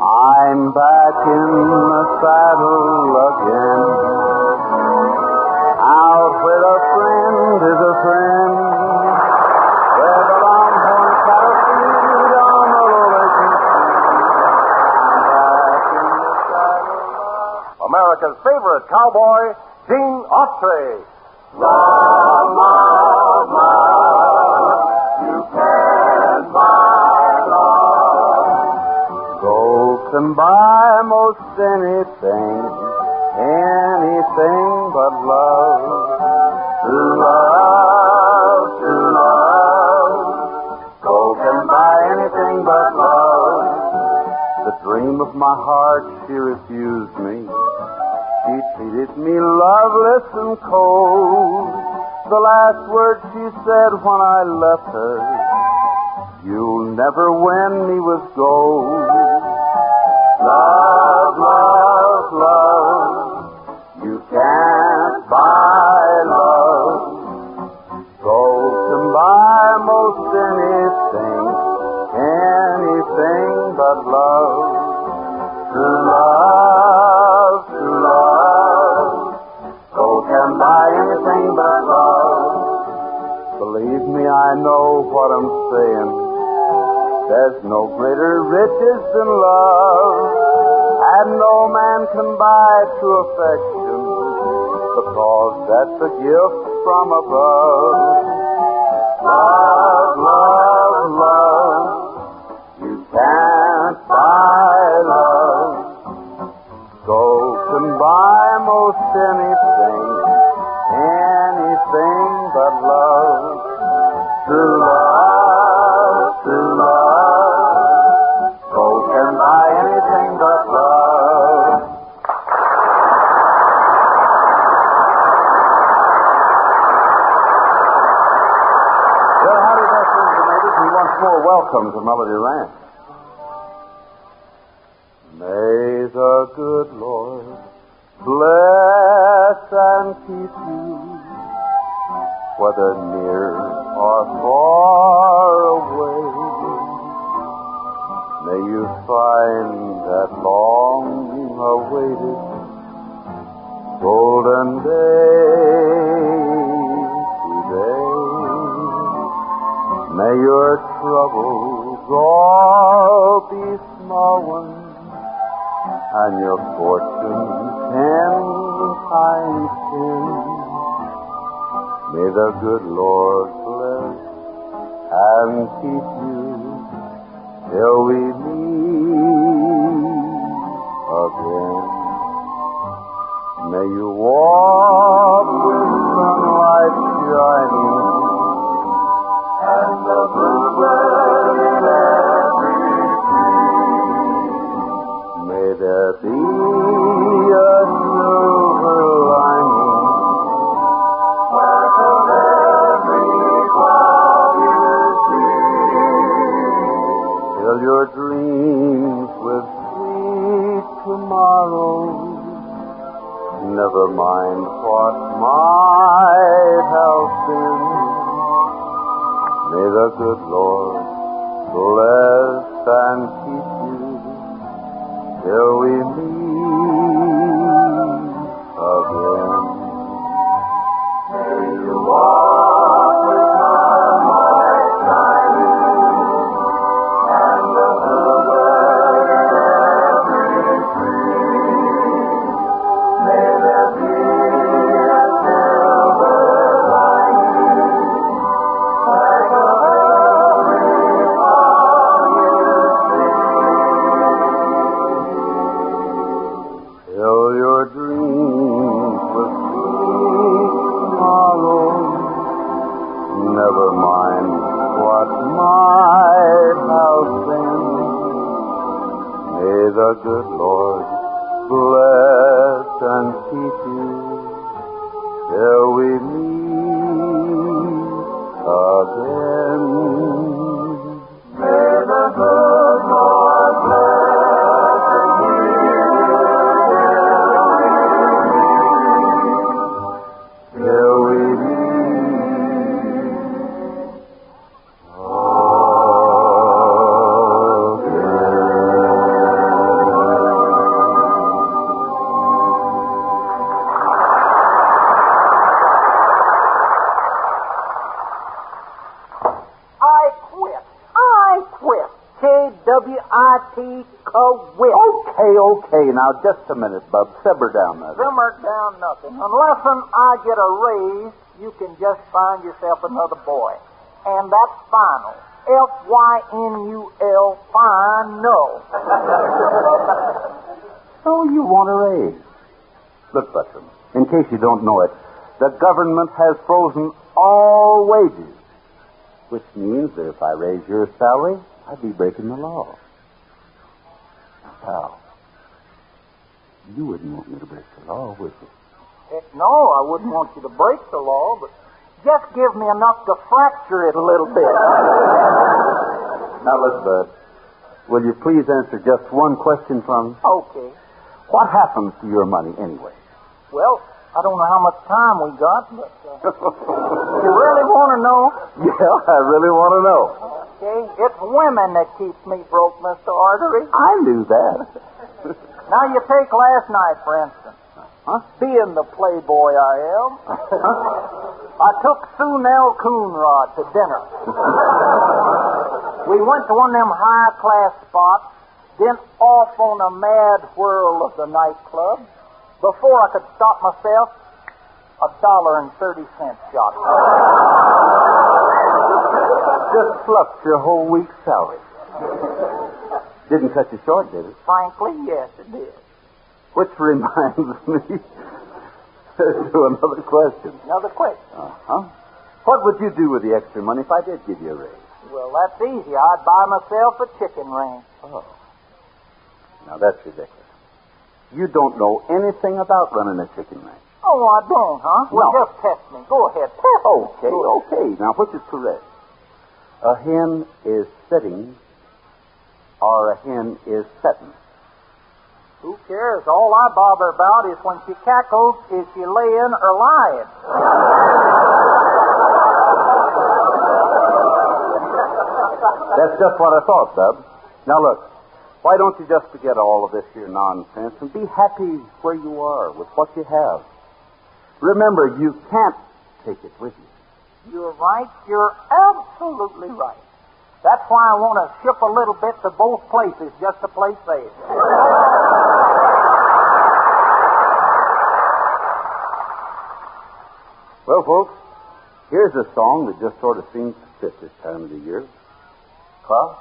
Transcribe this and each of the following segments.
I'm back in the saddle again, out where a friend is a friend, where the longhorn cattle feed on the rolling I'm back in the saddle. America's favorite cowboy, Gene Autry. Love, love, love, you can't buy love. Gold can buy most anything, anything but love. To love, to love. Gold can buy anything but love. The dream of my heart, she refused me. She treated me loveless and cold. The last word she said when I left her, you'll never win me with gold. Love, love, love, you can't buy love. Gold can buy most anything, anything but love. To love, to love, gold can buy anything but love. Believe me, I know what I'm saying. There's no greater riches than love, and no man can buy true affection, because that's a gift from above. Love, love, love, you can't buy love. Gold can buy most anything, anything but love. To love, to love, gold can buy anything but love. Well, howdy, Western Tomatoes, and once more welcome to Melody Ranch. May the good Lord bless and keep you, whether near or far away. May you find that long-awaited golden day today. May your troubles all be small ones, and your fortune 10 times 10. May the good Lord bless and keep you till we meet again. May you walk with sunlight shining and the bluebird in every tree. May there be a silver lining of every cloud you see, till your dreams with sweet tomorrows, never mind what might have been. May the good Lord bless and keep you till we meet again. May you walk with sunlight shining and the bluebird in every tree. May there be a silver lining like of every fall you see, till your dreams with sweet tomorrows, never mind what might have been. May the good Lord bless and keep you till we meet again. May the good Lord bless quit. Okay, now just a minute, Bub. Simmer down there. Simmer down nothing. Unless I get a raise, you can just find yourself another boy. And that's final. F-Y-N-U-L, final. So you want a raise. Look, Buttram, in case you don't know it, the government has frozen all wages, which means that if I raise your salary, I'd be breaking the law. Pal, you wouldn't want me to break the law, would you? Heck, no, I wouldn't want you to break the law, but just give me enough to fracture it a little bit. Now, look, Bud, will you please answer just one question from me? Okay. What happens to your money anyway? Well, I don't know how much time we got, but you really want to know? Yeah, I really want to know. Okay, it's women that keeps me broke, Mr. Autry. I knew that. Now, you take last night, for instance. Huh? Being the playboy I am, I took Sue Nell Coonrod to dinner. We went to one of them high-class spots, then off on a mad whirl of the nightclub. Before I could stop myself, $1.30 shot. Just fluffed your whole week's salary. Didn't cut you short, did it? Frankly, yes, it did. Which reminds me to another question. Another question. Uh-huh. What would you do with the extra money if I did give you a raise? Well, that's easy. I'd buy myself a chicken ranch. Oh. Now, that's ridiculous. You don't know anything about running a chicken ranch. Oh, I don't, huh? Well, just test me. Go ahead. Test me. Okay. Now, which is correct? A hen is sitting or a hen is setting? Who cares? All I bother about is when she cackles, is she laying or lying? That's just what I thought, Bub. Now, look. Why don't you just forget all of this here nonsense and be happy where you are with what you have? Remember, you can't take it with you. You're right. You're absolutely right. That's why I want to ship a little bit to both places just to play safe. Well, folks, here's a song that just sort of seems to fit this time of the year. Carl?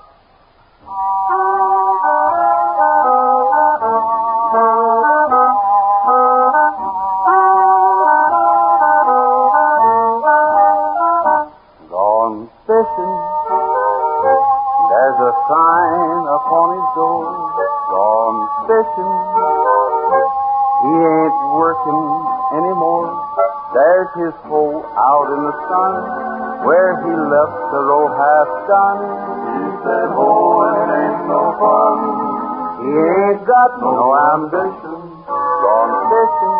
Gone fishing, there's a sign upon his door. Gone fishing, he ain't working anymore. There's his hoe out in the sun, where he left the row half done. He said, "Oh, it ain't no fun." He ain't got no ambition. Gone fishing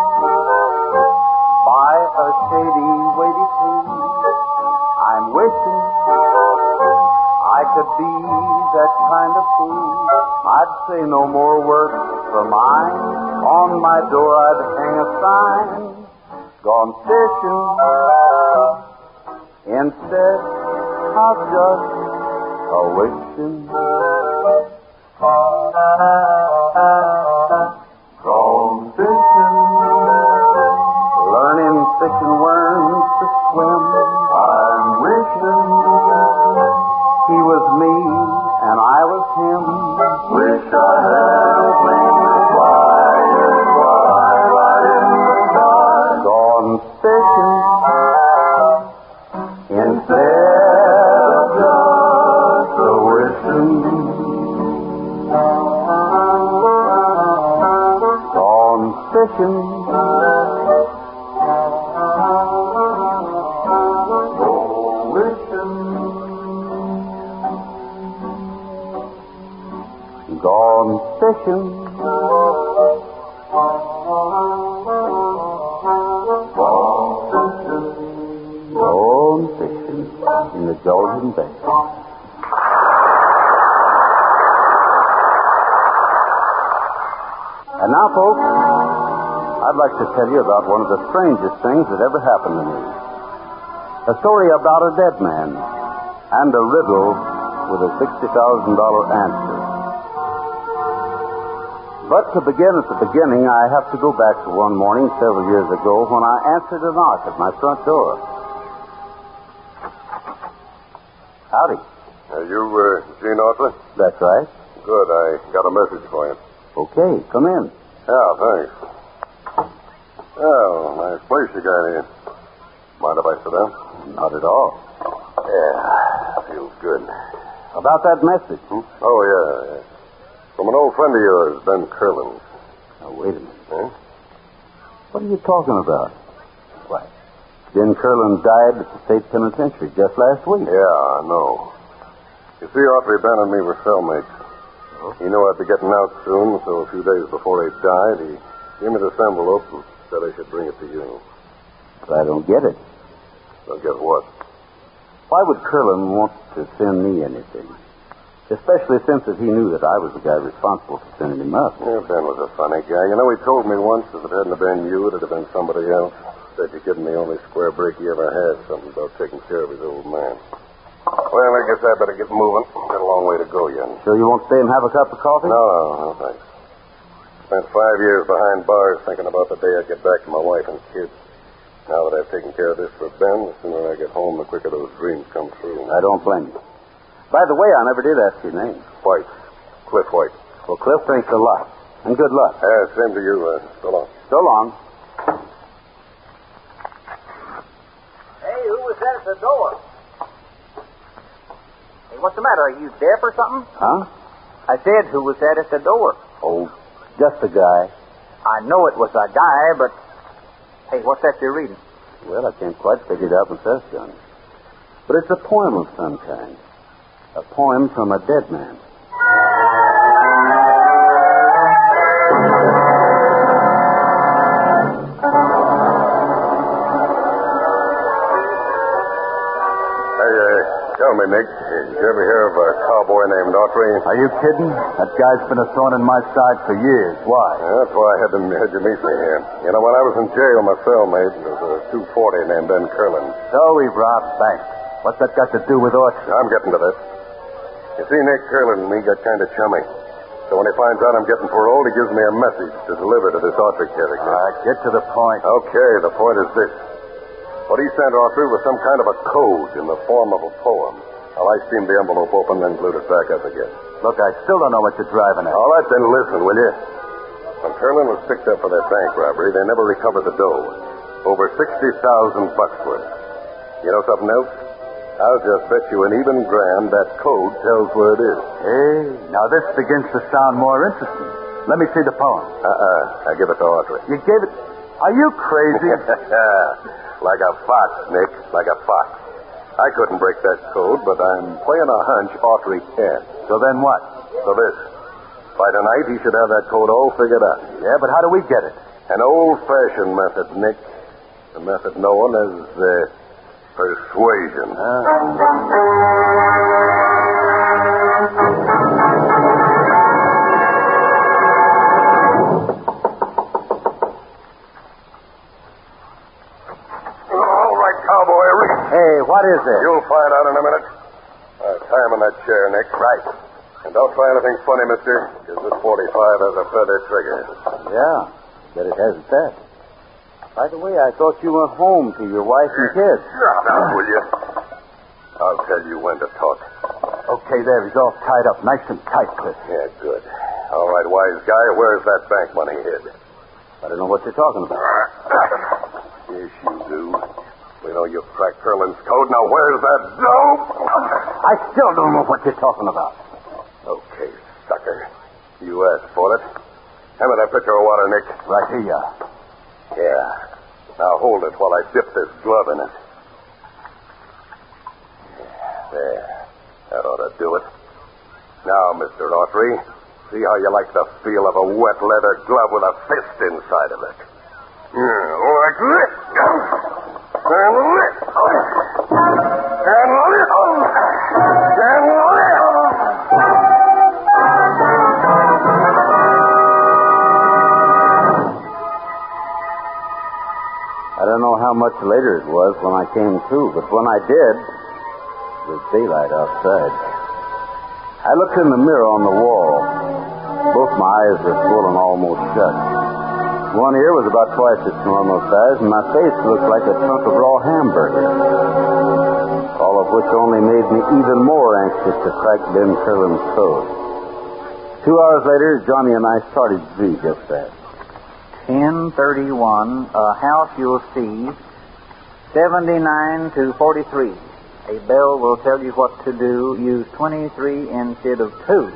by a shady, weighty tree. I'm wishing I could be that kind of fool. I'd say no more work for mine. On my door I'd hang a sign. Gone fishing instead of just a wishing. Gone fishing, learning fishing worms to swim. I'm wishing he was me and I was him. Wish I had a plane to fly right in the sky. Gone fishing instead of just a wishing. Gone fishing. Gone fishing. Gone fishing in the Georgian Bay. And now, folks, I'd like to tell you about one of the strangest things that ever happened to me. A story about a dead man and a riddle with a $60,000 answer. But to begin at the beginning, I have to go back to one morning several years ago when I answered a knock at my front door. Howdy. You, Gene Autry? That's right. Good. I got a message for you. Okay, come in. Yeah, thanks. Oh, nice place you got here. Mind if I sit down? Not at all. Yeah, feels good. About that message. Oh, yeah. From an old friend of yours, Ben Curlin. Now, wait a minute. Huh? What are you talking about? Why, Ben Curlin died at the state penitentiary just last week. Yeah, I know. You see, Autry, Ben and me were cellmates. Oh? He knew I'd be getting out soon, so a few days before he died, he gave me this envelope and said I should bring it to you. But I don't get it. Don't get what? Why would Curlin want to send me anything? Especially since he knew that I was the guy responsible for sending him up. Yeah, Ben was a funny guy. You know, he told me once if it hadn't been you, it'd have been somebody else. Said you'd given me the only square break he ever had, something about taking care of his old man. Well, I guess I better get moving. Got a long way to go yet. Sure you won't stay and have a cup of coffee? No, thanks. Spent 5 years behind bars thinking about the day I get back to my wife and kids. Now that I've taken care of this for Ben, the sooner I get home, the quicker those dreams come true. I don't blame you. By the way, I never did ask your name. White. Cliff White. Well, Cliff, thanks a lot. And good luck. Yeah, same to you. So long. So long. Hey, who was that at the door? Hey, what's the matter? Are you deaf or something? Huh? I said, who was that at the door? Oh, just a guy. I know it was a guy, but... Hey, what's that you're reading? Well, I can't quite figure it out myself, Johnny. But it's a poem of some kind. A poem from a dead man. Tell me, Nick, did you ever hear of a cowboy named Autry? Are you kidding? That guy's been a thorn in my side for years. Why? Yeah, that's why I had you meet me here. You know, when I was in jail, my cellmate was a 240 named Ben Curlin. So we've robbed banks. What's that got to do with Autry? I'm getting to that. You see, Nick, Curlin and me got kind of chummy. So when he finds out I'm getting paroled, he gives me a message to deliver to this Autry character. Get to the point. Okay, the point is this. What he sent Autry was some kind of a code in the form of a poem. Well, I steamed the envelope open, then glued it back up again. Look, I still don't know what you're driving at. All right, then listen, will you? When Curlin was picked up for that bank robbery, they never recovered the dough. Over 60,000 bucks worth. You know something else? I'll just bet you an even grand that code tells where it is. Hey, now this begins to sound more interesting. Let me see the poem. I give it to Autry. You gave it... Are you crazy? Like a fox, Nick. Like a fox. I couldn't break that code, but I'm playing a hunch Autry can. So then what? So this. By tonight, he should have that code all figured out. Yeah, but how do we get it? An old-fashioned method, Nick. A method known as persuasion. Hey, what is it? You'll find out in a minute. Tie him in that chair, Nick. Right. And don't try anything funny, mister, because this 45 has a feather trigger. Yeah, bet it has at that. By the way, I thought you went home to your wife and kids. Shut up, will you? I'll tell you when to talk. Okay, there. He's all tied up. Nice and tight, Cliff. Yeah, good. All right, wise guy, where's that bank money hid? I don't know what you're talking about. Yes, you do. We know you cracked Curlin's code. Now, where's that dope? I still don't know what you're talking about. Okay, sucker. You asked for it. Hand me that pitcher of water, Nick. Right here you are. Yeah. Now, hold it while I dip this glove in it. There. That ought to do it. Now, Mr. Autry, see how you like the feel of a wet leather glove with a fist inside of it. Yeah, like this. And lift. And lift. And lift. I don't know how much later it was when I came to, but when I did, it was daylight outside. I looked in the mirror on the wall. Both My eyes were full and almost shut. One ear was about twice its normal size, and my face looked like a chunk of raw hamburger. All of which only made me even more anxious to crack Ben Curlin's code. 2 hours later, Johnny and I started to do just that. 1031, a house you'll see, 79 to 43. A bell will tell you what to do. Use 23 instead of 2.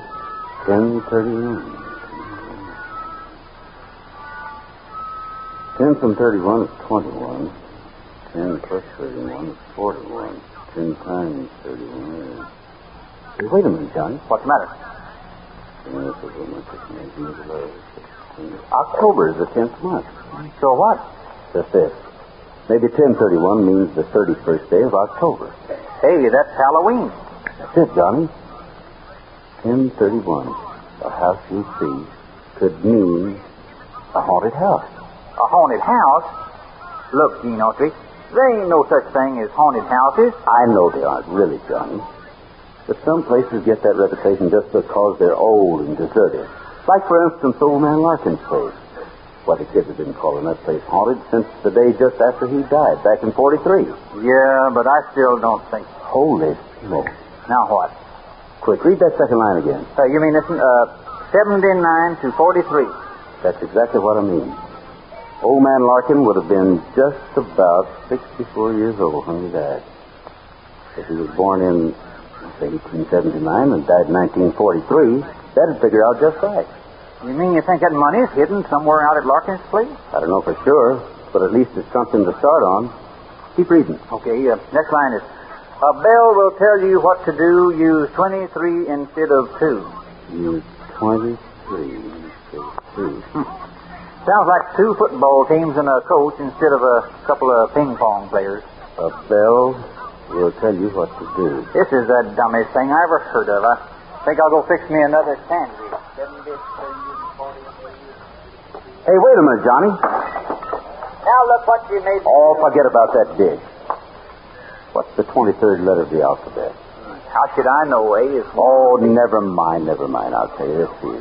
1031. 10 from 31 is 21. 10 plus 31 is 41. 10 times 31 is... Hey, wait a minute, Johnny. What's the matter? October is the 10th month. So what? The 5th. Maybe 1031 means the 31st day of October. Hey, that's Halloween. That's it, Johnny. 1031. A house you see could mean a haunted house. A haunted house? Look, Gene Autry, there ain't no such thing as haunted houses. I know they aren't really, Johnny. But some places get that reputation just because they're old and deserted. Like, for instance, Old Man Larkin's place. Why, the kids have been calling that place haunted since the day just after he died, back in 43. Yeah, but I still don't think... Holy smoke. Now what? Quick, read that second line again. You mean, listen, 79 to 43. That's exactly what I mean. Old Man Larkin would have been just about 64 years old when he died. If he was born in, say, 1879 and died in 1943, that'd figure out just right. You mean you think that money is hidden somewhere out at Larkin's place? I don't know for sure, but at least it's something to start on. Keep reading. Okay, next line is, a bell will tell you what to do. Use 23 instead of 2. Use 23 instead of 2. Sounds like 2 football teams and a coach instead of a couple of ping-pong players. A bell will tell you what to do. This is the dumbest thing I ever heard of. I think I'll go fix me another sandwich. Hey, wait a minute, Johnny. Now look what you made. Oh, forget about that dig. What's the 23rd letter of the alphabet? How should I know, eh? Oh, never mind. I'll tell you. Let's see.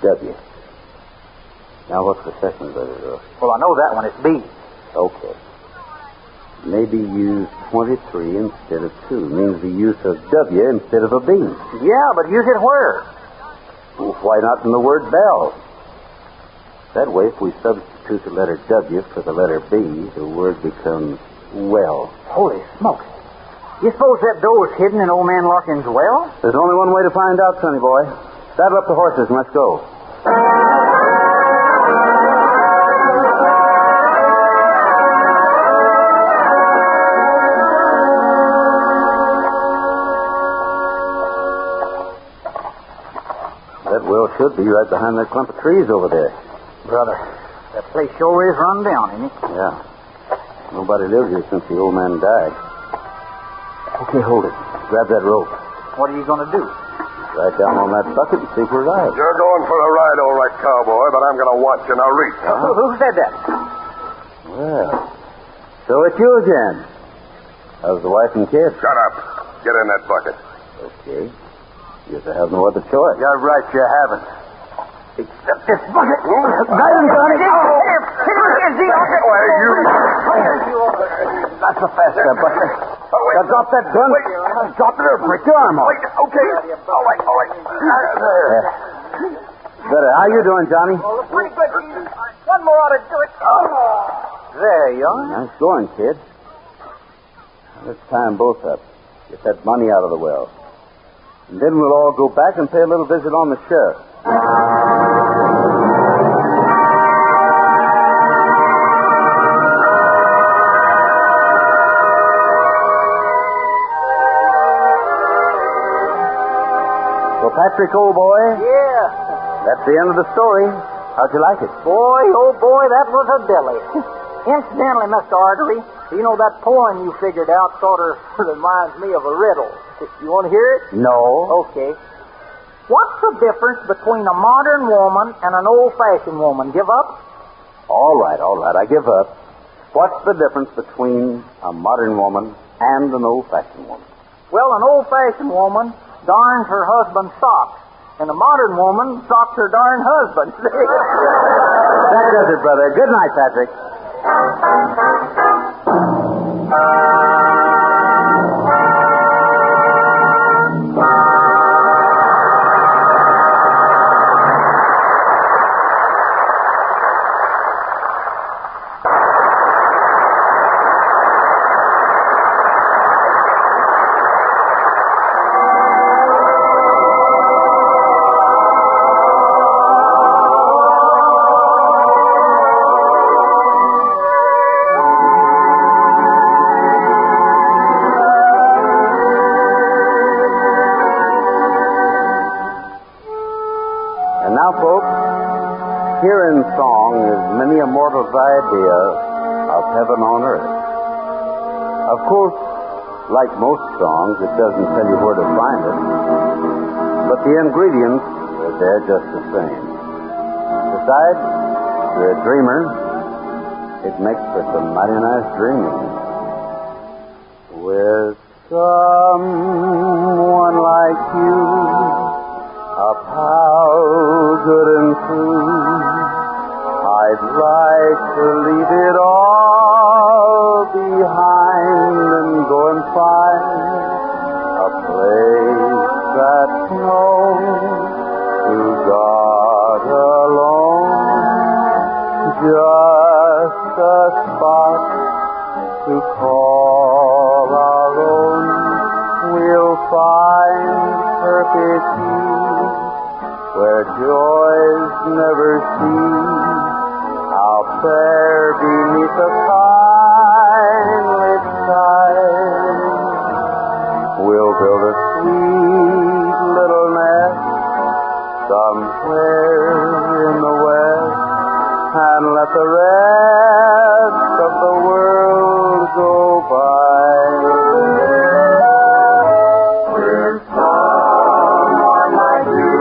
W. Now, what's the second letter? Well, I know that one. It's B. Okay. Maybe use 23 instead of 2. Means the use of W instead of a B. Yeah, but use it where? Well, why not in the word bell? That way, if we substitute the letter W for the letter B, the word becomes well. Holy smokes. You suppose that dough is hidden in Old Man Larkin's well? There's only one way to find out, sonny boy. Saddle up the horses and let's go. That well should be right behind that clump of trees over there. Brother, that place sure is run down, isn't it? Yeah. Nobody lived here since the old man died. Okay, hold it. Grab that rope. What are you going to do? Right down on that bucket and see if we're right. You're going for a ride, all right, cowboy, but I'm going to watch you. Now reach. Who said that? Well, so it's you again. How's the wife and kids? Shut up. Get in that bucket. Okay. Guess I have no other choice. You're right, you haven't. Except this bucket. Got him, Johnny. Not so fast, there, Buster. Now drop that gun. Drop it or break your arm off. Okay. All right. Better. How you doing, Johnny? Oh, pretty good. One more ought to do it. Oh. There you are. Nice going, kid. Let's tie them both up. Get that money out of the well. And then we'll all go back and pay a little visit on the sheriff. So, Patrick, old boy. Yeah. That's the end of the story. How'd you like it? Boy, oh boy, that was a dilly. Incidentally, Mr. Autry, you know that poem you figured out sort of reminds me of a riddle. You want to hear it? No. Okay. What's the difference between a modern woman and an old-fashioned woman? Give up? All right. I give up. What's the difference between a modern woman and an old-fashioned woman? Well, an old-fashioned woman darns her husband's socks, And a modern woman socks her darn husband. That does it, brother. Good night, Patrick. Here in song is many a mortal's idea of heaven on earth. Of course, like most songs, it doesn't tell you where to find it, but the ingredients are there just the same. Besides, if you're a dreamer, it makes for some mighty nice dreaming. With someone like you, a pal good and true, I'd like to leave it all behind and go and find a place that's known to God alone, just a spot to call our own. We'll find perfect peace where joys never cease, out there beneath the kindly sky. We'll build a sweet little nest somewhere in the west and let the rest of the world go by. With someone like you,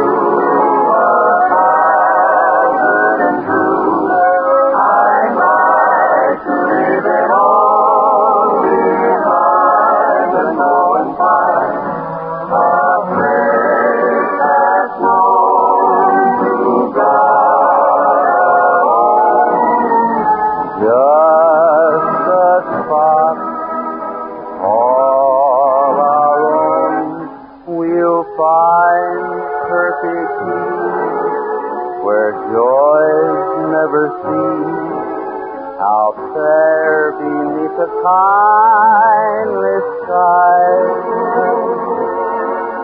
where joys never cease, out there beneath the kindly sky.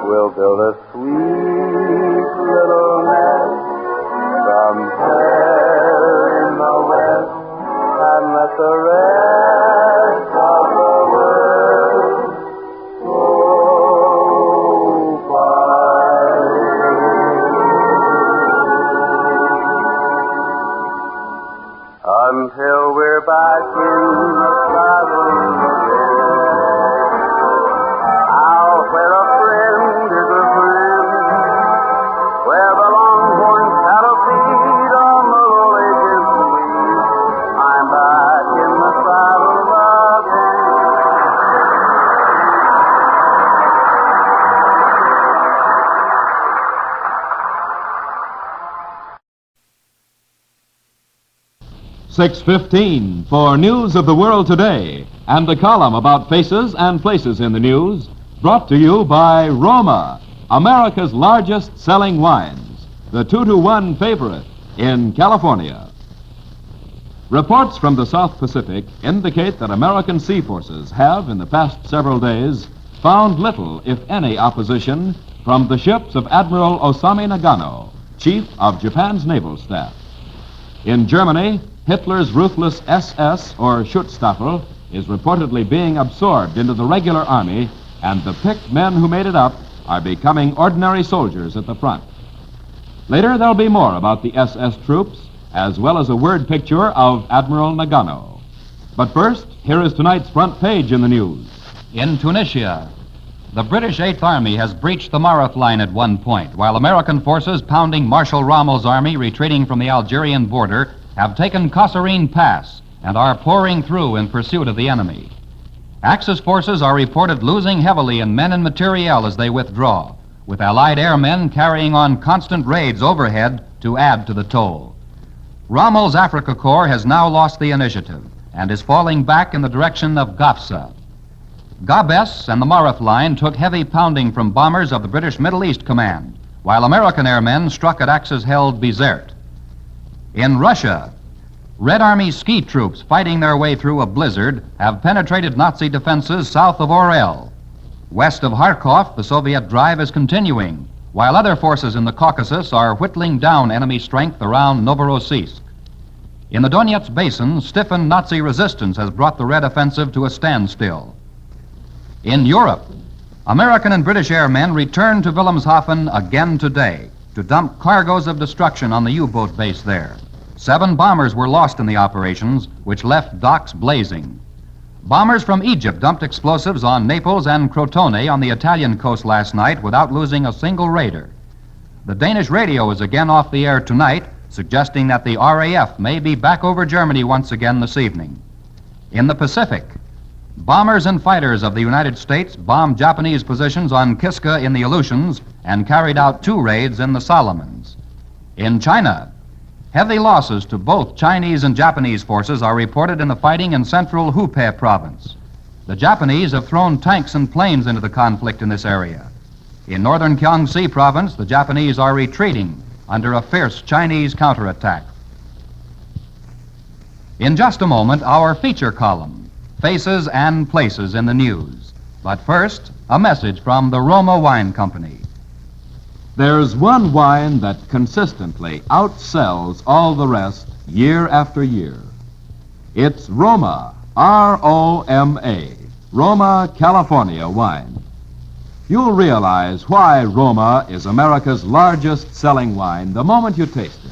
We'll build a sweet little nest somewhere in the west and let the rest of the world go by. Until we're back in the saddle again, out where a friend is a friend, where the longhorn cattle feed on the lowly weed, I'm back in the saddle again. .6:15 for news of the world today and a column about faces and places in the news, brought to you by Roma, America's largest selling wines, the 2-to-1 favorite in California. Reports from the South Pacific indicate that American sea forces have, in the past several days, found little, if any, opposition from the ships of Admiral Osami Nagano, chief of Japan's naval staff. In Germany, Hitler's ruthless SS, or Schutzstaffel, is reportedly being absorbed into the regular army, and the picked men who made it up are becoming ordinary soldiers at the front. Later, there'll be more about the SS troops, as well as a word picture of Admiral Nagano. But first, here is tonight's front page in the news. In Tunisia, the British Eighth Army has breached the Marif line at one point, while American forces pounding Marshal Rommel's army retreating from the Algerian border have taken Kasserine Pass and are pouring through in pursuit of the enemy. Axis forces are reported losing heavily in men and materiel as they withdraw, with Allied airmen carrying on constant raids overhead to add to the toll. Rommel's Africa Corps has now lost the initiative and is falling back in the direction of Gafsa. Gabes and the Marif Line took heavy pounding from bombers of the British Middle East Command, while American airmen struck at Axis-held Bizerte. In Russia, Red Army ski troops fighting their way through a blizzard have penetrated Nazi defenses south of Orel. West of Kharkov, the Soviet drive is continuing, while other forces in the Caucasus are whittling down enemy strength around Novorossiysk. In the Donetsk Basin, stiffened Nazi resistance has brought the Red Offensive to a standstill. In Europe, American and British airmen returned to Wilhelmshaven again today to dump cargoes of destruction on the U-boat base there. 7 bombers were lost in the operations, which left docks blazing. Bombers from Egypt dumped explosives on Naples and Crotone on the Italian coast last night without losing a single raider. The Danish radio is again off the air tonight, suggesting that the RAF may be back over Germany once again this evening. In the Pacific, bombers and fighters of the United States bombed Japanese positions on Kiska in the Aleutians and carried out 2 raids in the Solomons. In China, heavy losses to both Chinese and Japanese forces are reported in the fighting in central Hubei province. The Japanese have thrown tanks and planes into the conflict in this area. In northern Gyeongsi province, the Japanese are retreating under a fierce Chinese counterattack. In just a moment, our feature column, Faces and Places in the News. But first, a message from the Roma Wine Company. There's one wine that consistently outsells all the rest year after year. It's Roma, R-O-M-A, Roma, California wine. You'll realize why Roma is America's largest selling wine the moment you taste it.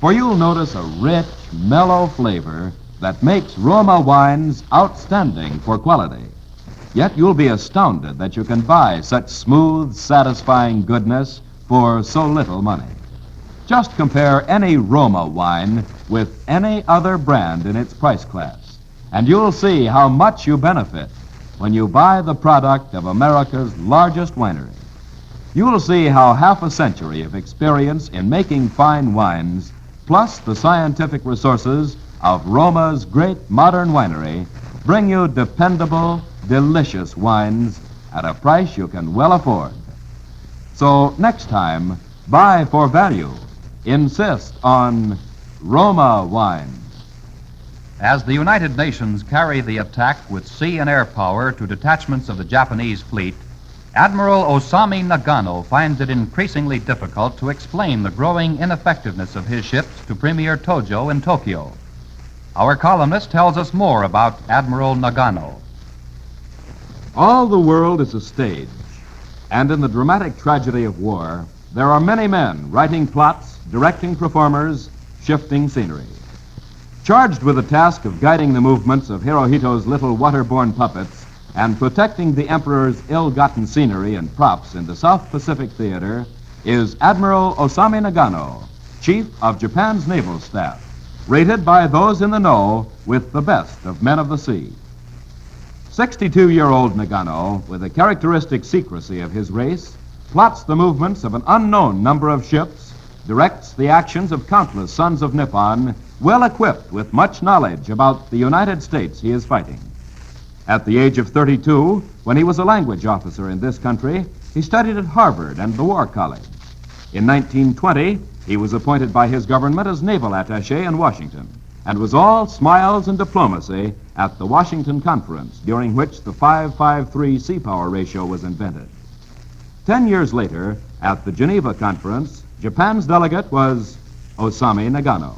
For you'll notice a rich, mellow flavor that makes Roma wines outstanding for quality. Yet you'll be astounded that you can buy such smooth, satisfying goodness for so little money. Just compare any Roma wine with any other brand in its price class, and you'll see how much you benefit when you buy the product of America's largest winery. You'll see how half a century of experience in making fine wines, plus the scientific resources of Roma's great modern winery, bring you dependable, delicious wines at a price you can well afford. So next time, buy for value. Insist on Roma wines. As the United Nations carry the attack with sea and air power to detachments of the Japanese fleet, Admiral Osami Nagano finds it increasingly difficult to explain the growing ineffectiveness of his ships to Premier Tojo in Tokyo. Our columnist tells us more about Admiral Nagano. All the world is a stage, and in the dramatic tragedy of war, there are many men writing plots, directing performers, shifting scenery. Charged with the task of guiding the movements of Hirohito's little waterborne puppets and protecting the Emperor's ill-gotten scenery and props in the South Pacific Theater is Admiral Osami Nagano, Chief of Japan's Naval Staff, rated by those in the know with the best of men of the sea. 62-year-old Nagano, with the characteristic secrecy of his race, plots the movements of an unknown number of ships, directs the actions of countless sons of Nippon, well equipped with much knowledge about the United States he is fighting. At the age of 32, when he was a language officer in this country, he studied at Harvard and the War College. In 1920, he was appointed by his government as naval attaché in Washington and was all smiles and diplomacy at the Washington Conference, during which the 5-5-3 sea power ratio was invented. 10 years later, at the Geneva Conference, Japan's delegate was Osami Nagano.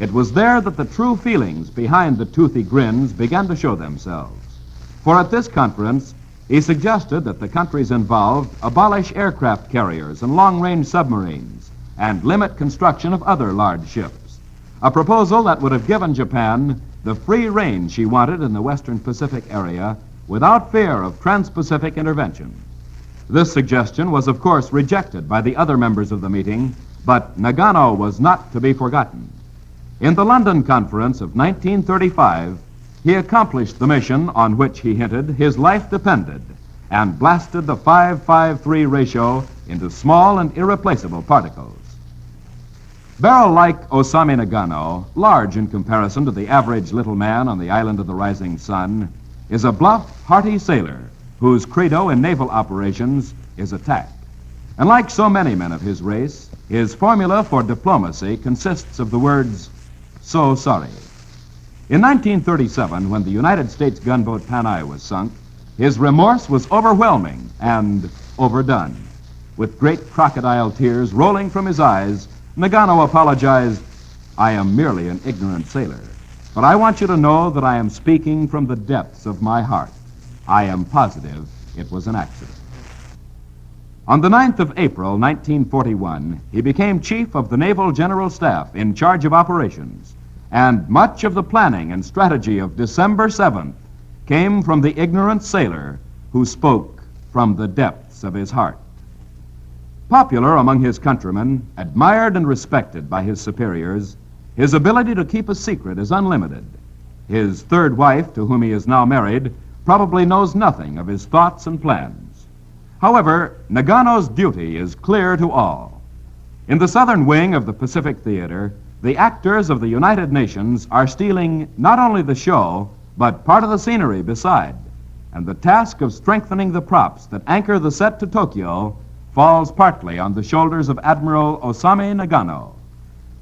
It was there that the true feelings behind the toothy grins began to show themselves. For at this conference, he suggested that the countries involved abolish aircraft carriers and long-range submarines and limit construction of other large ships, a proposal that would have given Japan the free rein she wanted in the Western Pacific area without fear of trans-Pacific intervention. This suggestion was, of course, rejected by the other members of the meeting, but Nagano was not to be forgotten. In the London Conference of 1935, he accomplished the mission on which he hinted his life depended and blasted the 5-5-3 ratio into small and irreplaceable particles. Barrel-like Osami Nagano, large in comparison to the average little man on the island of the rising sun, is a bluff, hearty sailor whose credo in naval operations is attack. And like so many men of his race, his formula for diplomacy consists of the words, "So sorry." In 1937, when the United States gunboat Panay was sunk, his remorse was overwhelming and overdone. With great crocodile tears rolling from his eyes, Nagano apologized, "I am merely an ignorant sailor, but I want you to know that I am speaking from the depths of my heart. I am positive it was an accident." On the 9th of April, 1941, he became Chief of the Naval General Staff in charge of operations, and much of the planning and strategy of December 7th came from the ignorant sailor who spoke from the depths of his heart. Popular among his countrymen, admired and respected by his superiors, his ability to keep a secret is unlimited. His third wife, to whom he is now married, probably knows nothing of his thoughts and plans. However, Nagano's duty is clear to all. In the southern wing of the Pacific Theater, the actors of the United Nations are stealing not only the show, but part of the scenery beside. And the task of strengthening the props that anchor the set to Tokyo falls partly on the shoulders of Admiral Osami Nagano.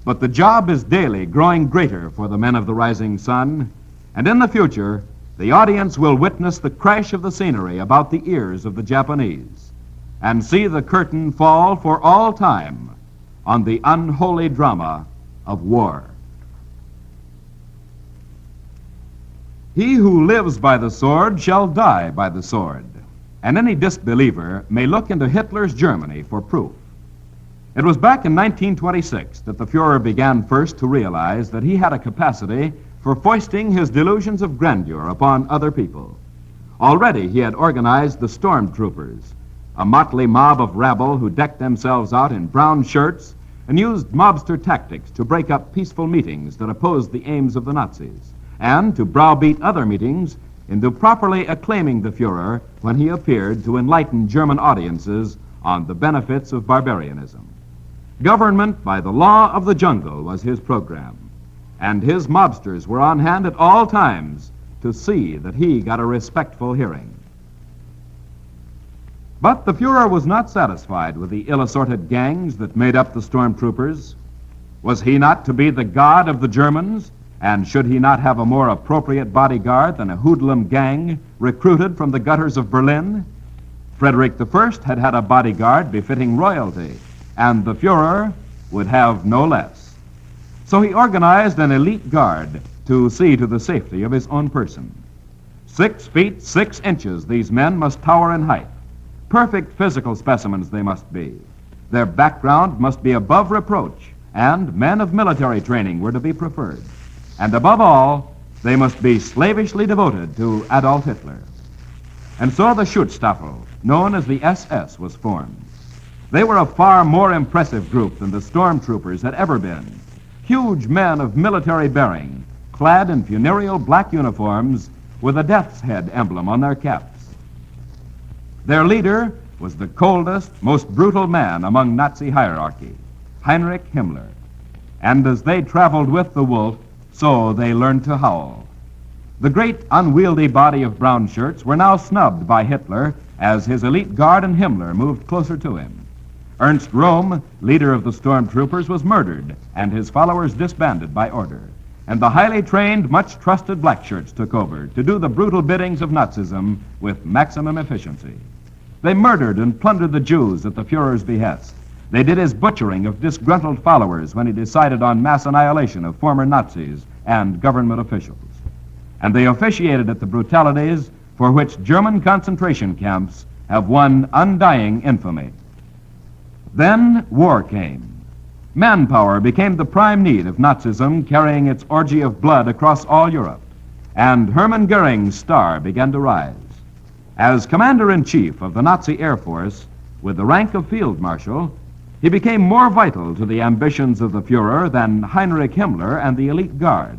But the job is daily growing greater for the men of the rising sun, and in the future, the audience will witness the crash of the scenery about the ears of the Japanese and see the curtain fall for all time on the unholy drama of war. He who lives by the sword shall die by the sword, and any disbeliever may look into Hitler's Germany for proof. It was back in 1926 that the Fuhrer began first to realize that he had a capacity for foisting his delusions of grandeur upon other people. Already he had organized the stormtroopers, a motley mob of rabble who decked themselves out in brown shirts and used mobster tactics to break up peaceful meetings that opposed the aims of the Nazis, and to browbeat other meetings into properly acclaiming the Fuhrer when he appeared to enlighten German audiences on the benefits of barbarianism. Government by the law of the jungle was his program, and his mobsters were on hand at all times to see that he got a respectful hearing. But the Fuhrer was not satisfied with the ill-assorted gangs that made up the stormtroopers. Was he not to be the god of the Germans, and should he not have a more appropriate bodyguard than a hoodlum gang recruited from the gutters of Berlin? Frederick I had had a bodyguard befitting royalty, and the Fuhrer would have no less. So he organized an elite guard to see to the safety of his own person. 6 feet 6 inches these men must tower in height. Perfect physical specimens they must be. Their background must be above reproach, and men of military training were to be preferred. And above all, they must be slavishly devoted to Adolf Hitler. And so the Schutzstaffel, known as the SS, was formed. They were a far more impressive group than the stormtroopers had ever been. Huge men of military bearing, clad in funereal black uniforms with a death's head emblem on their caps. Their leader was the coldest, most brutal man among Nazi hierarchy, Heinrich Himmler. And as they traveled with the wolf, so they learned to howl. The great unwieldy body of brown shirts were now snubbed by Hitler as his elite guard and Himmler moved closer to him. Ernst Röhm, leader of the stormtroopers, was murdered and his followers disbanded by order. And the highly trained, much trusted blackshirts took over to do the brutal biddings of Nazism with maximum efficiency. They murdered and plundered the Jews at the Fuhrer's behest. They did his butchering of disgruntled followers when he decided on mass annihilation of former Nazis and government officials. And they officiated at the brutalities for which German concentration camps have won undying infamy. Then war came. Manpower became the prime need of Nazism, carrying its orgy of blood across all Europe. And Hermann Goering's star began to rise. As commander-in-chief of the Nazi Air Force, with the rank of field marshal, he became more vital to the ambitions of the Fuhrer than Heinrich Himmler and the elite guard.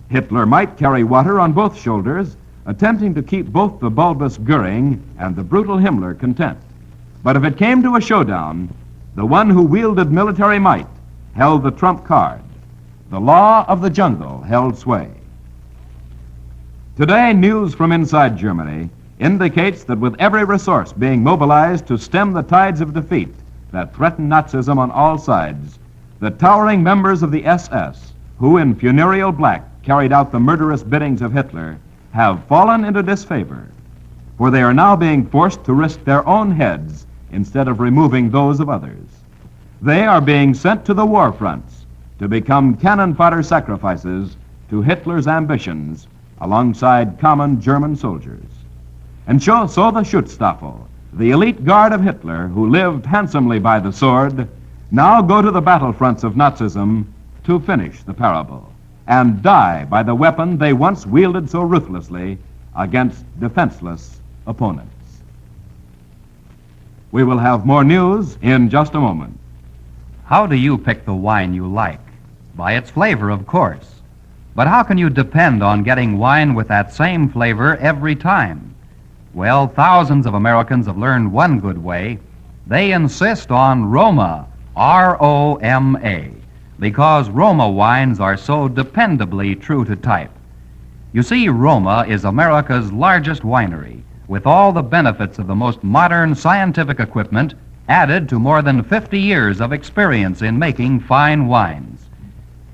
Hitler might carry water on both shoulders, attempting to keep both the bulbous Goering and the brutal Himmler content. But if it came to a showdown, the one who wielded military might held the trump card. The law of the jungle held sway. Today, news from inside Germany indicates that with every resource being mobilized to stem the tides of defeat that threaten Nazism on all sides, the towering members of the SS, who in funereal black carried out the murderous biddings of Hitler, have fallen into disfavor, for they are now being forced to risk their own heads instead of removing those of others. They are being sent to the war fronts to become cannon fodder sacrifices to Hitler's ambitions alongside common German soldiers. And so the Schutzstaffel, the elite guard of Hitler who lived handsomely by the sword, now go to the battlefronts of Nazism to finish the parable and die by the weapon they once wielded so ruthlessly against defenseless opponents. We will have more news in just a moment. How do you pick the wine you like? By its flavor, of course. But how can you depend on getting wine with that same flavor every time? Well, thousands of Americans have learned one good way. They insist on Roma, R-O-M-A, because Roma wines are so dependably true to type. You see, Roma is America's largest winery, with all the benefits of the most modern scientific equipment added to more than 50 years of experience in making fine wines.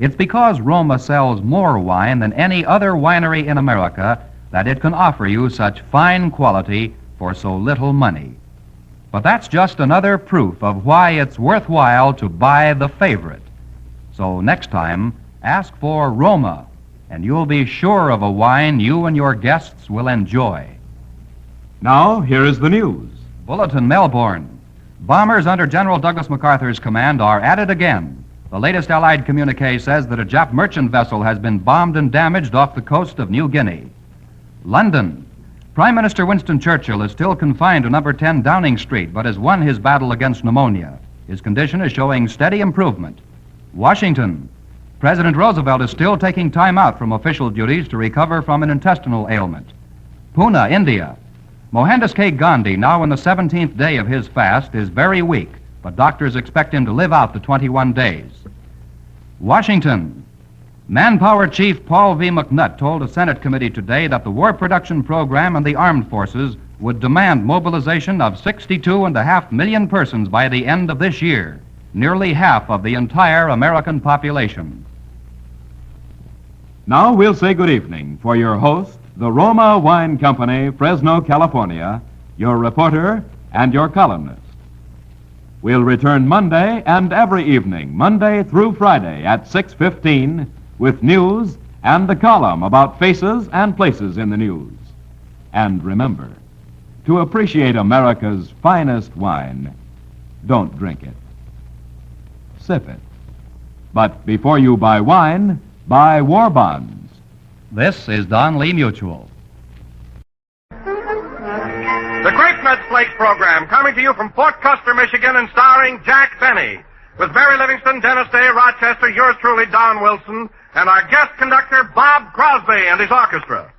It's because Roma sells more wine than any other winery in America that it can offer you such fine quality for so little money. But that's just another proof of why it's worthwhile to buy the favorite. So next time, ask for Roma, and you'll be sure of a wine you and your guests will enjoy. Now, here is the news. Bulletin, Melbourne. Bombers under General Douglas MacArthur's command are at it again. The latest Allied communique says that a Jap merchant vessel has been bombed and damaged off the coast of New Guinea. London. Prime Minister Winston Churchill is still confined to number 10 Downing Street, but has won his battle against pneumonia. His condition is showing steady improvement. Washington. President Roosevelt is still taking time out from official duties to recover from an intestinal ailment. Pune, India. Mohandas K. Gandhi, now in the 17th day of his fast, is very weak, but doctors expect him to live out the 21 days. Washington. Manpower Chief Paul V. McNutt told a Senate committee today that the war production program and the armed forces would demand mobilization of 62.5 million persons by the end of this year, nearly half of the entire American population. Now we'll say good evening for your host, the Roma Wine Company, Fresno, California, your reporter and your columnist. We'll return Monday and every evening, Monday through Friday at 6:15, with news and the column about faces and places in the news. And remember, to appreciate America's finest wine, don't drink it. Sip it. But before you buy wine, buy war bonds. This is Don Lee Mutual. The Grape Nuts Flakes program coming to you from Fort Custer, Michigan, and starring Jack Benny, with Barry Livingston, Dennis Day, Rochester, yours truly, Don Wilson, and our guest conductor, Bob Crosby, and his orchestra.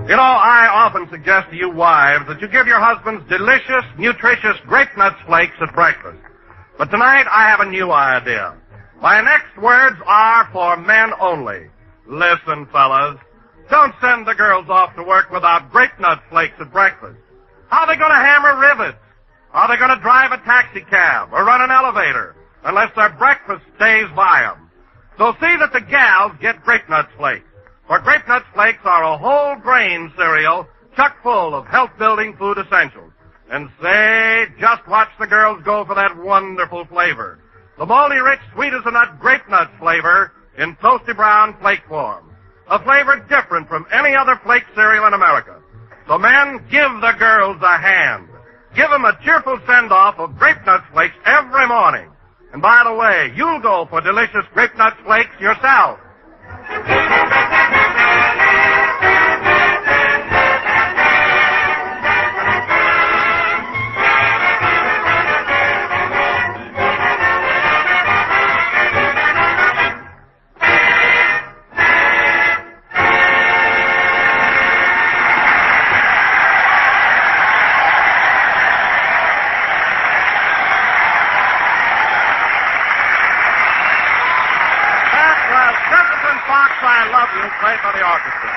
You know, I often suggest to you wives that you give your husbands delicious, nutritious Grape Nuts Flakes at breakfast. But tonight, I have a new idea. My next words are for men only. Listen, fellas. Don't send the girls off to work without Grape Nut Flakes at breakfast. How are they going to hammer rivets? Are they going to drive a taxi cab or run an elevator unless their breakfast stays by them? So see that the gals get Grape Nut Flakes. For Grape Nut Flakes are a whole grain cereal chock full of health-building food essentials. And say, just watch the girls go for that wonderful flavor. The malty rich, sweet as a nut Grape Nuts flavor in toasty brown flake form. A flavor different from any other flake cereal in America. So men, give the girls a hand. Give them a cheerful send-off of Grape Nuts Flakes every morning. And by the way, you'll go for delicious Grape Nuts Flakes yourself. I Love You, played by the orchestra.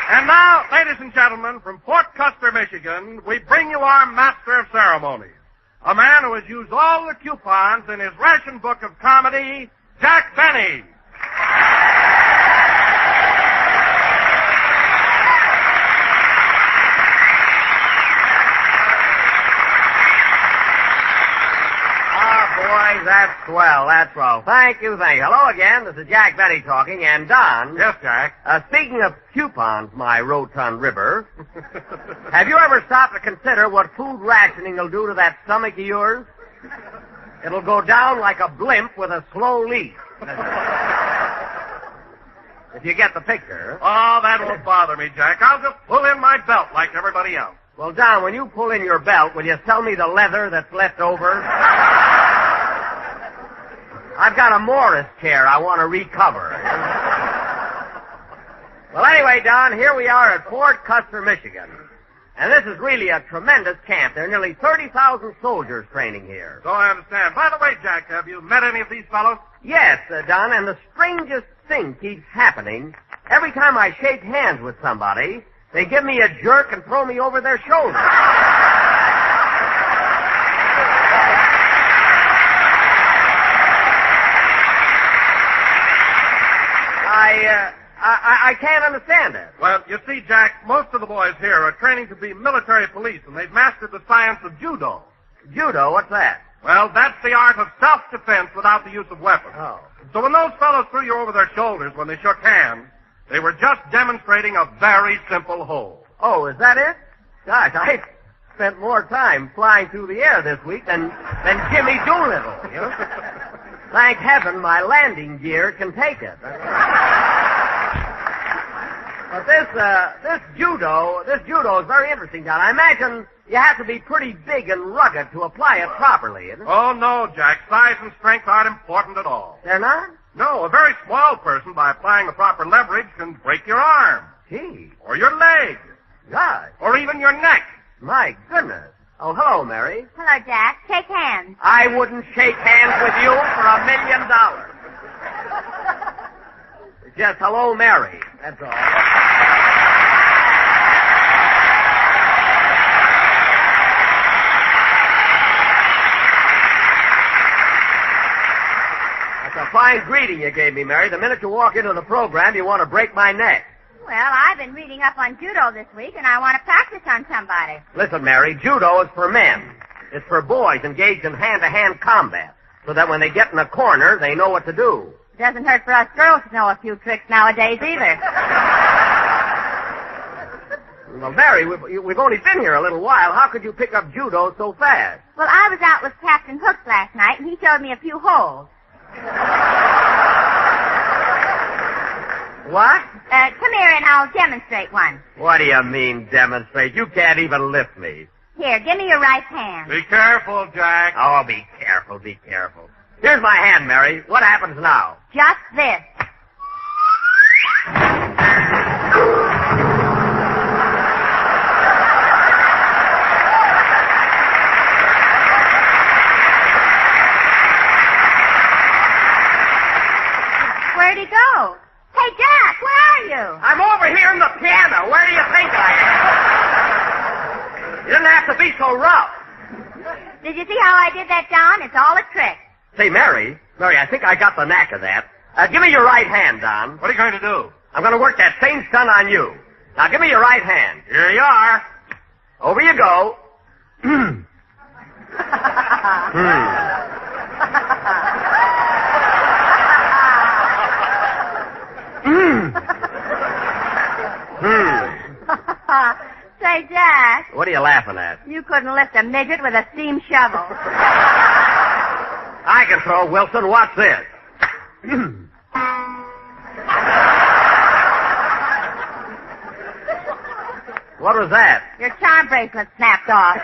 And now, ladies and gentlemen, from Fort Custer, Michigan, we bring you our master of ceremonies, a man who has used all the coupons in his ration book of comedy, Jack Benny. Boys, that's swell. That's swell. Thank you. Hello again. This is Jack Benny talking, and Don. Yes, Jack. Speaking of coupons, my rotund ribber, have you ever stopped to consider what food rationing will do to that stomach of yours? It'll go down like a blimp with a slow leak. If you get the picture. Oh, that won't bother me, Jack. I'll just pull in my belt like everybody else. Well, Don, when you pull in your belt, will you sell me the leather that's left over? I've got a Morris chair I want to recover. Well, anyway, Don, here we are at Fort Custer, Michigan. And this is really a tremendous camp. There are nearly 30,000 soldiers training here. So I understand. By the way, Jack, have you met any of these fellows? Yes, Don, and the strangest thing keeps happening. Every time I shake hands with somebody, they give me a jerk and throw me over their shoulder. I can't understand it. Well, you see, Jack, most of the boys here are training to be military police, and they've mastered the science of judo. Judo? What's that? Well, that's the art of self-defense without the use of weapons. Oh. So when those fellows threw you over their shoulders when they shook hands, they were just demonstrating a very simple hold. Oh, is that it? Gosh, I spent more time flying through the air this week than Jimmy Doolittle, you know? Thank heaven my landing gear can take it. But this judo is very interesting, Don. I imagine you have to be pretty big and rugged to apply it properly, isn't it? Oh, no, Jack. Size and strength aren't important at all. They're not? No, a very small person, by applying the proper leverage, can break your arm. Gee. Or your leg. God. Or even your neck. My goodness. Oh, hello, Mary. Hello, Jack. Shake hands. I wouldn't shake hands with you for $1 million. Just hello, Mary. That's all. That's a fine greeting you gave me, Mary. The minute you walk into the program, you want to break my neck. Well, I've been reading up on judo this week, and I want to practice on somebody. Listen, Mary, judo is for men. It's for boys engaged in hand-to-hand combat, so that when they get in a corner, they know what to do. It doesn't hurt for us girls to know a few tricks nowadays either. Well, Mary, we've only been here a little while. How could you pick up judo so fast? Well, I was out with Captain Hooks last night, and he showed me a few holds. What? Come here and I'll demonstrate one. What do you mean, demonstrate? You can't even lift me. Here, give me your right hand. Be careful, Jack. Oh, be careful, be careful. Here's my hand, Mary. What happens now? Just this. Where'd he go? Hey, Jack, where are you? I'm over here in the piano. Where do you think I am? You didn't have to be so rough. Did you see how I did that, Don? It's all a trick. Say, Mary, I think I got the knack of that. Give me your right hand, Don. What are you going to do? I'm going to work that same stunt on you. Now, give me your right hand. Here you are. Over you go. Say, Jack. What are you laughing at? You couldn't lift a midget with a steam shovel. I can throw, Wilson. Watch this. What was that? Your charm bracelet snapped off.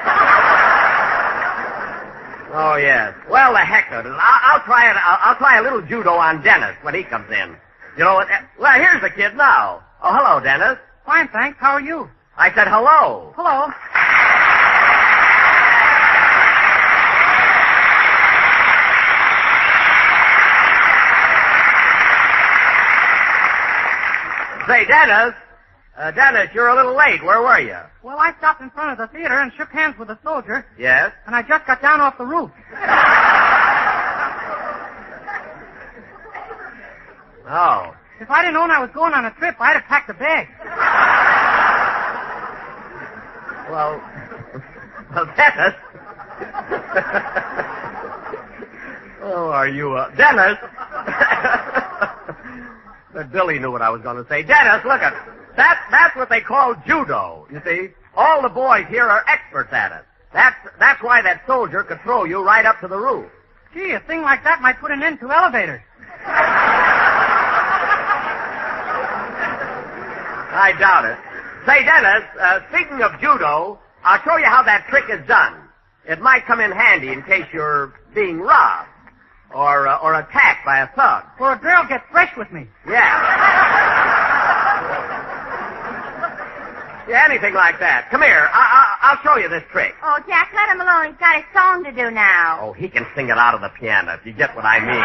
Oh, yes. Well, the heck with it. I'll try it. I'll try a little judo on Dennis when he comes in. You know, well, here's the kid now. Oh, hello, Dennis. Fine, thanks. How are you? I said hello. Hello. Say, Dennis. Dennis, you're a little late. Where were you? Well, I stopped in front of the theater and shook hands with a soldier, Yes? and I just got down off the roof. Oh. If I'd have known I was going on a trip, I'd have packed a bag. Well, Dennis. Oh, are you, Dennis? But Billy knew what I was going to say. Dennis, look at that's what they call judo, you see. All the boys here are experts at it. That's why that soldier could throw you right up to the roof. Gee, a thing like that might put an end to elevators. I doubt it. Say, Dennis, speaking of judo, I'll show you how that trick is done. It might come in handy in case you're being robbed or attacked by a thug. Or a girl gets fresh with me. Yeah. Yeah, anything like that. Come here. I'll show you this trick. Oh, Jack, let him alone. He's got a song to do now. Oh, he can sing it out of the piano, if you get what I mean.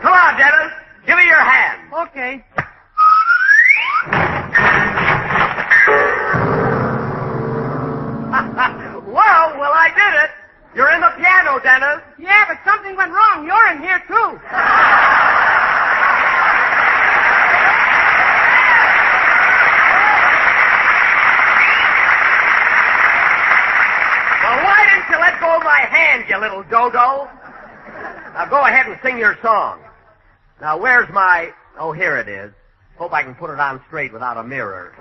Come on, Dennis. Give me your hand. Okay. Well, I did it. You're in the piano, Dennis. Yeah, but something went wrong. You're in here, too. Well, why didn't you let go of my hand, you little dodo? Now, go ahead and sing your song. Now, where's my... Oh, here it is. Hope I can put it on straight without a mirror.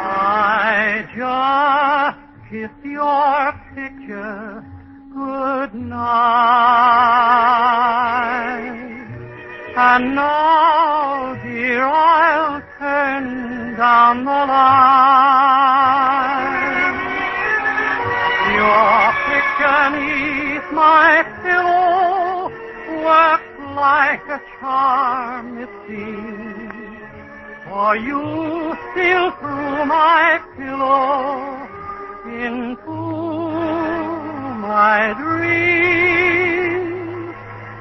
I just kissed your picture good night. And now, dear, I'll turn down the light. Your picture neath my pillow works like a charm, it seems. For you steal through my pillow into my dreams.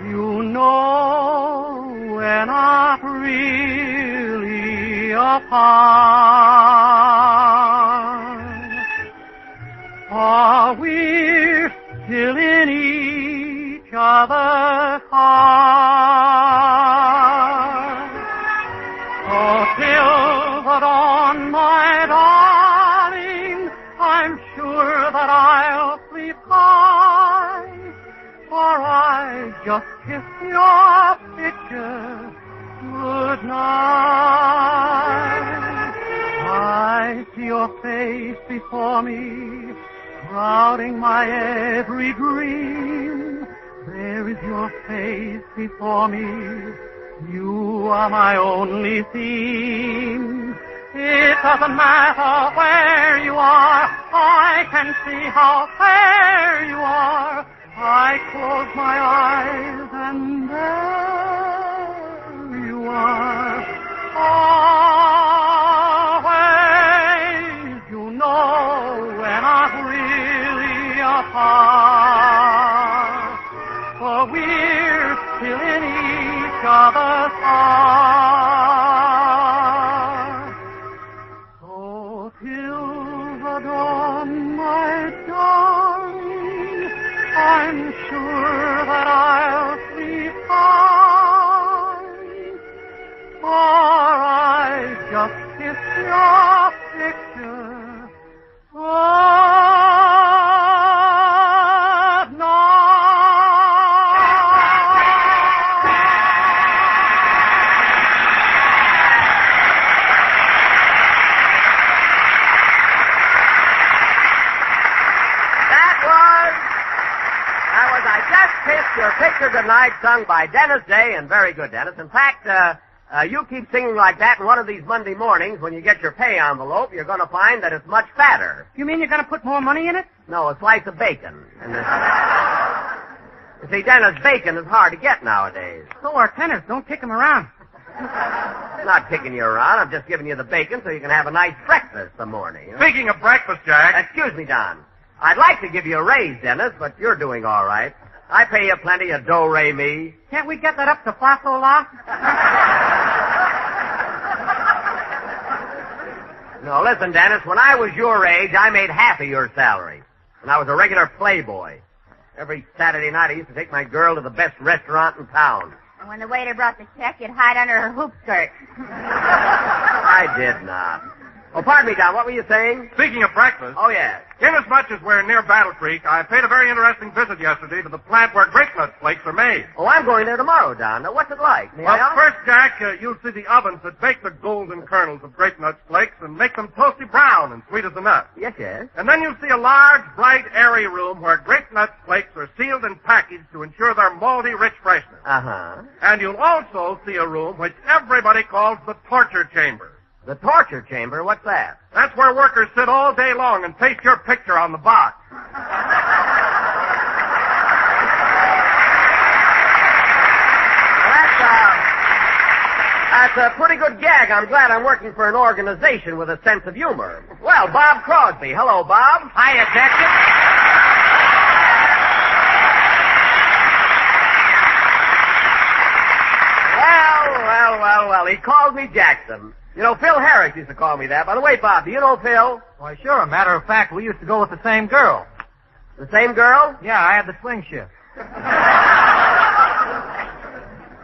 You know we're not really apart, for we're still in each other's heart. Oh, till the dawn, my darling, I'm sure that I'll sleep high, for I just kissed your picture good night. I see your face before me, crowding my every dream. There is your face before me. You are my only theme. It doesn't matter where you are, I can see how fair you are. I close my eyes and there you are. Always, you know we're not really apart, for we're still in each other's heart. So till the dawn, my darling, I'm sure that I'll sleep high, for I just kissed your picture good I Just Kissed Your Picture Goodnight, sung by Dennis Day, and very good, Dennis. In fact, you keep singing like that, and one of these Monday mornings, when you get your pay envelope, you're going to find that it's much fatter. You mean you're going to put more money in it? No, a slice of bacon. And you see, Dennis, bacon is hard to get nowadays. So are tenors. Don't kick them around. I'm not kicking you around. I'm just giving you the bacon so you can have a nice breakfast some morning. Speaking of breakfast, Jack. Excuse me, Don. I'd like to give you a raise, Dennis, but you're doing all right. I pay you plenty of do-re-mi. Can't we get that up to fa-sol-la? No, listen, Dennis, when I was your age, I made half of your salary. And I was a regular playboy. Every Saturday night, I used to take my girl to the best restaurant in town. And when the waiter brought the check, you'd hide under her hoop skirt. I did not. Oh, pardon me, Don. What were you saying? Speaking of breakfast. Oh, yes. Inasmuch as we're near Battle Creek, I paid a very interesting visit yesterday to the plant where grape nut flakes are made. Oh, I'm going there tomorrow, Don. Now, what's it like? May I Well, ask? first, Jack, you'll see the ovens that bake the golden kernels of grape nut flakes and make them toasty brown and sweet as a nut. Yes, yes. And then you'll see a large, bright, airy room where grape nut flakes are sealed and packaged to ensure their malty, rich freshness. Uh-huh. And you'll also see a room which everybody calls the torture chamber. The torture chamber? What's that? That's where workers sit all day long and paste your picture on the box. That's a pretty good gag. I'm glad I'm working for an organization with a sense of humor. Well, Bob Crosby. Hello, Bob. Hiya, Jackson. Well, he called me Jackson. You know, Phil Harris used to call me that. By the way, Bob, do you know Phil? Why, sure. Matter of fact, we used to go with the same girl. The same girl? Yeah, I had the swing shift.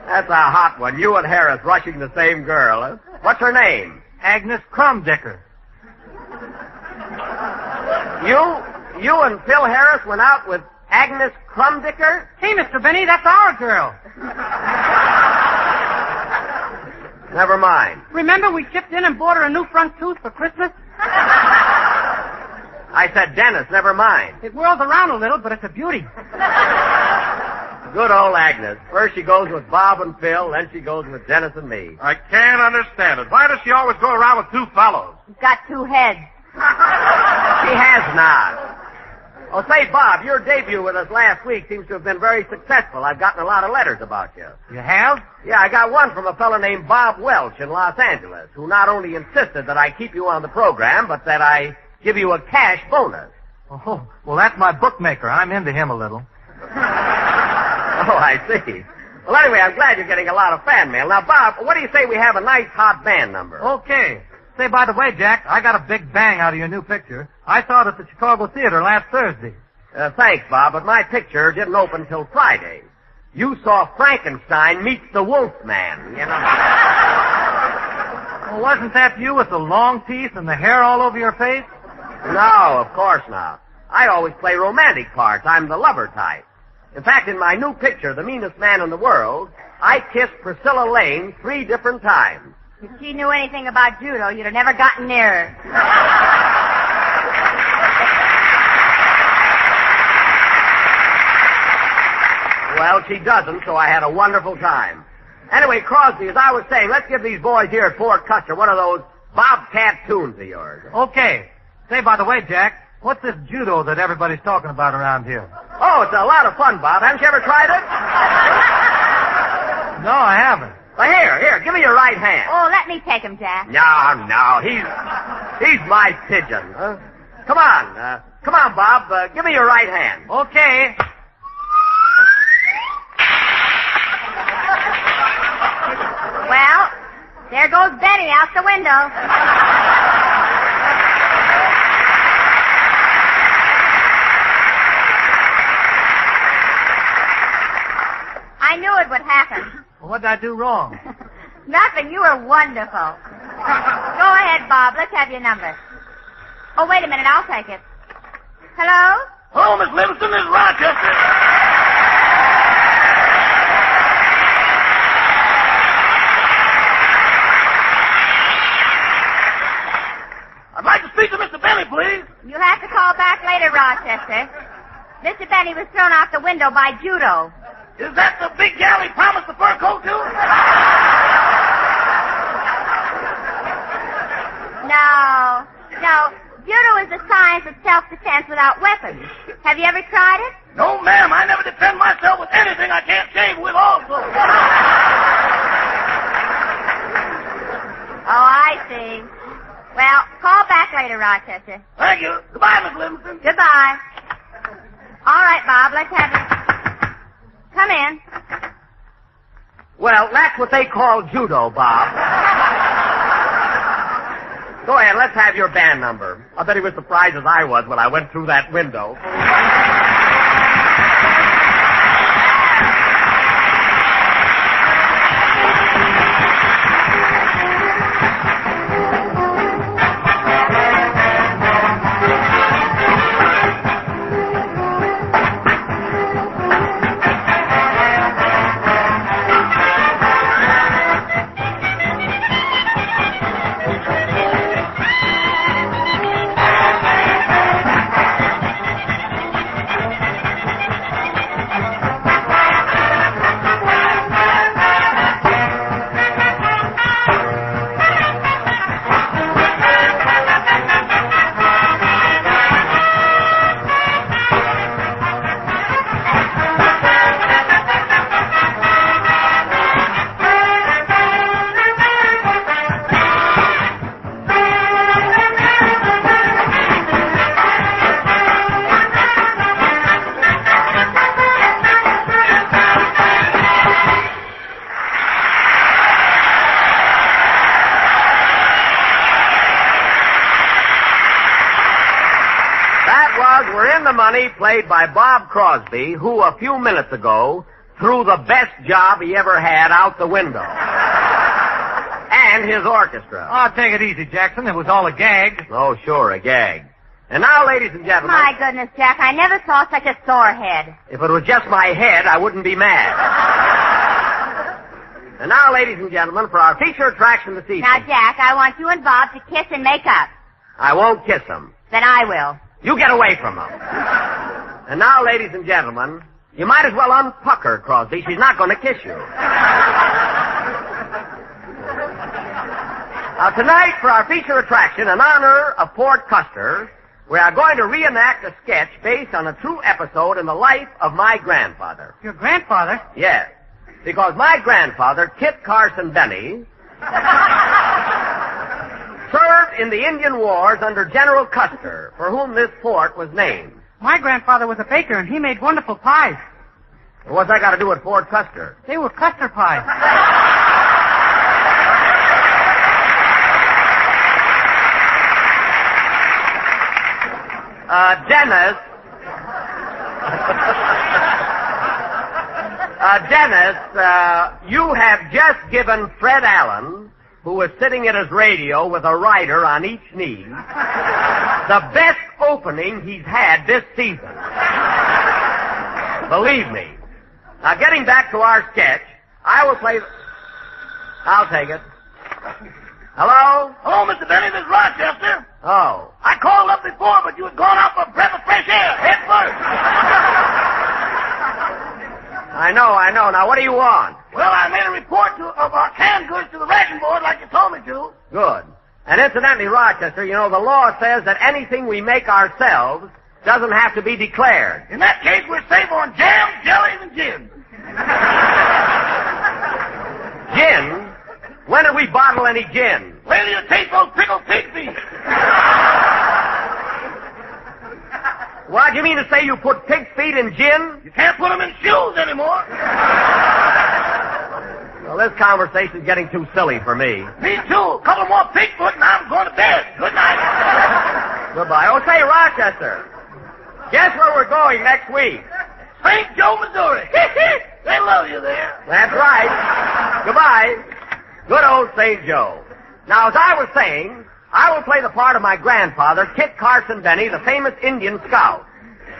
That's a hot one. You and Harris rushing the same girl. Huh? What's her name? Agnes Crumdicker. You and Phil Harris went out with Agnes Crumdicker? Hey, Mr. Benny, that's our girl. Never mind. Remember we chipped in and bought her a new front tooth for Christmas? I said, Dennis, never mind. It whirls around a little, but it's a beauty. Good old Agnes. First she goes with Bob and Phil, then she goes with Dennis and me. I can't understand it. Why does she always go around with two fellows? He's got two heads. She has not. Oh, say, Bob, your debut with us last week seems to have been very successful. I've gotten a lot of letters about you. You have? Yeah, I got one from a fellow named Bob Welch in Los Angeles, who not only insisted that I keep you on the program, but that I give you a cash bonus. Oh, well, that's my bookmaker. I'm into him a little. Oh, I see. Well, anyway, I'm glad you're getting a lot of fan mail. Now, Bob, what do you say we have a nice hot band number? Okay. Say, by the way, Jack, I got a big bang out of your new picture. I saw it at the Chicago Theater last Thursday. Thanks, Bob, but my picture didn't open till Friday. You saw Frankenstein meets the Wolfman, you know. Well, wasn't that you with the long teeth and the hair all over your face? No, of course not. I always play romantic parts. I'm the lover type. In fact, in my new picture, The Meanest Man in the World, I kissed Priscilla Lane 3 different times. If she knew anything about judo, you'd have never gotten near her. Well, she doesn't, so I had a wonderful time. Anyway, Crosby, as I was saying, let's give these boys here at Fort Custer one of those Bobcat tunes of yours. Okay. Say, by the way, Jack, what's this judo that everybody's talking about around here? Oh, it's a lot of fun, Bob. Haven't you ever tried it? No, I haven't. Well, here, give me your right hand. Oh, let me take him, Jack. No, he's my pigeon. Come on, Bob, give me your right hand. Okay. Well, there goes Benny out the window. I knew it would happen. Well, what did I do wrong? Nothing. You were wonderful. Go ahead, Bob. Let's have your number. Oh, wait a minute. I'll take it. Hello? Hello, Miss Livingston. This is Rochester. I'd like to speak to Mr. Benny, please. You'll have to call back later, Rochester. Mr. Benny was thrown out the window by judo. Is that the big gal he promised the fur coat to? No. Judo is the science of self-defense without weapons. Have you ever tried it? No, ma'am. I never defend myself with anything I can't shave with also. I see. Well, call back later, Rochester. Thank you. Goodbye, Miss Livingston. Goodbye. All right, Bob, let's have it. Come in. Well, that's what they call judo, Bob. Go ahead, let's have your band number. I bet he was surprised as I was when I went through that window. Money, played by Bob Crosby, who a few minutes ago threw the best job he ever had out the window. And his orchestra. Oh, take it easy, Jackson. It was all a gag. Oh, sure, a gag. And now, ladies and gentlemen... My goodness, Jack, I never saw such a sore head. If it was just my head, I wouldn't be mad. And now, ladies and gentlemen, for our feature attraction this evening... Now, Jack, I want you and Bob to kiss and make up. I won't kiss them. Then I will. You get away from them. And now, ladies and gentlemen, you might as well unpucker Crosby. She's not going to kiss you. Now, tonight, for our feature attraction, in honor of Fort Custer, we are going to reenact a sketch based on a true episode in the life of my grandfather. Your grandfather? Yes, because my grandfather, Kit Carson Benny, served in the Indian Wars under General Custer, for whom this fort was named. My grandfather was a baker, and he made wonderful pies. What's that got to do with Fort Custer? They were Custer pies. Dennis, you have just given Fred Allen, who was sitting at his radio with a rider on each knee, the best opening he's had this season. Believe me. Now, getting back to our sketch, I will play... I'll take it. Hello? Hello, Mr. Benny. This is Rochester. Oh. I called up before, but you had gone out for a breath of fresh air, head first. I know. Now, what do you want? Well, I made a report of our canned goods to the ration board like you told me to. Good. And incidentally, Rochester, you know, the law says that anything we make ourselves doesn't have to be declared. In that case, we're safe on jam, jellies, and gin. Gin? When did we bottle any gin? Wait till you taste those pickled pig feet. What, do you mean to say you put pig's feet in gin? You can't put them in shoes anymore. Well, this conversation's getting too silly for me. Me too. A couple more pig foot and I'm going to bed. Good night. Goodbye. Oh, say, Rochester, guess where we're going next week? St. Joe, Missouri. They love you there. That's right. Goodbye. Good old St. Joe. Now, as I was saying, I will play the part of my grandfather, Kit Carson Benny, the famous Indian scout.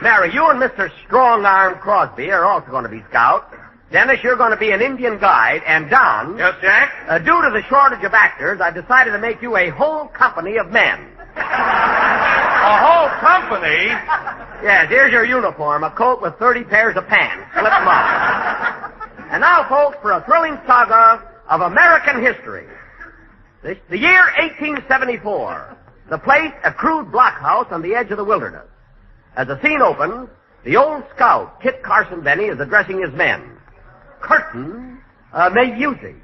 Mary, you and Mr. Strong-Arm Crosby are also going to be scouts. Dennis, you're going to be an Indian guide. And Don... Yes, Jack? Due to the shortage of actors, I've decided to make you a whole company of men. A whole company? Yes, here's your uniform, a coat with 30 pairs of pants. Slip them on. And now, folks, for a thrilling saga of American history. The year 1874. The place, a crude blockhouse on the edge of the wilderness. As the scene opens, the old scout, Kit Carson Benny, is addressing his men. Curtain, make music.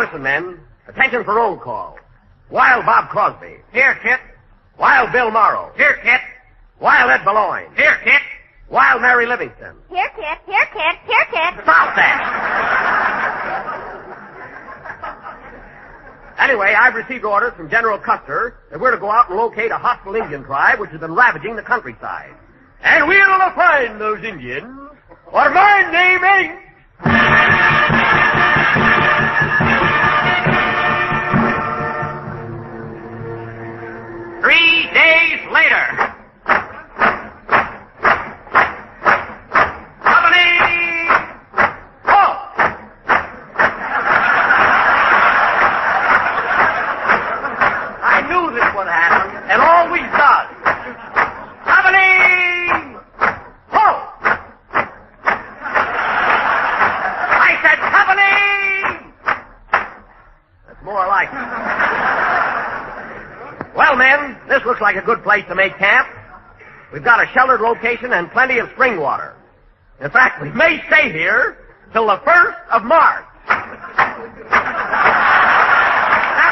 listen, men. Attention for roll call. Wild Bob Crosby. Here, Kit. Wild Bill Morrow. Here, Kit. Wild Ed Baloyne. Here, Kit. Wild Mary Livingston. Here, Kit. Here, Kit. Here, Kit. Stop that! Anyway, I've received orders from General Custer that we're to go out and locate a hostile Indian tribe which has been ravaging the countryside. And we're going to find those Indians, or my name ain't... 3 days later. Company! Halt! I knew this would happen. It always does. Company! Halt! I said company! That's more like it. Well, men, this looks like a good place to make camp. We've got a sheltered location and plenty of spring water. In fact, we may stay here till the 1st of March. Now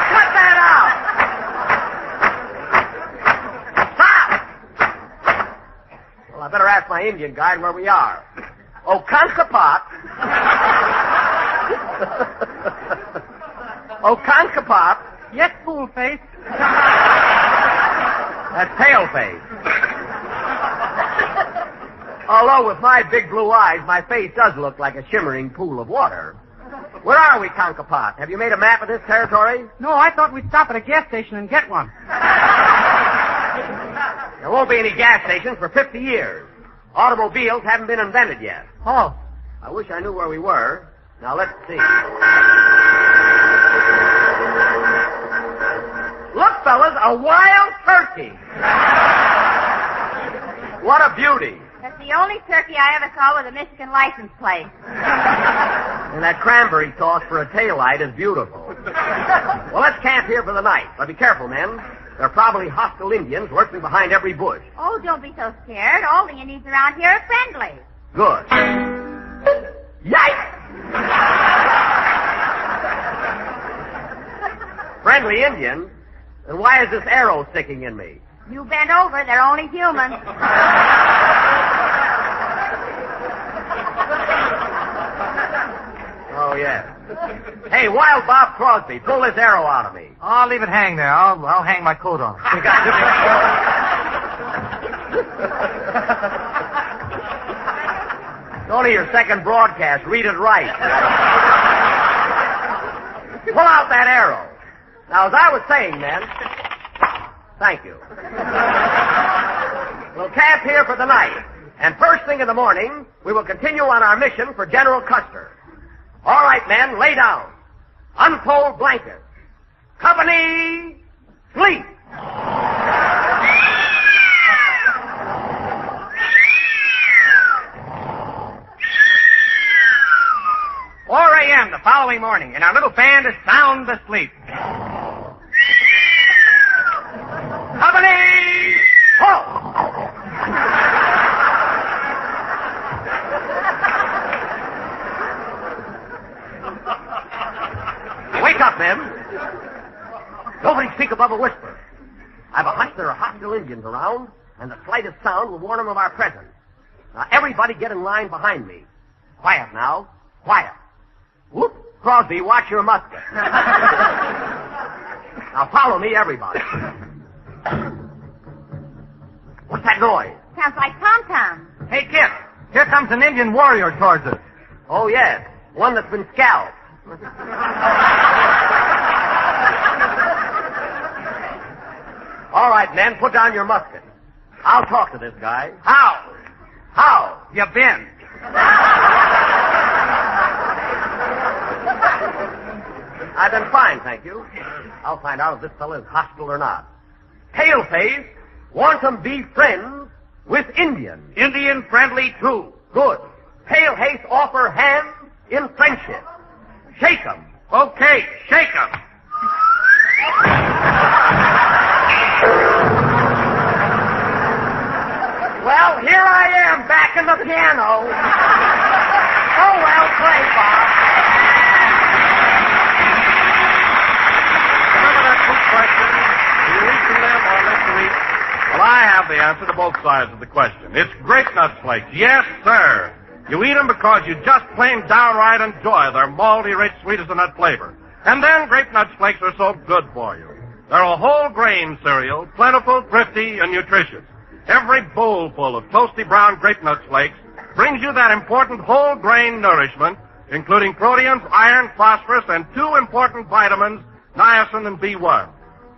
cut that out! Stop! Well, I better ask my Indian guide where we are. Okankapat. Okankapat. Yes, fool face. That's pale-face. Although with my big blue eyes, my face does look like a shimmering pool of water. Where are we, Kankapot? Have you made a map of this territory? No, I thought we'd stop at a gas station and get one. There won't be any gas stations for 50 years. Automobiles haven't been invented yet. Oh. I wish I knew where we were. Now, let's see. Look, fellas, a wild turkey. What a beauty. That's the only turkey I ever saw with a Michigan license plate. And that cranberry sauce for a taillight is beautiful. Well, let's camp here for the night. But be careful, men. There are probably hostile Indians lurking behind every bush. Oh, don't be so scared. All the Indians around here are friendly. Good. Yikes! Friendly Indians? Then why is this arrow sticking in me? You bend over, they're only human. Oh, yes. Hey, Wild Bob Crosby, pull this arrow out of me. I'll leave it hang there. I'll hang my coat on. It's only your second broadcast. Read it right. Pull out that arrow. Now, as I was saying, men... Thank you. We'll camp here for the night. And first thing in the morning, we will continue on our mission for General Custer. All right, men, lay down. Unfold blankets. Company, sleep. 4 a.m. the following morning, and our little band is sound asleep. Company! Halt! Wake up, men. Nobody speak above a whisper. I've a hunch there are hostile Indians around, and the slightest sound will warn them of our presence. Now, everybody get in line behind me. Quiet now. Quiet. Whoop. Crosby, watch your musket. Now, follow me, everybody. What's that noise? Sounds like tom-tom. Hey, Kip, here comes an Indian warrior towards us. Oh, yes. One that's been scalped. All right, men, put down your musket. I'll talk to this guy. How? How? You been? I've been fine, thank you. I'll find out if this fellow is hostile or not. Paleface wants them be friends with Indians. Indian friendly, too. Good. Paleface offer hands in friendship. Shake 'em. Okay, shake 'em. Well, here I am back in the piano. Oh, well, play, Bob. have the answer to both sides of the question. It's grape nut flakes. Yes, sir. You eat them because you just plain downright enjoy their malty, rich, sweet as a nut flavor. And then grape nut flakes are so good for you. They're a whole grain cereal, plentiful, thrifty, and nutritious. Every bowl full of toasty brown grape nut flakes brings you that important whole grain nourishment, including proteins, iron, phosphorus, and 2 important vitamins, niacin and B1.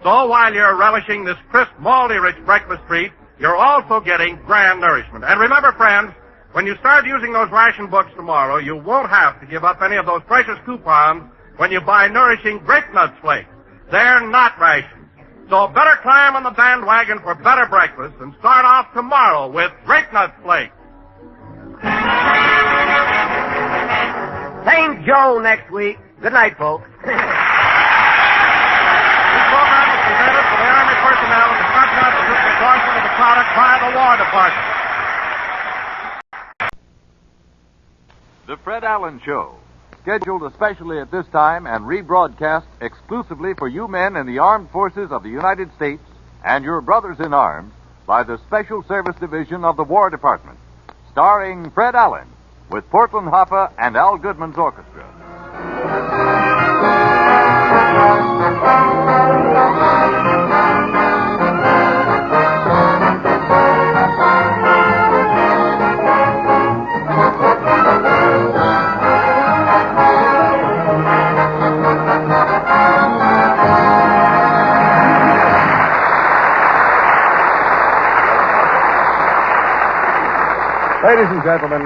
So while you're relishing this crisp, malty-rich breakfast treat, you're also getting grand nourishment. And remember, friends, when you start using those ration books tomorrow, you won't have to give up any of those precious coupons when you buy nourishing grape nut flakes. They're not rations. So better climb on the bandwagon for better breakfast and start off tomorrow with grape nut flakes. St. Joe next week. Good night, folks. This program is presented for the Army personnel and the confidential endorsement of the product by the War Department. The Fred Allen Show, scheduled especially at this time and rebroadcast exclusively for you men in the armed forces of the United States and your brothers in arms by the Special Service Division of the War Department, starring Fred Allen with Portland Hoffa and Al Goodman's orchestra. Ladies and gentlemen,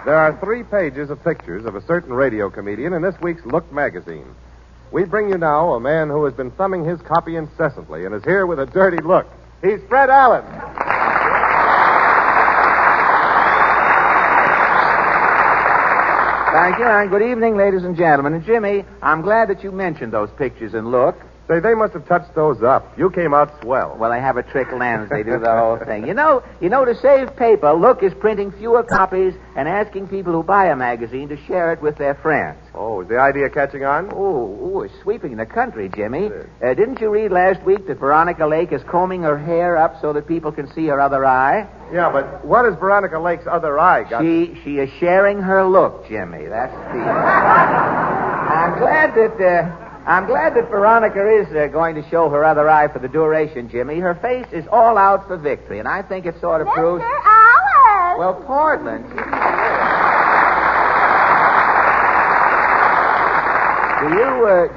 there are 3 pages of pictures of a certain radio comedian in this week's Look magazine. We bring you now a man who has been thumbing his copy incessantly and is here with a dirty look. He's Fred Allen. Thank you, and good evening, ladies and gentlemen. And Jimmy, I'm glad that you mentioned those pictures in Look. Say, they must have touched those up. You came out swell. Well, they have a trick lens. They do the whole thing. You know, to save paper, Look is printing fewer copies and asking people who buy a magazine to share it with their friends. Oh, is the idea catching on? Oh, it's sweeping the country, Jimmy. Didn't you read last week that Veronica Lake is combing her hair up so that people can see her other eye? Yeah, but what has Veronica Lake's other eye got? She is sharing her look, Jimmy. That's the... I'm glad that Veronica is going to show her other eye for the duration, Jimmy. Her face is all out for victory, and I think it sort of proves... Mr. Allen! Well, Portland...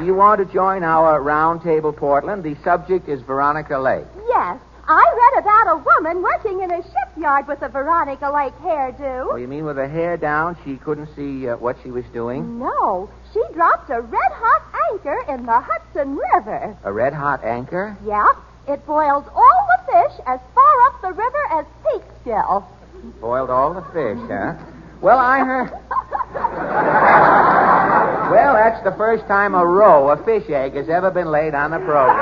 Do you want to join our round table, Portland? The subject is Veronica Lake. Yes. I read about a woman working in a shipyard with a Veronica Lake hairdo. Oh, you mean with her hair down, she couldn't see what she was doing? No. She dropped a red-hot anchor in the Hudson River. A red-hot anchor? Yeah. It boiled all the fish as far up the river as Peekskill. Boiled all the fish, huh? Well, I heard... Well, that's the first time a roe, a fish egg, has ever been laid on the program.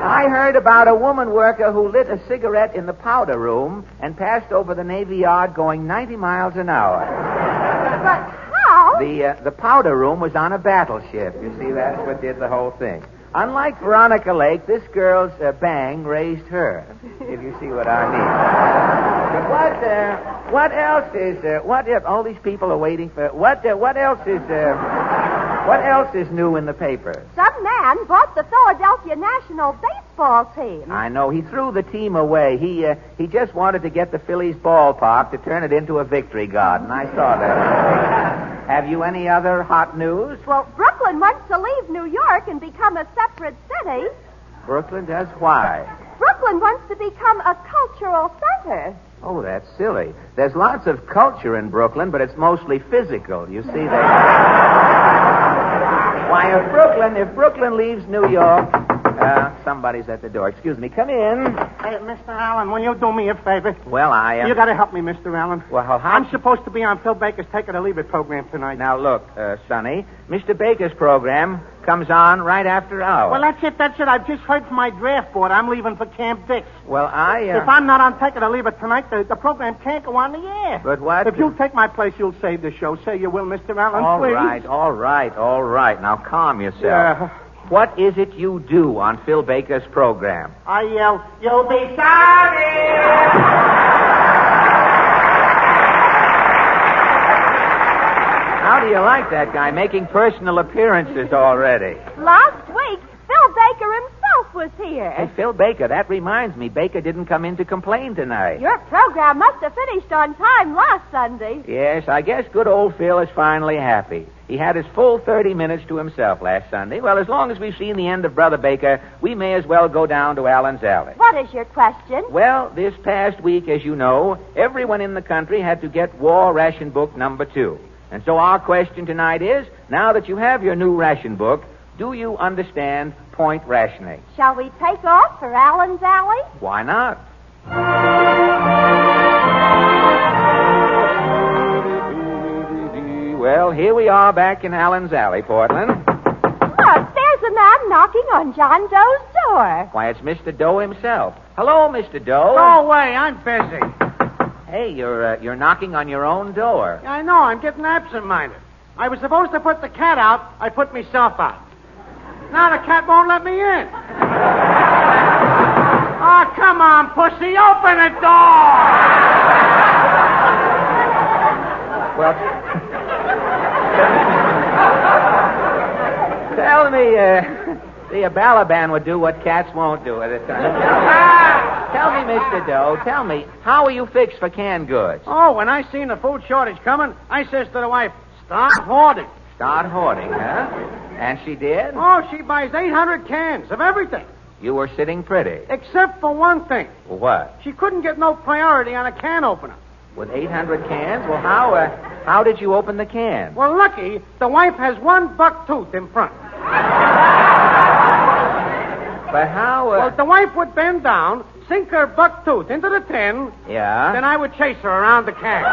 I heard about a woman worker who lit a cigarette in the powder room and passed over the Navy Yard going 90 miles an hour. But how? The powder room was on a battleship. You see, that's what did the whole thing. Unlike Veronica Lake, this girl's bang raised her, if you see what I mean. But what else is... all these people are waiting for... What else is new in the paper? Some man bought the Philadelphia National Baseball team. I know. He threw the team away. He just wanted to get the Phillies ballpark to turn it into a victory garden. I saw that. Have you any other hot news? Well, Brooklyn wants to leave New York and become a separate city. Brooklyn does why? Brooklyn wants to become a cultural center. Oh, that's silly. There's lots of culture in Brooklyn, but it's mostly physical. You see, Why, if Brooklyn leaves New York, Somebody's at the door. Excuse me. Come in. Hey, Mr. Allen, will you do me a favor? Well, You got to help me, Mr. Allen. Well, how... I'm supposed to be on Phil Baker's Take It or Leave It program tonight. Now, look, Sonny, Mr. Baker's program comes on right after ours. Well, that's it. I've just heard from my draft board. I'm leaving for Camp Dix. Well, If I'm not on Take It or Leave It tonight, the program can't go on the air. But what? If you'll take my place, you'll save the show. Say you will, Mr. Allen, please. All right. Now, calm yourself. Yeah. What is it you do on Phil Baker's program? I yell, "You'll be sorry!" How do you like that guy making personal appearances already? Last week, Phil Baker himself was here. Hey, Phil Baker, that reminds me. Baker didn't come in to complain tonight. Your program must have finished on time last Sunday. Yes, I guess good old Phil is finally happy. He had his full 30 minutes to himself last Sunday. Well, as long as we've seen the end of Brother Baker, we may as well go down to Allen's Alley. What is your question? Well, this past week, as you know, everyone in the country had to get War Ration Book number 2. And so our question tonight is, now that you have your new ration book, do you understand point rationing? Shall we take off for Allen's Alley? Why not? Well, here we are back in Allen's Alley, Portland. Look, there's a man knocking on John Doe's door. Why, it's Mr. Doe himself. Hello, Mr. Doe. Go away, I'm busy. Hey, you're knocking on your own door. I know, I'm getting absent-minded. I was supposed to put the cat out, I put myself out. Now the cat won't let me in. Oh, come on, pussy, open the door! Well, tell me, a Balaban would do what cats won't do at a time. Tell me, Mr. Doe, tell me, how are you fixed for canned goods? Oh, when I seen the food shortage coming, I says to the wife, start hoarding. Start hoarding, huh? And she did? Oh, she buys 800 cans of everything. You were sitting pretty. Except for one thing. What? She couldn't get no priority on a can opener. With 800 cans? Well, how did you open the can? Well, lucky, the wife has one buck tooth in front. But how, Well, the wife would bend down, sink her buck tooth into the tin. Yeah? Then I would chase her around the can.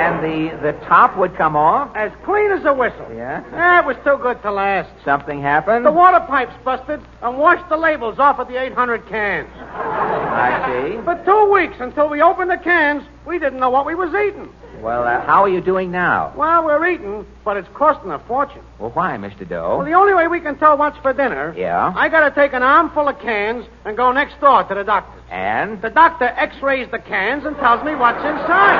And the top would come off? As clean as a whistle. Yeah? It was too good to last. Something happened? The water pipes busted and washed the labels off of the 800 cans. I see. For 2 weeks until we opened the cans, we didn't know what we was eating. Well, how are you doing now? Well, we're eating, but it's costing a fortune. Well, why, Mr. Doe? Well, the only way we can tell what's for dinner... Yeah? I gotta take an armful of cans and go next door to the doctor. And? The doctor x-rays the cans and tells me what's inside.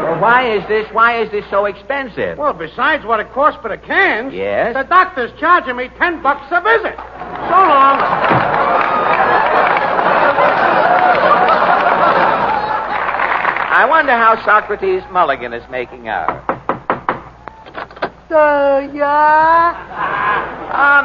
Well, why is this so expensive? Well, besides what it costs for the cans... Yes? The doctor's charging me $10 a visit. So long. I wonder how Socrates Mulligan is making out.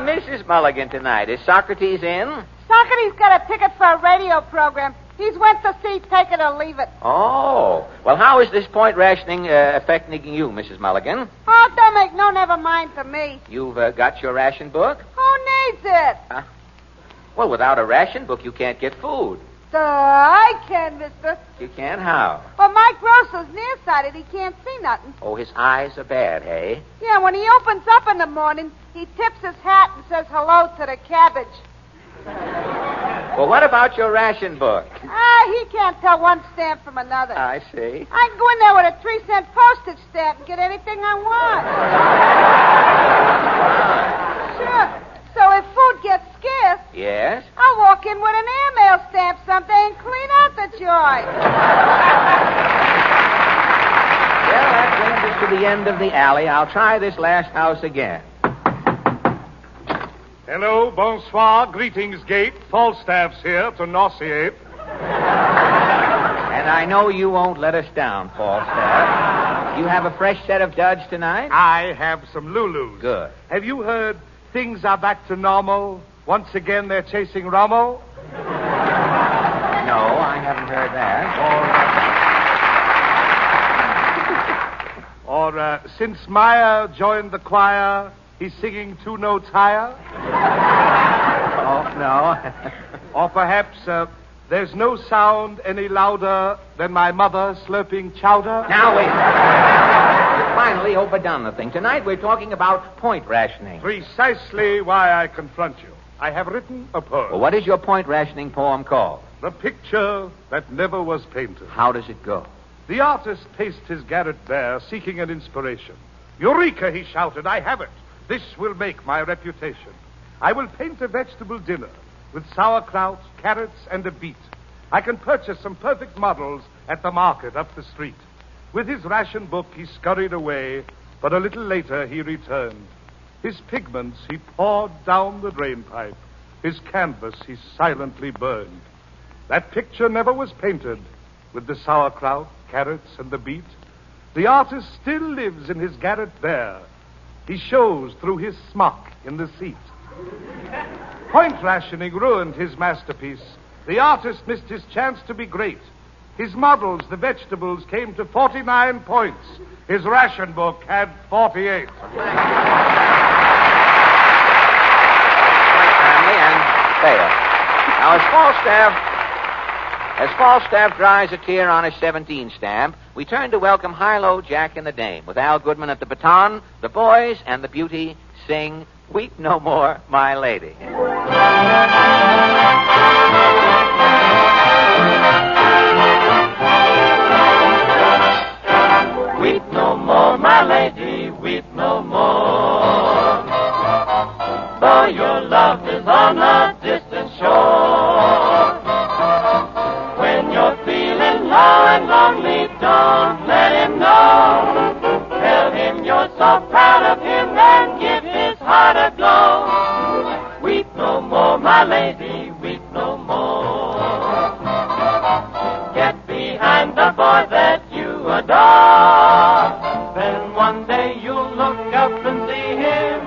Mrs. Mulligan tonight. Is Socrates in? Socrates got a ticket for a radio program. He's went to see Take It or Leave It. Oh. Well, how is this point rationing affecting you, Mrs. Mulligan? Oh, don't make no never mind to me. You've got your ration book? Who needs it? Well, without a ration book, you can't get food. I can, mister. You can? How? But my grocer's nearsighted. He can't see nothing. Oh, his eyes are bad, hey? Yeah, when he opens up in the morning, he tips his hat and says hello to the cabbage. Well, what about your ration book? He can't tell one stamp from another. I see. I can go in there with a 3-cent postage stamp and get anything I want. Sure. So if food gets scarce... Yes? I'll walk in with an airmail stamp someday and clean out the joint. Well, that brings us to the end of the alley. I'll try this last house again. Hello, bonsoir, greetings, gate. Falstaff's here to nauseate. And I know you won't let us down, Falstaff. You have a fresh set of duds tonight? I have some Lulus. Good. Have you heard things are back to normal? Once again, they're chasing Rommel? No, I haven't heard that. Or Or, since Meyer joined the choir, he's singing 2 notes higher? Oh, no. Or perhaps, there's no sound any louder than my mother slurping chowder? Now, wait. You've finally overdone the thing. Tonight we're talking about point rationing. Precisely why I confront you. I have written a poem. Well, what is your point rationing poem called? The Picture That Never Was Painted. How does it go? The artist paced his garret bare, seeking an inspiration. Eureka, he shouted, I have it. This will make my reputation. I will paint a vegetable dinner with sauerkraut, carrots, and a beet. I can purchase some perfect models at the market up the street. With his ration book, he scurried away, but a little later he returned. His pigments he poured down the drainpipe. His canvas he silently burned. That picture never was painted with the sauerkraut, carrots, and the beet. The artist still lives in his garret bare. He shows through his smock in the seat. Point rationing ruined his masterpiece. The artist missed his chance to be great. His models, the vegetables, came to 49 points. His ration book had 48. Now, as Falstaff dries a tear on his 17 stamp, we turn to welcome Harlow, Jack, and the Dame. With Al Goodman at the baton, the boys and the beauty sing Weep No More, My Lady. Weep no more, my lady, weep no more. For your love is on a distant shore. When you're feeling low and lonely, don't let him know. Tell him you're so proud of him and give his heart a glow. Weep no more, my lady, weep no more. Get behind the boy that you adore. Then one day you'll look up and see him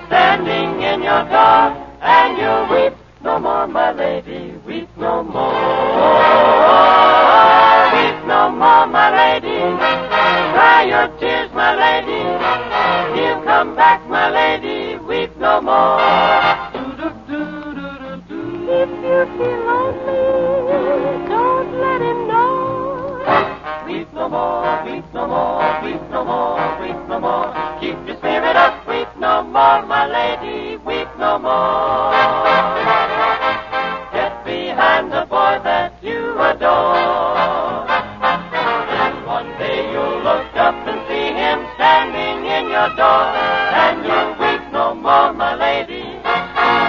standing in your door, and you'll weep no more, my lady, weep no more. Weep no more, my lady, dry your tears, my lady. He'll come back, my lady, weep no more. If you feel lonely, don't let him know. Weep no more, weep no more, weep no more, weep no more. Keep your spirit up, weep no more, my lady, weep no more. Get behind the boy that you adore. And one day you'll look up and see him standing in your door, and you'll weep no more, my lady.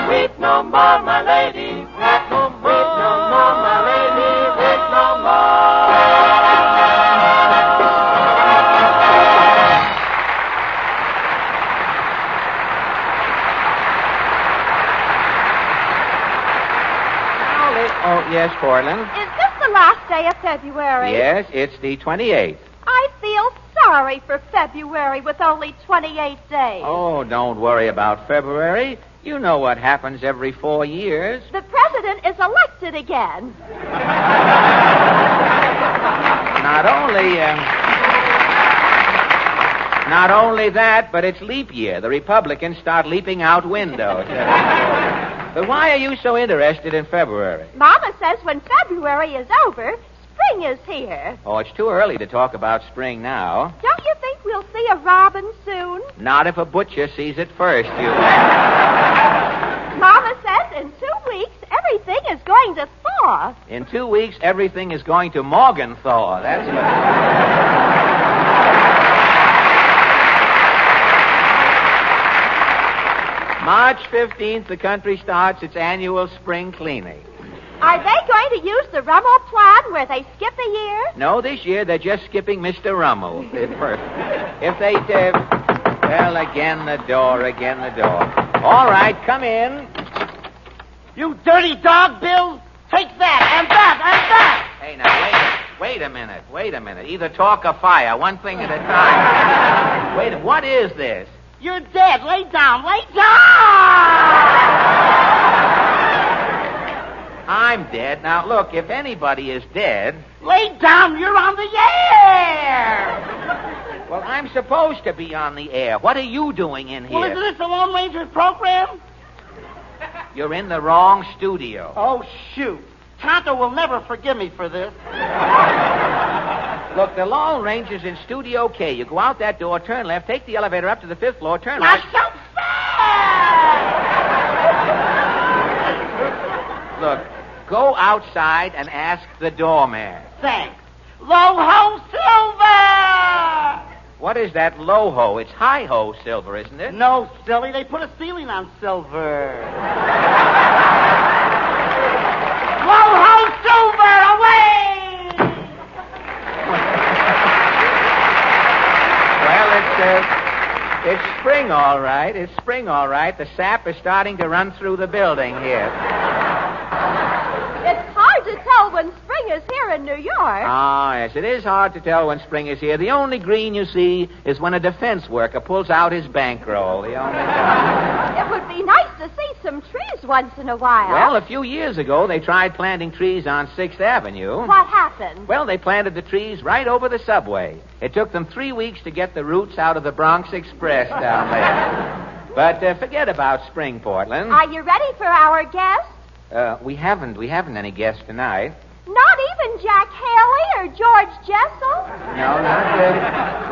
Weep no more, my lady. Weep no more, my lady. Weep no more. Oh, yes, Portland. Is this the last day of February? Yes, it's the 28th. I feel sorry for February with only 28 days. Oh, don't worry about February. You know what happens every 4 years. The president is elected again. Not only that, but it's leap year. The Republicans start leaping out windows. But why are you so interested in February? Mama says when February is over, spring is here. Oh, it's too early to talk about spring now. Don't you think we'll see a robin soon? Not if a butcher sees it first, you. Mama says in 2 weeks, everything is going to thaw. In 2 weeks, everything is going to Morgenthau. That's what... March 15th, the country starts its annual spring cleaning. Are they going to use the Rummel plan where they skip a year? No, this year they're just skipping Mr. Rummel at first. If they did... Well, again the door. All right, come in. You dirty dog, Bill. Take that, and that, and that. Hey, now, wait a minute. Either talk or fire, one thing at a time. Wait, what is this? You're dead. Lay down. I'm dead. Now, look, if anybody is dead... Lay down. You're on the air. Well, I'm supposed to be on the air. What are you doing in here? Well, isn't this the Lone Ranger's program? You're in the wrong studio. Oh, shoot. Tonto will never forgive me for this. Look, the Lone Ranger's in Studio K. You go out that door, turn left, take the elevator up to the 5th floor, turn Not right. so fast! Look, go outside and ask the doorman. Thanks. Low-ho silver! What is that low-ho? It's high-ho silver, isn't it? No, silly. They put a ceiling on silver. Low-ho silver, away! Well, it's spring, all right. It's spring, all right. The sap is starting to run through the building here. It's hard to tell when spring is here in New York. Ah, yes, it is hard to tell when spring is here. The only green you see is when a defense worker pulls out his bankroll. The only It would be nice to see some trees once in a while. Well, a few years ago, they tried planting trees on 6th Avenue. What happened? Well, they planted the trees right over the subway. It took them 3 weeks to get the roots out of the Bronx Express down there. But forget about spring, Portland. Are you ready for our guest? We haven't any guests tonight. Not even Jack Haley or George Jessel? No, not really.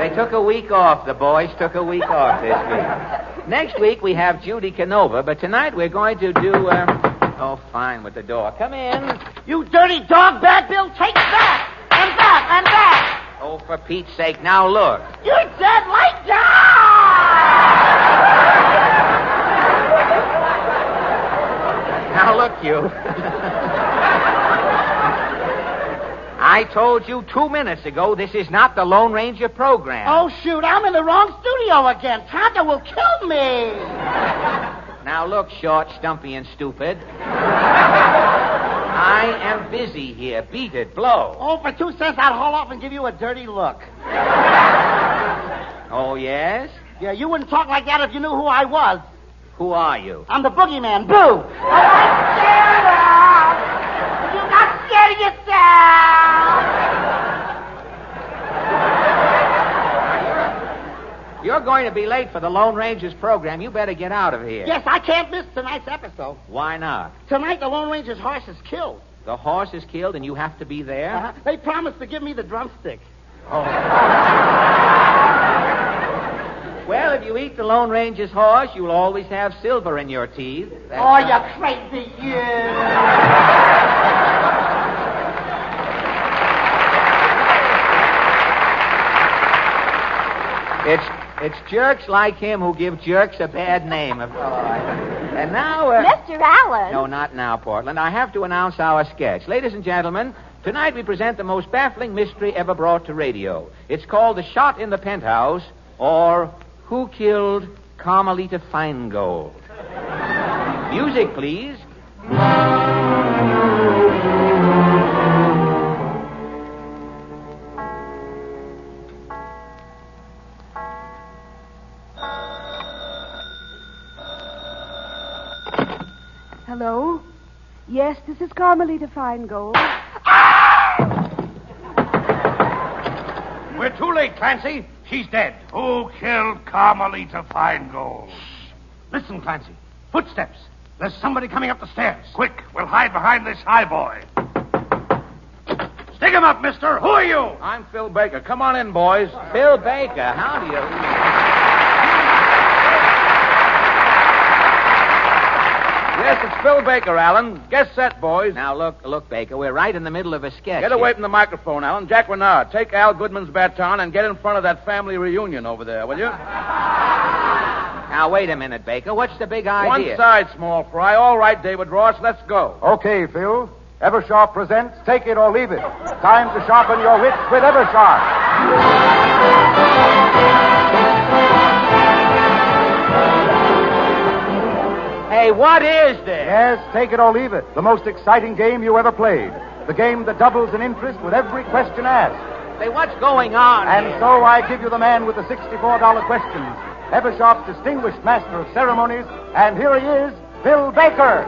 They took a week off. The boys took a week off this week. Next week we have Judy Canova, but tonight we're going to do, oh, fine with the door. Come in. You dirty dog, Bad Bill, take that! And that, and that! Oh, for Pete's sake, now look. You're dead like that! Now look, you. I told you 2 minutes ago this is not the Lone Ranger program. Oh, shoot, I'm in the wrong studio again. Tonto will kill me. Now look, short, stumpy, and stupid. I am busy here. Beat it. Blow. Oh, for 2 cents, I'd haul off and give you a dirty look. Oh, yes? Yeah, you wouldn't talk like that if you knew who I was. Who are you? I'm the boogeyman, Boo. Oh, I'm scared of. You're not scared of yourself. You're going to be late for the Lone Ranger's program. You better get out of here. Yes, I can't miss tonight's episode. Why not? Tonight, the Lone Ranger's horse is killed. The horse is killed and you have to be there? Uh-huh. They promised to give me the drumstick. Oh. Well, if you eat the Lone Ranger's horse, you'll always have silver in your teeth. Oh, you crazy you! It's jerks like him who give jerks a bad name. And now... Mr. Allen. No, not now, Portland. I have to announce our sketch. Ladies and gentlemen, tonight we present the most baffling mystery ever brought to radio. It's called The Shot in the Penthouse, or Who Killed Carmelita Feingold? Music, please. Hello? Yes, this is Carmelita Feingold. We're too late, Clancy. She's dead. Who killed Carmelita Feingold? Listen, Clancy. Footsteps. There's somebody coming up the stairs. Quick, we'll hide behind this high boy. Stick him up, mister. Who are you? I'm Phil Baker. Come on in, boys. Phil Baker, how do you... Yes, it's Phil Baker, Alan. Get set, boys. Now, look, Baker, we're right in the middle of a sketch. Get away from the microphone, Alan. Jack Renard, take Al Goodman's baton and get in front of that family reunion over there, will you? Now, wait a minute, Baker. What's the big idea? One side, small fry. All right, David Ross, let's go. Okay, Phil. Eversharp presents Take It or Leave It. Time to sharpen your wits with Eversharp. Hey, what is this? Yes, Take It or Leave It. The most exciting game you ever played. The game that doubles in interest with every question asked. Say, what's going on And here? so I give you the man with the $64 questions, Eversharp's distinguished master of ceremonies, and here he is, Phil Baker.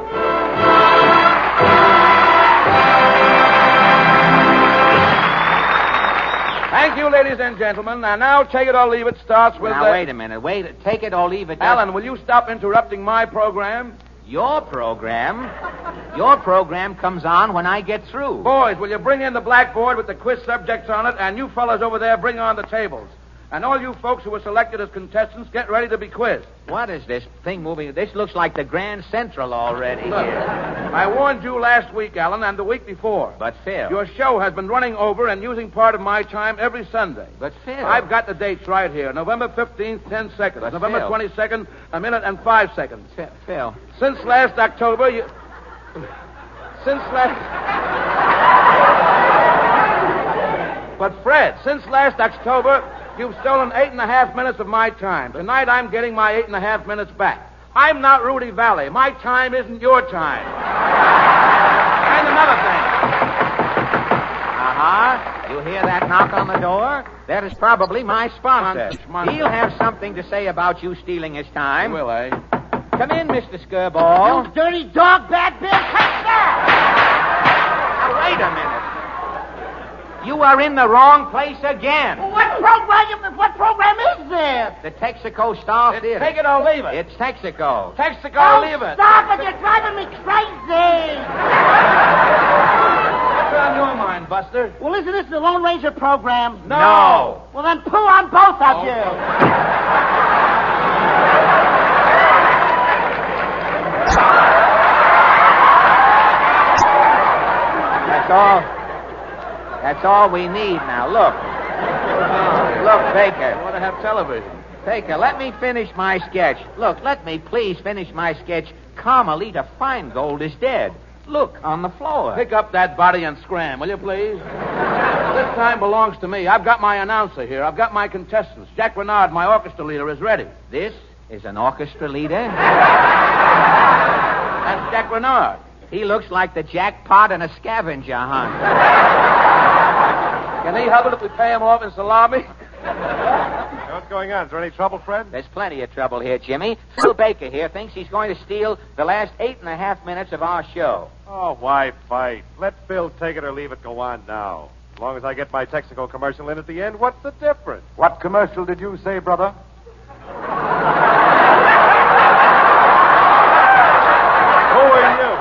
Thank you, ladies and gentlemen. And now, Take It or Leave It starts with... Now, wait a minute. Take it or leave it. Alan, will you stop interrupting my program? Your program? Your program comes on when I get through. Boys, will you bring in the blackboard with the quiz subjects on it, and you fellas over there bring on the tables. And all you folks who were selected as contestants, get ready to be quizzed. What is this thing moving? This looks like the Grand Central already Look, here. I warned you last week, Alan, and the week before. But, Phil... Your show has been running over and using part of my time every Sunday. But, Phil... I've got the dates right here. November 15th, 10 seconds. But, November Phil... 22nd, a minute and 5 seconds. Phil... Since last October, you... Since last... But, Fred, since last October... You've stolen 8.5 minutes of my time. Tonight I'm getting my 8.5 minutes back. I'm not Rudy Valley. My time isn't your time. And another thing. You hear that knock on the door? That is probably my sponsor. He'll have something to say about you stealing his time. Will, eh? Come in, Mr. Skirball. You dirty dog, bad bitch. Take that! Now, wait a minute. You are in the wrong place again. Well, what program is this? The Texaco Star Theater. Take it or leave it. It's Texaco. Texaco or leave it. Stop it. You're driving me crazy. What's on your mind, Buster? Well, isn't this the Lone Ranger program? No. Well, then poo on both of you. That's all. That's all we need now. Look. Look, Baker. I want to have television. Baker, let me finish my sketch. Look, let me please finish my sketch. Carmelita Feingold is dead. Look, on the floor. Pick up that body and scram, will you, please? This time belongs to me. I've got my announcer here. I've got my contestants. Jack Renard, my orchestra leader, is ready. This is an orchestra leader? That's Jack Renard. He looks like the jackpot in a scavenger hunt. Can he help it if we pay him off in salami? What's going on? Is there any trouble, Fred? There's plenty of trouble here, Jimmy. Phil Baker here thinks he's going to steal the last 8.5 minutes of our show. Oh, why fight? Let Phil take it or leave it go on now. As long as I get my Texaco commercial in at the end, what's the difference? What commercial did you say, brother? Who are you?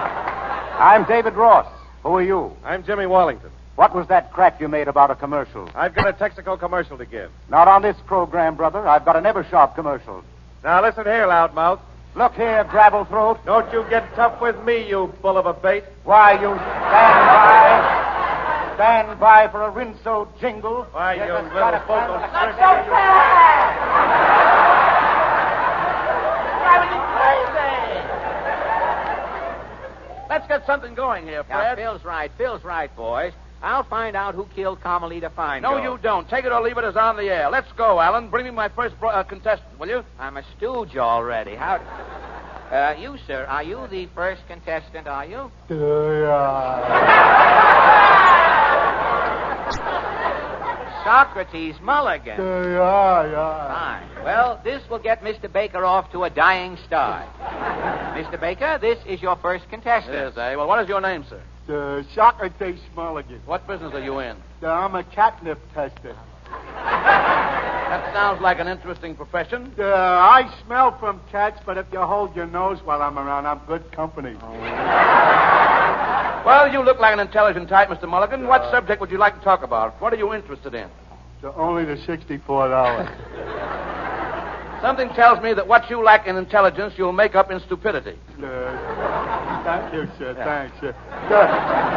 I'm David Ross. Who are you? I'm Jimmy Wallington. What was that crap you made about a commercial? I've got a Texaco commercial to give. Not on this program, brother. I've got an Eversharp commercial. Now listen here, loudmouth. Look here, gravel throat. Don't you get tough with me, you bull of a bait. Why, you stand by for a rinso jingle. Why, you little vocal That's so bad. Driving me crazy. Let's get something going here, Now, Fred. Phil's right, boys. I'll find out who killed Carmelita Feingold. No, you don't. Take it or leave it is on the air. Let's go, Alan. Bring me my first contestant, will you? I'm a stooge already. How... you, sir, are you the first contestant, are you? Socrates Mulligan. Fine. Well, this will get Mr. Baker off to a dying start. Mr. Baker, this is your first contestant. Yes, eh? Well, what is your name, sir? Socrates Mulligan. What business are you in? I'm a catnip tester. That sounds like an interesting profession. I smell from cats, but if you hold your nose while I'm around, I'm good company. Well, you look like an intelligent type, Mr. Mulligan. What subject would you like to talk about? What are you interested in? Only the $64. Something tells me that what you lack in intelligence, you'll make up in stupidity. Thank you, sir. Yeah. Thanks, sir.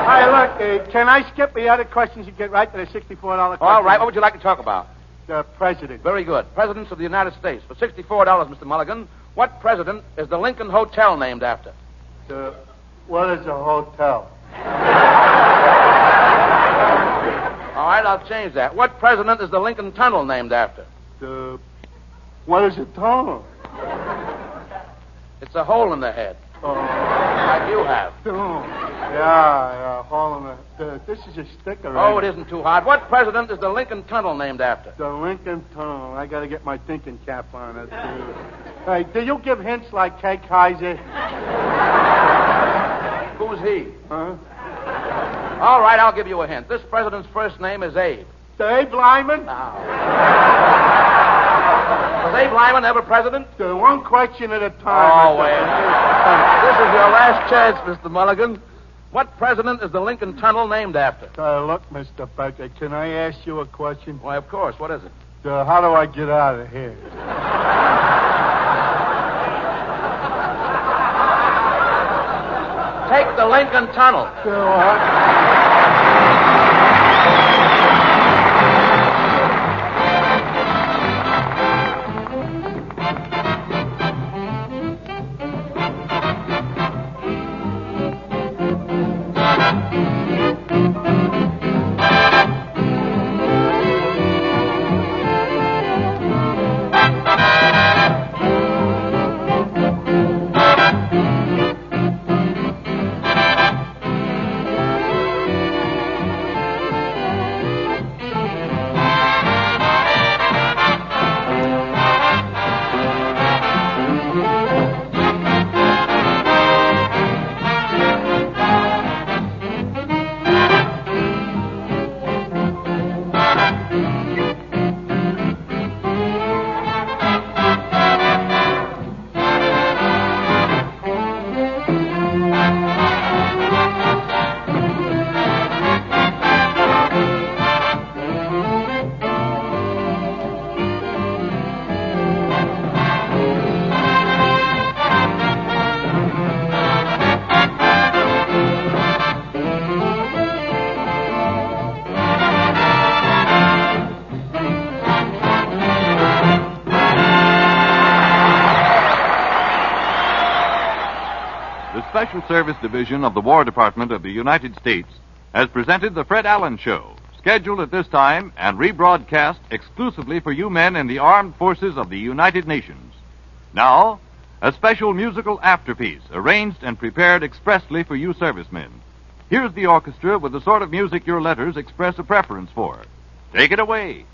Hey, look, can I skip the other questions and get right to the $64 question? All right. What would you like to talk about? The president. Very good. Presidents of the United States. For $64, Mr. Mulligan, what president is the Lincoln Hotel named after? What is a hotel? All right, I'll change that. What president is the Lincoln Tunnel named after? What is a tunnel? It's a hole in the head. Like you have. Yeah, hole in the... This is a sticker. Oh, it isn't too hard. What president is the Lincoln Tunnel named after? The Lincoln Tunnel. I got to get my thinking cap on it. Hey, do you give hints like Kay Kaiser? Who's he? Huh? All right, I'll give you a hint. This president's first name is Abe. The Abe Lyman? Was Abe Lyman ever president? One question at a time. Oh, wait. This is your last chance, Mr. Mulligan. What president is the Lincoln Tunnel named after? Look, Mr. Becker, can I ask you a question? Why, of course. What is it? How do I get out of here? Take the Lincoln Tunnel. Special Service Division of the War Department of the United States has presented the Fred Allen Show, scheduled at this time and rebroadcast exclusively for you men in the armed forces of the United Nations. Now, a special musical afterpiece arranged and prepared expressly for you servicemen. Here's the orchestra with the sort of music your letters express a preference for. Take it away.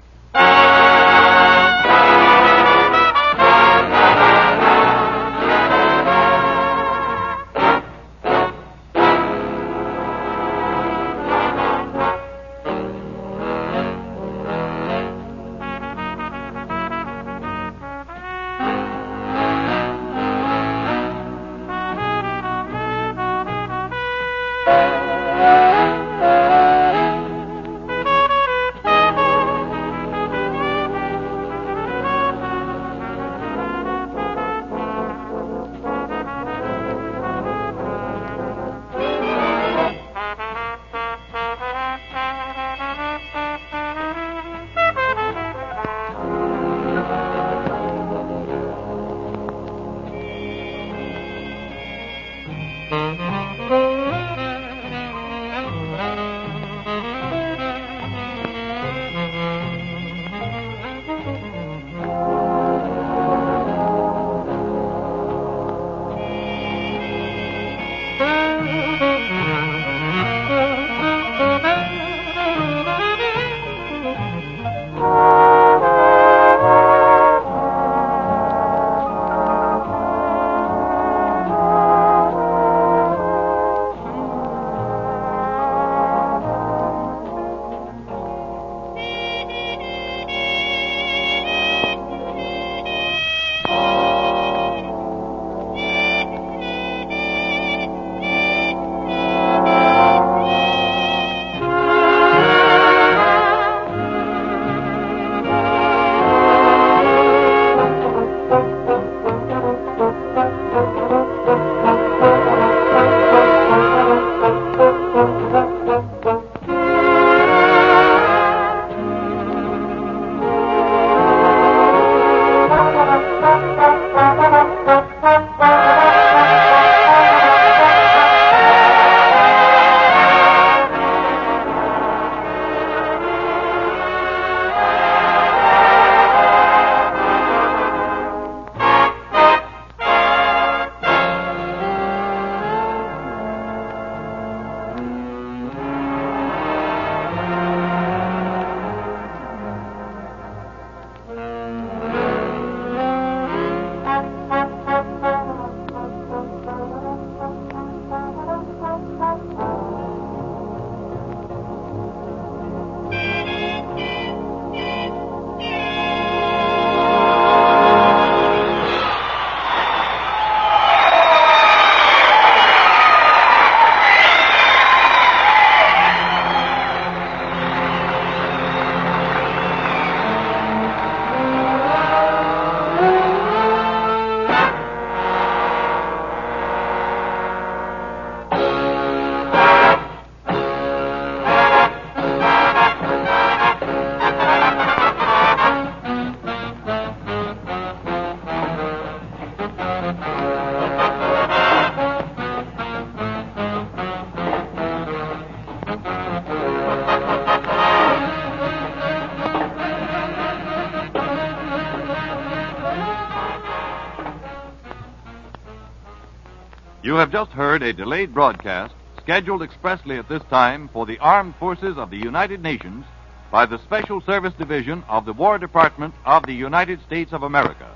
You have just heard a delayed broadcast scheduled expressly at this time for the Armed Forces of the United Nations by the Special Service Division of the War Department of the United States of America.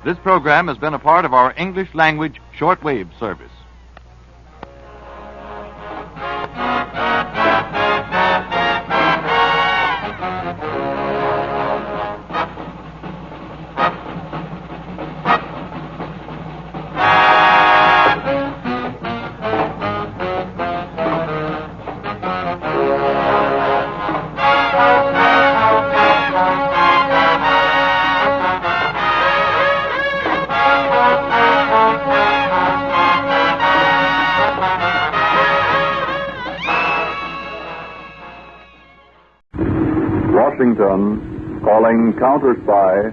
This program has been a part of our English language shortwave service. Washington, calling counter spy.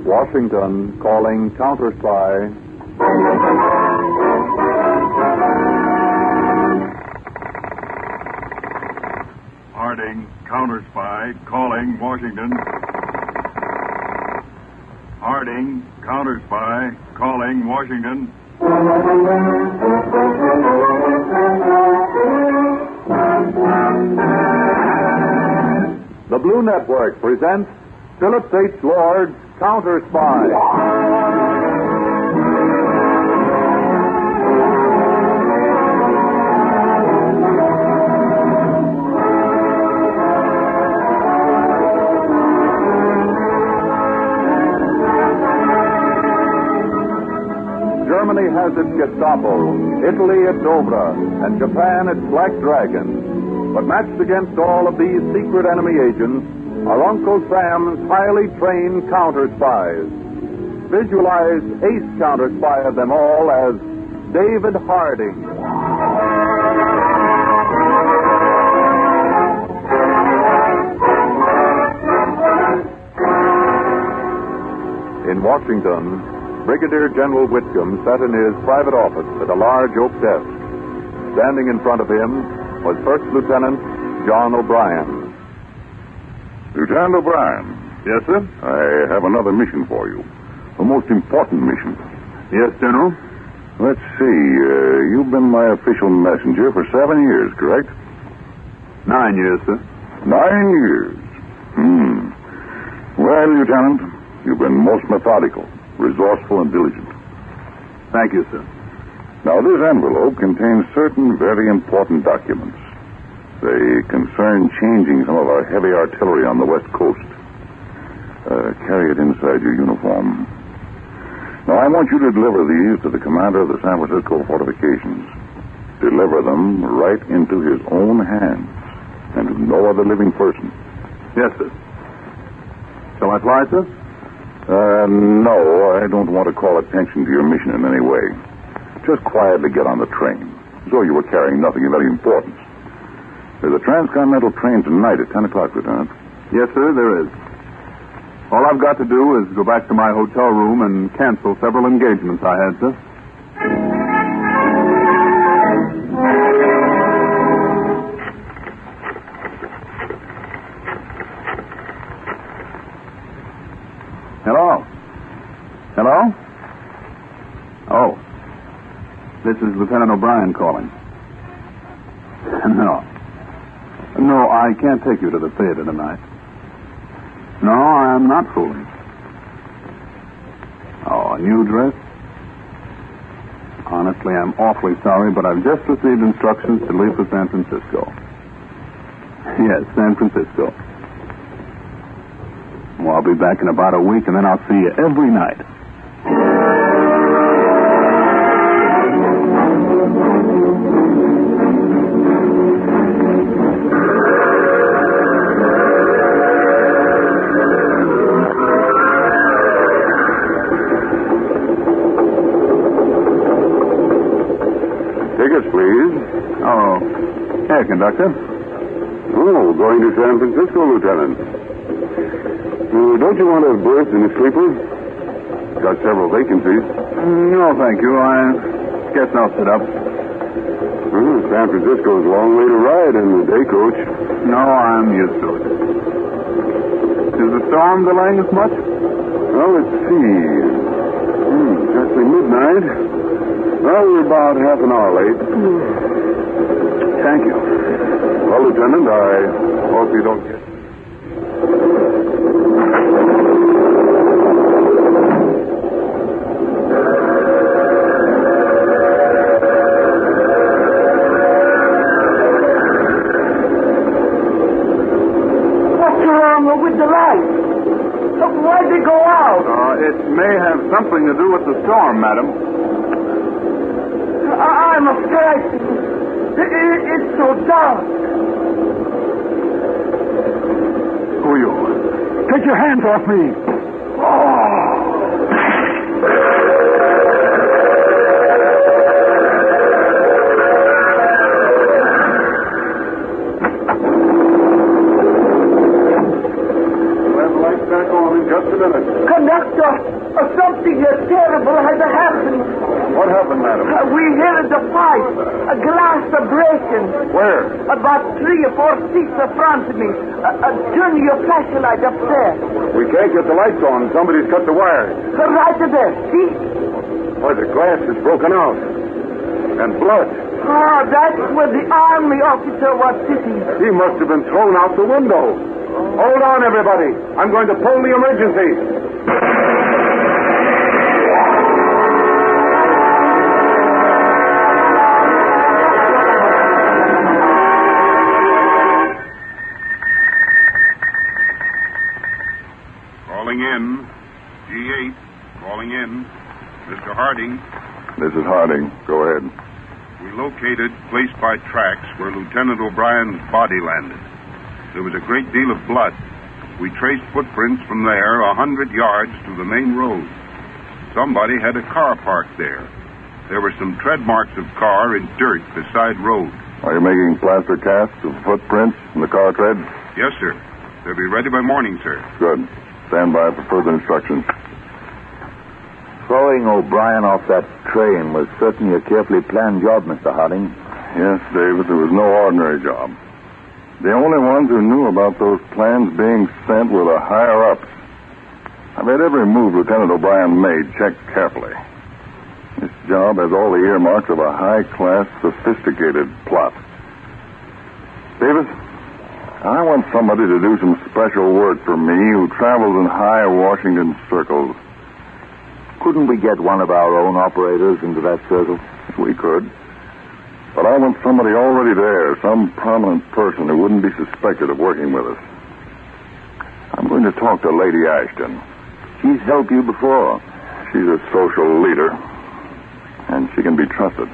Washington, calling counter spy. Harding, counter spy, calling Washington. Harding, counter spy, calling Washington. The Blue Network presents Philip H. Lord's Counter Spy. Germany has its Gestapo, Italy its Obra, and Japan its Black Dragon. But matched against all of these secret enemy agents are Uncle Sam's highly trained counter spies. Visualize ace counter spy of them all as David Harding. In Washington, Brigadier General Whitcomb sat in his private office at a large oak desk. Standing in front of him was First Lieutenant John O'Brien. Lieutenant O'Brien. Yes, sir? I have another mission for you. A most important mission. Yes, General? Let's see. You've been my official messenger for 7 years, correct? 9 years, sir. 9 years. Well, Lieutenant, you've been most methodical, resourceful, and diligent. Thank you, sir. Now, this envelope contains certain very important documents. They concern changing some of our heavy artillery on the West Coast. Carry it inside your uniform. Now, I want you to deliver these to the commander of the San Francisco fortifications. Deliver them right into his own hands and to no other living person. Yes, sir. Shall I fly, sir? No, I don't want to call attention to your mission in any way. Just quietly get on the train, as though you were carrying nothing of any importance. There's a transcontinental train tonight at 10 o'clock, Lieutenant. Yes, sir, there is. All I've got to do is go back to my hotel room and cancel several engagements I had, sir. Hello? Hello? Oh. This is Lieutenant O'Brien calling. No, I can't take you to the theater tonight. No, I'm not fooling. Oh, a new dress? Honestly, I'm awfully sorry, but I've just received instructions to leave for San Francisco. Yes, San Francisco. Well, I'll be back in about a week, and then I'll see you every night. Tickets, please. Oh. Here, conductor. Oh, going to San Francisco, Lieutenant. Don't you want a berth in the sleeper? Got several vacancies. No, thank you. I guess I'll sit up. San Francisco's a long way to ride in the day coach. No, I'm used to it. Is the storm delaying us much? Well, let's see. Exactly midnight. Well, we're about half an hour late. Thank you. Well, Lieutenant, I hope you don't get... With the light. Why'd they go out? It may have something to do with the storm, madam. I'm afraid. It's so dark. Who are you? Take your hands off me. Conductor, something terrible has happened. What happened, madam? We heard the fight. A glass breaking. Where? About 3 or 4 seats in front of me. Turn your flashlight upstairs. We can't get the lights on. Somebody's cut the wires. Right there. See? Why, the glass is broken out. And blood. Oh, that's where the army officer was sitting. He must have been thrown out the window. Hold on, everybody. I'm going to pull the emergency. Calling in. G8. Calling in. Mr. Harding. This is Harding. Go ahead. We located place by tracks where Lieutenant O'Brien's body landed. There was a great deal of blood. We traced footprints from there 100 yards to the main road. Somebody had a car parked there. There were some tread marks of car in dirt beside road. Are you making plaster casts of footprints in the car tread? Yes, sir. They'll be ready by morning, sir. Good. Stand by for further instructions. Throwing O'Brien off that train was certainly a carefully planned job, Mr. Harding. Yes, Davis, it was no ordinary job. The only ones who knew about those plans being sent were the higher-ups. I've had every move Lieutenant O'Brien made checked carefully. This job has all the earmarks of a high-class, sophisticated plot. Davis, I want somebody to do some special work for me who travels in high Washington circles. Couldn't we get one of our own operators into that circle? We could. But I want somebody already there, some prominent person who wouldn't be suspected of working with us. I'm going to talk to Lady Ashton. She's helped you before. She's a social leader, and she can be trusted.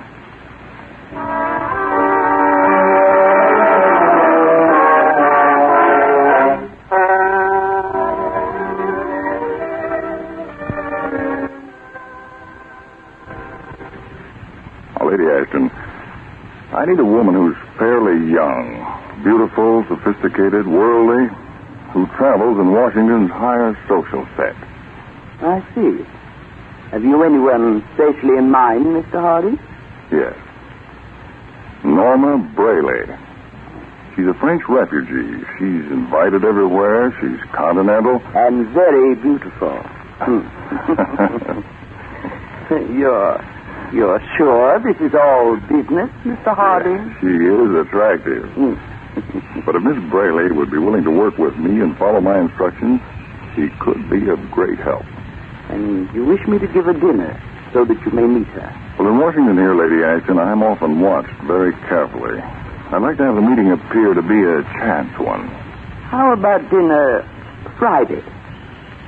Lady Ashton, I need a woman who's fairly young, beautiful, sophisticated, worldly, who travels in Washington's higher social set. I see. Have you anyone specially in mind, Mr. Hardy? Yes. Norma Brayley. She's a French refugee. She's invited everywhere. She's continental. And very beautiful. You're sure this is all business, Mr. Harding? She is attractive. But if Miss Brayley would be willing to work with me and follow my instructions, she could be of great help. And you wish me to give a dinner so that you may meet her? Well, in Washington here, Lady Ashton, I'm often watched very carefully. I'd like to have the meeting appear to be a chance one. How about dinner Friday?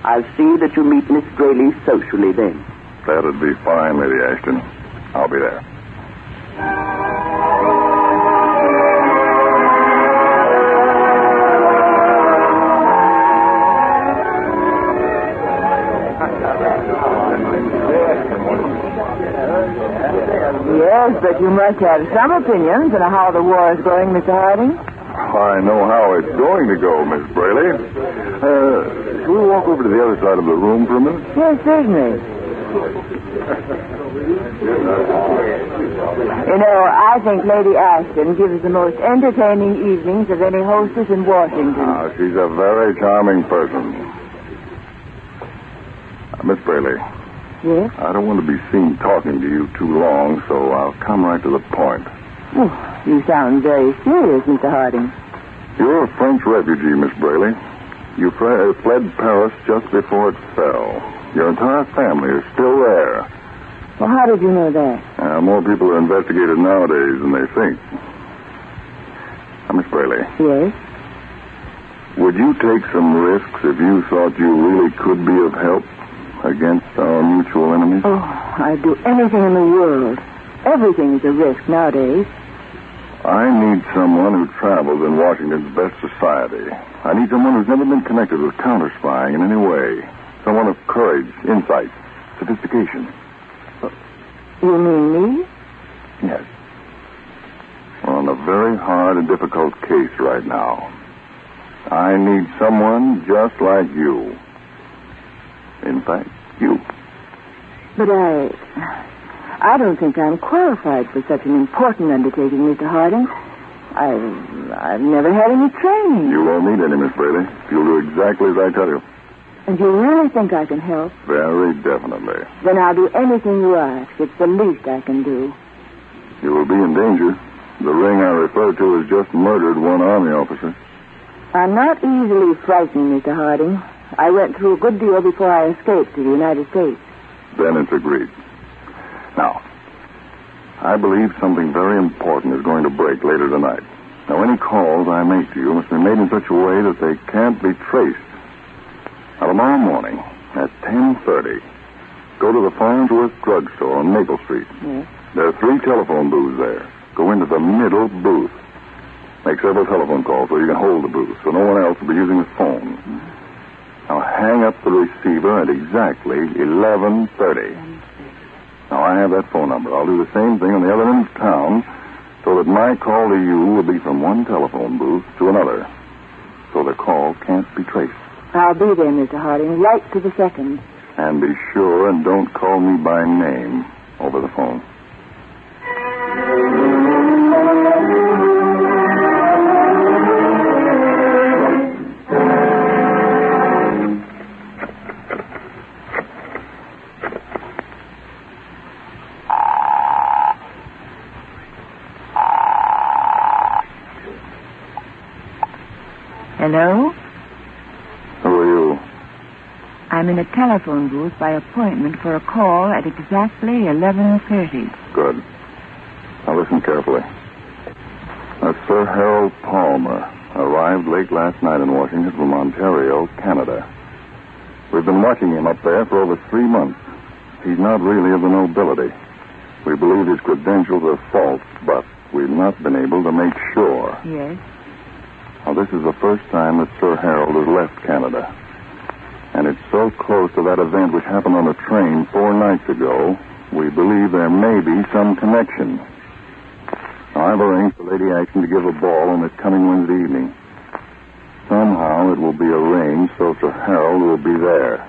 I'll see that you meet Miss Brayley socially then. That'd be fine, Lady Ashton. I'll be there. Yes, but you must have some opinions on how the war is going, Mr. Harding. I know how it's going to go, Miss Braley. Shall we walk over to the other side of the room for a minute? Yes, certainly. You know, I think Lady Ashton gives the most entertaining evenings of any hostess in Washington. She's a very charming person. Miss Braley. Yes? I don't want to be seen talking to you too long, so I'll come right to the point. Oh, you sound very serious, Mr. Harding. You're a French refugee, Miss Braley. You fled Paris just before it fell. Your entire family is still there. Well, how did you know that? More people are investigated nowadays than they think. Now, Miss Braley. Yes? Would you take some risks if you thought you really could be of help against our mutual enemies? Oh, I'd do anything in the world. Everything is a risk nowadays. I need someone who travels in Washington's best society. I need someone who's never been connected with counter-spying in any way. Someone of courage, insight, sophistication. You mean me? Yes. We're on a very hard and difficult case right now. I need someone just like you. In fact, you. But I don't think I'm qualified for such an important undertaking, Mr. Harding. I've never had any training. You won't need any, Miss Braley. You'll do exactly as I tell you. And you really think I can help? Very definitely. Then I'll do anything you ask. It's the least I can do. You will be in danger. The ring I refer to has just murdered one Army officer. I'm not easily frightened, Mr. Harding. I went through a good deal before I escaped to the United States. Then it's agreed. Now, I believe something very important is going to break later tonight. Now, any calls I make to you must be made in such a way that they can't be traced. Now, tomorrow morning at 10:30, go to the Farnsworth Drugstore on Maple Street. Yes. There are 3 telephone booths there. Go into the middle booth. Make several telephone calls so you can hold the booth, so no one else will be using the phone. Mm-hmm. Now, hang up the receiver at exactly 11:30. Now, I have that phone number. I'll do the same thing on the other end of town so that my call to you will be from one telephone booth to another, so the call can't be traced. I'll be there, Mr. Harding, right to the second. And be sure and don't call me by name over the phone. Hello? Who are you? I'm in a telephone booth by appointment for a call at exactly 11:30. Good. Now listen carefully. Sir Harold Palmer arrived late last night in Washington from Ontario, Canada. We've been watching him up there for over 3 months. He's not really of the nobility. We believe his credentials are false, but we've not been able to make sure. Yes? Now, this is the first time that Sir Harold has left Canada. And it's so close to that event which happened on the train 4 nights ago, we believe there may be some connection. Now, I've arranged for Lady Ashton to give a ball on this coming Wednesday evening. Somehow it will be arranged so Sir Harold will be there.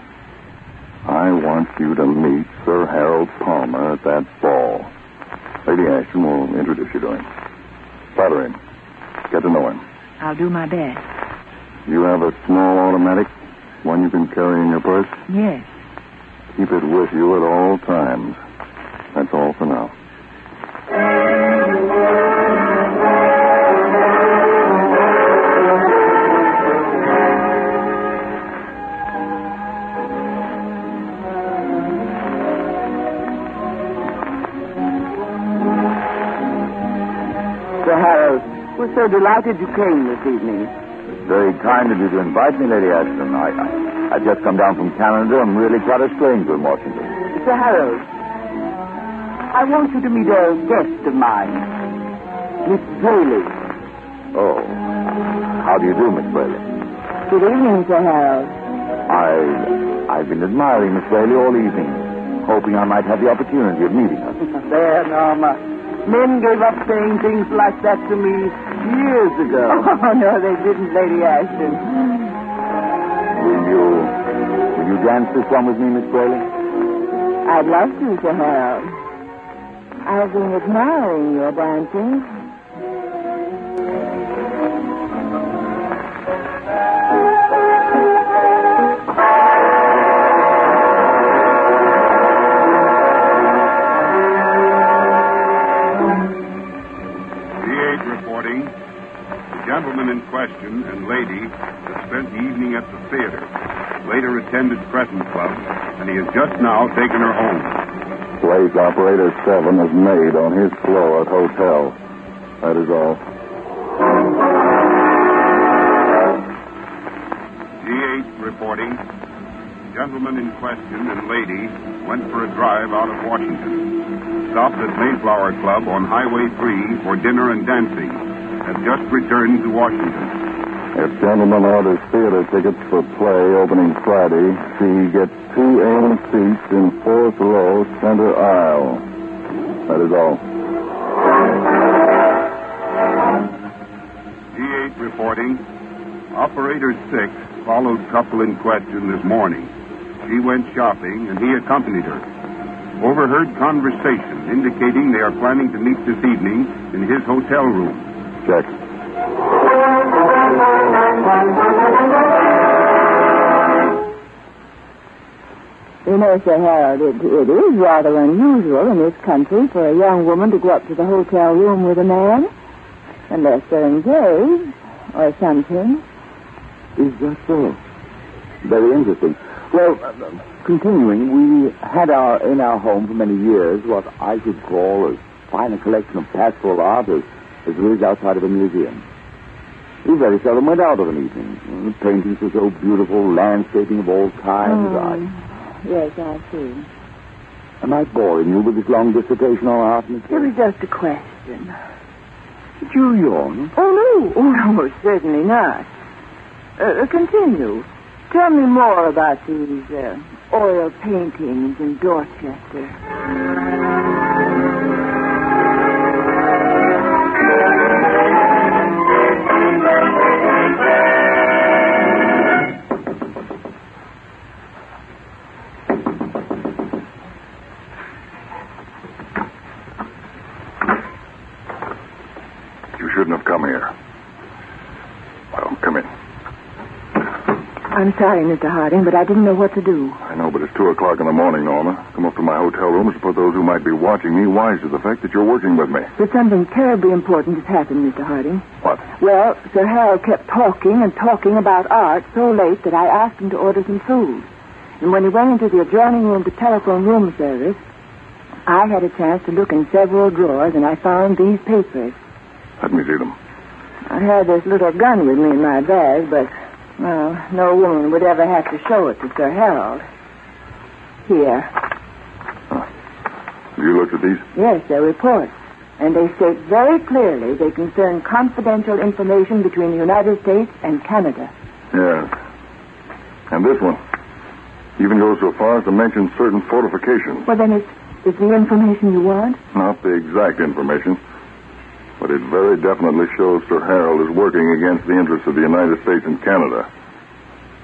I want you to meet Sir Harold Palmer at that ball. Lady Ashton will introduce you to him. Flatter him. Get to know him. I'll do my best. You have a small automatic? One you can carry in your purse? Yes. Keep it with you at all times. That's all for now. Sir Harold, we're so delighted you came this evening. It's very kind of you to invite me, Lady Ashton. I've just come down from Canada. I'm really quite a stranger in Washington. Sir Harold, I want you to meet a guest of mine, Miss Braley. Oh. How do you do, Miss Braley? Good evening, Sir Harold. I've been admiring Miss Braley all evening, hoping I might have the opportunity of meeting her. There, Norma. Men gave up saying things like that to me years ago. Oh, no, they didn't, Lady Ashton. Will you dance this one with me, Miss Braley? I'd love to, Sir Harold. I've been admiring your dancing. Gentleman in question and lady has spent the evening at the theater, later attended Crescent Club, and he has just now taken her home. Place operator 7 is made on his floor at hotel. That is all. G8 reporting. Gentleman in question and lady went for a drive out of Washington. Stopped at Mayflower Club on Highway 3 for dinner and dancing. Have just returned to Washington. If gentleman orders theater tickets for play opening Friday, she gets 2 A seats in 4th row, center aisle. That is all. G8 reporting. Operator 6 followed couple in question this morning. She went shopping, and he accompanied her. Overheard conversation indicating they are planning to meet this evening in his hotel room. Check. You know, Sir Harold, it is rather unusual in this country for a young woman to go up to the hotel room with a man, unless they're engaged or something. Is that so? Very interesting. Well, continuing, we had in our home for many years what I should call as fine a collection of pastoral art as there is outside of a museum. We very seldom went out of an evening. The paintings were so beautiful, landscaping of all kinds. Yes, I see. Am I boring you with this long dissertation on art, Miss? It was just a question. Did you yawn? Oh, no, certainly not. Continue. Tell me more about these oil paintings in Dorchester. Shouldn't have come here. Well, come in. I'm sorry, Mr. Harding, but I didn't know what to do. I know, but it's 2 o'clock in the morning, Norma. Come up to my hotel room and suppose those who might be watching me wise to the fact that you're working with me. But something terribly important has happened, Mr. Harding. What? Well, Sir Harold kept talking and talking about art so late that I asked him to order some food. And when he went into the adjoining room to telephone room service, I had a chance to look in several drawers, and I found these papers. Let me see them. I had this little gun with me in my bag, but, well, no woman would ever have to show it to Sir Harold. Here. Have you looked at these? Yes, they're reports. And they state very clearly they concern confidential information between the United States and Canada. Yes. And this one even goes so far as to mention certain fortifications. Well, then it's the information you want? Not the exact information. But it very definitely shows Sir Harold is working against the interests of the United States and Canada.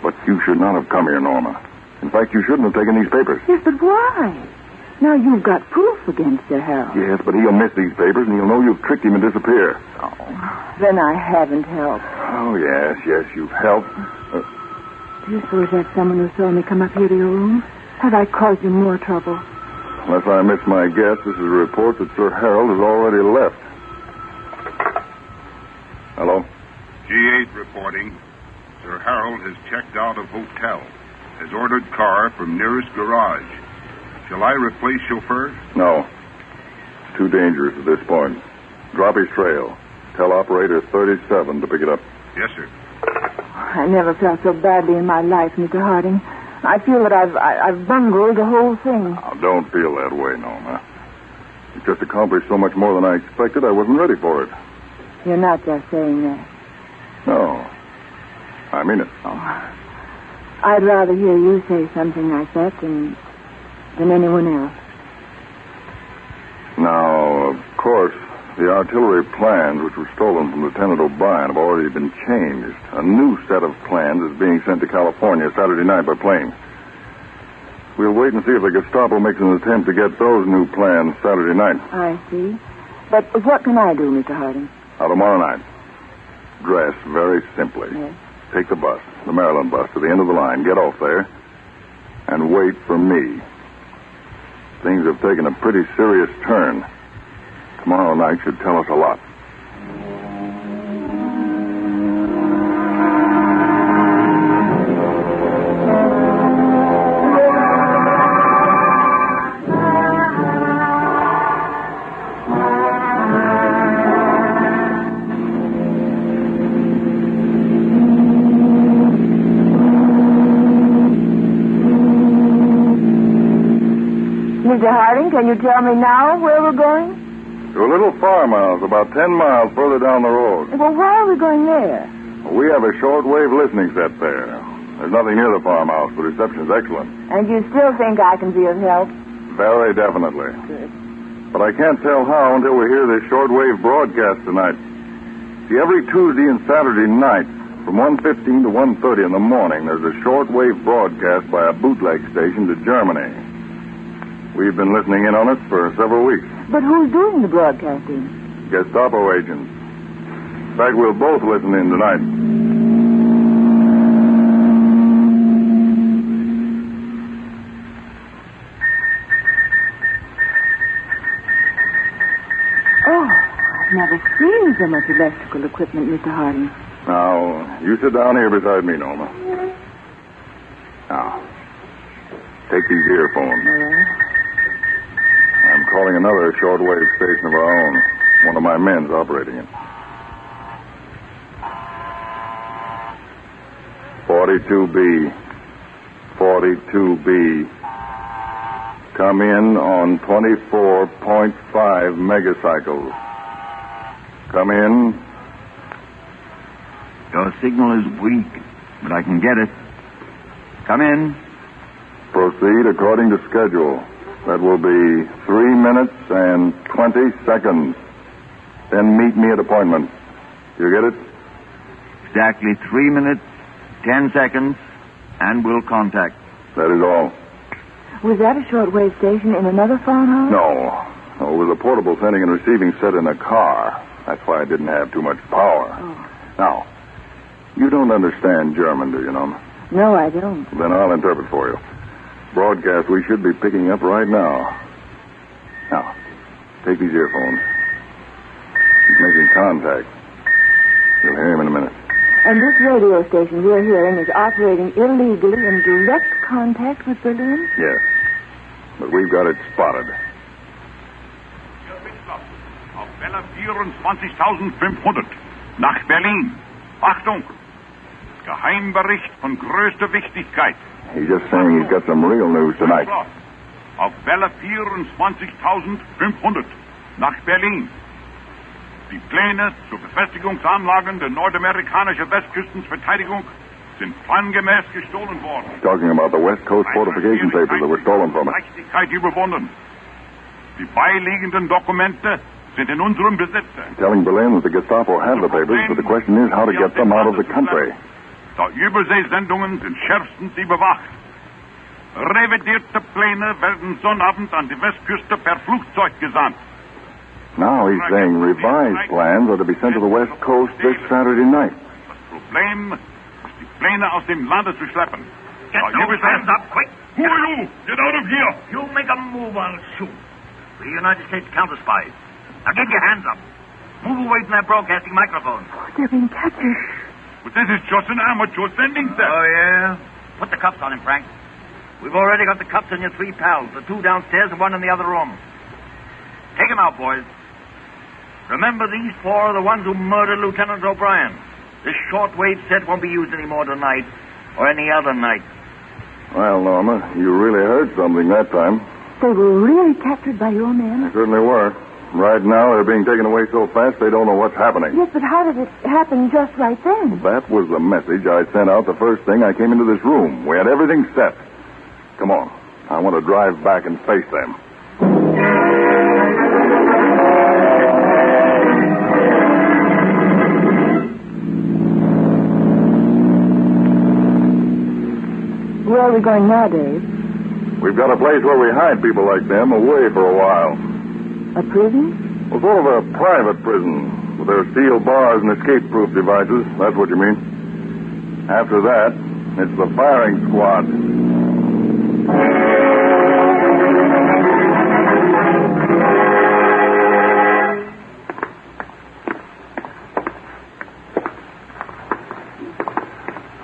But you should not have come here, Norma. In fact, you shouldn't have taken these papers. Yes, but why? Now you've got proof against Sir Harold. Yes, but he'll miss these papers, and he'll know you've tricked him and disappear. Oh, then I haven't helped. Oh, yes, you've helped. Do you suppose that's someone who saw me come up here to your room? Have I caused you more trouble? Unless I miss my guess, this is a report that Sir Harold has already left. Hello? G8 reporting. Sir Harold has checked out of hotel. Has ordered car from nearest garage. Shall I replace chauffeur? No. It's too dangerous at this point. Drop his trail. Tell operator 37 to pick it up. Yes, sir. I never felt so badly in my life, Mr. Harding. I feel that I've bungled the whole thing. Now, don't feel that way, Norma. You just accomplished so much more than I expected, I wasn't ready for it. You're not just saying that. No. I mean it. Oh. I'd rather hear you say something like that than anyone else. Now, course, the artillery plans which were stolen from Lieutenant O'Brien have already been changed. A new set of plans is being sent to California Saturday night by plane. We'll wait and see if the Gestapo makes an attempt to get those new plans Saturday night. I see. But what can I do, Mr. Harding? Now, tomorrow night, dress very simply. Yes. Take the bus, the Maryland bus, to the end of the line. Get off there and wait for me. Things have taken a pretty serious turn. Tomorrow night should tell us a lot. Mr. Harding, can you tell me now where we're going? To a little farmhouse about 10 miles further down the road. Well, why are we going there? We have a shortwave listening set there. There's nothing near the farmhouse, but reception's excellent. And you still think I can be of help? Very definitely. Good. But I can't tell how until we hear this shortwave broadcast tonight. See, every Tuesday and Saturday night, from 1:15 to 1:30 in the morning, there's a shortwave broadcast by a bootleg station to Germany. We've been listening in on it for several weeks. But who's doing the broadcasting? Gestapo agents. In fact, we'll both listen in tonight. Oh, I've never seen so much electrical equipment, Mr. Harding. Now, you sit down here beside me, Norma. Now, take these earphones. I'm calling another shortwave station of our own. One of my men's operating it. 42B. 42B. Come in on 24.5 megacycles. Come in. Your signal is weak, but I can get it. Come in. Proceed according to schedule. That will be 3 minutes and 20 seconds. Then meet me at appointment. You get it? Exactly 3 minutes, 10 seconds, and we'll contact. That is all. Was that a shortwave station in another farmhouse? No, it was a portable sending and receiving set in a car. That's why I didn't have too much power. Oh. Now, you don't understand German, do you, Norma? No, I don't. Then I'll interpret for you. Broadcast we should be picking up right now. Now, take these earphones. He's making contact. You'll hear him in a minute. And this radio station we're hearing is operating illegally in direct contact with Berlin? Yes. But we've got it spotted. Auf Welle 24.500 nach Berlin. Achtung! Geheimbericht von größter Wichtigkeit. He's just saying he's got some real news tonight. Auf Welle 24.500 nach Berlin. Die Pläne zur Befestigungsanlagen der nordamerikanischen Westküstenverteidigung sind plangemäß gestohlen worden. He's talking about the West Coast fortification papers that were stolen from us. Leichtigkeit überwunden. Die beiliegenden Dokumente sind in unserem Besitz. Telling Berlin that the Gestapo have the papers, but the question is how to get them out of the country. Die Überseesendungen sind schärfstens überwacht. Revidierte Pläne werden Sonnabend an die Westküste per Flugzeug gesandt. Now he's saying revised plans are to be sent to the West Coast this Saturday night. Das Problem ist, die Pläne aus dem Lande zu schleppen. Get those hands up, quick! Who are you? Get out of here! You make a move, I'll shoot. We're United States counter-spies. Now get your hands up. Move away from that broadcasting microphone. They're being captured. But this is just an amateur sending set. Oh, yeah? Put the cuffs on him, Frank. We've already got the cuffs on your three pals, the two downstairs and one in the other room. Take them out, boys. Remember, these four are the ones who murdered Lieutenant O'Brien. This shortwave set won't be used anymore tonight or any other night. Well, Norma, you really heard something that time. They were really captured by your men? They certainly were. Right now, they're being taken away so fast they don't know what's happening. Yes, but how did it happen just right then? That was the message I sent out the first thing I came into this room. We had everything set. Come on. I want to drive back and face them. we going now, Dave? We've got a place where we hide people like them away for a while. A prison? Well, sort of a private prison with their steel bars and escape-proof devices. That's what you mean. After that, it's the firing squad.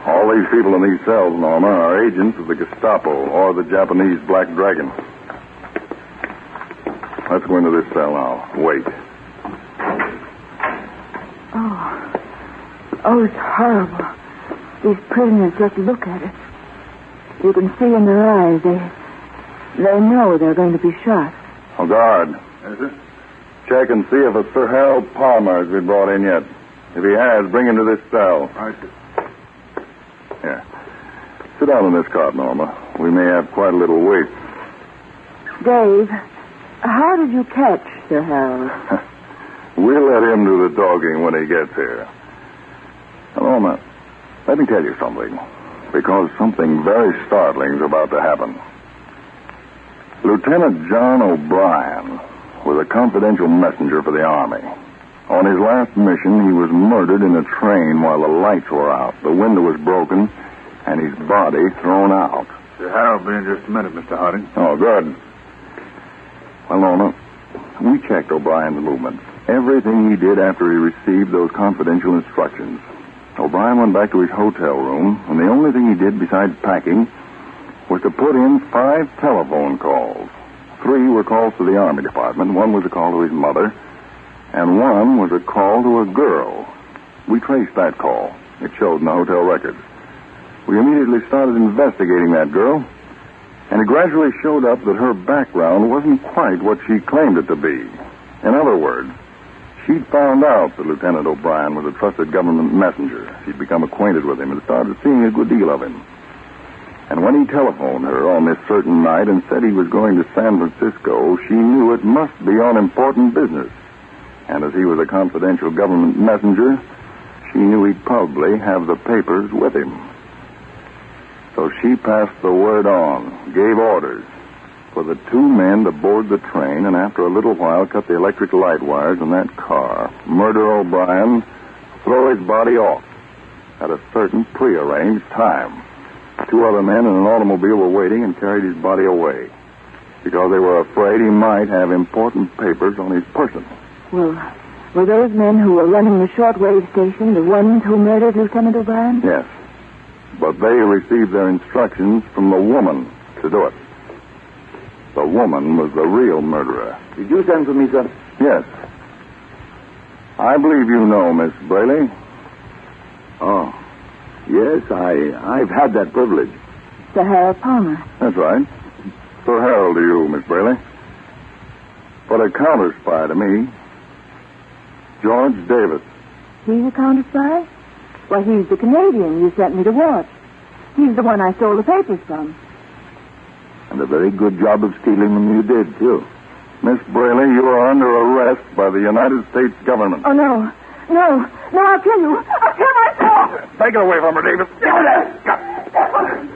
All these people in these cells, Norma, are agents of the Gestapo or the Japanese Black Dragon. Let's go into this cell now. Wait. Oh, it's horrible. These prisoners just look at us. You can see in their eyes they know they're going to be shot. Oh, guard. Yes, sir? Check and see if a Sir Harold Palmer has been brought in yet. If he has, bring him to this cell. Right, sir. Here. Sit down in this cot, Norma. We may have quite a little wait. Dave, how did you catch Sir Harold? We'll let him do the talking when he gets here. Now, Norma, let me tell you something, because something very startling is about to happen. Lieutenant John O'Brien was a confidential messenger for the Army. On his last mission, he was murdered in a train while the lights were out. The window was broken, and his body thrown out. Sir Harold, be in just a minute, Mr. Harding. Oh, good. Well, Norma, we checked O'Brien's movements. Everything he did after he received those confidential instructions. O'Brien went back to his hotel room, and the only thing he did besides packing was to put in 5 telephone calls. 3 were calls to the Army Department, 1 was a call to his mother, and 1 was a call to a girl. We traced that call. It showed in the hotel records. We immediately started investigating that girl, and it gradually showed up that her background wasn't quite what she claimed it to be. In other words, she'd found out that Lieutenant O'Brien was a trusted government messenger. She'd become acquainted with him and started seeing a good deal of him. And when he telephoned her on this certain night and said he was going to San Francisco, she knew it must be on important business. And as he was a confidential government messenger, she knew he'd probably have the papers with him. So she passed the word on, gave orders for the 2 men to board the train, and after a little while cut the electric light wires in that car, murder O'Brien, throw his body off at a certain prearranged time. 2 other men in an automobile were waiting and carried his body away because they were afraid he might have important papers on his person. Well, were those men who were running the shortwave station the ones who murdered Lieutenant O'Brien? Yes. But they received their instructions from the woman to do it. The woman was the real murderer. Did you send for me, sir? Yes. I believe you know Miss Braley. Oh, yes, I've had that privilege. Sir Harold Palmer. That's right. Sir Harold to you, Miss Braley. But a counter-spy to me, George Davis. He's a counter-spy? Why, he's the Canadian you sent me to watch. He's the one I stole the papers from. And a very good job of stealing them you did, too. Miss Braley, you are under arrest by the United States government. Oh, no. No, I'll kill you. I'll kill myself. Take it away from her, Davis.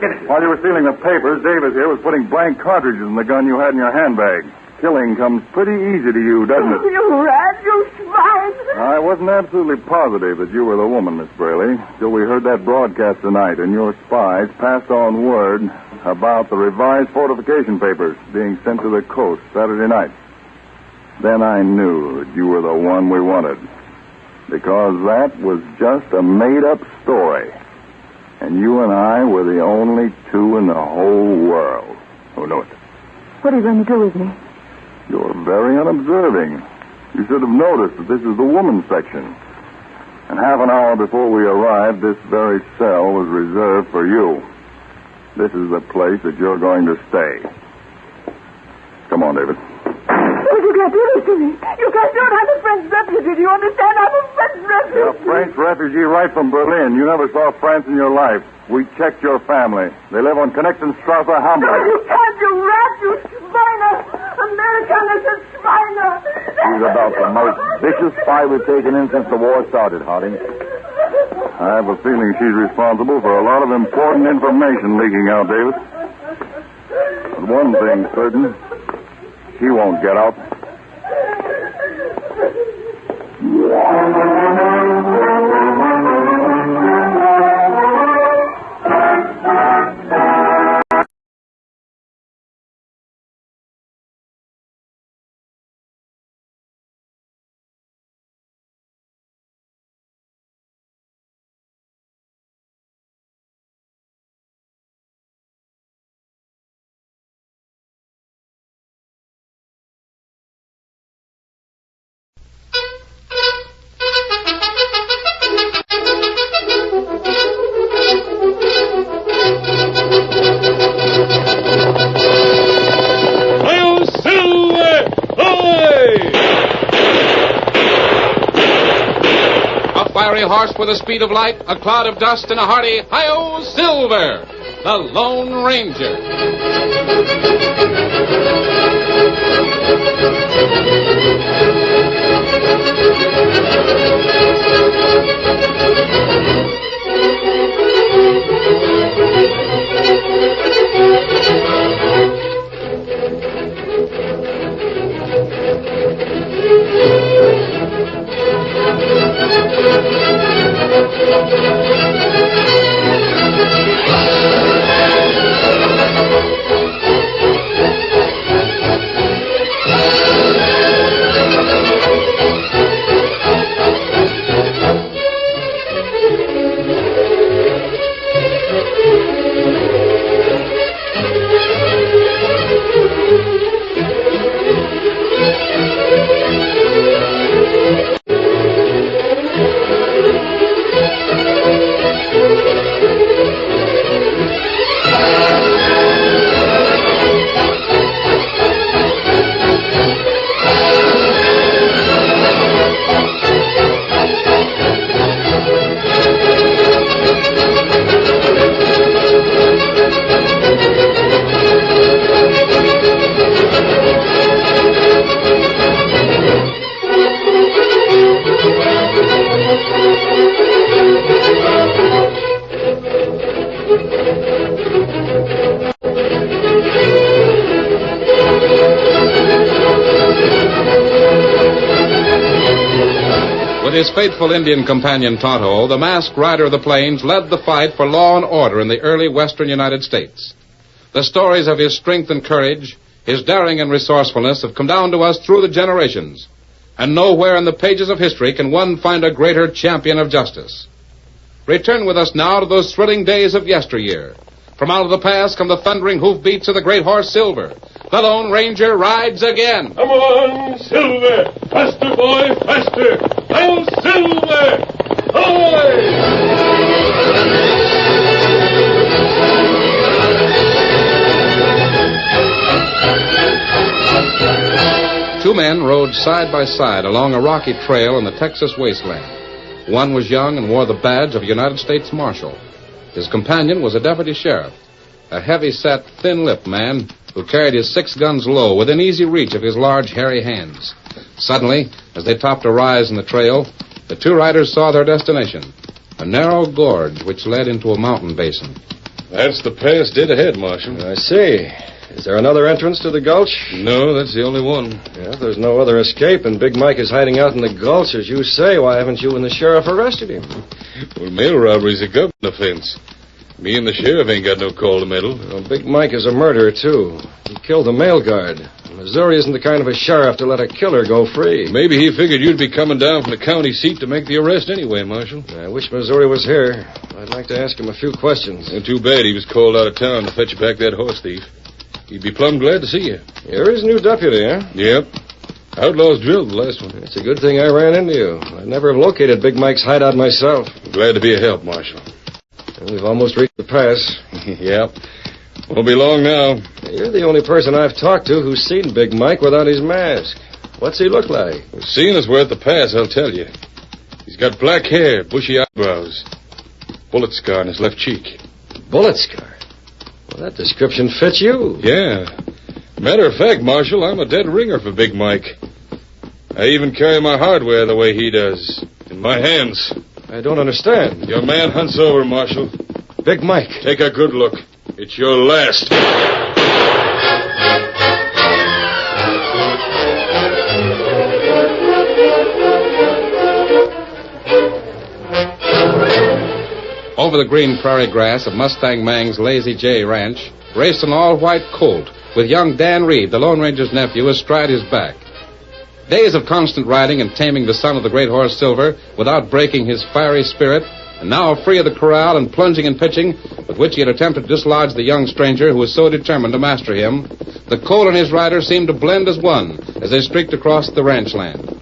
Get it. While you were stealing the papers, Davis here was putting blank cartridges in the gun you had in your handbag. Killing comes pretty easy to you, doesn't it? You rat, you swine. I wasn't absolutely positive that you were the woman, Miss Braley, till we heard that broadcast tonight, and your spies passed on word about the revised fortification papers being sent to the coast Saturday night. Then I knew that you were the one we wanted, because that was just a made-up story, and you and I were the only 2 in the whole world who knew it. What are you going to do with me? You're very unobserving. You should have noticed that this is the woman's section. And half an hour before we arrived, this very cell was reserved for you. This is the place that you're going to stay. Come on, David. Oh, you can't do this to me. You can't do it. I'm a French refugee. Do you understand? I'm a French refugee. You're a French refugee right from Berlin. You never saw France in your life. We checked your family. They live on Connectenstrasse, Hamburg. No, you can't, you rat, you Schweiner. American is a Schweiner. He's about the most vicious spy we've taken in since the war started, Harding. I have a feeling she's responsible for a lot of important information leaking out, David. But one thing's certain, she won't get out. Horse with the speed of light, a cloud of dust, and a hearty Hi-Yo Silver, the Lone Ranger. With his faithful Indian companion Tonto, the masked rider of the plains led the fight for law and order in the early western United States. The stories of his strength and courage, his daring and resourcefulness have come down to us through the generations. And nowhere in the pages of history can one find a greater champion of justice. Return with us now to those thrilling days of yesteryear. From out of the past come the thundering hoofbeats of the great horse Silver. The Lone Ranger rides again. Come on, Silver! Faster, boy, faster! I'll Silver! Ahoy! Two men rode side by side along a rocky trail in the Texas wasteland. One was young and wore the badge of a United States Marshal. His companion was a deputy sheriff, a heavy-set, thin-lipped man who carried his 6 guns low within easy reach of his large, hairy hands. Suddenly, as they topped a rise in the trail, the two riders saw their destination, a narrow gorge which led into a mountain basin. That's the pass dead ahead, Marshal. I see. Is there another entrance to the gulch? No, that's the only one. Yeah, if there's no other escape, and Big Mike is hiding out in the gulch, as you say, why haven't you and the sheriff arrested him? Well, mail robbery's a government offense. Me and the sheriff ain't got no call to meddle. Well, Big Mike is a murderer, too. He killed the mail guard. Missouri isn't the kind of a sheriff to let a killer go free. Maybe he figured you'd be coming down from the county seat to make the arrest anyway, Marshal. I wish Missouri was here. I'd like to ask him a few questions. And too bad he was called out of town to fetch back that horse thief. He'd be plumb glad to see you. You're his new deputy, huh? Yep. Outlaws drilled the last one. It's a good thing I ran into you. I'd never have located Big Mike's hideout myself. Glad to be a help, Marshal. And we've almost reached the pass. Yep. Won't be long now. You're the only person I've talked to who's seen Big Mike without his mask. What's he look like? Well, seeing as we're at the pass, I'll tell you. He's got black hair, bushy eyebrows, bullet scar on his left cheek. Bullet scar? Well, that description fits you. Yeah. Matter of fact, Marshal, I'm a dead ringer for Big Mike. I even carry my hardware the way he does, in my hands. I don't understand. Your man hunts over, Marshal. Big Mike. Take a good look. It's your last. Over the green prairie grass of Mustang Mang's Lazy J Ranch raced an all-white colt with young Dan Reed, the Lone Ranger's nephew, astride his back. Days of constant riding and taming the son of the great horse Silver without breaking his fiery spirit, and now free of the corral and plunging and pitching with which he had attempted to dislodge the young stranger who was so determined to master him, the colt and his rider seemed to blend as one as they streaked across the ranch land.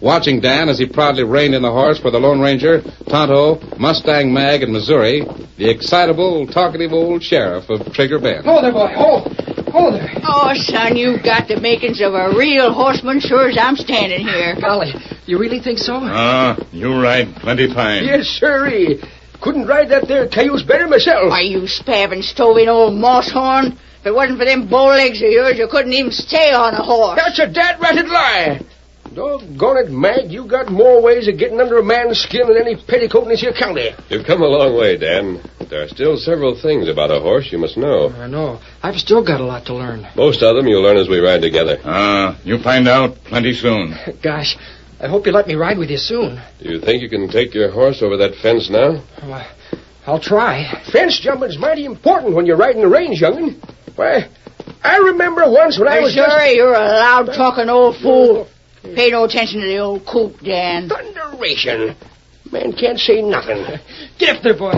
Watching Dan as he proudly reined in the horse for the Lone Ranger, Tonto, Mustang Mag, and Missouri, the excitable, talkative old sheriff of Trigger Bend. Oh, there, boy. Oh, there. Oh, son, you've got the makings of a real horseman, sure as I'm standing here. Golly, you really think so? You ride plenty fine. Yes, sirree. Couldn't ride that there cayuse better myself. Why, you spavined, stoving old moss-horn. If it wasn't for them bow legs of yours, you couldn't even stay on a horse. That's a dad-ratted lie. Doggone it, Mag, you got more ways of getting under a man's skin than any petticoat in this here county. You've come a long way, Dan. There are still several things about a horse you must know. I know. I've still got a lot to learn. Most of them you'll learn as we ride together. You'll find out plenty soon. Gosh, I hope you let me ride with you soon. Do you think you can take your horse over that fence now? I'll try. Fence jumping's mighty important when you're riding the range, young'un. Why, I remember once when I was Missouri, you're a loud-talking old fool. Pay no attention to the old coot, Dan. Thunderation. Man can't say nothing. Get up there, boy.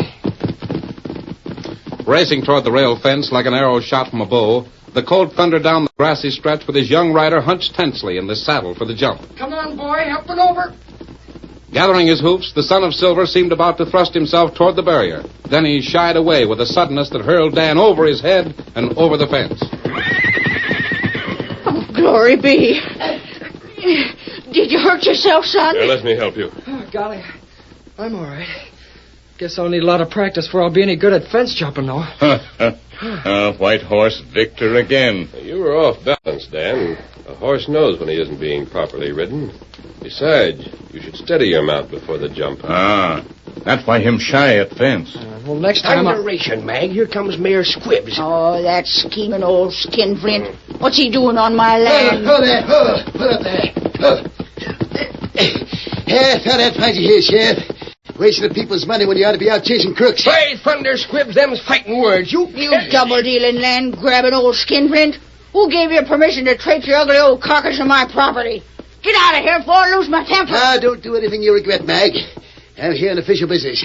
Racing toward the rail fence like an arrow shot from a bow, the colt thundered down the grassy stretch with his young rider hunched tensely in the saddle for the jump. Come on, boy, up and over. Gathering his hoofs, the son of Silver seemed about to thrust himself toward the barrier. Then he shied away with a suddenness that hurled Dan over his head and over the fence. Oh, glory be. Did you hurt yourself, son? Let me help you. Oh, golly, I'm all right. Guess I'll need a lot of practice before I'll be any good at fence jumping, though. White horse victor again. You were off balance, Dan. A horse knows when he isn't being properly ridden. Besides, you should steady your mount before the jump. That's why him shy at fence. Well, next time Thunderation, Mag. Here comes Mayor Squibbs. Oh, that scheming old skinflint. What's he doing on my land? Hold up there. Thought I'd find you here, Sheriff. Wasting the people's money when you ought to be out chasing crooks. Hey, thunder, Squibbs, them's fighting words. You double-dealing, land-grabbing old skinflint. Who gave you permission to traipse your ugly old carcass on my property? Get out of here before I lose my temper. Don't do anything you regret, Mag. I'm here on official business.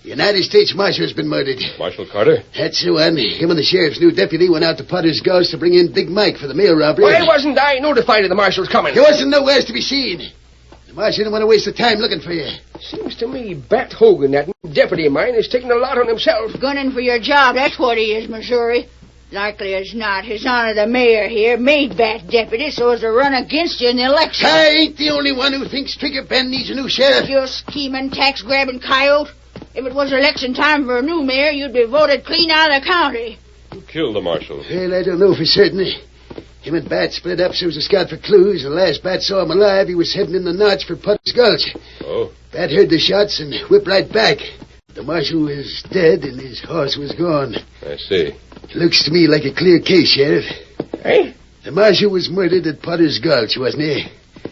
The United States Marshal has been murdered. Marshal Carter? That's the one. Him and the sheriff's new deputy went out to Potter's Gulch to bring in Big Mike for the mail robbery. Why wasn't I notified of the marshal's coming? He wasn't nowhere to be seen. The marshal didn't want to waste the time looking for you. Seems to me Bat Hogan, that new deputy of mine, is taking a lot on himself. Gunning for your job, that's what he is, Missouri. Likely as not, His Honor the Mayor here made Bat deputy so as to run against you in the election. I ain't the only one who thinks Trigger Bend needs a new sheriff. You scheming, tax-grabbing coyote. If it was election time for a new mayor, you'd be voted clean out of the county. Who killed the marshal? Well, I don't know for certain. Him and Bat split up so as to scout for clues. The last Bat saw him alive, he was heading in the notch for Potter's Gulch. Oh? Bat heard the shots and whipped right back. The marshal was dead and his horse was gone. I see. Looks to me like a clear case, Sheriff. Eh? The marshal was murdered at Potter's Gulch, wasn't he?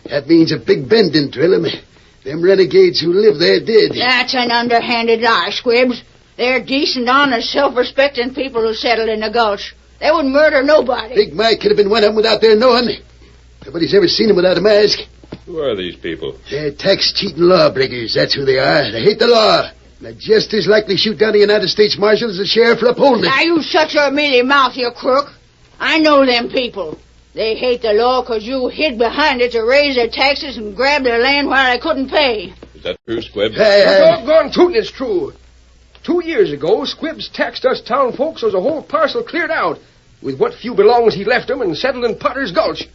That means a Big Bend didn't drill him. Them renegades who live there did. That's an underhanded lie, Squibbs. They're decent, honest, self-respecting people who settled in the Gulch. They wouldn't murder nobody. Big Mike could have been one of them without their knowing. Nobody's ever seen him without a mask. Who are these people? They're tax-cheating lawbreakers, that's who they are. They hate the law. They're just as likely shoot down the United States Marshal as the sheriff for upholding it. Now, you shut your mealy mouth, you crook. I know them people. They hate the law because you hid behind it to raise their taxes and grab their land while they couldn't pay. Is that true, Squibbs? Doggone tootin' it's true. 2 years ago, Squibbs taxed us town folks so the whole parcel cleared out, with what few belongings he left them and settled in Potter's Gulch.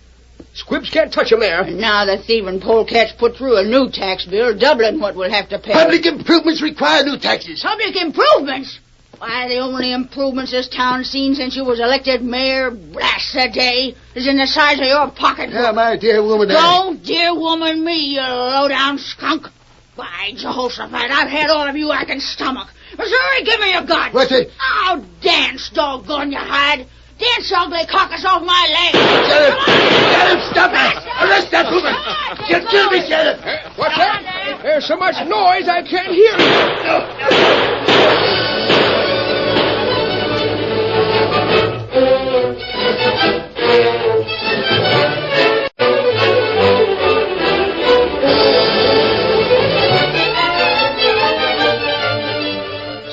Squibbs can't touch him there. And now the thieving polecats put through a new tax bill, doubling what we'll have to pay. Public improvements require new taxes. Public improvements? Why, the only improvements this town's seen since you was elected mayor, blast the day, is in the size of your pocketbook. Now, my dear woman... Don't dear woman me, you low-down skunk. By Jehoshaphat, I've had all of you I can stomach. Missouri, give me your gun. What's it? Oh, dance, doggone your hide. Dance, ugly carcass off my leg. Sheriff! Sheriff, stop it! Arrest that woman! She'll kill me, Sheriff! What's that? There's so much noise I can't hear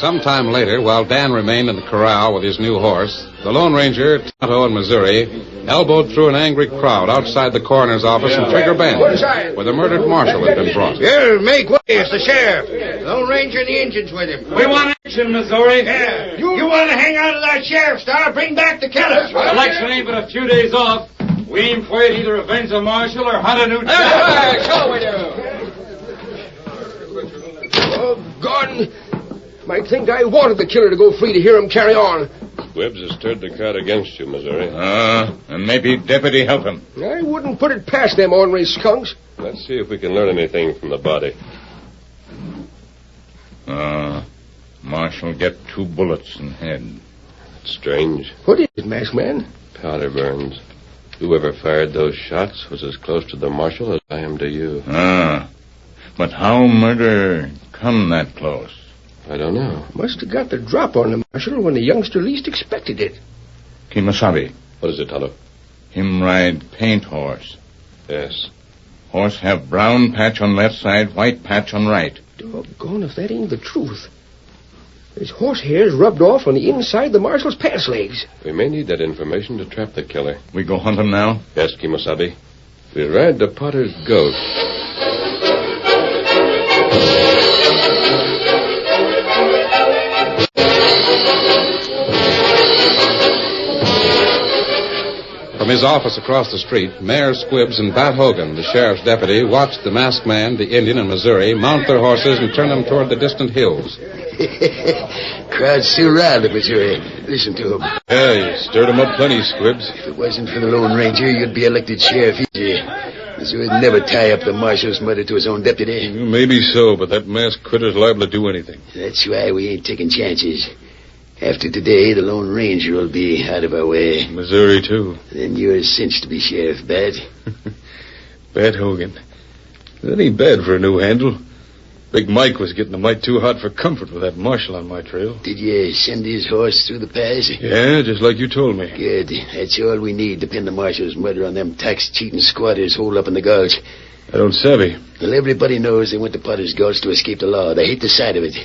Sometime later, while Dan remained in the corral with his new horse, the Lone Ranger, Tonto, and Missouri elbowed through an angry crowd outside the coroner's office in Trigger Bend, where the murdered marshal had been brought. Here, make way. It's the sheriff. The Lone Ranger and the Injuns with him. We want action, Missouri. Yeah. You want to hang on to that sheriff's star? Bring back the killer. Election ain't but a few days off. We ain't afraid to either avenge the marshal or hunt a new job. So we do. Oh, God. Might think I wanted the killer to go free to hear him carry on. Squibbs has stirred the crowd against you, Missouri. And maybe deputy help him. I wouldn't put it past them ornery skunks. Let's see if we can learn anything from the body. Marshal get 2 bullets in head. Strange. What is it, masked man? Powder burns. Whoever fired those shots was as close to the marshal as I am to you. But how murder come that close? I don't know. Must have got the drop on the marshal when the youngster least expected it. Kimasabi. What is it, Tonto? Him ride paint horse. Yes. Horse have brown patch on left side, white patch on right. Doggone if that ain't the truth. There's horse hairs rubbed off on the inside the marshal's pants legs. We may need that information to trap the killer. We go hunt him now? Yes, Kimosabe. We ride the potter's goat. From his office across the street, Mayor Squibbs and Bat Hogan, the sheriff's deputy, watched the masked man, the Indian, and Missouri mount their horses and turn them toward the distant hills. Crowd's still rowdy, Missouri. Listen to him. Yeah, you stirred him up plenty, Squibbs. If it wasn't for the Lone Ranger, you'd be elected sheriff easy. Missouri'd never tie up the marshal's murder to his own deputy. Maybe so, but that masked critter's liable to do anything. That's why we ain't taking chances. After today, the Lone Ranger will be out of our way. Missouri, too. Then you're cinched to be sheriff, Bat. Bat Hogan. That ain't bad for a new handle. Big Mike was getting a mite too hot for comfort with that marshal on my trail. Did you send his horse through the pass? Yeah, just like you told me. Good. That's all we need to pin the marshal's murder on them tax-cheating squatters holed up in the gulch. I don't savvy. Well, everybody knows they went to Potter's Gulch to escape the law. They hate the sight of it.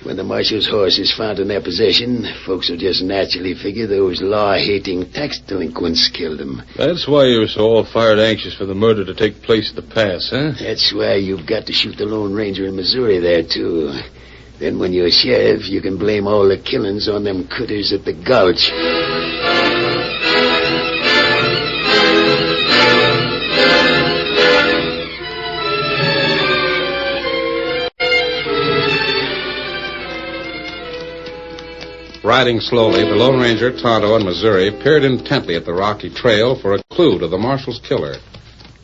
When the marshal's horse is found in their possession, folks will just naturally figure those law-hating tax delinquents killed him. That's why you're so all fired anxious for the murder to take place at the pass, huh? That's why you've got to shoot the Lone Ranger in Missouri there, too. Then when you're sheriff, you can blame all the killings on them critters at the Gulch. Riding slowly, the Lone Ranger, Tonto, and Missouri peered intently at the rocky trail for a clue to the marshal's killer.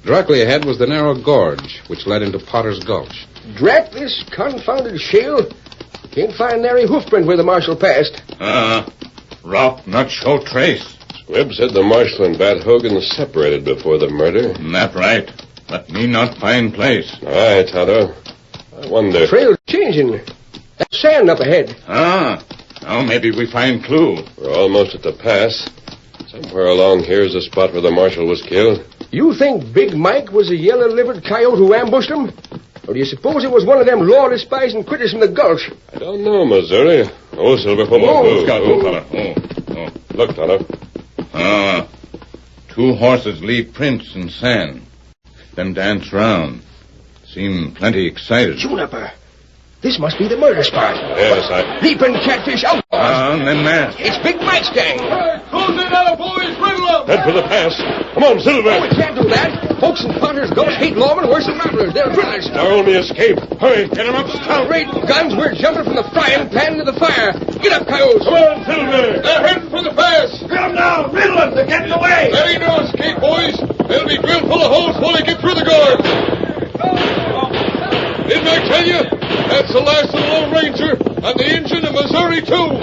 Directly ahead was the narrow gorge, which led into Potter's Gulch. Drat this confounded shale. Can't find nary hoofprint where the marshal passed. Rock not show trace. Squibb said the marshal and Bat Hogan separated before the murder. That right. But me not find place. All right, Tonto. I wonder... Trail's changing. That's sand up ahead. Now maybe we find clue. We're almost at the pass. Somewhere along here is the spot where the marshal was killed. You think Big Mike was a yellow-livered coyote who ambushed him? Or do you suppose it was one of them law-despising critters from the Gulch? I don't know, Missouri. Oh, Silver, come on. Look, Tonto. Two horses leave prints in sand. Them dance round. Seem plenty excited. Juniper. This must be the murder spot. Yes, Leaping catfish outlaws. Them masked. It's Big Mike's gang. Close it out, boys. Riddle up. Head for the pass. Come on, Silver. Oh, we can't do that. Folks in Potter's Gulch hate lawmen worse than rattlers. They're drillers. Our only escape. Hurry, get him up. All right, guns. We're jumping from the frying pan to the fire. Get up, coyotes. Come on, Silver. They're heading for the pass. Get them down. Riddle them. They're getting away. There ain't no escape, boys. They'll be drilled full of holes before they get through the gorge. In their too!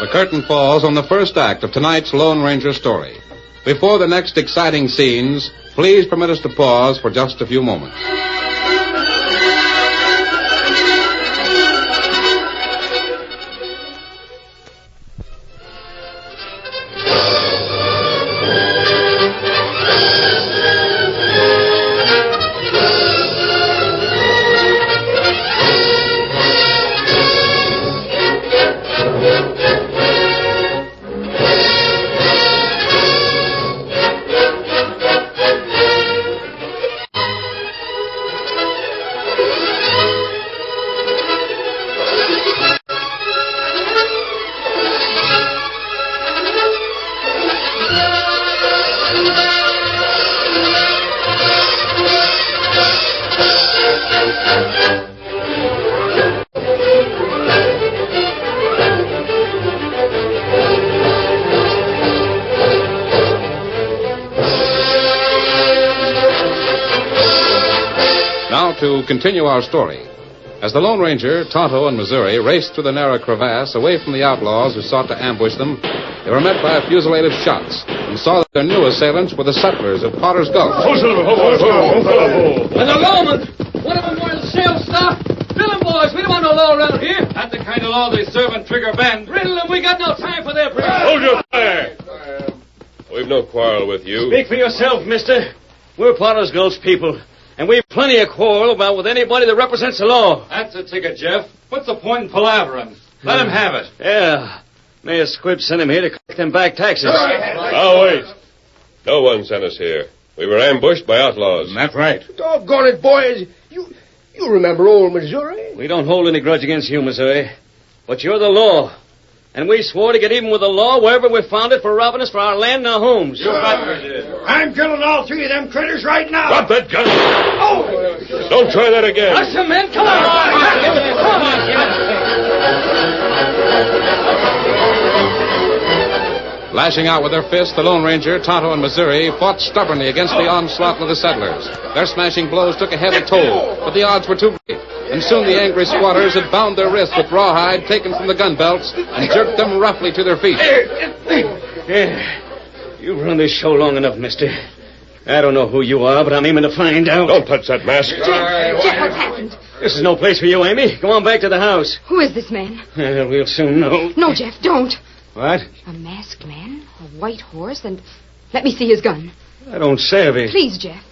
The curtain falls on the first act of tonight's Lone Ranger story. Before the next exciting scenes, please permit us to pause for just a few moments. To continue our story. As the Lone Ranger, Tonto, and Missouri raced through the narrow crevasse away from the outlaws who sought to ambush them, they were met by a fusillade of shots and saw that their new assailants were the settlers of Potter's Gulch. And the lawmen! One of them wanted to sell stuff. Fill 'em, boys. We don't want no law around here. That's the kind of law they serve in Trigger Bend. Riddle them. We got no time for their breed. Hold your fire! We've no quarrel with you. Speak for yourself, mister. We're Potter's Gulch people. And we've plenty of quarrel about with anybody that represents the law. That's a ticket, Jeff. What's the point in palavering? Let him have it. Yeah. Mayor Squibb sent him here to collect them back taxes. Now, wait. No one sent us here. We were ambushed by outlaws. That's right. Doggone it, boys. You remember old Missouri? We don't hold any grudge against you, Missouri. But you're the law. And we swore to get even with the law wherever we found it for robbing us for our land and our homes. You bet we did. I'm killing all three of them critters right now. Drop that gun. Oh! Don't try that again. Rush them, men. Come on. Come on. Lashing out with their fists, the Lone Ranger, Tonto, and Missouri fought stubbornly against the onslaught of the settlers. Their smashing blows took a heavy toll, but the odds were too great. And soon the angry squatters had bound their wrists with rawhide taken from the gun belts and jerked them roughly to their feet. Yeah. You've run this show long enough, mister. I don't know who you are, but I'm aiming to find out. Don't touch that mask. Jeff, what's happened? This is no place for you, Amy. Go on back to the house. Who is this man? We'll soon know. No, Jeff, don't. What? A masked man, a white horse, and... Let me see his gun. I don't savvy. Please, Jeff.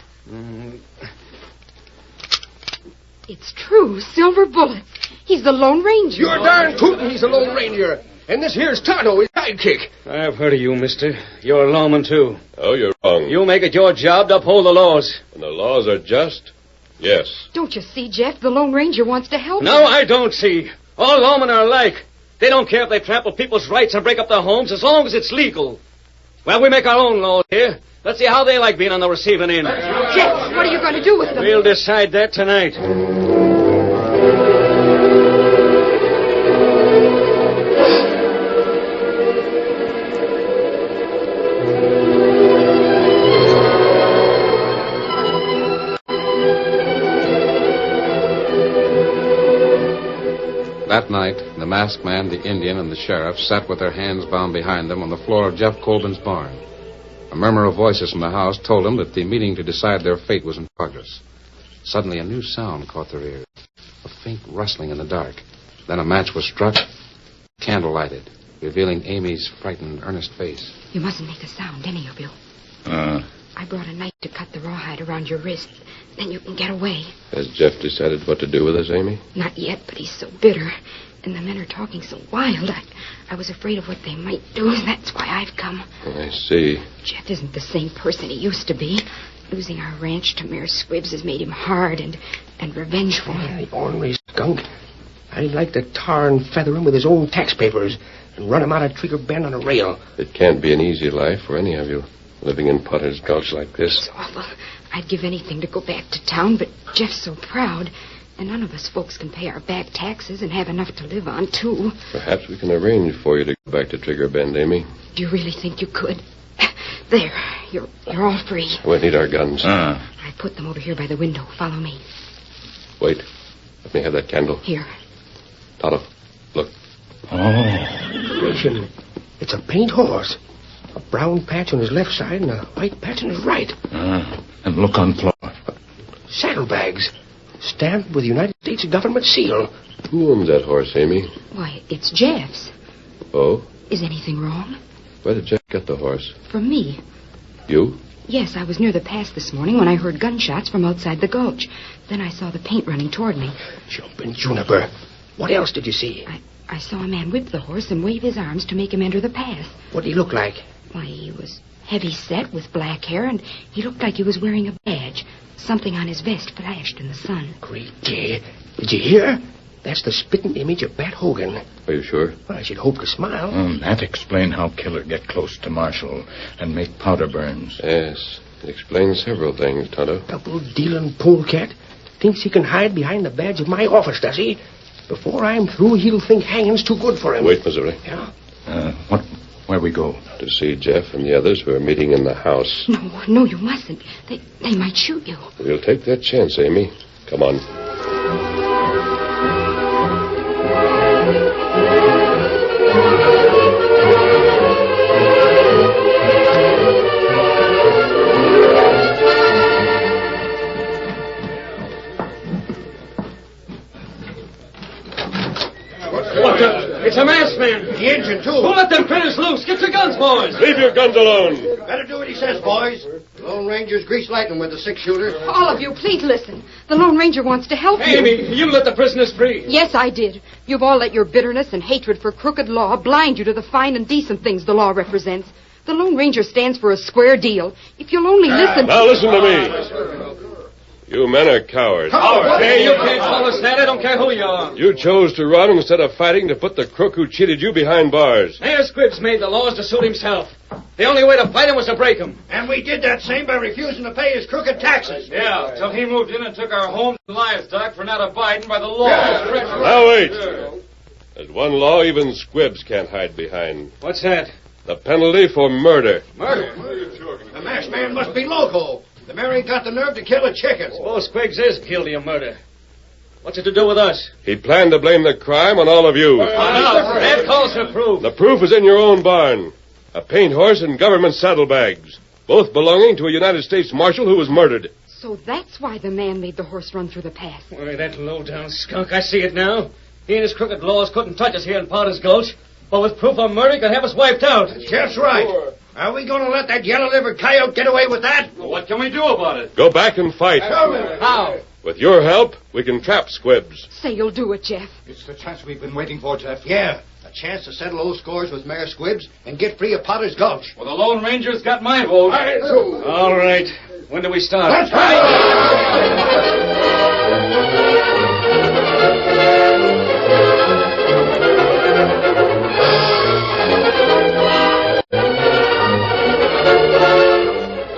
It's true. Silver bullets. He's the Lone Ranger. You're darn tootin' he's the Lone Ranger. And this here's Tonto, his sidekick. I've heard of you, mister. You're a lawman, too. Oh, you're wrong. You make it your job to uphold the laws. And the laws are just? Yes. Don't you see, Jeff? The Lone Ranger wants to help No, I don't see. All lawmen are alike. They don't care if they trample people's rights and break up their homes as long as it's legal. Well, we make our own laws here. Let's see how they like being on the receiving end. Jeff, what are you going to do with them? We'll decide that tonight. That night, the masked man, the Indian, and the sheriff sat with their hands bound behind them on the floor of Jeff Colbin's barn. A murmur of voices from the house told them that the meeting to decide their fate was in progress. Suddenly, a new sound caught their ears. A faint rustling in the dark. Then a match was struck, candle lighted, revealing Amy's frightened, earnest face. You mustn't make a sound, any of you. I brought a knife to cut the rawhide around your wrist. Then you can get away. Has Jeff decided what to do with us, Amy? Not yet, but he's so bitter. And the men are talking so wild. I was afraid of what they might do. That's why I've come. I see. Jeff isn't the same person he used to be. Losing our ranch to Mayor Squibbs has made him hard and revengeful. The ornery skunk. I'd like to tar and feather him with his own tax papers and run him out of Trigger Bend on a rail. It can't be an easy life for any of you, living in Potter's Gulch like this. It's awful. I'd give anything to go back to town, but Jeff's so proud. And none of us folks can pay our back taxes and have enough to live on, too. Perhaps we can arrange for you to go back to Trigger Bend, Amy. Do you really think you could? There. You're all free. We need our guns. I put them over here by the window. Follow me. Wait. Let me have that candle. Here. Tonto, look. Listen, it's a paint horse. A brown patch on his left side and a white patch on his right. And look on floor. Saddlebags. Stamped with the United States government seal. Who owns that horse, Amy? Why, it's Jeff's. Oh? Is anything wrong? Where did Jeff get the horse? From me. You? Yes, I was near the pass this morning when I heard gunshots from outside the gulch. Then I saw the paint running toward me. Jumping juniper. What else did you see? I saw a man whip the horse and wave his arms to make him enter the path. What did he look like? Why, he was heavy set with black hair, and he looked like he was wearing a badge. Something on his vest flashed in the sun. Great day. Did you hear? That's the spitting image of Bat Hogan. Are you sure? Well, I should hope to smile. That explain how killer get close to Marshal and make powder burns. Yes. It explains several things, Tonto. Double-dealing polecat. Thinks he can hide behind the badge of my office, does he? Before I'm through, he'll think hanging's too good for him. Wait, Missouri. Yeah? Where we go? To see Jeff and the others who are meeting in the house. No, you mustn't. They might shoot you. We'll take that chance, Amy. Come on. It's a masked man. The engine, too. Who let them critters loose? Get your guns, boys. Leave your guns alone. Better do what he says, boys. The Lone Ranger's greased lightning with the six-shooter. All of you, please listen. The Lone Ranger wants to help you. Amy, you let the prisoners free. Yes, I did. You've all let your bitterness and hatred for crooked law blind you to the fine and decent things the law represents. The Lone Ranger stands for a square deal. If you'll only listen... Now listen to me. You men are cowards. Cowards? Hey, you can't call us that. I don't care who you are. You chose to run instead of fighting to put the crook who cheated you behind bars. Mayor Squibbs made the laws to suit himself. The only way to fight him was to break them. And we did that same by refusing to pay his crooked taxes. Yeah, till he moved in and took our homes and livestock for not abiding by the law. Now wait. There's one law even Squibbs can't hide behind. What's that? The penalty for murder. Murder? The masked man must be loco. The mayor ain't got the nerve to kill a chicken. Suppose Squiggs is guilty of murder. What's it to do with us? He planned to blame the crime on all of you. That calls for proof. The proof is in your own barn. A paint horse and government saddlebags, both belonging to a United States Marshal who was murdered. So that's why the man made the horse run through the path. Why, that low-down skunk, I see it now. He and his crooked laws couldn't touch us here in Potter's Gulch, but with proof of murder, he could have us wiped out. Just right. Sure. Are we going to let that yellow-livered coyote get away with that? Well, what can we do about it? Go back and fight. How? With your help, we can trap Squibbs. Say you'll do it, Jeff. It's the chance we've been waiting for, Jeff. Yeah, a chance to settle old scores with Mayor Squibbs and get free of Potter's Gulch. Well, the Lone Ranger's got my vote. All right. When do we start? Let's go!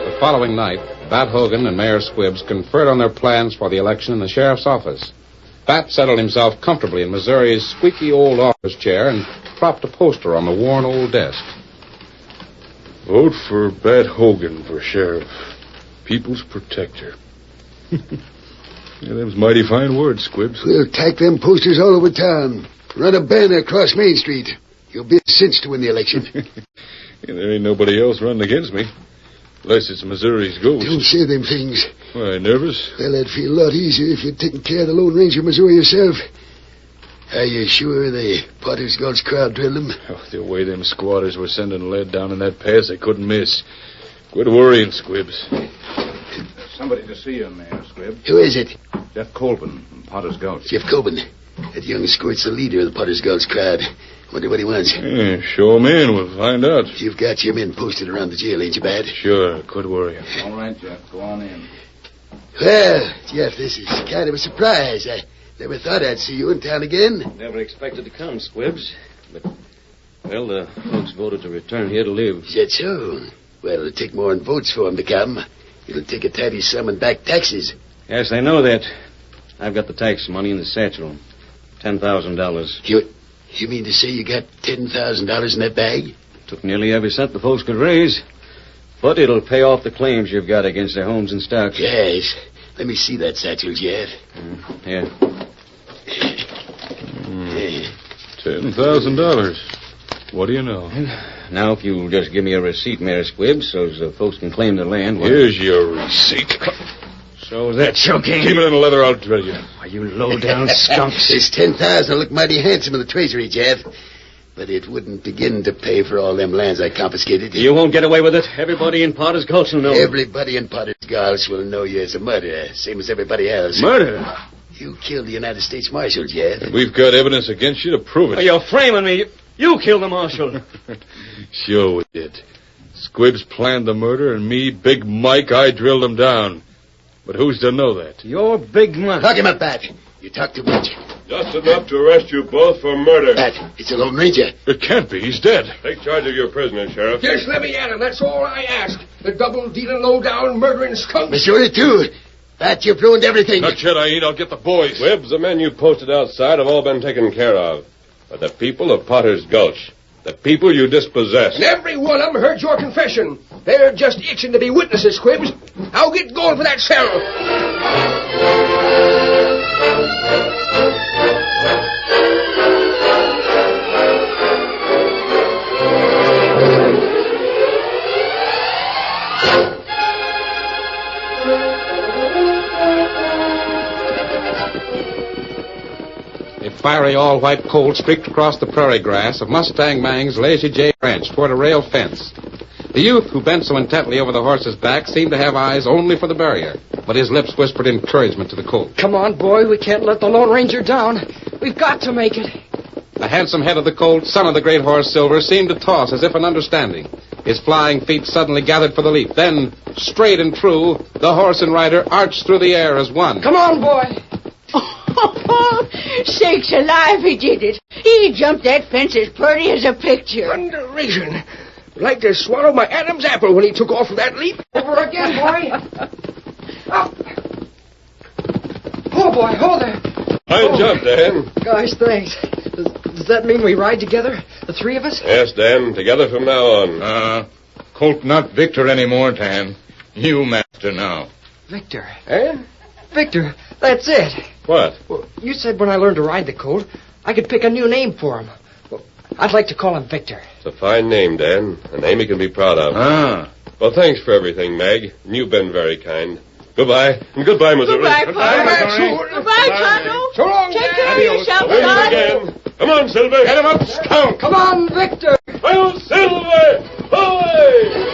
The following night, Bat Hogan and Mayor Squibbs conferred on their plans for the election in the sheriff's office. Bat settled himself comfortably in Missouri's squeaky old office chair and propped a poster on the worn old desk. Vote for Bat Hogan for sheriff. People's protector. Yeah, them's mighty fine words, Squibbs. We'll tack them posters all over town. Run a banner across Main Street. You'll be a cinch to win the election. Yeah, there ain't nobody else running against me. Unless it's Missouri's ghost. Don't say them things. Why, nervous? Well, that'd feel a lot easier if you'd taken care of the Lone Ranger, Missouri yourself. Are you sure the Potter's Gulch crowd drilled them? Oh, the way them squatters were sending lead down in that pass, they couldn't miss. Quit worrying, Squibbs. Somebody to see you, Mayor Squibbs. Who is it? Jeff Colvin from Potter's Gulch. Jeff Colvin. That young squirt's the leader of the Potter's Gulch crowd. Wonder what he wants. Yeah, show him in. We'll find out. You've got your men posted around the jail, ain't you, Bad? Sure. Quit worrying. All right, Jeff. Go on in. Well, Jeff, this is kind of a surprise. I never thought I'd see you in town again. Never expected to come, Squibbs. But, well, the folks voted to return here to live. Is that so? Well, it'll take more than votes for him to come. It'll take a tidy sum in back taxes. Yes, I know that. I've got the tax money in the satchel. $10,000. You mean to say you got $10,000 in that bag? Took nearly every cent the folks could raise. But it'll pay off the claims you've got against their homes and stocks. Yes. Let me see that satchel, Jeff. Here. $10,000. What do you know? Now, if you'll just give me a receipt, Mayor Squibbs, so folks can claim their land. Here's your receipt. So that choking. Keep it in the leather, I'll drill you. Are you low-down skunks? This 10,000 will look mighty handsome in the Treasury, Jeff. But it wouldn't begin to pay for all them lands I confiscated. You won't get away with it. Everybody in Potter's Gulch will know. Everybody in Potter's Gulch will know you as a murderer, same as everybody else. Murder? You killed the United States Marshal, Jeff. And we've got evidence against you to prove it. Oh, you're framing me. You killed the marshal. Sure we did. Squibbs planned the murder, and me, Big Mike, I drilled him down. But who's to know that? You're Big Mike. Lock him up, Bat. You talk too much. Just enough to arrest you both for murder. Bat, it's a Lone Ranger. It can't be. He's dead. Take charge of your prisoner, Sheriff. Just let me at him. That's all I ask. The double-dealing, low-down, murdering skunk. Sure do. Bat, you've ruined everything. Not yet, I ain't. I'll get the boys. Squibbs, the men you posted outside have all been taken care of. But the people of Potter's Gulch, the people you dispossessed. And every one of them heard your confession. They're just itching to be witnesses, Squibbs. I'll get going for that cell. A fiery, all-white colt streaked across the prairie grass of Mustang Mang's Lazy J Ranch toward a rail fence. The youth who bent so intently over the horse's back seemed to have eyes only for the barrier, but his lips whispered encouragement to the colt. Come on, boy. We can't let the Lone Ranger down. We've got to make it. The handsome head of the colt, son of the great horse Silver, seemed to toss as if in understanding. His flying feet suddenly gathered for the leap. Then, straight and true, the horse and rider arched through the air as one. Come on, boy. Sakes alive, he did it. He jumped that fence as pretty as a picture. Thunderation. Like to swallow my Adam's apple when he took off with that leap. Over again, boy. Up. Oh, boy, hold there. Fine job, Dan. Gosh, thanks. Does that mean we ride together, the three of us? Yes, Dan, together from now on. Colt not Victor anymore, Dan. You master now. Victor. Eh? Victor, that's it. What? Well, you said when I learned to ride the colt, I could pick a new name for him. Well, I'd like to call him Victor. It's a fine name, Dan. A name he can be proud of. Well, thanks for everything, Meg. And you've been very kind. Goodbye. And goodbye, Missouri. Goodbye, Papa. Goodbye, Tonto. So long, Take Dan. care of yourself, Wait son. again. Come on, Silver. Get him up, scout. Come on, Victor. Oh, Silver! Away!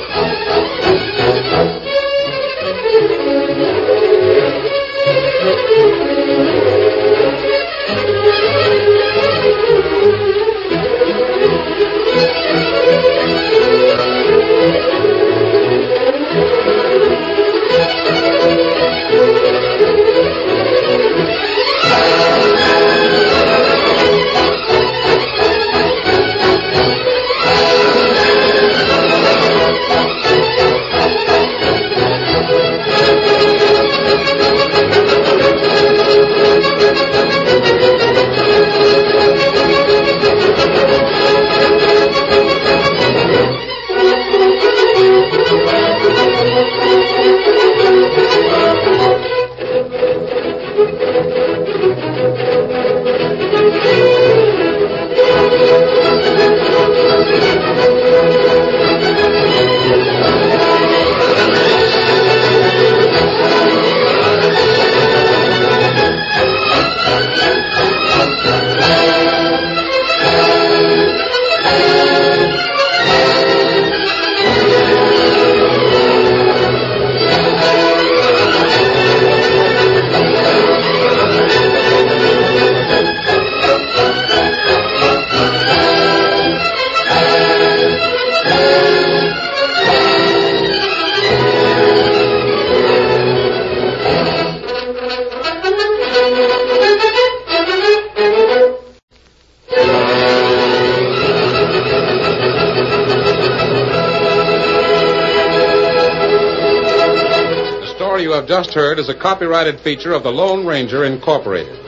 You have just heard is a copyrighted feature of the Lone Ranger Incorporated.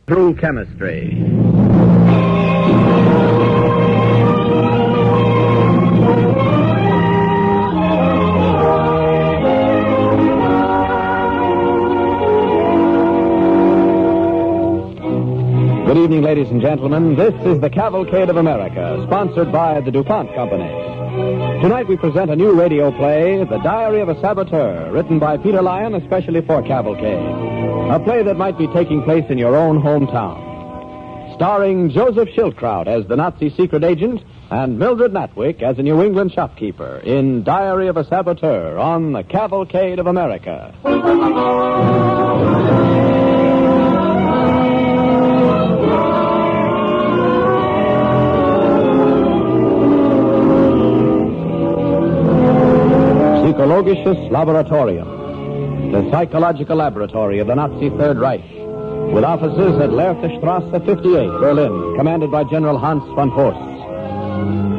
through chemistry. Good evening, ladies and gentlemen. This is the Cavalcade of America, sponsored by the DuPont Company. Tonight we present a new radio play, The Diary of a Saboteur, written by Peter Lyon, especially for Cavalcade. A play that might be taking place in your own hometown. Starring Joseph Schildkraut as the Nazi secret agent and Mildred Natwick as a New England shopkeeper in Diary of a Saboteur on the Cavalcade of America. Psychologisches Laboratorium, the psychological laboratory of the Nazi Third Reich, with offices at Lehrterstrasse 58, Berlin, commanded by General Hans von Forst.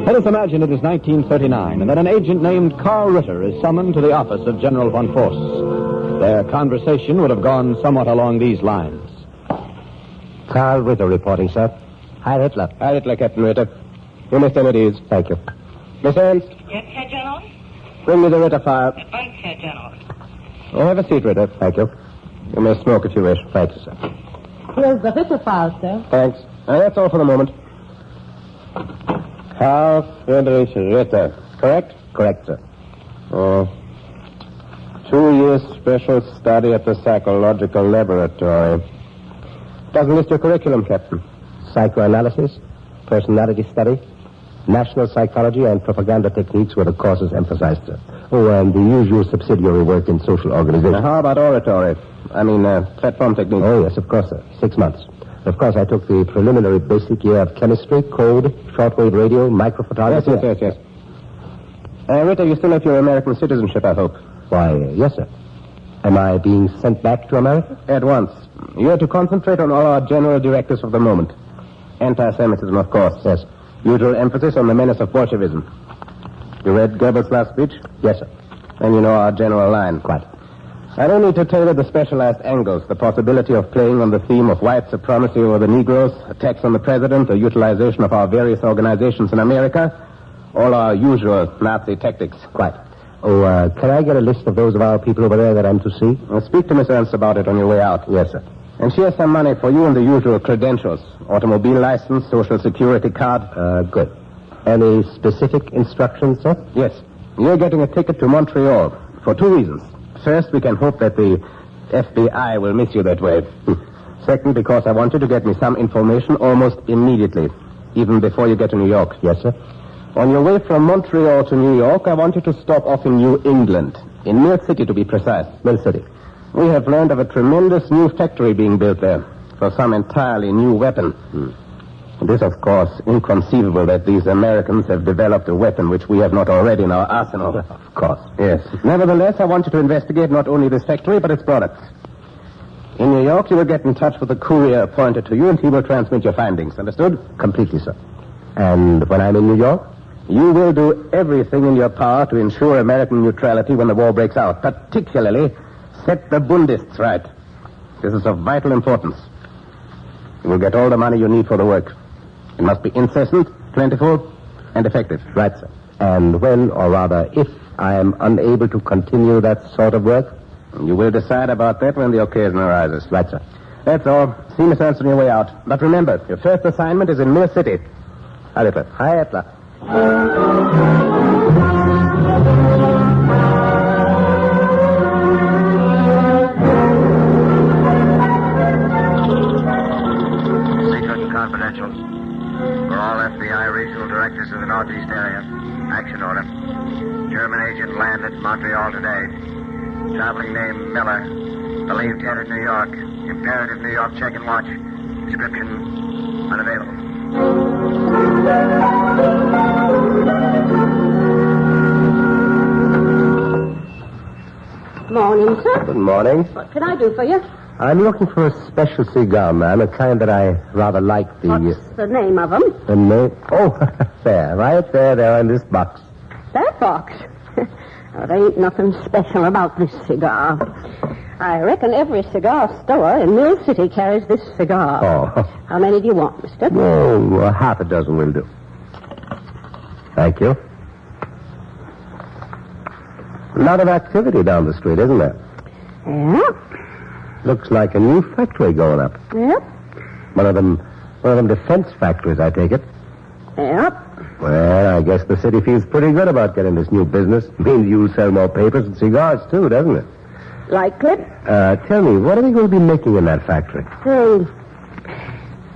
Let us imagine it is 1939, and that an agent named Karl Ritter is summoned to the office of General von Forst. Their conversation would have gone somewhat along these lines. Karl Ritter reporting, sir. Hi, Hitler. Hi, Hitler, Captain Ritter. You may stand at ease. Thank you. Miss Ernst? Yes, Herr General? Bring me the Ritter file. Right, Herr General. Oh, have a seat, Ritter. Thank you. You may smoke if you wish. Thank you, sir. Here's the Ritter file, sir. Thanks. That's all for the moment. Karl Friedrich Ritter. Correct? Correct, sir. 2 years special study at the psychological laboratory. Doesn't list your curriculum, Captain. Psychoanalysis, personality study, national psychology, and propaganda techniques were the courses emphasized, sir. Oh, and the usual subsidiary work in social organization. Now, how about oratory? Platform technique. Oh, yes, of course, sir. 6 months. Of course, I took the preliminary basic year of chemistry, code, shortwave radio, microphotography. Yes. Ritter, you still have your American citizenship, I hope. Why, yes, sir. Am I being sent back to America? At once. You are to concentrate on all our general directives of the moment. Anti-Semitism, of course. Yes. Usual emphasis on the menace of Bolshevism. You read Goebbels' last speech? Yes, sir. And you know our general line. Quite. I don't need to tailor the specialized angles, the possibility of playing on the theme of white supremacy over the Negroes, attacks on the president, the utilization of our various organizations in America, all our usual Nazi tactics. Quite. Oh, can I get a list of those of our people over there that I'm to see? Speak to Miss Ernst about it on your way out. Yes, sir. And she has some money for you and the usual credentials. Automobile license, social security card. Good. Any specific instructions, sir? Yes. You're getting a ticket to Montreal for 2 reasons. First, we can hope that the FBI will miss you that way. Second, because I want you to get me some information almost immediately, even before you get to New York. Yes, sir. On your way from Montreal to New York, I want you to stop off in New England. In Mill City, to be precise. Mill City. We have learned of a tremendous new factory being built there for some entirely new weapon. It is, of course, inconceivable that these Americans have developed a weapon which we have not already in our arsenal. Of course. Yes. Nevertheless, I want you to investigate not only this factory, but its products. In New York, you will get in touch with the courier appointed to you, and he will transmit your findings. Understood? Completely, sir. And when I'm in New York? You will do everything in your power to ensure American neutrality when the war breaks out, particularly set the Bundists right. This is of vital importance. You will get all the money you need for the work. It must be incessant, plentiful, and effective. Right, sir. And when, or rather, if I am unable to continue that sort of work? You will decide about that when the occasion arises. Right, sir. That's all. See Miss Ernst on your way out. But remember, your first assignment is in Mill City. Hi, Hitler. Hi, Hitler. Confidential. For all FBI regional directors of the Northeast area. Action order. German agent landed Montreal today. Traveling name Miller. Believed headed New York. Imperative New York check and watch. Description unavailable. Morning, sir. Good morning. What can I do for you? I'm looking for a special cigar, ma'am, a kind that I rather like. What's the name of them? The name? Oh, there, right there in this box. That box? Well, there ain't nothing special about this cigar. I reckon every cigar store in Mill City carries this cigar. Oh. How many do you want, mister? Oh, half a dozen will do. Thank you. A lot of activity down the street, isn't there? Yeah. Looks like a new factory going up. Yep. One of them defense factories, I take it. Yep. Well, I guess the city feels pretty good about getting this new business. Means you'll sell more papers and cigars, too, doesn't it? Likely. Tell me, what are they going to be making in that factory?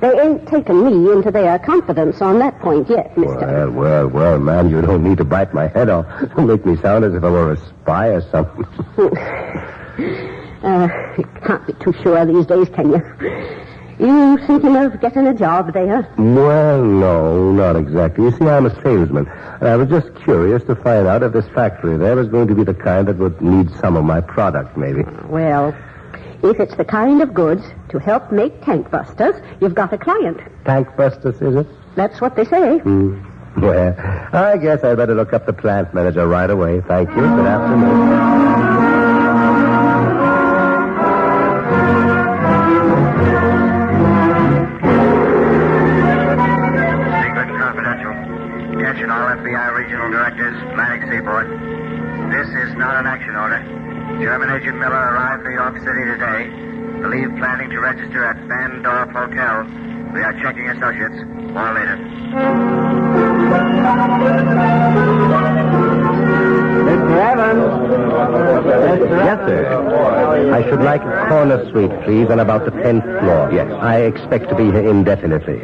They ain't taken me into their confidence on that point yet, mister. Well, man, you don't need to bite my head off. Don't make me sound as if I were a spy or something. You can't be too sure these days, can you? You thinking of getting a job there? Well, no, not exactly. You see, I'm a salesman, and I was just curious to find out if this factory there is going to be the kind that would need some of my product, maybe. Well, if it's the kind of goods to help make tank busters, you've got a client. Tank busters, is it? That's what they say. Well, I guess I'd better look up the plant manager right away. Thank you. Good afternoon. Attention all FBI regional directors, Atlantic Seaboard. This is not an action order. German Agent Miller arrived New York City today. Believe planning to register at Bandorf Hotel. We are checking associates. More later. Mr. Evans. Yes, sir. I should like a corner suite, please, on about the 10th floor. Yes. I expect to be here indefinitely.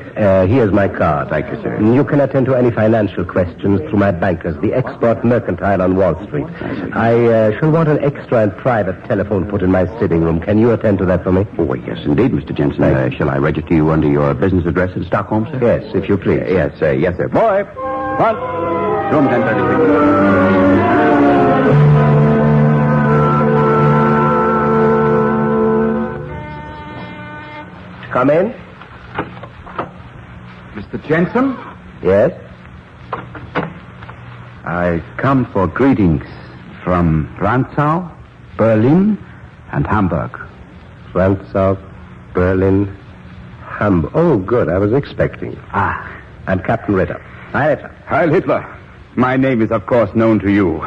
Here's my card. Thank you, sir. You can attend to any financial questions through my bankers, the Export Mercantile on Wall Street. I shall want an extra and private telephone put in my sitting room. Can you attend to that for me? Oh, yes, indeed, Mr. Jensen. Shall I register you under your business address in Stockholm, sir? Yes, if you please. Yes, sir. Boy, front. Room 1036. Come in. Mr. Jensen? Yes? I come for greetings from Rantzau, Berlin, and Hamburg. Rantzau, Berlin, Hamburg. Oh, good. I was expecting. I'm Captain Ritter. Hi, Ritter. Heil Hitler. My name is, of course, known to you.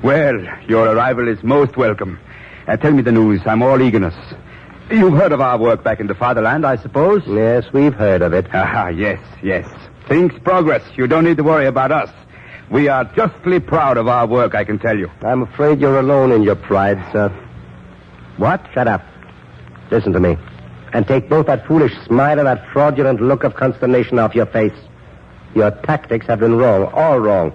Well, your arrival is most welcome. Tell me the news. I'm all eagerness. You've heard of our work back in the fatherland, I suppose? Yes, we've heard of it. Yes. Things progress. You don't need to worry about us. We are justly proud of our work, I can tell you. I'm afraid you're alone in your pride, sir. What? Shut up. Listen to me. And take both that foolish smile and that fraudulent look of consternation off your face. Your tactics have been wrong, all wrong.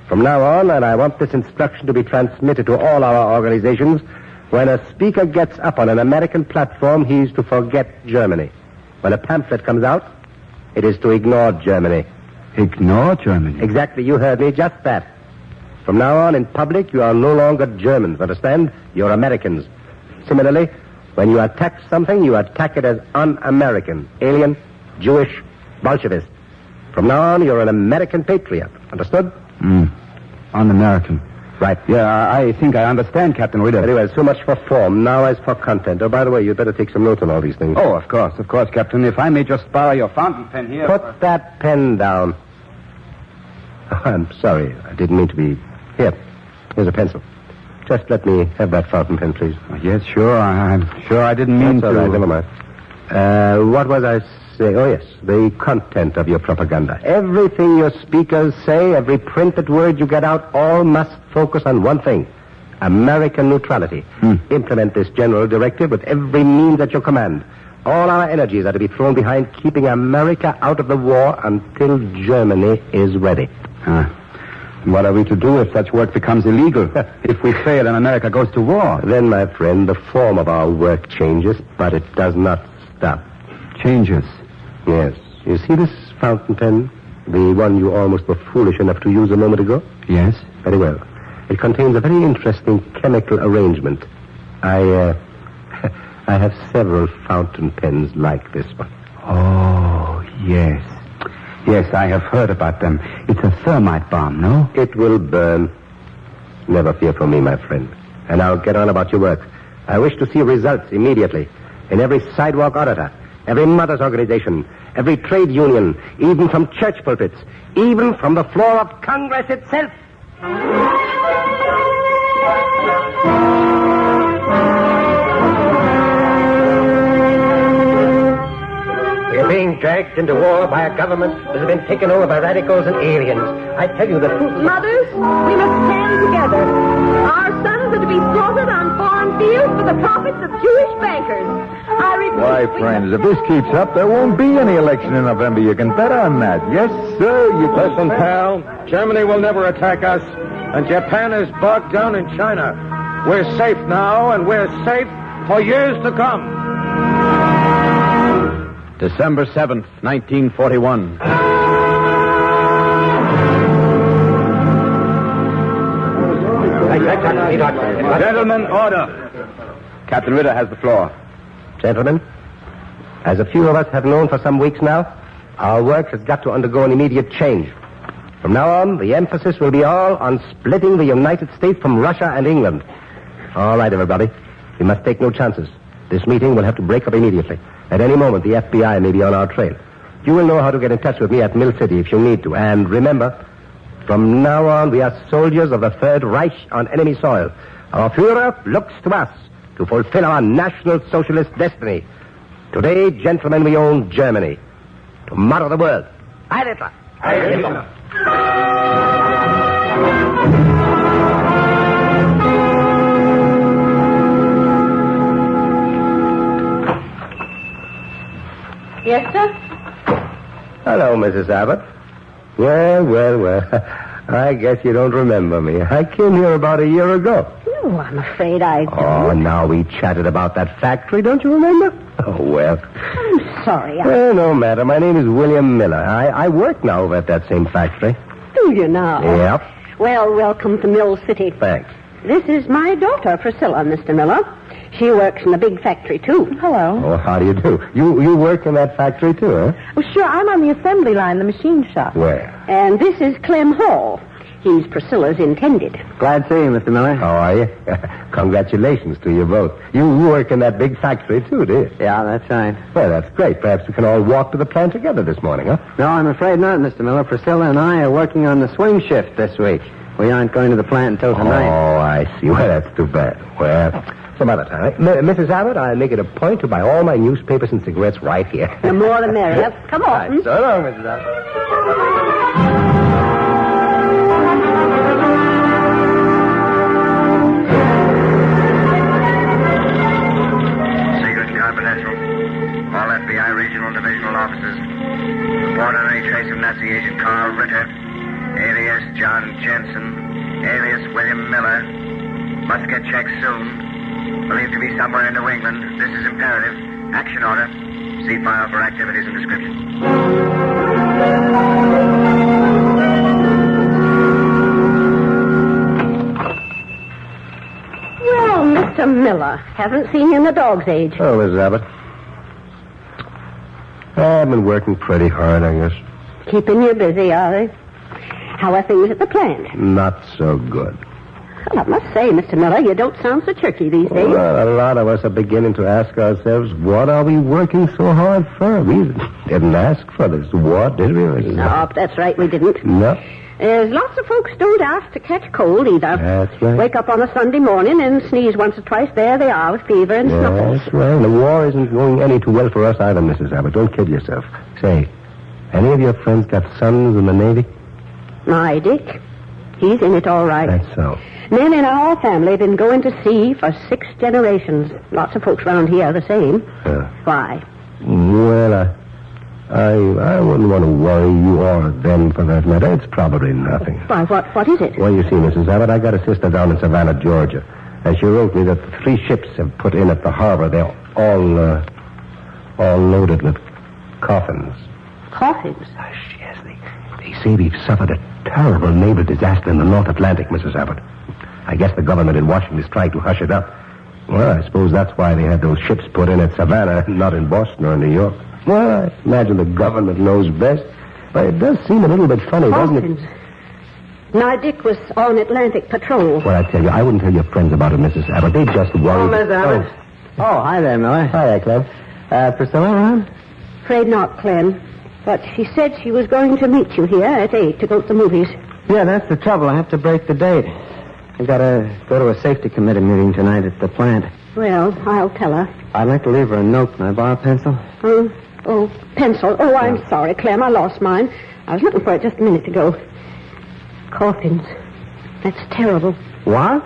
From now on, and I want this instruction to be transmitted to all our organizations, when a speaker gets up on an American platform, he's to forget Germany. When a pamphlet comes out, it is to ignore Germany. Ignore Germany? Exactly, you heard me, just that. From now on, in public, you are no longer Germans, understand? You're Americans. Similarly, when you attack something, you attack it as un-American, alien, Jewish, Bolshevist. From now on, you're an American patriot, understood? Un-American. Right. Yeah, I think I understand, Captain Ritter. Very well, so much for form. Now as for content. Oh, by the way, you'd better take some notes on all these things. Oh, of course, Captain. If I may just borrow your fountain pen here. Put that pen down. Oh, I'm sorry. I didn't mean to be... Here. Here's a pencil. Just let me have that fountain pen, please. Oh, yes, sure. I'm sure I didn't mean That's to... all right, never mind. What was I saying? Oh, yes, the content of your propaganda. Everything your speakers say, every printed word you get out, all must focus on one thing. American neutrality. Implement this general directive with every means at your command. All our energies are to be thrown behind keeping America out of the war until Germany is ready. What are we to do if such work becomes illegal? If we fail and America goes to war? Then, my friend, the form of our work changes, but it does not stop. Changes? Yes. You see this fountain pen? The one you almost were foolish enough to use a moment ago? Yes. Very well. It contains a very interesting chemical arrangement. I have several fountain pens like this one. Oh, yes. Yes, I have heard about them. It's a thermite bomb, no? It will burn. Never fear for me, my friend. And now get on about your work. I wish to see results immediately in every sidewalk auditor, every mothers' organization, every trade union, even from church pulpits, even from the floor of Congress itself. We're being dragged into war by a government that has been taken over by radicals and aliens. I tell you the truth. Mothers, we must stand together. Our sons are to be slaughtered on foreign fields for the profits of Jewish bankers. I repeat. Why, friends, if this keeps up, there won't be any election in November. You can bet on that. Yes, sir. Listen, pal. Germany will never attack us, and Japan is bogged down in China. We're safe now, and we're safe for years to come. December 7th, 1941. Gentlemen, order. Captain Ritter has the floor. Gentlemen, as a few of us have known for some weeks now, our work has got to undergo an immediate change. From now on, the emphasis will be all on splitting the United States from Russia and England. All right, everybody. We must take no chances. This meeting will have to break up immediately. At any moment, the FBI may be on our trail. You will know how to get in touch with me at Mill City if you need to. And remember, from now on, we are soldiers of the Third Reich on enemy soil. Our Führer looks to us to fulfill our National Socialist destiny. Today, gentlemen, we own Germany. Tomorrow, the world. Heil Hitler! Heil Hitler! Yes, sir? Hello, Mrs. Abbott. Well. I guess you don't remember me. I came here about a year ago. No, I'm afraid I don't. Oh, now we chatted about that factory, don't you remember? Oh, well. I'm sorry. Well, no matter. My name is William Miller. I work now over at that same factory. Do you now? Yep. Well, welcome to Mill City. Thanks. This is my daughter, Priscilla, Mr. Miller. She works in the big factory, too. Hello. Oh, how do you do? You work in that factory, too, huh? Oh, sure. I'm on the assembly line, the machine shop. Where? And this is Clem Hall. He's Priscilla's intended. Glad to see you, Mr. Miller. How are you? Congratulations to you both. You work in that big factory, too, do you? Yeah, that's right. Well, that's great. Perhaps we can all walk to the plant together this morning, huh? No, I'm afraid not, Mr. Miller. Priscilla and I are working on the swing shift this week. We aren't going to the plant until tonight. Oh, I see. Well, that's too bad. Well, some other time. Mrs. Abbott, I'll make it a point to buy all my newspapers and cigarettes right here. The more the merrier. Come on. Right, so long, Mrs. Abbott. All FBI regional divisional offices. Report on any trace of Nazi agent Carl Ritter, alias John Jensen, alias William Miller. Must get checked soon. Believed to be somewhere in New England. This is imperative. Action order. See file for activities and description. Well, Mr. Miller, haven't seen you in the dog's age. Oh, Mrs. Abbott. I've been working pretty hard, I guess. Keeping you busy, are they? How are things at the plant? Not so good. Well, I must say, Mr. Miller, you don't sound so chirky these days. Well, a lot of us are beginning to ask ourselves, what are we working so hard for? We didn't ask for this war, did we? No, that's right, we didn't. No. There's lots of folks don't ask to catch cold either. That's right. Wake up on a Sunday morning and sneeze once or twice. There they are with fever and snuffles. That's right. The war isn't going any too well for us either, Mrs. Abbott. Don't kid yourself. Say, any of your friends got sons in the Navy? My Dick. He's in it all right. That's so. Men in our family have been going to sea for 6 generations. Lots of folks around here are the same. Why? Well, I wouldn't want to worry you or them for that matter. It's probably nothing. Why, what is it? Well, you see, Mrs. Abbott, I got a sister down in Savannah, Georgia. And she wrote me that the 3 ships have put in at the harbor. They're all loaded with coffins. Coffins? Yes, they say we've suffered a terrible naval disaster in the North Atlantic, Mrs. Abbott. I guess the government in Washington is trying to hush it up. Well, I suppose that's why they had those ships put in at Savannah, not in Boston or New York. Well, I imagine the government knows best. But it does seem a little bit funny, doesn't it? My Dick was on Atlantic patrol. Well, I tell you, I wouldn't tell your friends about it, Mrs. Abbott. They just worry. Oh, Miss Abbott. Oh, hi there, Miller. Hi, Clem. Priscilla around? Afraid not, Clem. But she said she was going to meet you here at 8 to go to the movies. Yeah, that's the trouble. I have to break the date. I've got to go to a safety committee meeting tonight at the plant. Well, I'll tell her. I'd like to leave her a note. Can I borrow a pencil? Pencil. Oh, I'm sorry, Clem. I lost mine. I was looking for it just a minute ago. Coffins. That's terrible. What?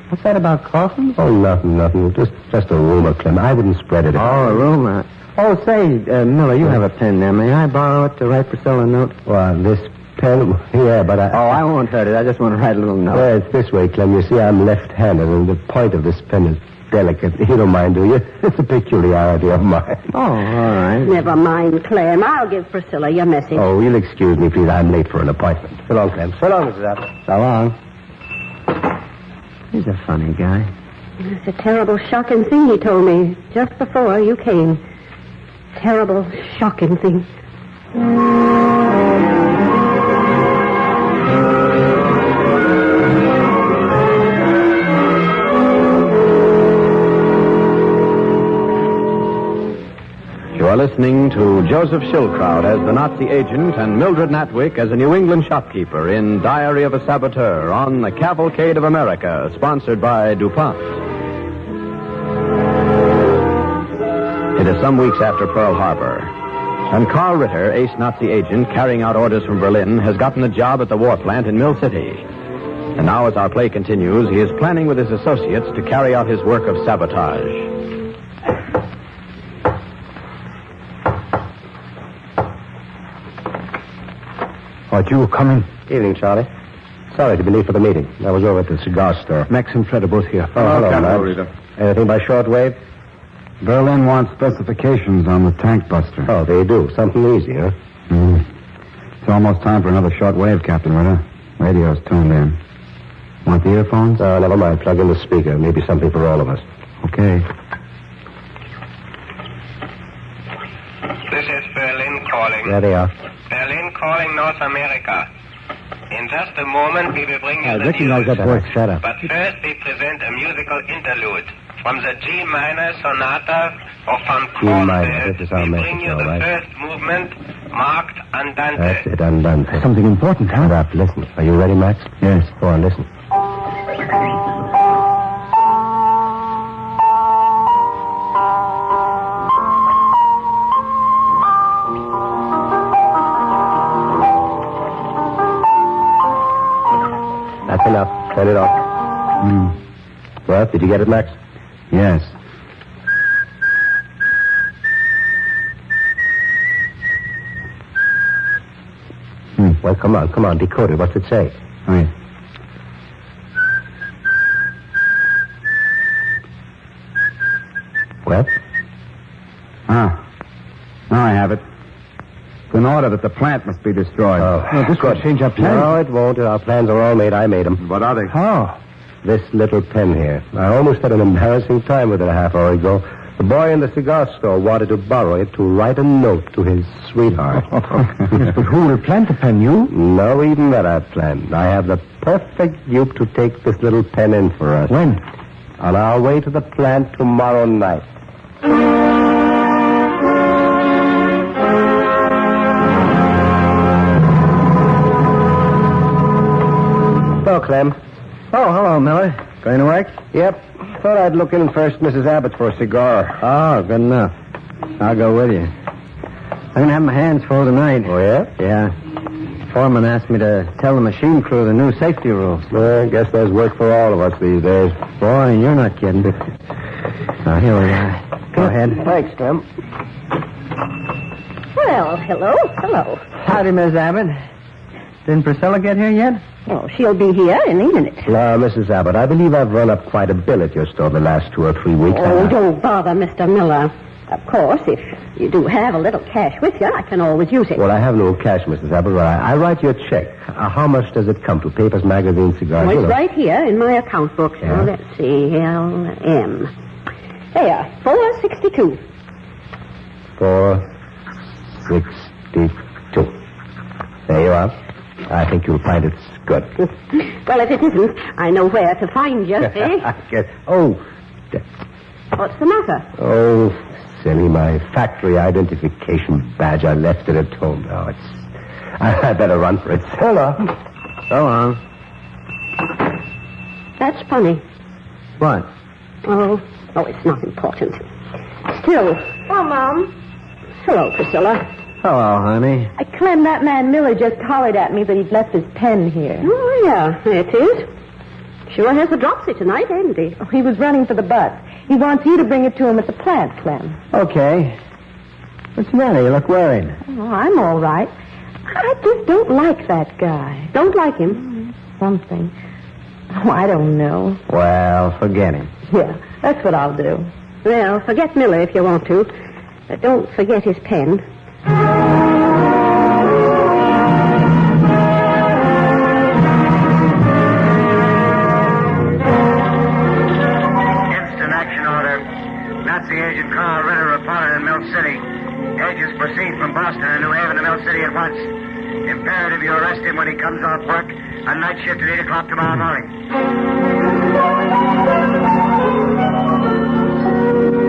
What's that about coffins? Oh, nothing. Just a rumor, Clem. I wouldn't spread it. Oh, a rumor. Oh, say, Miller, you have a pen there. May I borrow it to write Priscilla a note? Well, this pen? Yeah, but I won't hurt it. I just want to write a little note. Well, it's this way, Clem. You see, I'm left-handed, and the point of this pen is delicate. You don't mind, do you? It's a peculiarity of mine. Oh, all right. Never mind, Clem. I'll give Priscilla your message. Oh, you'll excuse me, please. I'm late for an appointment. So long, Clem. So long, Mrs. Abbott. So long. He's a funny guy. It's a terrible, shocking thing he told me just before you came. Terrible, shocking thing. You are listening to Joseph Schildkraut as the Nazi agent and Mildred Natwick as a New England shopkeeper in Diary of a Saboteur on the Cavalcade of America, sponsored by DuPont. It is some weeks after Pearl Harbor, and Carl Ritter, ace Nazi agent carrying out orders from Berlin, has gotten a job at the war plant in Mill City. And now, as our play continues, he is planning with his associates to carry out his work of sabotage. Aren't you coming? Evening, Charlie. Sorry to be late for the meeting. I was over at the cigar store. Max and Fred are both here. Oh, hello, Max. Anything by shortwave? Berlin wants specifications on the tank buster. Oh, they do. Something easy, huh? It's almost time for another short wave, Captain Ritter. Radio's tuned in. Want the earphones? Oh, never mind. Plug in the speaker. Maybe something for all of us. Okay. This is Berlin calling. There they are. Berlin calling North America. In just a moment, we will bring you the recognize news. that voice. Shut up. But first, we present a musical interlude from the G minor sonata of Van G-minor. This is our we message, bring you all the right. first movement, marked Andante. That's it, Andante. Something important, huh? Shut up. Listen. Are you ready, Max? Yes. Go on, listen. That's enough. Turn it off. Well, did you get it, Max? Yes. Well, come on. Decode it. What's it say? Wait. Well? Now I have it. It's an order that the plant must be destroyed. Oh, this could change our plans. No, it won't. Our plans are all made. I made them. What are they? Oh. This little pen here. I almost had an embarrassing time with it a half hour ago. The boy in the cigar store wanted to borrow it to write a note to his sweetheart. Yes, but who will plant the pen? You? No, even that I planned. I have the perfect dupe to take this little pen in for us. When? On our way to the plant tomorrow night. Hello, Clem. Oh, hello, Miller. Going to work? Yep. Thought I'd look in first, Mrs. Abbott, for a cigar. Oh, good enough. I'll go with you. I'm going to have my hands full tonight. Oh, yeah? Yeah. Foreman asked me to tell the machine crew the new safety rules. Well, I guess there's work for all of us these days. Boy, you're not kidding. Now, here we are. Go ahead. Thanks, Clem. Well, hello. Howdy, Miss Abbott. Didn't Priscilla get here yet? Oh, she'll be here any minute. Now, Mrs. Abbott, I believe I've run up quite a bill at your store the last 2 or 3 weeks. Oh, don't bother, Mr. Miller. Of course, if you do have a little cash with you, I can always use it. Well, I have no cash, Mrs. Abbott, but I write you a check. How much does it come to? Papers, magazines, cigars? Well, it's right here in my account book. Yeah? So let's see. LM. There, $4.62. $4.62. There you are. I think you'll find it's Good. Well, if it isn't, I know where to find you, eh? Yes. Oh. What's the matter? Oh, silly, my factory identification badge. I left it at home. Now I better run for it. So long. So long. That's funny. What? Oh, it's not important. Still. Oh, Mom. Hello, Priscilla. Hello, honey. Clem, that man Miller just hollered at me that he'd left his pen here. Oh, yeah, it is. Sure has a dropsy tonight, ain't he? Oh, he was running for the bus. He wants you to bring it to him at the plant, Clem. Okay. What's the matter? You look worried. Oh, I'm all right. I just don't like that guy. Don't like him? Something. Oh, I don't know. Well, forget him. Yeah, that's what I'll do. Well, forget Miller if you want to. But don't forget his pen. Instant action order. Nazi agent Carl Ritter reported in Mill City. Agents proceed from Boston and New Haven to Mill City at once. Imperative you arrest him when he comes off work. A night shift at 8 o'clock tomorrow morning.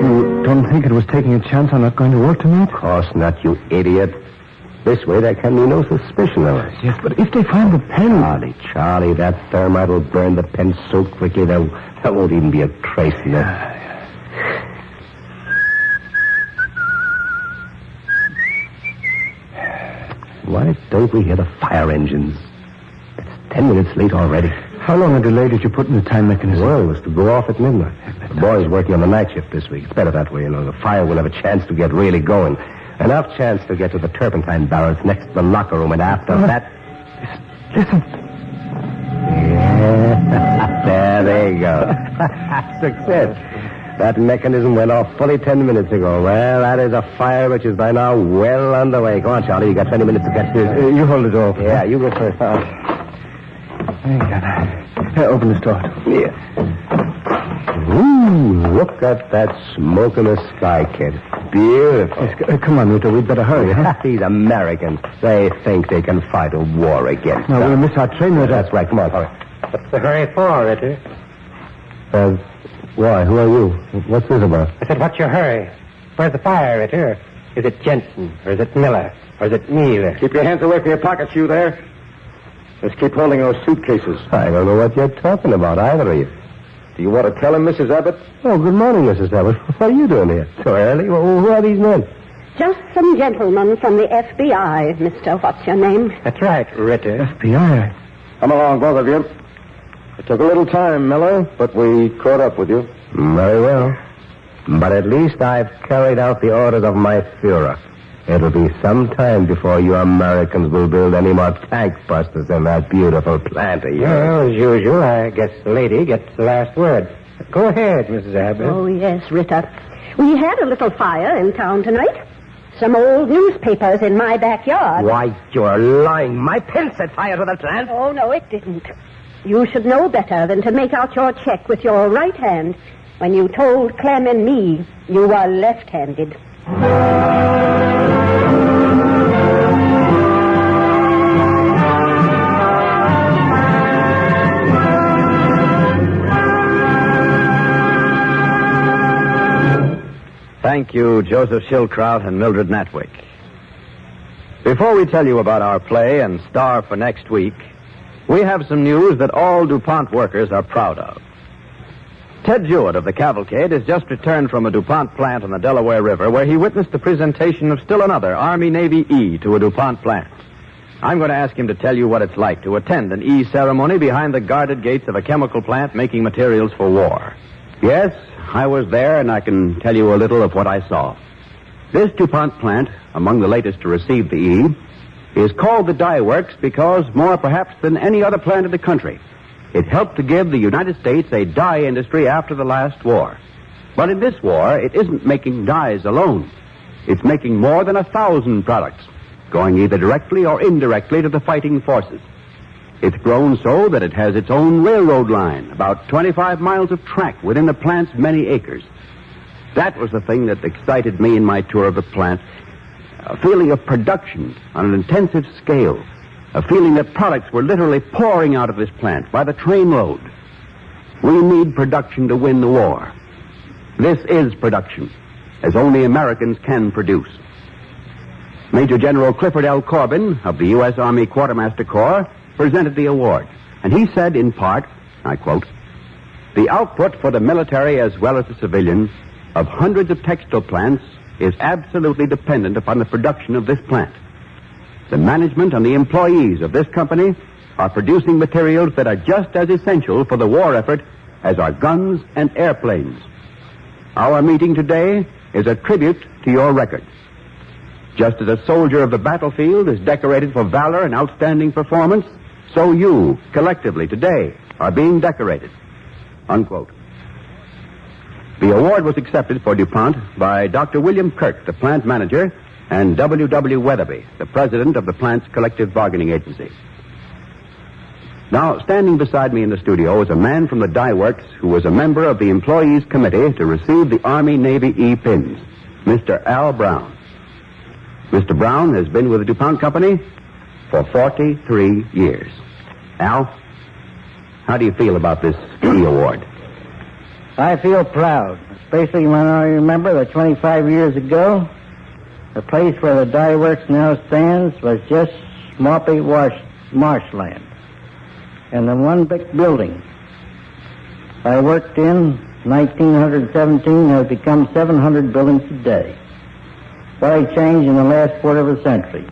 You don't think it was taking a chance on not going to work tonight? Of course not, you idiot. This way, there can be no suspicion of us. Yes, but if they find the pen... Charlie, that thermite will burn the pen so quickly there won't even be a trace in it. Why don't we hear the fire engines? It's 10 minutes late already. How long a delay did you put in the time mechanism? Well, it was to go off at midnight. The boy's working on the night shift this week. It's better that way, The fire will have a chance to get really going. Enough chance to get to the turpentine barrels next to the locker room, and after that... Listen. Yeah. There you go. Success. That mechanism went off fully 10 minutes ago. Well, that is a fire which is by now well underway. Go on, Charlie. You got 20 minutes to catch this. You hold the door. Yeah, you go first. Open this door. Yeah. Ooh, look at that smoke in the sky, kid. Beautiful. Yes, come on, Rita. We'd better hurry, huh? These Americans, they think they can fight a war against No, us. we'll miss our train, Rita. That's right. Come on, hurry. What's the hurry for, Ritter? Why? Who are you? What's this about? I said, what's your hurry? Where's the fire, Ritter? Is it Jensen? Or is it Miller? Or is it Neal? Keep your hands away from your pockets, you there. Just keep holding those suitcases. I don't know what you're talking about, either of you. Do you want to tell him, Mrs. Abbott? Oh, good morning, Mrs. Abbott. What are you doing here? So early? Who are these men? Just some gentlemen from the FBI, Mr. What's your name? That's right, Ritter. FBI. Come along, both of you. It took a little time, Miller, but we caught up with you. Very well. But at least I've carried out the orders of my Führer. It'll be some time before you Americans will build any more tank busters in that beautiful plant of yours. Well, as usual, I guess the lady gets the last word. Go ahead, Mrs. Abbott. Oh, yes, Ritter. We had a little fire in town tonight. Some old newspapers in my backyard. Why, you're lying. My pen set fire to the plant. Oh, no, it didn't. You should know better than to make out your check with your right hand when you told Clem and me you were left-handed. Thank you, Joseph Schildkraut and Mildred Natwick. Before we tell you about our play and star for next week, we have some news that all DuPont workers are proud of. Ted Jewett of the Cavalcade has just returned from a DuPont plant on the Delaware River where he witnessed the presentation of still another Army-Navy E to a DuPont plant. I'm going to ask him to tell you what it's like to attend an E ceremony behind the guarded gates of a chemical plant making materials for war. Yes, I was there, and I can tell you a little of what I saw. This DuPont plant, among the latest to receive the E, is called the Dye Works because, more perhaps than any other plant in the country, it helped to give the United States a dye industry after the last war. But in this war, it isn't making dyes alone. It's making more than 1,000 products, going either directly or indirectly to the fighting forces. It's grown so that it has its own railroad line, about 25 miles of track within the plant's many acres. That was the thing that excited me in my tour of the plant. A feeling of production on an intensive scale, a feeling that products were literally pouring out of this plant by the trainload. We need production to win the war. This is production, as only Americans can produce. Major General Clifford L. Corbin of the U.S. Army Quartermaster Corps presented the award, and he said in part, I quote, "The output for the military as well as the civilian of hundreds of textile plants is absolutely dependent upon the production of this plant. The management and the employees of this company are producing materials that are just as essential for the war effort as are guns and airplanes. Our meeting today is a tribute to your record. Just as a soldier of the battlefield is decorated for valor and outstanding performance, so you, collectively, today, are being decorated." Unquote. The award was accepted for DuPont by Dr. William Kirk, the plant manager, and W. W. Weatherby, the president of the plant's collective bargaining agency. Now, standing beside me in the studio is a man from the dye works who was a member of the employees committee to receive the Army-Navy E pins, Mr. Al Brown. Mr. Brown has been with the DuPont Company for 43 years. Al, how do you feel about this E award? I feel proud, especially when I remember that 25 years ago, the place where the dye works now stands was just swampy marshland. And the one big building I worked in 1917 has become 700 buildings today. What a change in the last quarter of a century.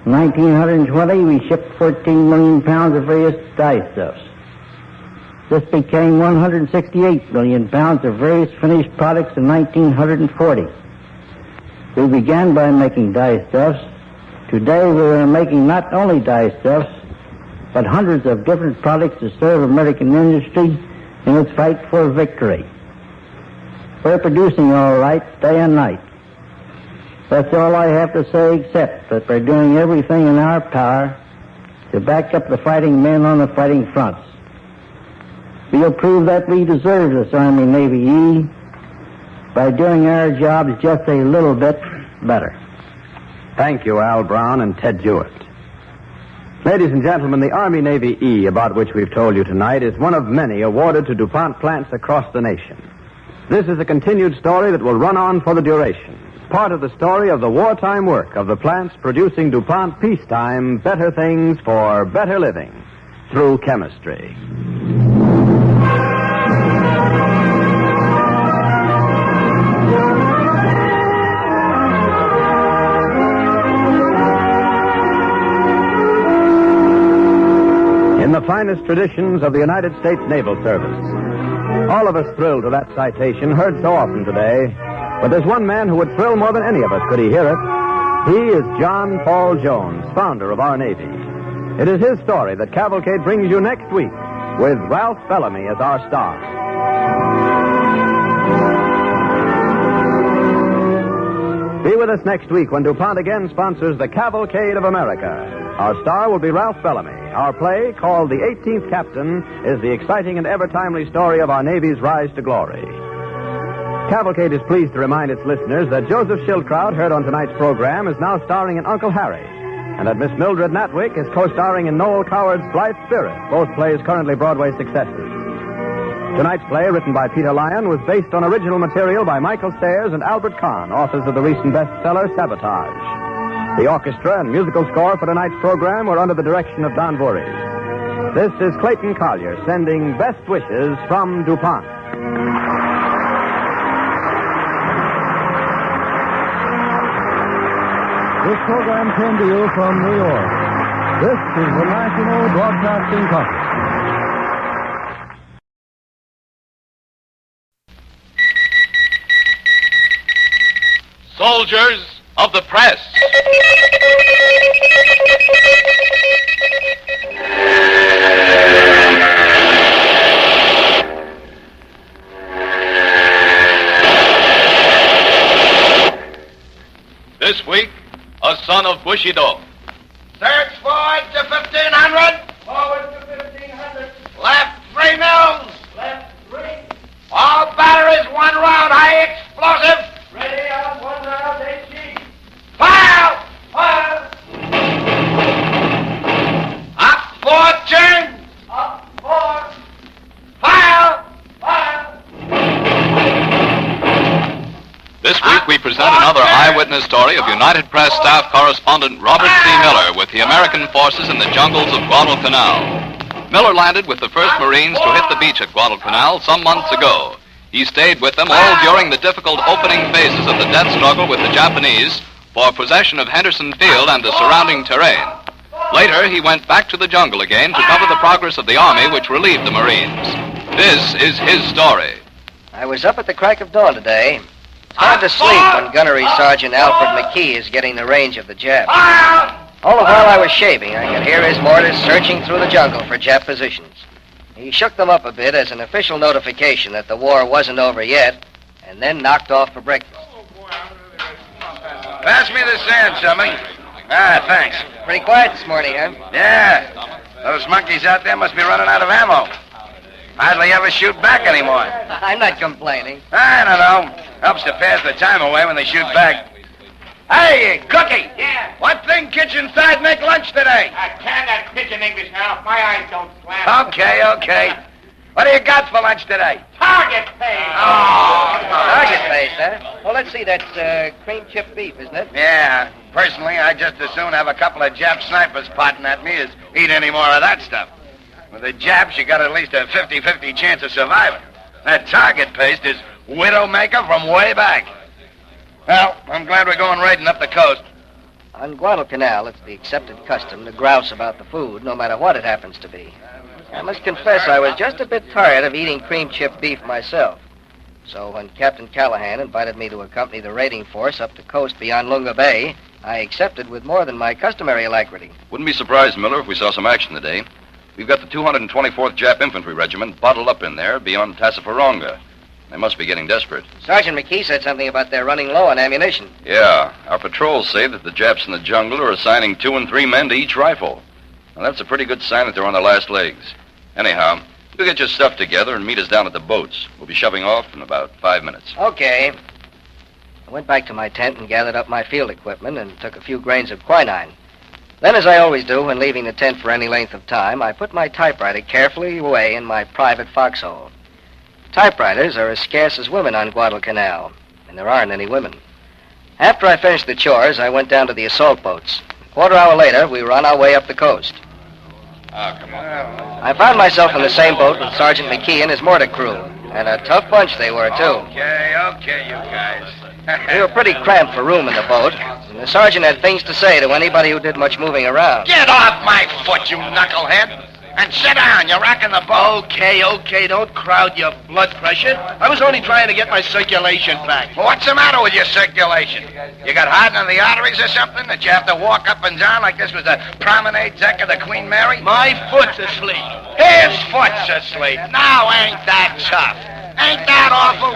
In 1920, we shipped 14 million pounds of various dye stuffs. This became 168 million pounds of various finished products in 1940. We began by making dye stuffs. Today we are making not only dye stuffs, but hundreds of different products to serve American industry in its fight for victory. We're producing all right, day and night. That's all I have to say, except that we're doing everything in our power to back up the fighting men on the fighting fronts. We'll prove that we deserve this Army-Navy E by doing our jobs just a little bit better. Thank you, Al Brown and Ted Jewett. Ladies and gentlemen, the Army-Navy E, about which we've told you tonight, is one of many awarded to DuPont plants across the nation. This is a continued story that will run on for the duration. Part of the story of the wartime work of the plants producing DuPont peacetime better things for better living through chemistry. In the finest traditions of the United States Naval Service. All of us thrilled to that citation, heard so often today. But there's one man who would thrill more than any of us could he hear it. He is John Paul Jones, founder of our Navy. It is his story that Cavalcade brings you next week with Ralph Bellamy as our star. Be with us next week when DuPont again sponsors the Cavalcade of America. Our star will be Ralph Bellamy. Our play, called The 18th Captain, is the exciting and ever-timely story of our Navy's rise to glory. Cavalcade is pleased to remind its listeners that Joseph Schildkraut, heard on tonight's program, is now starring in Uncle Harry, and that Miss Mildred Natwick is co-starring in Noel Coward's Blithe Spirit, both plays currently Broadway successes. Tonight's play, written by Peter Lyon, was based on original material by Michael Sayers and Albert Kahn, authors of the recent bestseller Sabotage. The orchestra and musical score for tonight's program were under the direction of Don Voorhees. This is Clayton Collier sending best wishes from DuPont. This program came to you from New York. This is the National Broadcasting Company. Soldiers of the press. This week, a son of Bushido. Search forward to 1500. Forward to 1500. Left 3 mils. Left 3. All batteries 1 round high explosive. Ready on 1 round HE. Fire! Fire! week, we present another eyewitness story of United Press staff correspondent Robert C. Miller with the American forces in the jungles of Guadalcanal. Miller landed with the first Marines to hit the beach at Guadalcanal some months ago. He stayed with them all during the difficult opening phases of the death struggle with the Japanese for possession of Henderson Field and the surrounding terrain. Later, he went back to the jungle again to cover the progress of the army which relieved the Marines. This is his story. I was up at the crack of dawn today. It's hard to sleep when Gunnery Sergeant Alfred McGee is getting the range of the Japs. All the while I was shaving, I could hear his mortars searching through the jungle for Jap positions. He shook them up a bit as an official notification that the war wasn't over yet, and then knocked off for breakfast. Pass me the sand, somebody. Thanks. Pretty quiet this morning, huh? Yeah. Those monkeys out there must be running out of ammo. Hardly ever shoot back anymore. I'm not complaining. I don't know. Helps to pass the time away when they shoot back. Hey, Cookie! Yeah? What thing kitchen side make lunch today? Can that pigeon English now. My eyes don't slam. Okay. What do you got for lunch today? Target paste. Target paste, huh? Well, let's see. That's cream chip beef, isn't it? Yeah. Personally, I'd just as soon have a couple of Jap snipers potting at me as eat any more of that stuff. With the Japs, you got at least a 50-50 chance of surviving. That target paste is Widowmaker from way back. Well, I'm glad we're going raiding up the coast. On Guadalcanal, it's the accepted custom to grouse about the food, no matter what it happens to be. I must confess I was just a bit tired of eating cream chip beef myself. So when Captain Callahan invited me to accompany the raiding force up the coast beyond Lunga Bay, I accepted with more than my customary alacrity. Wouldn't be surprised, Miller, if we saw some action today. We've got the 224th Jap Infantry Regiment bottled up in there beyond Tassafaronga. They must be getting desperate. Sergeant McGee said something about their running low on ammunition. Yeah, our patrols say that the Japs in the jungle are assigning 2 and 3 men to each rifle. Now, that's a pretty good sign that they're on their last legs. Anyhow, you get your stuff together and meet us down at the boats. We'll be shoving off in about 5 minutes. Okay. I went back to my tent and gathered up my field equipment and took a few grains of quinine. Then, as I always do when leaving the tent for any length of time, I put my typewriter carefully away in my private foxhole. Typewriters are as scarce as women on Guadalcanal, and there aren't any women. After I finished the chores, I went down to the assault boats. A quarter hour later, we were on our way up the coast. Oh, come on. I found myself in the same boat with Sergeant McGee and his mortar crew, and a tough bunch they were, too. Okay, you guys. We were pretty cramped for room in the boat, and the sergeant had things to say to anybody who did much moving around. Get off my foot, you knucklehead! And sit down, you're rocking the boat. Okay, don't crowd your blood pressure. I was only trying to get my circulation back. Well, what's the matter with your circulation? You got hardening of the arteries or something that you have to walk up and down like this was the promenade deck of the Queen Mary? My foot's asleep. His foot's asleep. Now ain't that tough? Ain't that awful?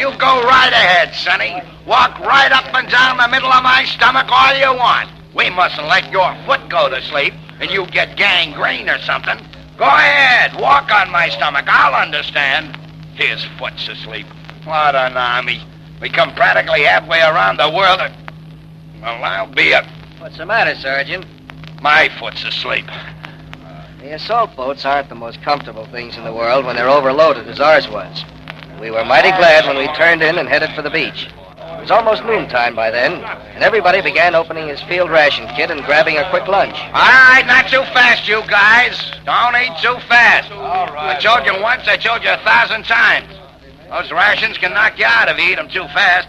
You go right ahead, Sonny. Walk right up and down the middle of my stomach all you want. We mustn't let your foot go to sleep and you get gangrene or something. Go ahead, walk on my stomach. I'll understand. His foot's asleep. What an army. We come practically halfway around the world. Well, I'll be a... What's the matter, Sergeant? My foot's asleep. The assault boats aren't the most comfortable things in the world when they're overloaded as ours was. We were mighty glad when we turned in and headed for the beach. It was almost noontime by then, and everybody began opening his field ration kit and grabbing a quick lunch. All right, not too fast, you guys. Don't eat too fast. All right. I told you once, I told you 1,000 times. Those rations can knock you out if you eat them too fast.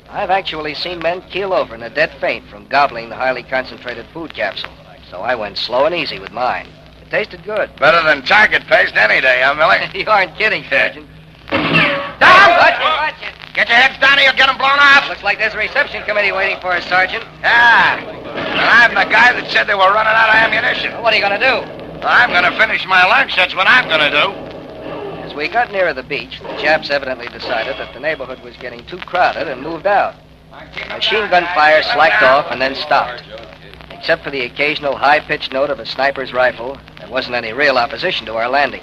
I've actually seen men keel over in a dead faint from gobbling the highly concentrated food capsule, so I went slow and easy with mine. It tasted good. Better than target paste any day, huh, Millie? You aren't kidding, Sergeant. Down! Watch it. Get your heads down or you'll get them blown off. Looks like there's a reception committee waiting for us, Sergeant. Yeah. And I'm the guy that said they were running out of ammunition. Well, what are you going to do? Well, I'm going to finish my lunch. That's what I'm going to do. As we got nearer the beach, the Japs evidently decided that the neighborhood was getting too crowded and moved out. Machine gun fire slacked off and then stopped. Except for the occasional high-pitched note of a sniper's rifle, there wasn't any real opposition to our landing.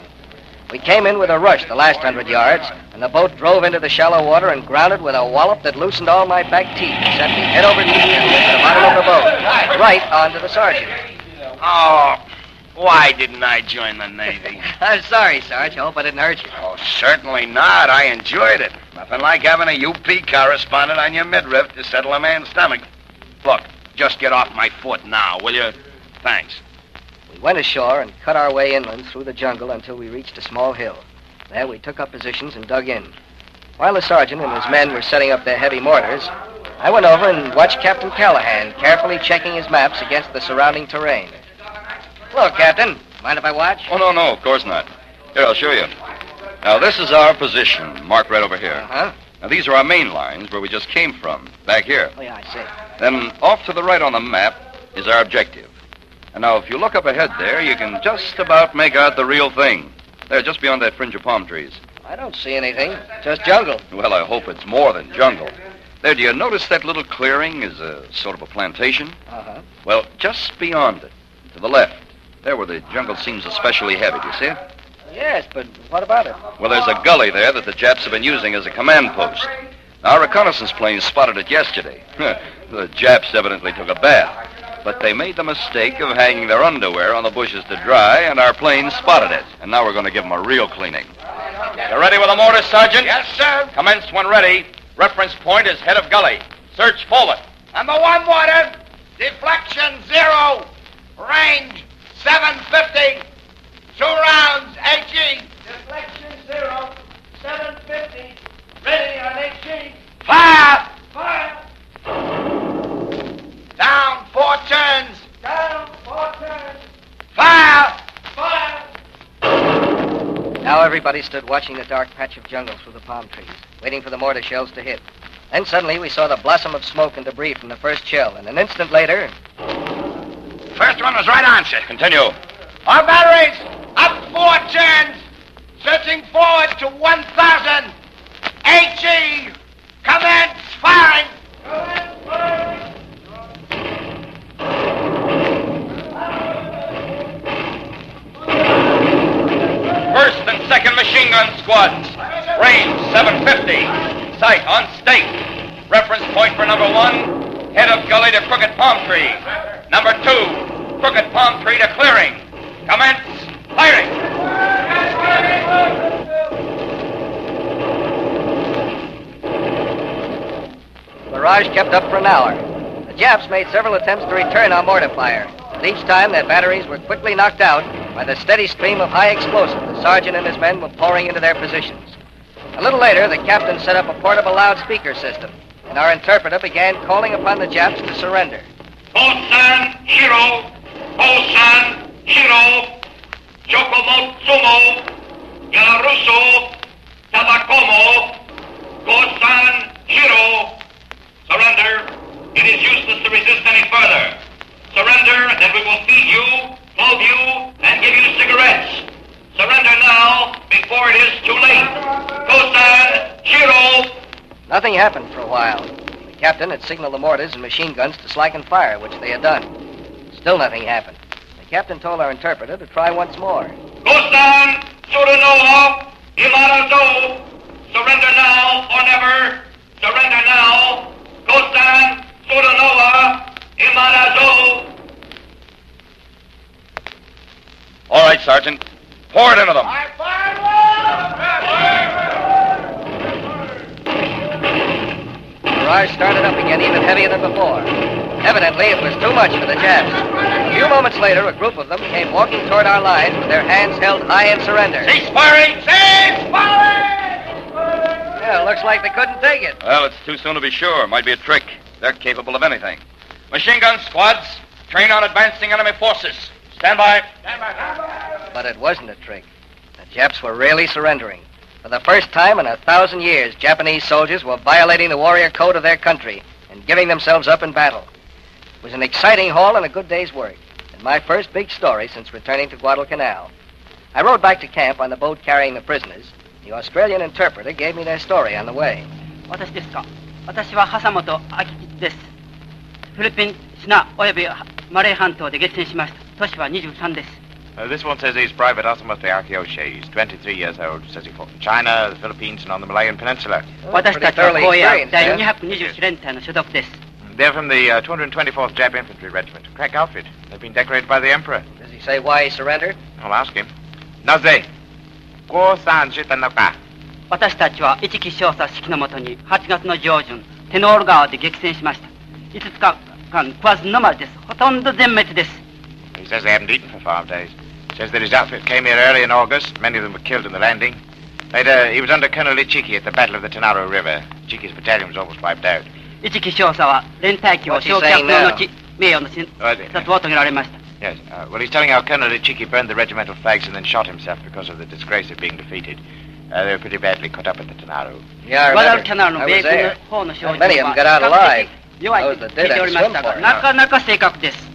We came in with a rush the last 100 yards, and the boat drove into the shallow water and grounded with a wallop that loosened all my back teeth, except the head over knees and hit the bottom of the boat, right onto the sergeant. Oh, Why didn't I join the Navy? I'm sorry, Sarge. I hope I didn't hurt you. Oh, certainly not. I enjoyed it. Nothing like having a UP correspondent on your midriff to settle a man's stomach. Look, just get off my foot now, will you? Thanks. We went ashore and cut our way inland through the jungle until we reached a small hill. There we took up positions and dug in. While the sergeant and his men were setting up their heavy mortars, I went over and watched Captain Callahan carefully checking his maps against the surrounding terrain. Hello, Captain. Mind if I watch? Oh, no, of course not. Here, I'll show you. Now, this is our position, marked right over here. Uh-huh. Now, these are our main lines where we just came from, back here. Oh, yeah, I see. Then, off to the right on the map is our objective. And now, if you look up ahead there, you can just about make out the real thing. There, just beyond that fringe of palm trees. I don't see anything. Just jungle. Well, I hope it's more than jungle. There, do you notice that little clearing is a sort of a plantation? Uh-huh. Well, just beyond it, to the left, there where the jungle seems especially heavy. Do you see it? Yes, but what about it? Well, there's a gully there that the Japs have been using as a command post. Now, our reconnaissance planes spotted it yesterday. The Japs evidently took a bath. But they made the mistake of hanging their underwear on the bushes to dry, and our planes spotted it. And now we're going to give them a real cleaning. You ready with the mortar, Sergeant? Yes, sir. Commence when ready. Reference point is head of gully. Search forward. Number 1 mortar. Deflection 0. Range 750. 2 rounds, HE. Deflection 0. 750. Ready on HE. Fire! Fire! Down 4 turns. Down 4 turns. Fire! Fire! Now everybody stood watching the dark patch of jungle through the palm trees, waiting for the mortar shells to hit. Then suddenly we saw the blossom of smoke and debris from the first shell, and an instant later... First one was right on, sir. Continue. Our batteries, up 4 turns. Searching forward to 1,000. HE, commence firing. Commence firing. First and second machine gun squads. Range 750. Sight on stake. Reference point for number 1, head of gully to crooked palm tree. Number 2, crooked palm tree to clearing. Commence firing. The barrage kept up for an hour. The Japs made several attempts to return our mortar fire, but each time their batteries were quickly knocked out by the steady stream of high explosive the sergeant and his men were pouring into their positions. A little later, the captain set up a portable loudspeaker system, and our interpreter began calling upon the Japs to surrender. Bosan Hiro, Bosan Hiro, Chokomotsumo, Yalaruso, Tabakomo, Bosan Hiro. Surrender. It is useless to resist any further. Surrender, and we will feed you, clothe you, and give you cigarettes. Surrender now, before it is too late. Bosan Hiro. Nothing happened for a while. The captain had signaled the mortars and machine guns to slacken fire, which they had done. Still nothing happened. The captain told our interpreter to try once more. Bosan Surunoa, Imarazo. Surrender now or never. Surrender now. Bosan Surunoa, Imarazo. All right, Sergeant. Pour it into them. The barrage started up again even heavier than before. Evidently, it was too much for the Japs. A few moments later, a group of them came walking toward our lines with their hands held high in surrender. Cease firing! Cease firing! Yeah, looks like they couldn't take it. Well, it's too soon to be sure. Might be a trick. They're capable of anything. Machine gun squads, train on advancing enemy forces. Stand by. Stand by. But it wasn't a trick. The Japs were really surrendering. For the first time in 1,000 years, Japanese soldiers were violating the warrior code of their country and giving themselves up in battle. It was an exciting haul and a good day's work, and my first big story since returning to Guadalcanal. I rode back to camp on the boat carrying the prisoners. The Australian interpreter gave me their story on the way. 私ですか。私は笠本明吉です。フィリピン、シナおよびマレー半島で激戦しました。年は23です。This one says he's Private Asamoto Akiyoshi. He's 23 years old. Says he fought in China, the Philippines, and on the Malayan Peninsula. 私たちは荒野第224連隊の所属です。 They're from the 224th Jap Infantry Regiment, a crack outfit. They've been decorated by the Emperor. Does he he say why he surrendered? I'll ask him. Naze, Kosan Shitanoka. 私たちは一木少佐指揮のもとに8月の上旬、テノール川で激戦しました。5日間食わずのまれです。ほとんど全滅です。He says they haven't eaten for 5 days. Says that his outfit came here early in August. Many of them were killed in the landing. Later, he was under Colonel Ichiki at the Battle of the Tenaro River. Ichiki's battalion was almost wiped out. 一木少佐は連隊機を焼却の後、名誉の殺を遂げられました。Yes, well, he's telling how Colonel Ichiki burned the regimental flags and then shot himself because of the disgrace of being defeated. They were pretty badly cut up at the Tenaro. Yeah, I remember. I was there. Many of them got out alive. Those that did had to swim for it. なかなか正確です。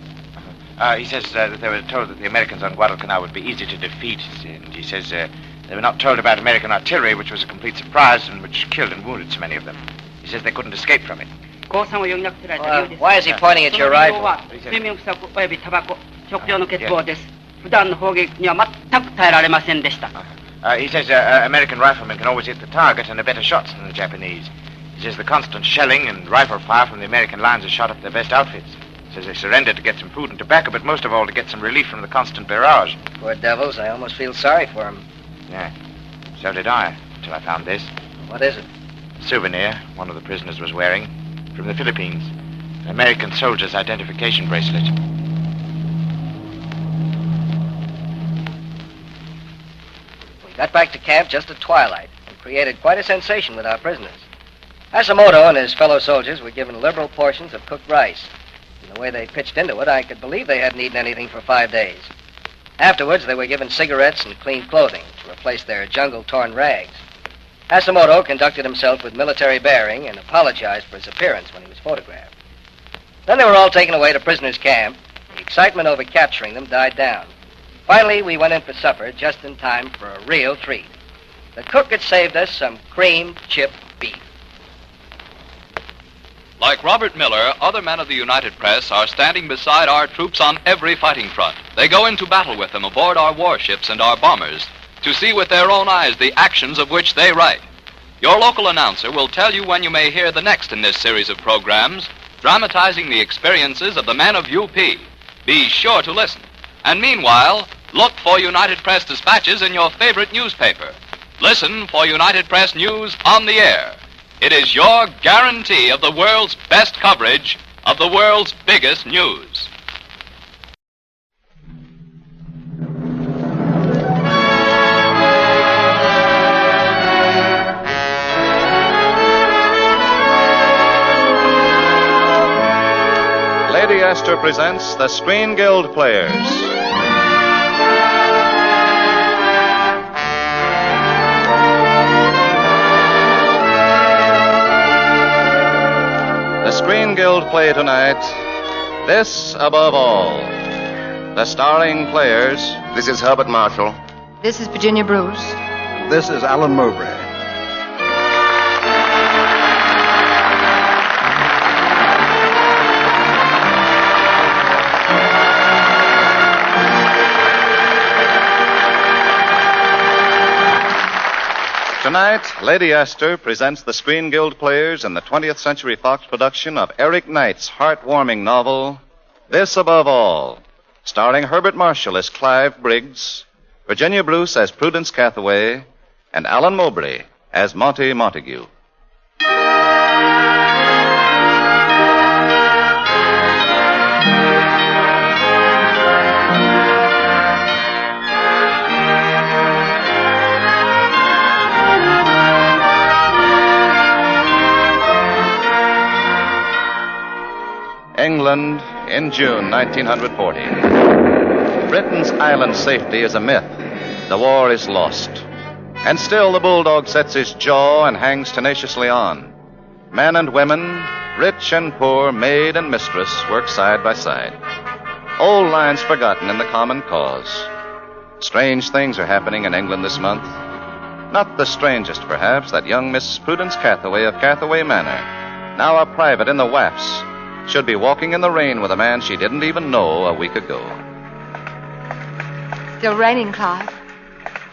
He says that they were told that the Americans on Guadalcanal would be easy to defeat. And he says they were not told about American artillery, which was a complete surprise and which killed and wounded so many of them. He says they couldn't escape from it. Why is he pointing at your rifle? 水面不足およびタバコ、食料の欠乏です。普段の砲撃には全く耐えられませんでした。He says American riflemen can always hit the target and are better shots than the Japanese. He says the constant shelling and rifle fire from the American lines has shot up their best outfits. He says they surrendered to get some food and tobacco, but most of all to get some relief from the constant barrage. Poor devils, I almost feel sorry for them. Yeah, so did I, until I found this. What is it? A souvenir one of the prisoners was wearing, from the Philippines. An American soldier's identification bracelet. We got back to camp just at twilight and created quite a sensation with our prisoners. Hashimoto and his fellow soldiers were given liberal portions of cooked rice. And the way they pitched into it, I could believe they hadn't eaten anything for 5 days. Afterwards, they were given cigarettes and clean clothing to replace their jungle-torn rags. Hashimoto conducted himself with military bearing and apologized for his appearance when he was photographed. Then they were all taken away to prisoners' camp. The excitement over capturing them died down. Finally, we went in for supper just in time for a real treat. The cook had saved us some creamed chipped beef. Like Robert Miller, other men of the United Press are standing beside our troops on every fighting front. They go into battle with them aboard our warships and our bombers to see with their own eyes the actions of which they write. Your local announcer will tell you when you may hear the next in this series of programs, dramatizing the experiences of the men of UP. Be sure to listen. And meanwhile, look for United Press dispatches in your favorite newspaper. Listen for United Press news on the air. It is your guarantee of the world's best coverage of the world's biggest news. Lady Esther presents the Screen Guild Players. The Screen Guild play tonight, This Above All. The starring players. This is Herbert Marshall. This is Virginia Bruce. This is Alan Mowbray. Tonight, Lady Esther presents the Screen Guild Players in the 20th Century Fox production of Eric Knight's heartwarming novel, This Above All, starring Herbert Marshall as Clive Briggs, Virginia Bruce as Prudence Cathaway, and Alan Mowbray as Monty Montague. England in June 1940. Britain's island safety is a myth. The war is lost. And still the bulldog sets his jaw and hangs tenaciously on. Men and women, rich and poor, maid and mistress, work side by side. Old lines forgotten in the common cause. Strange things are happening in England this month. Not the strangest, perhaps, that young Miss Prudence Cathaway of Cathaway Manor, now a private in the WAFs, should be walking in the rain with a man she didn't even know a week ago. Still raining, Clive.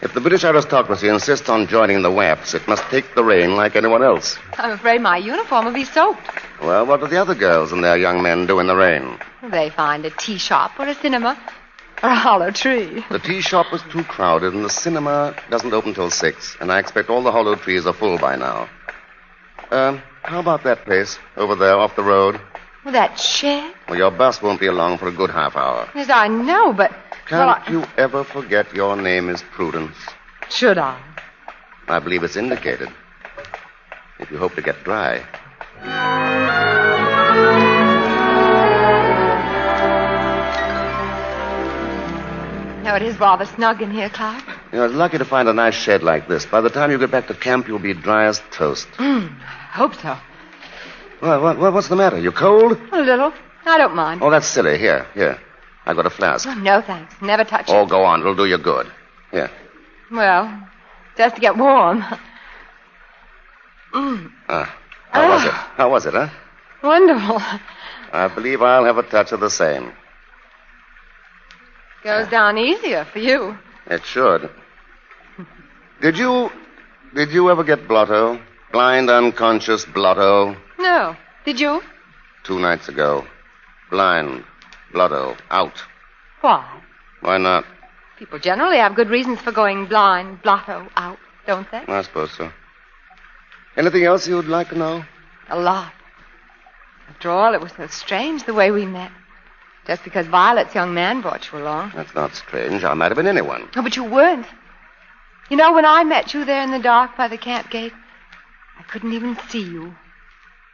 If the British aristocracy insists on joining the WAPs, it must take the rain like anyone else. I'm afraid my uniform will be soaked. Well, what do the other girls and their young men do in the rain? They find a tea shop or a cinema. Or a hollow tree. The tea shop was too crowded, and the cinema doesn't open till 6, and I expect all the hollow trees are full by now. How about that place over there off the road? Well, that shed? Well, your bus won't be along for a good half hour. Yes, I know, but... Can't you ever forget your name is Prudence? Should I? I believe it's indicated. If you hope to get dry. No, it is rather snug in here, Clive. You're lucky to find a nice shed like this. By the time you get back to camp, you'll be dry as toast. I hope so. Well, what's the matter? You cold? A little. I don't mind. Oh, that's silly. Here. I've got a flask. Oh, no, thanks. Never touch it. Oh, go on. It'll do you good. Here. Well, just to get warm. How was it, huh? Wonderful. I believe I'll have a touch of the same. Goes down easier for you. It should. Did you ever get blotto? Blind, unconscious blotto? No. Did you? 2 nights ago. Blind, blotto, out. Why? Why not? People generally have good reasons for going blind, blotto, out, don't they? I suppose so. Anything else you'd like to know? A lot. After all, it was so strange the way we met. Just because Violet's young man brought you along. That's not strange. I might have been anyone. Oh, but you weren't. You know, when I met you there in the dark by the camp gate, I couldn't even see you.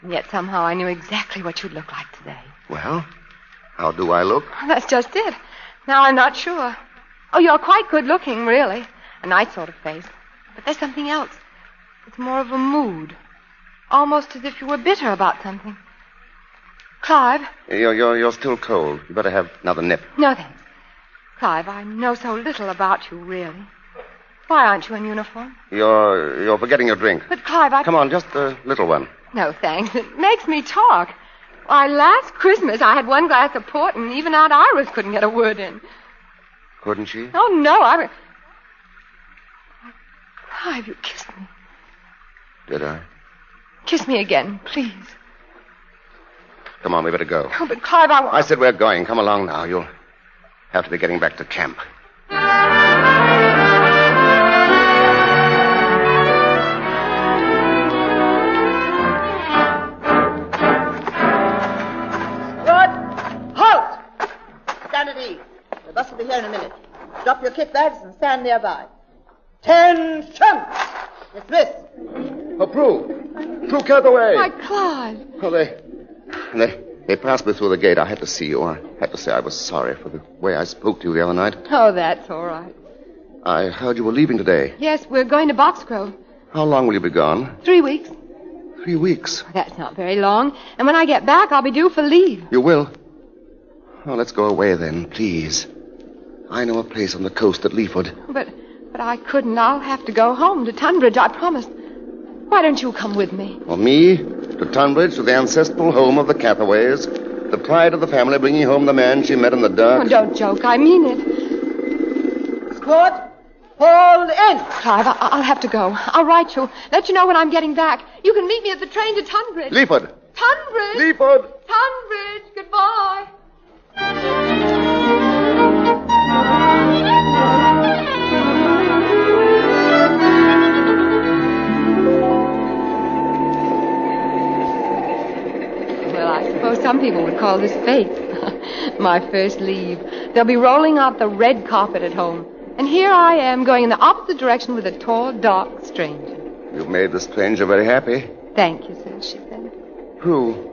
And yet somehow I knew exactly what you'd look like today. Well, how do I look? That's just it. Now I'm not sure. Oh, you're quite good looking, really. A nice sort of face. But there's something else. It's more of a mood. Almost as if you were bitter about something. Clive. You're still cold. You better have another nip. No, thanks. Clive, I know so little about you, really. Why aren't you in uniform? You're forgetting your drink. But, Clive, Come on, just a little one. No, thanks. It makes me talk. Why, last Christmas I had 1 glass of port, and even Aunt Iris couldn't get a word in. Couldn't she? Oh, no, Clive, you kissed me. Did I? Kiss me again, please. Come on, we better go. Oh, but Clive, I said we're going. Come along now. You'll have to be getting back to camp. Good. Halt! Stand at ease. The bus will be here in a minute. Drop your kit bags and stand nearby. 10 chumps! Dismiss. Oh, Prue, get away. My Clive. Oh, they passed me through the gate. I had to see you. I had to say I was sorry for the way I spoke to you the other night. Oh, that's all right. I heard you were leaving today. Yes, we're going to Boxgrove. How long will you be gone? 3 weeks. 3 weeks? That's not very long. And when I get back, I'll be due for leave. You will? Oh, let's go away then, please. I know a place on the coast at Leaford. But I couldn't. I'll have to go home to Tunbridge, I promised. Why don't you come with me? Well, me? To Tunbridge, to the ancestral home of the Cathaways. The pride of the family bringing home the man she met in the dark. Oh, don't joke. I mean it. Squad, hold in. Clive, I'll have to go. I'll write you. Let you know when I'm getting back. You can meet me at the train to Tunbridge. Leaford. Tunbridge. Leaford. Tunbridge. Goodbye. Well, I suppose some people would call this fate. My first leave. They'll be rolling out the red carpet at home. And here I am going in the opposite direction with a tall, dark stranger. You've made the stranger very happy. Thank you, sir, she said. Prue,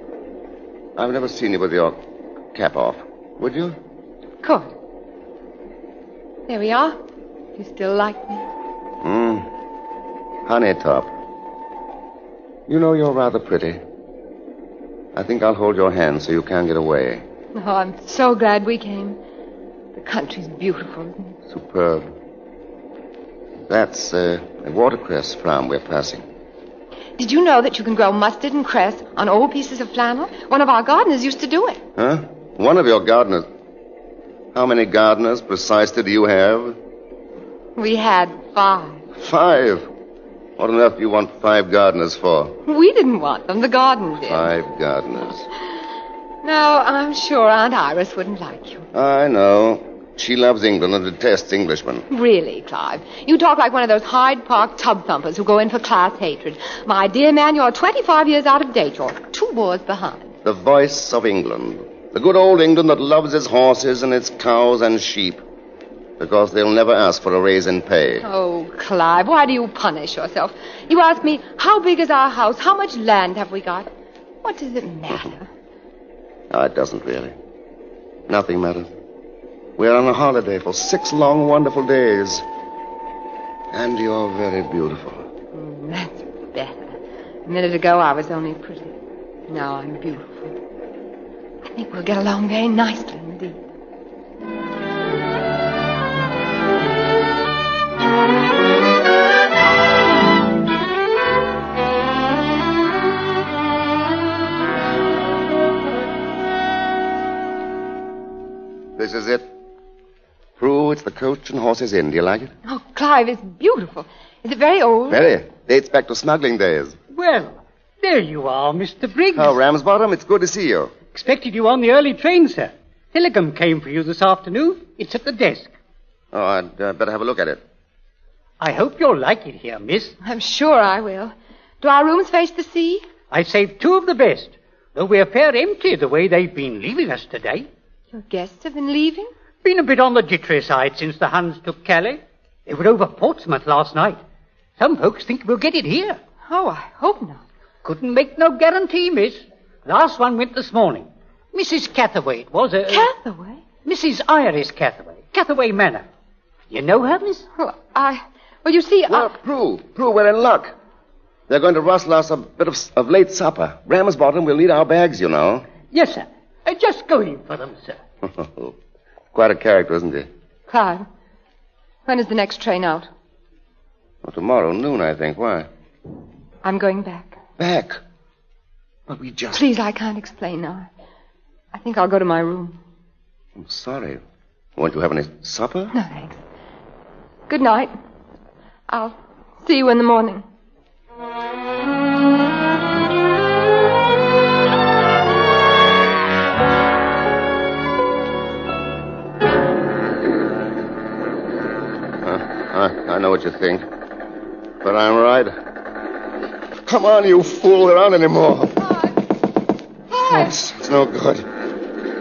I've never seen you with your cap off. Would you? Good. There we are. You still like me? Honey top. You know you're rather pretty. I think I'll hold your hand so you can't get away. Oh, I'm so glad we came. The country's beautiful, isn't it? Superb. That's a watercress farm we're passing. Did you know that you can grow mustard and cress on old pieces of flannel? One of our gardeners used to do it. Huh? One of your gardeners. How many gardeners precisely do you have? We had 5. 5? What on earth do you want 5 gardeners for? We didn't want them. The garden did. 5 gardeners. No, I'm sure Aunt Iris wouldn't like you. I know. She loves England and detests Englishmen. Really, Clive? You talk like one of those Hyde Park tub thumpers who go in for class hatred. My dear man, you're 25 years out of date. You're 2 wars behind. The voice of England. The good old England that loves its horses and its cows and sheep. Because they'll never ask for a raise in pay. Oh, Clive, why do you punish yourself? You ask me, how big is our house? How much land have we got? What does it matter? No, it doesn't really. Nothing matters. We're on a holiday for 6 long, wonderful days. And you're very beautiful. That's better. A minute ago, I was only pretty. Now I'm beautiful. I think we'll get along very nicely indeed. This is it. Prue, it's the Coach and Horses Inn. Do you like it? Oh, Clive, it's beautiful. Is it very old? Very. Dates back to smuggling days. Well, there you are, Mr. Briggs. Oh, Ramsbottom, it's good to see you. Expected you on the early train, sir. Telegram came for you this afternoon. It's at the desk. Oh, I'd better have a look at it. I hope you'll like it here, miss. I'm sure I will. Do our rooms face the sea? I saved 2 of the best, though we're fair empty the way they've been leaving us today. Your guests have been leaving? Been a bit on the jittery side since the Huns took Calais. They were over Portsmouth last night. Some folks think we'll get it here. Oh, I hope not. Couldn't make no guarantee, miss. Last one went this morning. Mrs. Cathaway, it was. Cathaway? Mrs. Iris Cathaway. Cathaway Manor. You know her, miss? Well, you see, Well, Prue, we're in luck. They're going to rustle us a bit of late supper. Ramsbottom will need our bags, you know. Yes, sir. Just going for them, sir. Quite a character, isn't he? Clive, when is the next train out? Well, tomorrow noon, I think. Why? I'm going back. Back? But we just... Please, I can't explain now. I think I'll go to my room. I'm sorry. Won't you have any supper? No, thanks. Good night. I'll see you in the morning. I know what you think. But I'm right. Come on, you fool. There aren't any more. Clive! It's no good.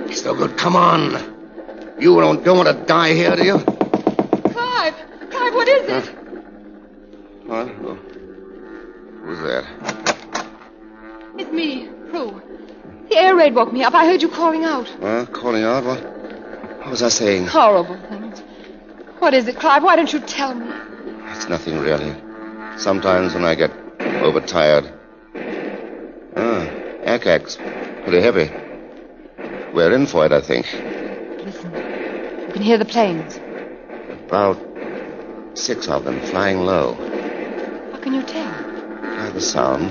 It's no good. Come on. You don't want to die here, do you? Clive! Clive, what is it? What? Oh. Who's that? It's me, Prue. The air raid woke me up. I heard you calling out. Calling out? What was I saying? Horrible things. What is it, Clive? Why don't you tell me? It's nothing, really. Sometimes when I get overtired. Ack-acks. Pretty heavy. We're in for it, I think. Listen. You can hear the planes. About 6 of them flying low. How can you tell? By the sound.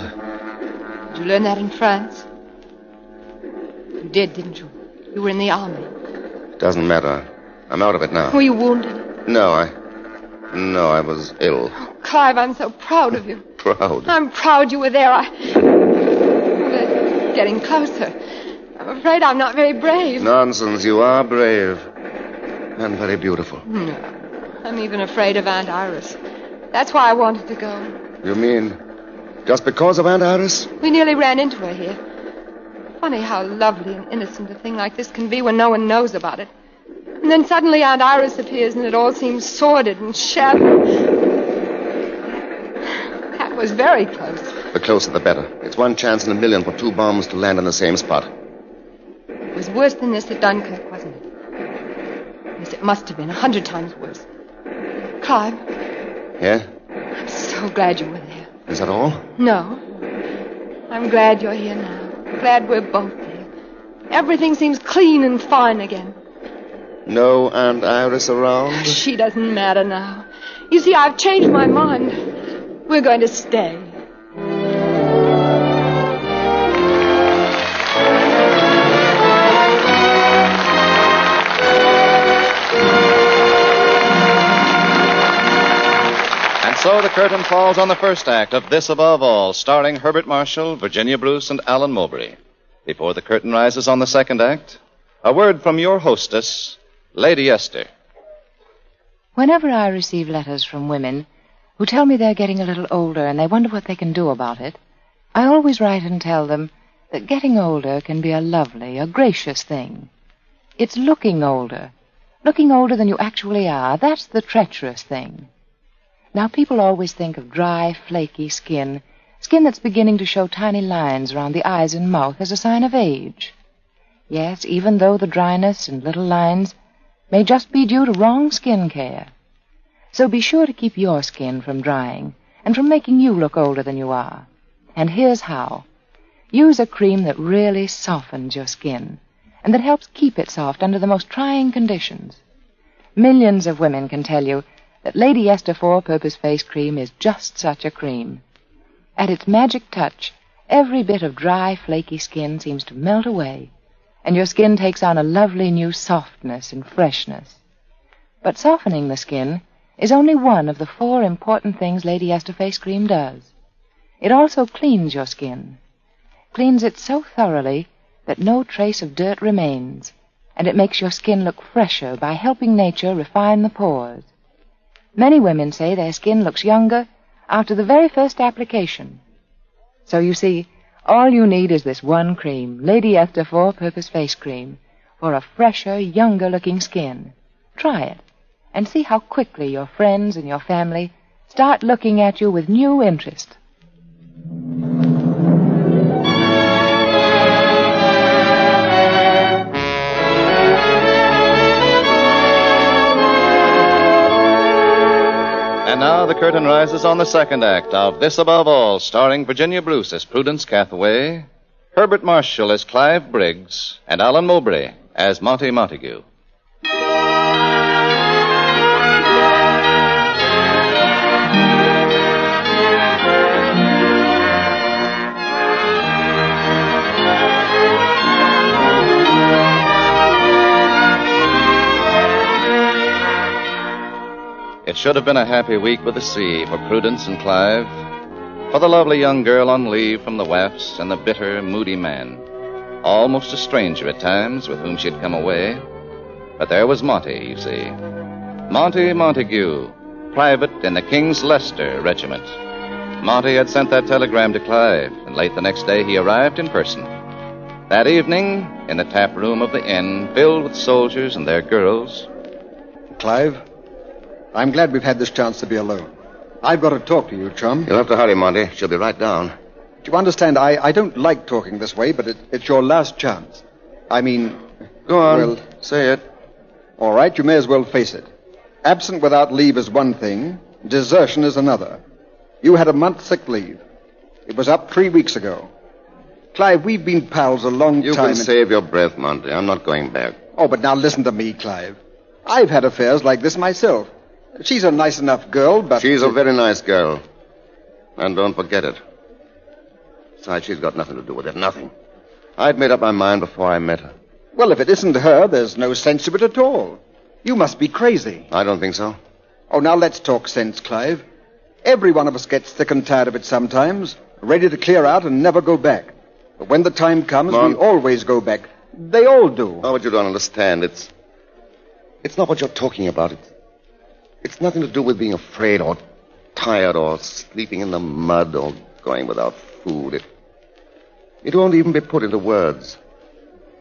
Did you learn that in France? You did, didn't you? You were in the army. Doesn't matter. I'm out of it now. Were you wounded? No, I was ill. Oh, Clive, I'm so proud of you. Proud? I'm proud you were there. We're getting closer. I'm afraid I'm not very brave. Nonsense. You are brave. And very beautiful. No. I'm even afraid of Aunt Iris. That's why I wanted to go. You mean just because of Aunt Iris? We nearly ran into her here. Funny how lovely and innocent a thing like this can be when no one knows about it. And then suddenly Aunt Iris appears and it all seems sordid and shabby. That was very close. The closer the better. It's 1 chance in a million for 2 bombs to land in the same spot. It was worse than this at Dunkirk, wasn't it? Yes, it must have been 100 times worse. Clive. Yeah? I'm so glad you were there. Is that all? No. I'm glad you're here now. Glad we're both here. Everything seems clean and fine again. No Aunt Iris around? She doesn't matter now. You see, I've changed my mind. We're going to stay. And so the curtain falls on the first act of This Above All, starring Herbert Marshall, Virginia Bruce, and Alan Mowbray. Before the curtain rises on the second act, a word from your hostess, Lady Esther. Whenever I receive letters from women who tell me they're getting a little older and they wonder what they can do about it, I always write and tell them that getting older can be a lovely, a gracious thing. It's looking older than you actually are. That's the treacherous thing. Now, people always think of dry, flaky skin that's beginning to show tiny lines around the eyes and mouth as a sign of age. Yes, even though the dryness and little lines may just be due to wrong skin care. So be sure to keep your skin from drying and from making you look older than you are. And here's how. Use a cream that really softens your skin and that helps keep it soft under the most trying conditions. Millions of women can tell you that Lady Esther 4-Purpose Face Cream is just such a cream. At its magic touch, every bit of dry, flaky skin seems to melt away, and your skin takes on a lovely new softness and freshness. But softening the skin is only one of the 4 important things Lady Esther Face Cream does. It also cleans your skin. Cleans it so thoroughly that no trace of dirt remains, and it makes your skin look fresher by helping nature refine the pores. Many women say their skin looks younger after the very first application. So you see, all you need is this one cream, Lady Esther 4-Purpose Face Cream, for a fresher, younger-looking skin. Try it, and see how quickly your friends and your family start looking at you with new interest. And now the curtain rises on the second act of This Above All, starring Virginia Bruce as Prudence Cathaway, Herbert Marshall as Clive Briggs, and Alan Mowbray as Monty Montague. It should have been a happy week with the sea for Prudence and Clive, for the lovely young girl on leave from the Wafts and the bitter, moody man, almost a stranger at times with whom she'd come away. But there was Monty, you see. Monty Montague, private in the King's Leicester Regiment. Monty had sent that telegram to Clive, and late the next day he arrived in person. That evening, in the tap room of the inn, filled with soldiers and their girls. Clive, I'm glad we've had this chance to be alone. I've got to talk to you, chum. You'll have to hurry, Monty. She'll be right down. Do you understand? I don't like talking this way, but it's your last chance. I mean... Go on. Well, say it. All right, you may as well face it. Absent without leave is one thing. Desertion is another. You had a month's sick leave. It was up 3 weeks ago. Clive, we've been pals a long time. You can save your breath, Monty. I'm not going back. Oh, but now listen to me, Clive. I've had affairs like this myself. She's a nice enough girl, but... She's a very nice girl. And don't forget it. Besides, she's got nothing to do with it. Nothing. I'd made up my mind before I met her. Well, if it isn't her, there's no sense to it at all. You must be crazy. I don't think so. Oh, now let's talk sense, Clive. Every one of us gets sick and tired of it sometimes, ready to clear out and never go back. But when the time comes, we always go back. They all do. Oh, but you don't understand. It's not what you're talking about. It's nothing to do with being afraid or tired or sleeping in the mud or going without food. It won't even be put into words.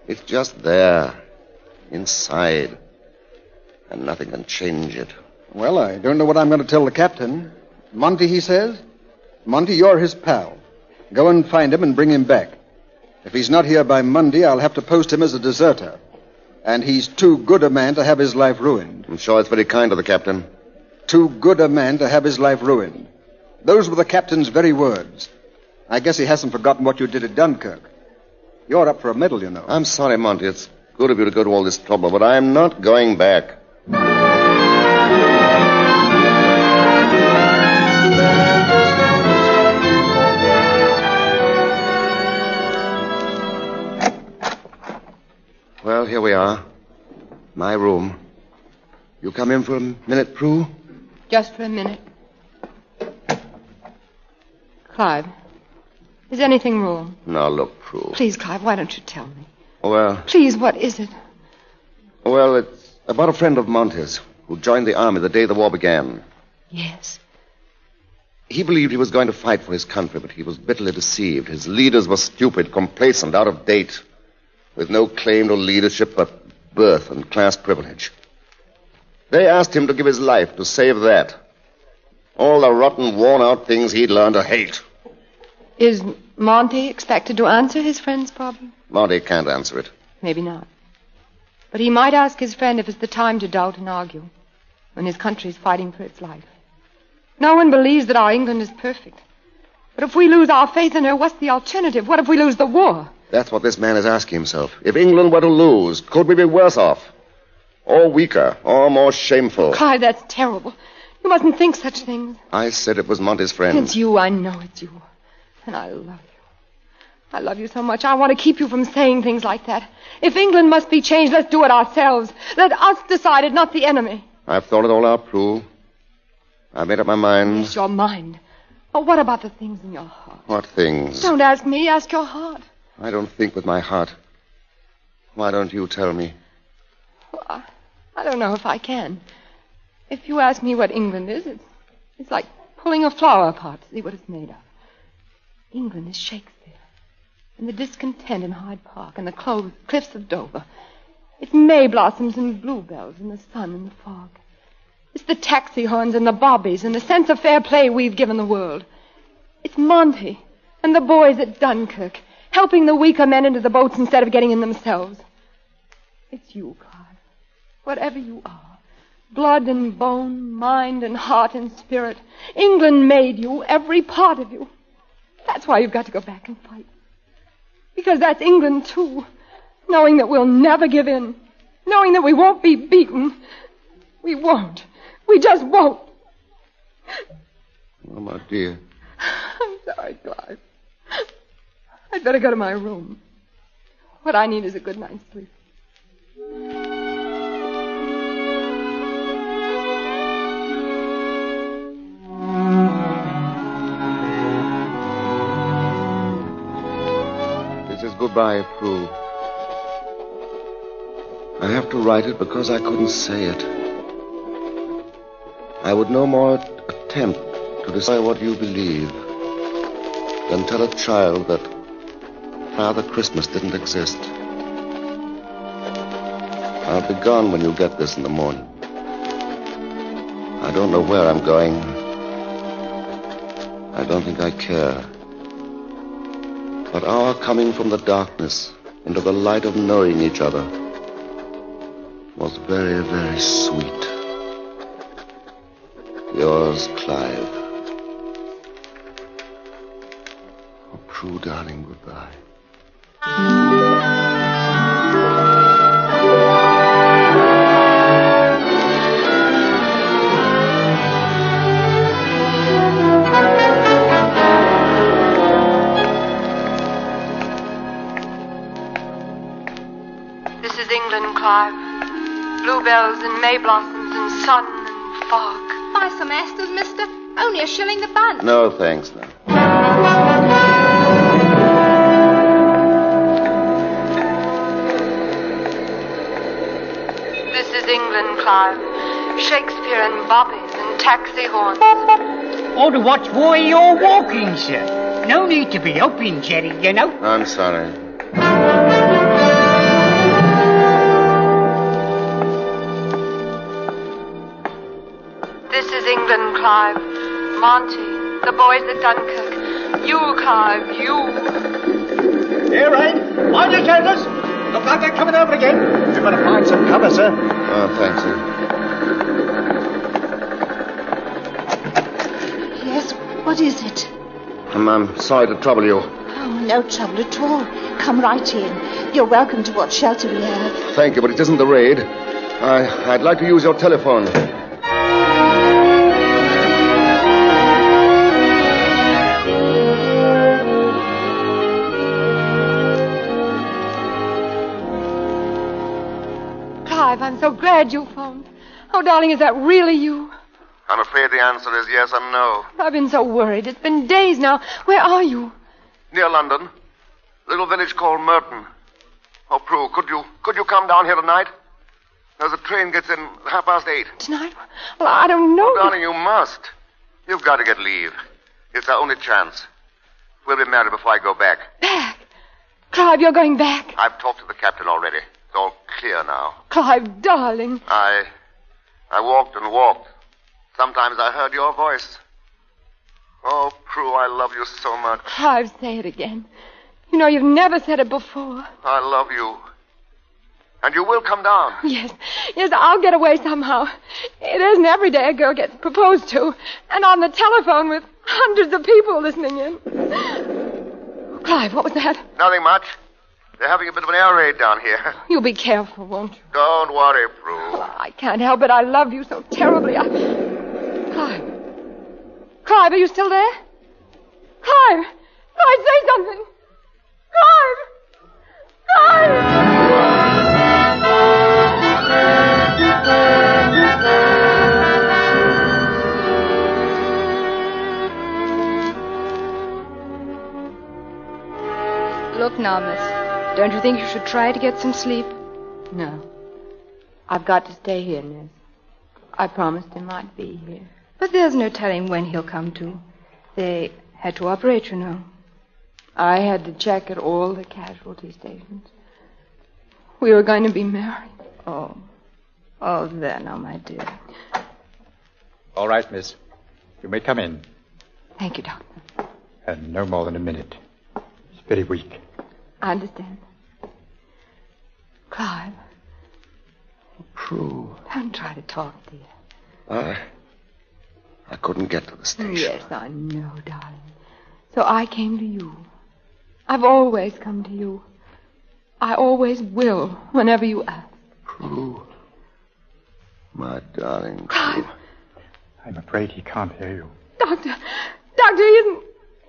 It's just there, inside, and nothing can change it. Well, I don't know what I'm going to tell the captain. Monty, he says. Monty, you're his pal. Go and find him and bring him back. If he's not here by Monday, I'll have to post him as a deserter. And he's too good a man to have his life ruined. I'm sure it's very kind of the captain. Too good a man to have his life ruined. Those were the captain's very words. I guess he hasn't forgotten what you did at Dunkirk. You're up for a medal, you know. I'm sorry, Monty. It's good of you to go to all this trouble, but I'm not going back. Well, here we are. My room. You come in for a minute, Prue? Just for a minute. Clive, is anything wrong? Now, look, Prue. Please, Clive, why don't you tell me? Well... Please, what is it? Well, it's About a friend of Monty's who joined the army the day the war began. Yes. He believed he was going to fight for his country, but he was bitterly deceived. His leaders were stupid, complacent, out of date, with no claim to leadership but birth and class privilege. They asked him to give his life to save that. All the rotten, worn-out things he'd learned to hate. Is Monty expected to answer his friend's problem? Monty can't answer it. Maybe not. But he might ask his friend if it's the time to doubt and argue when his country's fighting for its life. No one believes that our England is perfect. But if we lose our faith in her, what's the alternative? What if we lose the war? That's what this man is asking himself. If England were to lose, could we be worse off? Or weaker, or more shameful? Clive, that's terrible. You mustn't think such things. I said it was Monty's friend. It's you, I know it's you. And I love you. I love you so much. I want to keep you from saying things like that. If England must be changed, let's do it ourselves. Let us decide it, not the enemy. I've thought it all out, Prue. I've made up my mind. Yes, your mind. But what about the things in your heart? What things? Don't ask me, ask your heart. I don't think with my heart. Why don't you tell me? Well, I don't know if I can. If you ask me what England is, it's like pulling a flower apart to see what it's made of. England is Shakespeare. And the discontent in Hyde Park and the cliffs of Dover. It's May blossoms and bluebells and the sun and the fog. It's the taxi horns and the bobbies and the sense of fair play we've given the world. It's Monty and the boys at Dunkirk, helping the weaker men into the boats instead of getting in themselves. It's you, Clive. Whatever you are, blood and bone, mind and heart and spirit, England made you, every part of you. That's why you've got to go back and fight. Because that's England, too. Knowing that we'll never give in. Knowing that we won't be beaten. We won't. We just won't. Oh, my dear. I'm sorry, Clive. I'd better go to my room. What I need is a good night's sleep. This is goodbye, Prue. I have to write it because I couldn't say it. I would no more attempt to decide what you believe than tell a child that Father Christmas didn't exist. I'll be gone when you get this in the morning. I don't know where I'm going. I don't think I care. But our coming from the darkness into the light of knowing each other was very, very sweet. Yours, Clive. Oh, Prue, darling, goodbye. This is England, Clive. Bluebells and May blossoms and sun and fog. Buy some asters, mister. Only a shilling the bunch. No, thanks, no. This is England, Clive. Shakespeare and bobbies and taxi horns. Or to watch where you're walking, sir. No need to be helping, Jerry, you know. I'm sorry. This is England, Clive. Monty, the boys at Dunkirk. You, Clive, you. Here, Rain. Mind your shoulders. Look like they're coming over again. We've got to find some cover, sir. Oh, thanks, sir. Yes, what is it? I'm sorry to trouble you. Oh, no trouble at all. Come right in. You're welcome to what shelter we have. Thank you, but it isn't the raid. I'd like to use your telephone. Clive, I'm so glad you phoned. Oh, darling, is that really you? I'm afraid the answer is yes and no. I've been so worried. It's been days now. Where are you? Near London. Little village called Merton. Oh, Prue, could you come down here tonight? The train gets in 8:30. Tonight? Well, I don't know. Oh, darling, you must. You've got to get leave. It's our only chance. We'll be married before I go back. Back? Clive, you're going back? I've talked to the captain already. It's all clear now. Clive, darling. I walked and walked. Sometimes I heard your voice. Oh, Prue, I love you so much. Clive, say it again. You know, you've never said it before. I love you. And you will come down. Yes, I'll get away somehow. It isn't every day a girl gets proposed to. And on the telephone with hundreds of people listening in. Clive, what was that? Nothing much. They're having a bit of an air raid down here. You'll be careful, won't you? Don't worry, Prue. Oh, I can't help it. I love you so terribly. Clive, are you still there? Clive, say something. Clive! Look now, miss. Don't you think you should try to get some sleep? No. I've got to stay here, miss. I promised him I'd be here. But there's no telling when he'll come to. They had to operate, you know. I had to check at all the casualty stations. We were going to be married. Oh, there now, my dear. All right, miss. You may come in. Thank you, Doctor. And no more than a minute. He's very weak. I understand. Clive. Prue. Don't try to talk, dear. I couldn't get to the station. Yes, I know, darling. So I came to you. I've always come to you. I always will, whenever you ask. Prue. My darling. Clive. I'm afraid he can't hear you. Doctor,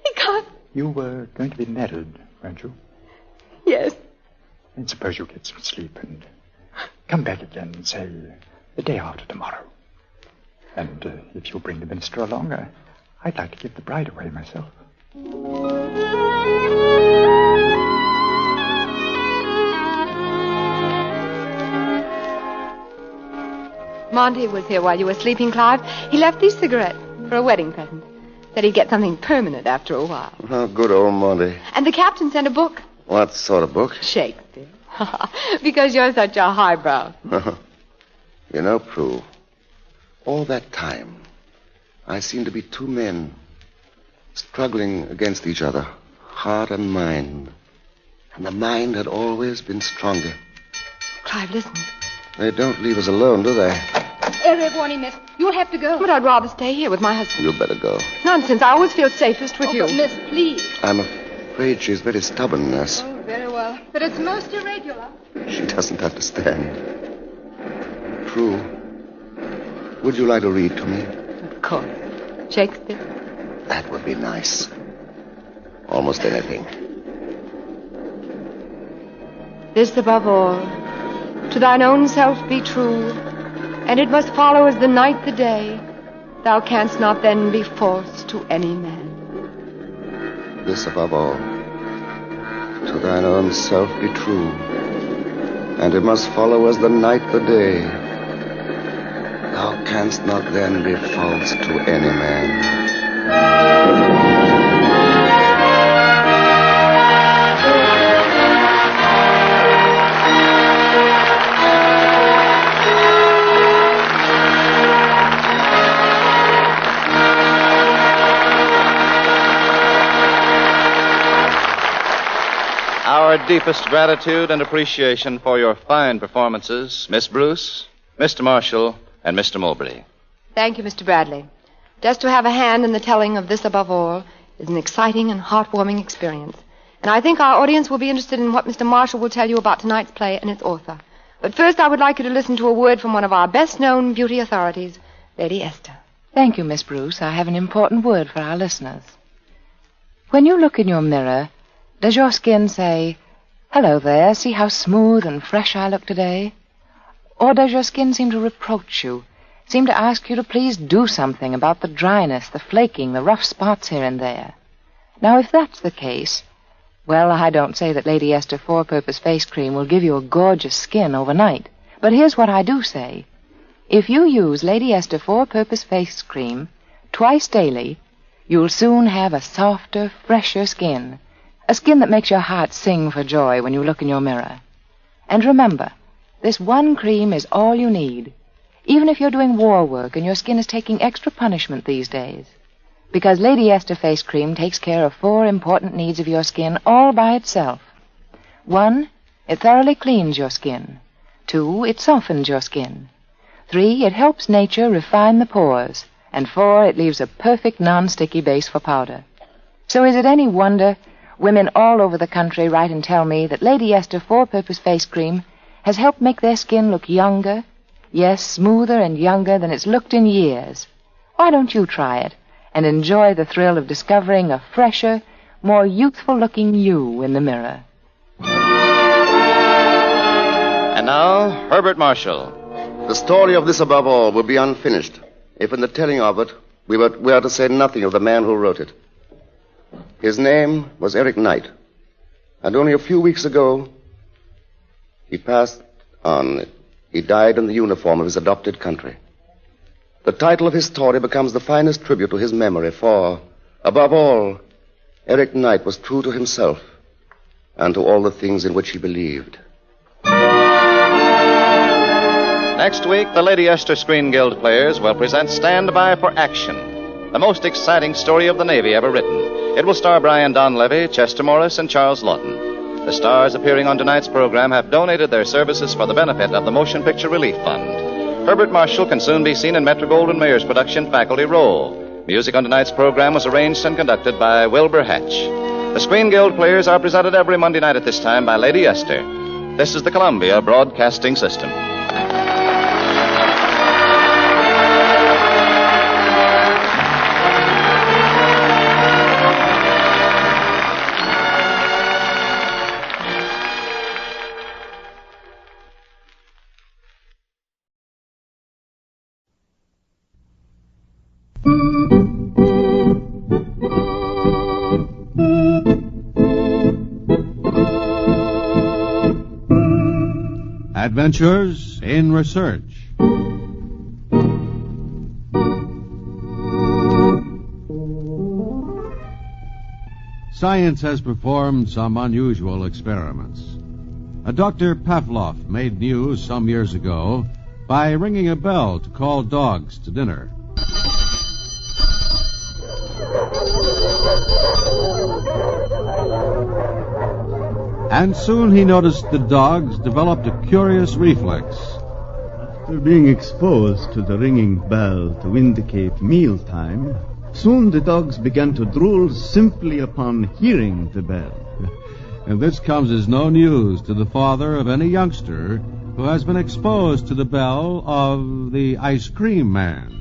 he can't. You were going to be married, weren't you? Yes. And suppose you get some sleep and come back again, say, the day after tomorrow. And if you'll bring the minister along, I'd like to give the bride away myself. Monty was here while you were sleeping, Clive. He left these cigarettes for a wedding present. Said he'd get something permanent after a while. Oh, good old Monty. And the captain sent a book. What sort of book? Shakespeare. Because you're such a highbrow. You know, Prue, all that time, I seemed to be two men struggling against each other, heart and mind. And the mind had always been stronger. Clive, listen. They don't leave us alone, do they? Early warning, miss. You'll have to go. But I'd rather stay here with my husband. You better go. Nonsense. I always feel safest with you. But miss, please. I'm afraid she's very stubborn, nurse. Oh, very well. But it's most irregular. She doesn't understand. Prue, would you like to read to me? Of course. Shakespeare? That would be nice. Almost anything. This above all, to thine own self be true, and it must follow as the night the day. Thou canst not then be false to any man. This above all, to thine own self be true, and it must follow as the night the day. Thou canst not then be false to any man. Our deepest gratitude and appreciation for your fine performances, Miss Bruce, Mr. Marshall, and Mr. Mowbray. Thank you, Mr. Bradley. Just to have a hand in the telling of This Above All is an exciting and heartwarming experience. And I think our audience will be interested in what Mr. Marshall will tell you about tonight's play and its author. But first, I would like you to listen to a word from one of our best-known beauty authorities, Lady Esther. Thank you, Miss Bruce. I have an important word for our listeners. When you look in your mirror, does your skin say, "Hello there, see how smooth and fresh I look today"? Or does your skin seem to reproach you, seem to ask you to please do something about the dryness, the flaking, the rough spots here and there? Now, if that's the case, well, I don't say that Lady Esther Four-Purpose Face Cream will give you a gorgeous skin overnight, But here's what I do say. If you use Lady Esther four-purpose face cream twice daily, you'll soon have a softer, fresher skin. A skin that makes your heart sing for joy when you look in your mirror. And remember, this one cream is all you need, even if you're doing war work and your skin is taking extra punishment these days. Because Lady Esther face cream takes care of 4 important needs of your skin all by itself. 1, it thoroughly cleans your skin. 2, it softens your skin. 3, it helps nature refine the pores. And 4, it leaves a perfect non-sticky base for powder. So is it any wonder women all over the country write and tell me that Lady Esther four-purpose face cream has helped make their skin look younger, yes, smoother and younger than it's looked in years? Why don't you try it and enjoy the thrill of discovering a fresher, more youthful-looking you in the mirror? And now, Herbert Marshall. The story of this, above all, will be unfinished if in the telling of it we are to say nothing of the man who wrote it. His name was Eric Knight, and only a few weeks ago he passed on. He died in the uniform of his adopted country. The title of his story becomes the finest tribute to his memory, for, above all, Eric Knight was true to himself and to all the things in which he believed. Next week, the Lady Esther Screen Guild players will present Stand By for Action, the most exciting story of the Navy ever written. It will star Brian Donlevy, Chester Morris, and Charles Lawton. The stars appearing on tonight's program have donated their services for the benefit of the Motion Picture Relief Fund. Herbert Marshall can soon be seen in Metro-Goldwyn-Mayer's production Faculty Role. Music on tonight's program was arranged and conducted by Wilbur Hatch. The Screen Guild players are presented every Monday night at this time by Lady Esther. This is the Columbia Broadcasting System. Adventures in Research. Science has performed some unusual experiments. A Dr. Pavlov made news some years ago by ringing a bell to call dogs to dinner. And soon he noticed the dogs developed a curious reflex. After being exposed to the ringing bell to indicate mealtime, soon the dogs began to drool simply upon hearing the bell. And this comes as no news to the father of any youngster who has been exposed to the bell of the ice cream man.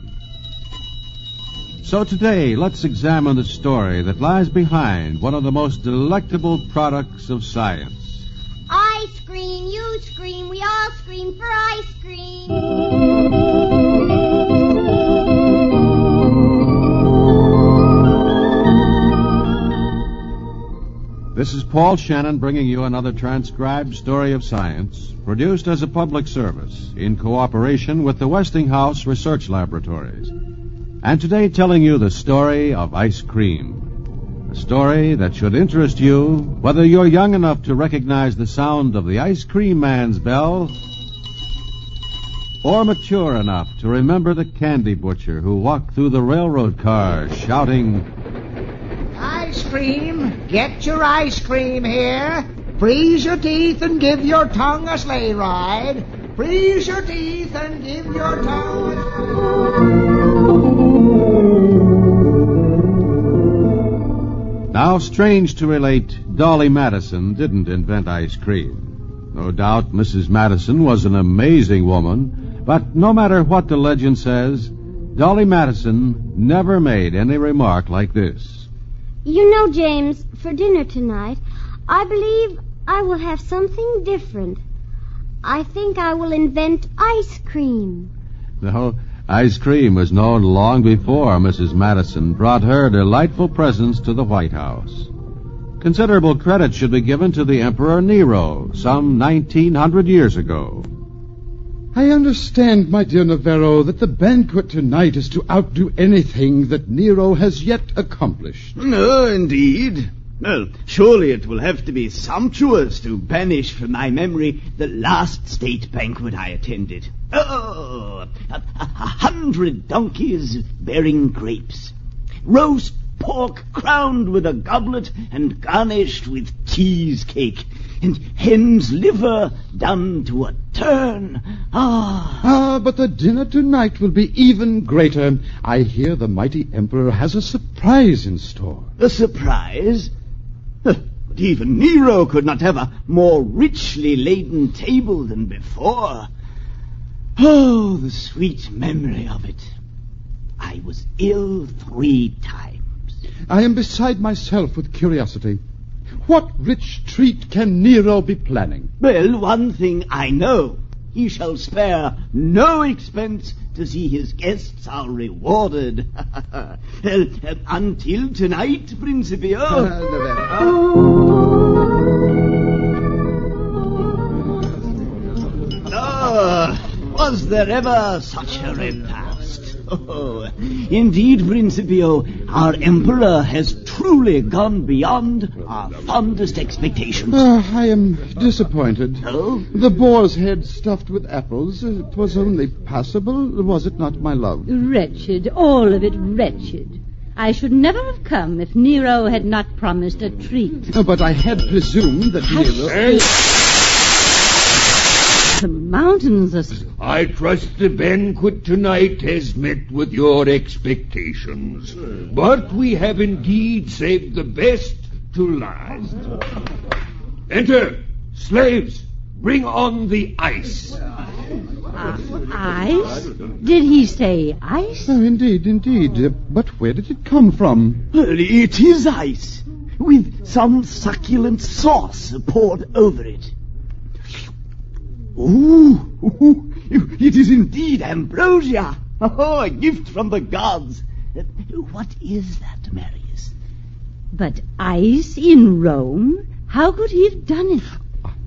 So today, let's examine the story that lies behind one of the most delectable products of science. I scream, you scream, we all scream for ice cream. This is Paul Shannon bringing you another transcribed story of science, produced as a public service in cooperation with the Westinghouse Research Laboratories. And today telling you the story of ice cream. A story that should interest you whether you're young enough to recognize the sound of the ice cream man's bell or mature enough to remember the candy butcher who walked through the railroad cars shouting, "Ice cream! Get your ice cream here! Freeze your teeth and give your tongue a sleigh ride! Freeze your teeth and give your tongue a sleigh ride!" Now, strange to relate, Dolly Madison didn't invent ice cream. No doubt Mrs. Madison was an amazing woman, but no matter what the legend says, Dolly Madison never made any remark like this. You know, James, for dinner tonight, I believe I will have something different. I think I will invent ice cream. No, ice cream was known long before Mrs. Madison brought her delightful presents to the White House. Considerable credit should be given to the Emperor Nero some 1900 years ago. I understand, my dear Navarro, that the banquet tonight is to outdo anything that Nero has yet accomplished. No, indeed. Well, surely it will have to be sumptuous to banish from my memory the last state banquet I attended. Oh, 100 donkeys bearing grapes. Roast pork crowned with a goblet and garnished with cheesecake. And hen's liver done to a turn. But the dinner tonight will be even greater. I hear the mighty emperor has a surprise in store. A surprise? But even Nero could not have a more richly laden table than before. Oh, the sweet memory of it. I was ill 3 times. I am beside myself with curiosity. What rich treat can Nero be planning? Well, one thing I know. He shall spare no expense to see his guests are rewarded. Until tonight, Principio. Was there ever such a repast? Oh, indeed, Principio, our emperor has truly gone beyond our fondest expectations. I am disappointed. Oh? The boar's head stuffed with apples, it was only passable, was it not, my love? Wretched, all of it wretched. I should never have come if Nero had not promised a treat. But I had presumed that Nero... The mountains are... I trust the banquet tonight has met with your expectations. But we have indeed saved the best to last. Enter, slaves. Bring on the ice. Ice? Did he say ice? Oh, indeed. But where did it come from? Well, it is ice, with some succulent sauce poured over it. Ooh, it is indeed ambrosia. Oh, a gift from the gods. What is that, Marius? But ice in Rome? How could he have done it?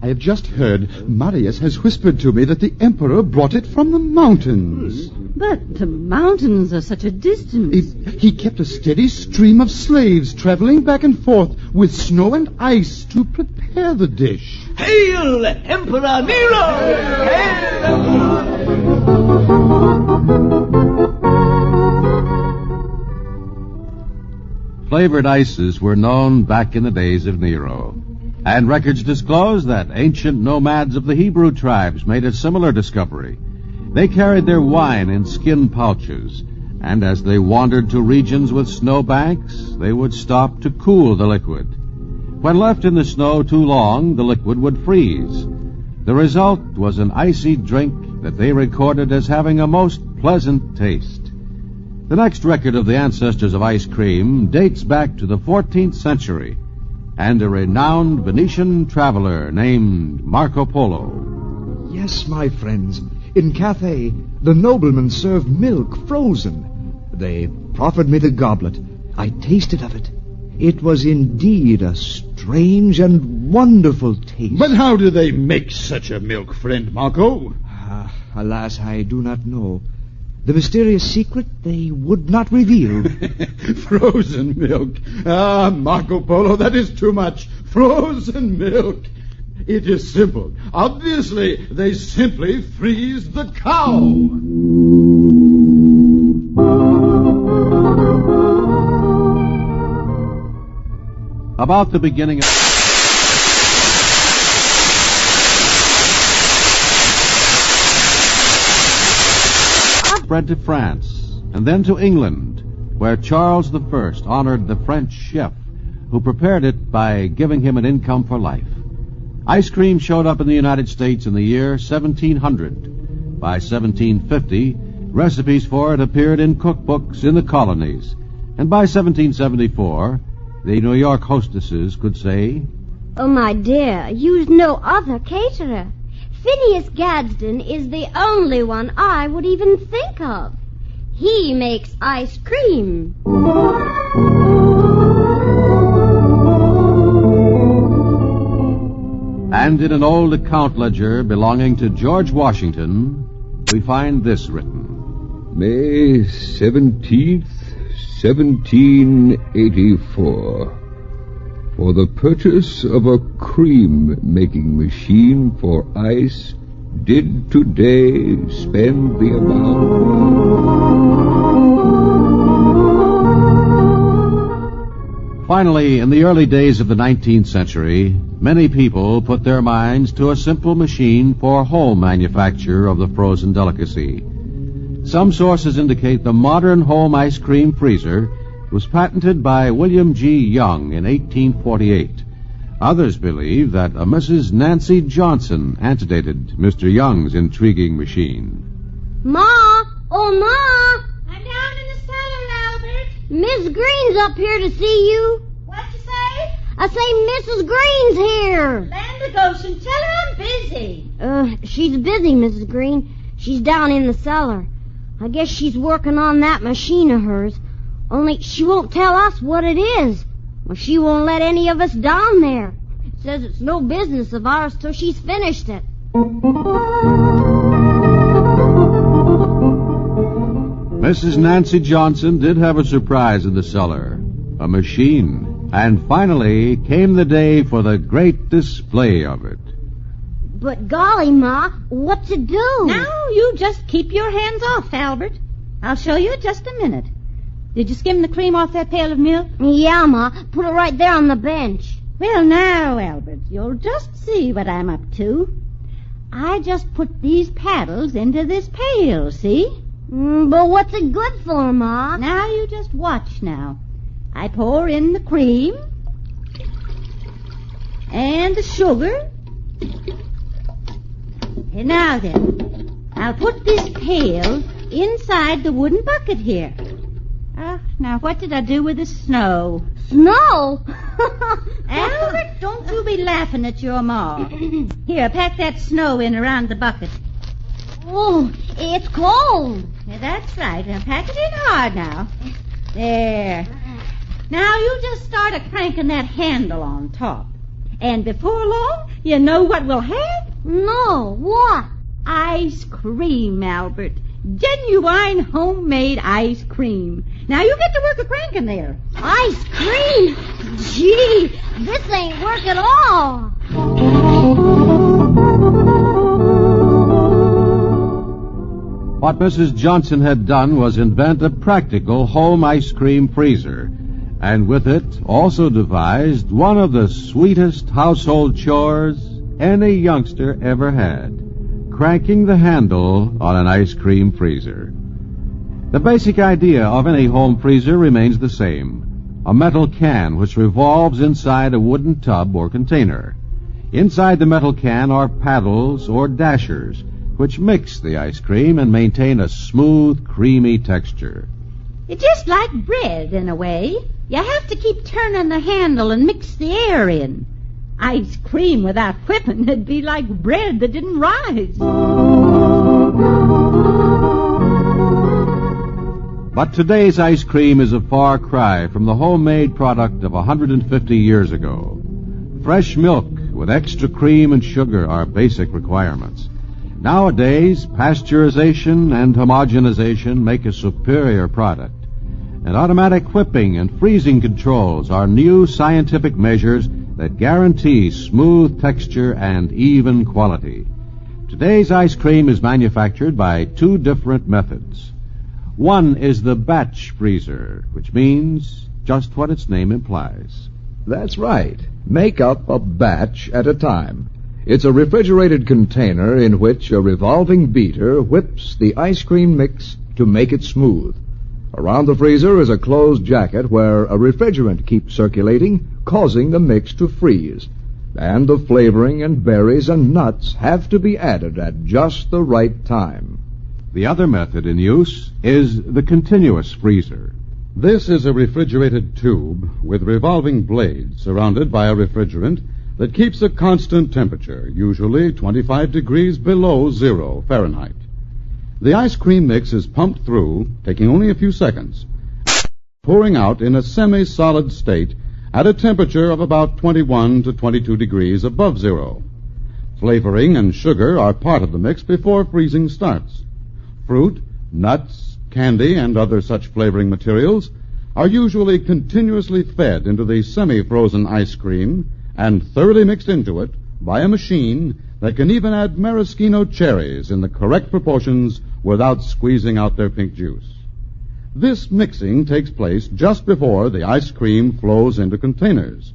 I have just heard Marius has whispered to me that the emperor brought it from the mountains. But the mountains are such a distance. He kept a steady stream of slaves traveling back and forth with snow and ice to prepare the dish. Hail, Emperor Nero! Flavored ices were known back in the days of Nero. And records disclose that ancient nomads of the Hebrew tribes made a similar discovery. They carried their wine in skin pouches, and as they wandered to regions with snow banks, they would stop to cool the liquid. When left in the snow too long, the liquid would freeze. The result was an icy drink that they recorded as having a most pleasant taste. The next record of the ancestors of ice cream dates back to the 14th century, and a renowned Venetian traveler named Marco Polo. Yes, my friends. In Cathay, the noblemen served milk frozen. They proffered me the goblet. I tasted of it. It was indeed a strange and wonderful taste. But how do they make such a milk, friend Marco? Alas, I do not know. The mysterious secret they would not reveal. Frozen milk. Marco Polo, that is too much. Frozen milk. It is simple. Obviously, they simply freeze the cow. About the beginning of... spread to France, and then to England, where Charles I honored the French chef, who prepared it by giving him an income for life. Ice cream showed up in the United States in the year 1700. By 1750, recipes for it appeared in cookbooks in the colonies, and by 1774, the New York hostesses could say, "Oh, my dear, use no other caterer. Phineas Gadsden is the only one I would even think of. He makes ice cream." And in an old account ledger belonging to George Washington, we find this written. May 17th, 1784. For the purchase of a cream-making machine for ice, did today spend the amount. Finally, in the early days of the 19th century, many people put their minds to a simple machine for home manufacture of the frozen delicacy. Some sources indicate the modern home ice cream freezer was patented by William G. Young in 1848. Others believe that a Mrs. Nancy Johnson antedated Mr. Young's intriguing machine. Ma! Oh, Ma! I'm down in the cellar, Albert. Miss Green's up here to see you. What you say? I say Mrs. Green's here. Land of Goshen, tell her I'm busy. She's busy, Mrs. Green. She's down in the cellar. I guess she's working on that machine of hers. Only she won't tell us what it is. Well, she won't let any of us down there. Says it's no business of ours till she's finished it. Mrs. Nancy Johnson did have a surprise in the cellar. A machine. And finally came the day for the great display of it. But golly, Ma, what's it do? Now you just keep your hands off, Albert. I'll show you in just a minute. Did you skim the cream off that pail of milk? Yeah, Ma. Put it right there on the bench. Well, now, Albert, you'll just see what I'm up to. I just put these paddles into this pail, see? But what's it good for, Ma? Now you just watch now. I pour in the cream and the sugar. And now then, I'll put this pail inside the wooden bucket here. Now what did I do with the snow? Snow? Albert, don't you be laughing at your ma. Here, pack that snow in around the bucket. Oh, it's cold. Yeah, that's right. Now pack it in hard now. There. Now you just start a-cranking that handle on top. And before long, you know what we'll have? No, what? Ice cream, Albert. Genuine homemade ice cream. Now you get to work a-cranking there. Ice cream? Gee, this ain't work at all. What Mrs. Johnson had done was invent a practical home ice cream freezer, and with it also devised one of the sweetest household chores any youngster ever had, cranking the handle on an ice cream freezer. The basic idea of any home freezer remains the same, a metal can which revolves inside a wooden tub or container. Inside the metal can are paddles or dashers, which mix the ice cream and maintain a smooth, creamy texture. It's just like bread, in a way. You have to keep turning the handle and mix the air in. Ice cream without whipping would be like bread that didn't rise. But today's ice cream is a far cry from the homemade product of 150 years ago. Fresh milk with extra cream and sugar are basic requirements. Nowadays, pasteurization and homogenization make a superior product. And automatic whipping and freezing controls are new scientific measures that guarantee smooth texture and even quality. Today's ice cream is manufactured by two different methods. One is the batch freezer, which means just what its name implies. That's right. Make up a batch at a time. It's a refrigerated container in which a revolving beater whips the ice cream mix to make it smooth. Around the freezer is a closed jacket where a refrigerant keeps circulating, causing the mix to freeze. And the flavoring and berries and nuts have to be added at just the right time. The other method in use is the continuous freezer. This is a refrigerated tube with revolving blades surrounded by a refrigerant that keeps a constant temperature, usually 25 degrees below 0 Fahrenheit. The ice cream mix is pumped through, taking only a few seconds, pouring out in a semi-solid state at a temperature of about 21 to 22 degrees above 0. Flavoring and sugar are part of the mix before freezing starts. Fruit, nuts, candy, and other such flavoring materials are usually continuously fed into the semi-frozen ice cream and thoroughly mixed into it by a machine that can even add maraschino cherries in the correct proportions without squeezing out their pink juice. This mixing takes place just before the ice cream flows into containers.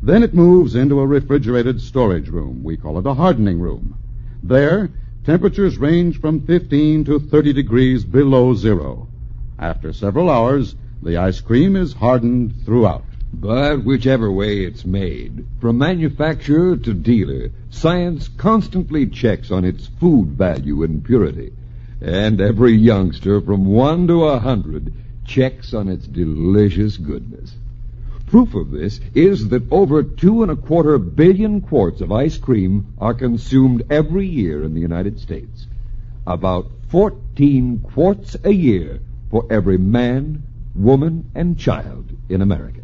Then it moves into a refrigerated storage room. We call it a hardening room. There, temperatures range from 15 to 30 degrees below zero. After several hours, the ice cream is hardened throughout. But whichever way it's made, from manufacturer to dealer, science constantly checks on its food value and purity. And every youngster from 1 to 100 checks on its delicious goodness. Proof of this is that over 2.25 billion quarts of ice cream are consumed every year in the United States. About 14 quarts a year for every man, woman, and child in America.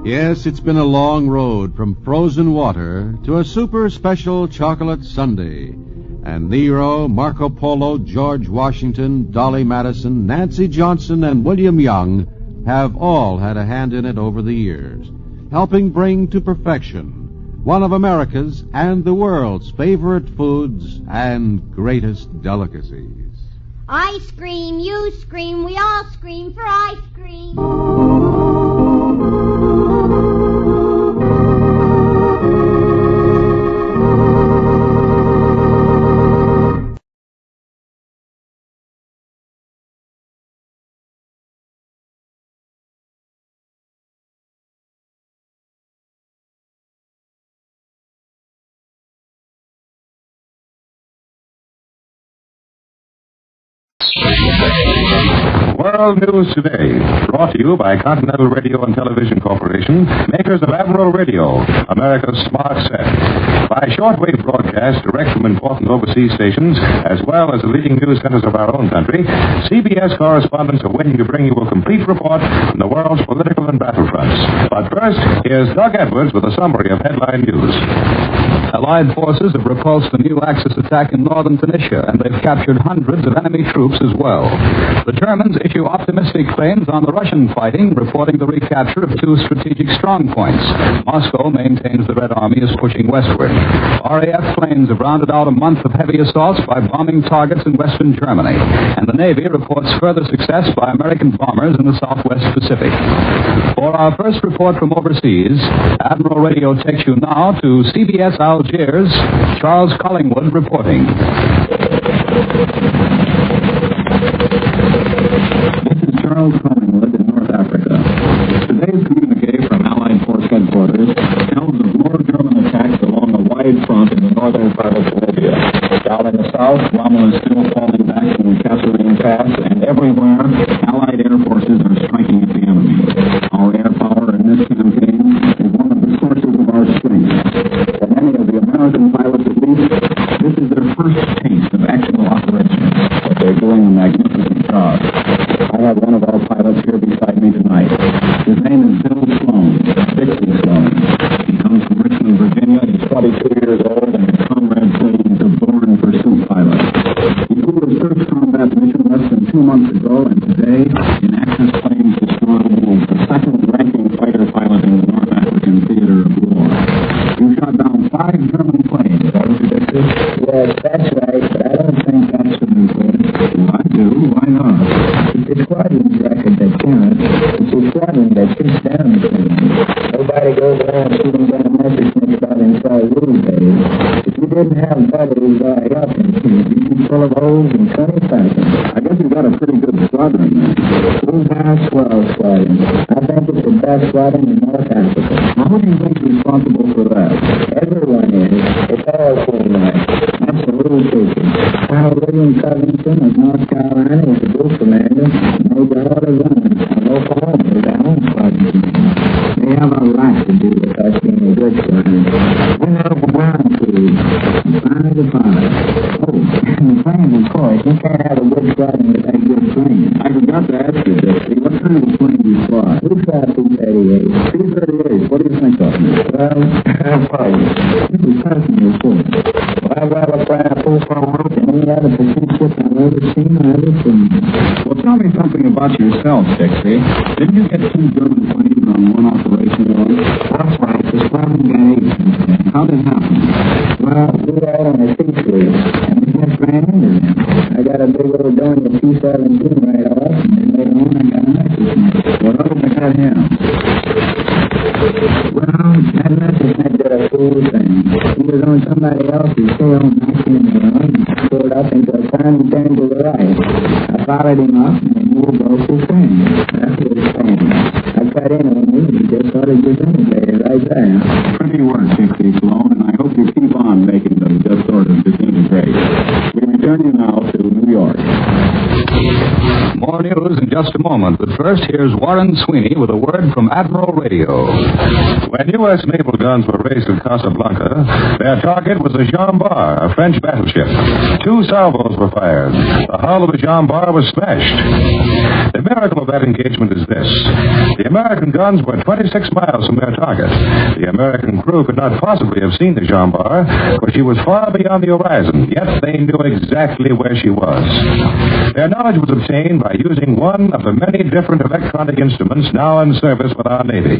Yes, it's been a long road from frozen water to a super special chocolate sundae. And Nero, Marco Polo, George Washington, Dolly Madison, Nancy Johnson, and William Young have all had a hand in it over the years, helping bring to perfection one of America's and the world's favorite foods and greatest delicacies. I scream, you scream, we all scream for ice cream. World News Today, brought to you by Continental Radio and Television Corporation, makers of Admiral Radio, America's smart set. By shortwave broadcast direct from important overseas stations, as well as the leading news centers of our own country, CBS correspondents are waiting to bring you a complete report from the world's political and battlefronts. But first, here's Doug Edwards with a summary of headline news. Allied forces have repulsed a new Axis attack in northern Tunisia, and they've captured hundreds of enemy troops as well. The Germans issue optimistic claims on the Russian fighting, reporting the recapture of 2 strategic strong points. Moscow maintains the Red Army is pushing westward. RAF planes have rounded out a month of heavy assaults by bombing targets in western Germany, and the Navy reports further success by American bombers in the southwest Pacific. For our first report from overseas, Admiral Radio takes you now to CBS Algiers, Charles Collingwood reporting. This is Charles Collingwood in North Africa. Today's communique from Allied Force Headquarters tells of more German attacks along a wide front in the northern part of Libya. Down in the south, Rommel is still falling back from Kasserine Pass, and everywhere, Allied air forces are striking at the enemy. Our air power in this campaign is one of the sources of our strength. For many of the American pilots, at least, this is their first taste of actual operations, but they're doing a magnificent job. I have one of our pilots here beside me tonight. His name is Bill Sloan, Dixie Sloan. He comes from Richmond, Virginia. He's 22 years old, and his comrade says he's a born pursuit pilot. He flew his first combat mission less than 2 months ago, and today, in Axis planes destroyed, he is the second-ranking fighter pilot in the North African theater of war. You shot down 5 German planes, haven't you, Dixie? Yes, that's right, but I don't think that's the new thing. Well, I do. Why not? It's the squadron's record that counts. It's the squadron that sits down the thing. Nobody goes around shooting down Messerschmitts about inside rule days. If you didn't have buddies up in here, you'd be full of holes and 20 fathoms. I guess you got a pretty good squadron then. We've got a swell squadron. I think it's the best squadron in North Africa. Now, who do you think's responsible for that? Everyone is. It's all teamwork. That's the rule taking. Colonel William Covington of North Carolina was the group commander. Major Order Runner of Oklahoma is our own squadron. They They have a right to do with us being a good friend. We know the ground food. Finally the father. Oh, and the plane, of course. You can't have a good friend without a good plane. I forgot to ask you, Dixie, what kind of plane do you fly? We fly P-38. P-38, what do you think of me? Well, pardon. This is personal, too. Well, I'd rather fly a full-far rope than any other pursuit ship I've ever seen or ever seen. Well, tell me something about yourself, Dixie. Didn't you get 2 German planes on one operation at all? That's right. The squadron got 8. How did it happen? Well, we were out on a sea cruise, and we just ran into them. I got a big old Donia P-17 right off, and then later on I got a message net. Well, how did they got him? Well, that message net did a fool thing. He was on somebody else's tail, knocking him around, and pulled up into a tiny turn to the right. I followed him up, and he moved off his thing. That's what it's saying. I cut in on him, and he just started disintegrating right there. Pretty work, Dixie Sloan, and I hope you keep on making them just sort of disintegrate. We return you now to New York. More news in just a moment, but first here's Warren Sweeney with a word from Admiral Radio. When U.S. naval guns were raised at Casablanca, their target was the Jean Bart, a French battleship. 2 salvos were fired. The hull of the Jean Bart was smashed. The miracle of that engagement is this. The American guns were 26 miles from their target. The American crew could not possibly have seen the Jean Bart, for she was far beyond the horizon, yet they knew exactly where she was. Their knowledge was obtained by using one of the many different electronic instruments now in service with our Navy.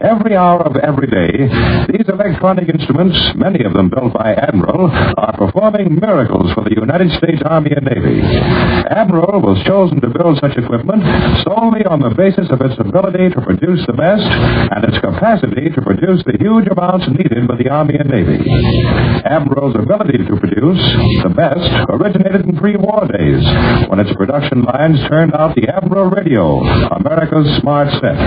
Every hour of every day, these electronic instruments, many of them built by Admiral, are performing miracles for the United States Army and Navy. Admiral was chosen to build such equipment solely on the basis of its ability to produce the best and its capacity to produce the huge amounts needed by the Army and Navy. Admiral's ability to produce the best originated in pre-war days, when its production lines turned out the Admiral Radio, America's smart set.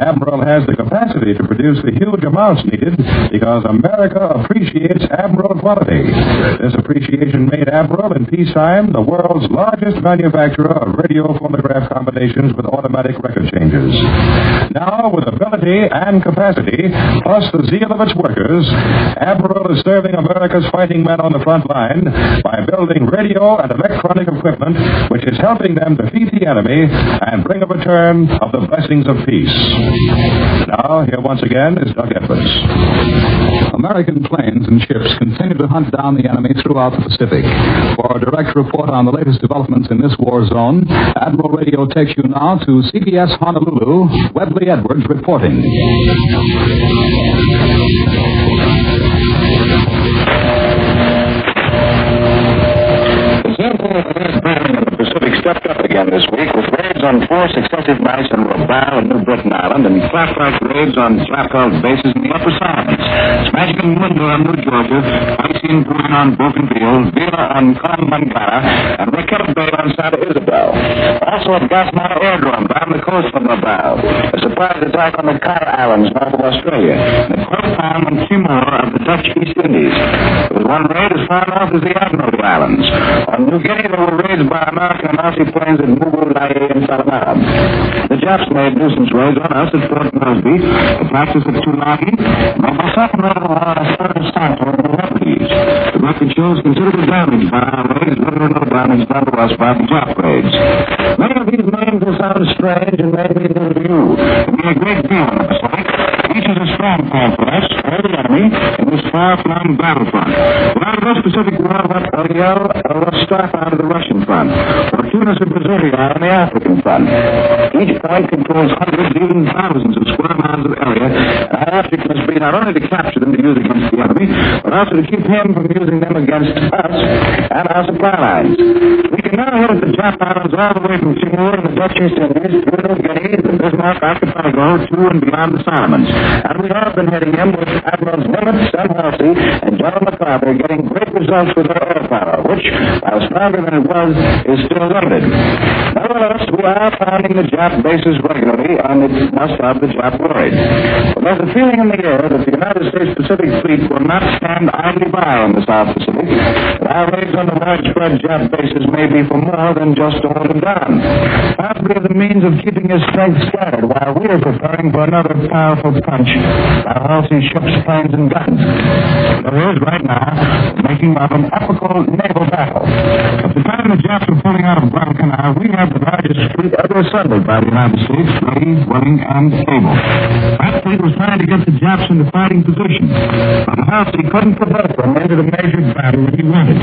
Admiral has the capacity to produce the huge amounts needed because America appreciates Admiral quality. This appreciation made Admiral in peacetime the world's largest manufacturer of radio phonograph combinations with automatic record changers. Now, with ability and capacity, plus the zeal of its workers, Admiral is serving America's fighting men on the front line by building radio and electronic equipment which is helping them defeat the enemy and bring a return of the blessings of peace. Now, here once again is Doug Edwards. American planes and ships continue to hunt down the enemy throughout the Pacific. For a direct report on the latest developments in this war zone, Admiral Radio takes you now to CBS Honolulu, Webley Edwards reporting. Stepped up again this week with raids on 4 successive nights in Rabaul and New Britain Island and flat-like raids on flat-held bases in the Upper Solomons. Smashing in Mundo on New Georgia, Piscine Point on Broken Field, Vila on Conmangara, and Raquel Bay on Santa Isabel. Also at Gasmata Airdrome down the coast from Rabaul. A surprise attack on the Kai Islands north of Australia. And at Cape Town and Timor of the Dutch East Indies. There was one raid as far north as the Admiralty Islands. On New Guinea there were raids by American and Aussie planes at Mugu, Lae, and Salamab. The Japs made nuisance raids on us at Fort Mosby, attacks us at Tulagi, and the second raid on our third Santo in the Hebrides. The record shows considerable damage by our raids, little or no damage done to us by the Jap raids. Many of these names will sound strange and maybe even to you. It will be a great deal in the Pacific. Each is a strong point for us, or the enemy, in this far-flung battlefront. Well, the West Pacific War went Oriel or Rostov out of the Russian front, or Tunis and Brasilia on the African front. Each point controls hundreds, even thousands of square miles of area, and our object must be not only to capture them to use against the enemy, but also to keep him from using them against us and our supply lines. We can now hit the Jap Islands all the way from Timor and the Dutch East Indies through New Guinea, the Bismarck Archipelago, to and beyond the Solomons. And we have been hitting him with Admirals Nimitz and Halsey and General MacArthur getting great results with their air power, which, while stronger than it was, is still limited. Nevertheless, we are pounding the Jap bases regularly, and it must have the Jap worried. But there's a feeling in the air that the United States Pacific Fleet will not stand idly by on the South Pacific. That our raids on the widespread Jap bases may be for more than just to hold them down. Possibly the means of keeping his strength scattered while we are preparing for another powerful punch by Halsey's ships, planes, and guns. There is, right now, making of an epical naval battle. At the time the Japs were pulling out of Guadalcanal, we have the largest fleet ever assembled by the United States, ready, willing, and able. That fleet was trying to get the Japs into fighting position, but Halsey couldn't provoke them into the measured battle that he wanted.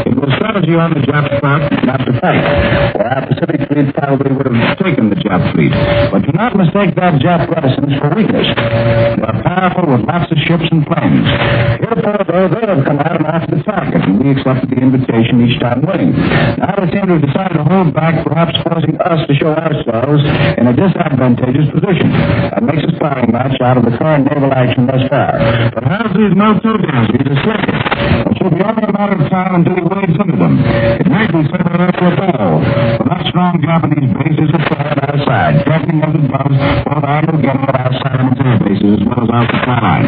It was strategy on the Japs' part not to fight, or our Pacific Fleet probably would have taken the Jap fleet. But do not mistake that Jap reticence for weakness. They are powerful with lots of ships and planes. Heretofore, though, they have come out and asked the target, and we accepted the invitation each time winning. Now they seem to have decided to hold back, perhaps forcing us to show ourselves in a disadvantageous position. That makes a sparring match out of the current naval action thus far. But Halsey is no two-down. He's a slipper. It should be only a matter of time until he wades into them. It may be similar to a ball. But that strong Japanese base is a threat at our side, threatening as it does both our new getting at our side and air bases as well as our supply line.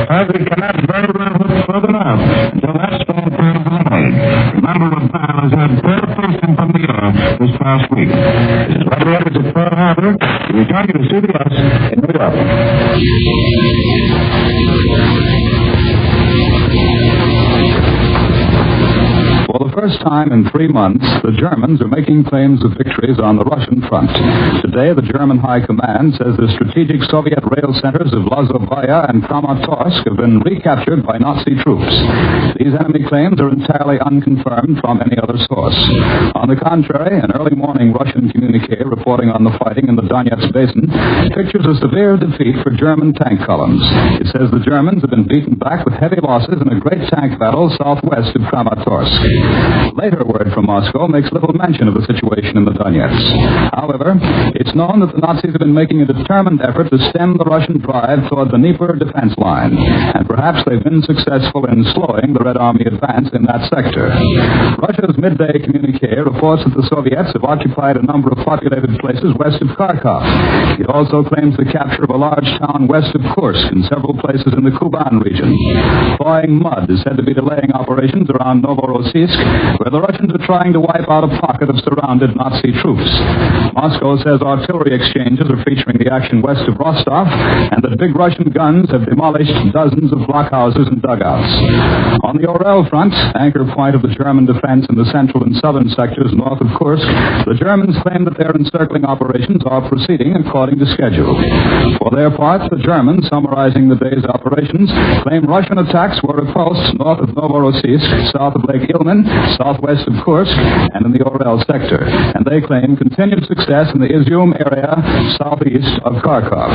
Halsey cannot very well look further enough until that storm is eliminated. Remember what Powell has had fair facing from the air this past week. This is Robert Edwards at Pearl Harbor. We return you to CBS in New York. For the first time in 3 months, the Germans are making claims of victories on the Russian front. Today, the German High Command says the strategic Soviet rail centers of Lazovaya and Kramatorsk have been recaptured by Nazi troops. These enemy claims are entirely unconfirmed from any other source. On the contrary, an early morning Russian communique reporting on the fighting in the Donetsk Basin pictures a severe defeat for German tank columns. It says the Germans have been beaten back with heavy losses in a great tank battle southwest of Kramatorsk. Later word from Moscow makes little mention of the situation in the Donetsk. However, it's known that the Nazis have been making a determined effort to stem the Russian drive toward the Dnieper defense line, and perhaps they've been successful in slowing the Red Army advance in that sector. Russia's midday communique reports that the Soviets have occupied a number of populated places west of Kharkov. It also claims the capture of a large town west of Kursk and several places in the Kuban region. Thawing mud is said to be delaying operations around Novorossiysk, where the Russians are trying to wipe out a pocket of surrounded Nazi troops. Moscow says artillery exchanges are featuring the action west of Rostov, and that big Russian guns have demolished dozens of blockhouses and dugouts. On the Orel front, anchor point of the German defense in the central and southern sectors north of Kursk, the Germans claim that their encircling operations are proceeding according to schedule. For their part, the Germans, summarizing the day's operations, claim Russian attacks were repulsed north of Novorossiysk, south of Lake Ilmen, southwest of Kursk, and in the Orel sector. And they claim continued success in the Izium area southeast of Kharkov.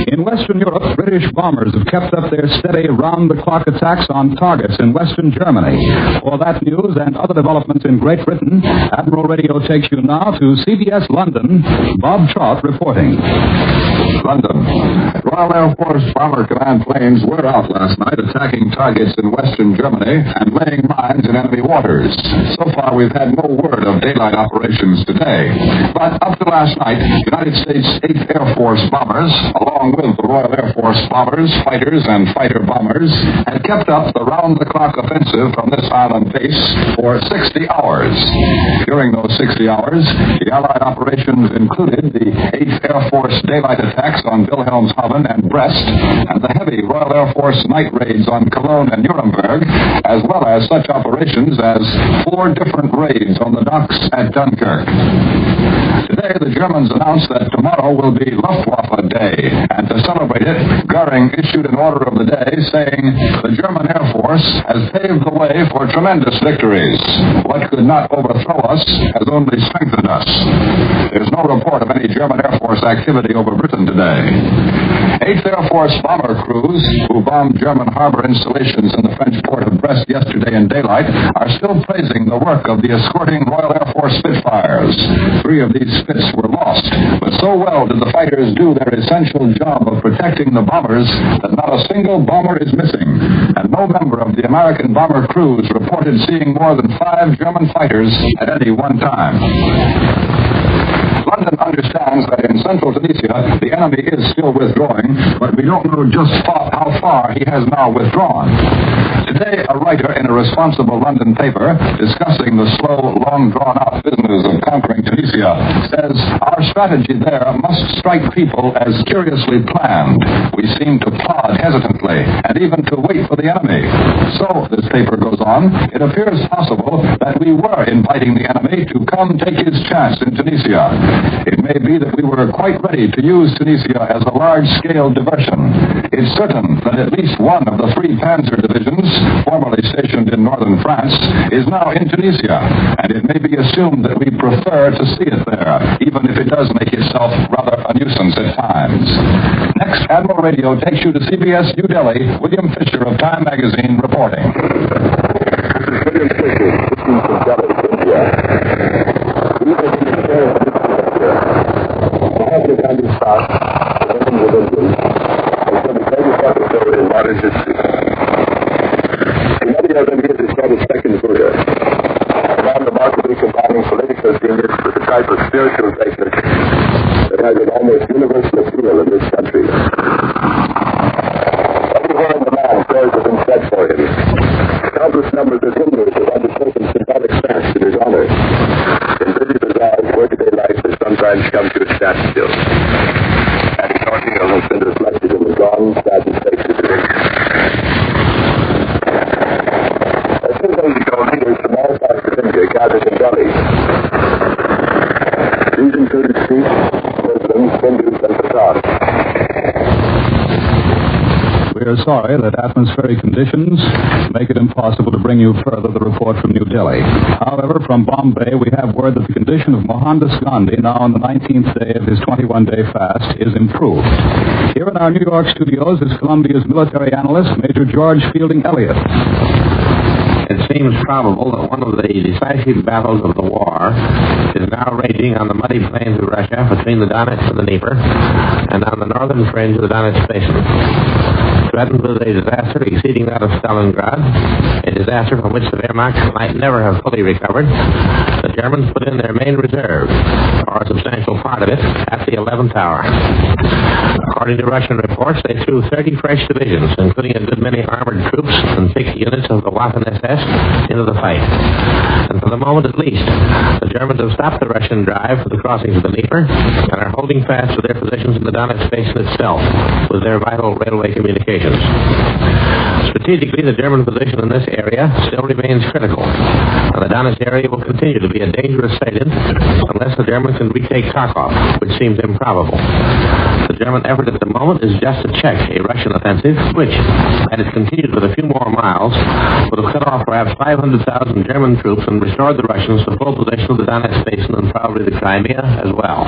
In Western Europe, British bombers have kept up their steady round-the-clock attacks on targets in Western Germany. For that news and other developments in Great Britain, Admiral Radio takes you now to CBS London. Bob Trout reporting. London. Royal Air Force Bomber Command planes were out last night attacking targets in Western Germany and laying mines in enemy waters. So far, we've had no word of daylight operations today. But up to last night, United States 8th Air Force bombers, along with the Royal Air Force bombers, fighters, and fighter bombers, had kept up the round-the-clock offensive from this island base for 60 hours. During those 60 hours, the Allied operations included the 8th Air Force daylight attacks on Wilhelmshaven and Brest, and the heavy Royal Air Force night raids on Cologne and Nuremberg, as well as such operations as 4 different raids on the docks at Dunkirk. Today, the Germans announced that tomorrow will be Luftwaffe Day, and to celebrate it, Goering issued an order of the day saying the German Air Force has paved the way for tremendous victories. What could not overthrow us has only strengthened us. There's no report of any German Air Force activity over Britain today. 8th Air Force bomber crews who bombed German harbor installations in the French port of Brest yesterday in daylight are still praising the work of the escorting Royal Air Force Spitfires. 3 of these Spits were lost, but so well did the fighters do their essential job of protecting the bombers that not a single bomber is missing, and no member of the American bomber crews reported seeing more than 5 German fighters at any one time. London understands that in central Tunisia, the enemy is still withdrawing, but we don't know just how far he has now withdrawn. Today, a writer in a responsible London paper discussing the slow, long-drawn-out business of conquering Tunisia says, our strategy there must strike people as curiously planned. We seem to plod hesitantly and even to wait for the enemy. So, this paper goes on, it appears possible that we were inviting the enemy to come take his chance in Tunisia. It may be that we were quite ready to use Tunisia as a large-scale diversion. It's certain that at least one of the 3 panzer divisions, formerly stationed in northern France, is now in Tunisia, and it may be assumed that we prefer to see it there, even if it does make itself rather a nuisance at times. Next, Admiral Radio takes you to CBS New Delhi. William Fisher of Time Magazine reporting. William Fisher, speaking from Delhi, India. Can be stopped, the weapons of Indians, has been the greatest episode in modern history. Another of them is called the Second Buddha, a man remarkably combining political genius with a type of spiritual greatness that has an almost universal appeal in this country. Everywhere in the land prayers have been said for him. Countless numbers of Hindus have undertaken symbolic fasts in his honor. In busy bazaars, workaday life has sometimes come to a standstill. And his ordeal has been reflected in the gone, saddened faces of India. A few days ago, leaders from all parts of India gathered in Delhi. These included Sikhs, Muslims, Hindus, and Pathans. We are sorry that atmospheric conditions make it impossible to bring you further the report from New Delhi. However, from Bombay, we have word that the condition of Mohandas Gandhi, now on the 19th day of his 21-day fast, is improved. Here in our New York studios is Columbia's military analyst, Major George Fielding Elliott. It seems probable that one of the decisive battles of the war is now raging on the muddy plains of Russia between the Donetsk and the Dnieper and on the northern fringe of the Donetsk Basin. Threatened with a disaster exceeding that of Stalingrad, a disaster from which the Wehrmacht might never have fully recovered, the Germans put in their main reserve, or a substantial part of it, at the 11th hour. According to Russian reports, they threw 30 fresh divisions, including a good many armored troops and 6 units of the Waffen-SS, into the fight. And for the moment at least, the Germans have stopped the Russian drive for the crossings of the Dnieper and are holding fast to their positions in the Donetsk Basin itself with their vital railway communications. Strategically, the German position in this area still remains critical, and the Donetsk area will continue to be a dangerous salient unless the Germans can retake Kharkov, which seems improbable. The German effort at the moment is just to check a Russian offensive, which, had it continued with a few more miles, would have cut off perhaps 500,000 German troops and restored the Russians to full possession of the Donetsk Basin and probably the Crimea as well.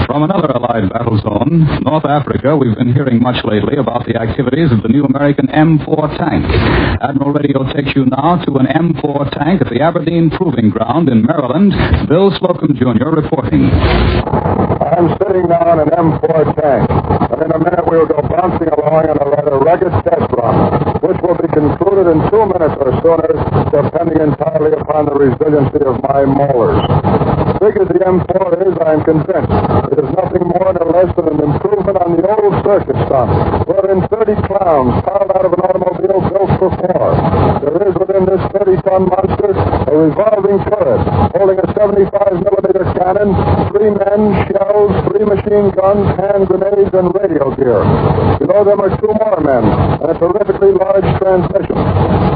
From another Allied battle zone, North Africa, we've been hearing much lately about the activities of the new American M4 tank. Admiral Radio takes you now to an M4 tank at the Aberdeen Proving Ground in Maryland. Bill Slocum, Jr. reporting. I'm sitting now in an M4 tank, and in a minute we'll go bouncing along on a rather rugged test run, which will be concluded in 2 minutes or sooner, depending entirely upon the resiliency of my molars. Big as the M4 is, I'm convinced it is nothing more nor less than an improvement on the old circuit stunt, wherein 30 clowns piled out of an automobile built for 4. There is within this 30-ton monster a revolving turret holding a 75-millimeter cannon, 3 men, shells, 3 machine guns, hand grenades, and radio gear. Below them are 2 more men and a terrifically large transmission.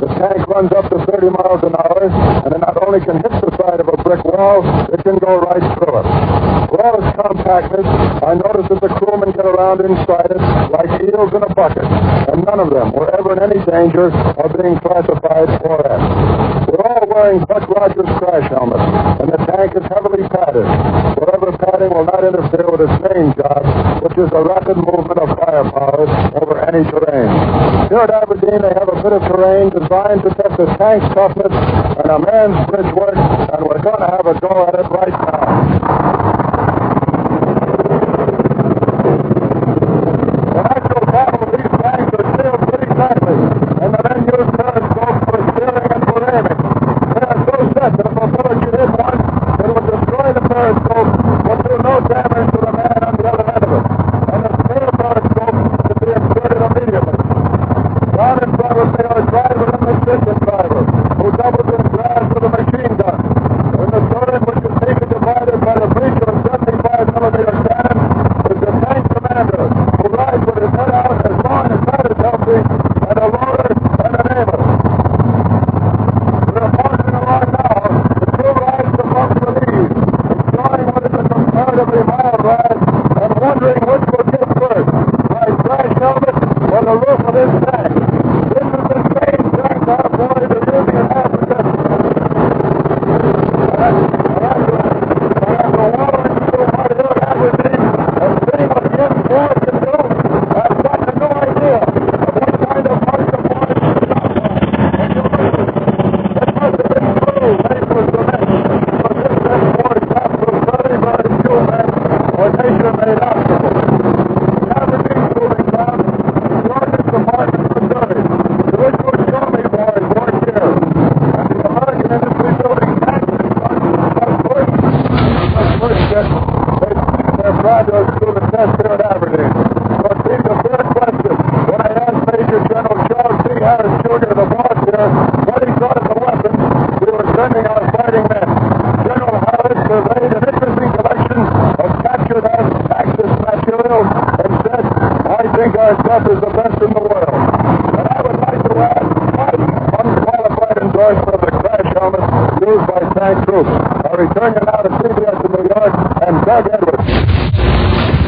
The tank runs up to 30 miles an hour, and it not only can hit the side of a brick wall, it can go right through it. For all its compactness, I notice that the crewmen get floating around inside it like eels in a bucket, and none of them were ever in any danger of being classified 4F. We're all wearing Buck Rogers crash helmets, and the tank is heavily padded. Whatever padding will not interfere with its main job, which is the rapid movement of firepower over any terrain. Here at Aberdeen, they have a bit of terrain designed to test the tank's toughness and a man's bridge work, and we're going to have a go at it right now. In actual battle, these tanks are sealed pretty tightly, and the men use periscopes for steering and for aiming. They are so set that if a bullet should hit one, it will destroy the periscope, but do no damage to the man on the other end of it. And the spare periscope should be inserted immediately. Down in front of me are driver and assistant driver, who doubles in grasp with a machine gun. In the turret, which is taken divided by the breech of a 75-millimeter cannon, is the tank commander, who rides with his head out as long as that is healthy, and a loader and an aimer. We're marching along now. The two rides the bump for these, enjoying what is a comparatively mild ride, and wondering which will get first, my crash helmet or the roof of this tank. This is the same tank our boys are using in Africa. Is the best in the world. And I would like to add my unqualified endorsement of the crash helmet used by tank troops. I return you now to CBS in New York and Doug Edwards.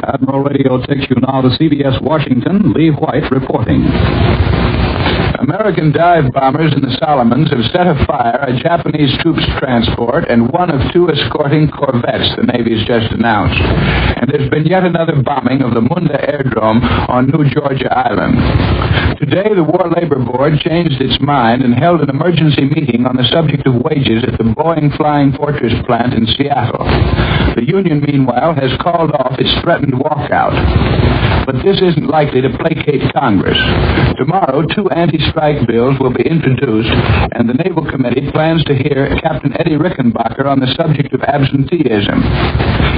Admiral Radio takes you now to CBS Washington. Lee White reporting. American dive bombers in the Solomons have set afire a Japanese troops transport and one of two escorting corvettes the Navy's just announced. And there's been yet another bombing of the Munda Airdrome on New Georgia Island. Today, the War Labor Board changed its mind and held an emergency meeting on the subject of wages at the Boeing Flying Fortress plant in Seattle. The union, meanwhile, has called off its threatened walkout. But this isn't likely to placate Congress. Tomorrow, two anti-strike bills will be introduced, and the Naval Committee plans to hear Captain Eddie Rickenbacker on the subject of absenteeism.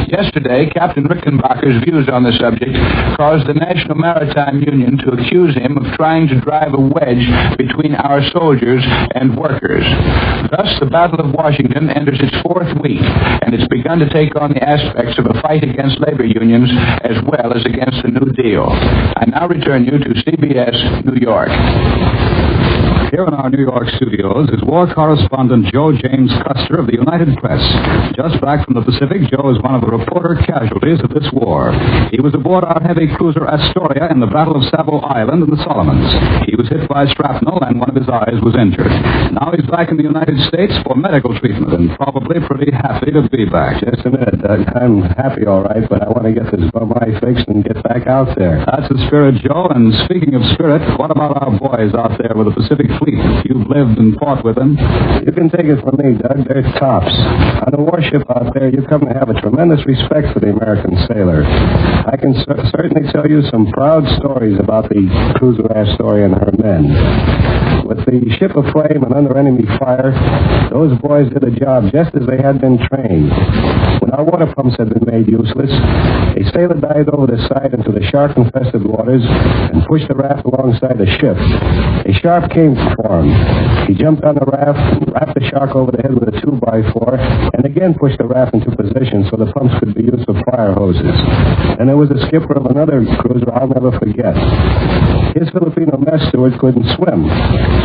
Yesterday, Captain Rickenbacker's views on the subject caused the National Maritime Union to accuse him of trying to drive a wedge between our soldiers and workers. Thus, the Battle of Washington enters its fourth week, and it's begun to take on the aspects of a fight against labor unions as well as against the New Deal. I now return you to CBS New York. Here in our New York studios is war correspondent Joe James Custer of the United Press. Just back from the Pacific, Joe is one of the reporter casualties of this war. He was aboard our heavy cruiser Astoria in the Battle of Savo Island in the Solomons. He was hit by shrapnel and one of his eyes was injured. Now he's back in the United States for medical treatment and probably pretty happy to be back. Just a minute, Doug. I'm happy, all right, but I want to get this bum eye fixed and get back out there. That's the spirit, Joe. And speaking of spirit, what about our boys out there with the Pacific Fleet? You've lived and fought with them. You can take it from me, Doug. They're tops. On a warship out there, you come to have a tremendous respect for the American sailor. I can certainly tell you some proud stories about the cruiser Astoria and her men. With the ship aflame and under enemy fire, those boys did a job just as they had been trained. When our water pumps had been made useless, a sailor dived over the side into the shark-infested waters and pushed the raft alongside the ship. A sharp came for him. He jumped on the raft, rapped the shark over the head with a 2x4, and again pushed the raft into position so the pumps could be used for fire hoses. And there was the skipper of another cruiser I'll never forget. His Filipino mess steward couldn't swim,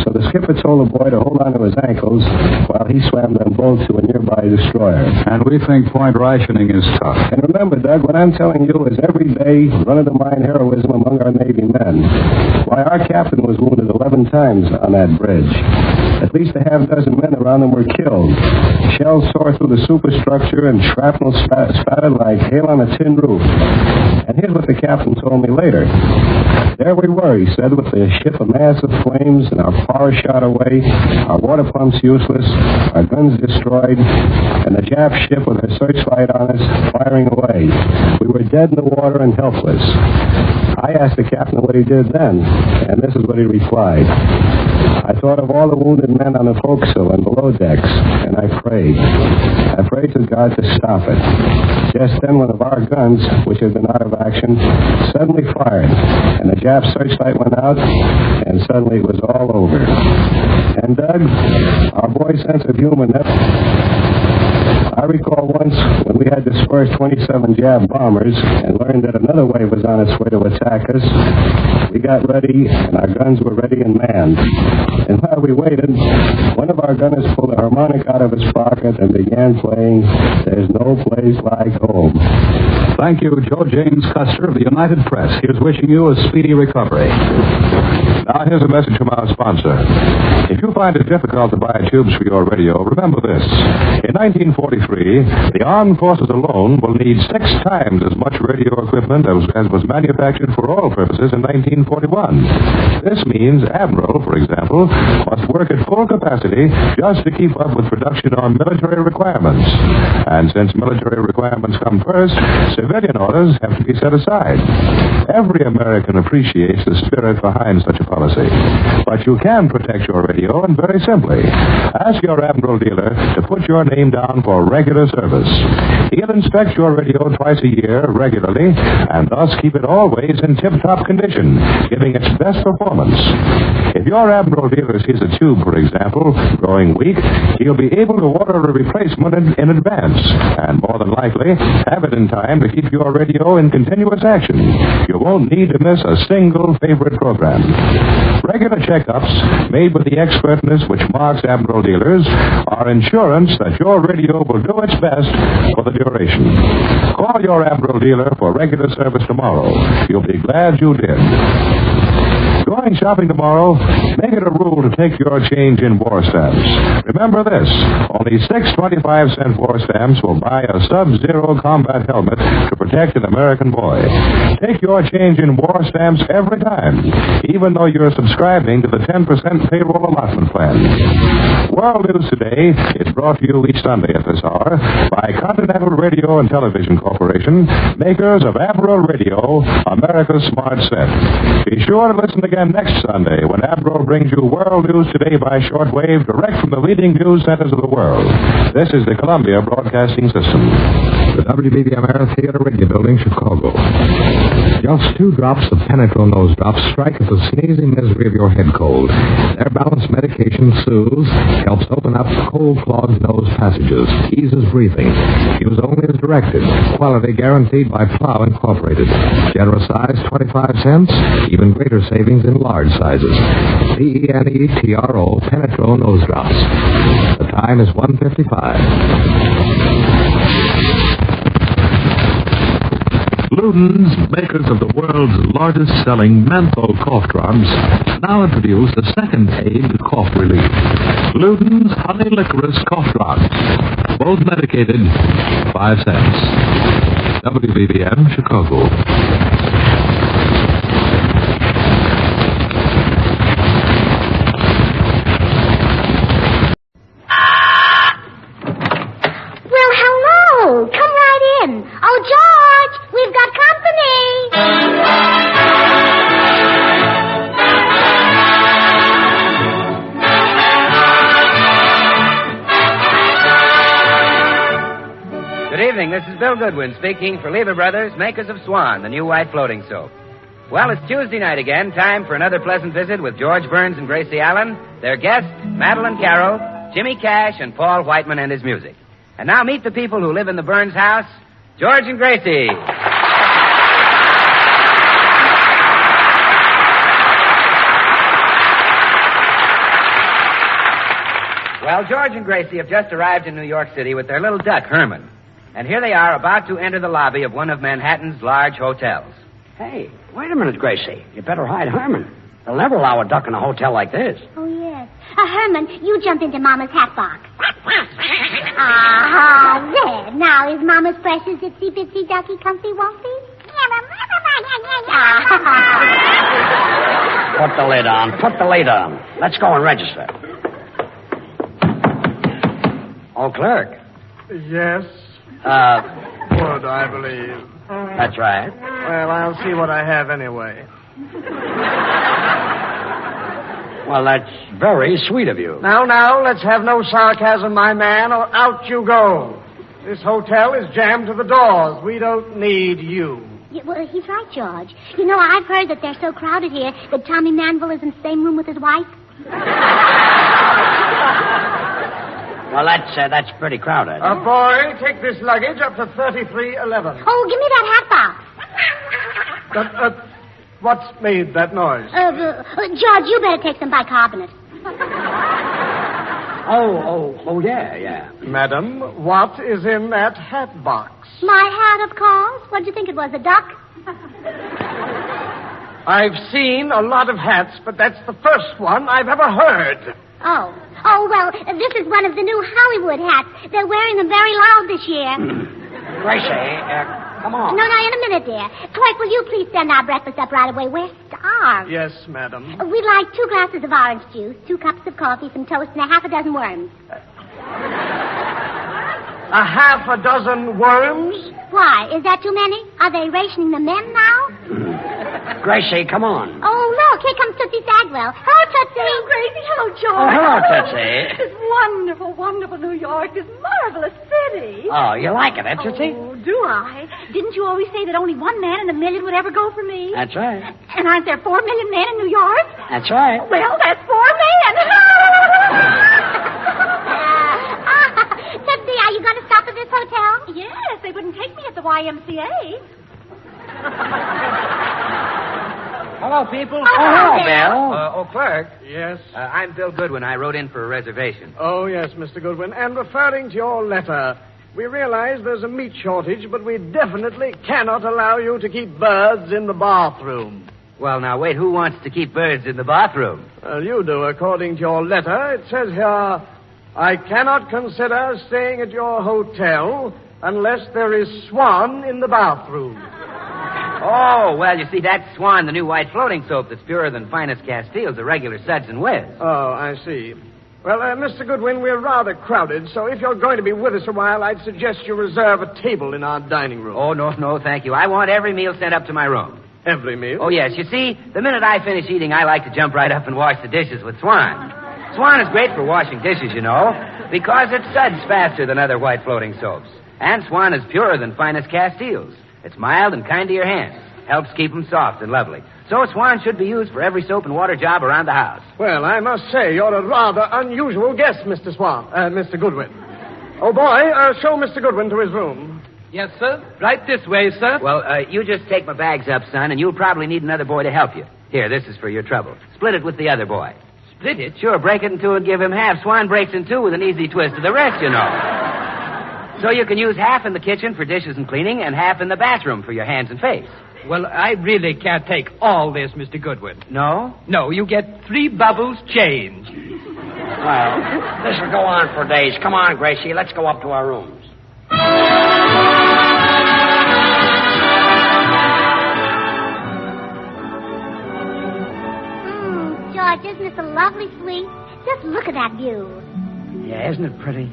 so the skipper told the boy to hold on to his ankles while he swam them both to a nearby destroyer. And we think point rationing is tough. And remember, Doug, what I'm telling you is everyday run-of-the-mine heroism among our Navy men. Why, our captain was wounded 11 times on that bridge. At least a half dozen men around him were killed. Shells tore through the superstructure and shrapnel spattered like hail on a tin roof. And here's what the captain told me later. There we were, he said, with the ship a mass of flames and our power shot away, our water pumps useless, our guns destroyed, and the Jap ship with her searchlight on us firing away. We were dead in the water and helpless. I asked the captain what he did then, and this is what he replied. I thought of all the wounded men on the forecastle and below decks, and I prayed. I prayed to God to stop it. Just then one of our guns, which had been out of action, suddenly fired, and the Jap searchlight went out, and suddenly it was all over. And Doug, our boy's sense of humor I recall once when we had dispersed 27 Jap bombers and learned that another wave was on its way to attack us, we got ready and our guns were ready and manned. And while we waited, one of our gunners pulled a harmonica out of his pocket and began playing There's No Place Like Home. Thank you, Joe James Custer of the United Press. Here's wishing you a speedy recovery. Now, here's a message from our sponsor. If you find it difficult to buy tubes for your radio, remember this. In 1943, the armed forces alone will need 6 times as much radio equipment as was manufactured for all purposes in 1941. This means Admiral, for example, must work at full capacity just to keep up with production on military requirements. And since military requirements come first, civilian orders have to be set aside. Every American appreciates the spirit behind such a policy. But you can protect your radio, and very simply, ask your Admiral dealer to put your name down for regular service. He'll inspect your radio twice a year regularly, and thus keep it always in tip-top condition, giving its best performance. If your Admiral dealer sees a tube, for example, growing weak, he'll be able to order a replacement in advance, and more than likely, have it in time to keep your radio in continuous action. You won't need to miss a single favorite program. Regular checkups, made with the expertness which marks Admiral dealers, are insurance that your radio will do its best for the duration. Call your Admiral dealer for regular service tomorrow. You'll be glad you did. Going shopping tomorrow, make it a rule to take your change in war stamps. Remember this, only 6 25-cent war stamps will buy a Sub-Zero combat helmet to protect an American boy. Take your change in war stamps every time, even though you're subscribing to the 10% payroll allotment plan. World News Today is brought to you each Sunday at this hour by Continental Radio and Television Corporation, makers of Admiral Radio, America's Smart Set. Be sure to listen again next Sunday when Admiral brings you World News Today by shortwave direct from the leading news centers of the world. This is the Columbia Broadcasting System. The WBBM Theater Radio Building, Chicago. Just 2 drops of Penadryl nose drops strike at the sneezing misery of your head cold. Their balanced medication soothes, helps open up cold, clogged nose passages, eases breathing. Use only as directed. Quality guaranteed by Plow Incorporated. Generous size, 25 cents. Even greater savings in large sizes. Penetro Penadryl nose drops. The time is 1:55. Luden's, makers of the world's largest-selling menthol cough drops, now introduce a second aid to cough relief. Luden's Honey Licorice Cough Drops. Both medicated, 5 cents. WBBM, Chicago. Well, hello. Come right in. Oh, George, we've got company. Good evening. This is Bill Goodwin speaking for Lever Brothers, makers of Swan, the new white floating soap. Well, it's Tuesday night again. Time for another pleasant visit with George Burns and Gracie Allen, their guests, Madeline Carroll, Jimmy Cash, and Paul Whiteman and his music. And now meet the people who live in the Burns house, George and Gracie. Well, George and Gracie have just arrived in New York City with their little duck, Herman. And here they are about to enter the lobby of one of Manhattan's large hotels. Hey, wait a minute, Gracie. You better hide Herman. They'll never allow a duck in a hotel like this. Oh, yes. Herman, you jump into Mama's hat box. Ah, there. Now is Mama's precious itsy bitsy ducky comfy wumpy? Put the lid on. Put the lid on. Let's go and register. Oh, clerk. Yes. Wood, I believe. That's right. Well, I'll see what I have anyway. Well, that's very sweet of you. Now, let's have no sarcasm, my man, or out you go. This hotel is jammed to the doors. We don't need you. Yeah, well, he's right, George. You know, I've heard that they're so crowded here that Tommy Manville is in the same room with his wife. Well, that's pretty crowded. Boy, take this luggage up to 3311. Oh, give me that hat box. What's made that noise? George, you better take some bicarbonate. Oh, yeah. Madam, what is in that hat box? My hat, of course. What'd you think it was, a duck? I've seen a lot of hats, but that's the first one I've ever heard. Oh, well, this is one of the new Hollywood hats. They're wearing them very loud this year. Gracie, come on. No, in a minute, dear. Clerk, will you please send our breakfast up right away? We're starved. Yes, madam. We'd like 2 glasses of orange juice, 2 cups of coffee, some toast, and a half a dozen worms. A half a dozen worms? Why? Is that too many? Are they rationing the men now? Gracie, come on. Oh, look, here comes Tootsie Sagwell. Hello, Tootsie. Hello, Gracie. Hello, George. Oh, hello, Tootsie. This wonderful, wonderful New York, this marvelous city. Oh, you like it, Tootsie? Oh, do I? Didn't you always say that only 1 man in a million would ever go for me? That's right. And aren't there 4 million men in New York? That's right. Well, that's 4 men. Tootsie, are you going to stop at this hotel? Yes, they wouldn't take me at the YMCA. Hello, people. Hello, Bill. Clerk. Yes? I'm Bill Goodwin. I wrote in for a reservation. Oh, yes, Mr. Goodwin. And referring to your letter, we realize there's a meat shortage, but we definitely cannot allow you to keep birds in the bathroom. Well, now, wait. Who wants to keep birds in the bathroom? Well, you do, according to your letter. It says here, I cannot consider staying at your hotel unless there is Swan in the bathroom. Oh, well, you see, that's Swan, the new white floating soap that's purer than finest Castiles, the regular Suds and Whiz. Oh, I see. Well, Mr. Goodwin, we're rather crowded, so if you're going to be with us a while, I'd suggest you reserve a table in our dining room. Oh, no, thank you. I want every meal sent up to my room. Every meal? Oh, yes. You see, the minute I finish eating, I like to jump right up and wash the dishes with Swan. Swan is great for washing dishes, you know, because it suds faster than other white floating soaps. And Swan is purer than finest Castiles. It's mild and kind to your hands. Helps keep them soft and lovely. So Swan should be used for every soap and water job around the house. Well, I must say, you're a rather unusual guest, Mr. Mr. Goodwin. Oh, boy, show Mr. Goodwin to his room. Yes, sir. Right this way, sir. Well, you just take my bags up, son, and you'll probably need another boy to help you. Here, this is for your trouble. Split it with the other boy. Split it? Sure, break it in 2 and give him half. Swan breaks in 2 with an easy twist of the rest, you know. So you can use half in the kitchen for dishes and cleaning and half in the bathroom for your hands and face. Well, I really can't take all this, Mr. Goodwin. No? No, you get 3 bubbles change. Well, this will go on for days. Come on, Gracie, let's go up to our rooms. George, isn't this a lovely suite? Just look at that view. Yeah, isn't it pretty?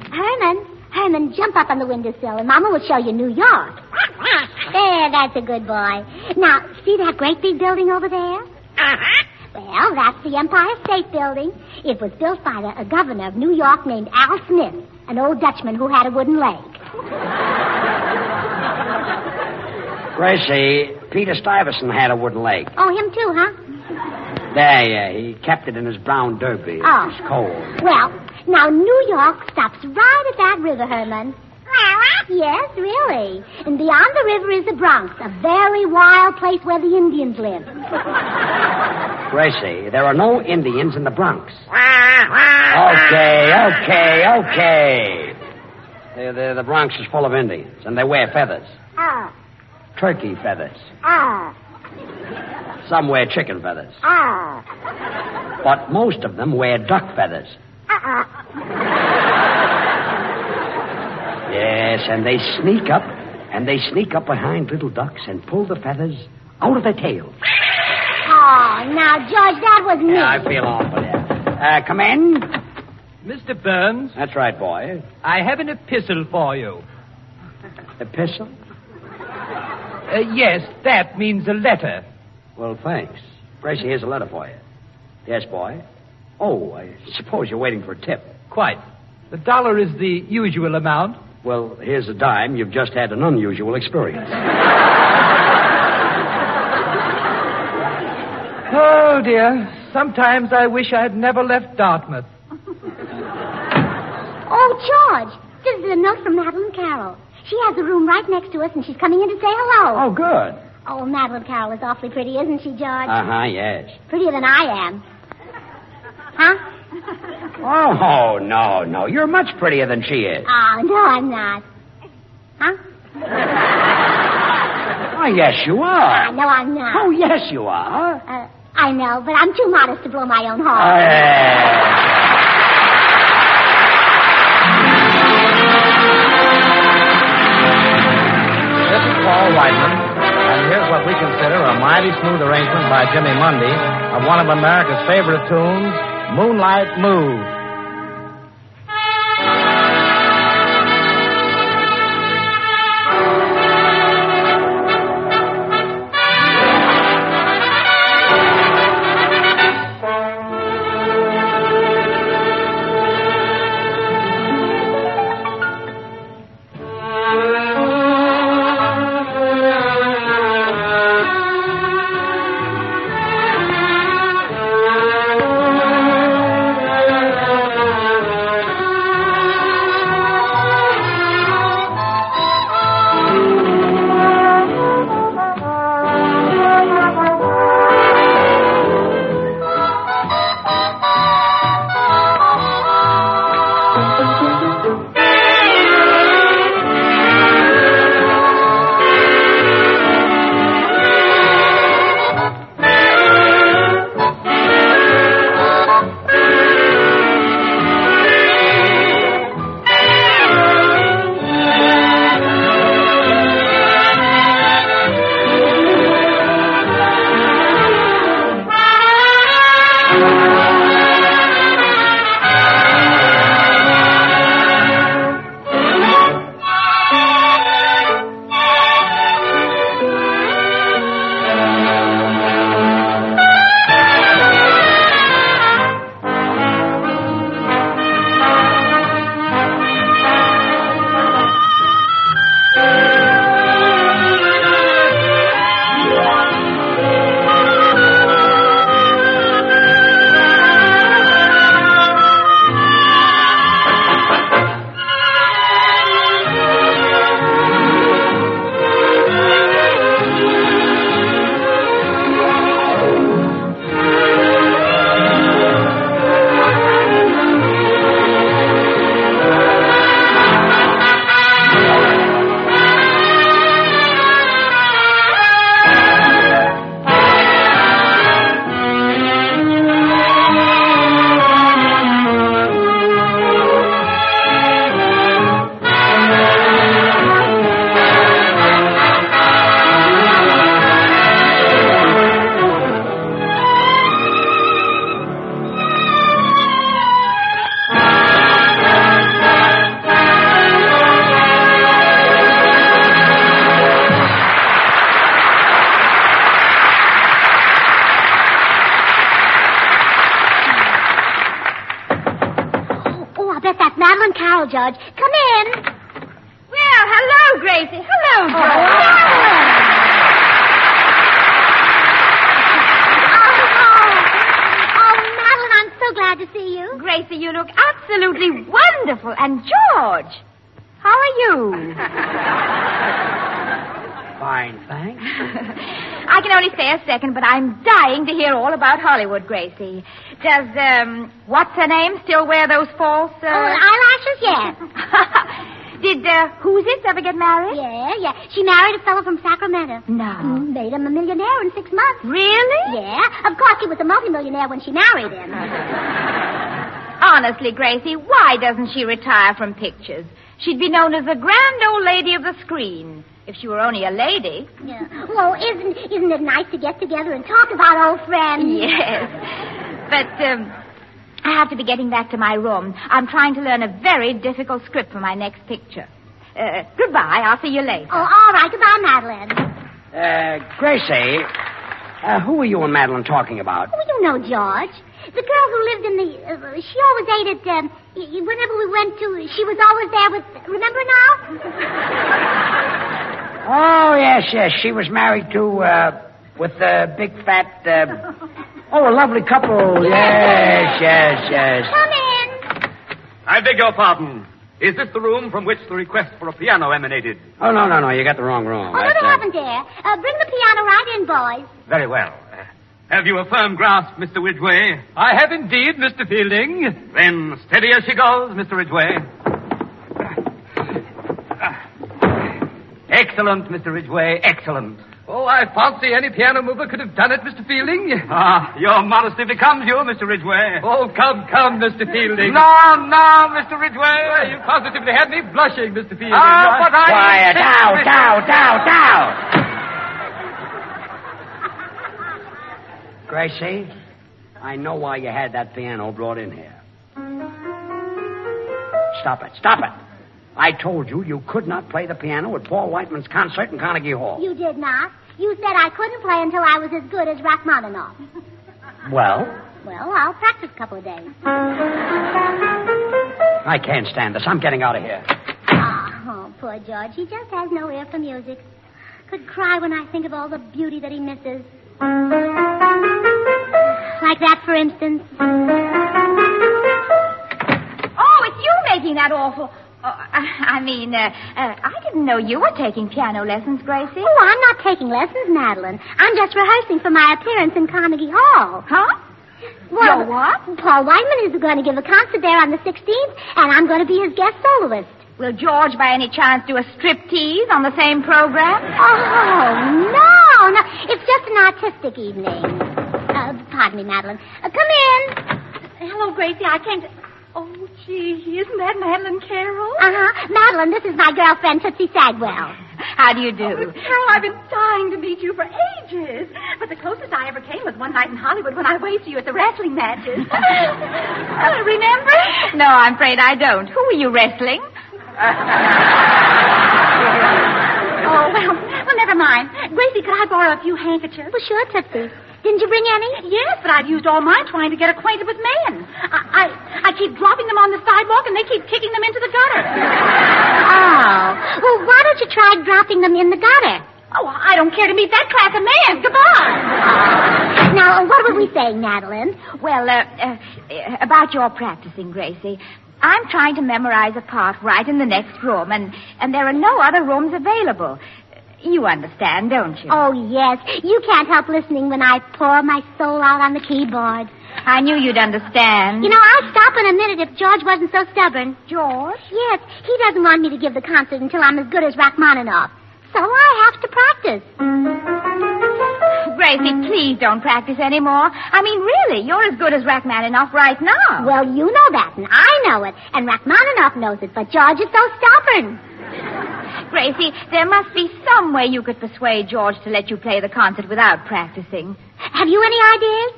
Herman, jump up on the windowsill, and Mama will show you New York. There, that's a good boy. Now, see that great big building over there? Uh-huh. Well, that's the Empire State Building. It was built by a governor of New York named Al Smith, an old Dutchman who had a wooden leg. Gracie, Peter Stuyvesant had a wooden leg. Oh, him too, huh? Yeah, he kept it in his brown derby. It was cold. Well, now New York stops right at that river, Herman. Yes, really. And beyond the river is the Bronx, a very wild place where the Indians live. Gracie, there are no Indians in the Bronx. Okay. The Bronx is full of Indians, and they wear feathers. Turkey feathers. Some wear chicken feathers. But most of them wear duck feathers. Yes, and they sneak up behind little ducks and pull the feathers out of their tails. Oh, now, George, that was me. Yeah, I feel awful there. Come in. Mr. Burns? That's right, boy. I have an epistle for you. Epistle? Yes, that means a letter. Well, thanks. Gracie, here's a letter for you. Yes, boy. Oh, I suppose you're waiting for a tip. Quite. The $1 is the usual amount. Well, here's a dime. You've just had an unusual experience. Oh, dear. Sometimes I wish I had never left Dartmouth. Oh, George, this is a note from Madeline Carroll. She has a room right next to us, and she's coming in to say hello. Oh, good. Oh, Madeline Carroll is awfully pretty, isn't she, George? Uh-huh, yes. Prettier than I am. Huh? Oh, no. You're much prettier than she is. Oh, no, I'm not. Huh? Oh, yes, you are. No, I'm not. Oh, yes, you are. I know, but I'm too modest to blow my own horn. This is Paul Whiteman, and here's what we consider a mighty smooth arrangement by Jimmy Mundy of one of America's favorite tunes, Moonlight Move. Judge. Come in. Well, hello, Gracie. Hello, George. Madeline, I'm so glad to see you. Gracie, you look absolutely wonderful. And George, how are you? Fine, thanks. I can only stay a second, but I'm dying to hear all about Hollywood, Gracie. Does, what's-her-name still wear those false, eyelashes? Yes. Did, Who's It ever get married? Yeah. She married a fellow from Sacramento. No. Made him a millionaire in 6 months. Really? Yeah. Of course, he was a multimillionaire when she married him. Honestly, Gracie, why doesn't she retire from pictures? She'd be known as the grand old lady of the screen. If she were only a lady. Yeah. Well, isn't it nice to get together and talk about old friends? Yes. But, I have to be getting back to my room. I'm trying to learn a very difficult script for my next picture. Goodbye. I'll see you later. Oh, all right. Goodbye, Madeline. Gracie, who were you and Madeline talking about? Oh, you know George. The girl who lived in the... she always ate at... whenever we went to... She was always there with... Remember now? Oh, yes. She was married to, with the big fat, a lovely couple. Yes. Come in. I beg your pardon. Is this the room from which the request for a piano emanated? Oh, no. You got the wrong room. Oh, no, they haven't there. Bring the piano right in, boys. Very well. Have you a firm grasp, Mr. Ridgway? I have indeed, Mr. Fielding. Then steady as she goes, Mr. Ridgway. Excellent, Mr. Ridgway, excellent. Oh, I fancy any piano mover could have done it, Mr. Fielding. Your modesty becomes you, Mr. Ridgway. Oh, come, Mr. Fielding. No, Mr. Ridgway. You positively had me blushing, Mr. Fielding. But I... Quiet, down. Gracie, I know why you had that piano brought in here. Stop it. I told you could not play the piano at Paul Whiteman's concert in Carnegie Hall. You did not. You said I couldn't play until I was as good as Rachmaninoff. Well? Well, I'll practice a couple of days. I can't stand this. I'm getting out of here. Oh, poor George. He just has no ear for music. Could cry when I think of all the beauty that he misses. Like that, for instance. Oh, it's you making that awful... I didn't know you were taking piano lessons, Gracie. Oh, I'm not taking lessons, Madeline. I'm just rehearsing for my appearance in Carnegie Hall. Huh? Well, you're what? Paul Whiteman is going to give a concert there on the 16th, and I'm going to be his guest soloist. Will George, by any chance, do a striptease on the same program? Oh, no. It's just an artistic evening. Pardon me, Madeline. Come in. Hello, Gracie. I can't... Oh, gee, isn't that Madeline Carroll? Madeline, this is my girlfriend, Tootsie Sagwell. How do you do? Oh, Carol, I've been dying to meet you for ages. But the closest I ever came was one night in Hollywood when I waved to you at the wrestling matches. Remember? No, I'm afraid I don't. Who were you wrestling? Oh, well, never mind. Gracie, could I borrow a few handkerchiefs? Well, sure, Tootsie. Didn't you bring any? Yes, but I've used all mine trying to get acquainted with men. I keep dropping them on the sidewalk, and they keep kicking them into the gutter. Oh. Well, why don't you try dropping them in the gutter? Oh, I don't care to meet that class of man. Goodbye. Now, what were we saying, Madeline? Well, about your practicing, Gracie. I'm trying to memorize a part right in the next room, and there are no other rooms available. You understand, don't you? Oh, yes. You can't help listening when I pour my soul out on the keyboard. I knew you'd understand. You know, I'd stop in a minute if George wasn't so stubborn. George? Yes. He doesn't want me to give the concert until I'm as good as Rachmaninoff. So I have to practice. Gracie, please don't practice anymore. I mean, really, you're as good as Rachmaninoff right now. Well, you know that, and I know it, and Rachmaninoff knows it, but George is so stubborn. Gracie, there must be some way you could persuade George to let you play the concert without practicing. Have you any ideas?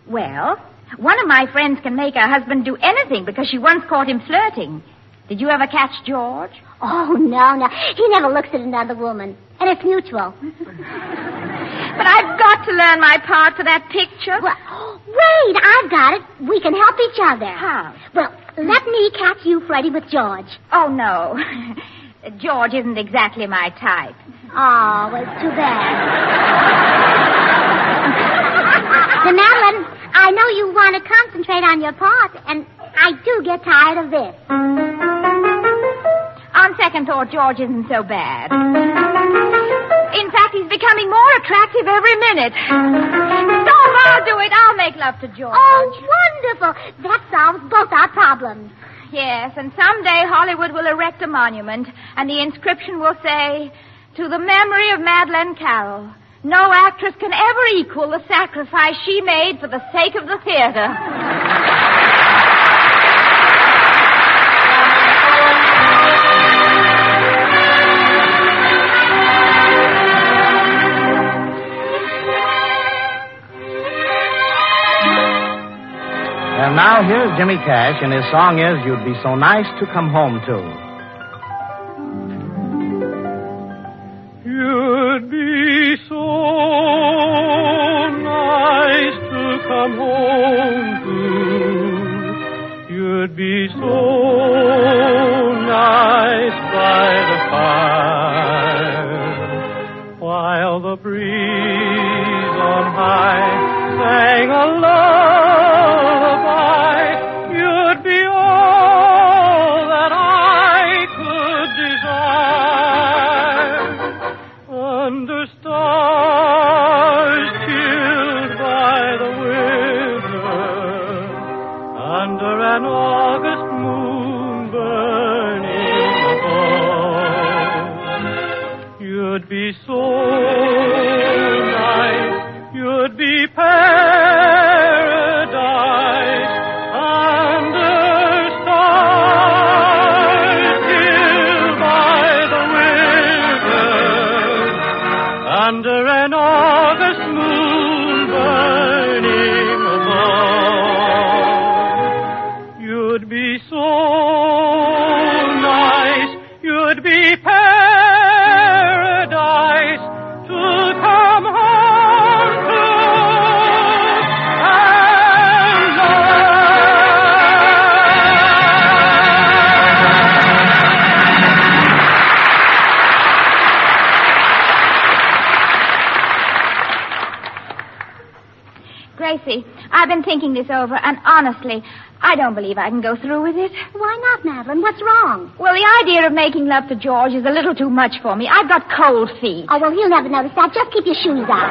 Well, one of my friends can make her husband do anything because she once caught him flirting. Did you ever catch George? Oh, no. He never looks at another woman. And it's mutual. But I've got to learn my part for that picture. Well, wait, I've got it. We can help each other. How? Well, let me catch you, Freddie, with George. Oh, no. George isn't exactly my type. Oh, well, it's too bad. Now, Madeline, I know you want to concentrate on your part, and I do get tired of this. On second thought, George isn't so bad. In fact, he's become becoming more attractive every minute. Stop, I'll do it. I'll make love to George. Oh, wonderful. That solves both our problems. Yes, and someday Hollywood will erect a monument, and the inscription will say, "To the memory of Madeleine Carroll. No actress can ever equal the sacrifice she made for the sake of the theater." And now here's Jimmy Cash, and his song is "You'd Be So Nice to Come Home To." You'd be so nice to come home to. You'd be so nice by the fire, while the breeze on high sang a lullaby. You'd be all that I could desire. Under stars chilled by the winter, under an August moon burning above, you'd be so nice, you'd be paradise. Under stars chilled by the winter, under an August moon burning above, you'd be so nice, you'd be paradise to come home to. Gracie, I've been thinking this over, and honestly, I don't believe I can go through with it. Why not, Madeline? What's wrong? Well, the idea of making love to George is a little too much for me. I've got cold feet. Oh, well, he'll never notice that. Just keep your shoes on.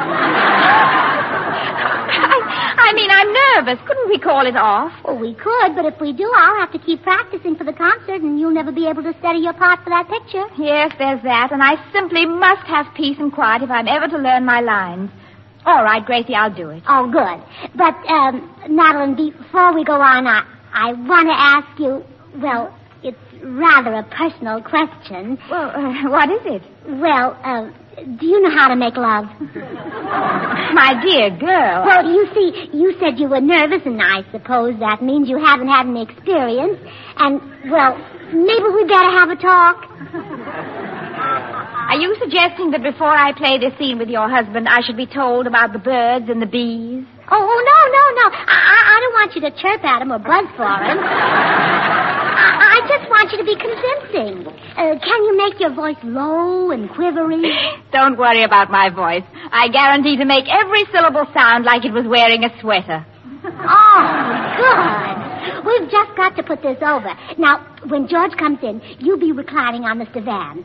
I mean, I'm nervous. Couldn't we call it off? Well, we could, but if we do, I'll have to keep practicing for the concert, and you'll never be able to study your part for that picture. Yes, there's that, and I simply must have peace and quiet if I'm ever to learn my lines. All right, Gracie, I'll do it. Oh, good. But, Madeline, before we go on, I want to ask you, well, it's rather a personal question. Well, what is it? Well, do you know how to make love? My dear girl. Well, you see, you said you were nervous, and I suppose that means you haven't had any experience. And, well, maybe we better have a talk. Are you suggesting that before I play this scene with your husband, I should be told about the birds and the bees? Oh, no. I don't want you to chirp at him or buzz for him. I just want you to be convincing. Can you make your voice low and quivery? Don't worry about my voice. I guarantee to make every syllable sound like it was wearing a sweater. Oh, good. We've just got to put this over. Now, when George comes in, you'll be reclining on the divan.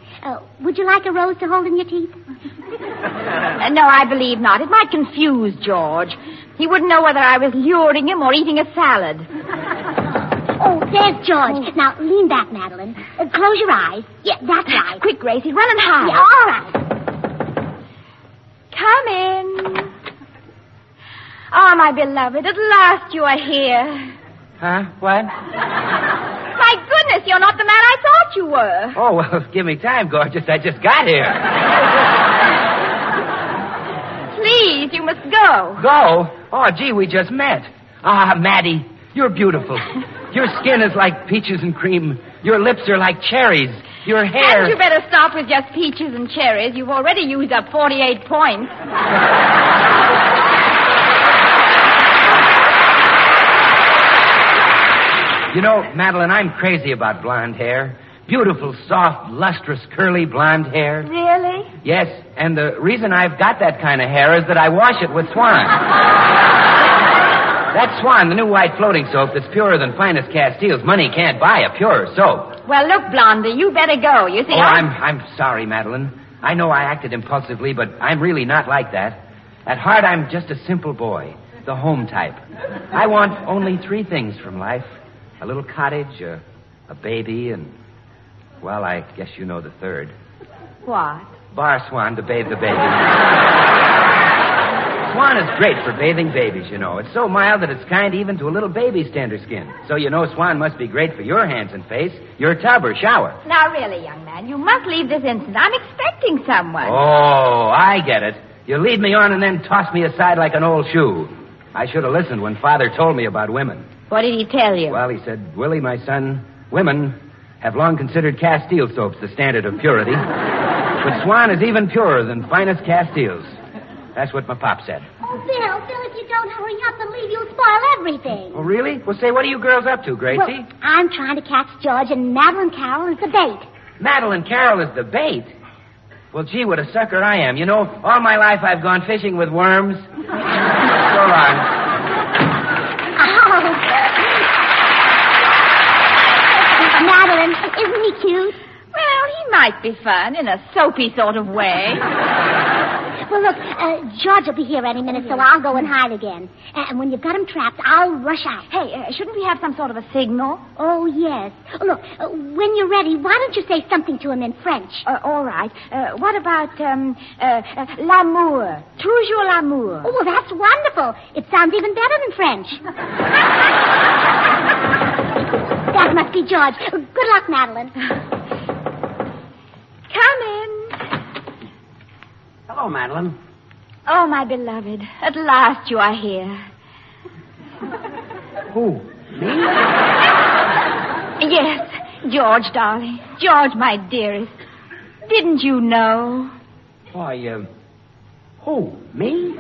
Would you like a rose to hold in your teeth? No, I believe not. It might confuse George. He wouldn't know whether I was luring him or eating a salad. Oh, there's George. Now, lean back, Madeline. Close your eyes. Yeah, that's right. Quick, Gracie, run and hide. Yeah, all right. Come in. Oh, my beloved, at last you are here. Huh? What? My goodness, you're not the man I thought you were. Oh, well, give me time, gorgeous. I just got here. Please, you must go. Go? Oh, gee, we just met. Ah, Maddie, you're beautiful. Your skin is like peaches and cream. Your lips are like cherries. Your hair... Hadn't you better stop with just peaches and cherries? You've already used up 48 points. You know, Madeline, I'm crazy about blonde hair. Beautiful, soft, lustrous, curly blonde hair. Really? Yes, and the reason I've got that kind of hair is that I wash it with Swan. That's Swan, the new white floating soap that's purer than finest Castiles. Money can't buy a purer soap. Well, look, Blondie, you better go. You see, I'm sorry, Madeline. I know I acted impulsively, but I'm really not like that. At heart, I'm just a simple boy, the home type. I want only 3 things from life. A little cottage, a baby, and, well, I guess you know the third. What? Bar Swan to bathe the baby. Swan is great for bathing babies, you know. It's so mild that it's kind even to a little baby's tender skin. So you know Swan must be great for your hands and face, your tub or shower. Now, really, young man, you must leave this instant. I'm expecting someone. Oh, I get it. You lead me on and then toss me aside like an old shoe. I should have listened when Father told me about women. What did he tell you? Well, he said, Willie, my son, women have long considered Castile soaps the standard of purity. But Swan is even purer than finest Castiles. That's what my pop said. Oh, Bill, if you don't hurry up and leave, you'll spoil everything. Oh, really? Well, say, what are you girls up to, Gracie? Well, I'm trying to catch George, and Madeline Carroll is the bait. Madeline Carroll is the bait? Well, gee, what a sucker I am. You know, all my life I've gone fishing with worms. So long. Oh. Madeline, isn't he cute? Well, he might be fun in a soapy sort of way. Well, look, George will be here any minute, so I'll go and hide again. And when you've got him trapped, I'll rush out. Hey, shouldn't we have some sort of a signal? Oh, yes. Look, when you're ready, why don't you say something to him in French? All right. What about l'amour? Toujours l'amour. Oh, well, that's wonderful. It sounds even better than French. That must be George. Good luck, Madeline. Come in. Hello, Madeline. Oh, my beloved. At last you are here. Who? Me? Yes, George, darling. George, my dearest. Didn't you know? Why, who? Me?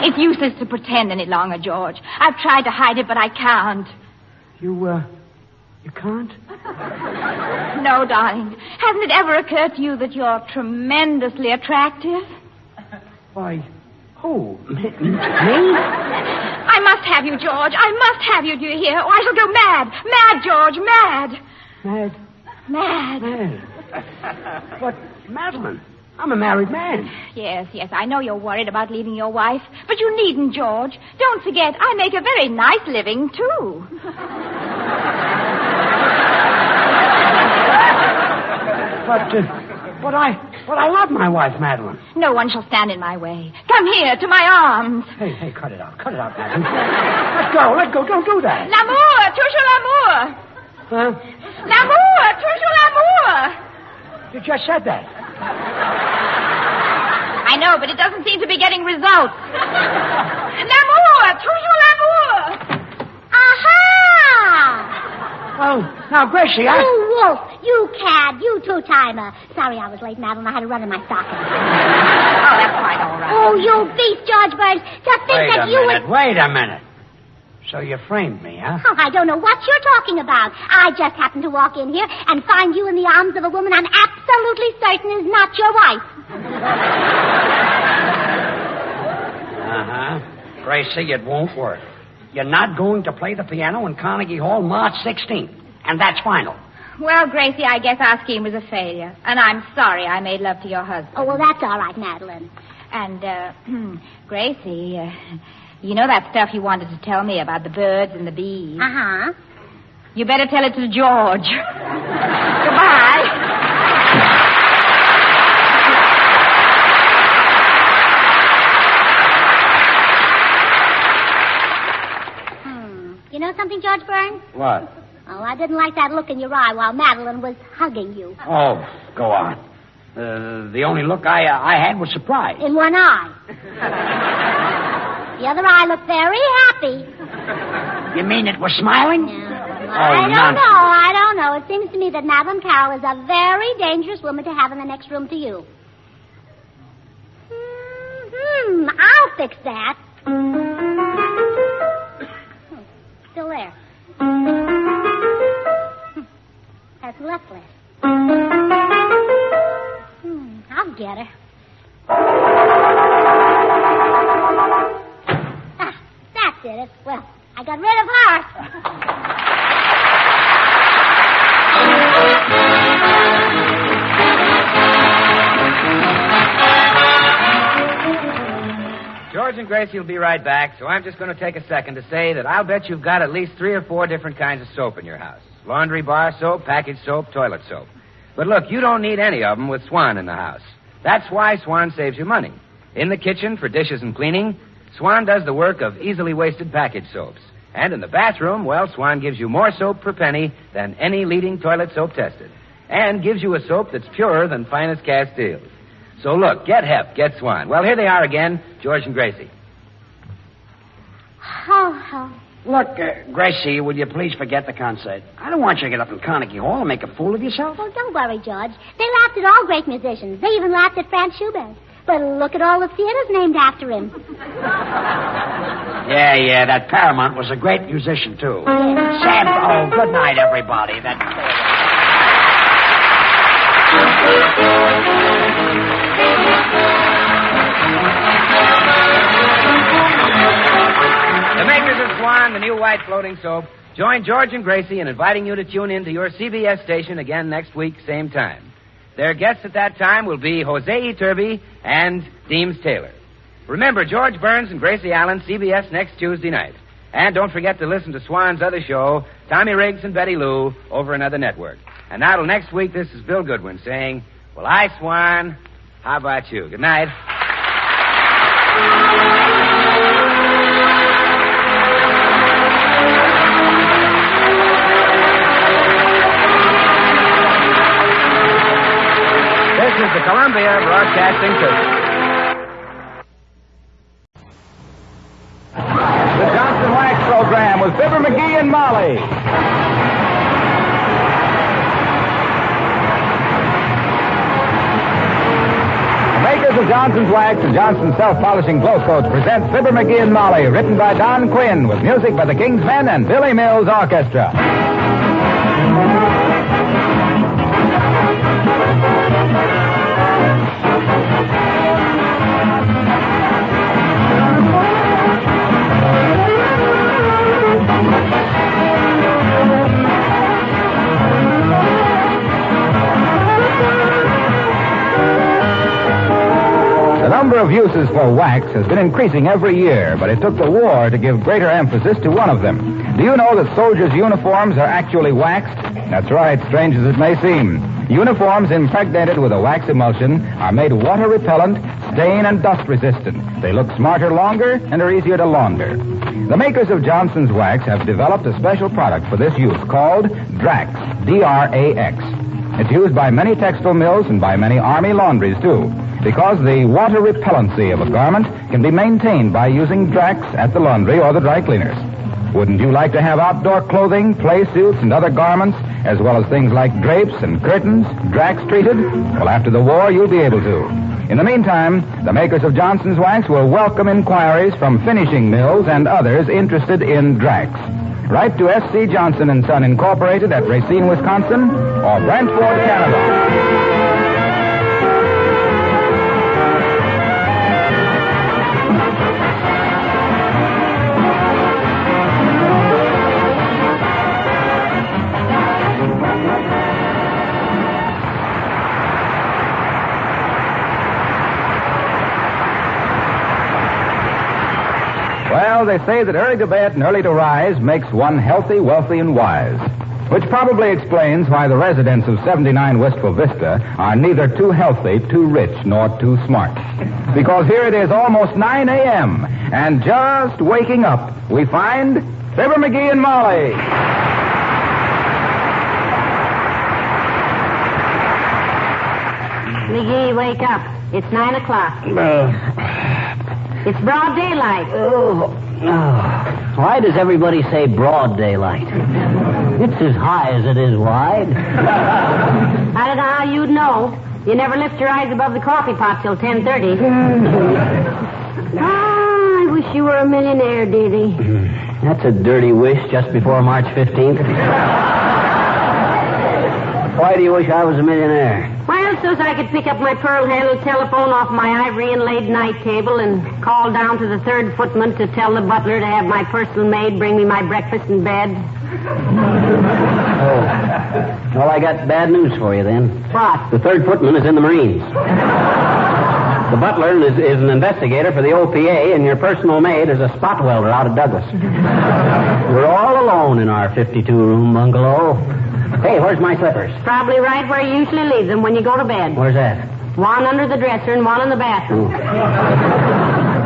It's useless to pretend any longer, George. I've tried to hide it, but I can't. You can't? No, darling. Hasn't it ever occurred to you that you're tremendously attractive? Why, who? Me? I must have you, George. I must have you, do you hear? Or I shall go mad. Mad, George, mad. Mad? Mad. But, Madeline, I'm a married man. Yes, I know you're worried about leaving your wife, but you needn't, George. Don't forget, I make a very nice living, too. But I love my wife, Madeline. No one shall stand in my way. Come here, to my arms. Hey, cut it out, Madeline. Let go, don't do that. L'amour, toujours l'amour. Huh? L'amour, toujours l'amour. You just said that. I know, but it doesn't seem to be getting results. L'amour, toujours l'amour. Aha! Oh, now, Gracie, You wolf, you cad, you two-timer. Sorry I was late, Madeline. I had to run in my stocking. Oh, that's quite all right. Oh, you beast, George Burns. To think that you would... Wait a minute. So you framed me, huh? Oh, I don't know what you're talking about. I just happened to walk in here and find you in the arms of a woman I'm absolutely certain is not your wife. Uh-huh. Gracie, it won't work. You're not going to play the piano in Carnegie Hall March 16th. And that's final. Well, Gracie, I guess our scheme was a failure. And I'm sorry I made love to your husband. Oh, well, that's all right, Madeline. And, Gracie, you know that stuff you wanted to tell me about the birds and the bees? Uh-huh. You better tell it to George. Goodbye. You know something, George Burns? What? Oh, I didn't like that look in your eye while Madeline was hugging you. Oh, go on. The only look I had was surprise. In one eye. The other eye looked very happy. You mean it was smiling? No. I don't know. It seems to me that Madeline Carroll is a very dangerous woman to have in the next room to you. I'll fix that. Still there. That's leftless. I'll get her. That did it. Well, I got rid of her. George and Gracie will be right back, so I'm just going to take a second to say that I'll bet you've got at least 3 or 4 different kinds of soap in your house. Laundry bar soap, packaged soap, toilet soap. But look, you don't need any of them with Swan in the house. That's why Swan saves you money. In the kitchen for dishes and cleaning, Swan does the work of easily wasted packaged soaps. And in the bathroom, well, Swan gives you more soap per penny than any leading toilet soap tested. And gives you a soap that's purer than finest Castiles. So look, get Hep, get Swan. Well, here they are again, George and Gracie. Look, Gracie, will you please forget the concert? I don't want you to get up in Carnegie Hall and make a fool of yourself. Oh, don't worry, George. They laughed at all great musicians. They even laughed at Franz Schubert. But look at all the theaters named after him. Yeah, that Paramount was a great musician, too. Sam, oh, good night, everybody. The makers of Swan, the new white floating soap, join George and Gracie in inviting you to tune in to your CBS station again next week, same time. Their guests at that time will be Jose Iturbe and Deems Taylor. Remember, George Burns and Gracie Allen, CBS next Tuesday night. And don't forget to listen to Swan's other show, Tommy Riggs and Betty Lou, over another network. And now till next week, this is Bill Goodwin saying, well, I, Swan, how about you? Good night. This is the Columbia Broadcasting System. The Johnson Wax Program with Fibber, McGee, and Molly. The makers of Johnson's Wax and Johnson's Self-Polishing Glow Coat present Fibber, McGee, and Molly, written by Don Quinn, with music by the King's Men and Billy Mills Orchestra. The number of uses for wax has been increasing every year, but it took the war to give greater emphasis to one of them. Do you know that soldiers' uniforms are actually waxed? That's right, strange as it may seem. Uniforms impregnated with a wax emulsion are made water repellent, stain, and dust resistant. They look smarter longer and are easier to launder. The makers of Johnson's Wax have developed a special product for this use called Drax, D-R-A-X. It's used by many textile mills and by many Army laundries, too, because the water repellency of a garment can be maintained by using Drax at the laundry or the dry cleaners. Wouldn't you like to have outdoor clothing, play suits, and other garments, as well as things like drapes and curtains, Drax treated? Well, after the war, you'll be able to. In the meantime, the makers of Johnson's Wax will welcome inquiries from finishing mills and others interested in Drax. Write to S.C. Johnson & Son, Incorporated at Racine, Wisconsin, or Brantford, Canada. Well, they say that early to bed and early to rise makes one healthy, wealthy, and wise. Which probably explains why the residents of 79 Wistful Vista are neither too healthy, too rich, nor too smart. Because here it is almost 9 a.m., and just waking up, we find Fibber, McGee, and Molly. McGee, wake up. It's 9 o'clock. It's broad daylight. Why does everybody say broad daylight? It's as high as it is wide. I don't know how you'd know. You never lift your eyes above the coffee pot till 10:30. I wish you were a millionaire, Dizzy. That's a dirty wish just before March 15th. Why do you wish I was a millionaire? Well, so I could pick up my pearl-handled telephone off my ivory inlaid night table and call down to the third footman to tell the butler to have my personal maid bring me my breakfast in bed. Oh. Well, I got bad news for you then. What? The third footman is in the Marines. The butler is an investigator for the OPA, and your personal maid is a spot welder out of Douglas. We're all alone in our 52-room bungalow. Hey, where's my slippers? Probably right where you usually leave them when you go to bed. Where's that? One under the dresser and one in the bathroom.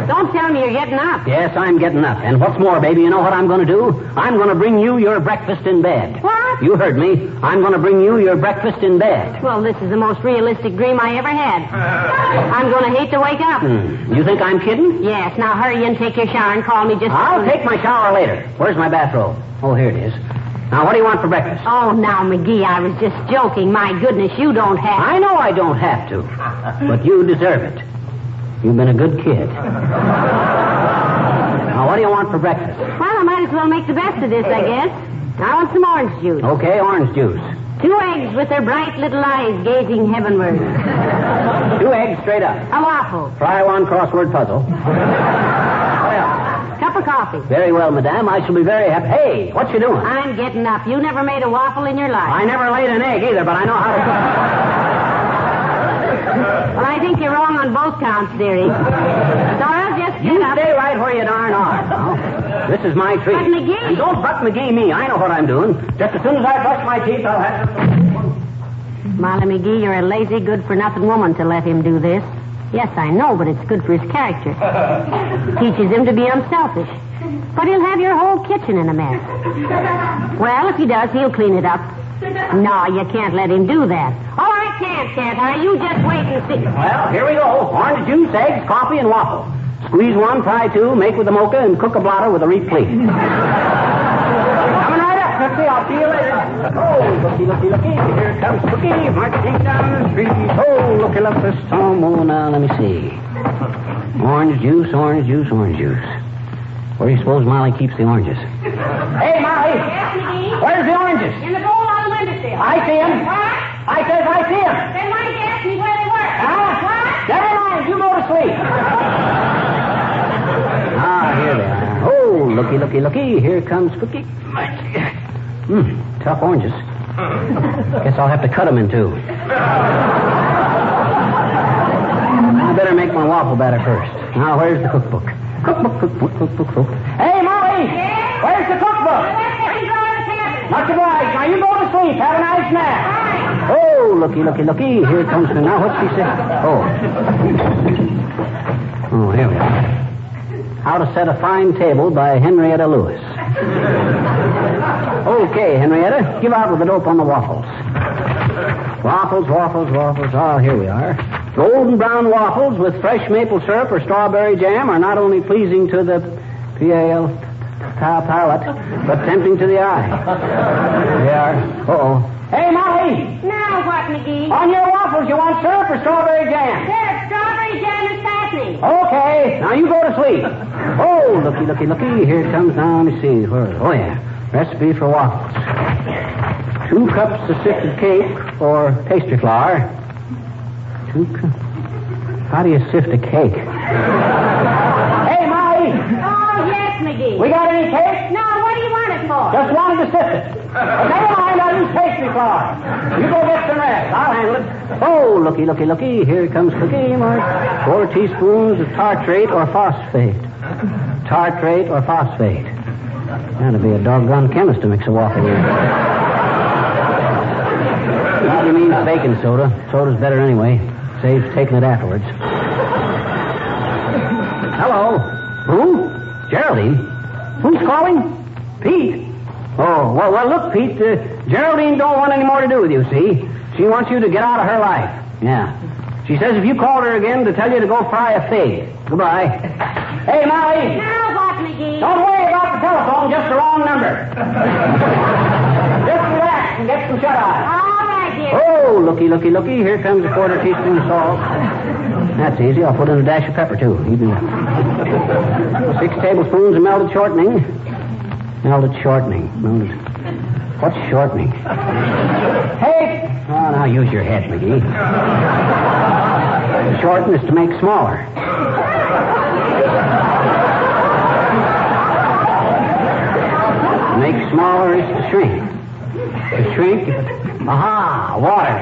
Don't tell me you're getting up. Yes, I'm getting up. And what's more, baby, you know what I'm going to do? I'm going to bring you your breakfast in bed. What? You heard me. I'm going to bring you your breakfast in bed. Well, this is the most realistic dream I ever had. I'm going to hate to wake up. You think I'm kidding? Yes. Now hurry and take your shower and call me just... I'll take my shower later. Where's my bathrobe? Oh, here it is. Now, what do you want for breakfast? Oh, now, McGee, I was just joking. My goodness, you don't have... I know I don't have to. But you deserve it. You've been a good kid. Now, what do you want for breakfast? Well, I might as well make the best of this, I guess. I want some orange juice. Okay, orange juice. 2 eggs with their bright little eyes gazing heavenward. 2 eggs straight up. A waffle. Try one crossword puzzle. Cup of coffee. Very well, madame. I shall be very happy. Hey, what you doing? I'm getting up. You never made a waffle in your life. I never laid an egg either, but I know how to cook. Well, I think you're wrong on both counts, dearie. So I'll just get up. Stay right where you darn are. Now, this is my treat. But McGee... And don't buck McGee me. I know what I'm doing. Just as soon as I brush my teeth, I'll have... Molly McGee, you're a lazy, good-for-nothing woman to let him do this. Yes, I know, but it's good for his character. Teaches him to be unselfish. But he'll have your whole kitchen in a mess. Well, if he does, he'll clean it up. No, you can't let him do that. Oh, I can't I? You just wait and see. Well, here we go. Orange juice, eggs, coffee, and waffle. Squeeze 1, fry 2, make with a mocha, and cook a blotter with a replete. Coming right up, Cookie. I'll see you later. Oh, looky. Here comes Cookie, marching down the street. Oh, looky, look this storm. Oh, now, let me see. Orange juice. Where do you suppose Molly keeps the oranges? Hey, Molly! Yes, McGee? Where's the oranges? In the bowl on the windowsill. I see them. What? I see them. Then why did you ask me where they were? What? Never mind. You go to sleep. Here they are. Oh, looky. Here comes Cookie. Tough oranges. Guess I'll have to cut them in two. I better make my waffle batter first. Now, where's the cookbook? Cookbook. Hey, Molly! Yes? Where's the cookbook? Much obliged. Now, you go to sleep. Have a nice nap. Oh, looky. Here comes the... Now, what's she say? Oh, here we are. How to Set a Fine Table by Henrietta Lewis. Okay, Henrietta, give out with the dope on the waffles. Waffles. Oh, here we are. Golden brown waffles with fresh maple syrup or strawberry jam are not only pleasing to the palate, but tempting to the eye. They are. Uh-oh. Hey, Molly! Now what, McGee? On your waffles, you want syrup or strawberry jam? Syrup, strawberry jam, and fattening. Okay, now you go to sleep. Oh, looky. Here it comes. Now, let me see. Oh, yeah. Recipe for waffles. 2 cups of sifted cake or pastry flour. 2 cups. How do you sift a cake? Hey, Molly! Oh, yes, McGee. We got any cake? No, what do you want it for? Just wanted to sift it. But never mind, I'll use pastry flour. You go get some rest. I'll handle it. Oh, looky. Here comes Cookie, Mark. 4 teaspoons of tartrate or phosphate. That'd be a doggone chemist to mix a waffle with. Usually means baking soda. Soda's better anyway. Saves taking it afterwards. Hello. Who? Geraldine? Who's calling? Pete. Oh, well, look, Pete, Geraldine don't want any more to do with you, see? She wants you to get out of her life. Yeah. She says if you called her again to tell you to go fry a fig. Goodbye. Hey, Molly! Now what, McGee? Don't worry about the telephone, just the wrong number. Just relax and get some shut-eye. All right, dear. Oh, looky. Here comes a 1/4 teaspoon of salt. That's easy. I'll put in a dash of pepper, too. 6 tablespoons of melted shortening. What's shortening? Hey! Oh, now use your head, McGee. Shorten is to make smaller. To make smaller is to shrink. To shrink, aha, water.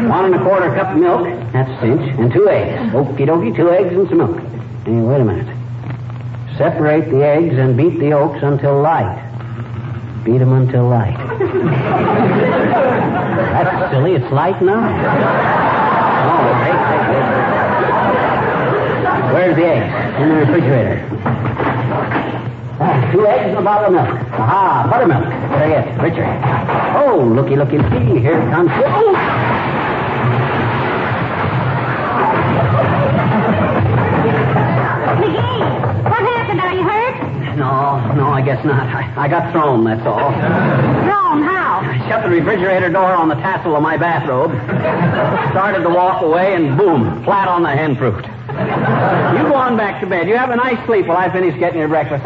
1 1/4 cup of milk. That's a cinch. And 2 eggs. Okie dokie, 2 eggs and some milk. Hey, wait a minute. Separate the eggs and beat the yolks until light. Beat them until light. That's silly. It's light now. Oh, hey. Where's the eggs? In the refrigerator. 2 eggs and a bottle of milk. Aha, buttermilk. There it is. Richard. Oh, looky. Here it comes. Oh! McGee, what happened? Are you hurt? No, I guess not. I got thrown, that's all. Thrown? How? I shut the refrigerator door on the tassel of my bathrobe, started to walk away, and boom, flat on the hen fruit. You go on back to bed. You have a nice sleep while I finish getting your breakfast.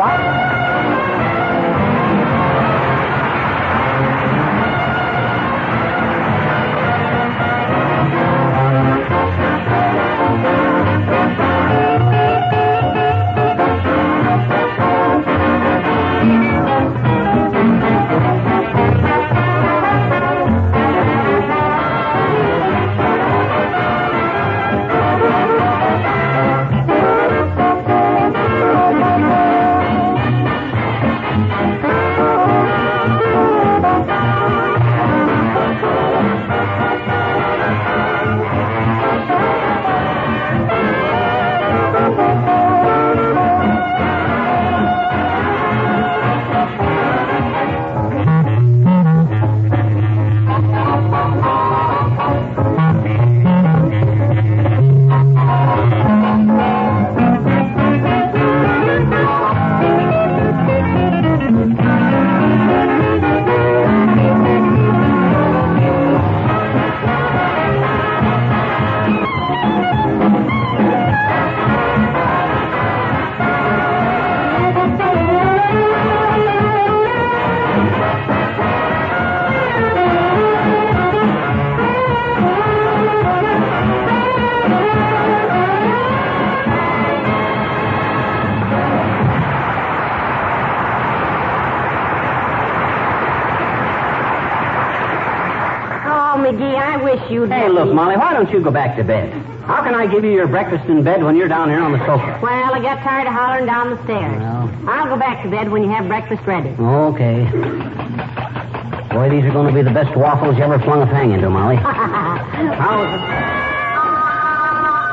McGee, I wish you'd... Hey, look, Molly, why don't you go back to bed? How can I give you your breakfast in bed when you're down here on the sofa? Well, I got tired of hollering down the stairs. Well. I'll go back to bed when you have breakfast ready. Okay. Boy, these are going to be the best waffles you ever flung a fang into, Molly.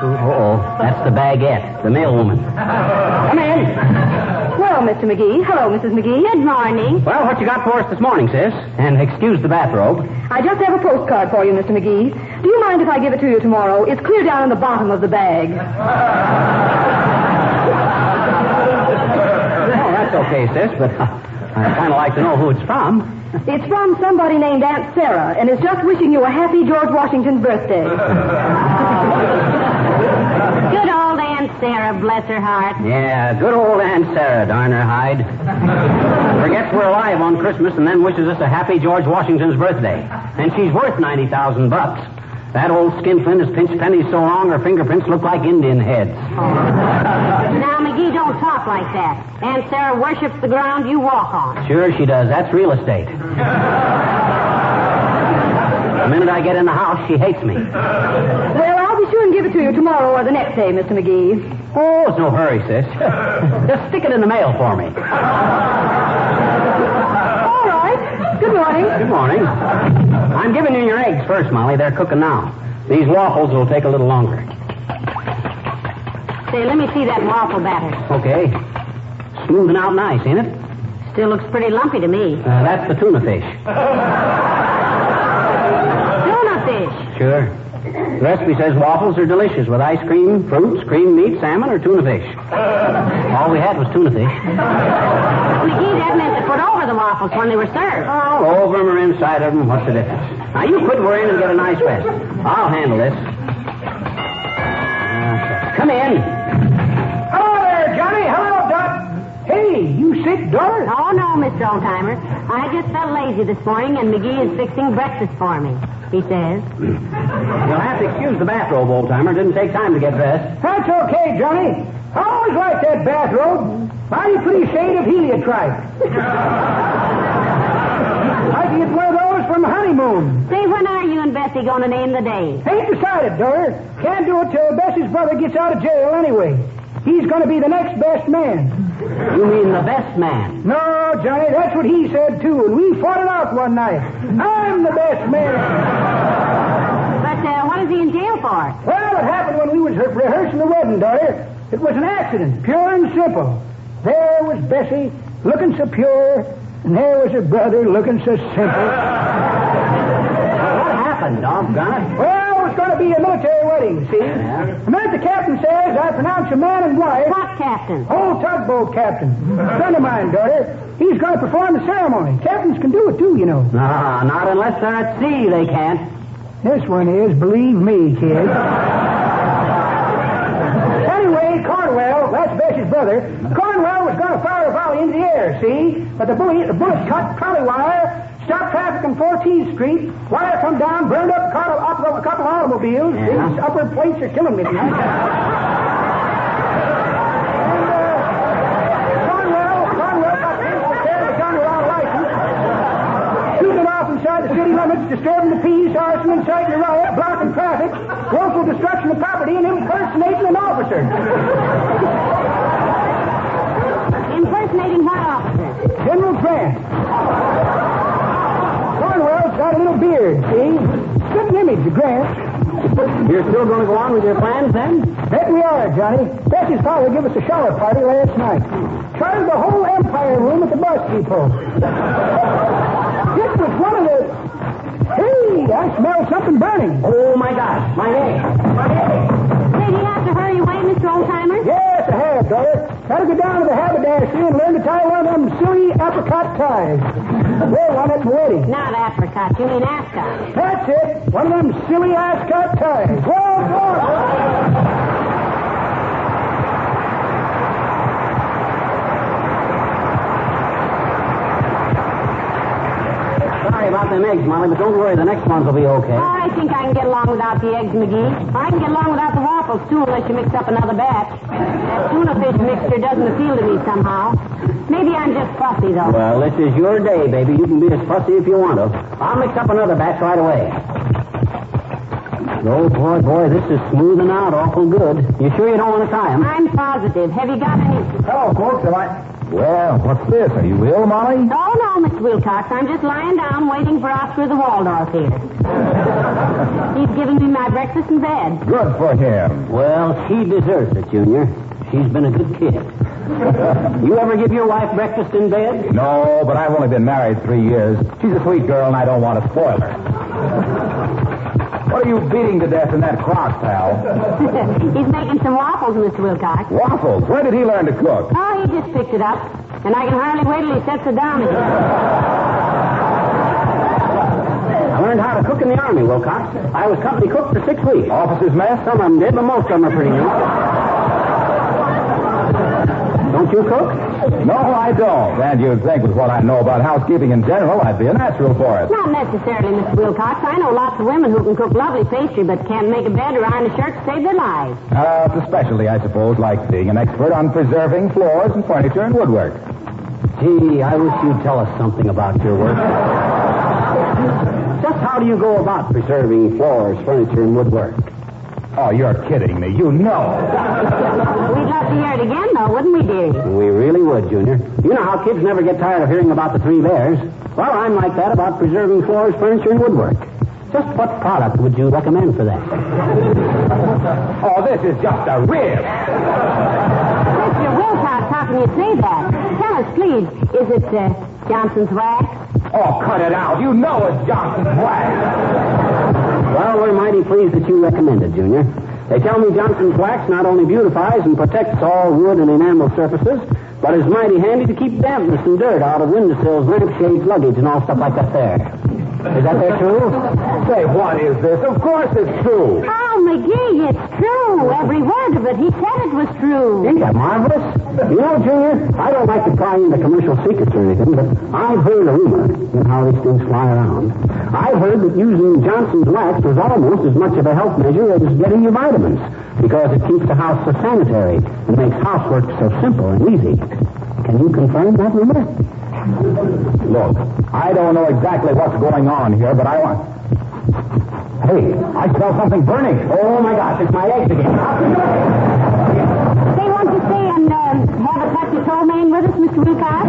Uh-oh. That's the baguette, the mail woman. Come in. Well, Mr. McGee. Hello, Mrs. McGee. Good morning. Well, what you got for us this morning, sis? And excuse the bathrobe. I just have a postcard for you, Mr. McGee. Do you mind if I give it to you tomorrow? It's clear down in the bottom of the bag. Oh, that's okay, sis, but I'd kind of like to know who it's from. It's from somebody named Aunt Sarah, and is just wishing you a happy George Washington's birthday. Good old Aunt Sarah, bless her heart. Yeah, good old Aunt Sarah, darn her hide. Forgets we're alive on Christmas and then wishes us a happy George Washington's birthday. And she's worth $90,000. That old skinflint has pinched pennies so long her fingerprints look like Indian heads. Now, McGee, don't talk like that. Aunt Sarah worships the ground you walk on. Sure she does. That's real estate. The minute I get in the house, she hates me. Well, I'll be sure and give it to you tomorrow or the next day, Mr. McGee. Oh, it's no hurry, sis. Just stick it in the mail for me. All right. Good morning. Good morning. I'm giving you your eggs first, Molly. They're cooking now. These waffles will take a little longer. Say, let me see that waffle batter. Okay. Smoothing out nice, ain't it? Still looks pretty lumpy to me. That's the tuna fish. Tuna fish. Sure. The recipe says waffles are delicious with ice cream, fruits, cream meat, salmon, or tuna fish. All we had was tuna fish. McGee, that meant to put over the waffles when they were served. All over them or inside of them, what's the difference? Now, you quit worrying and get a nice rest. I'll handle this. Come in. Hello there, Johnny. Hello, Doc. Hey, you sick, Doris? Oh, no, Mr. Oldtimer. I just felt lazy this morning, and McGee is fixing breakfast for me, he says. You'll have to excuse the bathrobe, Oldtimer. Didn't take time to get dressed. That's okay, Johnny. I always like that bathrobe. Mighty pretty shade of heliotrope. I can get one of those for on the honeymoon. Say, when are you and Bessie going to name the day? Ain't decided, daughter. Can't do it till Bessie's brother gets out of jail anyway. He's going to be the next best man. You mean the best man? No, Johnny, that's what he said, too, and we fought it out one night. I'm the best man. But what is he in jail for? Well, it happened when we was rehearsing the wedding, daughter. It was an accident, pure and simple. There was Bessie, looking so pure, and there was her brother, looking so simple. What happened, doggone it? Well, it was going to be a military wedding, see? Yeah. The minute the captain says, I pronounce you man and wife... What captain? Old tugboat captain. A friend of mine, daughter. He's going to perform the ceremony. Captains can do it, too, you know. No, not unless they're at sea, they can't. This one is, believe me, kid. Anyway, Cornwell, that's Bessie's brother, Cornwell was going to fire a volley into the air, see? But the bullet cut trolley wire, stopped traffic on 14th Street, wire come down, burned up a couple of automobiles. Yeah. These upper plates are killing me tonight. Cornwell got the gun without a license. Shooting it off inside the city limits, disturbing the peace, arson, inciting a riot, blocking traffic, willful destruction of property, and impersonating an officer. Impersonating what officer? General Grant. Cornwell's got a little beard, see? Good image of Grant. You're still going to go on with your plans, then? Bet we are, Johnny. Bessie's father gave us a shower party last night. Chartered the whole Empire room at the bus depot. This was one of the... Hey, I smell something burning. Oh, my gosh. My head. Say, do you have to hurry away, Mr. Oldtimer? Yes, I have, daughter. Gotta go down to the haberdashery and learn to tie one of them silly apricot ties. Wear one at my wedding. Not apricot, you mean ascot. That's it. One of them silly ascot ties. Well, Sorry about them eggs, Molly, but don't worry. The next ones will be okay. Oh, I think I can get along without the eggs, McGee. I can get along without the waffles, too, unless you mix up another batch. That tuna fish mixture doesn't appeal to me somehow. Maybe I'm just fussy, though. Well, this is your day, baby. You can be as fussy if you want to. I'll mix up another batch right away. Oh, boy, this is smoothing out awful good. You sure you don't want to tie them? I'm positive. Have you got any? Hello, folks. Well, what's this? Are you ill, Molly? Oh, no, Mr. Wilcox. I'm just lying down waiting for Oscar the Waldorf here. He's giving me my breakfast in bed. Good for him. Well, she deserves it, Junior. She's been a good kid. You ever give your wife breakfast in bed? No, but I've only been married 3 years. She's a sweet girl, and I don't want to spoil her. What are you beating to death in that crock, pal? He's making some waffles, Mr. Wilcox. Waffles? Where did he learn to cook? Oh, he just picked it up. And I can hardly wait till he sets it down again. I learned how to cook in the Army, Wilcox. I was company cook for 6 weeks. Officers' mess? Some of them did, but most of them are pretty new. Don't you cook? No, I don't. And you'd think with what I know about housekeeping in general, I'd be a natural for it. Not necessarily, Mr. Wilcox. I know lots of women who can cook lovely pastry but can't make a bed or iron a shirt to save their lives. It's a specialty, I suppose, like being an expert on preserving floors and furniture and woodwork. Gee, I wish you'd tell us something about your work. Just how do you go about preserving floors, furniture, and woodwork? Oh, you're kidding me. You know. We'd love to hear it again, though, wouldn't we, dearie? We really would, Junior. You know how kids never get tired of hearing about the three bears? Well, I'm like that about preserving floors, furniture, and woodwork. Just what product would you recommend for that? Oh, this is just a rib. Mr. Wilcox, how can you say that? Tell us, please, is it Johnson's wax? Oh, cut it out. You know it's Johnson's wax. Well, we're mighty pleased that you recommend it, Junior. They tell me Johnson's wax not only beautifies and protects all wood and enamel surfaces, but is mighty handy to keep dampness and dirt out of windowsills, lampshades, luggage, and all stuff like that there. Is that there true? Say, what is this? Of course it's true. Oh, McGee, it's true. Every word of it. He said it was true. Ain't that marvelous? You know, Junior, I don't like to pry into commercial secrets or anything, but I've heard a rumor, you know how these things fly around. I've heard that using Johnson's wax is almost as much of a health measure as getting your vitamins, because it keeps the house so sanitary and makes housework so simple and easy. Can you confirm that rumor? Look, I don't know exactly what's going on here, but I want... Hey, I smell something burning. Oh, my gosh, it's my eggs again. Say, won't you stay and have a touch of tow man with us, Mr. Wilcox?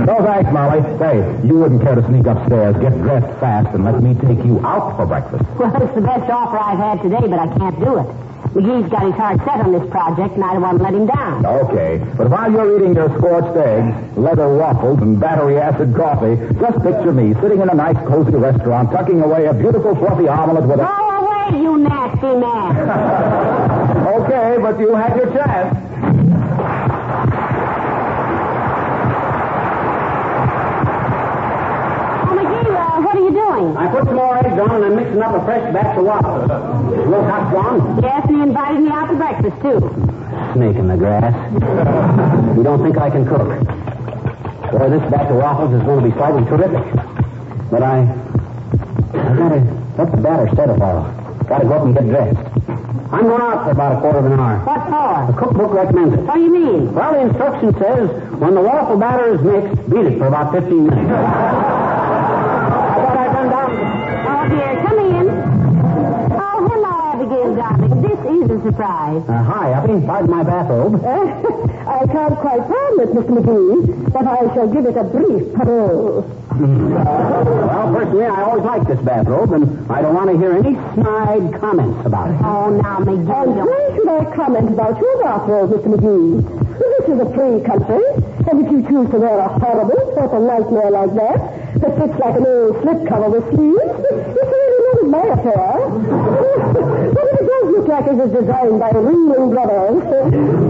No, thanks, Molly. Say, you wouldn't care to sneak upstairs, get dressed fast, and let me take you out for breakfast. Well, it's the best offer I've had today, but I can't do it. McGee's got his heart set on this project, and I don't want to let him down. Okay, but while you're eating your scorched eggs, leather waffles, and battery acid coffee, just picture me sitting in a nice, cozy restaurant, tucking away a beautiful, fluffy omelet with a... Go away, you nasty man. Okay, but you had your chance. What are you doing? I put some more eggs on and I'm mixing up a fresh batch of waffles. Wilcox gone? Yes, and he invited me out to breakfast, too. Snake in the grass. You don't think I can cook? Boy, this batch of waffles is going to be slightly terrific. But I gotta let the batter set a while. Gotta go up and get dressed. I'm going out for about a quarter of an hour. What for? The cookbook recommends it. What do you mean? Well, the instruction says when the waffle batter is mixed, beat it for about 15 minutes. This is a surprise. Hi, Abby. Pardon my bathrobe. I can't quite find it, Mr. McGee, but I shall give it a brief parole. Well, personally, I always like this bathrobe, and I don't want to hear any snide comments about it. Oh, now, McGee. And why should I comment about your bathrobe, Mr. McGee? This is a free country, and if you choose to wear a horrible sort of nightmare like that fits like an old slipcover with sleeves, it's really not my affair. But if it does look like it was designed by Ringling Brothers,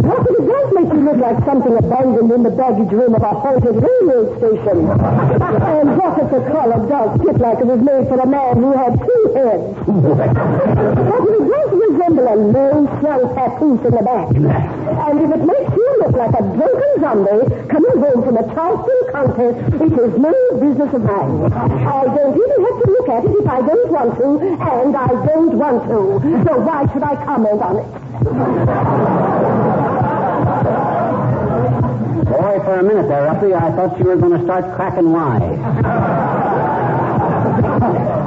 what if it does make you look like something abandoned in the baggage room of a haunted railroad station? And what if the collar does fit like it was made for a man who had two heads? But if it does resemble a low swell papoose in the back, and if it makes you look like a drunken zombie coming home from a Charleston contest, it is no business of mine. I don't even have to look at it if I don't want to, and I don't want to. So why should I comment on it? Boy, for a minute there, Uppy, I thought you were going to start cracking wise.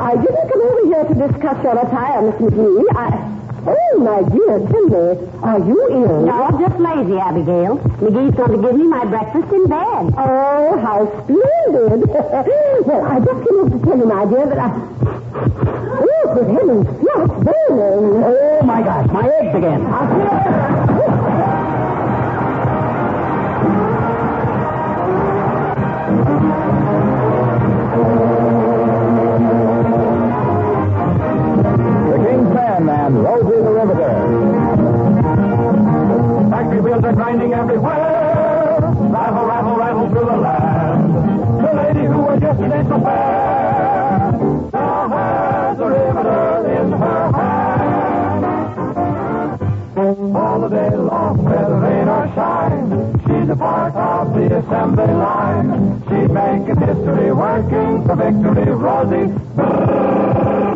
I didn't come over here to discuss your attire, Miss McGee. Oh, my dear, tell me, are you ill? No, just lazy, Abigail. McGee's going to give me my breakfast in bed. Oh, how splendid. Well, I just came over to tell you, my dear, that Oh, good heavens, it's burning. Oh, my gosh, my eggs again. And Rosie the Riveter. Factory wheels are grinding everywhere. Rattle, rattle, rattle through the land. The lady who was yesterday so fair now has a riveter in her hand. All the day long, whether rain or shine, she's a part of the assembly line. She's making history, working for victory. Rosie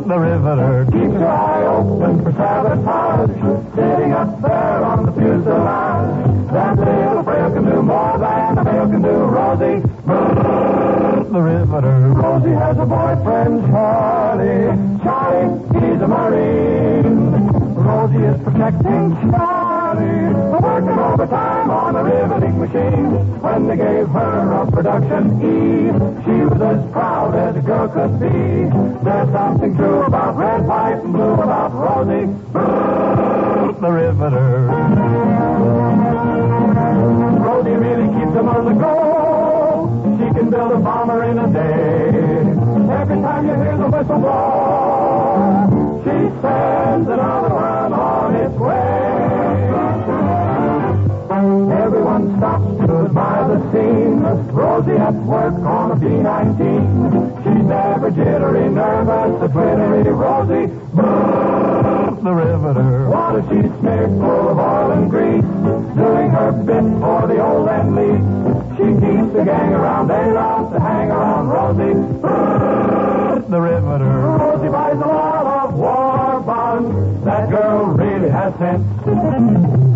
the riveter keeps her eye open for sabotage, sitting up there on the fuselage. That little frail can do more than a male can do. Rosie the riveter. Rosie has a boyfriend, Charlie. Charlie, he's a Marine. Rosie is protecting Charlie, working overtime on a riveting machine. When they gave her a production E, she was as proud as a girl could be. There's something true about red, white, and blue about Rosie the riveter. Rosie really keeps them on the go. She can build a bomber in a day. Every time you hear the whistle blow, she sends another one on its way. Everyone stops to admire the scene. Rosie at work on a B-19. She's never jittery, nervous, a twittery. Rosie the riveter. Water she's smeared full of oil and grease, doing her bit for the old and lease. She keeps the gang around, they love to hang around. Rosie the riveter. Rosie buys a lot of war bonds. That girl really has last cent.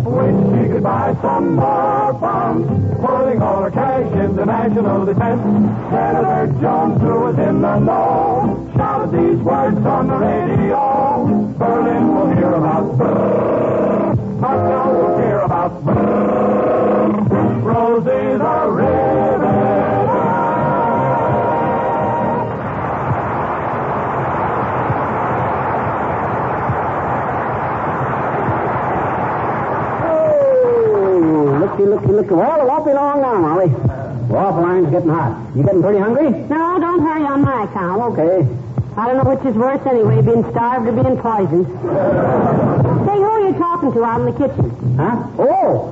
Wish she could buy some more bombs, putting all her cash into national defense. Senator Jones, who was in the know, shouted these words on the radio. Berlin will hear about brrr, Moscow will hear about brrr. Rosie's a rivet. Look. Well, it won't be long now, Molly. Waffle iron's getting hot. You getting pretty hungry? No, don't hurry on my account. Okay. I don't know which is worse anyway, being starved or being poisoned. Say, who are you talking to out in the kitchen? Huh? Oh,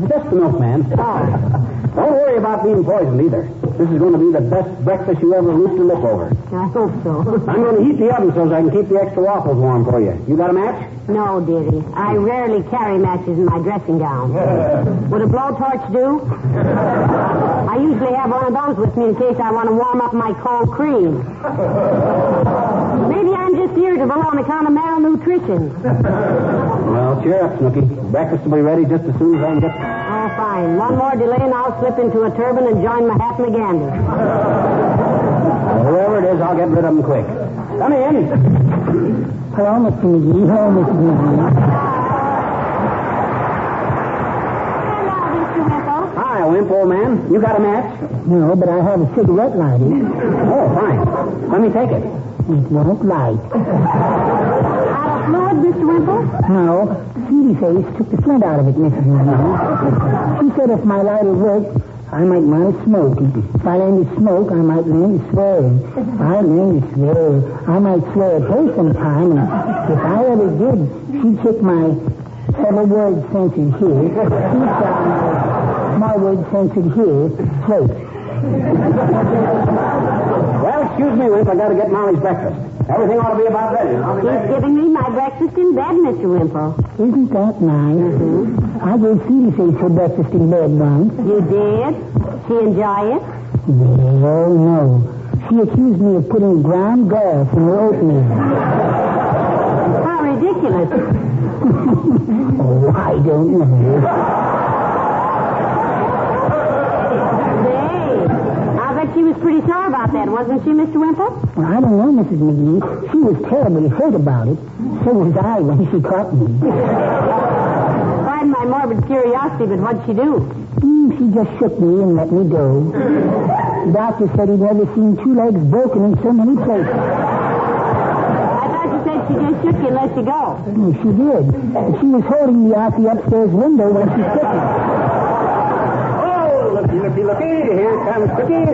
just the milkman. Don't worry about being poisoned either. This is going to be the best breakfast you ever loosed your lip over. I hope so. I'm going to heat the oven so I can keep the extra waffles warm for you. You got a match? No, dearie. I rarely carry matches in my dressing gown. Would a blowtorch do? I usually have one of those with me in case I want to warm up my cold cream. Maybe I'm just irritable on account of malnutrition. Well, cheer up, Snooky. Breakfast will be ready just as soon as I can get... Oh, fine. One more delay and I'll slip into a turban and join Mahatma Gandhi. Well, whoever it is, I'll get rid of them quick. Come in. Hello, Mr. McGee. Hello, Mrs. McGee. Hello, Mr. Whipple. Hi, Wimp, old man. You got a match? No, but I have a cigarette lighter. Oh, fine. Let me take it. It won't light. Out of fluid, Mr. Whipple? No. Seedy Face took the flint out of it, Mrs. McGee. She said if my lighter worked, I might learn to smoke. If I learned to smoke, I might learn to swear. If I learned to swear, I might swear at her sometime. And if I ever did, she'd check my several words censored here. She'd check my words censored here. Plate. Well, excuse me, Wimp. I got to get Molly's breakfast. Everything ought to be about ready. He's giving me my breakfast in bed, Mr. Wimple. Isn't that nice? I gave Seedy Face her breakfast in bed once. You did? She enjoy it? Well, no. She accused me of putting ground glass in her oatmeal. How ridiculous. Oh, I don't know. She was pretty sore about that, wasn't she, Mr. Wimple? Well, I don't know, Mrs. McGee. She was terribly hurt about it. So was I when she caught me. Pardon my morbid curiosity, but what'd she do? She just shook me and let me go. The doctor said he'd never seen two legs broken in so many places. I thought you said she just shook you and let you go. She did. She was holding me out the upstairs window when she shook me. Looky, here comes Cookie.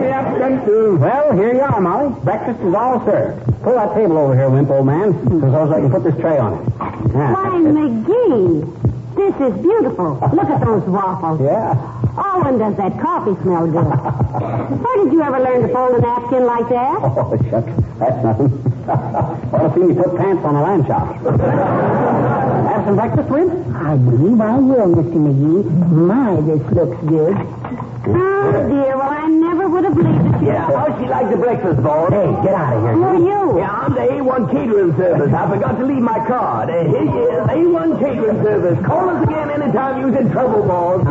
Well, here you are, Molly. Breakfast is all served. Pull that table over here, Wimp, old man, so I can put this tray on it. Why, McGee, this is beautiful. Look at those waffles. Yeah. Oh, and does that coffee smell good? Where did you ever learn to fold a napkin like that? Oh, shucks. That's nothing. Want to see me put pants on a lamb chop. Have some breakfast, Wimp? I believe I will, Mr. McGee. My, this looks good. Oh, dear. Well, I never would have believed it. Yeah, how'd she like the breakfast, boss? Hey, get out of here. Who are you? Yeah, I'm the A1 catering service. I forgot to leave my card. Here you is, A1 catering service. Call us again anytime you're in trouble, boss.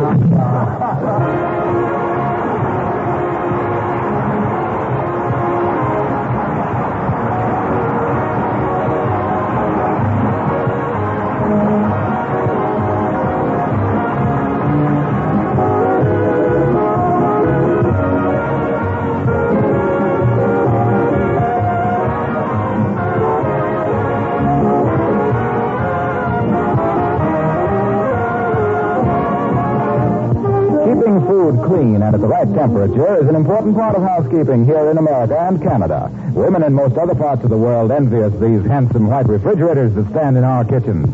Clean and at the right temperature is an important part of housekeeping here in America and Canada. Women in most other parts of the world envy us these handsome white refrigerators that stand in our kitchens.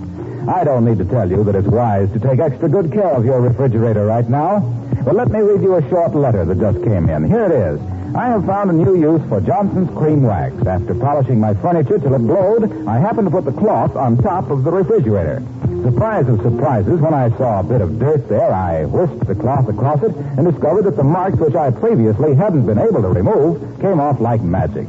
I don't need to tell you that it's wise to take extra good care of your refrigerator right now. But let me read you a short letter that just came in. Here it is. I have found a new use for Johnson's Cream Wax. After polishing my furniture till it glowed, I happened to put the cloth on top of the refrigerator. Surprise of surprises, when I saw a bit of dirt there, I whisked the cloth across it and discovered that the marks which I previously hadn't been able to remove came off like magic.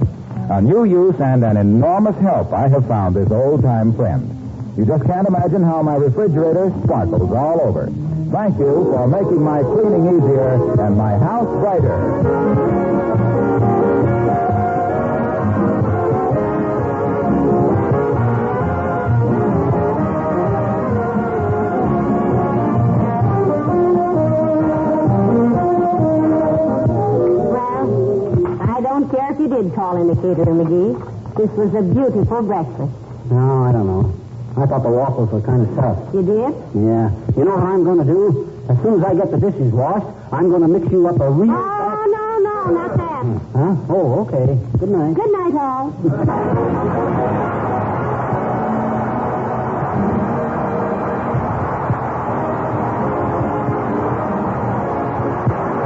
A new use and an enormous help I have found this old-time friend. You just can't imagine how my refrigerator sparkles all over. Thank you for making my cleaning easier and my house brighter. You did call in the caterer, McGee. This was a beautiful breakfast. No, I don't know. I thought the waffles were kind of soft. You did? Yeah. You know what I'm going to do? As soon as I get the dishes washed, I'm going to mix you up a real... Oh, no, not that. Huh? Oh, okay. Good night. Good night, all.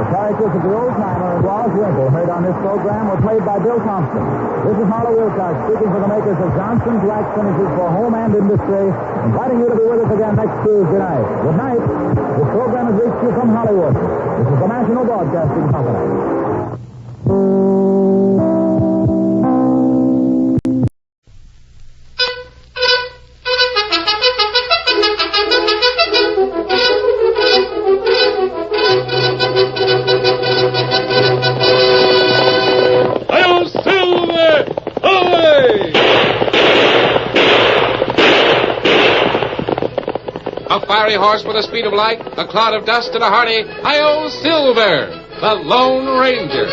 Characters of the old-timer and Wallace Winkle heard on this program were played by Bill Thompson. This is Harlow Wilcox speaking for the makers of Johnson's Wax Finishes for Home and Industry, inviting you to be with us again next Tuesday night. Good night. This program has reached you from Hollywood. This is the National Broadcasting Company. Fiery horse with the speed of light, a cloud of dust, and a hearty Hi-Yo Silver, the Lone Ranger.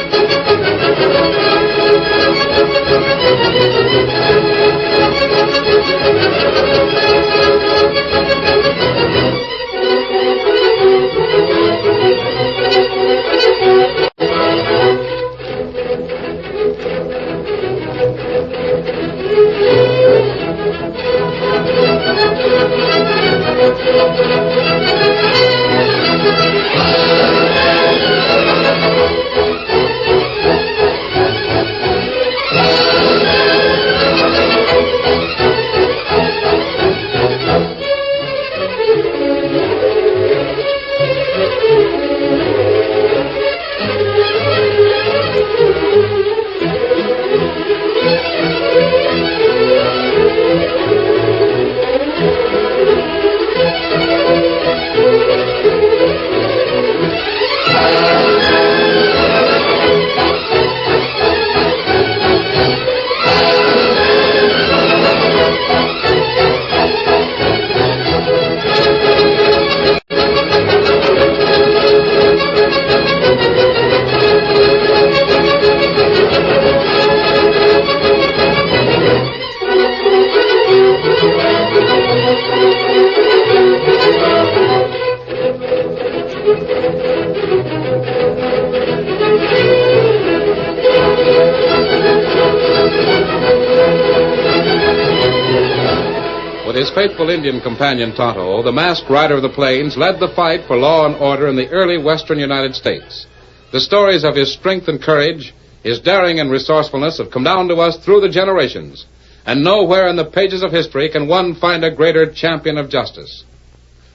With his faithful Indian companion Tonto, the masked rider of the plains led the fight for law and order in the early western United States. The stories of his strength and courage, his daring and resourcefulness have come down to us through the generations, and nowhere in the pages of history can one find a greater champion of justice.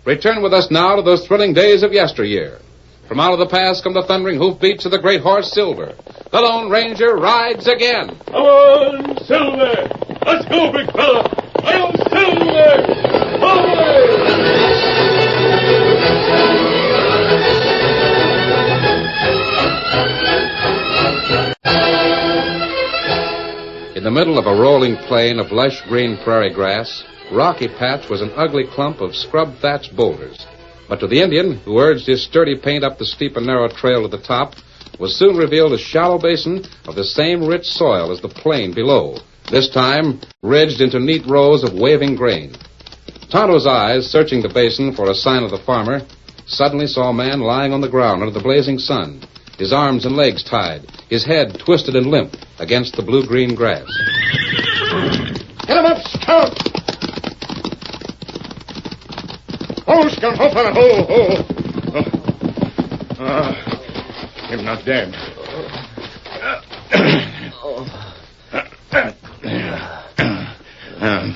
Return with us now to those thrilling days of yesteryear. From out of the past come the thundering hoofbeats of the great horse Silver. The Lone Ranger rides again. Come on, Silver! Let's go, big fella! I'm Silver! In the middle of a rolling plain of lush green prairie grass, Rocky Patch was an ugly clump of scrub-thatched boulders. But to the Indian, who urged his sturdy paint up the steep and narrow trail to the top, was soon revealed a shallow basin of the same rich soil as the plain below, this time ridged into neat rows of waving grain. Tonto's eyes, searching the basin for a sign of the farmer, suddenly saw a man lying on the ground under the blazing sun, his arms and legs tied, his head twisted and limp against the blue-green grass. Get him up, Scout! Oh, Scout, ho, fella, ho. Him not dead.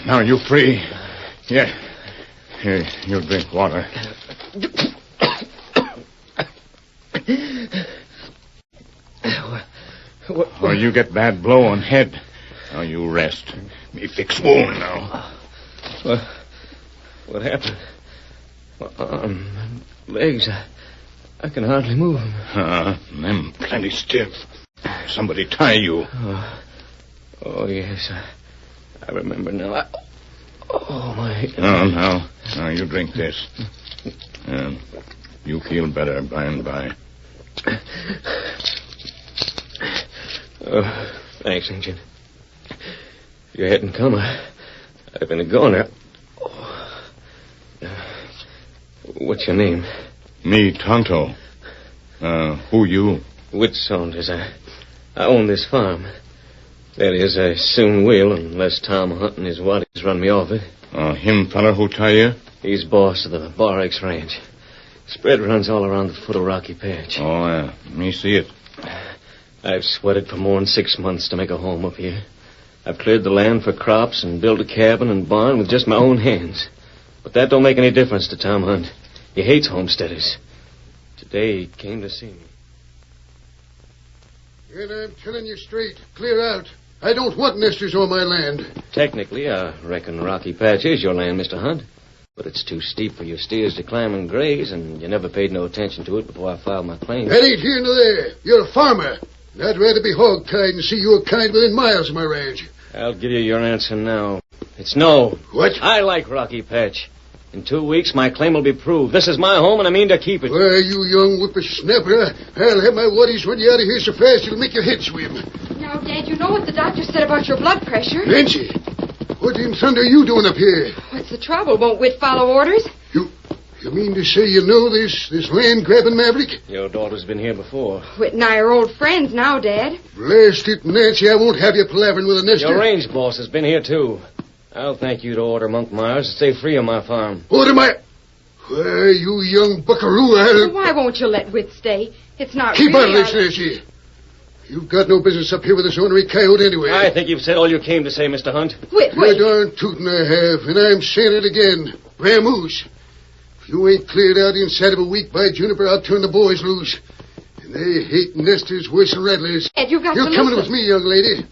Now you free. Yeah. Here, you'll drink water. Oh, you get bad blow on head. Now you rest. Me fix wound now. What happened? Legs, I can hardly move them. Them plenty stiff. Somebody tie you. Oh yes. I remember now. Oh, my... Now, you drink this. You feel better by and by. Oh, thanks, Injun. If you hadn't come, I'd been a goner. Oh. What's your name? Me, Tonto. Who you? Whit Saunders. I own this farm. That is, I soon will, unless Tom Hunt and his waddies run me off it. Him feller who tie you? He's boss of the Bar X Ranch. Spread runs all around the foot of Rocky Patch. Me see it. I've sweated for more than 6 months to make a home up here. I've cleared the land for crops and built a cabin and barn with just my own hands. But that don't make any difference to Tom Hunt. He hates homesteaders. Today he came to see me. And I'm telling you straight, clear out. I don't want nesters on my land. Technically, I reckon Rocky Patch is your land, Mr. Hunt. But it's too steep for your steers to climb and graze, and you never paid no attention to it before I filed my claim. That ain't here nor there. You're a farmer. And I'd rather be hog-tied and see your kind within miles of my ranch. I'll give you your answer now. It's no. What? I like Rocky Patch. In 2 weeks, my claim will be proved. This is my home, and I mean to keep it. Why, you young whippersnapper, I'll have my waddies run you out of here so fast you'll make your head swim. Now, Dad, you know what the doctor said about your blood pressure. Nancy, what in thunder are you doing up here? What's the trouble? Won't Whit follow orders? You mean to say you know this land-grabbing maverick? Your daughter's been here before. Whit and I are old friends now, Dad. Blast it, Nancy, I won't have you palavering with a nester. Your range boss has been here, too. I'll thank you to order Monk Myers to stay free on my farm. Order my... Why, you young buckaroo, Well, why won't you let Whit stay? It's not Keep really... out of this, Nancy. You've got no business up here with this ornery coyote anyway. I think you've said all you came to say, Mr. Hunt. Whit. You're darn tootin' I have, and I'm saying it again. Vamoose. If you ain't cleared out inside of a week, by Juniper, I'll turn the boys loose. And they hate nesters worse than rattlers. Ed, you've got You're to coming listen. with me, young lady.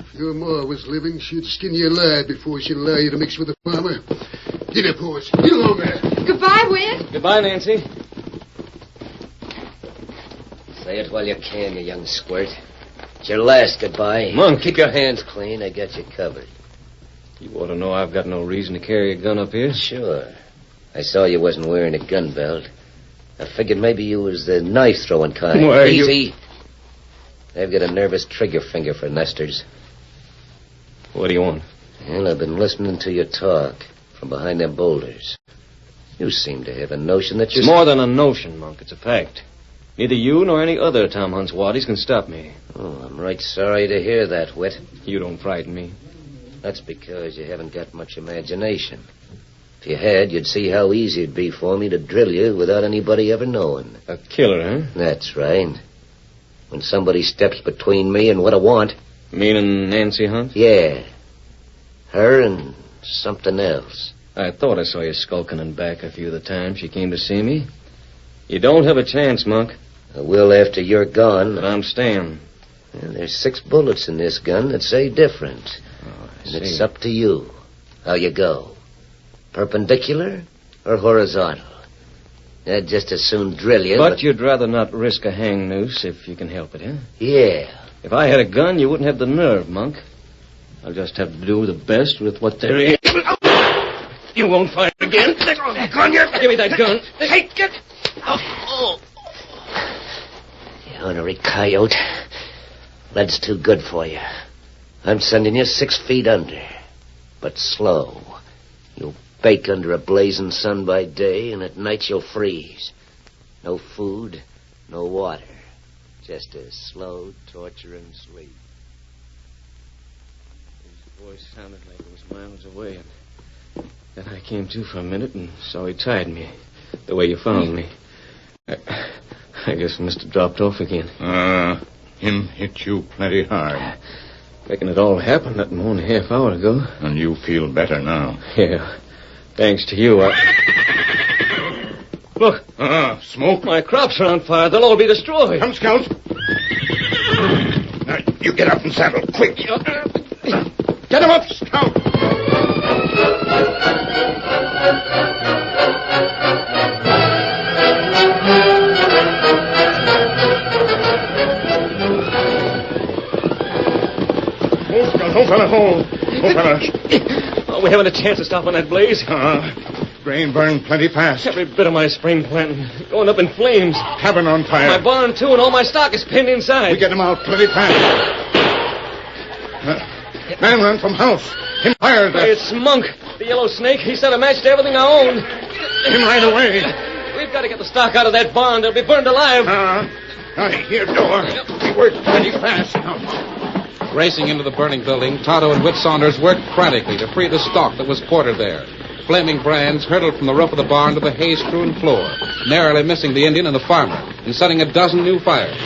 If your ma was living, she'd skin you alive before she'd allow you to mix with a farmer. Get up, horse. Get along there. Goodbye, Whit. Goodbye, Nancy. Say it while you can, you young squirt. It's your last goodbye. Monk. Keep your hands clean. I got you covered. You ought to know I've got no reason to carry a gun up here. Sure. I saw you wasn't wearing a gun belt. I figured maybe you was the knife-throwing kind. Why, Easy. I've got a nervous trigger finger for nesters. What do you want? Well, I've been listening to your talk from behind them boulders. You seem to have a notion that you're... It's more than a notion, Monk. It's a fact. Neither you nor any other Tom Hunt's waddies can stop me. Oh, I'm right sorry to hear that, Whit. You don't frighten me. That's because you haven't got much imagination. If you had, you'd see how easy it'd be for me to drill you without anybody ever knowing. A killer, huh? That's right. When somebody steps between me and what I want... Meaning Nancy Hunt? Yeah. Her and something else. I thought I saw you skulking in back a few of the times she came to see me. You don't have a chance, Monk. I will after you're gone. But I'm staying. Well, there's 6 bullets in this gun that say different. And it's up to you how you go. Perpendicular or horizontal? I'd just as soon drill you. But you'd rather not risk a hang noose if you can help it, huh? Yeah. If I had a gun, you wouldn't have the nerve, Monk. I'll just have to do the best with what there is. You won't fire again. Give me that gun. Hey, get... Oh. You ornery coyote. Lead's too good for you. I'm sending you 6 feet under. But slow. You'll bake under a blazing sun by day, and at night you'll freeze. No food, no water. Just a slow, torturing sleep. His voice sounded like it was miles away. And then I came to for a minute and saw he tied me. The way you found me. I guess I must have dropped off again. Him hit you plenty hard. Reckon it all happened not more than a half hour ago. And you feel better now. Yeah. Thanks to you, Look. Smoke? My crops are on fire. They'll all be destroyed. Come, Scout. Now, you get up and saddle, quick. Get him up, Scout. fella, hold. Oh, fellas. Oh, we haven't a chance to stop on that blaze. Grain burned plenty fast. Every bit of my spring planting going up in flames. Cabin on fire. My barn, too, and all my stock is pinned inside. We get him out plenty fast. Man run from house. Him fired. Hey, it's Monk, the yellow snake. He set a match to everything I own. Him right away. We've got to get the stock out of that barn. They'll be burned alive. Here, door. We worked plenty fast. Racing into the burning building, Tonto and Whit Saunders worked frantically to free the stock that was quartered there. Flaming brands hurtled from the roof of the barn to the hay-strewn floor, narrowly missing the Indian and the farmer, and setting a dozen new fires.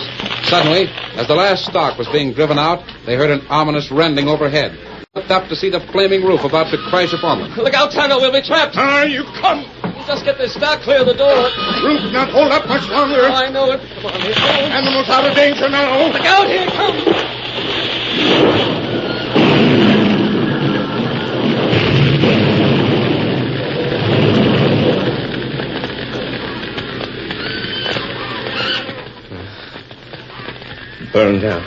Suddenly, as the last stock was being driven out, they heard an ominous rending overhead. Looked up to see the flaming roof about to crash upon them. Look out, Tonto. We'll be trapped. You come. We'll just get this stock clear of the door. Roof not hold up much longer. Oh, I know it. Come on, here. Animals out of danger now. Look out, here it comes. Burned out.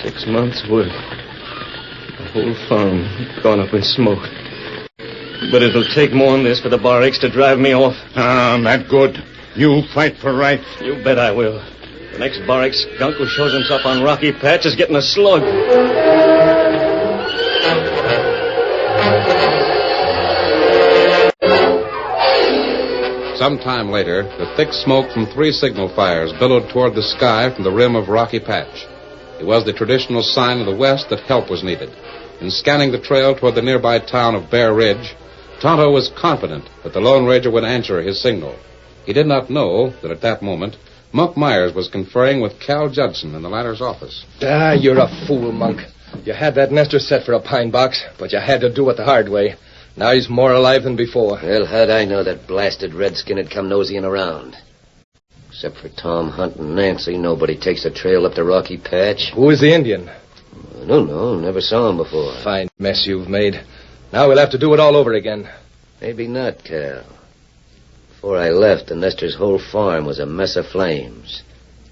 6 months' work. The whole farm gone up in smoke. But it'll take more than this for the barracks to drive me off. That good. You fight for right. You bet I will. The next barracks skunk who shows himself on Rocky Patch is getting a slug. Some time later, the thick smoke from 3 signal fires billowed toward the sky from the rim of Rocky Patch. It was the traditional sign of the West that help was needed. In scanning the trail toward the nearby town of Bear Ridge, Tonto was confident that the Lone Ranger would answer his signal. He did not know that at that moment, Monk Myers was conferring with Cal Judson in the latter's office. You're a fool, Monk. You had that nester set for a pine box, but you had to do it the hard way. Now he's more alive than before. Well, how'd I know that blasted redskin had come nosying around? Except for Tom Hunt and Nancy, nobody takes the trail up the Rocky Patch. Who is the Indian? I don't know. Never saw him before. Fine mess you've made. Now we'll have to do it all over again. Maybe not, Cal. Before I left, the Nester's whole farm was a mess of flames.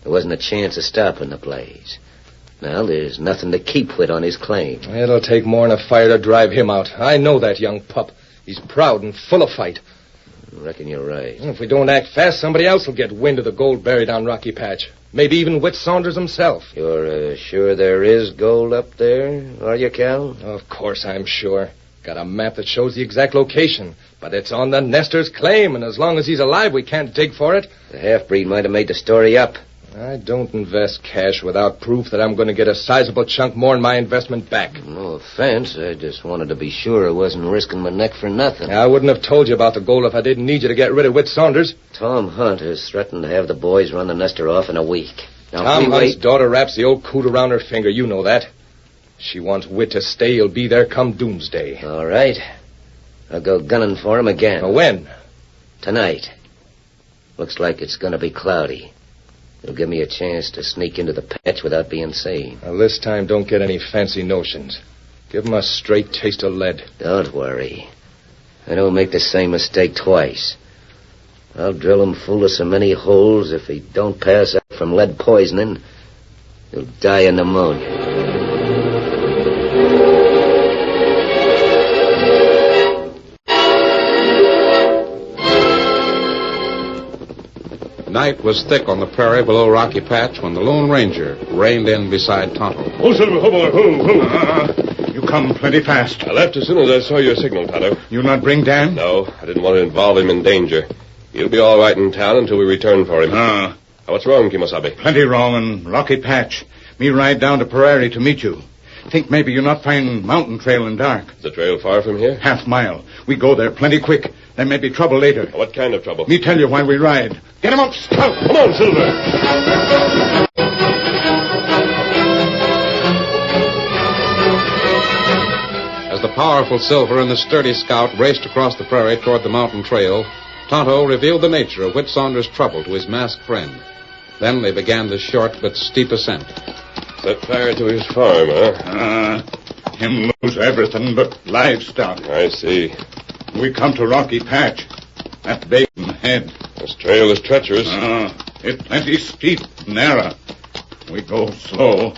There wasn't a chance of stopping the blaze. Now there's nothing to keep Whit on his claim. It'll take more than a fire to drive him out. I know that young pup. He's proud and full of fight. I reckon you're right. If we don't act fast, somebody else will get wind of the gold buried on Rocky Patch. Maybe even Whit Saunders himself. You're sure there is gold up there, are you, Cal? Of course I'm sure. Got a map that shows the exact location. But it's on the Nester's claim, and as long as he's alive, we can't dig for it. The half-breed might have made the story up. I don't invest cash without proof that I'm going to get a sizable chunk more than my investment back. No offense. I just wanted to be sure I wasn't risking my neck for nothing. I wouldn't have told you about the gold if I didn't need you to get rid of Whit Saunders. Tom Hunt has threatened to have the boys run the Nester off in a week. Now, Tom Hunt's daughter wraps the old coot around her finger. You know that. She wants Whit to stay. He'll be there come doomsday. All right. I'll go gunning for him again. When? Tonight. Looks like it's going to be cloudy. It'll give me a chance to sneak into the patch without being seen. Now, this time, don't get any fancy notions. Give him a straight taste of lead. Don't worry. I don't make the same mistake twice. I'll drill him full of so many holes, if he don't pass out from lead poisoning, he'll die of pneumonia. Night was thick on the prairie below Rocky Patch when the Lone Ranger reined in beside Tonto. Oh, Silver, oh, boy, you come plenty fast. I left as soon as I saw your signal, Tonto. You not bring Dan? No, I didn't want to involve him in danger. He'll be all right in town until we return for him. What's wrong, Kimosabe? Plenty wrong in Rocky Patch. Me ride down to Prairie to meet you. Think maybe you not find mountain trail in dark. Is the trail far from here? Half mile. We go there plenty quick. There may be trouble later. What kind of trouble? Me tell you why we ride. Get him up, scout. Come on, Silver. As the powerful Silver and the sturdy Scout raced across the prairie toward the mountain trail, Tonto revealed the nature of Whit Saunders' trouble to his masked friend. Then they began the short but steep ascent. Set fire to his farm, huh? Him lose everything but livestock. I see. We come to Rocky Patch. That basin head. This trail is treacherous. It's plenty steep, narrow. We go slow.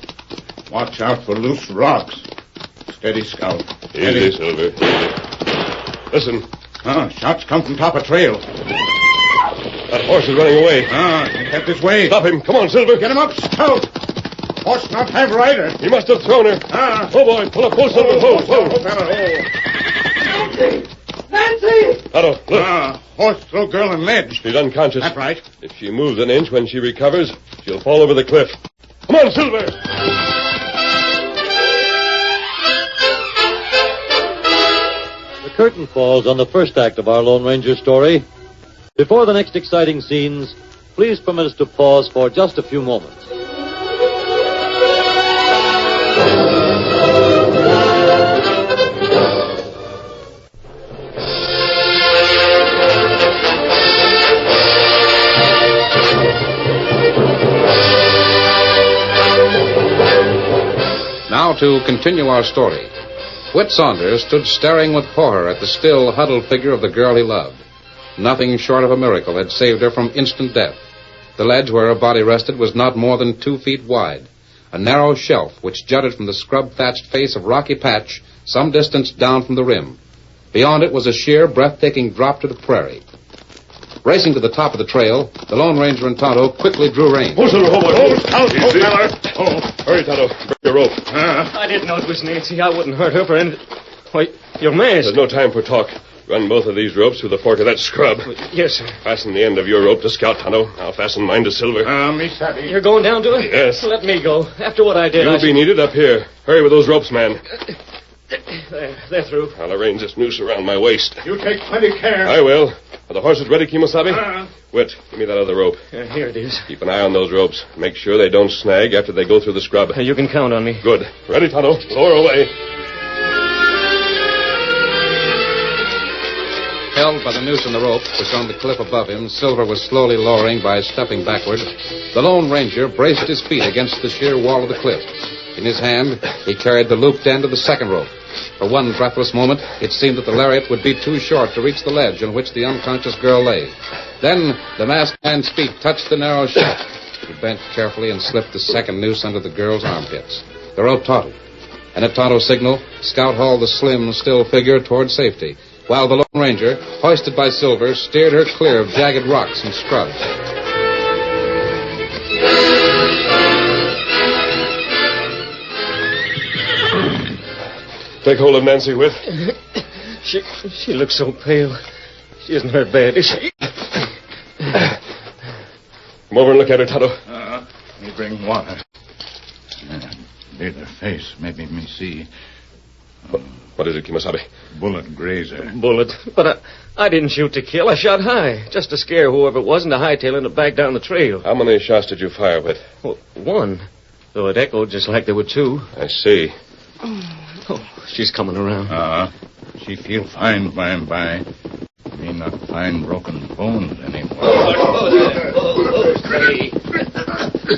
Watch out for loose rocks. Steady, Scout. Easy, Silver. Easy. Listen. Shots come from top of trail. That horse is running away. He kept his way. Stop him. Come on, Silver. Get him up, Scout. Horse not have rider. He must have thrown her. Oh, boy. Pull up. Pull, Silver. Pull. Nancy! Otto, look. Horse throw girl in ledge. She's unconscious. That's right. If she moves an inch when she recovers, she'll fall over the cliff. Come on, Silver. The curtain falls on the first act of our Lone Ranger story. Before the next exciting scenes, please permit us to pause for just a few moments. Now to continue our story. Whit Saunders stood staring with horror at the still, huddled figure of the girl he loved. Nothing short of a miracle had saved her from instant death. The ledge where her body rested was not more than 2 feet wide. A narrow shelf which jutted from the scrub-thatched face of Rocky Patch some distance down from the rim. Beyond it was a sheer, breathtaking drop to the prairie. Racing to the top of the trail, the Lone Ranger and Tonto quickly drew rein. Oh, Silver, boy. Scout, Hurry, Tonto. Bring your rope. I didn't know it was Nancy. I wouldn't hurt her for anything. Why, your mask. There's no time for talk. Run both of these ropes through the fork of that scrub. Yes, sir. Fasten the end of your rope to Scout, Tonto. I'll fasten mine to Silver. Me savvy. You're going down to it? Yes. Let me go. After what I did, You'll be needed up here. Hurry with those ropes, man. They're through. I'll arrange this noose around my waist. You take plenty care. I will. Are the horses ready, Kimosabe? Whit, give me that other rope. Here it is. Keep an eye on those ropes. Make sure they don't snag after they go through the scrub. You can count on me. Good. Ready, Tonto. Lower away. Held by the noose in the rope, which on the cliff above him, Silver was slowly lowering by stepping backward, the Lone Ranger braced his feet against the sheer wall of the cliff. In his hand, he carried the looped end of the second rope. For one breathless moment, it seemed that the lariat would be too short to reach the ledge on which the unconscious girl lay. Then, the masked man's feet touched the narrow shaft. He bent carefully and slipped the second noose under the girl's armpits. The rope tautened, and at Tonto's signal, Scout hauled the slim, still figure toward safety, while the Lone Ranger, hoisted by Silver, steered her clear of jagged rocks and scrubs. Take hold of Nancy, Whit. She looks so pale. She isn't hurt bad, is she? Come over and look at her, Tonto. Let me bring water. Near their face. Maybe me see. What is it, Kimosabe? Bullet grazer. Bullet? But I didn't shoot to kill. I shot high, just to scare whoever it was into hightailing it back down the trail. How many shots did you fire with? Well, one. Though it echoed just like there were two. I see. Oh, she's coming around. She feel fine by and by. Me not find broken bones anymore. Steady.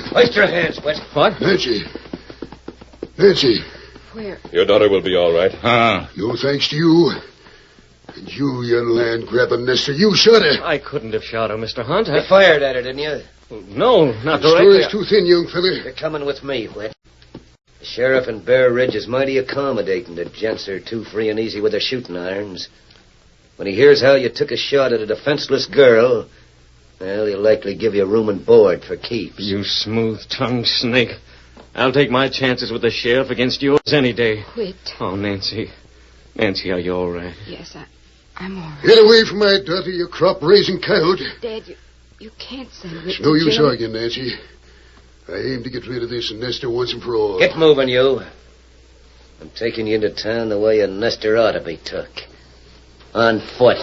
Hoist your hands, Whit. What? Nancy. Where? Your daughter will be all right. No thanks to you. And you land grabbing nester, you shot her. I couldn't have shot her, Mr. Hunt. You fired at her, didn't you? No, not The directly. story's too thin, young fella. You're coming with me, Whit. The sheriff in Bear Ridge is mighty accommodating to gents who are too free and easy with their shooting irons. When he hears how you took a shot at a defenseless girl, well, he'll likely give you room and board for keeps. You smooth-tongued snake. I'll take my chances with the sheriff against yours any day. Whit. Oh, Nancy. Nancy, are you all right? Yes, I'm all right. Get away from my daughter, you crop-raising coyote. Dad, you can't send Whit It's no to use jail. arguing, Nancy. I aim to get rid of this nester once and for all. Get moving, you. I'm taking you into town the way a nester ought to be took. On foot.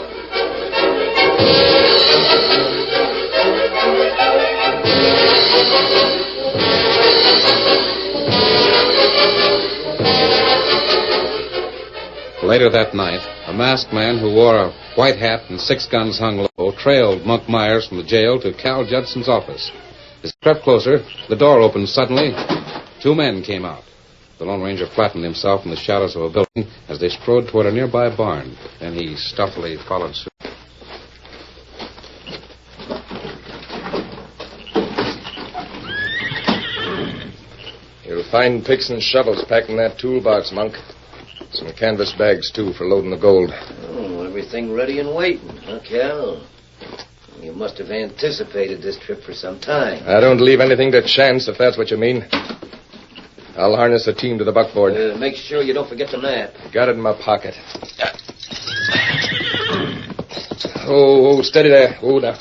Later that night, a masked man who wore a white hat and 6 guns hung low trailed Monk Myers from the jail to Cal Judson's office. As he crept closer, the door opened suddenly. 2 men came out. The Lone Ranger flattened himself in the shadows of a building as they strode toward a nearby barn. Then he stealthily followed suit. You'll fine picks and shovels packed in that toolbox, Monk. Some canvas bags, too, for loading the gold. Oh, everything ready and waiting, huh, Cal? You must have anticipated this trip for some time. I don't leave anything to chance, if that's what you mean. I'll harness the team to the buckboard. Make sure you don't forget the map. Got it in my pocket. Oh, steady there. Oh, now.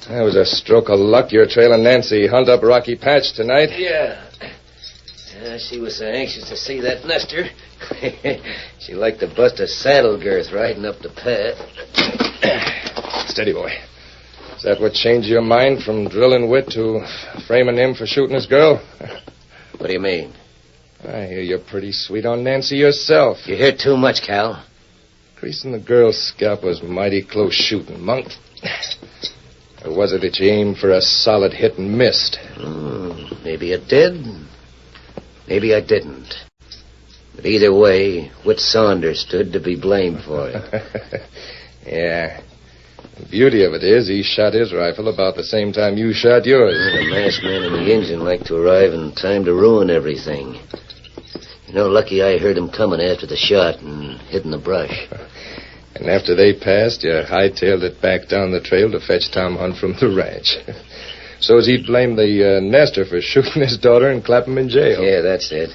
That was a stroke of luck. You're trailing Nancy Hunt up Rocky Patch tonight. Yeah. She was so anxious to see that nester. She liked to bust a saddle girth riding up the path. Steady, boy. Is that what changed your mind from drilling wit to framing him for shooting his girl? What do you mean? I hear you're pretty sweet on Nancy yourself. You hear too much, Cal. Creasing the girl's scalp was mighty close shooting, Monk. Or was it that you aimed for a solid hit and missed? Maybe it did. Maybe I didn't. But either way, Whit Saunders stood to be blamed for it. Yeah. The beauty of it is he shot his rifle about the same time you shot yours. The masked man and the engine like to arrive in time to ruin everything. You know, lucky I heard him coming after the shot and hid in the brush. And after they passed, you hightailed it back down the trail to fetch Tom Hunt from the ranch. So as he'd blame the nester for shooting his daughter and clap him in jail. Yeah, that's it.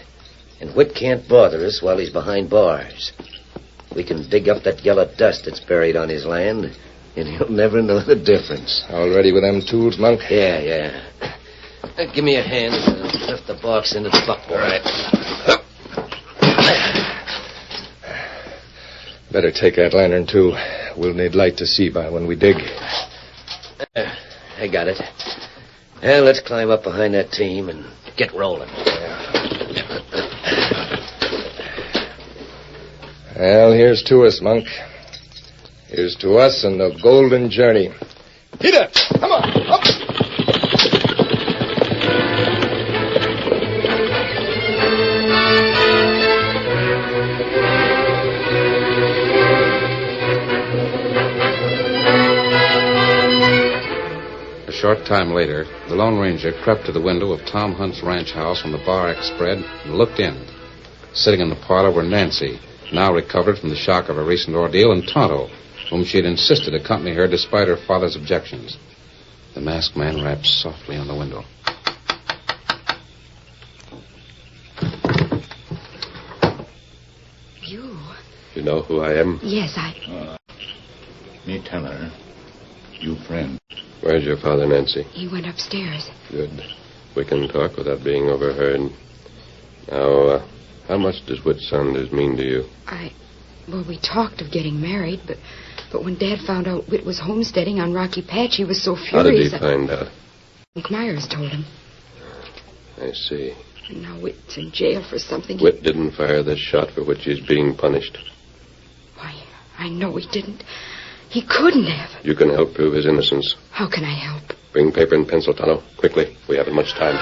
And Whit can't bother us while he's behind bars. We can dig up that yellow dust that's buried on his land, and he'll never know the difference. All ready with them tools, Monk? Yeah. Give me a hand and I'll lift the box into the buckboard. All right. Better take that lantern, too. We'll need light to see by when we dig. I got it. Well, let's climb up behind that team and get rolling. Well, here's to us, Monk. Here's to us and the golden journey. Peter, come on, up! A short time later, the Lone Ranger crept to the window of Tom Hunt's ranch house on the Bar X spread and looked in. Sitting in the parlor were Nancy, now recovered from the shock of her recent ordeal, and Tonto, whom she had insisted accompany her despite her father's objections. The masked man rapped softly on the window. You? You know who I am? Yes, Me, Tanner. You friend. Where's your father, Nancy? He went upstairs. Good. We can talk without being overheard. Now, how much does Whit Saunders mean to you? Well, we talked of getting married, but when Dad found out Whit was homesteading on Rocky Patch, he was so furious. How did he find out? Myers told him. I see. And now Whit's in jail for something. Whit didn't fire this shot for which he's being punished. Why, I know he didn't. He couldn't have. You can help prove his innocence. How can I help? Bring paper and pencil, Tonto. Quickly. We haven't much time.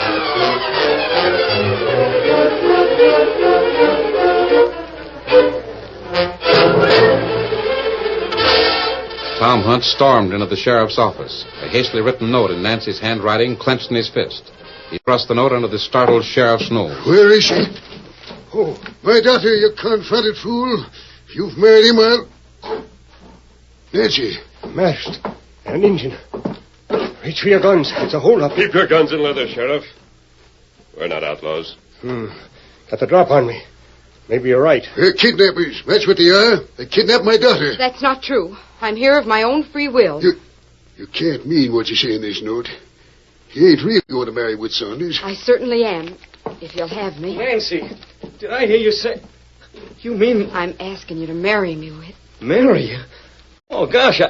Tom Hunt stormed into the sheriff's office. A hastily written note in Nancy's handwriting clenched in his fist. He thrust the note under the startled sheriff's nose. Where is she? Oh, my daughter, you confounded fool. If you've married him, I'll... Nancy. Masked. An Indian. Reach for your guns. It's a hold-up. Keep your guns in leather, Sheriff. We're not outlaws. Got the drop on me. Maybe you're right. They're kidnappers. That's what they are. They kidnapped my daughter. That's not true. I'm here of my own free will. You can't mean what you say in this note. You ain't really going to marry Whit Saunders. I certainly am, if you'll have me. Nancy, did I hear you say... You mean... I'm asking you to marry me, Whit. Marry you? Oh, gosh,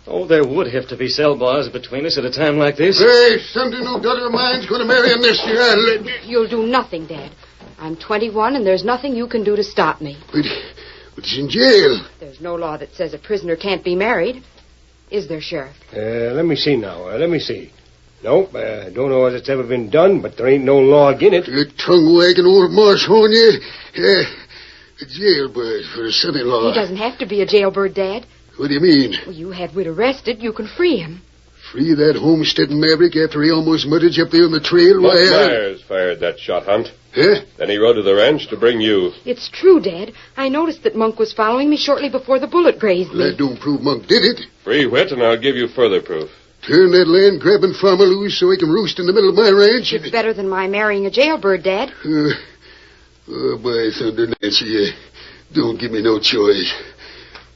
Oh, there would have to be cell bars between us at a time like this. Hey, someday no daughter of mine's going to marry a nester. You'll do nothing, Dad. I'm 21, and there's nothing you can do to stop me. But he's in jail. There's no law that says a prisoner can't be married. Is there, Sheriff? Let me see now. Let me see. Nope, don't know as it's ever been done, but there ain't no law agin it. You tongue-wagging old marsh horn, you. A jailbird for a son-in-law. He doesn't have to be a jailbird, Dad. What do you mean? Well, you had Whit arrested. You can free him. Free that homesteading maverick after he almost murdered you up there on the trail? Monk Myers fired that shot, Hunt. Huh? Then he rode to the ranch to bring you. It's true, Dad. I noticed that Monk was following me shortly before the bullet grazed me. That don't prove Monk did it. Free wit, and I'll give you further proof. Turn that land-grabbing farmer loose so he can roost in the middle of my ranch. It's better than my marrying a jailbird, Dad. Oh, by thunder, Nancy, don't give me no choice.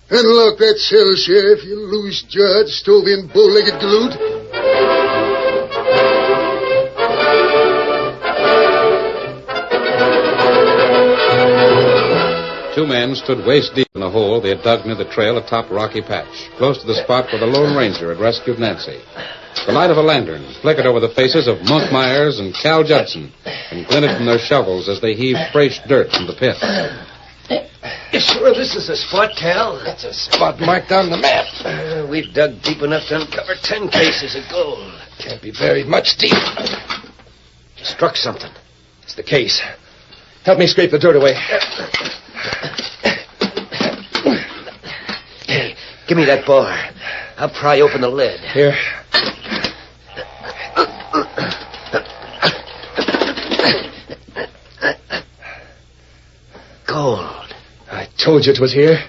Unlock that cell, Sheriff, you loose judge, stove-in, bow-legged galoot. Two men stood waist deep in the hole they had dug near the trail atop Rocky Patch, close to the spot where the Lone Ranger had rescued Nancy. The light of a lantern flickered over the faces of Monk Myers and Cal Judson and glinted from their shovels as they heaved fresh dirt from the pit. You sure this is the spot, Cal? That's a spot marked on the map. We've dug deep enough to uncover 10 cases of gold. Can't be very much deep. You struck something. It's the case. Help me scrape the dirt away. Hey, give me that bar. I'll pry open the lid. Here. Gold. I told you it was here.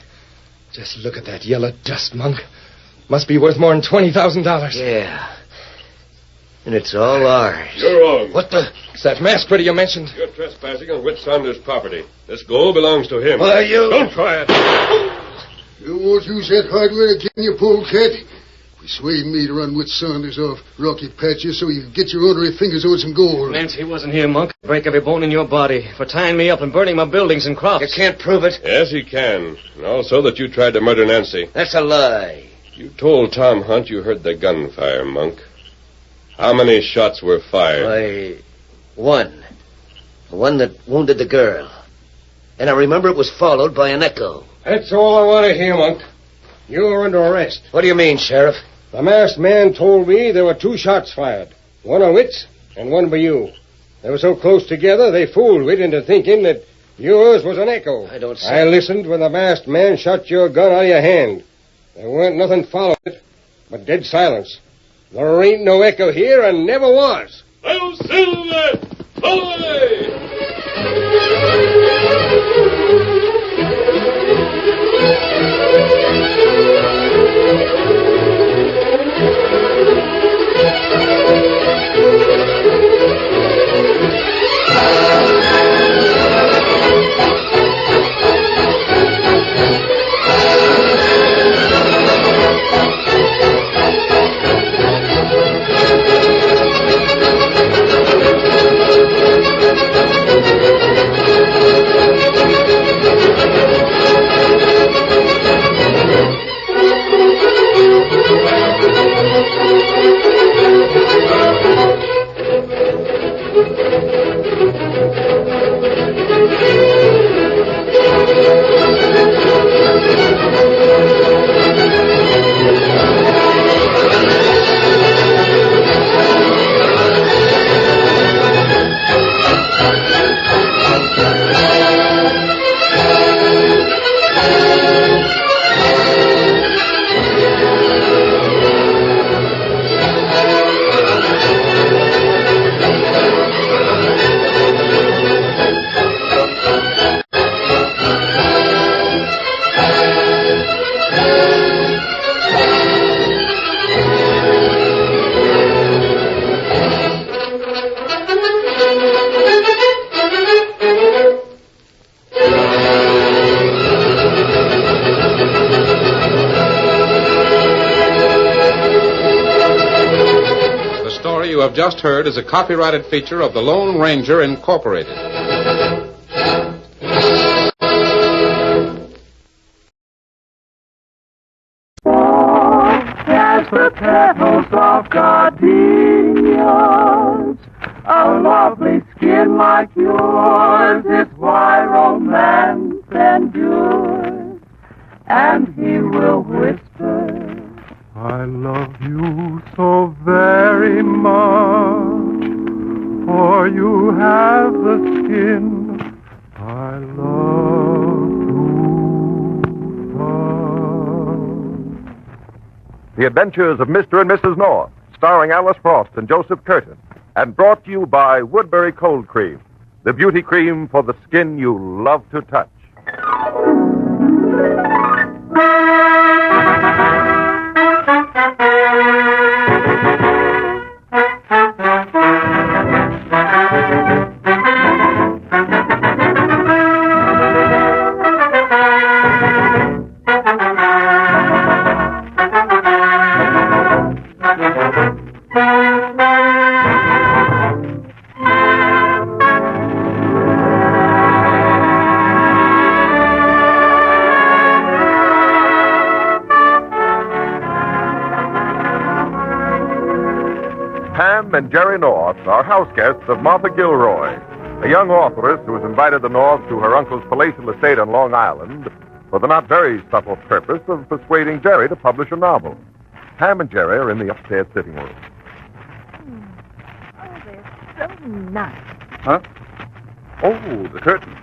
Just look at that yellow dust, Monk. Must be worth more than $20,000. Yeah. And it's all ours. You're wrong. What the? It's that masked critter you mentioned. You're trespassing on Whit Saunders' property. This gold belongs to him. Why, you... Don't try it. You won't use that hardware again, you polecat. Persuade me to run with Saunders off Rocky Patches so you can get your ornery fingers on some gold. Nancy wasn't here, Monk. Break every bone in your body for tying me up and burning my buildings and crops. You can't prove it. Yes, he can. And also that you tried to murder Nancy. That's a lie. You told Tom Hunt you heard the gunfire, Monk. How many shots were fired? Why, one. The one that wounded the girl. And I remember it was followed by an echo. That's all I want to hear, Monk. You're under arrest. What do you mean, Sheriff? The masked man told me there were 2 shots fired. One on Wits and one by you. They were so close together, they fooled Wit into thinking that yours was an echo. I don't see. I listened when the masked man shot your gun out of your hand. There weren't nothing following it, but dead silence. There ain't no echo here and never was. I'll Silver! Away! You have just heard is a copyrighted feature of the Lone Ranger Incorporated. As the petals of gardenias, a lovely skin like yours is why romance endures, and he will whisper, I love you so very much, for you have the skin I love to touch. The Adventures of Mr. and Mrs. North, starring Alice Frost and Joseph Curtin, and brought to you by Woodbury Cold Cream, the beauty cream for the skin you love to touch. And Jerry North are house guests of Martha Gilroy, a young authoress who has invited the Norths to her uncle's palatial estate on Long Island for the not very subtle purpose of persuading Jerry to publish a novel. Pam and Jerry are in the upstairs sitting room. Oh, they're so nice. Huh? Oh, the curtains.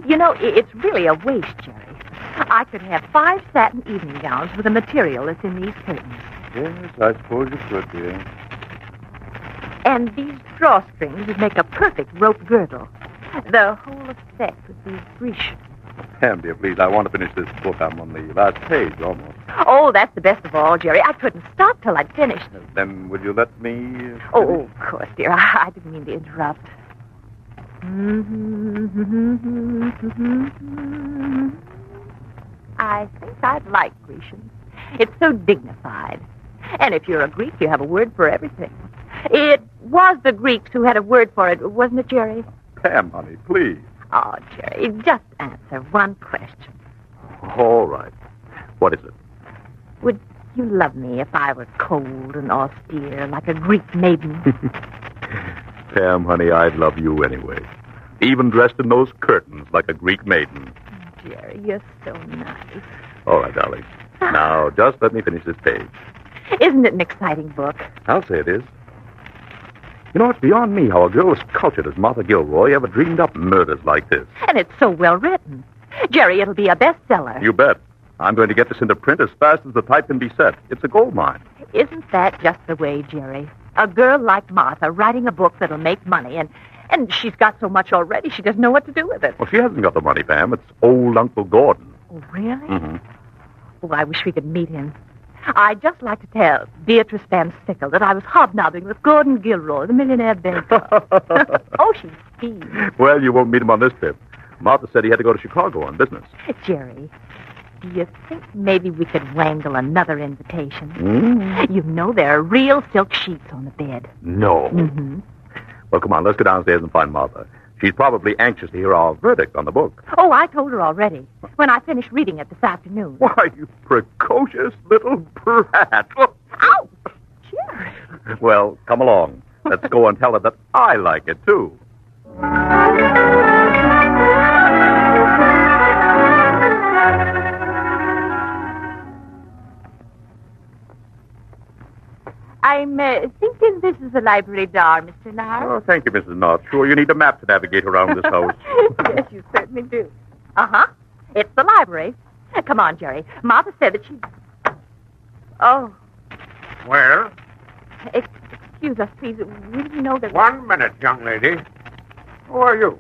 You know, it's really a waste, Jerry. I could have 5 satin evening gowns with the material that's in these curtains. Yes, I suppose you could, dear. And these drawstrings would make a perfect rope girdle. The whole effect would be Grecian. Pam, dear, please, I want to finish this book. I'm on the last page, almost. Oh, that's the best of all, Jerry. I couldn't stop till I'd finished. Then would you let me... Oh, of course, dear. I didn't mean to interrupt. I think I'd like Grecian. It's so dignified. And if you're a Greek, you have a word for everything. It was the Greeks who had a word for it, wasn't it, Jerry? Pam, honey, please. Oh, Jerry, just answer one question. All right. What is it? Would you love me if I were cold and austere, like a Greek maiden? Pam, honey, I'd love you anyway. Even dressed in those curtains like a Greek maiden. Jerry, you're so nice. All right, darling. Now, just let me finish this page. Isn't it an exciting book? I'll say it is. You know, it's beyond me how a girl as cultured as Martha Gilroy ever dreamed up murders like this. And it's so well written. Jerry, it'll be a bestseller. You bet. I'm going to get this into print as fast as the type can be set. It's a gold mine. Isn't that just the way, Jerry? A girl like Martha writing a book that'll make money, and she's got so much already she doesn't know what to do with it. Well, she hasn't got the money, Pam. It's old Uncle Gordon. Oh, really? Mm-hmm. Oh, I wish we could meet him. I'd just like to tell Beatrice Van Sickle that I was hobnobbing with Gordon Gilroy, the millionaire banker. Oh, she's keen. Well, you won't meet him on this trip. Martha said he had to go to Chicago on business. Jerry, do you think maybe we could wangle another invitation? Mm. You know there are real silk sheets on the bed. No. Mm-hmm. Well, come on, let's go downstairs and find Martha. She's probably anxious to hear our verdict on the book. Oh, I told her already, when I finished reading it this afternoon. Why, you precocious little brat. Ouch, Jerry. Well, come along. Let's go and tell her that I like it, too. I'm thinking this is the library door, Mr. North. Oh, thank you, Mrs. North. Sure, you need a map to navigate around this house. Yes, you certainly do. Uh-huh. It's the library. Come on, Jerry. Martha said that she... Oh. Well? Excuse us, please. We didn't know that... 1 minute, young lady. Who are you?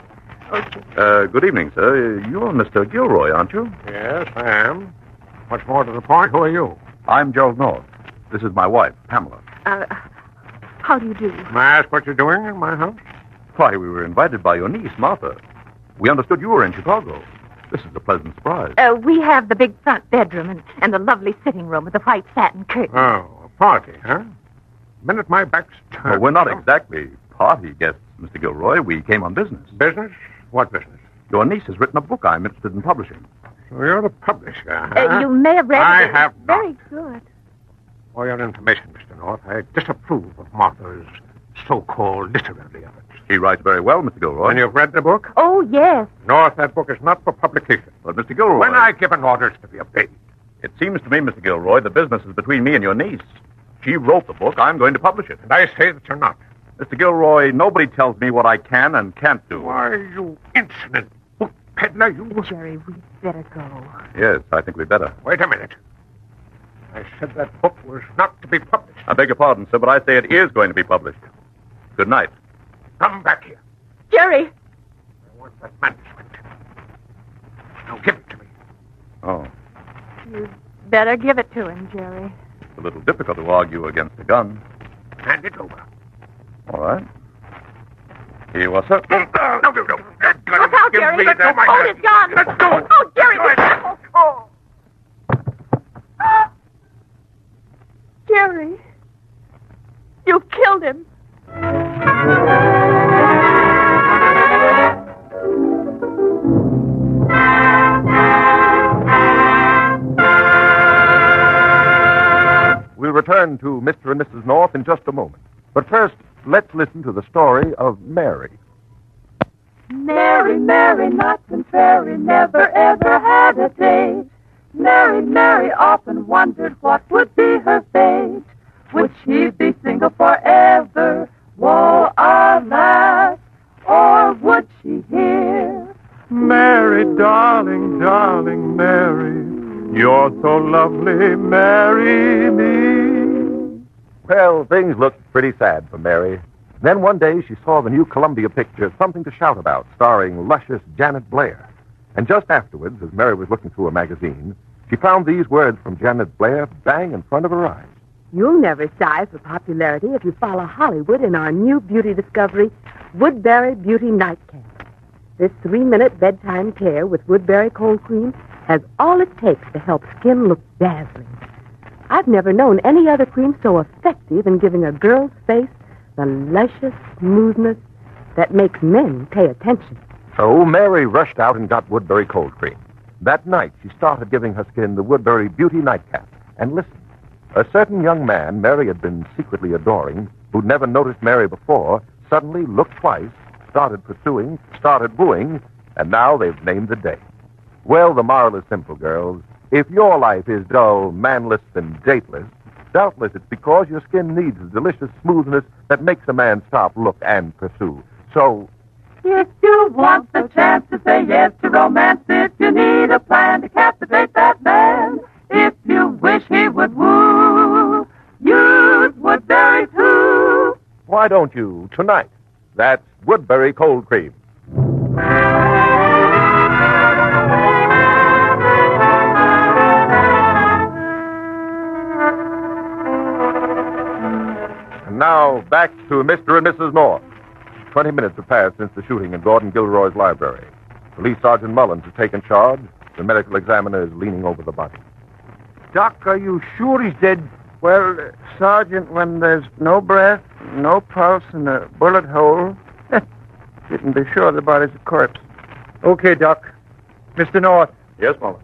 Good evening, sir. You're Mr. Gilroy, aren't you? Yes, I am. Much more to the point, who are you? I'm Gerald North. This is my wife, Pamela. How do you do? May I ask what you're doing in my house? Why, we were invited by your niece, Martha. We understood you were in Chicago. This is a pleasant surprise. We have the big front bedroom and the lovely sitting room with the white satin curtains. Oh, a party, huh? Minute my back's turned. Well, we're not exactly party guests, Mr. Gilroy. We came on business. Business? What business? Your niece has written a book I'm interested in publishing. So you're the publisher, huh? You may have read I it. have not. Very good. For your information, Mr. North, I disapprove of Martha's so-called literary efforts. She writes very well, Mr. Gilroy. And you've read the book? Oh, yes. North, that book is not for publication. But, Mr. Gilroy... When I give an order, it's to be obeyed. It seems to me, Mr. Gilroy, the business is between me and your niece. She wrote the book. I'm going to publish it. And I say that you're not. Mr. Gilroy, nobody tells me what I can and can't do. Why, you insolent book peddler, you... Jerry, we'd better go. Yes, I think we'd better. Wait a minute. I said that book was not to be published. Now, beg your pardon, sir, but I say it is going to be published. Good night. Come back here. Jerry! I want that manuscript. Now give it to me. Oh, You'd better give it to him, Jerry. it's a little difficult to argue against a gun. Hand it over. All right. Here you are, sir. No. That gun. Look out, Give Jerry! me that Hold his gun! Let's go. Oh, Jerry! Be careful. Oh. Jerry! You killed him! We'll return to Mr. and Mrs. North in just a moment. But first, let's listen to the story of Mary. Mary, Mary, not contrary, never ever had a date. Mary, Mary often wondered what would be her fate. Would she be single forever, woe alas, or would she hear? Mary, darling, darling Mary, you're so lovely, marry me. Well, things looked pretty sad for Mary. Then one day she saw the new Columbia picture, Something to Shout About, starring luscious Janet Blair. And just afterwards, as Mary was looking through a magazine, she found these words from Janet Blair bang in front of her eyes. You'll never sigh for popularity if you follow Hollywood in our new beauty discovery, Woodbury Beauty Nightcap. This 3-minute bedtime care with Woodbury cold cream has all it takes to help skin look dazzling. I've never known any other cream so effective in giving a girl's face the luscious smoothness that makes men pay attention. So Mary rushed out and got Woodbury cold cream. That night, she started giving her skin the Woodbury Beauty Nightcap. And listen, a certain young man Mary had been secretly adoring, who'd never noticed Mary before, suddenly looked twice, started pursuing, started wooing, and now they've named the day. Well, the moral is simple, girls. If your life is dull, manless, and dateless, doubtless it's because your skin needs the delicious smoothness that makes a man stop, look, and pursue. So, If you want the chance to say yes to romance, if you need a plan to captivate that man, if you wish he would woo, use Woodbury too. why don't you tonight? That's Woodbury cold cream. And now, back to Mr. and Mrs. North. 20 minutes have passed since the shooting in Gordon Gilroy's library. Police Sergeant Mullins has taken charge. The medical examiner is leaning over the body. Doc, are you sure he's dead? Well, Sergeant, when there's no breath, no pulse, and a bullet hole, you can be sure the body's a corpse. Okay, Doc. Mr. North. Yes, Mullins.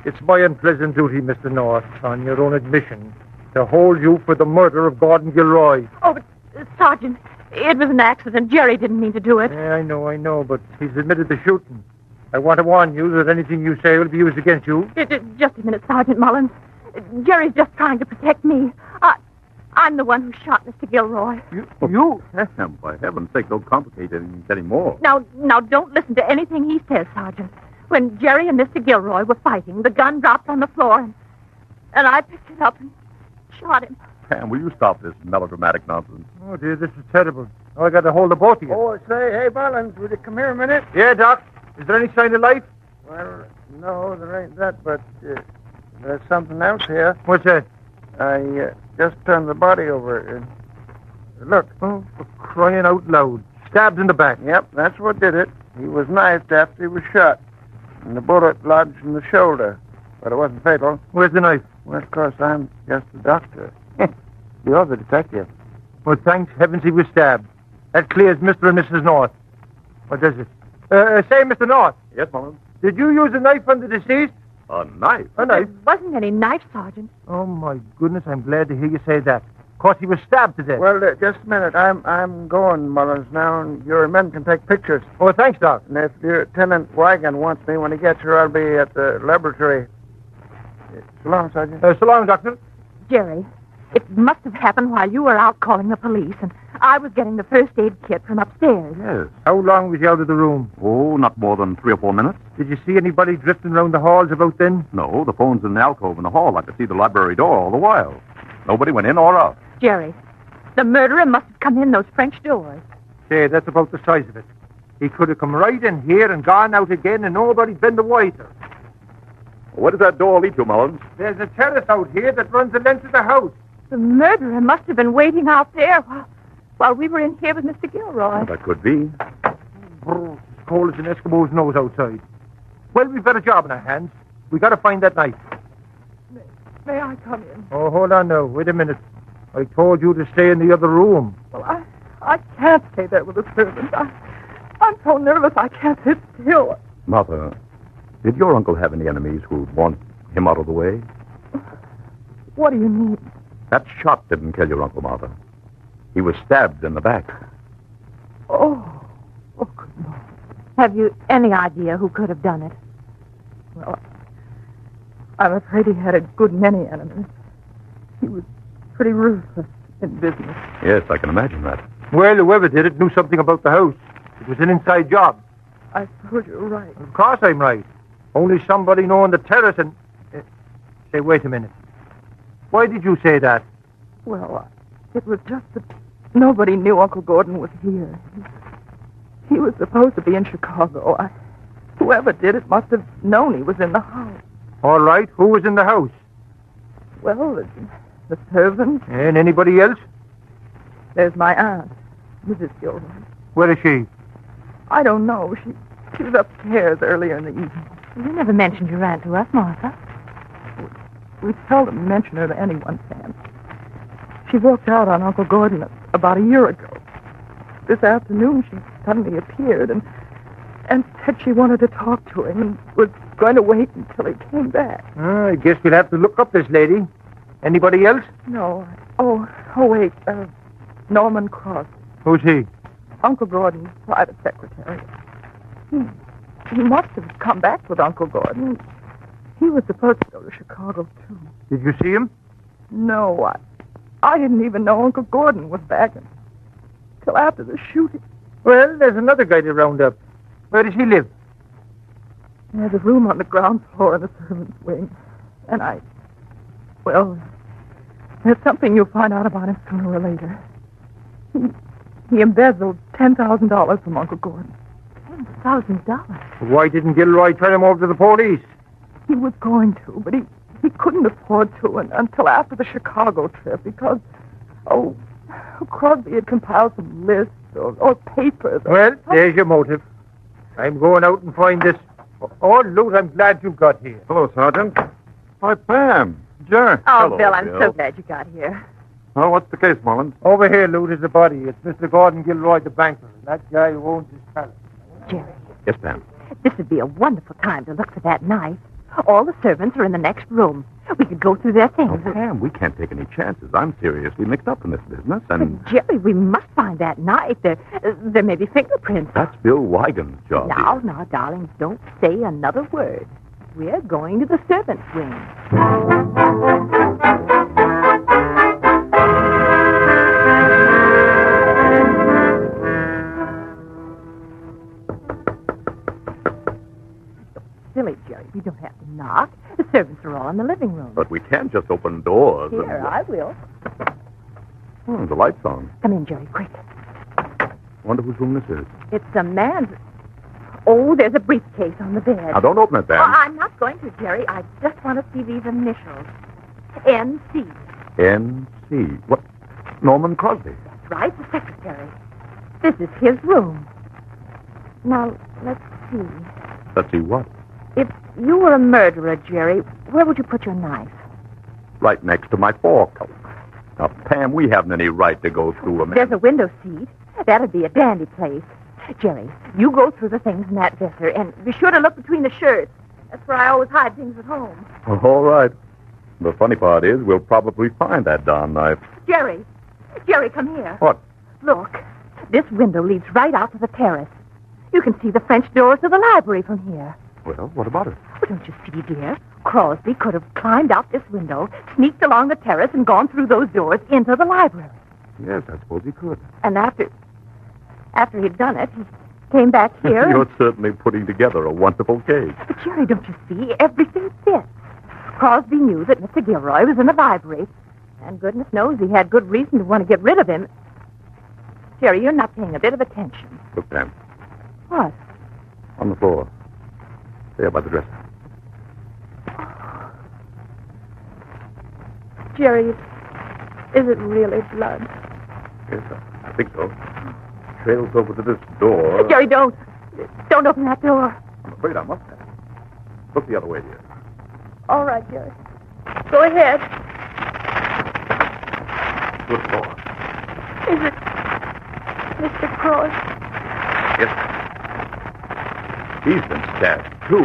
It's my unpleasant duty, Mr. North, on your own admission, to hold you for the murder of Gordon Gilroy. Oh, but, Sergeant, it was an accident. Jerry didn't mean to do it. Yeah, I know, but he's admitted to shooting. I want to warn you that anything you say will be used against you. Just a minute, Sergeant Mullins. Jerry's just trying to protect me. I'm the one who shot Mr. Gilroy. You? By heaven's sake, don't complicate it any more. Now, don't listen to anything he says, Sergeant. When Jerry and Mr. Gilroy were fighting, the gun dropped on the floor, and I picked it up and shot him. Pam, will you stop this melodramatic nonsense? Oh, dear, this is terrible. Now I got to hold of both of you. Oh, say, hey, Mullins, would you come here a minute? Yeah, Doc. Is there any sign of life? Well, no, there ain't that, but there's something else here. What's that? I just turned the body over. Look. Oh, for crying out loud. Stabbed in the back. Yep, that's what did it. He was knifed after he was shot. And the bullet lodged in the shoulder. But it wasn't fatal. Where's the knife? Well, of course, I'm just the doctor. You're the detective. Well, thanks heavens he was stabbed. That clears Mr. and Mrs. North. What does it? Say, Mr. North. Yes, Mullins. Did you use a knife on the deceased? A knife? A knife? There wasn't any knife, Sergeant. Oh, my goodness, I'm glad to hear you say that. Of course, he was stabbed to death. Well, just a minute. I'm going, Mullins, now, and your men can take pictures. Oh, thanks, Doc. And if Lieutenant Wigan wants me when he gets here, I'll be at the laboratory. So long, Sergeant. So long, Doctor. Jerry, it must have happened while you were out calling the police, and I was getting the first aid kit from upstairs. Yes. How long was you out of the room? Oh, not more than 3 or 4 minutes. Did you see anybody drifting around the halls about then? No, the phone's in the alcove in the hall. I could see the library door all the while. Nobody went in or out. Jerry, the murderer must have come in those French doors. Say, that's about the size of it. He could have come right in here and gone out again, and nobody'd been the wiser. Where does that door lead to, Mullins? There's a terrace out here that runs the length of the house. The murderer must have been waiting out there while we were in here with Mr. Gilroy. That could be. Brr, it's cold as an Eskimo's nose outside. Well, we've got a job in our hands. We got to find that knife. May I come in? Oh, hold on now. Wait a minute. I told you to stay in the other room. Well, I can't stay there with the servants. I'm so nervous I can't sit still. Martha, did your uncle have any enemies who'd want him out of the way? What do you mean? That shot didn't kill your uncle, Martha. He was stabbed in the back. Oh, good Lord. Have you any idea who could have done it? Well, I'm afraid he had a good many enemies. He was pretty ruthless in business. Yes, I can imagine that. Well, whoever did it knew something about the house. It was an inside job. I suppose you're right. Of course I'm right. Only somebody knowing the terrace and... Say, wait a minute. Why did you say that? Well, it was just that nobody knew Uncle Gordon was here. He was supposed to be in Chicago. Whoever did it must have known he was in the house. All right. Who was in the house? Well, the servants. And anybody else? There's my aunt, Mrs. Gilroy. Where is she? I don't know. She was upstairs earlier in the evening. You never mentioned your aunt to us, Martha. We seldom mention her to anyone, Sam. She walked out on Uncle Gordon about a year ago. This afternoon, she suddenly appeared and said she wanted to talk to him and was going to wait until he came back. I guess we'll have to look up this lady. Anybody else? No. Oh, wait. Norman Crosby. Who's he? Uncle Gordon's private secretary. He must have come back with Uncle Gordon. He was supposed to go to Chicago, too. Did you see him? No, I didn't even know Uncle Gordon was back until after the shooting. Well, there's another guy to round up. Where does he live? There's a room on the ground floor in the servants' wing. And well, there's something you'll find out about him sooner or later. He embezzled $10,000 from Uncle Gordon. $10,000? Why didn't Gilroy turn him over to the police? He was going to, but he couldn't afford to until after the Chicago trip because, Crosby had compiled some lists or papers. Well, there's your motive. I'm going out and find this. Oh, Lou, I'm glad you got here. Hello, Sergeant. Why, Pam. Jerry. Oh, Hello, Bill, I'm so glad you got here. Well, what's the case, Mullins? Over here, Lou, is the body. It's Mr. Gordon Gilroy, the banker. That guy who owns his palace. Jerry, Yes, Pam. this would be a wonderful time to look for that knife. All the servants are in the next room. We could go through their things. Oh, Pam, we can't take any chances. I'm seriously mixed up in this business, and... But, Jerry, we must find that knife. There may be fingerprints. That's Bill Wigan's job. Now, darling, don't say another word. We're going to the servants' wing. Silly, Jerry. We don't have to knock. The servants are all in the living room. But we can't just open doors. Here, I will. The light's on. Come in, Jerry, quick. Wonder whose room this is. It's a man's... Oh, there's a briefcase on the bed. Now, don't open it, Pam. Oh, I'm not going to, Jerry. I just want to see these initials. N.C. N.C. What? Norman Crosby. That's right, the secretary. This is his room. Now, let's see. Let's see what? If you were a murderer, Jerry, where would you put your knife? Right next to my fork. Now, Pam, we haven't any right to go through a man. There's a window seat. That'd be a dandy place. Jerry, you go through the things in that dresser, and be sure to look between the shirts. That's where I always hide things at home. All right. The funny part is we'll probably find that darn knife. Jerry, come here. What? Look, this window leads right out to the terrace. You can see the French doors to the library from here. Well, what about it? Well, don't you see, dear? Crosby could have climbed out this window, sneaked along the terrace, and gone through those doors into the library. Yes, I suppose he could. And after he'd done it, he came back here. You're certainly putting together a wonderful case. But, Jerry, don't you see? Everything fits. Crosby knew that Mr. Gilroy was in the library, And goodness knows he had good reason to want to get rid of him. Jerry, you're not paying a bit of attention. Look, Pam. What? On the floor. There by the dresser. Jerry, is it really blood? Yes, I think so. Trails over to this door. Jerry, don't. Don't open that door. I'm afraid I must have. Look the other way, dear. All right, Jerry. Go ahead. Good floor. Is it Mr. Cross? Yes. He's been stabbed, too.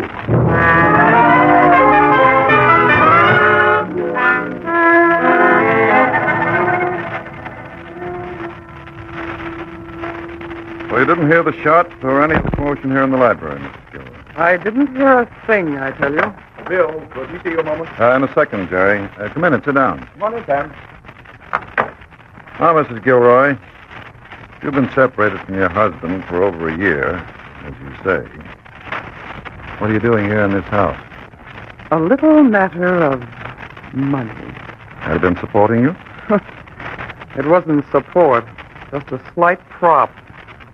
Well, you didn't hear the shot or any commotion here in the library, Mr. Gilroy? I didn't hear a thing, I tell you. Bill, could we see you a moment? In a second, Jerry. Come in and sit down. Come on in, Pam. Now, Mrs. Gilroy, you've been separated from your husband for over a year, as you say. What are you doing here in this house? A little matter of money. Had he been supporting you? It wasn't support, just a slight prop.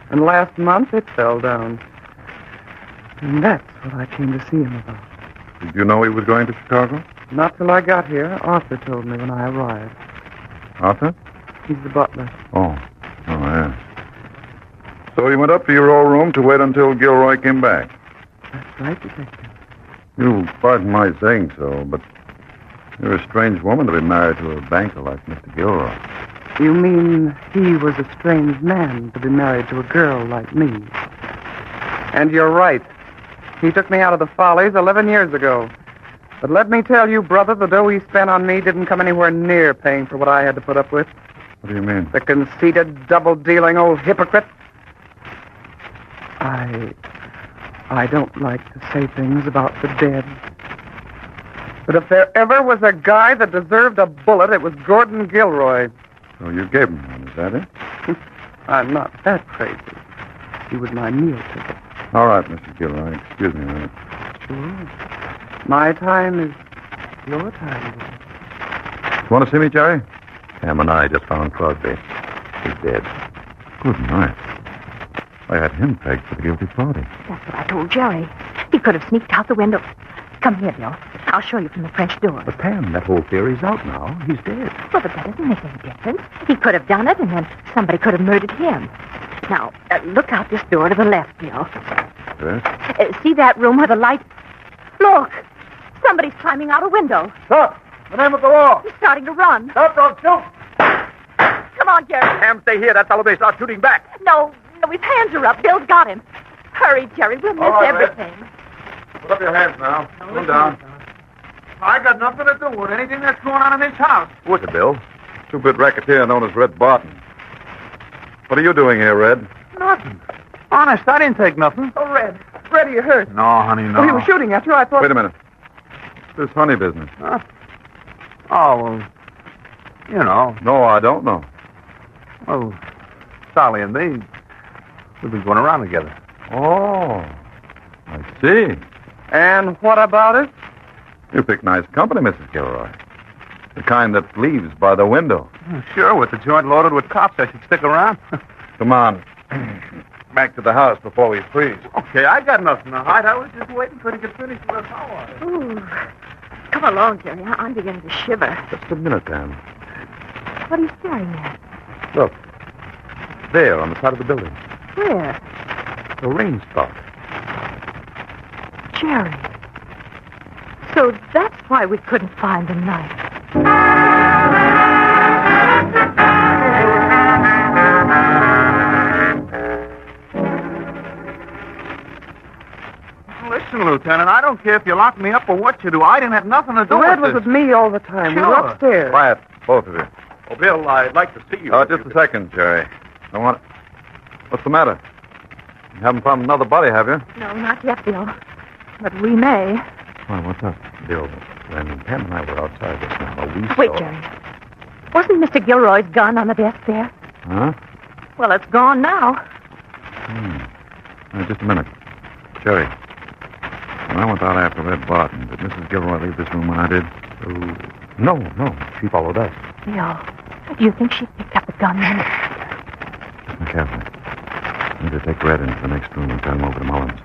And last month it fell down. And that's what I came to see him about. Did you know he was going to Chicago? Not till I got here. Arthur told me when I arrived. Arthur? He's the butler. Oh, yeah. So he went up to your old room to wait until Gilroy came back. That's right, Detective. You'll pardon my saying so, but you're a strange woman to be married to a banker like Mr. Gilroy. You mean he was a strange man to be married to a girl like me? And you're right. He took me out of the Follies 11 years ago. But let me tell you, brother, the dough he spent on me didn't come anywhere near paying for what I had to put up with. What do you mean? The conceited, double-dealing old hypocrite. I don't like to say things about the dead. But if there ever was a guy that deserved a bullet, it was Gordon Gilroy. So you gave him one, is that it? I'm not that crazy. He was my meal ticket. All right, Mr. Gilroy. Excuse me a minute. Sure. My time is your time. You want to see me, Jerry? Pam and I just found Crosby. He's dead. Good night. I had him pegged for the guilty party. That's what I told Jerry. He could have sneaked out the window. Come here, Bill. I'll show you from the French door. But, Pam, that whole theory's out now. He's dead. Well, but that doesn't make any difference. He could have done it, and then somebody could have murdered him. Now, look out this door to the left, Bill. Yes? See that room where the light... Look! Somebody's climbing out a window. Stop! The name of the law! He's starting to run. Stop, don't shoot! Come on, Jerry. Pam, stay here. That fellow may start shooting back. No, his hands are up. Bill's got him. Hurry, Jerry. We'll miss everything. Put up your hands now. Put them down. I got nothing to do with anything that's going on in this house. What's it, Bill? Two-bit racketeer known as Red Barton. What are you doing here, Red? Nothing. Honest, I didn't take nothing. Oh, Red. Red, are you hurt? No, honey, no. Oh, he was shooting at you. I thought... Wait a minute. This honey business. Huh? Oh, well, you know. No, I don't know. Well, Sally and me, we've been going around together. Oh, I see. And what about it? You pick nice company, Mrs. Gilroy. The kind that leaves by the window. Sure, with the joint loaded with cops, I should stick around. Come on. Back to the house before we freeze. Okay, I got nothing to hide. I was just waiting for you to finish with us. How Ooh. Come along, Jerry. I'm beginning to shiver. Just a minute, Pam. What are you staring at? Look. There, on the side of the building. Where? A rain spot. Jerry. So that's why we couldn't find the knife. Listen, Lieutenant, I don't care if you lock me up or what you do. I didn't have nothing to do Red with was this. with me all the time. Sure. We were upstairs. Quiet, both of you. Oh, Bill, I'd like to see you. Just a second, Jerry. I want... What's the matter? You haven't found another body, have you? No, not yet, Bill. But we may. Why, what's up? Bill, when Pam and I were outside just now, we Wait, saw... Jerry. Wasn't Mr. Gilroy's gun on the desk there? Huh? Well, it's gone now. Just a minute. Jerry, when I went out after Red Barton, did Mrs. Gilroy leave this room when I did? No. She followed us. Bill, do you think she picked up the gun then? Be careful. I need to take Red into the next room and turn him over to Mullins.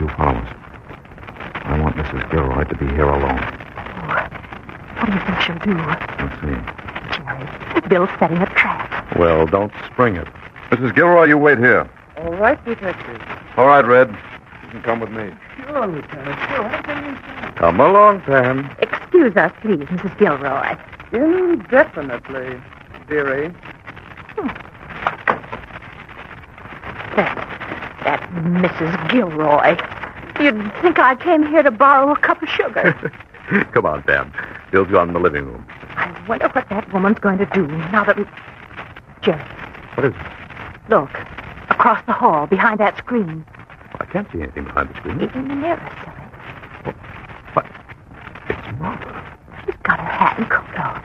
You follow us. I want Mrs. Gilroy to be here alone. What do you think she'll do? Let's see. Jerry, Bill's setting a trap. Well, don't spring it. Mrs. Gilroy, you wait here. All right, Detective. All right, Red. You can come with me. Sure, Lieutenant. Sure, anything you say. Come along, Pam. Excuse us, please, Mrs. Gilroy. Indefinitely, dearie. That Mrs. Gilroy. You'd think I came here to borrow a cup of sugar. Come on, Pam. Bill's gone in the living room. I wonder what that woman's going to do now that we... Jerry, What is it? look. Across the hall, behind that screen. I can't see anything behind the screen. Even nearer, silly. It's Martha. She's got her hat and coat off.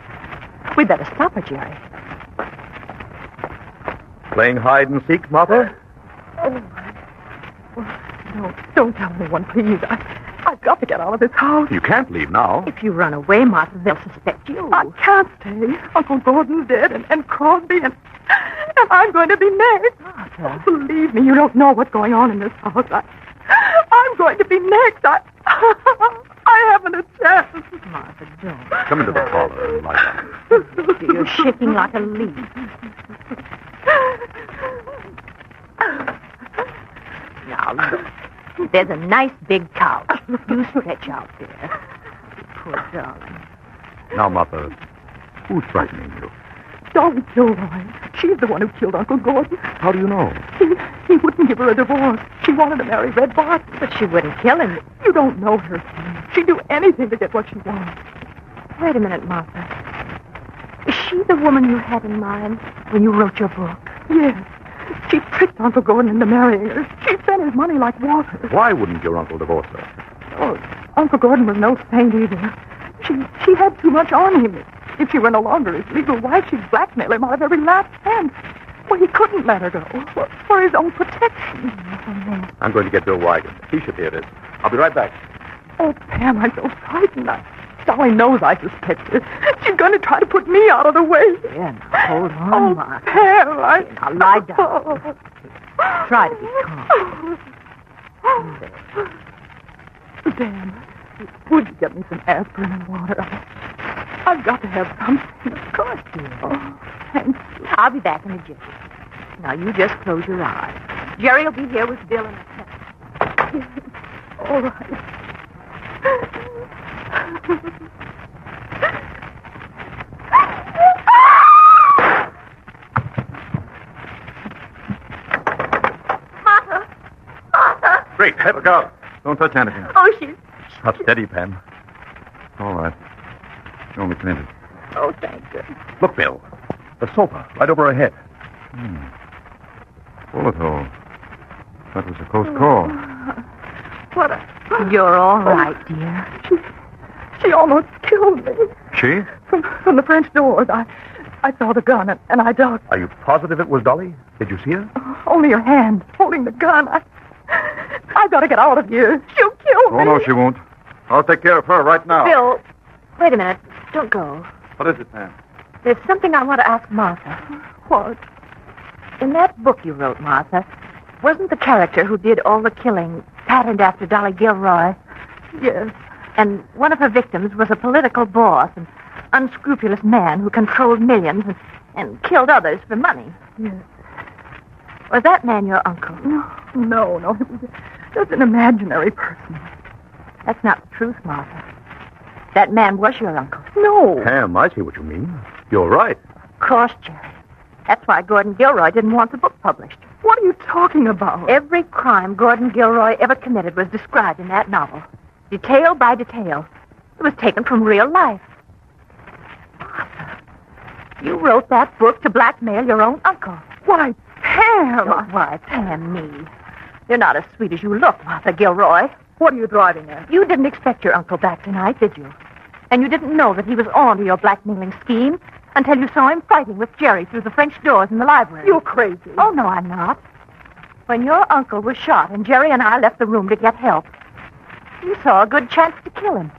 We'd better stop her, Jerry. Playing hide and seek, Martha? Oh, no, don't tell anyone, please. I've got to get out of this house. You can't leave now. If you run away, Martha, they'll suspect you. I can't stay. Uncle Gordon's dead, and Crosby, and I'm going to be next. Martha. Believe me, you don't know what's going on in this house. I'm going to be next. I haven't a chance. Martha, don't. Come into the parlor and lie down. You're shaking like a leaf. Now, look. There's a nice big couch. You stretch out there. Poor darling. Now, Martha, who's frightening you? Dolly Gilroy. She's the one who killed Uncle Gordon. How do you know? He wouldn't give her a divorce. She wanted to marry Red Barton. But she wouldn't kill him. You don't know her, Sam. She'd do anything to get what she wants. Wait a minute, Martha. Is she the woman you had in mind when you wrote your book? Yes. She tricked Uncle Gordon into marrying her. She spent his money like water. Why wouldn't your uncle divorce her? Oh, Uncle Gordon was no saint either. She had too much on him. If she were no longer his legal wife, she'd blackmail him out of every last cent. Well, he couldn't let her go for his own protection. I'm going to get Bill Wigan. He should hear this. I'll be right back. Oh, Pam, I'm so frightened. Dolly knows I suspect her. She's going to try to put me out of the way. Yeah, now, hold on, Oh, Martha. Pam, Now, lie down. Try to be calm. Dan, would you get me some aspirin and water? I've got to have something. Of course, dear. Oh, thank you. I'll be back in a jiffy. Now, you just close your eyes. Jerry will be here with Bill in a second. All right. Martha! Great. Look out. Don't touch anything. Oh, she's... Up steady, Pam. All right. She only fainted. Oh, thank you. Look, Bill. The sofa, right over her head. Bullet hole. That was a close call. What a... You're all right, dear. She almost killed me. She? From the French doors. I saw the gun, and I ducked. Are you positive it was Dolly? Did you see her? Only her hand, holding the gun. I've got to get out of here. She'll kill me. Oh, no, she won't. I'll take care of her right now. Bill, wait a minute. Don't go. What is it, Pam? There's something I want to ask Martha. What? In that book you wrote, Martha, wasn't the character who did all the killing patterned after Dolly Gilroy? Yes. And one of her victims was a political boss, an unscrupulous man who controlled millions and killed others for money. Yes. Was that man your uncle? No. It was just an imaginary person. That's not the truth, Martha. That man was your uncle. No. Pam, I see what you mean. You're right. Of course, Jerry. That's why Gordon Gilroy didn't want the book published. What are you talking about? Every crime Gordon Gilroy ever committed was described in that novel. Detail by detail. It was taken from real life. Martha, you wrote that book to blackmail your own uncle. Why, Pam! Oh, why, Pam, me. You're not as sweet as you look, Martha Gilroy. What are you driving at? You didn't expect your uncle back tonight, did you? And you didn't know that he was on to your blackmailing scheme until you saw him fighting with Jerry through the French doors in the library. You're crazy. Oh, no, I'm not. When your uncle was shot and Jerry and I left the room to get help, you saw a good chance to kill him.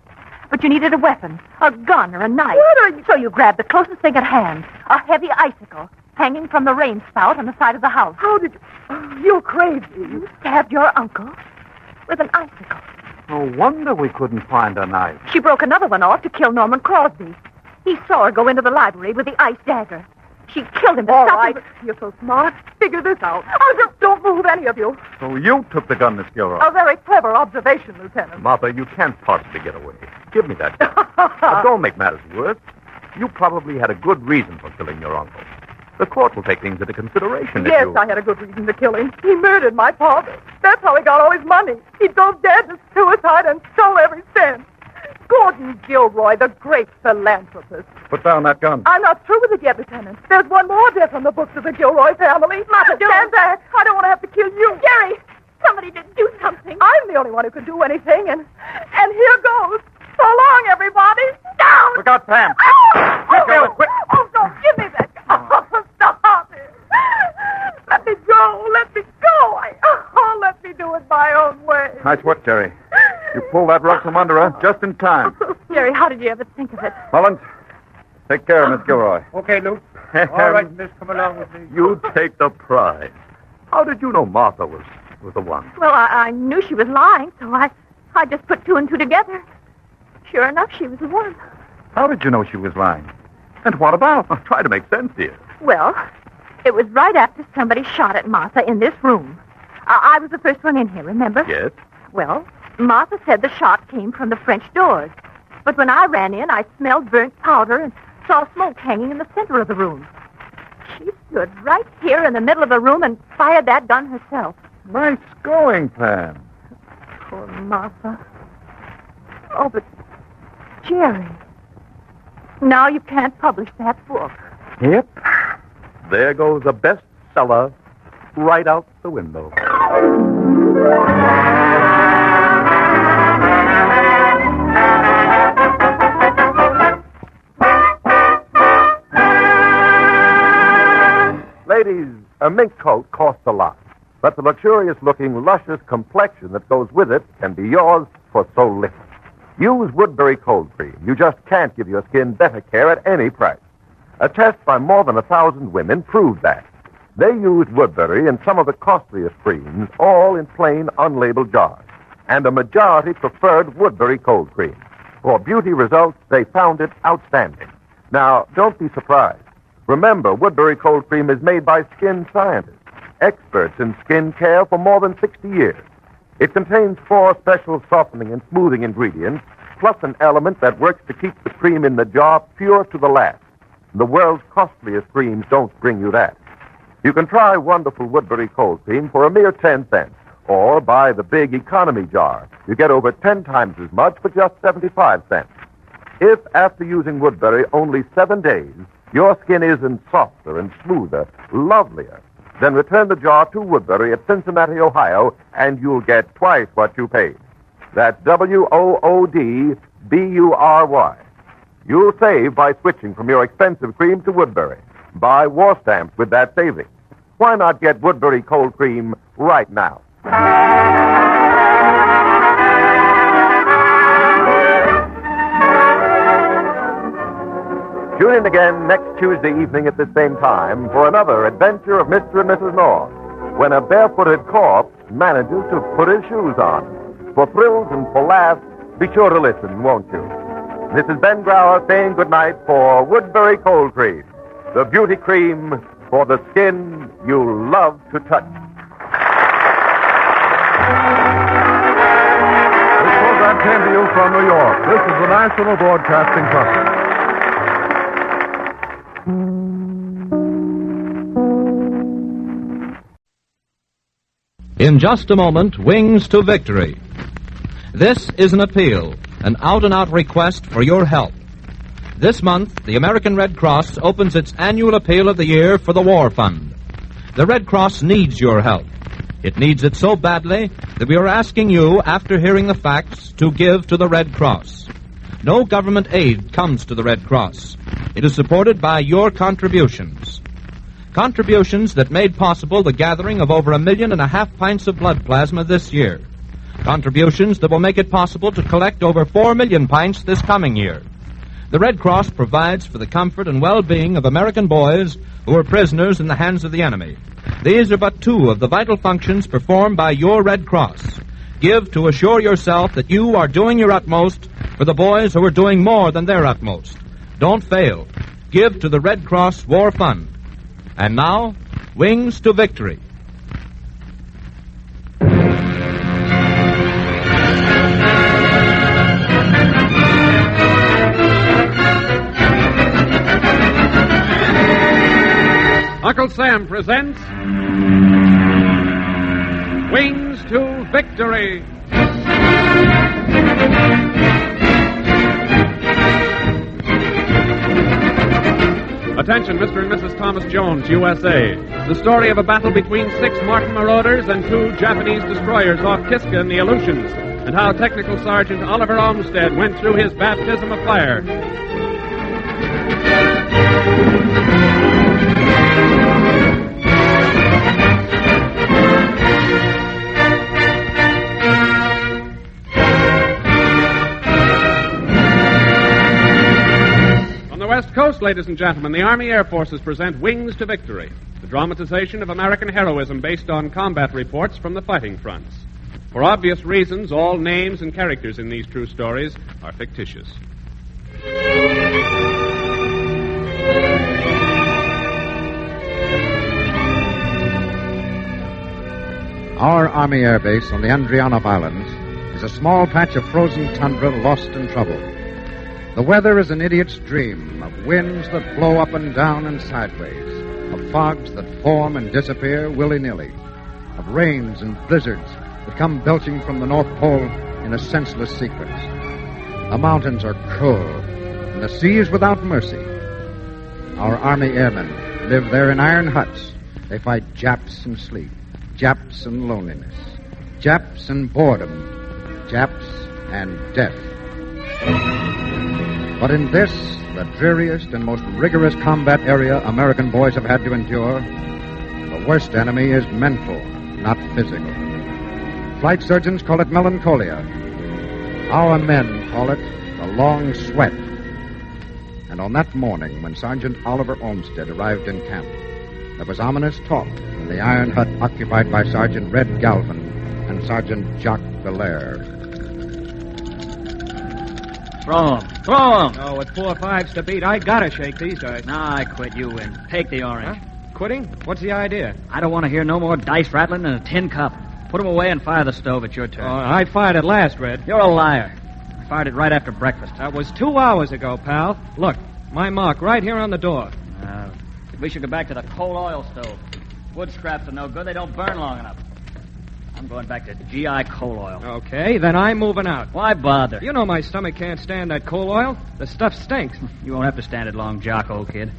But you needed a weapon, a gun or a knife. What are you... So you grabbed the closest thing at hand, a heavy icicle hanging from the rain spout on the side of the house. How did you... Oh, you're crazy. You stabbed your uncle with an icicle. No wonder we couldn't find a knife. She broke another one off to kill Norman Crosby. He saw her go into the library with the ice dagger. She killed him to All stop right. him. You're so smart. Figure this out. Oh, just don't move, any of you. So you took the gun, Miss Gilroy. A very clever observation, Lieutenant. Martha, you can't possibly get away. Give me that gun. Now, don't make matters worse. You probably had a good reason for killing your uncle. The court will take things into consideration if Yes, you... I had a good reason to kill him. He murdered my father. That's how he got all his money. He drove Dad to suicide and stole every cent. Gordon Gilroy, the great philanthropist. Put down that gun. I'm not through with it yet, Lieutenant. There's one more death on the books of the Gilroy family. Martha, stand back. I don't want to have to kill you. Jerry, somebody did do something. I'm the only one who can do anything, and here goes. So long, everybody. Down! Look out, Pam. Oh, quick. Oh, don't give me that. Oh, stop it. Let me go. Let me go. Let me do it my own way. Nice work, Jerry. You pulled that rug from under her just in time. Jerry, how did you ever think of it? Mullins, take care of Miss Gilroy. Okay, Luke. All right, miss, come along with me. You take the prize. How did you know Martha was the one? Well, I knew she was lying, so I just put two and two together. Sure enough, she was the one. How did you know she was lying? And what about? Try to make sense, dear. Well, it was right after somebody shot at Martha in this room. I was the first one in here, remember? Yes. Well, Martha said the shot came from the French doors. But when I ran in, I smelled burnt powder and saw smoke hanging in the center of the room. She stood right here in the middle of the room and fired that gun herself. Nice going, Pam. Poor Martha. Oh, but Jerry, now you can't publish that book. Yep. There goes a bestseller right out the window. Ladies, a mink coat costs a lot, but the luxurious-looking, luscious complexion that goes with it can be yours for so little. Use Woodbury Cold Cream. You just can't give your skin better care at any price. A test by more than 1,000 women proved that. They used Woodbury in some of the costliest creams, all in plain, unlabeled jars. And a majority preferred Woodbury Cold Cream. For beauty results, they found it outstanding. Now, don't be surprised. Remember, Woodbury Cold Cream is made by skin scientists, experts in skin care for more than 60 years. It contains 4 special softening and smoothing ingredients, plus an element that works to keep the cream in the jar pure to the last. The world's costliest creams don't bring you that. You can try wonderful Woodbury Cold Cream for a mere 10 cents, or buy the big economy jar. You get over 10 times as much for just 75 cents. If, after using Woodbury only 7 days, your skin isn't softer and smoother, lovelier, then return the jar to Woodbury at Cincinnati, Ohio, and you'll get twice what you paid. That's Woodbury. You'll save by switching from your expensive cream to Woodbury. Buy war stamps with that saving. Why not get Woodbury Cold Cream right now? Tune in again next Tuesday evening at the same time for another adventure of Mr. and Mrs. North, when a barefooted corpse manages to put his shoes on. For thrills and for laughs, be sure to listen, won't you? This is Ben Grauer saying goodnight for Woodbury Cold Cream, the beauty cream for the skin you love to touch. This program came to you from New York. This is the National Broadcasting Company. In just a moment, Wings to Victory. This is an appeal, an out-and-out request for your help. This month, the American Red Cross opens its annual appeal of the year for the War Fund. The Red Cross needs your help. It needs it so badly that we are asking you, after hearing the facts, to give to the Red Cross. No government aid comes to the Red Cross. It is supported by your contributions. Contributions that made possible the gathering of over 1.5 million pints of blood plasma this year. Contributions that will make it possible to collect over 4 million pints this coming year. The Red Cross provides for the comfort and well-being of American boys who are prisoners in the hands of the enemy. These are but two of the vital functions performed by your Red Cross. Give to assure yourself that you are doing your utmost for the boys who are doing more than their utmost. Don't fail. Give to the Red Cross War Fund. And now, Wings to Victory. Uncle Sam presents Wings to Victory. Attention, Mr. and Mrs. Thomas Jones, USA. The story of a battle between 6 Martin marauders and 2 Japanese destroyers off Kiska in the Aleutians, and how Technical Sergeant Oliver Olmsted went through his baptism of fire. West Coast, ladies and gentlemen, the Army Air Forces present Wings to Victory, the dramatization of American heroism based on combat reports from the fighting fronts. For obvious reasons, all names and characters in these true stories are fictitious. Our Army Air Base on the Andrianov Islands is a small patch of frozen tundra lost in trouble. The weather is an idiot's dream of winds that blow up and down and sideways, of fogs that form and disappear willy-nilly, of rains and blizzards that come belching from the North Pole in a senseless sequence. The mountains are cruel, and the sea is without mercy. Our Army airmen live there in iron huts. They fight Japs and sleep, Japs and loneliness, Japs and boredom, Japs and death. But in this, the dreariest and most rigorous combat area American boys have had to endure, the worst enemy is mental, not physical. Flight surgeons call it melancholia. Our men call it the long sweat. And on that morning, when Sergeant Oliver Olmsted arrived in camp, there was ominous talk in the iron hut occupied by Sergeant Red Galvin and Sergeant Jock Belair. Throw 'em. Throw 'em. Oh, with 4 5s to beat, I gotta shake these guys. Nah, I quit. You win. Take the orange. Huh? Quitting? What's the idea? I don't want to hear no more dice rattling in a tin cup. Put 'em away and fire the stove. It's your turn. Oh, I fired it last, Red. You're a liar. I fired it right after breakfast. That was 2 hours ago, pal. Look, my mark right here on the door. We should go back to the coal oil stove. Wood scraps are no good. They don't burn long enough. I'm going back to GI coal oil. Okay, then I'm moving out. Why bother? You know my stomach can't stand that coal oil. The stuff stinks. You won't have to stand it long, Jock, old kid.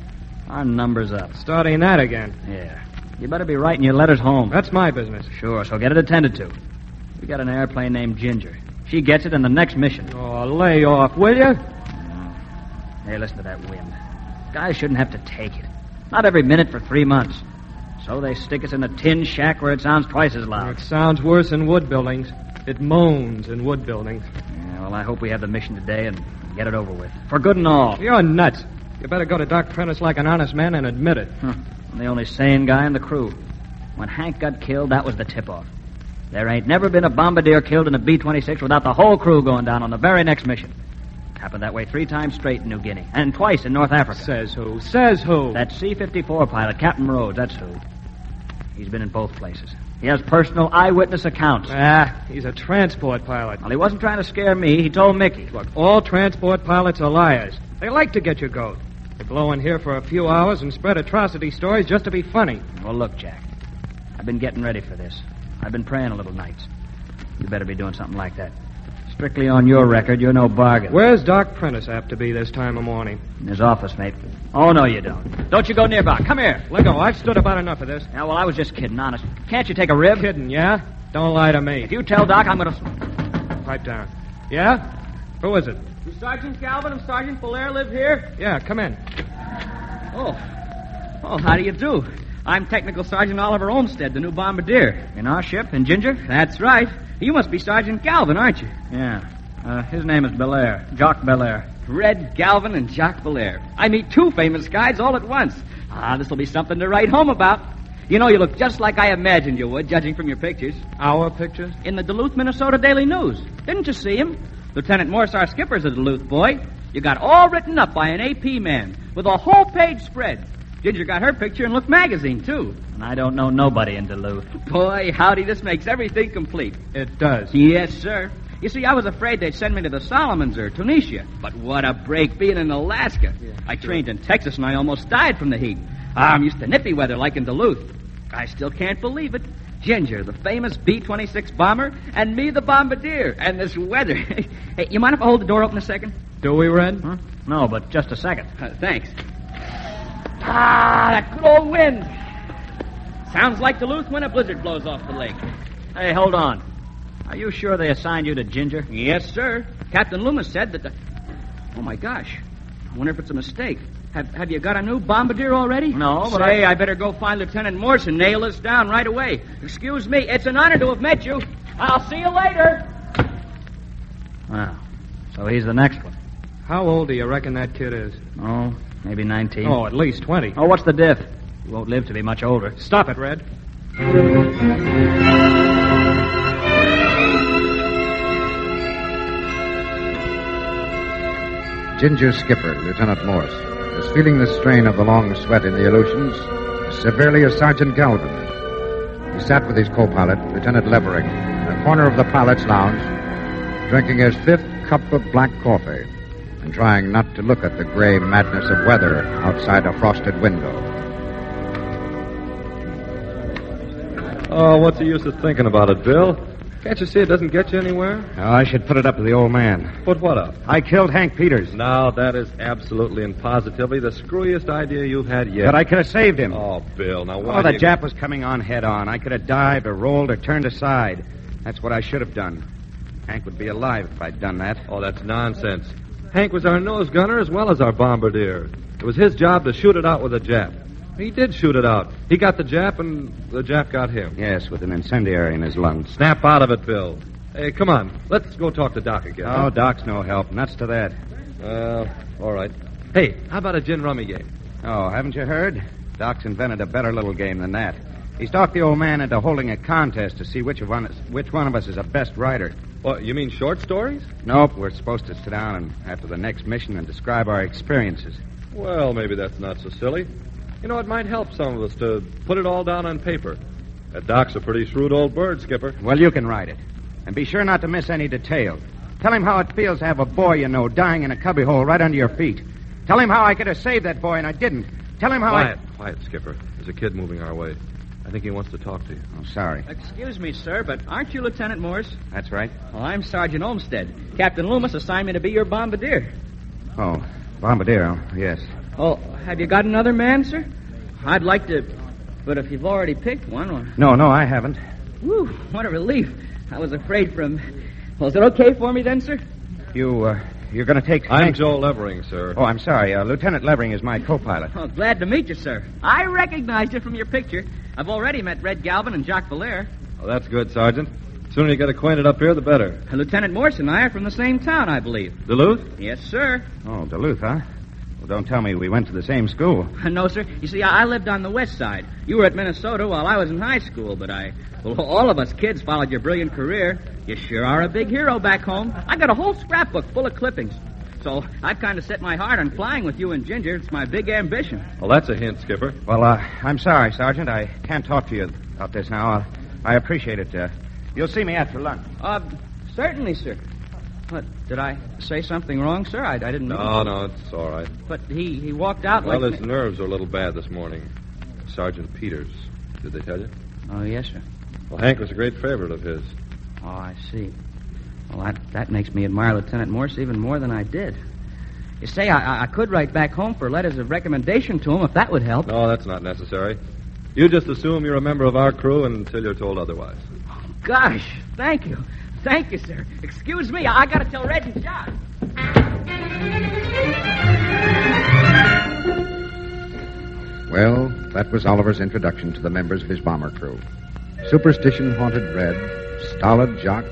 Our number's up. Starting that again. Yeah. You better be writing your letters home. That's my business. Sure, so get it attended to. We got an airplane named Ginger. She gets it in the next mission. Oh, lay off, will you? Hey, listen to that wind. Guys shouldn't have to take it. Not every minute for 3 months. So they stick us in a tin shack where it sounds twice as loud. It sounds worse in wood buildings. It moans in wood buildings. Yeah, well, I hope we have the mission today and get it over with. For good and all. You're nuts. You better go to Doc Prentice like an honest man and admit it. I'm the only sane guy in the crew. When Hank got killed, that was the tip-off. There ain't never been a bombardier killed in a B-26 without the whole crew going down on the very next mission. Happened that way 3 times straight in New Guinea, and twice in North Africa. Says who? Says who? That C-54 pilot, Captain Rhodes, that's who. He's been in both places. He has personal eyewitness accounts. He's a transport pilot. Well, he wasn't trying to scare me. He told Mickey. Look, all transport pilots are liars. They like to get your goat. They blow in here for a few hours and spread atrocity stories just to be funny. Well, look, Jack. I've been getting ready for this. I've been praying a little nights. You better be doing something like that. Strictly on your record, you're no bargain. Where's Doc Prentice apt to be this time of morning? In his office, mate. Oh, no, you don't. Don't you go nearby. Come here. Let go. I've stood about enough of this. Yeah, well, I was just kidding, honest. Can't you take a rib? Kidding, yeah? Don't lie to me. If you tell Doc, I'm going to... Pipe down. Yeah? Who is it? Do Sergeant Galvin and Sergeant Belair live here? Yeah, come in. Oh, how do you do? I'm Technical Sergeant Oliver Olmsted, the new bombardier. In our ship, in Ginger? That's right. You must be Sergeant Galvin, aren't you? Yeah. His name is Belair. Jock Belair. Red Galvin and Jock Belair. I meet two famous guys all at once. This'll be something to write home about. You know, you look just like I imagined you would, judging from your pictures. Our pictures? In the Duluth, Minnesota Daily News. Didn't you see him? Lieutenant Morse, our skipper's a Duluth boy. You got all written up by an AP man, with a whole-page spread. Ginger got her picture in Look magazine, too. And I don't know nobody in Duluth. Boy, howdy, this makes everything complete. It does. Yes, sir. You see, I was afraid they'd send me to the Solomons or Tunisia. But what a break being in Alaska. Yeah, I trained in Texas, and I almost died from the heat. I'm used to nippy weather like in Duluth. I still can't believe it. Ginger, the famous B-26 bomber, and me, the bombardier, and this weather. Hey, you mind if I hold the door open a second? Do we, Red? Huh? No, but just a second. Thanks. That good old wind. Sounds like Duluth when a blizzard blows off the lake. Hey, hold on. Are you sure they assigned you to Ginger? Yes, sir. Captain Loomis said that the... Oh, my gosh. I wonder if it's a mistake. Have you got a new bombardier already? No, but I better go find Lieutenant Morse and nail this down right away. Excuse me. It's an honor to have met you. I'll see you later. Wow. So he's the next one. How old do you reckon that kid is? Oh, maybe 19. Oh, at least 20. Oh, what's the diff? He won't live to be much older. Stop it, Red. Ginger's skipper, Lieutenant Morse, was feeling the strain of the long sweat in the Aleutians as severely as Sergeant Galvin. He sat with his co-pilot, Lieutenant Levering, in a corner of the pilot's lounge, drinking his 5th cup of black coffee and trying not to look at the gray madness of weather outside a frosted window. Oh, what's the use of thinking about it, Bill? Can't you see it doesn't get you anywhere? Oh, I should put it up to the old man. Put what up? I killed Hank Peters. Now, that is absolutely and positively the screwiest idea you've had yet. But I could have saved him. Oh, Bill, now why... Oh, the Jap was coming on head on. I could have dived or rolled or turned aside. That's what I should have done. Hank would be alive if I'd done that. Oh, that's nonsense. Hank was our nose gunner as well as our bombardier. It was his job to shoot it out with the Jap. He did shoot it out. He got the Jap, and the Jap got him. Yes, with an incendiary in his lungs. Snap out of it, Bill. Hey, come on. Let's go talk to Doc again. Oh, Doc's no help. Nuts to that. All right. Hey, how about a gin rummy game? Oh, haven't you heard? Doc's invented a better little game than that. He's talked the old man into holding a contest to see which one of us is the best writer. What, you mean short stories? Nope, we're supposed to sit down and after the next mission and describe our experiences. Well, maybe that's not so silly. You know, it might help some of us to put it all down on paper. That Doc's a pretty shrewd old bird, Skipper. Well, you can write it. And be sure not to miss any detail. Tell him how it feels to have a boy you know dying in a cubbyhole right under your feet. Tell him how I could have saved that boy and I didn't. Tell him how Quiet, Skipper. There's a kid moving our way. I think he wants to talk to you. Oh, sorry. Excuse me, sir, but aren't you Lieutenant Morse? That's right. Well, I'm Sergeant Olmsted. Captain Loomis assigned me to be your bombardier. Oh, bombardier, yes. Oh, have you got another man, sir? I'd like to, but if you've already picked one... Or... No, I haven't. Whew, what a relief. I was afraid from... Well, is it okay for me then, sir? You're going to take... I'm Joe Levering, sir. Oh, I'm sorry. Lieutenant Levering is my co-pilot. Oh, glad to meet you, sir. I recognized you from your picture. I've already met Red Galvin and Jock Belair. Oh, that's good, Sergeant. The sooner you get acquainted up here, the better. Lieutenant Morse and I are from the same town, I believe. Duluth? Yes, sir. Oh, Duluth, huh? Well, don't tell me we went to the same school. No, sir. You see, I lived on the west side. You were at Minnesota while I was in high school, but well, all of us kids followed your brilliant career. You sure are a big hero back home. I got a whole scrapbook full of clippings. So I've kind of set my heart on flying with you and Ginger. It's my big ambition. Well, that's a hint, Skipper. Well, I'm sorry, Sergeant. I can't talk to you about this now. I appreciate it. You'll see me after lunch. Certainly, sir. What, did I say something wrong, sir? I didn't know. No, it's all right. But he walked out Well, his nerves are a little bad this morning. Sergeant Peters. Did they tell you? Oh, yes, sir. Well, Hank was a great favorite of his. Oh, I see. Well, that makes me admire Lieutenant Morse even more than I did. You say I could write back home for letters of recommendation to him if that would help. No, that's not necessary. You just assume you're a member of our crew until you're told otherwise. Oh, gosh, thank you. Thank you, sir. Excuse me, I got to tell Red and Jock. Well, That was Oliver's introduction to the members of his bomber crew. Superstition-haunted Red, stolid Jock,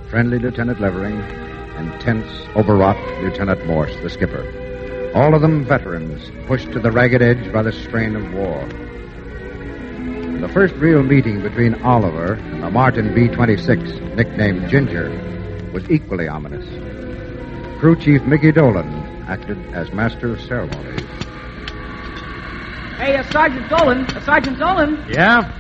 friendly Lieutenant Levering, and tense, overwrought Lieutenant Morse, the skipper. All of them veterans, pushed to the ragged edge by the strain of war. The first real meeting between Oliver and the Martin B-26, nicknamed Ginger, was equally ominous. Crew Chief McGee Dolan acted as master of ceremonies. Hey, Sergeant Dolan. Sergeant Dolan. Yeah?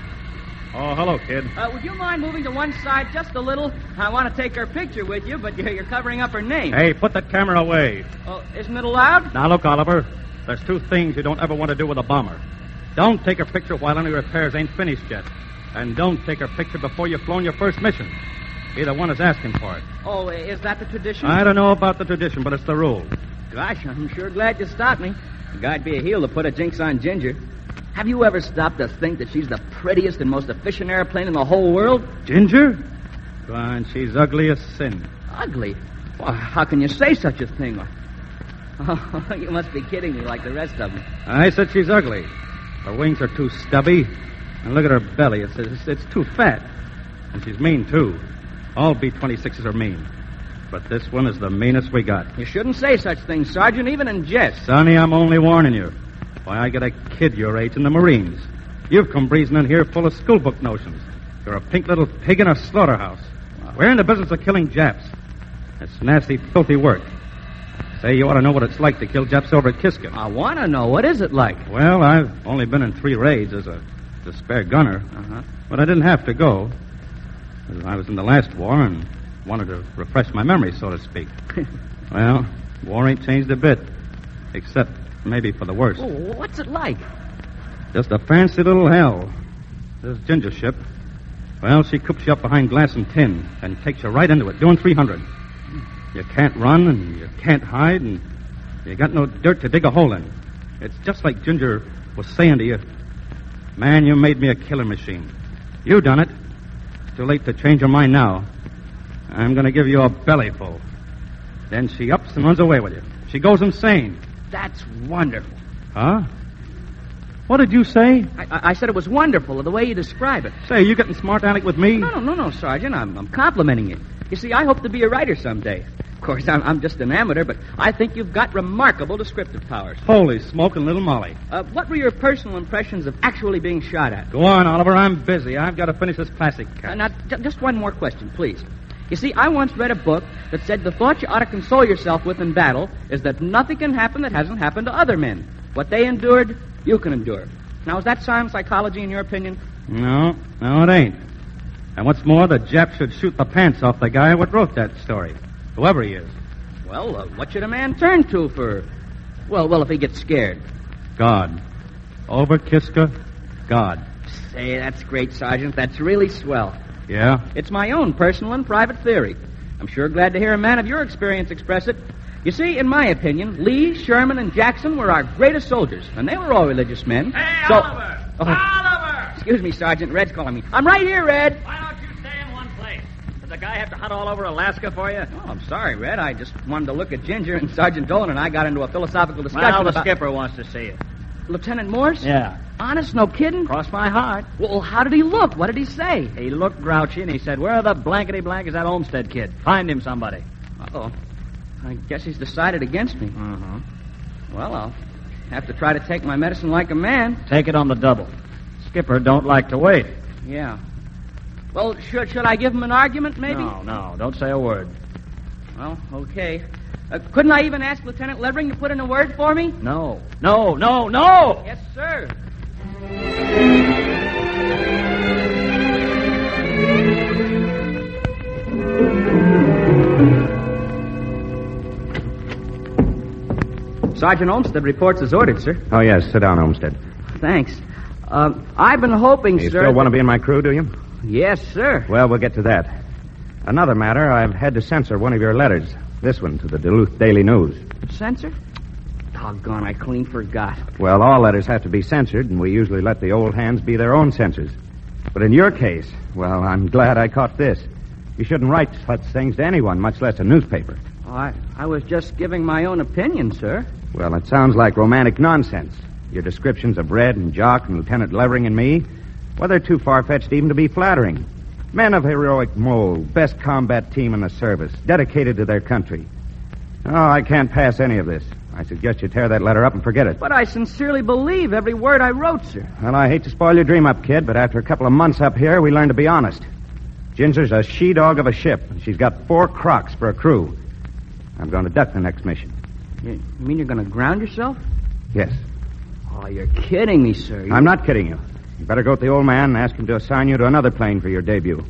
Oh, hello, kid. Would you mind moving to one side just a little? I want to take her picture with you, but you're covering up her name. Hey, put that camera away. Oh, isn't it allowed? Now, look, Oliver. There's two things you don't ever want to do with a bomber. Don't take a picture while any repairs ain't finished yet. And don't take a picture before you've flown your first mission. Either one is asking for it. Oh, is that the tradition? I don't know about the tradition, but it's the rule. Gosh, I'm sure glad you stopped me. A guy'd be a heel to put a jinx on Ginger. Have you ever stopped to think that she's the prettiest and most efficient airplane in the whole world? Ginger? Go on, she's ugly as sin. Ugly? Well, how can you say such a thing? Oh, you must be kidding me like the rest of them. I said she's ugly. Her wings are too stubby. And look at her belly. It's too fat. And she's mean, too. All B-26s are mean. But this one is the meanest we got. You shouldn't say such things, Sergeant, even in jest. Sonny, I'm only warning you. Why, I got a kid your age in the Marines. You've come breezing in here full of schoolbook notions. You're a pink little pig in a slaughterhouse. We're in the business of killing Japs. It's nasty, filthy work. Say, you ought to know what it's like to kill Japs over at Kiska. I want to know. What is it like? Well, I've only been in 3 raids as a spare gunner. But I didn't have to go. I was in the last war and wanted to refresh my memory, so to speak. Well, war ain't changed a bit. Except maybe for the worse. Oh, what's it like? Just a fancy little hell. This Ginger ship. Well, she coops you up behind glass and tin and takes you right into it, doing 300. You can't run and you can't hide and you got no dirt to dig a hole in. It's just like Ginger was saying to you, man, you made me a killer machine. You done it. It's too late to change your mind now. I'm going to give you a bellyful. Then she ups and runs away with you. She goes insane. That's wonderful. Huh? What did you say? I said it was wonderful, the way you describe it. Say, you getting smart-aleck with me? No, Sergeant. I'm complimenting you. You see, I hope to be a writer someday. Of course, I'm just an amateur, but I think you've got remarkable descriptive powers. Holy smoke and little Molly. What were your personal impressions of actually being shot at? Go on, Oliver. I'm busy. I've got to finish this classic cat. Now, just one more question, please. You see, I once read a book that said the thought you ought to console yourself with in battle is that nothing can happen that hasn't happened to other men. What they endured, you can endure. Now, is that sound psychology in your opinion? No, it ain't. And what's more, the Jap should shoot the pants off the guy who wrote that story, whoever he is. Well, what should a man turn to for... Well, if he gets scared? God. Over Kiska, God. Say, that's great, Sergeant. That's really swell. Yeah? It's my own personal and private theory. I'm sure glad to hear a man of your experience express it. You see, in my opinion, Lee, Sherman, and Jackson were our greatest soldiers, and they were all religious men. Hey, so... Oliver! Oliver! Excuse me, Sergeant. Red's calling me. I'm right here, Red. Why don't you stay in one place? Does the guy have to hunt all over Alaska for you? Oh, I'm sorry, Red. I just wanted to look at Ginger, and Sergeant Dolan and I got into a philosophical discussion Well, the about... skipper wants to see you. Lieutenant Morse? Yeah. Honest, no kidding? Cross my heart. Well, how did he look? What did he say? He looked grouchy, and he said, where the blankety-blank is that Olmsted kid? Find him somebody. Uh-oh. I guess he's decided against me. Well, I'll have to try to take my medicine like a man. Take it on the double. Skipper don't like to wait. Yeah. Well, should I give him an argument, maybe? No, don't say a word. Well, okay. Couldn't I even ask Lieutenant Levering to put in a word for me? No. Yes, sir. Sergeant Olmsted reports as ordered, sir. Oh, yes. Sit down, Olmsted. Thanks. I've been hoping, You sir... still want to be in my crew, do you? Yes, sir. Well, we'll get to that. Another matter, I've had to censor one of your letters. This one to the Duluth Daily News. Censor? Doggone, I clean forgot. Well, all letters have to be censored, and we usually let the old hands be their own censors. But in your case, well, I'm glad I caught this. You shouldn't write such things to anyone, much less a newspaper. Oh, I was just giving my own opinion, sir. Well, it sounds like romantic nonsense. Your descriptions of Red and Jock and Lieutenant Levering and me, well, they're too far-fetched even to be flattering. Men of heroic mold, best combat team in the service, dedicated to their country. Oh, I can't pass any of this. I suggest you tear that letter up and forget it. But I sincerely believe every word I wrote, sir. Well, I hate to spoil your dream up, kid, but after a couple of months up here, we learned to be honest. Ginger's a she-dog of a ship, and she's got 4 crocs for a crew. I'm going to duck the next mission. You mean you're going to ground yourself? Yes. Oh, you're kidding me, sir. I'm not kidding you. You better go to the old man and ask him to assign you to another plane for your debut.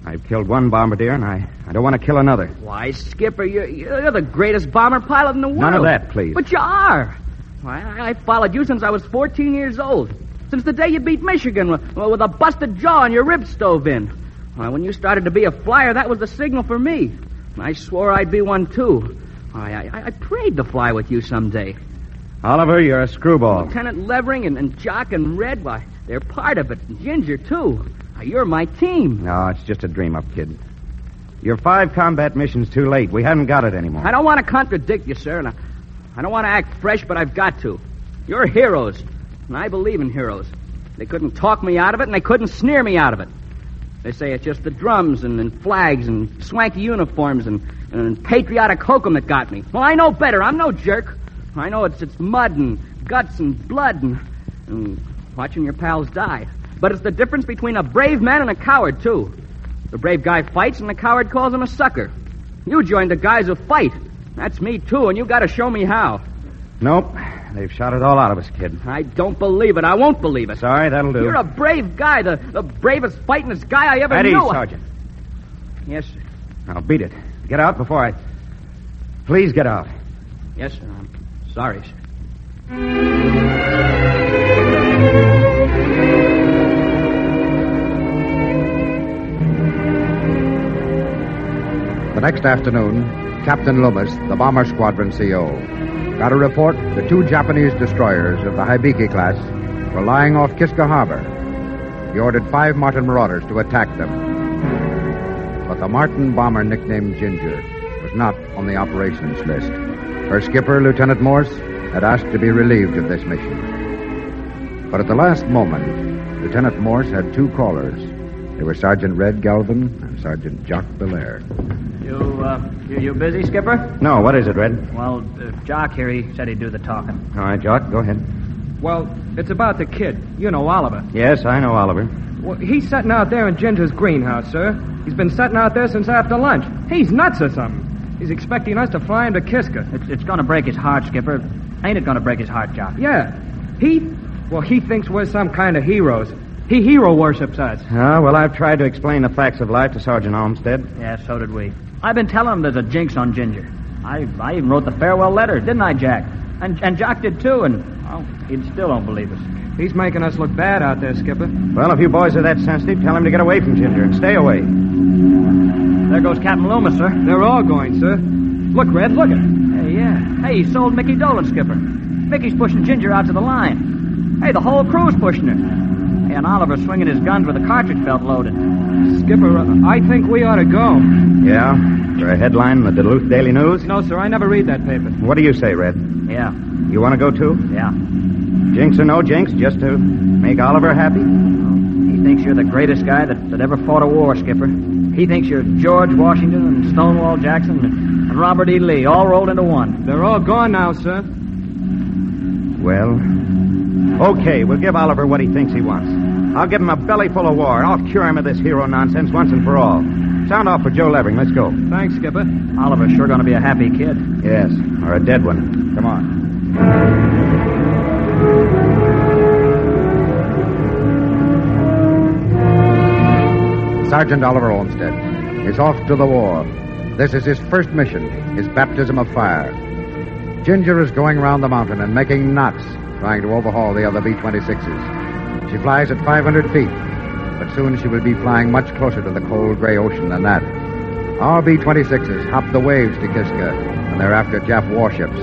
I've killed one bombardier, and I don't want to kill another. Why, Skipper, you're the greatest bomber pilot in the world. None of that, please. But you are. Why, I followed you since I was 14 years old. Since the day you beat Michigan with a busted jaw and your ribs stove in. When you started to be a flyer, that was the signal for me. I swore I'd be one, too. I prayed to fly with you someday. Oliver, you're a screwball. Lieutenant Levering and Jock and Red, why, they're part of it. And Ginger, too. You're my team. No, it's just a dream-up, kid. Your 5 combat missions too late. We haven't got it anymore. I don't want to contradict you, sir, and I don't want to act fresh, but I've got to. You're heroes, and I believe in heroes. They couldn't talk me out of it, and they couldn't sneer me out of it. They say it's just the drums and flags and swanky uniforms and patriotic hokum that got me. Well, I know better. I'm no jerk. I know it's mud and guts and blood and watching your pals die. But it's the difference between a brave man and a coward, too. The brave guy fights, and the coward calls him a sucker. You joined the guys who fight. That's me, too, and you got to show me how. Nope. They've shot it all out of us, kid. I don't believe it. I won't believe it. Sorry, that'll do. You're a brave guy, the bravest fightingest guy I ever At knew. ease, Sergeant. Yes, sir. Now, beat it. Get out before I... Please get out. Yes, sir. I'm sorry, sir. The next afternoon, Captain Loomis, the bomber squadron CO, got a report the 2 Japanese destroyers of the Hibiki class were lying off Kiska Harbor. He ordered 5 Martin Marauders to attack them. But the Martin bomber nicknamed Ginger was not on the operations list. Her skipper, Lieutenant Morse, had asked to be relieved of this mission. But at the last moment, Lieutenant Morse had 2 callers. They were Sergeant Red Galvin and Sergeant Jock Belair. You busy, Skipper? No, what is it, Red? Well, Jock here, he said he'd do the talking. All right, Jock, go ahead. Well, it's about the kid. You know Oliver. Yes, I know Oliver. Well, he's sitting out there in Ginger's greenhouse, sir. He's been sitting out there since after lunch. He's nuts or something. He's expecting us to fly him to Kiska. It's going to break his heart, Skipper. Ain't it going to break his heart, Jock? Yeah. He thinks we're some kind of heroes. He hero worships us. Well, I've tried to explain the facts of life to Sergeant Olmsted. Yeah, so did we. I've been telling him there's a jinx on Ginger. I even wrote the farewell letter, didn't I, Jack? And Jock did, too, and, he still don't believe us. He's making us look bad out there, Skipper. Well, if you boys are that sensitive, tell him to get away from Ginger and stay away. There goes Captain Loomis, sir. They're all going, sir. Look, Red, look at him. Hey, yeah. Hey, he sold Mickey Dolan, Skipper. Mickey's pushing Ginger out to the line. Hey, the whole crew's pushing her. Hey, and Oliver's swinging his guns with a cartridge belt loaded. Skipper, I think we ought to go. Yeah? For a headline in the Duluth Daily News? No, sir, I never read that paper. What do you say, Red? Yeah. You want to go, too? Yeah. Jinx or no jinx, just to make Oliver happy? He thinks you're the greatest guy that ever fought a war, Skipper. He thinks you're George Washington and Stonewall Jackson and Robert E. Lee, all rolled into one. They're all gone now, sir. Well, okay, we'll give Oliver what he thinks he wants. I'll give him a belly full of war, and I'll cure him of this hero nonsense once and for all. Sound off for Joe Levering. Let's go. Thanks, Skipper. Oliver's sure going to be a happy kid. Yes, or a dead one. Come on. Sergeant Oliver Olmsted is off to the war. This is his first mission, his baptism of fire. Ginger is going round the mountain and making knots, trying to overhaul the other B-26s. She flies at 500 feet, but soon she will be flying much closer to the cold gray ocean than that. Our B-26s hop the waves to Kiska, and they're after Jap warships.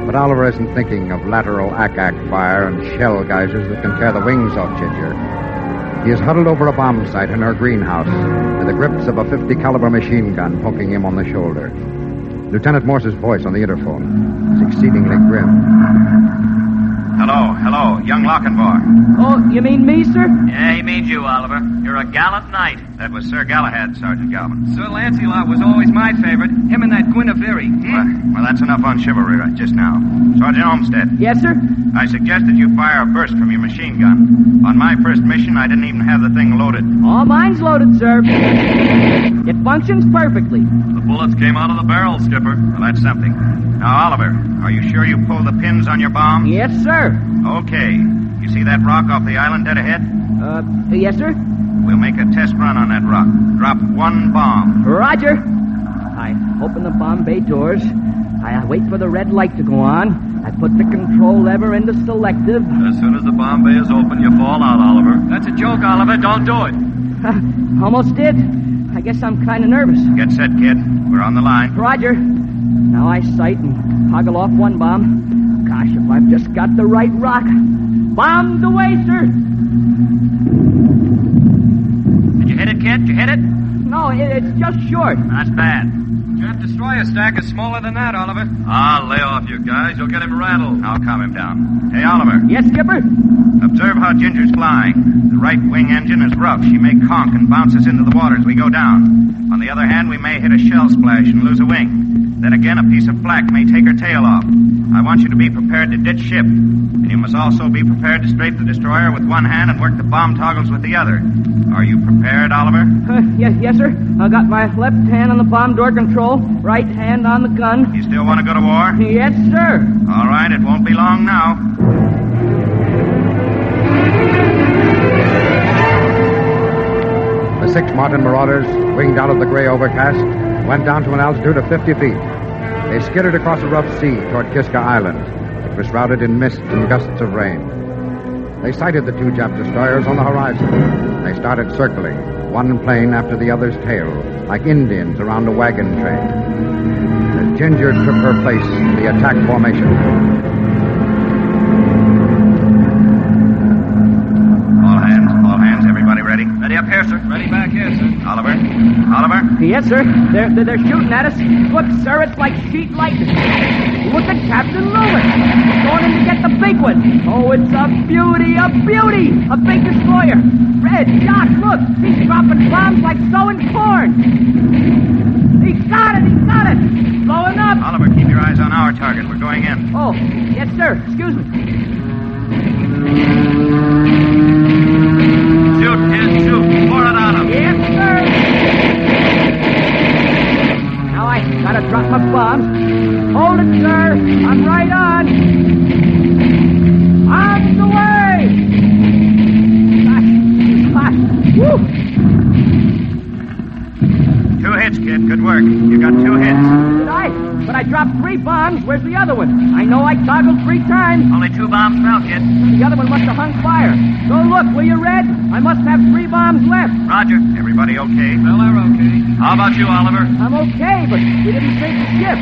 But Oliver isn't thinking of lateral ack-ack fire and shell geysers that can tear the wings off Ginger. He is huddled over a bomb site in her greenhouse, with the grips of a .50 caliber machine gun poking him on the shoulder. Lieutenant Morse's voice on the interphone is exceedingly grim. Hello, young Lochinvar. Oh, you mean me, sir? Yeah, he means you, Oliver. You're a gallant knight. That was Sir Galahad, Sergeant Galvin. Sir Lancelot was always my favorite. Him and that Guinevere. Well, that's enough on chivalry right just now. Sergeant Olmsted. Yes, sir? I suggested you fire a burst from your machine gun. On my first mission, I didn't even have the thing loaded. All mine's loaded, sir. It functions perfectly. The bullets came out of the barrel, Skipper. Well, that's something. Now, Oliver, are you sure you pulled the pins on your bomb? Yes, sir. Okay. You see that rock off the island dead ahead? Yes, sir? We'll make a test run on that rock. Drop one bomb. Roger. I open the bomb bay doors. I wait for the red light to go on. I put the control lever into selective. As soon as the bomb bay is open, you fall out, Oliver. That's a joke, Oliver. Don't do it. Almost did. I guess I'm kind of nervous. Get set, kid. We're on the line. Roger. Now I sight and toggle off one bomb. Gosh, if I've just got the right rock. Bombs away, sir. Did you hit it, kid? Did you hit it? No, it's just short. That's bad. Jet destroyer stack is smaller than that, Oliver. Lay off, you guys. You'll get him rattled. I'll calm him down. Hey, Oliver. Yes, Skipper? Observe how Ginger's flying. The right wing engine is rough. She may conk and bounce us into the water as we go down. On the other hand, we may hit a shell splash and lose a wing. Then again, a piece of flak may take her tail off. I want you to be prepared to ditch ship. And you must also be prepared to strafe the destroyer with one hand and work the bomb toggles with the other. Are you prepared, Oliver? Yes, sir. I got my left hand on the bomb door control, right hand on the gun. You still want to go to war? Yes, sir. All right, it won't be long now. The 6 Martin Marauders, winged out of the gray overcast, went down to an altitude of 50 feet. They skidded across a rough sea toward Kiska Island. It was shrouded in mist and gusts of rain. They sighted the 2 Jap destroyers on the horizon. They started circling, one plane after the other's tail, like Indians around a wagon train. As Ginger took her place in the attack formation. All hands, everybody ready? Ready up here, sir. Ready back here, sir. Oliver? Yes, sir. They're shooting at us. Look, sir, it's like sheet lightning. Look at Captain Loomis. He's going in to get the big one. Oh, it's a beauty, a beauty. A big destroyer. Red, Doc, look. He's dropping bombs like sowing corn. He's got it. Blowing up. Oliver, keep your eyes on our target. We're going in. Oh, yes, sir. Excuse me. Shoot, kid, shoot. Pour it on him. Yes, sir. Now I gotta drop my bombs. Hold it, sir. I'm right on. On the way. Hot. Woo. 2 hits, kid. Good work. You got 2 hits. Did I? But I dropped 3 bombs. Where's the other one? I know I toggled 3 times. Only 2 bombs fell, kid. The other one must have hung fire. So look, will you, Red? I must have 3 bombs left. Roger. Everybody okay? Well, they're okay. How about you, Oliver? I'm okay, but we didn't sink the ship.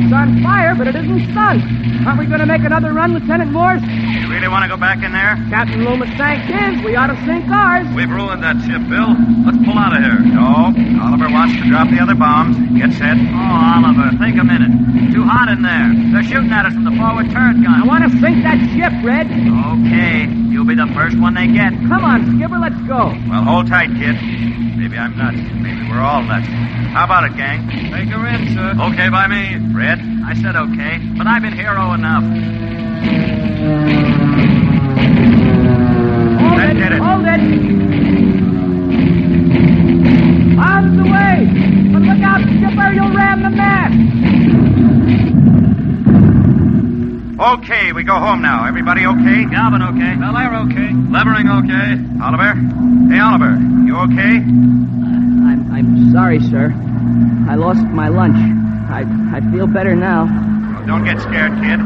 It's on fire, but it isn't sunk. Aren't we going to make another run, Lieutenant Morse? You really want to go back in there? Captain Loomis sank his. We ought to sink ours. We've ruined that ship, Bill. Let's pull out of here. No. Oliver wants to drop the other bombs. Get set. Oh, Oliver, think a minute. Too hot in there. They're shooting at us from the forward turret gun. I want to sink that ship, Red. Okay. You'll be the first one they get. Come on, Skipper, let's go. Well, hold tight, kid. Maybe I'm nuts. Maybe we're all nuts. How about it, gang? Take her in, sir. Okay by me. Red? I said okay, but I've been hero enough. Let's get it. Hold it. On the way. But look out, Skipper, you'll ram the mast. Okay, we go home now. Everybody okay? Galvin okay. Belair okay. Levering okay. Oliver? Hey, Oliver, you okay? I'm sorry, sir. I lost my lunch. I feel better now. Well, don't get scared, kid.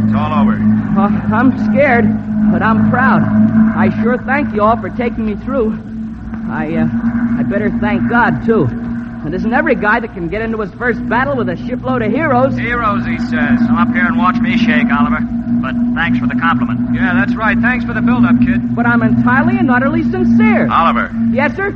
It's all over. I'm scared, but I'm proud. I sure thank you all for taking me through. I better thank God, too. It isn't every guy that can get into his first battle with a shipload of heroes. Heroes, he says. Come up here and watch me shake, Oliver. But thanks for the compliment. Yeah, that's right. Thanks for the build-up, kid. But I'm entirely and utterly sincere. Oliver. Yes, sir?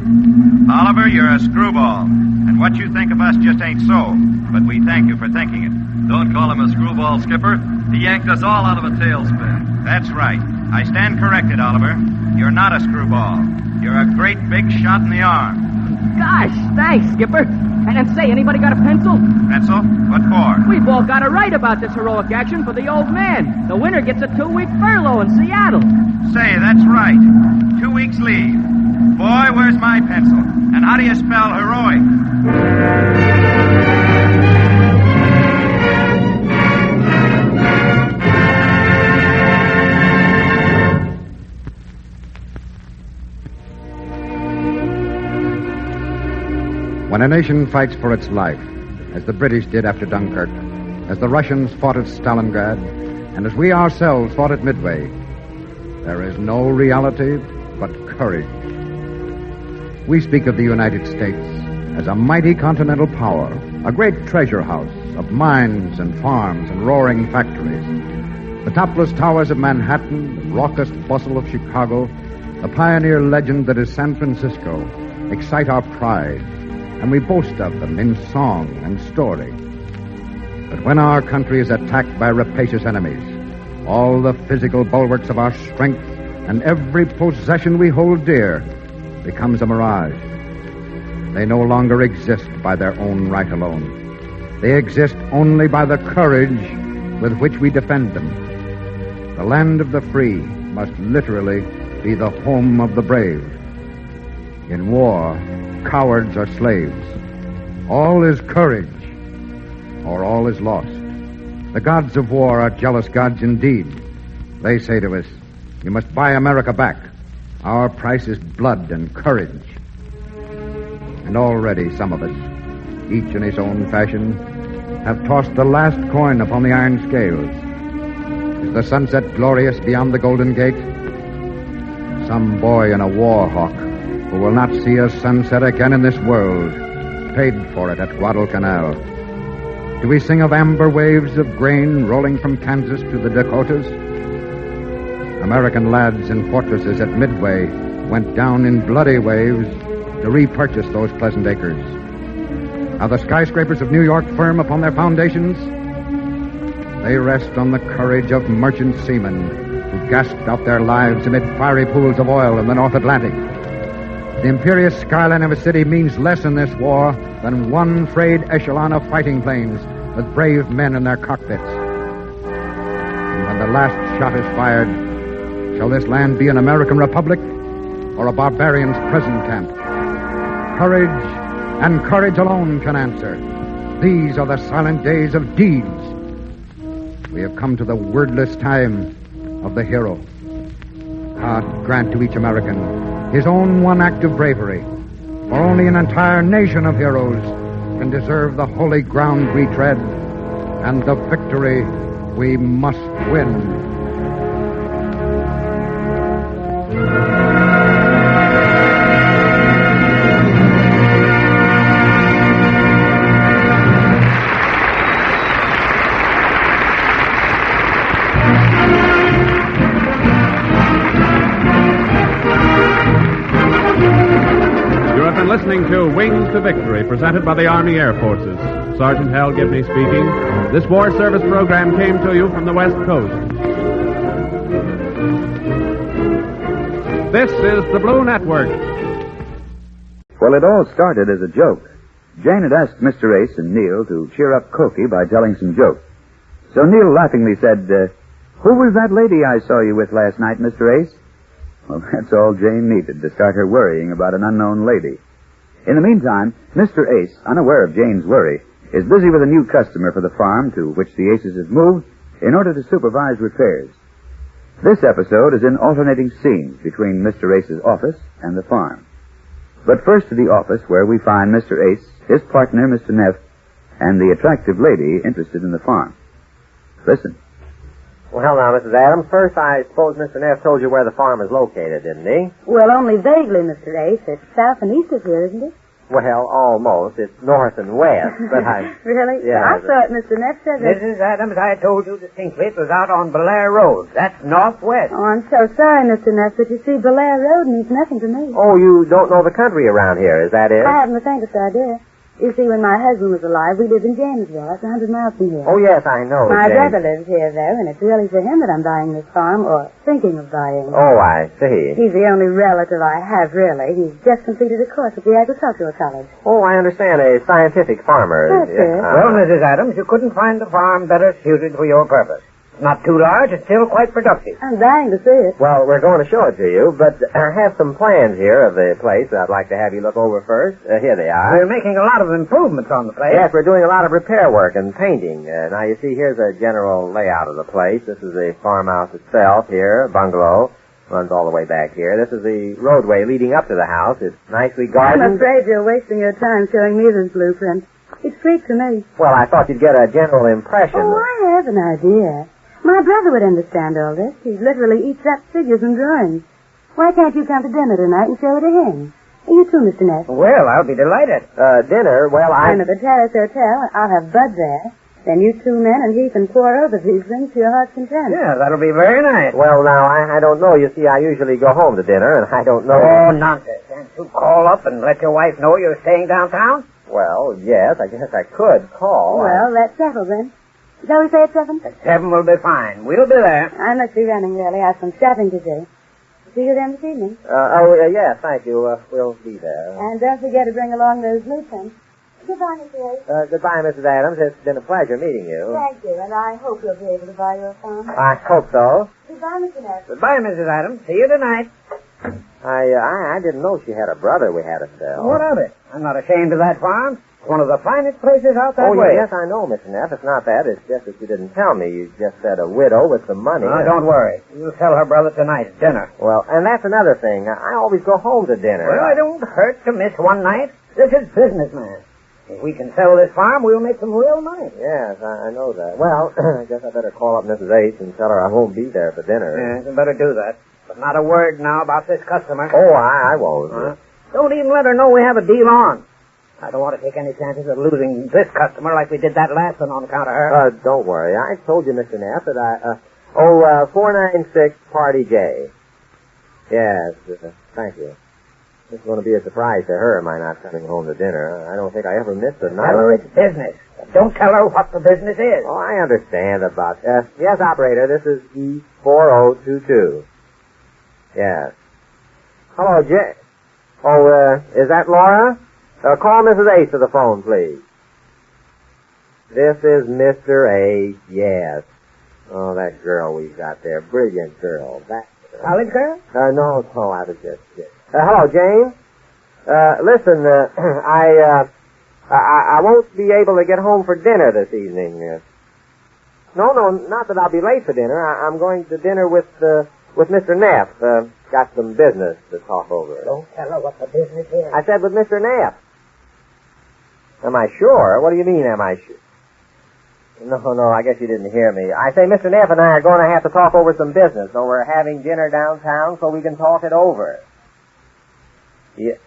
Oliver, you're a screwball. And what you think of us just ain't so. But we thank you for thinking it. Don't call him a screwball, Skipper. He yanked us all out of a tailspin. That's right. I stand corrected, Oliver. You're not a screwball. You're a great big shot in the arm. Gosh, thanks, Skipper. And say, anybody got a pencil? Pencil? What for? We've all got to write about this heroic action for the old man. The winner gets a 2-week furlough in Seattle. Say, that's right. 2 weeks leave. Boy, where's my pencil? And how do you spell heroic? When a nation fights for its life, as the British did after Dunkirk, as the Russians fought at Stalingrad, and as we ourselves fought at Midway, there is no reality but courage. We speak of the United States as a mighty continental power, a great treasure house of mines and farms and roaring factories. The topless towers of Manhattan, the raucous bustle of Chicago, the pioneer legend that is San Francisco excite our pride, and we boast of them in song and story. But when our country is attacked by rapacious enemies, all the physical bulwarks of our strength and every possession we hold dear becomes a mirage. They no longer exist by their own right alone. They exist only by the courage with which we defend them. The land of the free must literally be the home of the brave. In war, cowards are slaves. All is courage, or all is lost. The gods of war are jealous gods indeed. They say to us, you must buy America back. Our price is blood and courage. And already some of us, each in his own fashion, have tossed the last coin upon the iron scales. Is the sunset glorious beyond the Golden Gate? Some boy in a war hawk who will not see a sunset again in this world paid for it at Guadalcanal. Do we sing of amber waves of grain rolling from Kansas to the Dakotas? American lads in fortresses at Midway went down in bloody waves to repurchase those pleasant acres. Are the skyscrapers of New York firm upon their foundations? They rest on the courage of merchant seamen who gasped out their lives amid fiery pools of oil in the North Atlantic. The imperious skyline of a city means less in this war than one frayed echelon of fighting planes with brave men in their cockpits. And when the last shot is fired, shall this land be an American republic or a barbarian's prison camp? Courage, and courage alone can answer. These are the silent days of deeds. We have come to the wordless time of the hero. God grant to each American his own one act of bravery, for only an entire nation of heroes can deserve the holy ground we tread and the victory we must win. Listening to Wings to Victory, presented by the Army Air Forces. Sergeant Hal Gibney speaking. This war service program came to you from the West Coast. This is the Blue Network. Well, it all started as a joke. Jane had asked Mr. Ace and Neil to cheer up Cokie by telling some jokes. So Neil laughingly said, who was that lady I saw you with last night, Mr. Ace? Well, that's all Jane needed to start her worrying about an unknown lady. In the meantime, Mr. Ace, unaware of Jane's worry, is busy with a new customer for the farm to which the Aces have moved in order to supervise repairs. This episode is in alternating scenes between Mr. Ace's office and the farm. But first to the office, where we find Mr. Ace, his partner, Mr. Neff, and the attractive lady interested in the farm. Listen. Well, now, Mrs. Adams, first I suppose Mr. Neff told you where the farm is located, didn't he? Well, only vaguely, Mr. Ace. It's south and east of here, isn't it? Well, almost. It's north and west, but I... Really? Yeah, I thought Mr. Neff said that... Mrs. Adams, I told you distinctly it was out on Belair Road. That's northwest. Oh, I'm so sorry, Mr. Neff, but you see, Belair Road means nothing to me. Oh, you don't know the country around here, is that it? I haven't the faintest idea. You see, when my husband was alive, we lived in Janesville. That's 100 miles from here. Oh, yes, I know. My Jane. brother lives here, though, and it's really for him that I'm buying this farm, or thinking of buying. Oh, I see. He's the only relative I have, really. He's just completed a course at the Agricultural College. Oh, I understand. A scientific farmer. That's it. Well, Mrs. Adams, you couldn't find a farm better suited for your purpose. Not too large, it's still quite productive. I'm dying to see it. Well, we're going to show it to you, but I have some plans here of the place I'd like to have you look over first. Here they are. We're making a lot of improvements on the place. Yes, we're doing a lot of repair work and painting. Now, you see, here's a general layout of the place. This is the farmhouse itself here, bungalow. Runs all the way back here. This is the roadway leading up to the house. It's nicely gardened. I'm afraid you're wasting your time showing me this blueprint. It's Greek to me. Well, I thought you'd get a general impression. Oh, I have an idea. My brother would understand all this. He literally eats up figures and drawings. Why can't you come to dinner tonight and show it to him? And you too, Mr. Ness. Well, I'll be delighted. Dinner? Well, I'm at the Terrace Hotel. I'll have Bud there. Then you two men and he can pour over these things to your heart's content. Yeah, that'll be very nice. Well, now, I don't know. You see, I usually go home to dinner, and I don't know. Oh, nonsense. Can't you call up and let your wife know you're staying downtown? Well, yes, I guess I could call. Well, that's settled then. Shall we say at 7? At 7 will be fine. We'll be there. I must be running, really. I have some shopping to do. See you then this evening. Yes, thank you. We'll be there. And don't forget to bring along those blueprints. Goodbye, Mr. Ace. Goodbye, Mrs. Adams. It's been a pleasure meeting you. Thank you, and I hope you'll be able to buy your farm. I hope so. Goodbye, Mr. Ness. Goodbye, Mrs. Adams. See you tonight. I didn't know she had a brother we had to sell. What of it? I'm not ashamed of that farm. It's one of the finest places out that way. Oh, yes, I know, Mr. Neff. It's not that. It's just that you didn't tell me. You just said a widow with some money. No, don't worry. You'll tell her brother tonight at dinner. Well, and that's another thing. I always go home to dinner. Well, it don't hurt to miss one night. This is business, man. If we can sell this farm, we'll make some real money. Yes, I know that. Well, I guess I better call up Mrs. Ace and tell her I won't be there for dinner. Yes, you better do that. But not a word now about this customer. Oh, I won't. Don't even let her know we have a deal on. I don't want to take any chances of losing this customer like we did that last one on account of her. Don't worry. I told you, Mr. Knapp, that 496 Party J. Yes, thank you. It's going to be a surprise to her, my not coming home to dinner. I don't think I ever missed a night. Tell her it's business. Don't tell her what the business is. Oh, I understand about... yes, operator, this is E4022. Yes. Hello, Jay. Oh, is that Laura? Call Mrs. Ace to the phone, please. This is Mr. Ace, yes. Oh, that girl we got there. Brilliant girl. That college girl? No, I was just... hello, Jane. Listen, I won't be able to get home for dinner this evening. No, not that I'll be late for dinner. I'm going to dinner with Mr. Neff. Got some business to talk over. Don't tell her what the business is. I said with Mr. Neff. Am I sure? What do you mean, am I sure? No, I guess you didn't hear me. I say Mr. Neff and I are going to have to talk over some business, so we're having dinner downtown so we can talk it over. Yes,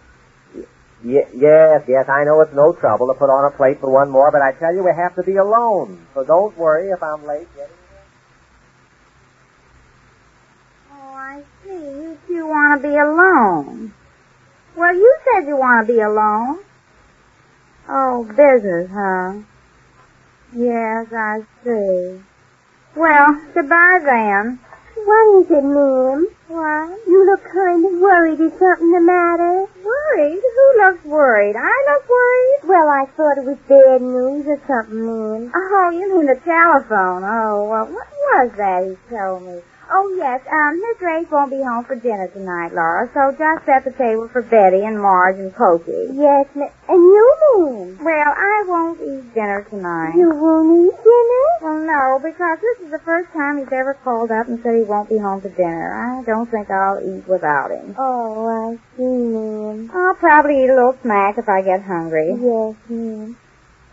I know it's no trouble to put on a plate for one more, but I tell you, we have to be alone. So don't worry if I'm late getting there. Oh, I see. You want to be alone. Well, you said you want to be alone. Oh, business, huh? Yes, I see. Well, goodbye then. What is it, ma'am? What? You look kind of worried. Is something the matter? Worried? Who looks worried? I look worried? Well, I thought it was bad news or something, ma'am. Oh, you mean the telephone. Oh, well, what was that he told me? Oh, yes, Miss Grace won't be home for dinner tonight, Laura, so just set the table for Betty and Marge and Pokey. Yes, ma'am. And you, ma'am? Well, I won't eat dinner tonight. You won't eat dinner? Well, no, because this is the first time he's ever called up and said he won't be home for dinner. I don't think I'll eat without him. Oh, I see, ma'am. I'll probably eat a little snack if I get hungry. Yes, ma'am.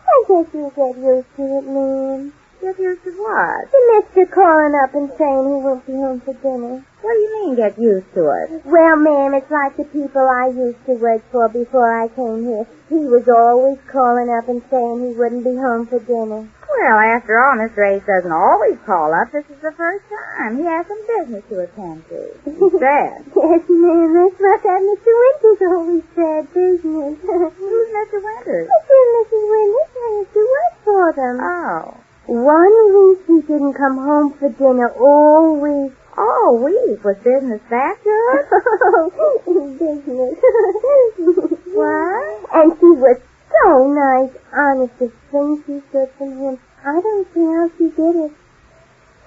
I guess you'll get used to it, ma'am. Get used to what? The mister calling up and saying he won't be home for dinner. What do you mean, get used to it? Well, ma'am, it's like the people I used to work for before I came here. He was always calling up and saying he wouldn't be home for dinner. Well, after all, Mr. Ace doesn't always call up. This is the first time. He has some business to attend to. He said. Yes, ma'am. That's what that Mr. Winters always said, business. Who's Mr. Winters? Mr. and Mrs. Winters. I used to work for them. Oh. 1 week he didn't come home for dinner all week. All week? Was business that good? Business. What? And she was so nice. Honest, the things she said from him. I don't see how she did it.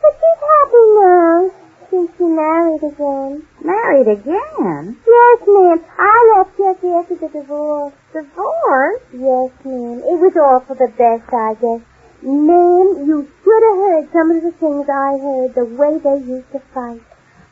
But she's happy now, since she married again. Married again? Yes, ma'am. I left just after the divorce. Divorce? Yes, ma'am. It was all for the best, I guess. Ma'am, you should have heard some of the things I heard, the way they used to fight.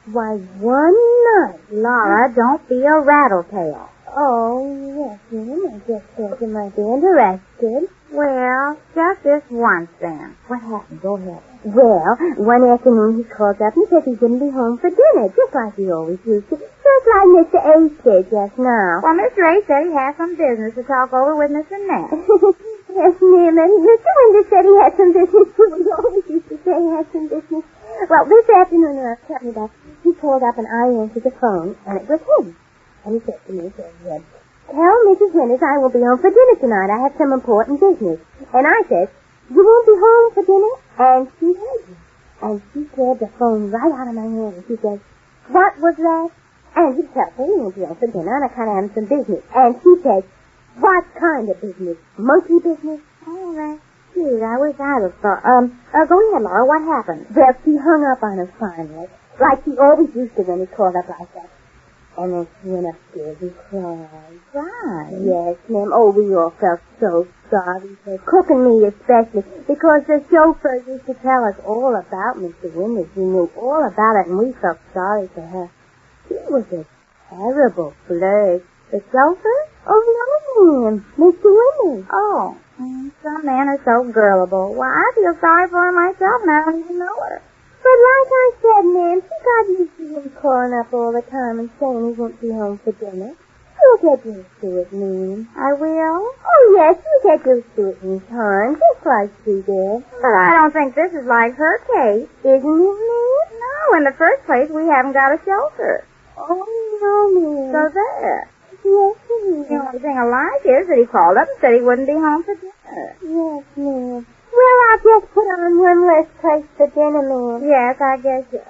Why, one night... Laura, don't be a rattletail. Oh, yes, ma'am. I just thought you might be interested. Well, just this once, then. What happened? Go ahead. Well, one afternoon he called up and said he wouldn't be home for dinner, just like he always used to. Just like Mr. Ace did just now. Well, Mr. Ace said he had some business to talk over with Mr. Ness. Yes, ma'am, and Mr. Winters said he had some business, too. He always used to say he had some business. Well, this afternoon, tell me that, he called up and I answered the phone, and it was him. And he said to me, tell Mrs. Winters I will be home for dinner tonight. I have some important business. And I said, you won't be home for dinner? And she heard me. And she grabbed the phone right out of my hand, and she said, what was that? And he told her he won't be home for dinner, and I kind of have some business. And she said, what kind of business? Monkey business? Oh, that's cute. I wish I'd have thought. Go ahead, Laura. What happened? Well, she hung up on us finally, like she always used to when he called up like that. And then she went upstairs and cried. Cried? Yes, ma'am. Oh, we all felt so sorry for her. Cook and me especially, because the chauffeur used to tell us all about Mr. Winters. We knew all about it, and we felt sorry for her. He was a terrible flirt. The chauffeur? Oh, no, ma'am. Mr. Winters. Oh, some men are so gullible. Why, I feel sorry for her myself, and I don't even know her. But like I said, ma'am, she got used to him calling up all the time and saying he won't be home for dinner. You'll get used to it, ma'am. I will? Oh, yes, you'll get used to it in time, just like she did. But I don't think this is like her case. Isn't it, ma'am? No, in the first place, we haven't got a chauffeur. Oh, no, ma'am. So there. Yes, ma'am. The only thing alike is that he called up and said he wouldn't be home for dinner. Yes, ma'am. Well, I'll just put on one less place for dinner, ma'am. Yes, I guess so.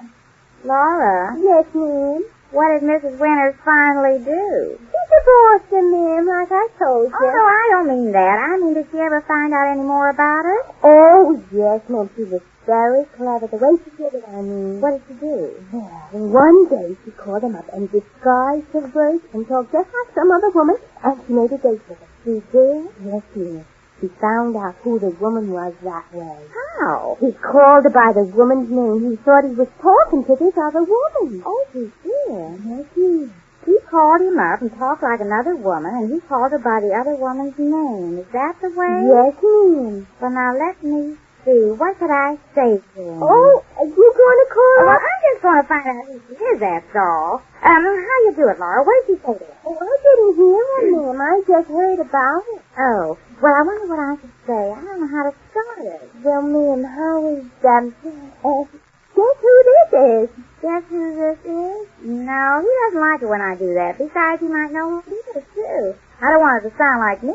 Laura? Yes, ma'am? What did Mrs. Winters finally do? She divorced him, ma'am, like I told you. Oh, no, I don't mean that. I mean, did she ever find out any more about it? Oh, yes, ma'am. She was very clever. The way she did it, I mean. What did she do? Well, one day she called him up and disguised her voice and talked just like some other woman, and she made a date with her. She did? Yes, ma'am. He found out who the woman was that way. How? He called her by the woman's name. He thought he was talking to this other woman. Oh, he did? Yes, he did. He called him up and talked like another woman, and he called her by the other woman's name. Is that the way? Yes, ma'am. Well, now, let me see. What could I say to him? Oh, are you going to call her? Well, I'm just going to find out who she is, that's all. How you do it, Laura? What did she say to her? Oh, I didn't hear her, ma'am. I just heard about it. Oh, well, I wonder what I should say. I don't know how to start it. Well, ma'am, how is guess who this is? Guess who this is? No, he doesn't like it when I do that. Besides, he might know who it is, too. I don't want it to sound like me.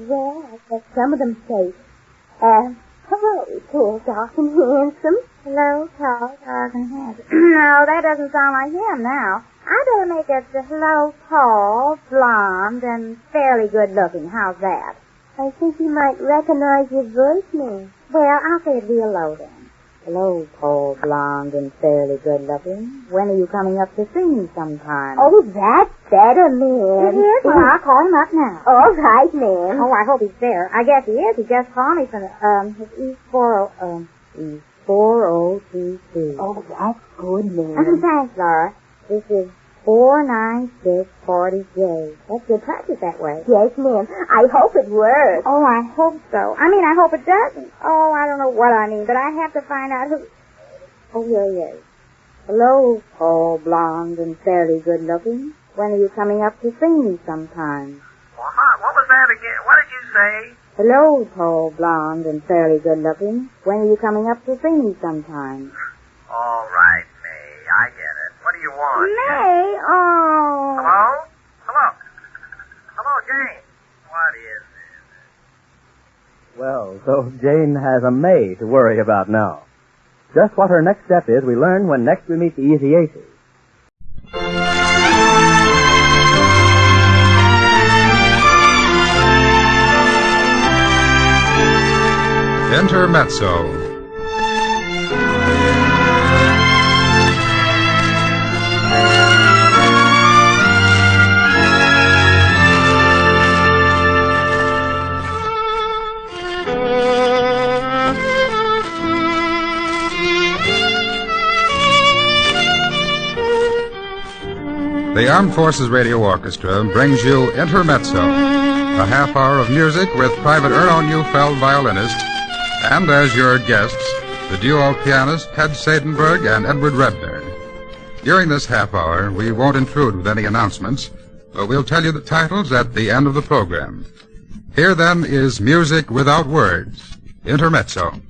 Well, I guess some of them say, hello, tall, dark, and handsome. Hello, tall, dark, and handsome. No, that doesn't sound like him now. I better make it hello, tall, blonde, and fairly good-looking. How's that? I think he might recognize your voice, ma'am. Well, I'll say it real low, then. Hello, tall, blonde, and fairly good-looking. When are you coming up to see me sometime? Oh, that's better, ma'am. It is? Well, I'll call him up now. All right, ma'am. Oh, I hope he's there. I guess he is. He just called me from his East 4022. Oh, that's good, ma'am. Thanks, Laura. This is 49640J. That's good practice that way. Yes, ma'am. I hope it works. Oh, I hope so. I mean, I hope it doesn't. Oh, I don't know what I mean, but I have to find out who... Oh, here he is. Hello, tall, blonde, and fairly good-looking. When are you coming up to see me sometime? What was that again? What did you say? Hello, tall, blonde, and fairly good-looking. When are you coming up to see me sometime? All right, May. I get it. What do you want? May? Oh. Hello? Hello? Hello, Jane. What is it? Well, so Jane has a May to worry about now. Just what her next step is, we learn when next we meet the Easy Aces. Intermezzo. The Armed Forces Radio Orchestra brings you Intermezzo, a half hour of music with Private Erno Neufeld, violinist, and as your guests, the duo pianist Ted Sadenberg and Edward Redner. During this half hour, we won't intrude with any announcements, but we'll tell you the titles at the end of the program. Here, then, is Music Without Words, Intermezzo.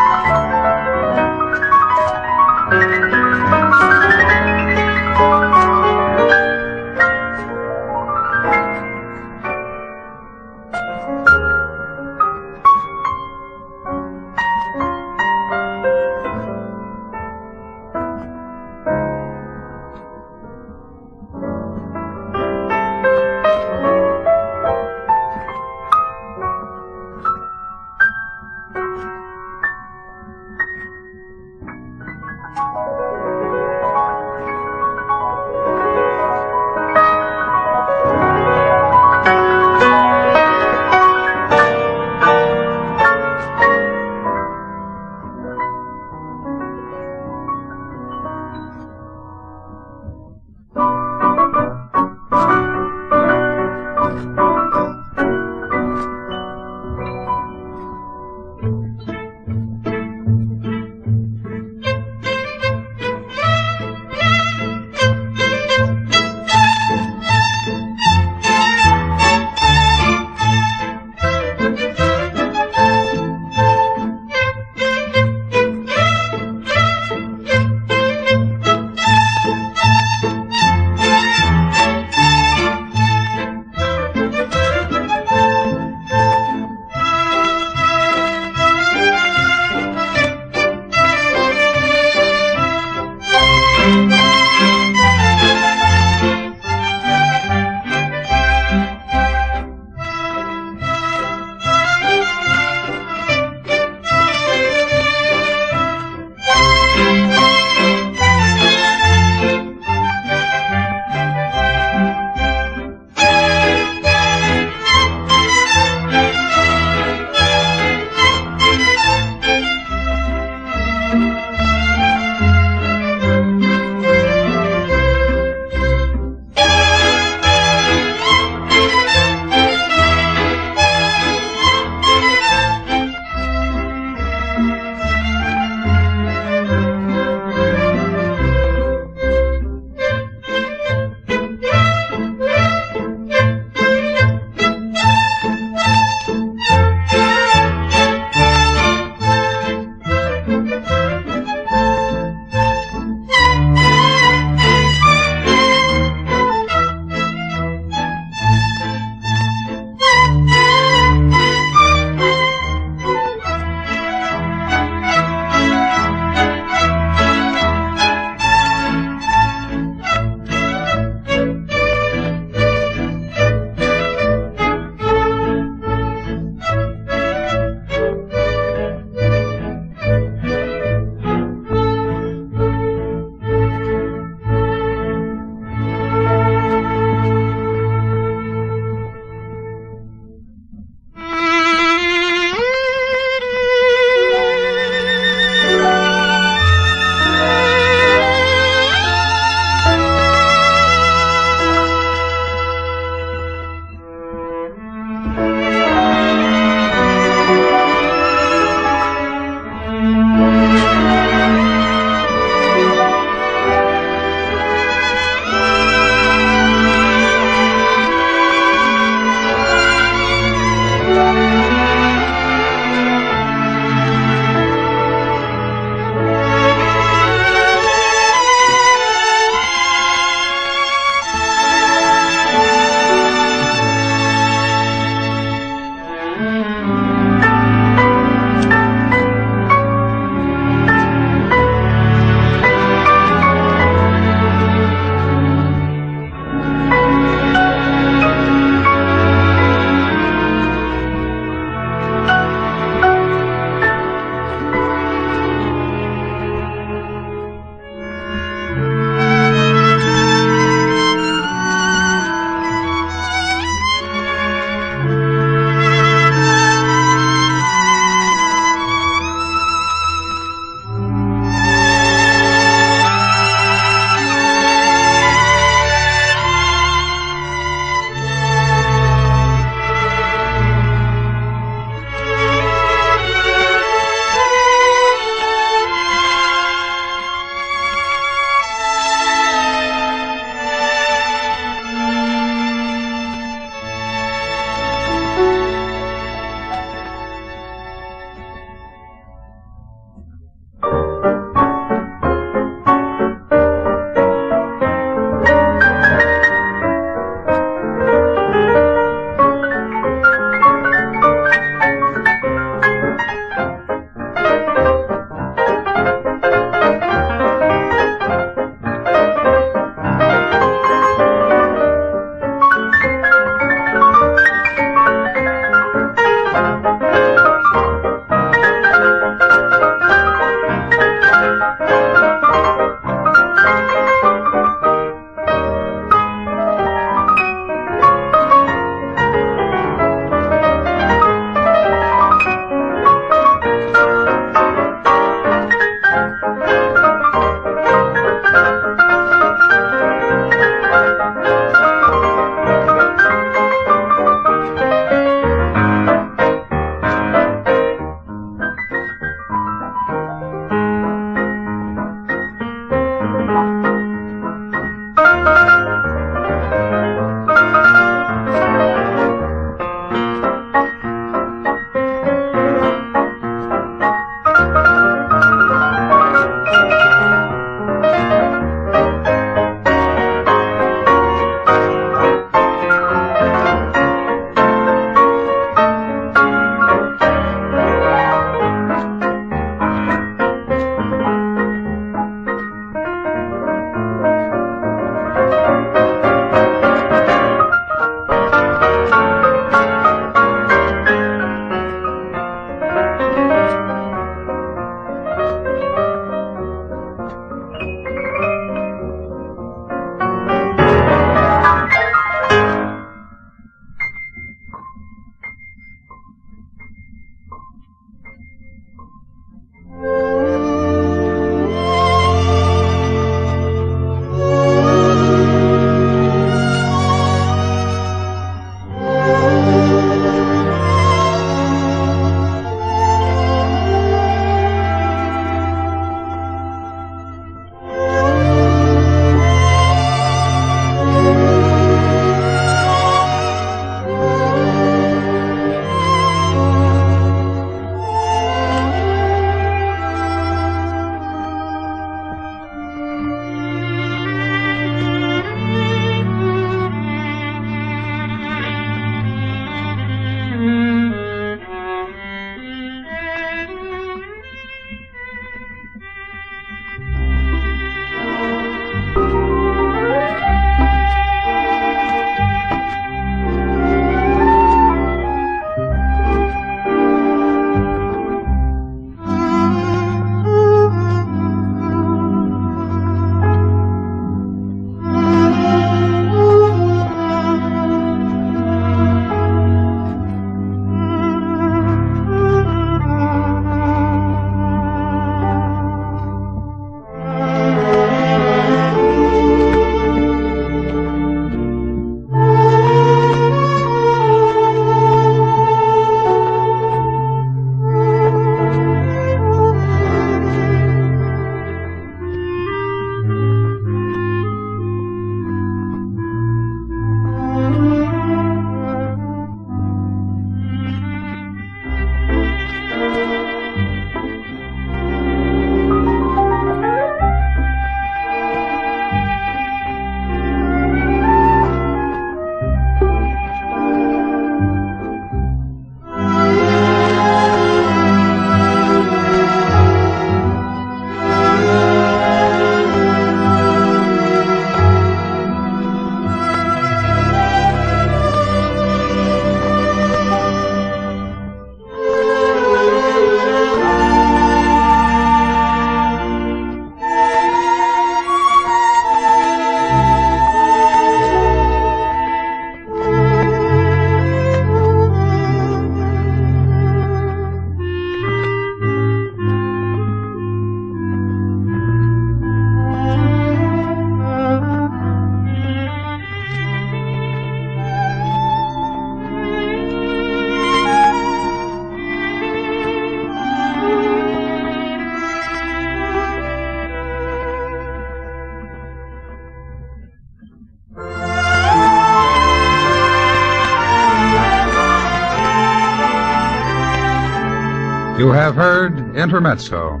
You have heard Intermezzo.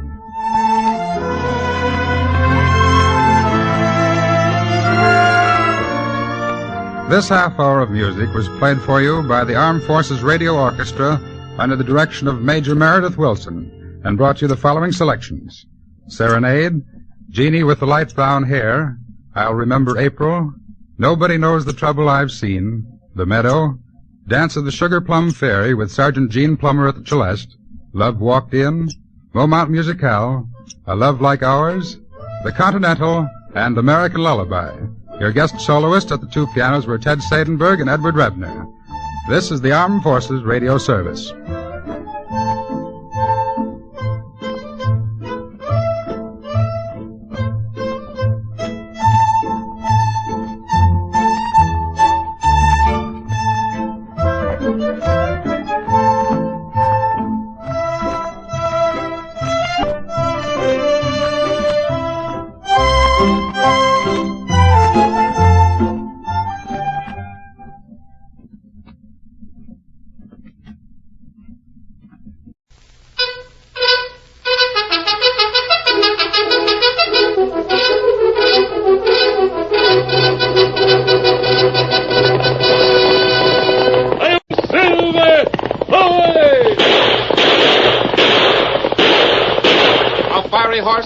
This half hour of music was played for you by the Armed Forces Radio Orchestra under the direction of Major Meredith Wilson, and brought you the following selections: Serenade, Jeannie with the Light Brown Hair, I'll Remember April, Nobody Knows the Trouble I've Seen, The Meadow, Dance of the Sugar Plum Fairy with Sergeant Gene Plummer at the celeste, Love Walked In, Moment Musicale, A Love Like Ours, The Continental, and American Lullaby. Your guest soloists at the two pianos were Ted Sadenberg and Edward Rebner. This is the Armed Forces Radio Service.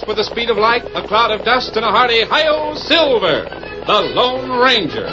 With the speed of light, a cloud of dust, and a hearty hi-yo Silver, the Lone Ranger.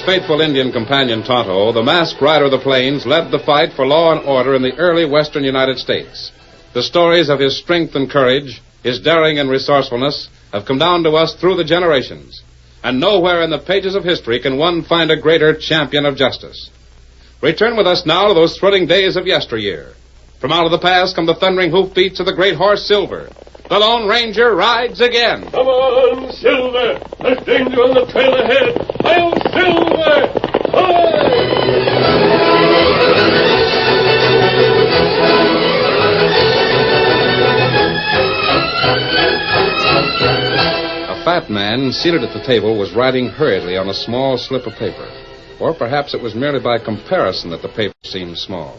Faithful Indian companion Tonto, the masked rider of the plains, led the fight for law and order in the early western United States. The stories of his strength and courage, his daring and resourcefulness, have come down to us through the generations. And nowhere in the pages of history can one find a greater champion of justice. Return with us now to those thrilling days of yesteryear. From out of the past come the thundering hoofbeats of the great horse Silver. The Lone Ranger rides again. Come on, Silver. There's danger on the trail ahead. I'll Silver! A fat man seated at the table was writing hurriedly on a small slip of paper. Or perhaps it was merely by comparison that the paper seemed small.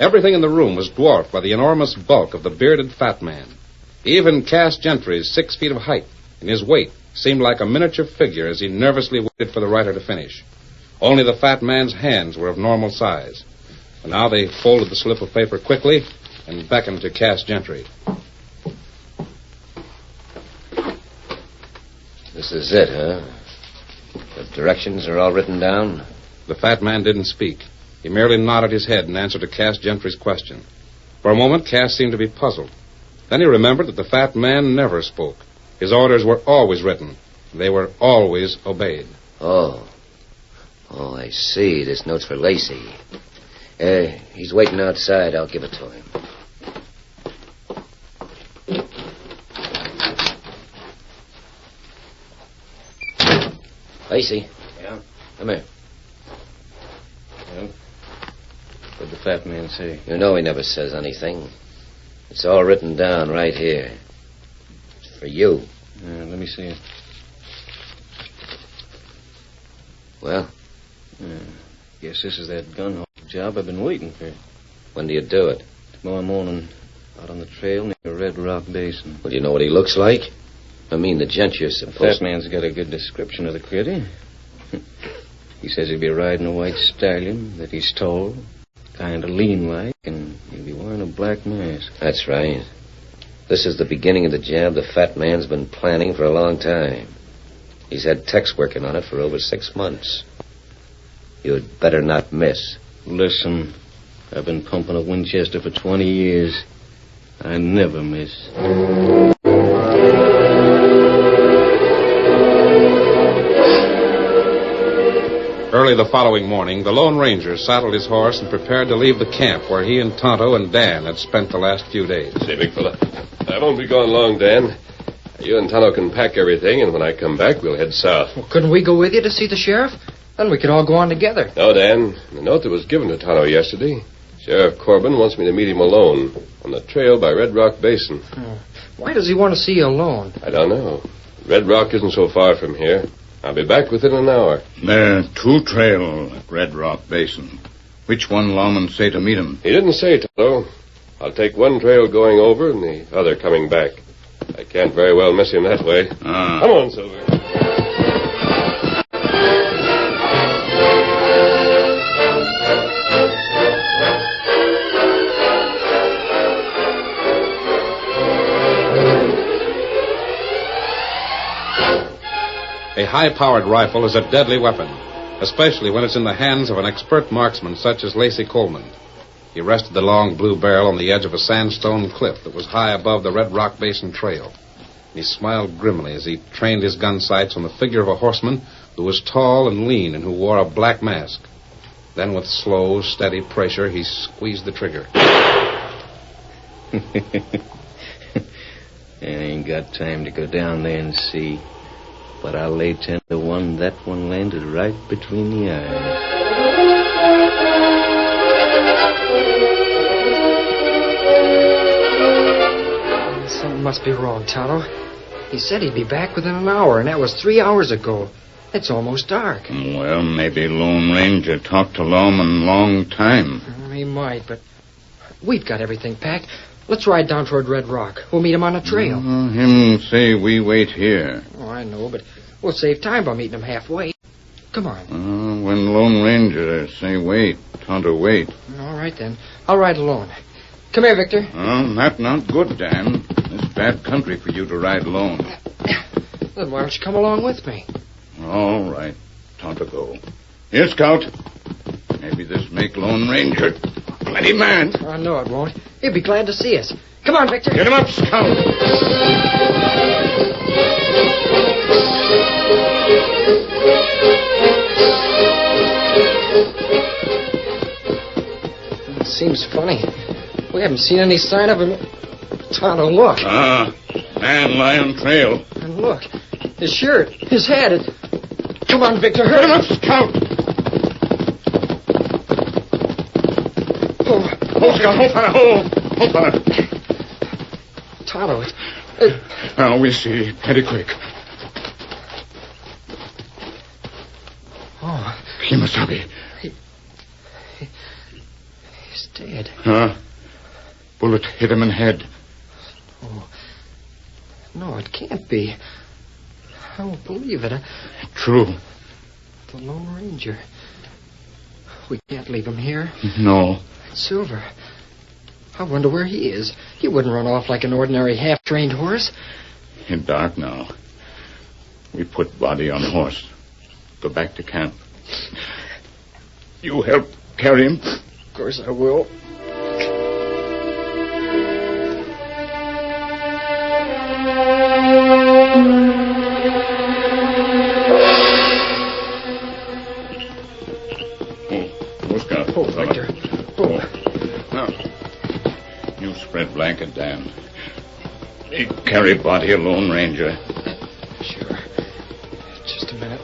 Everything in the room was dwarfed by the enormous bulk of the bearded fat man. Even Cass Gentry's 6 feet of height and his weight seemed like a miniature figure as he nervously waited for the writer to finish. Only the fat man's hands were of normal size. And now they folded the slip of paper quickly and beckoned to Cass Gentry. This is it, huh? The directions are all written down? The fat man didn't speak. He merely nodded his head in answer to Cass Gentry's question. For a moment, Cass seemed to be puzzled. Then he remembered that the fat man never spoke. His orders were always written. They were always obeyed. Oh, I see. This note's for Lacey. He's waiting outside. I'll give it to him. Lacey. Yeah? Come here. Well, what'd the fat man say? You know he never says anything. It's all written down right here. It's for you. Let me see it. Well? Guess this is that gun job I've been waiting for. When do you do it? Tomorrow morning, out on the trail near Red Rock Basin. Well, do you know what he looks like? I mean, the gent you're supposed The fat man's got a good description of the critter. He says he'll be riding a white stallion, that he's tall, kind of lean-like, and he'll be wearing a black mask. That's right. This is the beginning of the job the fat man's been planning for a long time. He's had techs working on it for over 6 months. You'd better not miss. Listen, I've been pumping a Winchester for 20 years. I never miss. Early the following morning, the Lone Ranger saddled his horse and prepared to leave the camp where he and Tonto and Dan had spent the last few days. Say, big fella, I won't be gone long, Dan. You and Tonto can pack everything, and when I come back, we'll head south. Well, couldn't we go with you to see the sheriff? Then we could all go on together. No, Dan. The note that was given to Tonto yesterday, Sheriff Corbin wants me to meet him alone on the trail by Red Rock Basin. Why does he want to see you alone? I don't know. Red Rock isn't so far from here. I'll be back within an hour. There are 2 trails at Red Rock Basin. Which one lawman say to meet him? He didn't say, Tonto. I'll take one trail going over and the other coming back. I can't very well miss him that way. Come on, Silver. A high-powered rifle is a deadly weapon, especially when it's in the hands of an expert marksman such as Lacey Coleman. He rested the long blue barrel on the edge of a sandstone cliff that was high above the Red Rock Basin trail. He smiled grimly as he trained his gun sights on the figure of a horseman who was tall and lean and who wore a black mask. Then with slow, steady pressure, he squeezed the trigger. I ain't got time to go down there and see. But I'll lay 10 to 1 that one landed right between the eyes. Something must be wrong, Tonto. He said he'd be back within an hour, and that was 3 hours ago. It's almost dark. Well, maybe Lone Ranger talked to lawman long time. He might, but we've got everything packed. Let's ride down toward Red Rock. We'll meet him on a trail. Him say we wait here. Oh, I know, but we'll save time by meeting him halfway. Come on. When Lone Ranger say wait, Tonto wait. All right, then. I'll ride alone. Come here, Victor. That not good, Dan. It's bad country for you to ride alone. Then why don't you come along with me? All right. Tonto go. Here, Scout. Maybe this make Lone Ranger plenty mad. I know it won't. He'll be glad to see us. Come on, Victor. Get him up, Scout. It seems funny. We haven't seen any sign of him. Tonto, look. Man lie on trail. And look. His shirt. His hat. Come on, Victor. Hurry. Get him up, Scout. Hold, Scout. Hold, fella. Hold, fella. Tonto, Now we see pretty quick. Oh. Kimasabi. He's dead. Bullet hit him in head. Oh. No, it can't be. I won't believe it. True. The Lone Ranger. We can't leave him here. No. Silver. I wonder where he is. He wouldn't run off like an ordinary half-trained horse. It's dark now. We put body on horse. Go back to camp. You help carry him? Of course I will. Oh, Victor. Now, you spread blanket, Dan. He carry body of Lone Ranger. Sure. Just a minute.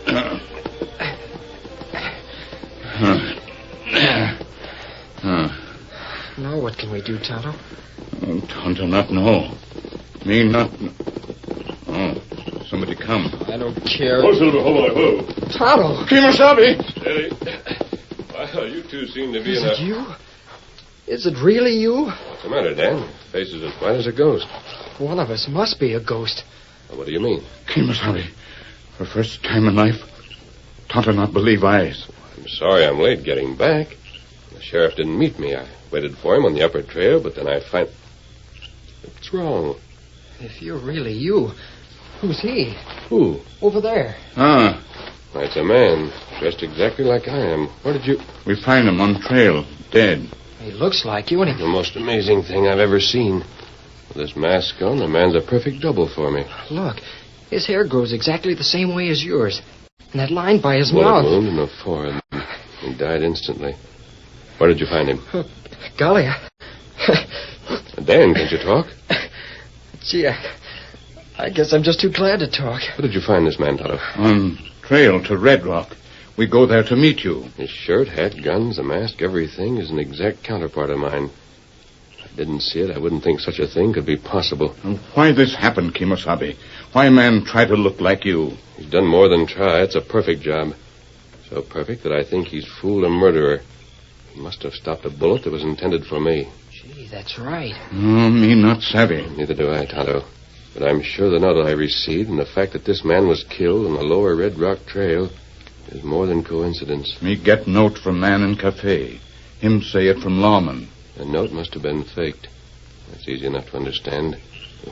What can we do, Tonto? Oh, Tonto not know. Me not... Oh, somebody come. I don't care. Oh, Silver, hello. Tonto! Kemosabe! Steady. Well, you two seem to be Is in a... it you? Is it really you? What's the matter, Dan? Face is as white as a ghost. One of us must be a ghost. Well, what do you mean? Kemosabe, for first time in life, Tonto not believe eyes. I'm sorry I'm late getting back. The sheriff didn't meet me. I waited for him on the upper trail, but then I find... What's wrong? If you're really you, who's he? Who? Over there. Ah. It's a man, dressed exactly like I am. Where did you... We find him on trail, dead. He looks like you, and he... The most amazing thing I've ever seen. With this mask on, the man's a perfect double for me. Look, his hair grows exactly the same way as yours. And that line by his Bullet mouth... wound in the forehead. He died instantly. Where did you find him? Golly, Dan, can't you talk? Gee, I guess I'm just too glad to talk. Where did you find this man, Tonto? On trail to Red Rock. We go there to meet you. His shirt, hat, guns, the mask, everything is an exact counterpart of mine. If I didn't see it, I wouldn't think such a thing could be possible. And why this happened, Kemosabe? Why man try to look like you? He's done more than try. It's a perfect job. So perfect that I think he's fooled a murderer. He must have stopped a bullet that was intended for me. Gee, that's right. Oh, me not savvy. Neither do I, Tonto. But I'm sure the note I received and the fact that this man was killed on the lower Red Rock Trail is more than coincidence. Me get note from man in cafe. Him say it from lawman. The note must have been faked. That's easy enough to understand.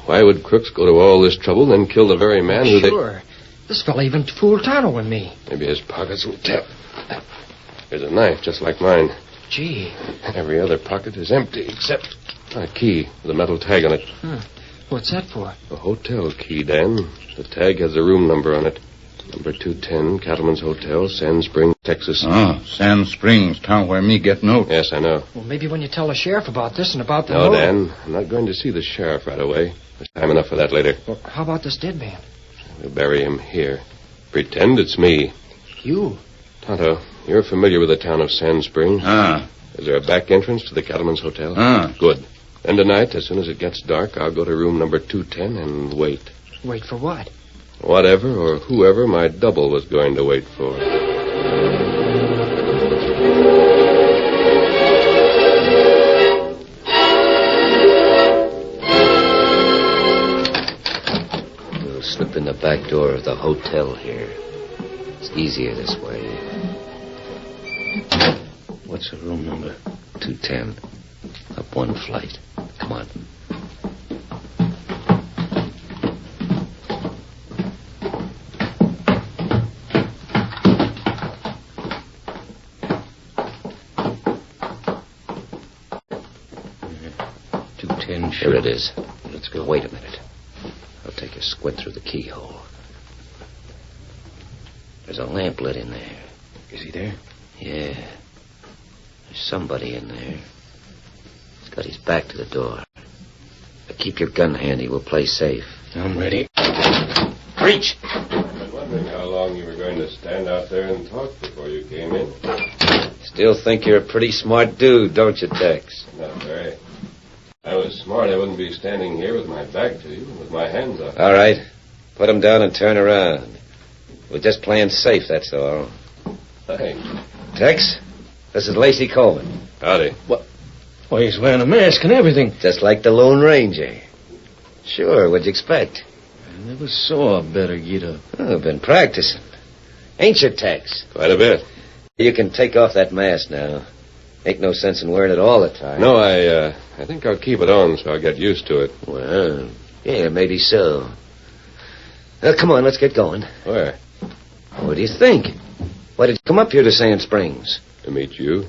Why would crooks go to all this trouble and then kill the very man who they... Sure. This fella even fooled Tonto and me. Maybe his pockets will tell. There's a knife just like mine. Gee. Every other pocket is empty except a key with a metal tag on it. What's that for? A hotel key, Dan. The tag has a room number on it. Number 210, Cattleman's Hotel, Sand Springs, Texas. Ah, Sand Springs, town where me get note. Yes, I know. Well, maybe when you tell the sheriff about this and about the No, note... Dan, I'm not going to see the sheriff right away. There's time enough for that later. Well, how about this dead man? We'll bury him here. Pretend it's me. You? Tonto, you're familiar with the town of Sand Springs? Ah. Is there a back entrance to the Cattleman's Hotel? Ah. Good. Then tonight, as soon as it gets dark, I'll go to room number 210 and wait. Wait for what? Whatever or whoever my double was going to wait for. We'll slip in the back door of the hotel here. It's easier this way. What's the room number? 210. Up one flight. Come on. Here it is. Let's go. Wait a minute. I'll take a squint through the keyhole. There's a lamp lit in there. Is he there? Yeah. There's somebody in there. He's got his back to the door. But keep your gun handy. We'll play safe. I'm ready. Reach! I've been wondering how long you were going to stand out there and talk before you came in. Still think you're a pretty smart dude, don't you, Tex? Not very. If I was smart, I wouldn't be standing here with my back to you, with my hands up. All right. Put him down and turn around. We're just playing safe, that's all. Thanks. Tex, this is Lacey Coleman. Howdy. What? Why, he's wearing a mask and everything. Just like the Lone Ranger. Sure, what'd you expect? I never saw a better get-up. Oh, I've been practicing. Ain't you, Tex? Quite a bit. You can take off that mask now. Ain't no sense in wearing it all the time. No, I think I'll keep it on so I'll get used to it. Well, yeah, maybe so. Come on, let's get going. Where? What do you think? Why did you come up here to Sand Springs? To meet you.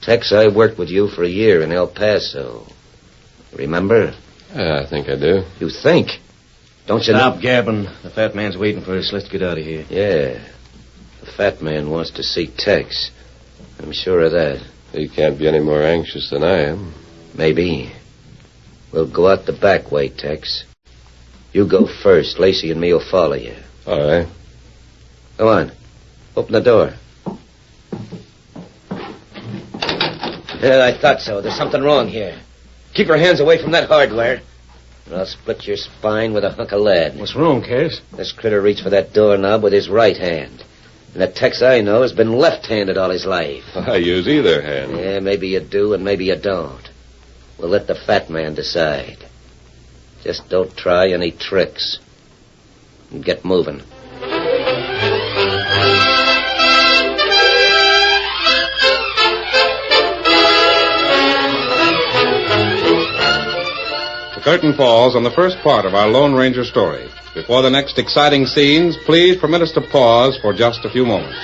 Tex, I worked with you for a year in El Paso. Remember? Yeah, I think I do. You think? Don't you Stop know? gabbing. The fat man's waiting for us. Let's get out of here. Yeah. The fat man wants to see Tex. I'm sure of that. He can't be any more anxious than I am. Maybe. We'll go out the back way, Tex. You go first. Lacey and me will follow you. All right. Come on. Open the door. Yeah, I thought so. There's something wrong here. Keep your hands away from that hardware, and I'll split your spine with a hunk of lead. What's wrong, Cass? This critter reached for that doorknob with his right hand. And the Tex I know has been left-handed all his life. I use either hand. Yeah, maybe you do and maybe you don't. We'll let the fat man decide. Just don't try any tricks. And get moving. The curtain falls on the first part of our Lone Ranger story. Before the next exciting scenes, please permit us to pause for just a few moments.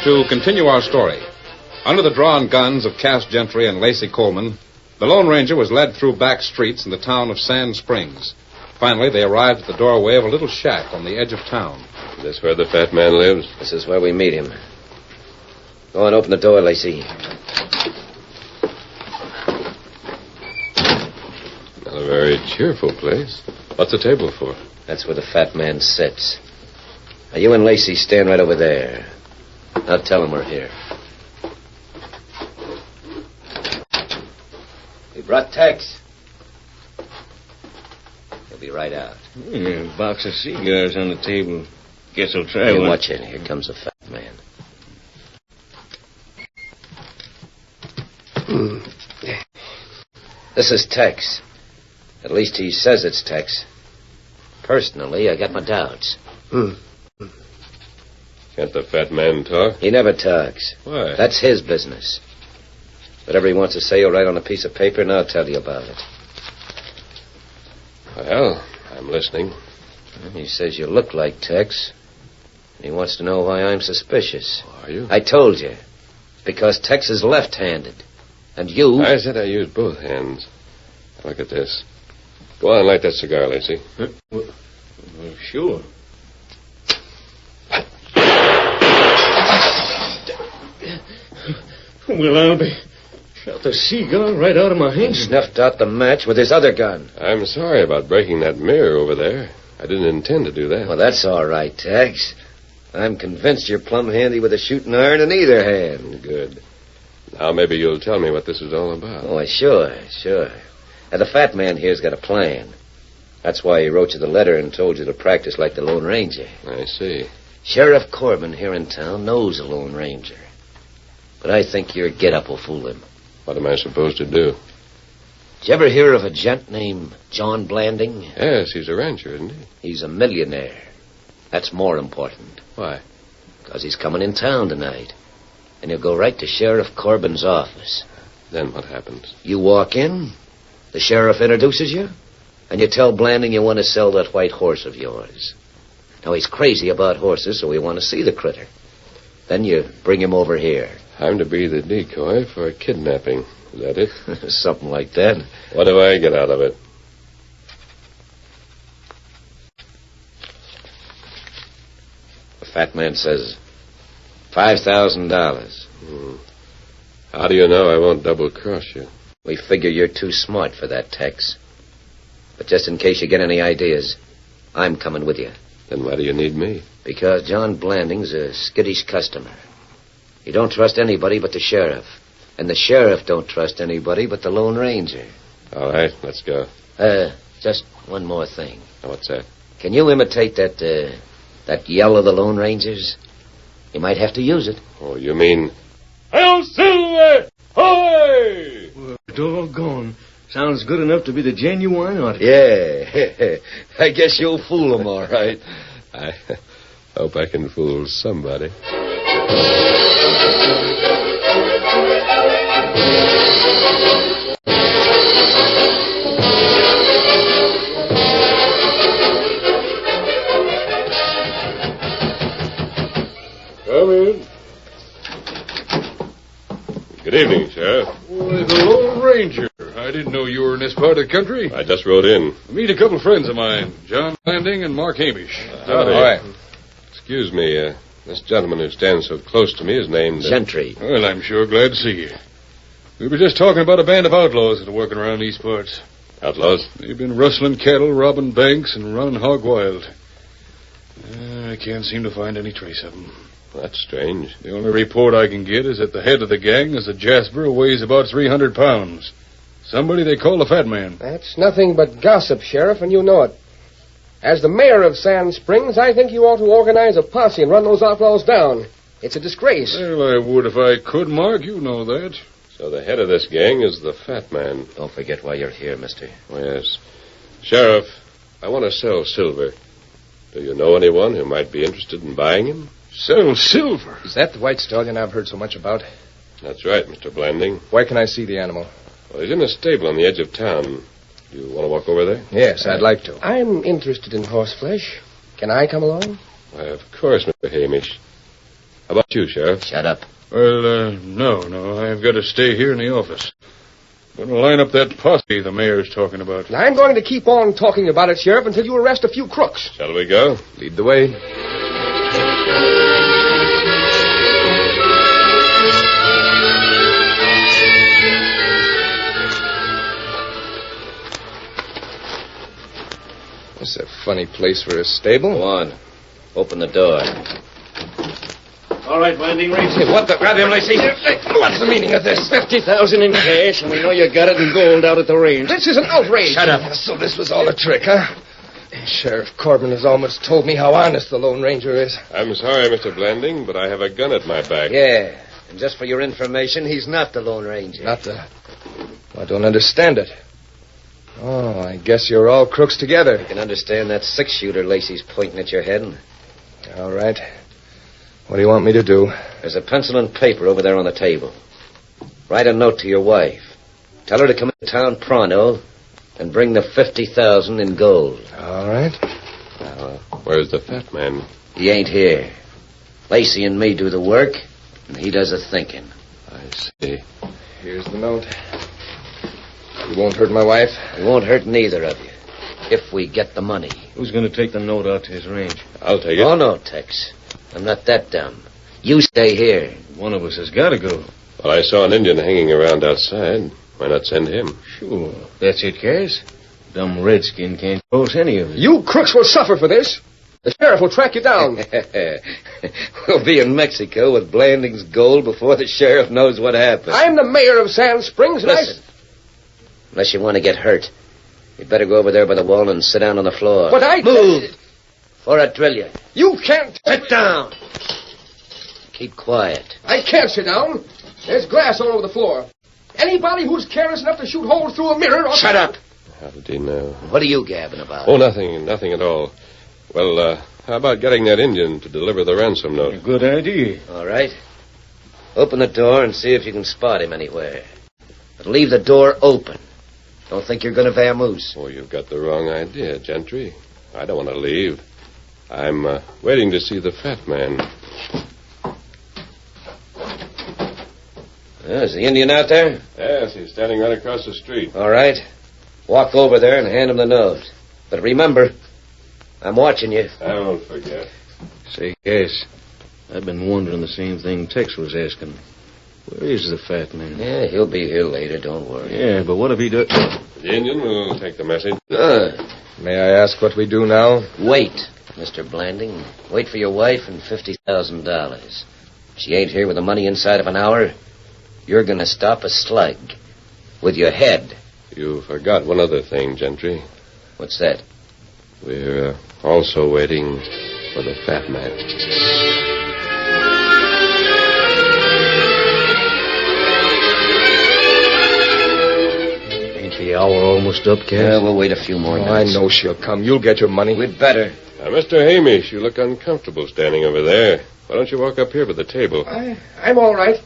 To continue our story, under the drawn guns of Cass Gentry and Lacey Coleman, the Lone Ranger was led through back streets in the town of Sand Springs. Finally, they arrived at the doorway of a little shack on the edge of town. Is this where the fat man lives? This is where we meet him. Go on, open the door, Lacey. Not a very cheerful place. What's the table for? That's where the fat man sits. Now, you and Lacey stand right over there. I'll tell him we're here. We brought Tex. He'll be right out. A box of cigars on the table. Guess I'll try one. Watch it. Here comes the fat man. This is Tex. At least he says it's Tex. Personally, I got my doubts. Can't the fat man talk? He never talks. Why? That's his business. Whatever he wants to say, he'll write on a piece of paper, and I'll tell you about it. Well, I'm listening. He says you look like Tex. And he wants to know why I'm suspicious. Are you? I told you. Because Tex is left-handed. And you... I said I use both hands. Look at this. Go on, light that cigar, Lacey. Well, sure. Well, I'll be... Shot the cigar right out of my hand. Snuffed out the match with his other gun. I'm sorry about breaking that mirror over there. I didn't intend to do that. Well, that's all right, Tex. I'm convinced you're plumb handy with a shooting iron in either hand. Good. Now maybe you'll tell me what this is all about. Oh, sure. Now, the fat man here's got a plan. That's why he wrote you the letter and told you to practice like the Lone Ranger. I see. Sheriff Corbin here in town knows the Lone Ranger. But I think your get-up will fool him. What am I supposed to do? Did you ever hear of a gent named John Blanding? Yes, he's a rancher, isn't he? He's a millionaire. That's more important. Why? Because he's coming in town tonight. And he'll go right to Sheriff Corbin's office. Then what happens? You walk in, the sheriff introduces you, and you tell Blanding you want to sell that white horse of yours. Now, he's crazy about horses, so we want to see the critter. Then you bring him over here. I'm to be the decoy for a kidnapping. Is that it? Something like that. What do I get out of it? The fat man says $5,000. How do you know I won't double-cross you? We figure you're too smart for that, Tex. But just in case you get any ideas, I'm coming with you. Then why do you need me? Because John Blanding's a skittish customer. He don't trust anybody but the sheriff. And the sheriff don't trust anybody but the Lone Ranger. All right, let's go. Just one more thing. What's that? Can you imitate that That yell of the Lone Ranger's? You might have to use it. Oh, you mean... Hail Silver! Hoy! Well, doggone. Sounds good enough to be the genuine Autry. Yeah. I guess you'll fool them all right. I hope I can fool somebody. Come in. Good evening, Sheriff. Why, the Lone Ranger. I didn't know you were in this part of the country. I just rode in. Meet a couple of friends of mine, John Landing and Mark Hamish. Howdy. Hi. Excuse me, this gentleman who stands so close to me is named... Gentry. Well, I'm sure glad to see you. We were just talking about a band of outlaws that are working around these parts. Outlaws? They've been rustling cattle, robbing banks, and running hog wild. I can't seem to find any trace of them. That's strange. The only report I can get is that the head of the gang is a Jasper who weighs about 300 pounds. Somebody they call the Fat Man. That's nothing but gossip, Sheriff, and you know it. As the mayor of Sand Springs, I think you ought to organize a posse and run those outlaws down. It's a disgrace. Well, I would if I could, Mark. You know that. So the head of this gang is the Fat Man. Don't forget why you're here, mister. Oh, yes. Sheriff, I want to sell silver. Do you know anyone who might be interested in buying him? Sell silver? Is that the white stallion I've heard so much about? That's right, Mr. Blanding. Where can I see the animal? Well, he's in a stable on the edge of town. You want to walk over there? Yes, I'd like to. I'm interested in horseflesh. Can I come along? Why, of course, Mr. Hamish. How about you, Sheriff? Shut up. Well, no. I've got to stay here in the office. Going to line up that posse the mayor's talking about. I'm going to keep on talking about it, Sheriff, until you arrest a few crooks. Shall we go? Lead the way. It's a funny place for a stable. Go on. Open the door. All right, Landing Race. Hey, what the... Grab him, Lacey. What's the meaning of this? 50,000 in cash, and we know you got it in gold out at the range. This is an outrage. Shut up. So this was all a trick, huh? Sheriff Corbin has almost told me how honest the Lone Ranger is. I'm sorry, Mr. Blanding, but I have a gun at my back. Yeah, and just for your information, he's not the Lone Ranger. Not the... I don't understand it. Oh, I guess you're all crooks together. You can understand that six-shooter Lacey's pointing at your head. All right. What do you want me to do? There's a pencil and paper over there on the table. Write a note to your wife. Tell her to come into town pronto and bring the 50,000 in gold. All right. Now, where's the Fat Man? He ain't here. Lacey and me do the work, and he does the thinking. I see. Here's the note. You won't hurt my wife? It won't hurt neither of you. If we get the money. Who's going to take the note out to his range? I'll take it. Oh, no, Tex. I'm not that dumb. You stay here. One of us has got to go. Well, I saw an Indian hanging around outside. Why not send him? Sure. That's it, Cass. Dumb redskin can't force any of us. You crooks will suffer for this. The sheriff will track you down. We'll be in Mexico with Blanding's gold before the sheriff knows what happened. I'm the mayor of Sand Springs, and Listen. Unless you want to get hurt, you'd better go over there by the wall and sit down on the floor. But I... Move! Or I drill you. You can't... Sit down! Keep quiet. I can't sit down. There's glass all over the floor. Anybody who's careless enough to shoot holes through a mirror... Shut up! How did he know? What are you gabbing about? Oh, nothing at all. Well, how about getting that Indian to deliver the ransom note? Good idea. All right. Open the door and see if you can spot him anywhere. But leave the door open. Don't think you're going to vamoose. Oh, you've got the wrong idea, Gentry. I don't want to leave. I'm waiting to see the Fat Man. Is the Indian out there? Yes, he's standing right across the street. All right. Walk over there and hand him the note. But remember, I'm watching you. I won't forget. Say, Cass, I've been wondering the same thing Tex was asking. Where is the Fat Man? Yeah, he'll be here later, don't worry. Yeah, but what if he does... The Indian will take the message. May I ask what we do now? Wait, Mr. Blanding. Wait for your wife and $50,000. She ain't here with the money inside of an hour. You're going to stop a slug with your head. You forgot one other thing, Gentry. What's that? We're also waiting for the fat man. Ain't the hour almost up, Cass? Yeah, we'll wait a few more minutes. I know she'll come. You'll get your money. We'd better. Now, Mr. Hamish, you look uncomfortable standing over there. Why don't you walk up here by the table? I'm all right.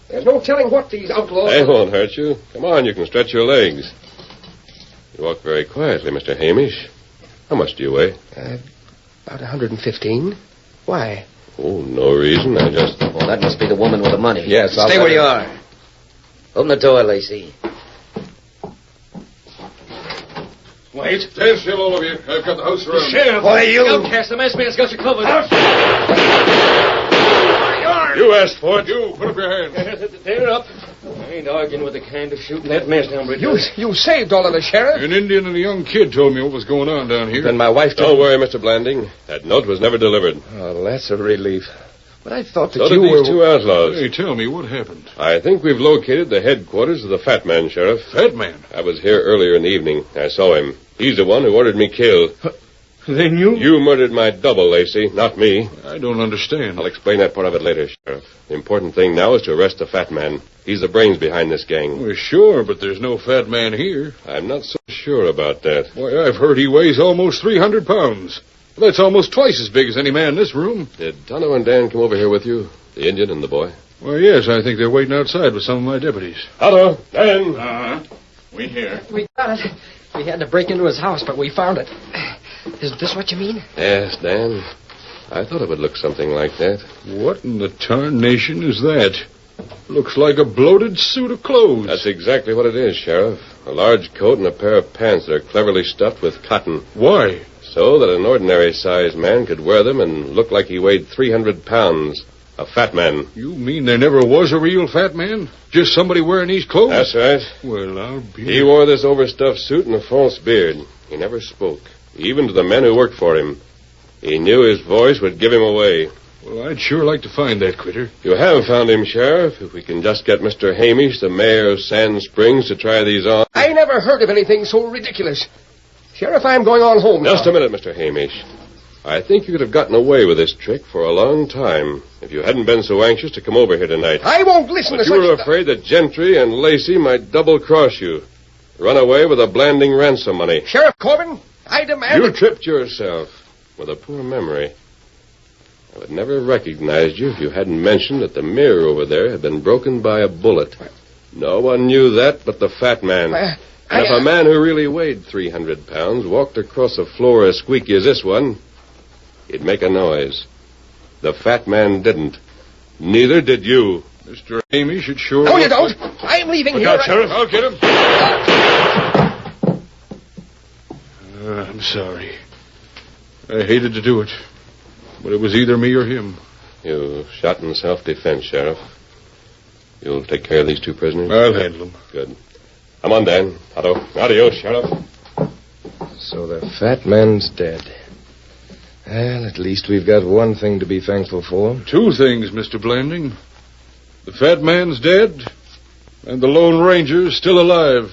There's no telling what these outlaws... They won't hurt you. Come on, you can stretch your legs. You walk very quietly, Mr. Hamish. How much do you weigh? About 115. Why? Oh, no reason. I just... Oh, that must be the woman with the money. Yes, Stay where you are. Open the door, Lacey. Wait. Stand still, all of you. I've got the house surrounded. Sheriff! Why, you... Outcast, the masked man's got you covered. You asked for it. You, put up your hands. Stand it up. I ain't arguing with the kind of shooting that masked hombre does. You saved all of us, Sheriff. An Indian and a young kid told me what was going on down here. Then my wife... Don't worry, Mr. Blanding. That note was never delivered. Oh, that's a relief. But I thought that So you did were... these two outlaws. Hey, tell me, what happened? I think we've located the headquarters of the Fat Man, Sheriff. Fat Man? I was here earlier in the evening. I saw him. He's the one who ordered me killed. Then you... You murdered my double, Lacey, not me. I don't understand. I'll explain that part of it later, Sheriff. The important thing now is to arrest the Fat Man. He's the brains behind this gang. Well, sure, but there's no Fat Man here. I'm not so sure about that. Why, I've heard he weighs almost 300 pounds. That's almost twice as big as any man in this room. Did Tonto and Dan come over here with you? The Indian and the boy? Well, yes, I think they're waiting outside with some of my deputies. Tonto, Dan. We here. We got it. We had to break into his house, but we found it. Is this what you mean? Yes, Dan. I thought it would look something like that. What in the tarnation is that? Looks like a bloated suit of clothes. That's exactly what it is, Sheriff. A large coat and a pair of pants that are cleverly stuffed with cotton. Why? So that an ordinary-sized man could wear them and look like he weighed 300 pounds. A fat man. You mean there never was a real fat man? Just somebody wearing these clothes? That's right. Well, I'll be... He wore this overstuffed suit and a false beard. He never spoke, even to the men who worked for him. He knew his voice would give him away. Well, I'd sure like to find that critter. You have found him, Sheriff. If we can just get Mr. Hamish, the mayor of Sand Springs, to try these on. I never heard of anything so ridiculous. Sheriff, I'm going on home now. Just a minute, Mr. Hamish. I think you could have gotten away with this trick for a long time if you hadn't been so anxious to come over here tonight. I won't listen but to you such... were afraid that Gentry and Lacey might double-cross you. Run away with a Blanding ransom money. Sheriff Corbin, I demand... You tripped yourself with a poor memory. I would never have recognized you if you hadn't mentioned that the mirror over there had been broken by a bullet. No one knew that but the fat man. And if a man who really weighed 300 pounds walked across a floor as squeaky as this one, he'd make a noise. The fat man didn't. Neither did you. Mr. Hamish, it sure... No, you don't. I'm leaving Look here. out, Sheriff. I'll get him. I'm sorry. I hated to do it. But it was either me or him. You shot in self-defense, Sheriff. You'll take care of these two prisoners? I'll handle them. Good. Come on, Dan. Adios, Sheriff. So the fat man's dead. Well, at least we've got one thing to be thankful for. Two things, Mr. Blanding. The fat man's dead, and the Lone Ranger's still alive.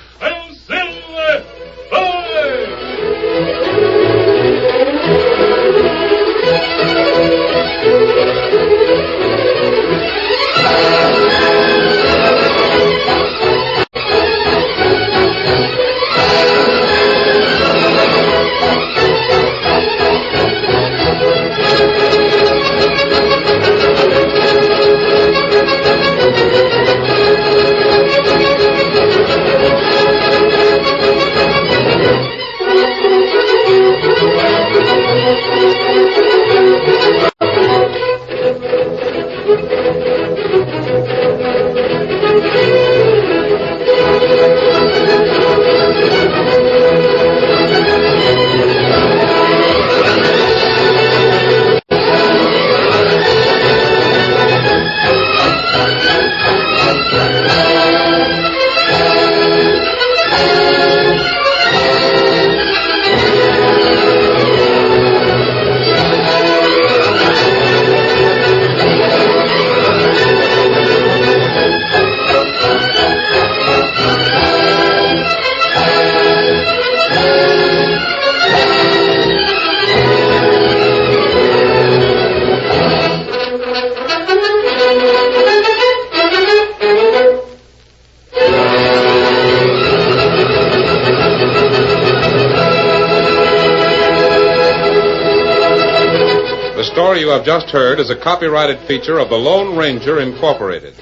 you have just heard is a copyrighted feature of the Lone Ranger, Incorporated.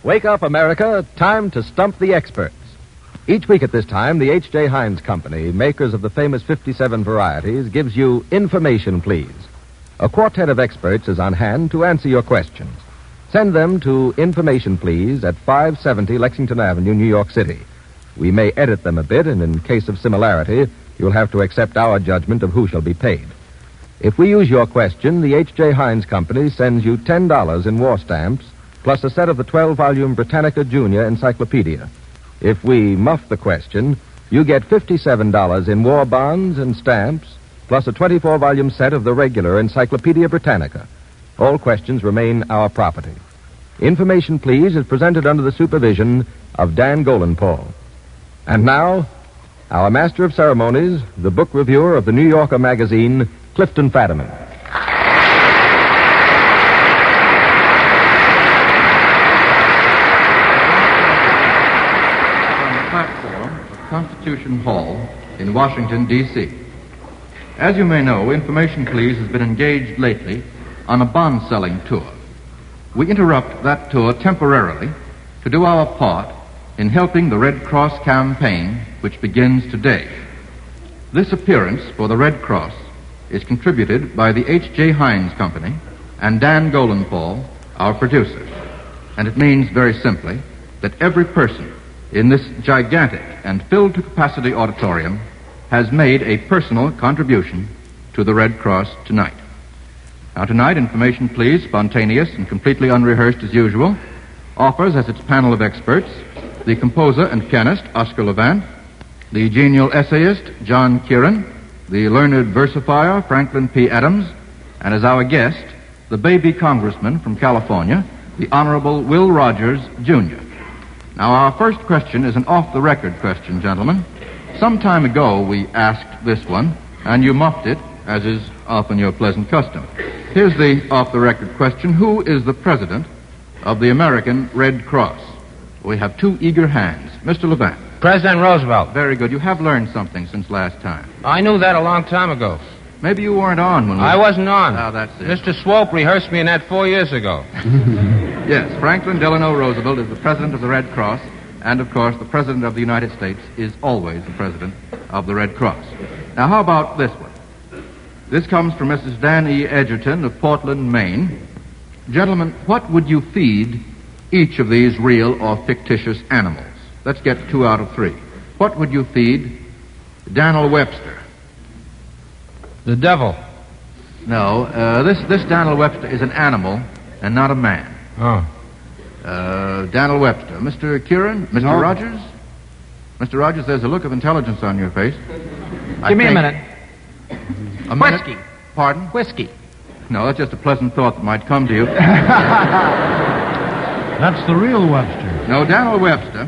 Wake up, America. Time to stump the experts. Each week at this time, the H.J. Heinz Company, makers of the famous 57 varieties, gives you Information Please. A quartet of experts is on hand to answer your questions. Send them to Information Please at 570 Lexington Avenue, New York City. We may edit them a bit, and in case of similarity, you'll have to accept our judgment of who shall be paid. If we use your question, the H.J. Heinz Company sends you $10 in war stamps, plus a set of the 12-volume Britannica Junior Encyclopedia. If we muff the question, you get $57 in war bonds and stamps, plus a 24-volume set of the regular Encyclopedia Britannica. All questions remain our property. Information Please is presented under the supervision of Dan Golenpaul. And now, our master of ceremonies, the book reviewer of the New Yorker magazine, Clifton Fadiman. Constitution Hall in Washington, D.C. As you may know, Information Please has been engaged lately on a bond-selling tour. We interrupt that tour temporarily to do our part in helping the Red Cross campaign, which begins today. This appearance for the Red Cross is contributed by the H.J. Heinz Company and Dan Golenpaul, our producer. And it means, very simply, that every person in this gigantic and filled-to-capacity auditorium has made a personal contribution to the Red Cross tonight. Now, tonight, Information Please, spontaneous and completely unrehearsed as usual, offers as its panel of experts the composer and pianist, Oscar Levant, the genial essayist, John Kieran, the learned versifier, Franklin P. Adams, and as our guest, the baby congressman from California, the Honorable Will Rogers, Jr. Now, our first question is an off-the-record question, gentlemen. Some time ago, we asked this one, and you muffed it, as is often your pleasant custom. Here's the off-the-record question. Who is the president of the American Red Cross? We have two eager hands. Mr. Levant. President Roosevelt. Very good. You have learned something since last time. I knew that a long time ago. Maybe you weren't on when we... I wasn't on. Oh, that's it. Mr. Swope rehearsed me in that 4 years ago. Yes, Franklin Delano Roosevelt is the president of the Red Cross, and, of course, the president of the United States is always the president of the Red Cross. Now, how about this one? This comes from Mrs. Dan E. Edgerton of Portland, Maine. Gentlemen, what would you feed each of these real or fictitious animals? Let's get 2 out of 3. What would you feed Daniel Webster? The devil. No, this Daniel Webster is an animal and not a man. Oh. Daniel Webster. Mr. Kieran? Mr. Rogers? Mr. Rogers, there's a look of intelligence on your face. Give me a minute. A minute? Whiskey. Pardon? Whiskey. No, that's just a pleasant thought that might come to you. That's the real Webster. No, Daniel Webster.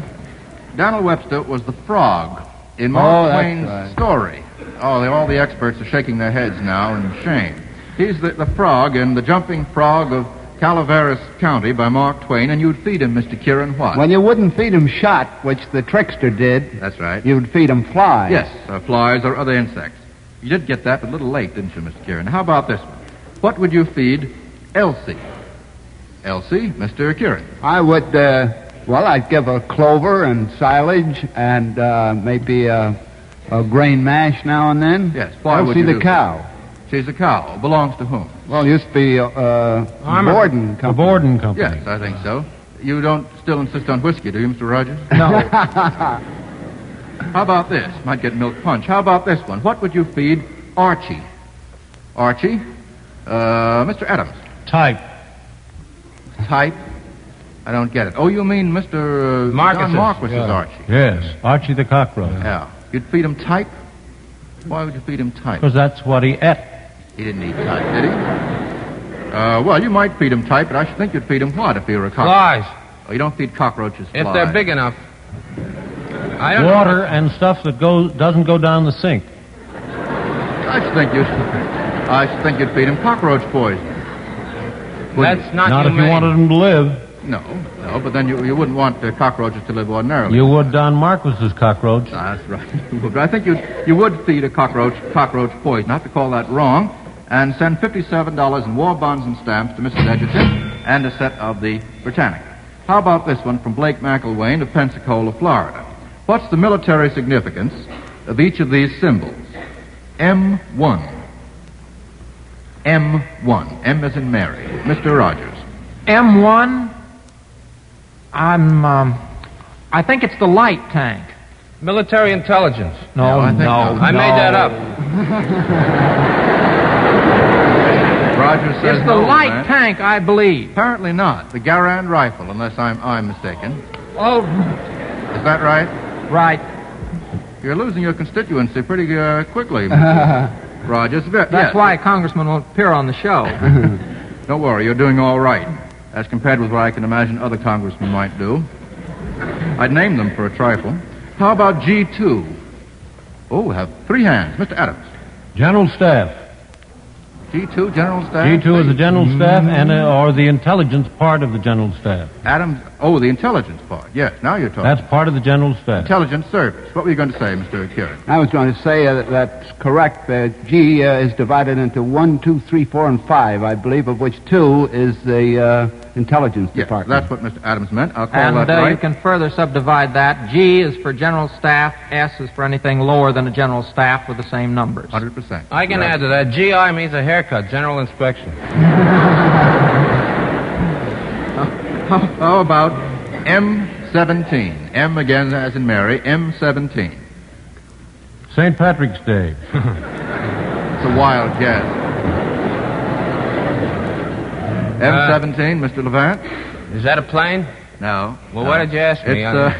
Daniel Webster was the frog in Mark Twain's story. Oh, all the experts are shaking their heads now in shame. He's the frog in The Jumping Frog of Calaveras County by Mark Twain, and you'd feed him, Mr. Kieran, what? Well, you wouldn't feed him shot, which the trickster did. That's right. You'd feed him flies. Yes, flies or other insects. You did get that, but a little late, didn't you, Mr. Kieran? How about this one? What would you feed Elsie? Elsie, Mr. Kieran. I would, I'd give her clover and silage and maybe a grain mash now and then. Yes, why would Elsie you the do cow. She's a cow. Belongs to whom? Well, used to be Borden Company. The Borden Company. Yes, I think so. You don't still insist on whiskey, do you, Mr. Rogers? No. How about this? Might get milk punch. How about this one? What would you feed Archie? Archie? Mr. Adams. Type. Type? I don't get it. Oh, you mean Mr. John Marquis' Archie? Yes, Archie the cockroach. Yeah. You'd feed him type? Why would you feed him type? Because that's what he ate. He didn't eat type, did he? Well, you might feed him type, but I should think you'd feed him what if he were a cockroach? Flies. Oh, you don't feed cockroaches flies. If they're big enough. water and stuff that doesn't go down the sink. I should think you'd feed him cockroach poison. That's not if you wanted him to live. No, but then you wouldn't want cockroaches to live ordinarily. You would Don Marquis's cockroach. That's right. But I think you would feed a cockroach poison. I have to call that wrong. And send $57 in war bonds and stamps to Mrs. Edgerton and a set of the Britannica. How about this one from Blake McElwain of Pensacola, Florida? What's the military significance of each of these symbols? M1. M1. M as in Mary. Mr. Rogers. M1? I think it's the light tank. Military intelligence. No. I made that up. Rogers says it's the light tank, I believe. Apparently not. The Garand rifle, unless I'm mistaken. Oh. Is that right? Right. You're losing your constituency pretty quickly, Mr. Rogers. That's why a congressman won't appear on the show. Don't worry, you're doing all right, as compared with what I can imagine other congressmen might do. I'd name them for a trifle. How about G2? Oh, we have 3 hands. Mr. Adams. General Staff. G2, General Staff? G2 is the General Staff or the intelligence part of the General Staff. Adams, the intelligence part. Yes, now you're talking. That's part of the General Staff. Intelligence Service. What were you going to say, Mr. Kieran? I was going to say that's correct. G is divided into 1, 2, 3, 4, and 5, I believe, of which 2 is the Intelligence Department. That's what Mr. Adams meant. I'll call that right. You can further subdivide that. G is for General Staff. S is for anything lower than a General Staff with the same numbers. 100%. I can add to that. GI means a haircut, General Inspection. How about M17? M again as in Mary. M17. St. Patrick's Day. It's a wild guess. M17, Mr. Levant. Is that a plane? No. Well, what did you ask me? It's,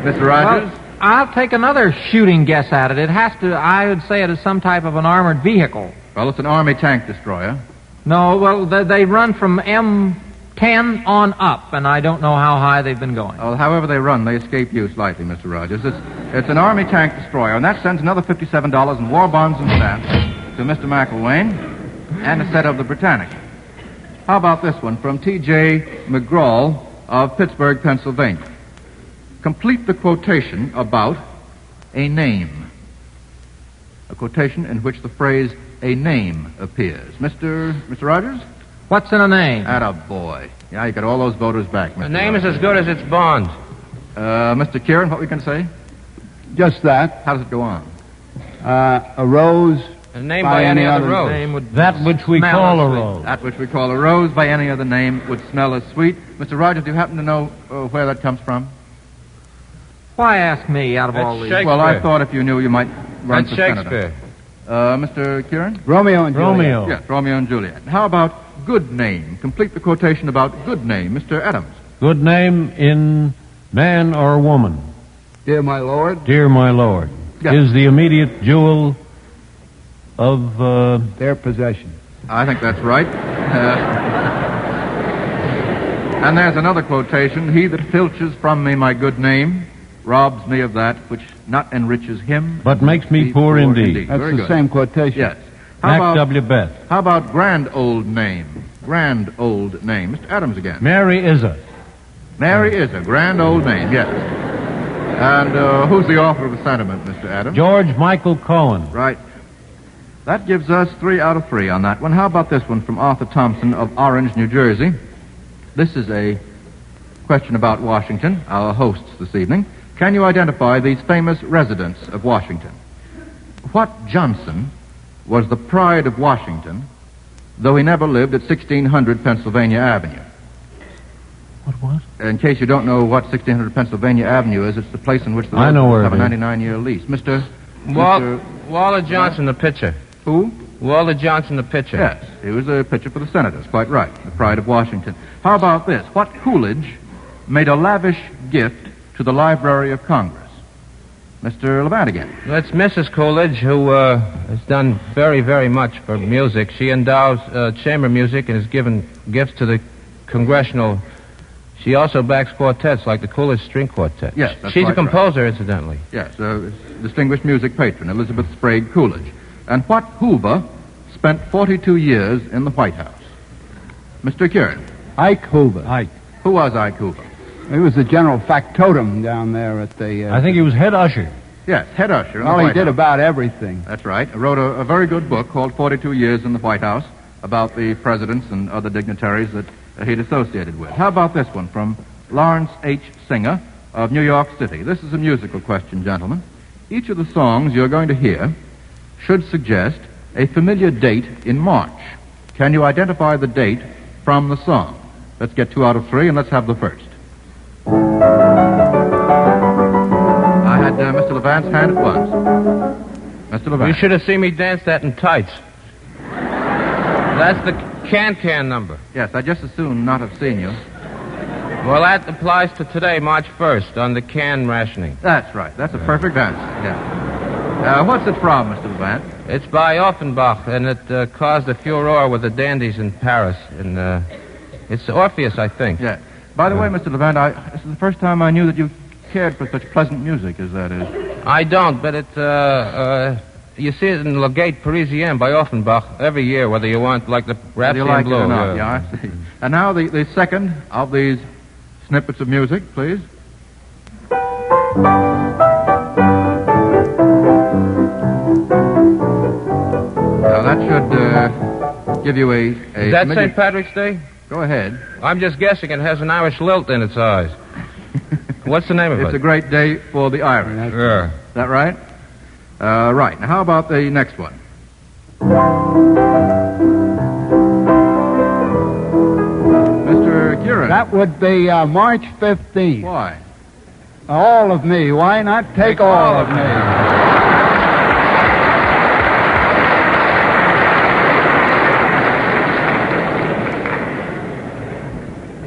Mr. Rogers? Well, I'll take another shooting guess at it. I would say it is some type of an armored vehicle. Well, it's an Army tank destroyer. No, well, they run from M10 on up, and I don't know how high they've been going. Well, however they run, they escape you slightly, Mr. Rogers. It's an Army tank destroyer, and that sends another $57 in war bonds and stamps to Mr. McElwain and a set of the Britannica. How about this one from T.J. McGraw of Pittsburgh, Pennsylvania? Complete the quotation about a name. A quotation in which the phrase a name appears. Mr. Rogers? What's in a name? Attaboy. Yeah, you got all those voters back, Mr. A name Rogers. is as good as its bond. Mr. Kieran, what were you going to say? Just that. How does it go on? A rose. A name by any other rose. That which we call a rose. That which we call a rose by any other name would smell as sweet. Mr. Rogers, do you happen to know where that comes from? Why ask me out of all these? Well, I thought if you knew, you might run That's for Shakespeare. Senator. Mr. Kieran? Romeo and Juliet. Yes, Romeo and Juliet. How about good name? Complete the quotation about good name, Mr. Adams. Good name in man or woman. Dear my lord. Dear my lord. Yes. Is the immediate jewel of their possession. I think that's right. And there's another quotation. He that filches from me my good name robs me of that which not enriches him, but makes me poor indeed. That's Very the good. same quotation. Yes. Mac W. Beth. How about grand old name? Grand old name. Mr. Adams again. Mary Izza. Mary Izza. Grand old name, yes. And who's the author of the sentiment, Mr. Adams? George Michael Cohen. Right. That gives us 3 out of 3 on that one. How about this one from Arthur Thompson of Orange, New Jersey? This is a question about Washington, our hosts this evening. Can you identify these famous residents of Washington? What Johnson was the pride of Washington, though he never lived at 1600 Pennsylvania Avenue? What was? In case you don't know what 1600 Pennsylvania Avenue is, it's the place in which the I know where have a it is. 99-year lease. Mr. Waller Johnson, the pitcher. Who? Waller Johnson, the pitcher. Yes, he was a pitcher for the Senators. Quite right. The pride of Washington. How about this? What Coolidge made a lavish gift to the Library of Congress? Mr. Levant again. That's Mrs. Coolidge, who has done very, very much for music. She endows chamber music and has given gifts to the congressional She also backs quartets like the Coolidge String Quartet. Yes, that's She's quite a composer, incidentally. Yes, distinguished music patron, Elizabeth Sprague Coolidge. And what Hoover spent 42 years in the White House? Mr. Kieran. Ike Hoover. Ike. Who was Ike Hoover? He was the general factotum down there at the... I think he was head usher. Yes, head usher in the Well, he White did House. about everything. That's right. He wrote a very good book called 42 Years in the White House about the presidents and other dignitaries that he'd associated with. How about this one from Lawrence H. Singer of New York City? This is a musical question, gentlemen. Each of the songs you're going to hear should suggest a familiar date in March. Can you identify the date from the song? Let's get 2 out of 3, and let's have the first. I had Mr. Levant's hand at once. Mr. Levant. You should have seen me dance that in tights. That's the can number. Yes, I just as soon not have seen you. Well, that applies to today, March 1st, on the can rationing. That's right. That's a perfect answer. Yeah. What's it from, Mr. Levant? It's by Offenbach, and it caused a furore with the dandies in Paris. And it's Orpheus, I think. Yeah. By the way, Mr. Levant, this is the first time I knew that you cared for such pleasant music as that is. I don't, but you see it in Le Gate Parisien by Offenbach every year, whether you want, like the Rhapsody you like in Blue. it or not. Yeah, I see. And now the second of these snippets of music, please. Now, that should give you a Is that St. Patrick's Day? Go ahead. I'm just guessing it has an Irish lilt in its eyes. What's the name of it? It's a great day for the Irish. Yeah. Is that right? Right. Now, how about the next one? Mr. Kieran. That would be March 15th. Why? All of me. Why not take all of me?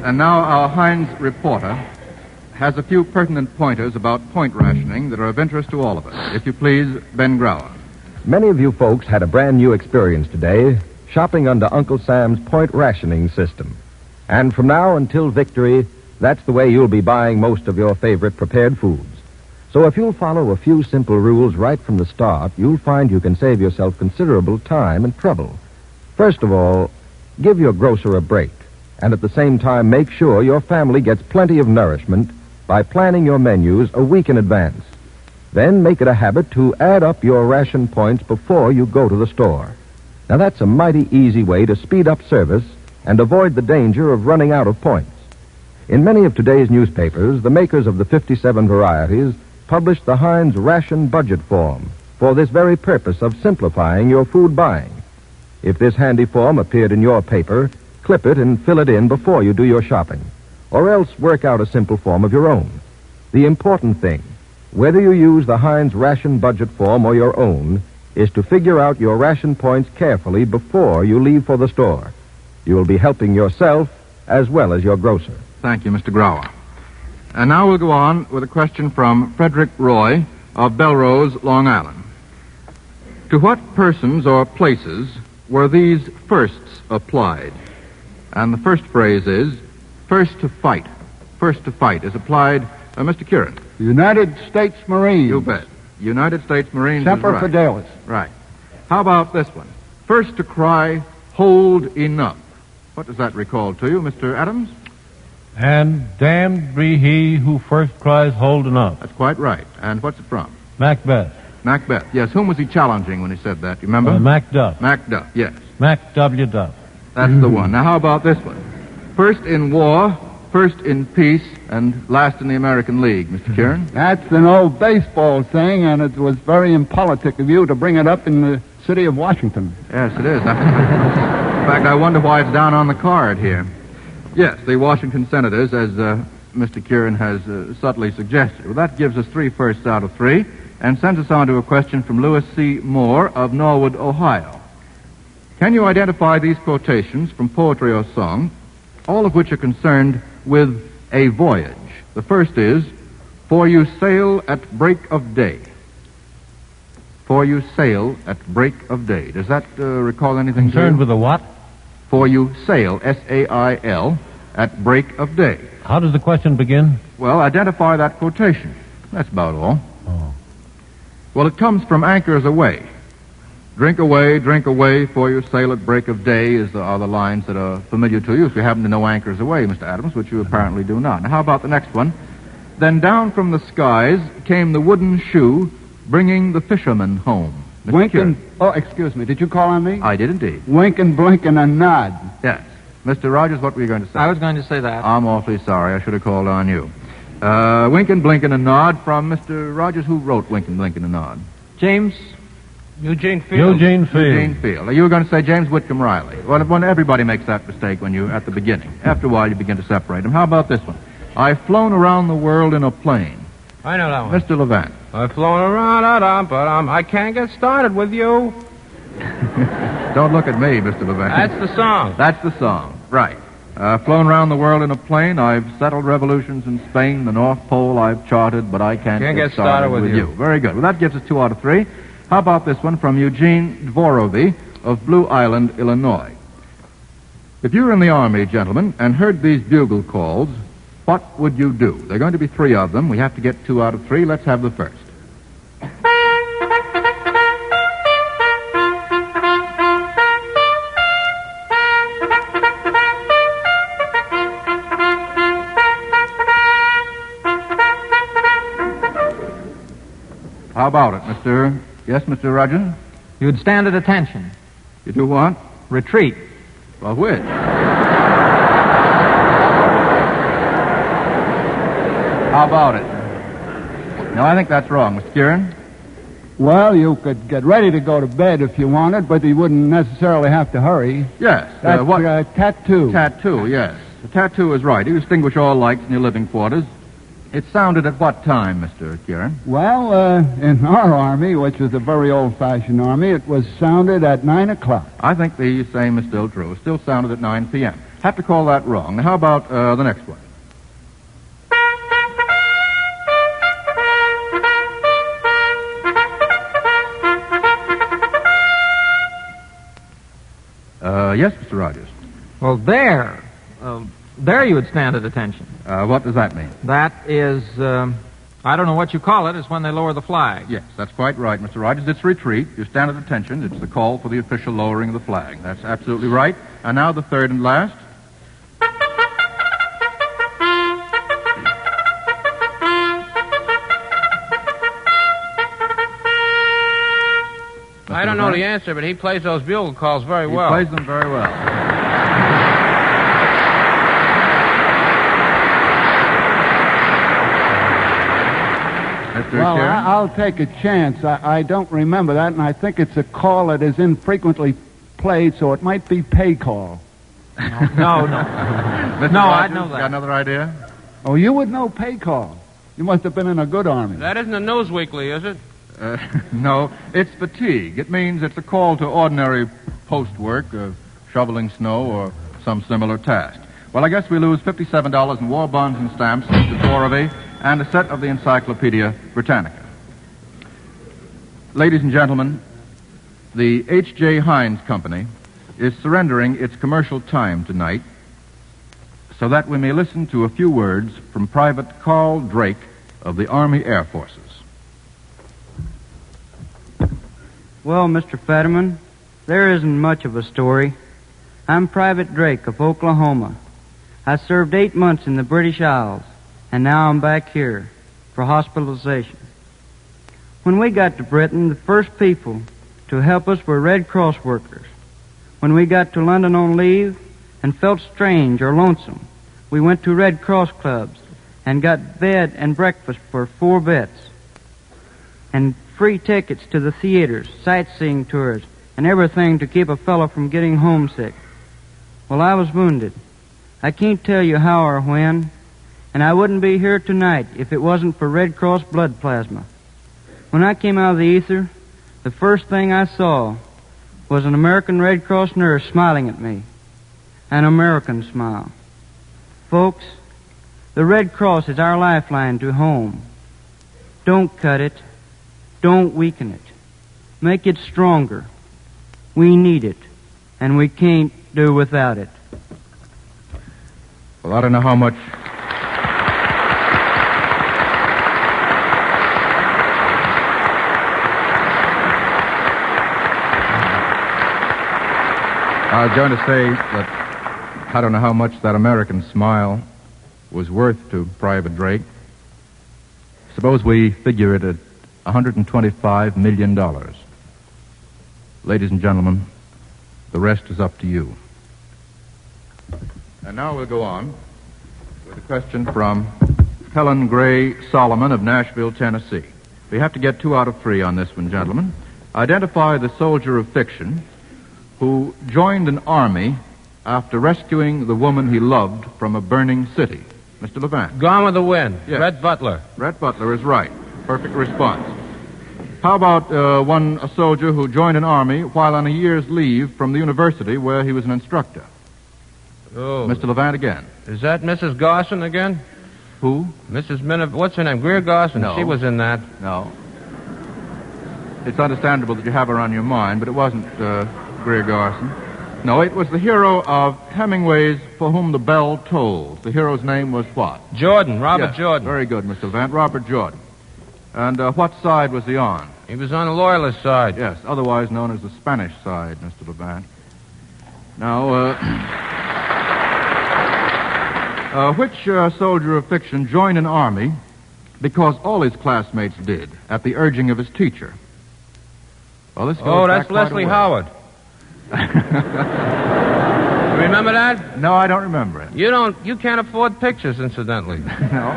And now our Heinz reporter has a few pertinent pointers about point rationing that are of interest to all of us. If you please, Ben Grauer. Many of you folks had a brand new experience today shopping under Uncle Sam's point rationing system. And from now until victory, that's the way you'll be buying most of your favorite prepared foods. So if you'll follow a few simple rules right from the start, you'll find you can save yourself considerable time and trouble. First of all, give your grocer a break. And at the same time, make sure your family gets plenty of nourishment by planning your menus a week in advance. Then make it a habit to add up your ration points before you go to the store. Now, that's a mighty easy way to speed up service and avoid the danger of running out of points. In many of today's newspapers, the makers of the 57 varieties publish the Heinz Ration Budget Form for this very purpose of simplifying your food buying. If this handy form appeared in your paper, clip it and fill it in before you do your shopping, or else work out a simple form of your own. The important thing, whether you use the Heinz Ration Budget Form or your own, is to figure out your ration points carefully before you leave for the store. You will be helping yourself as well as your grocer. Thank you, Mr. Grauer. And now we'll go on with a question from Frederick Roy of Belrose, Long Island. To what persons or places were these firsts applied? And the first phrase is, first to fight. First to fight is applied, Mr. Kieran. United States Marines. You bet. United States Marines Semper is right. Fidelis. Right. How about this one? First to cry, hold enough. What does that recall to you, Mr. Adams? And damned be he who first cries hold enough. That's quite right. And what's it from? Macbeth. Macbeth. Yes, whom was he challenging when he said that? You remember? Macduff. Macduff, yes. Mac W. Duff. That's the one. Now, how about this one? First in war, first in peace, and last in the American League, Mr. Kieran. That's an old baseball thing, and it was very impolitic of you to bring it up in the city of Washington. Yes, it is. In fact, I wonder why it's down on the card here. Yes, the Washington Senators, as Mr. Kieran has subtly suggested. Well, that gives us 3 firsts out of 3, and sends us on to a question from Lewis C. Moore of Norwood, Ohio. Can you identify these quotations from poetry or song, all of which are concerned with a voyage? The first is, for you sail at break of day. For you sail at break of day. Does that recall anything concerned to you? With a what? For you sail, S-A-I-L, at break of day. How does the question begin? Well, identify that quotation. That's about all. Oh. Well, it comes from Anchors Aweigh. Drink away, for your sail at break of day are the lines that are familiar to you if you happen to know Anchors Aweigh, Mr. Adams, which you apparently do not. Now, how about the next one? Then down from the skies came the wooden shoe, bringing the fisherman home. Oh, excuse me. Did you call on me? I did indeed. Wink and blink and a nod. Yes. Mr. Rogers, what were you going to say? I was going to say that. I'm awfully sorry. I should have called on you. Wink and blink and a nod from Mr. Rogers. Who wrote Wink and blink and a nod? James Eugene Field. Eugene Field. Eugene Field. You were going to say James Whitcomb Riley. Well, when everybody makes that mistake at the beginning. After a while, you begin to separate them. How about this one? I've flown around the world in a plane. I know that one. Mr. Levant. I've flown around, but I can't get started with you. Don't look at me, Mr. Levant. That's the song. That's the song. Right. Flown around the world in a plane. I've settled revolutions in Spain. The North Pole I've charted, but I can't get started with you. Very good. Well, that gives us 2 out of 3. How about this one from Eugene Dvorovy of Blue Island, Illinois? If you were in the Army, gentlemen, and heard these bugle calls, what would you do? There are going to be 3 of them. We have to get 2 out of 3. Let's have the first. How about it, Mr. Yes, Mr. Rogers? You'd stand at attention. You do what? Retreat. Well, which? How about it? No, I think that's wrong. Mr. Kieran? Well, you could get ready to go to bed if you wanted, but you wouldn't necessarily have to hurry. Yes. That's tattoo. Tattoo, yes. The tattoo is right. You extinguish all lights in your living quarters. It sounded at what time, Mr. Kieran? Well, in our army, which was a very old-fashioned army, it was sounded at 9 o'clock. I think the same is still true. It still sounded at 9 p.m. Have to call that wrong. Now, how about the next one? Yes, Mr. Rogers. Well, there you would stand at attention. What does that mean? That is, I don't know what you call it. It's when they lower the flag. Yes, that's quite right, Mr. Rogers. It's retreat. You stand at attention. It's the call for the official lowering of the flag. That's absolutely right. And now the third and last. I don't know the answer, but he plays those bugle calls very well. He plays them very well. Well, I'll take a chance. I don't remember that, and I think it's a call that is infrequently played, so it might be pay call. No. Mr. No, Rogers, I know that. Got another idea? Oh, you would know pay call. You must have been in a good army. That isn't a news weekly, is it? No, it's fatigue. It means it's a call to ordinary post work, shoveling snow or some similar task. Well, I guess we lose $57 in war bonds and stamps, Mr. Dvorovy, and a set of the Encyclopedia Britannica. Ladies and gentlemen, the H.J. Heinz Company is surrendering its commercial time tonight so that we may listen to a few words from Private Carl Drake of the Army Air Forces. Well, Mr. Fetterman, there isn't much of a story. I'm Private Drake of Oklahoma. I served 8 months in the British Isles, and now I'm back here for hospitalization. When we got to Britain, the first people to help us were Red Cross workers. When we got to London on leave and felt strange or lonesome, we went to Red Cross clubs and got bed and breakfast for 4 vets, and free tickets to the theaters, sightseeing tours, and everything to keep a fellow from getting homesick. Well, I was wounded. I can't tell you how or when, and I wouldn't be here tonight if it wasn't for Red Cross blood plasma. When I came out of the ether, the first thing I saw was an American Red Cross nurse smiling at me. An American smile. Folks, the Red Cross is our lifeline to home. Don't cut it. Don't weaken it. Make it stronger. We need it, and we can't do without it. Well, I don't know how much... I was going to say that I don't know how much that American smile was worth to Private Drake. Suppose we figure it at $125 million. Ladies and gentlemen, the rest is up to you. And now we'll go on with a question from Helen Gray Solomon of Nashville, Tennessee. We have to get 2 out of 3 on this one, gentlemen. Identify the soldier of fiction who joined an army after rescuing the woman he loved from a burning city. Mr. Levant. Gone with the Wind. Yes. Rhett Butler. Rhett Butler is right. Perfect response. How about a soldier who joined an army while on a year's leave from the university where he was an instructor? Oh. Mr. Levant again. Is that Mrs. Garson again? Who? Mrs. What's her name? Greer Garson? No. She was in that. No. It's understandable that you have her on your mind, but it wasn't Greer Garson. No, it was the hero of Hemingway's For Whom the Bell Tolls. The hero's name was what? Jordan, Robert Yes, Jordan. Very good, Mr. Levant. Robert Jordan. And what side was he on? He was on the Loyalist side. Yes, otherwise known as the Spanish side, Mr. Levant. Now, which soldier of fiction joined an army because all his classmates did at the urging of his teacher? Well, this goes that's back quite Leslie a way. Howard. Remember that? No, I don't remember it. You can't afford pictures, incidentally. No.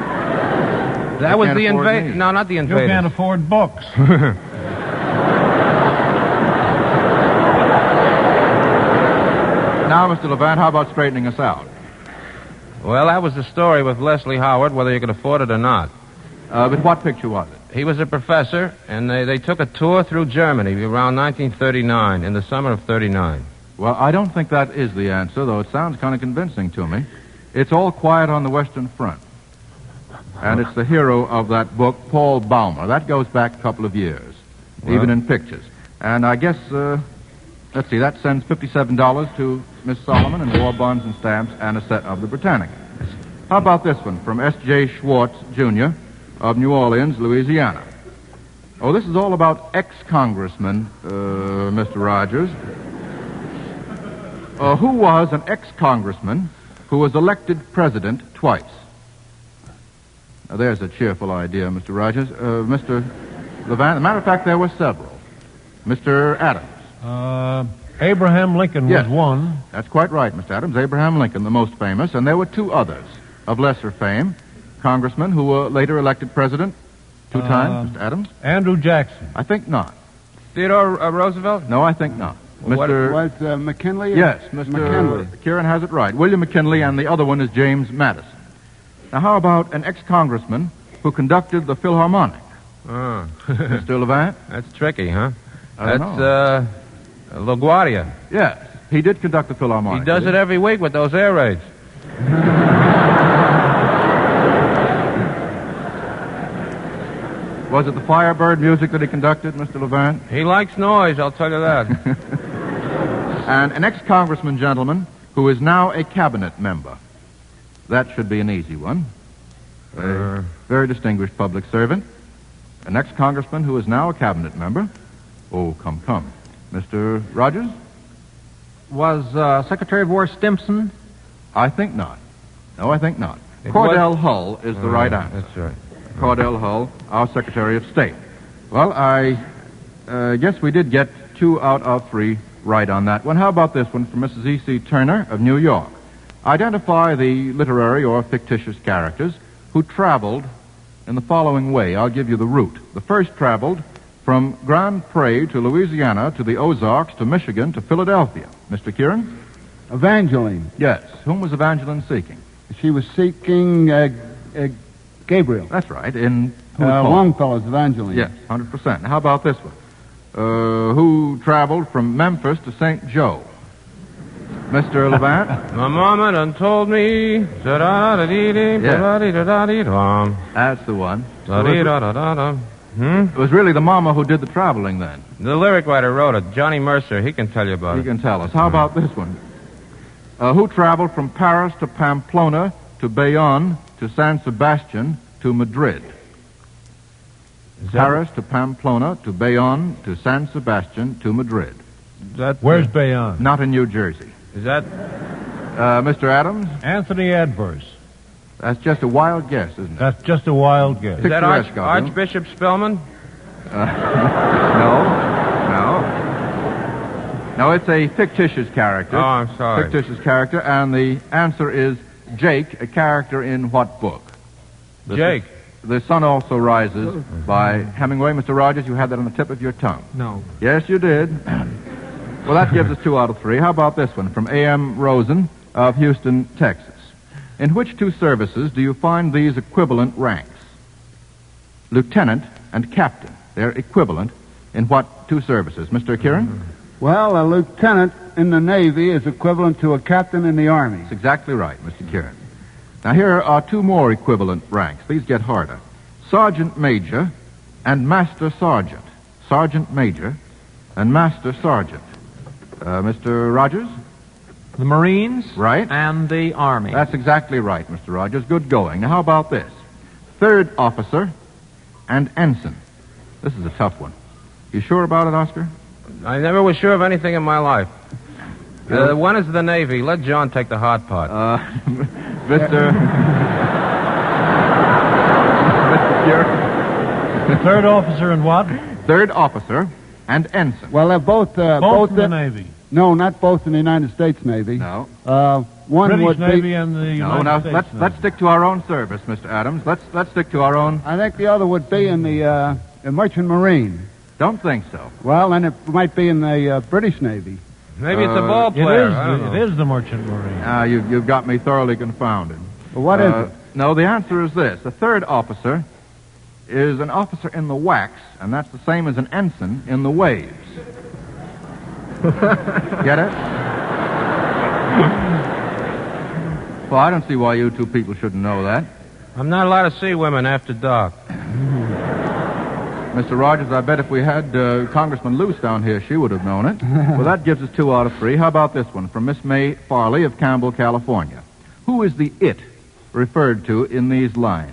That was can't the afford invaders. these. No, not the You invaders. can't afford books. Now, Mr. Levant, how about straightening us out? Well, that was the story with Leslie Howard, whether you could afford it or not. But what picture was it? He was a professor, and they took a tour through Germany around 1939, in the summer of 39. Well, I don't think that is the answer, though it sounds kind of convincing to me. It's All Quiet on the Western Front. And it's the hero of that book, Paul Baumer. That goes back a couple of years, even in pictures. And I guess, let's see, that sends $57 to Miss Solomon and war bonds and stamps and a set of the Britannica. How about this one from S.J. Schwartz, Jr., of New Orleans, Louisiana. Oh, this is all about ex-congressman, Mr. Rogers. Who was an ex-congressman who was elected president twice? Now, there's a cheerful idea, Mr. Rogers. Mr. Levant, as a matter of fact, there were several. Mr. Adams. Abraham Lincoln was one. That's quite right, Mr. Adams. Abraham Lincoln, the most famous. And there were 2 others of lesser fame. Congressmen who were later elected president 2 times, Mr. Adams. Andrew Jackson. I think not. Theodore Roosevelt? No, I think not. Mr. Was McKinley? Yes, Mr. McKinley. Kieran has it right. William McKinley, and the other one is James Madison. Now, how about an ex-congressman who conducted the Philharmonic? Mr. Levant? That's tricky, huh? I don't know. LaGuardia. Yes, he did conduct the Philharmonic. He does it every week with those air raids. Was it the Firebird music that he conducted, Mr. Levant? He likes noise, I'll tell you that. And an ex-congressman, gentleman, who is now a cabinet member. That should be an easy one. A very distinguished public servant. An ex-congressman who is now a cabinet member. Oh, come. Mr. Rogers? Was Secretary of War Stimson? I think not. No, I think not. Cordell Hull is the right answer. That's right. Cordell Hull, our Secretary of State. Well, I guess we did get 2 out of 3 right on that one. How about this one from Mrs. E.C. Turner of New York? Identify the literary or fictitious characters who traveled in the following way. I'll give you the route. The first traveled from Grand Pré to Louisiana to the Ozarks to Michigan to Philadelphia. Mr. Kieran? Evangeline. Yes. Whom was Evangeline seeking? She was seeking Gabriel. That's right. In Longfellow's Evangeline. Yes, 100%. Now, how about this one? Who traveled from Memphis to St. Joe? Mr. Levant? My mama done told me. That's the one. It was really the mama who did the traveling then. The lyric writer wrote it. Johnny Mercer. He can tell you about it. He can tell us. How about this one? Who traveled from Paris to Pamplona to Bayonne to San Sebastian to Madrid? Paris to Pamplona to Bayonne to San Sebastian to Madrid. Where's Bayonne? Not in New Jersey. Is that... Mr. Adams? Anthony Adverse. That's just a wild guess, isn't it? That's just a wild guess. Is that Archbishop Spellman? No, it's a fictitious character. Oh, I'm sorry. Fictitious character, and the answer is Jake, a character in what book? Jake. The Sun Also Rises by Hemingway. Mr. Rogers, you had that on the tip of your tongue. No. Yes, you did. Well, that gives us 2 out of 3. How about this one from A.M. Rosen of Houston, Texas? In which 2 services do you find these equivalent ranks? Lieutenant and captain. They're equivalent in what 2 services? Mr. Kieran? Well, a lieutenant in the Navy is equivalent to a captain in the Army. That's exactly right, Mr. Kieran. Now, here are 2 more equivalent ranks. These get harder. Sergeant Major and Master Sergeant. Sergeant Major and Master Sergeant. Mr. Rogers? The Marines? Right. And the Army. That's exactly right, Mr. Rogers. Good going. Now, how about this? 3rd officer and ensign. This is a tough one. You sure about it, Oscar? I never was sure of anything in my life. One is the Navy. Let John take the hot pot. Mr. The 3rd officer and what? 3rd officer and ensign. Well, they're both in the Navy. No, not both in the United States Navy. No. One British would Navy be... and the United States Navy. Let's stick to our own service, Mr. Adams. Let's stick to our own. I think the other would be in the Merchant Marine. Don't think so. Well, then it might be in the British Navy. Maybe it's a ball player. It is the Merchant Marine. You've got me thoroughly confounded. Well, what is it? No, the answer is this. The 3rd officer is an officer in the wax, and that's the same as an ensign in the waves. Get it? Well, I don't see why you 2 people shouldn't know that. I'm not allowed to see women after dark. Mr. Rogers, I bet if we had Congressman Luce down here, she would have known it. Well, that gives us 2 out of 3. How about this one from Miss May Farley of Campbell, California? Who is the it referred to in these lines?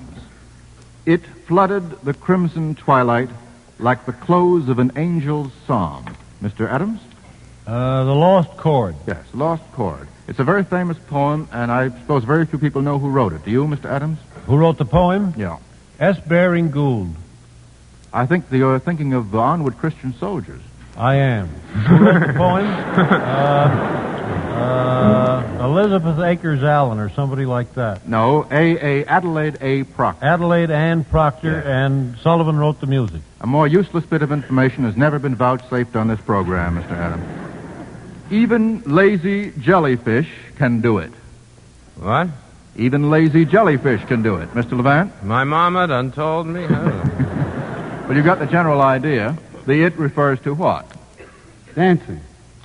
It flooded the crimson twilight like the close of an angel's psalm. Mr. Adams? The Lost Chord. Yes, Lost Chord. It's a very famous poem, and I suppose very few people know who wrote it. Do you, Mr. Adams? Who wrote the poem? Yeah. S. Baring Gould. I think you're thinking of Onward Christian Soldiers. I am. Who wrote the poem? Elizabeth Akers Allen or somebody like that. No, Adelaide A. Proctor. Adelaide Ann Proctor, and Sullivan wrote the music. A more useless bit of information has never been vouchsafed on this program, Mr. Adams. Even lazy jellyfish can do it. What? Even lazy jellyfish can do it. Mr. Levant? My mama done told me. Well, you got the general idea. The it refers to what? Dancing.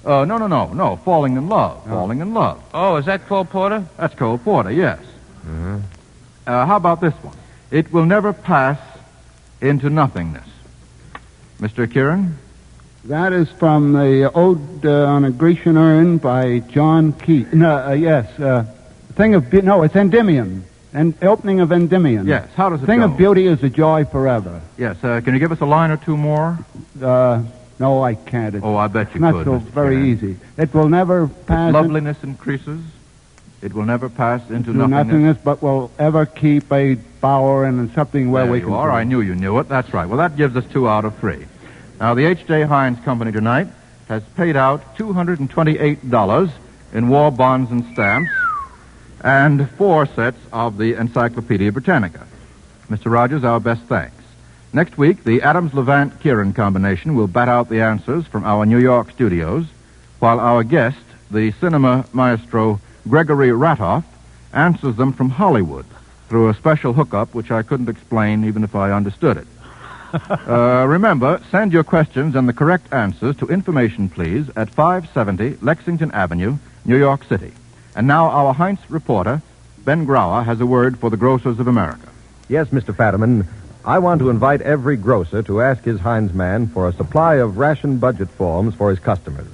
No. Falling in love. Oh. Falling in love. Oh, is that Cole Porter? That's Cole Porter, yes. How about this one? It will never pass into nothingness. Mr. Kieran? That is from the Ode on a Grecian Urn by John Keats. It's Endymion. And opening of Endymion. Yes, how does it Thing go? of beauty is a joy forever. Yes, can you give us a line or 2 more? No, I can't. I bet you not could. so Mr. very Kieran. easy. It will never pass. Loveliness increases. It will never pass into nothingness, but will ever keep a bower and something where there we you can... are. I knew you knew it. That's right. Well, that gives us 2 out of 3. Now, the H.J. Heinz Company tonight has paid out $228 in war bonds and stamps and 4 sets of the Encyclopedia Britannica. Mr. Rogers, our best thanks. Next week, the Adams-Levant-Kieran combination will bat out the answers from our New York studios, while our guest, the cinema maestro Gregory Ratoff, answers them from Hollywood through a special hookup which I couldn't explain even if I understood it. Remember, send your questions and the correct answers to Information Please at 570 Lexington Avenue, New York City. And now our Heinz reporter, Ben Grauer, has a word for the grocers of America. Yes, Mr. Fetterman. I want to invite every grocer to ask his Heinz man for a supply of ration budget forms for his customers.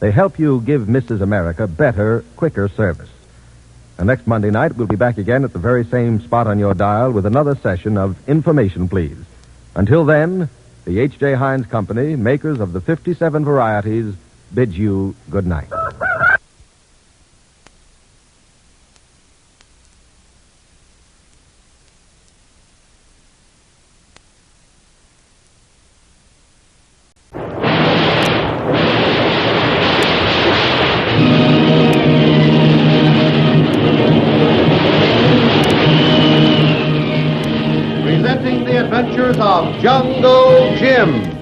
They help you give Mrs. America better, quicker service. And next Monday night, we'll be back again at the very same spot on your dial with another session of Information Please. Until then, the H.J. Heinz Company, makers of the 57 varieties, bids you good night. Presenting the adventures of Jungle Jim.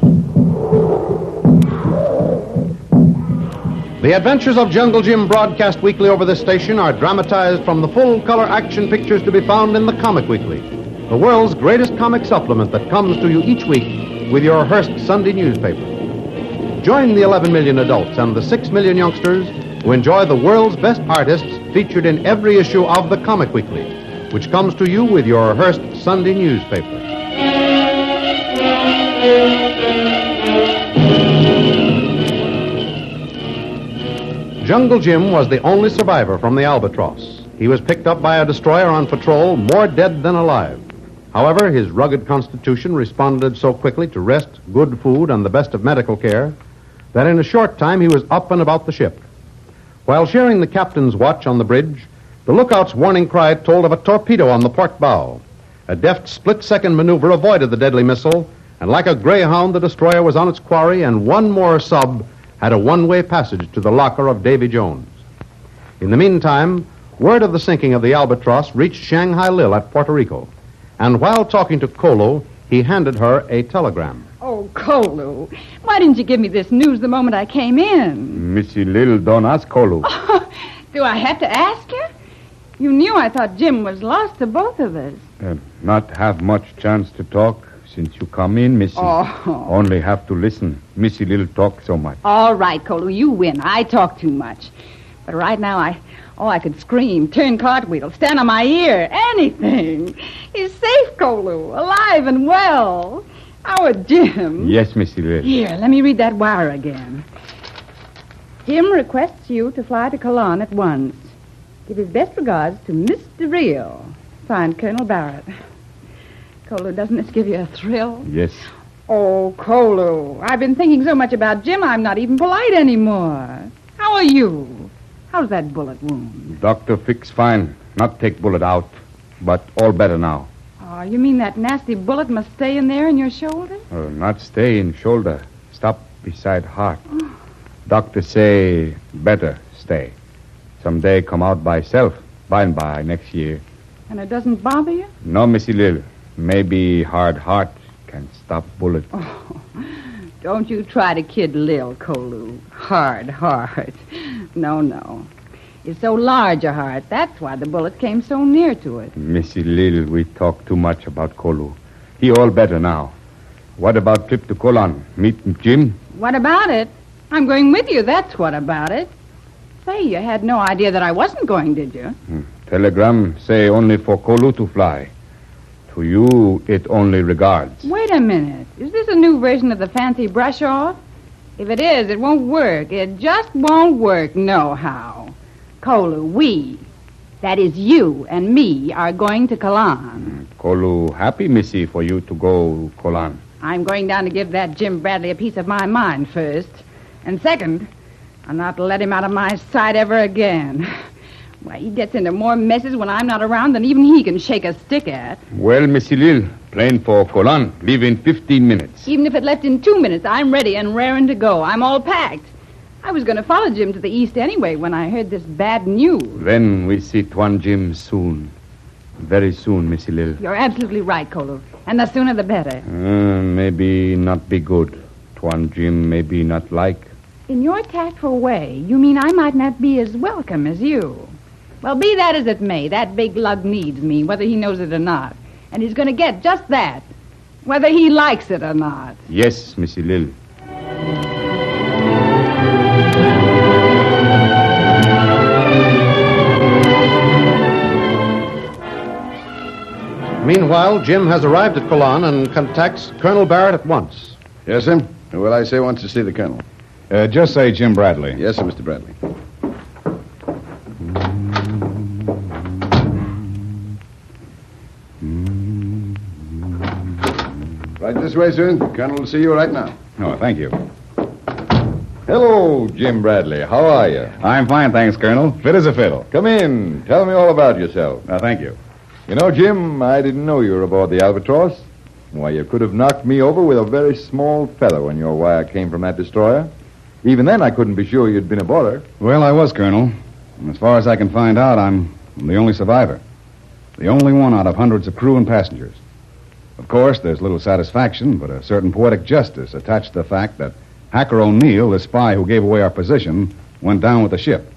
The Adventures of Jungle Jim, broadcast weekly over this station, are dramatized from the full-color action pictures to be found in the Comic Weekly, the world's greatest comic supplement that comes to you each week with your Hearst Sunday newspaper. Join the 11 million adults and the 6 million youngsters who enjoy the world's best artists featured in every issue of the Comic Weekly, which comes to you with your Hearst Sunday newspaper. Jungle Jim was the only survivor from the Albatross. He was picked up by a destroyer on patrol, more dead than alive. However, his rugged constitution responded so quickly to rest, good food, and the best of medical care that in a short time he was up and about the ship. While sharing the captain's watch on the bridge, the lookout's warning cry told of a torpedo on the port bow. A deft split-second maneuver avoided the deadly missile, and like a greyhound, the destroyer was on its quarry, and one more sub had a one-way passage to the locker of Davy Jones. In the meantime, word of the sinking of the Albatross reached Shanghai Lil at Puerto Rico, and while talking to Kolo, he handed her a telegram. Oh, Kolo, why didn't you give me this news the moment I came in? Missy Lil, don't ask Kolo. Do I have to ask you? You knew I thought Jim was lost to both of us. Not have much chance to talk since you come in, Missy. Oh. Only have to listen. Missy Lil talk so much. All right, Kolo, you win. I talk too much. But right now, I could scream, turn cartwheels, stand on my ear, anything. He's safe, Kolo, alive and well. Our Jim. Yes, Missy Lil. Here, let me read that wire again. Jim requests you to fly to Cologne at once. Give his best regards to Mr. Rio. Signed, Colonel Barrett. Kolo, doesn't this give you a thrill? Yes. Oh, Kolo, I've been thinking so much about Jim, I'm not even polite anymore. How are you? How's that bullet wound? Doctor fix fine. Not take bullet out, but all better now. Oh, you mean that nasty bullet must stay in there in your shoulder? Not stay in shoulder. Stop beside heart. Doctor say better stay. Someday come out by self. By and by, next year. And it doesn't bother you? No, Missy Lil. Maybe hard heart can stop bullet. Oh, don't you try to kid Lil, Kolo. Hard heart. No. It's so large a heart. That's why the bullet came so near to it. Missy Lil, we talk too much about Kolo. He all better now. What about trip to Cologne? Meet Jim? What about it? I'm going with you, that's what about it. Say, you had no idea that I wasn't going, did you? Telegram say only for Kolo to fly. To you, it only regards. Wait a minute. Is this a new version of the fancy brush-off? If it is, it won't work. It just won't work nohow. Kolo, we, that is you and me, are going to Cologne. Kolo happy, Missy, for you to go Cologne. I'm going down to give that Jim Bradley a piece of my mind first. And second, I'll not let him out of my sight ever again. Why, he gets into more messes when I'm not around than even he can shake a stick at. Well, Missy Lil, plane for Cologne. Leave in 15 minutes. Even if it left in 2 minutes, I'm ready and raring to go. I'm all packed. I was going to follow Jim to the east anyway when I heard this bad news. Then we see Tuan Jim soon. Very soon, Missy Lil. You're absolutely right, Kolo. And the sooner the better. Maybe not be good. Tuan Jim maybe not like. In your tactful way, you mean I might not be as welcome as you. Well, be that as it may, that big lug needs me, whether he knows it or not. And he's going to get just that, whether he likes it or not. Yes, Missy Lil. Meanwhile, Jim has arrived at Cologne and contacts Colonel Barrett at once. Yes, sir. Well, I say wants to see the colonel. Just say Jim Bradley. Yes, sir, Mr. Bradley. Right this way, sir. The colonel will see you right now. Oh, thank you. Hello, Jim Bradley. How are you? I'm fine, thanks, Colonel. Fit as a fiddle. Come in. Tell me all about yourself. Thank you. You know, Jim, I didn't know you were aboard the Albatross. Why, you could have knocked me over with a very small feather when your wire came from that destroyer. Even then, I couldn't be sure you'd been aboard her. Well, I was, Colonel. And as far as I can find out, I'm the only survivor. The only one out of hundreds of crew and passengers. Of course, there's little satisfaction, but a certain poetic justice attached to the fact that Hacker O'Neill, the spy who gave away our position, went down with the ship.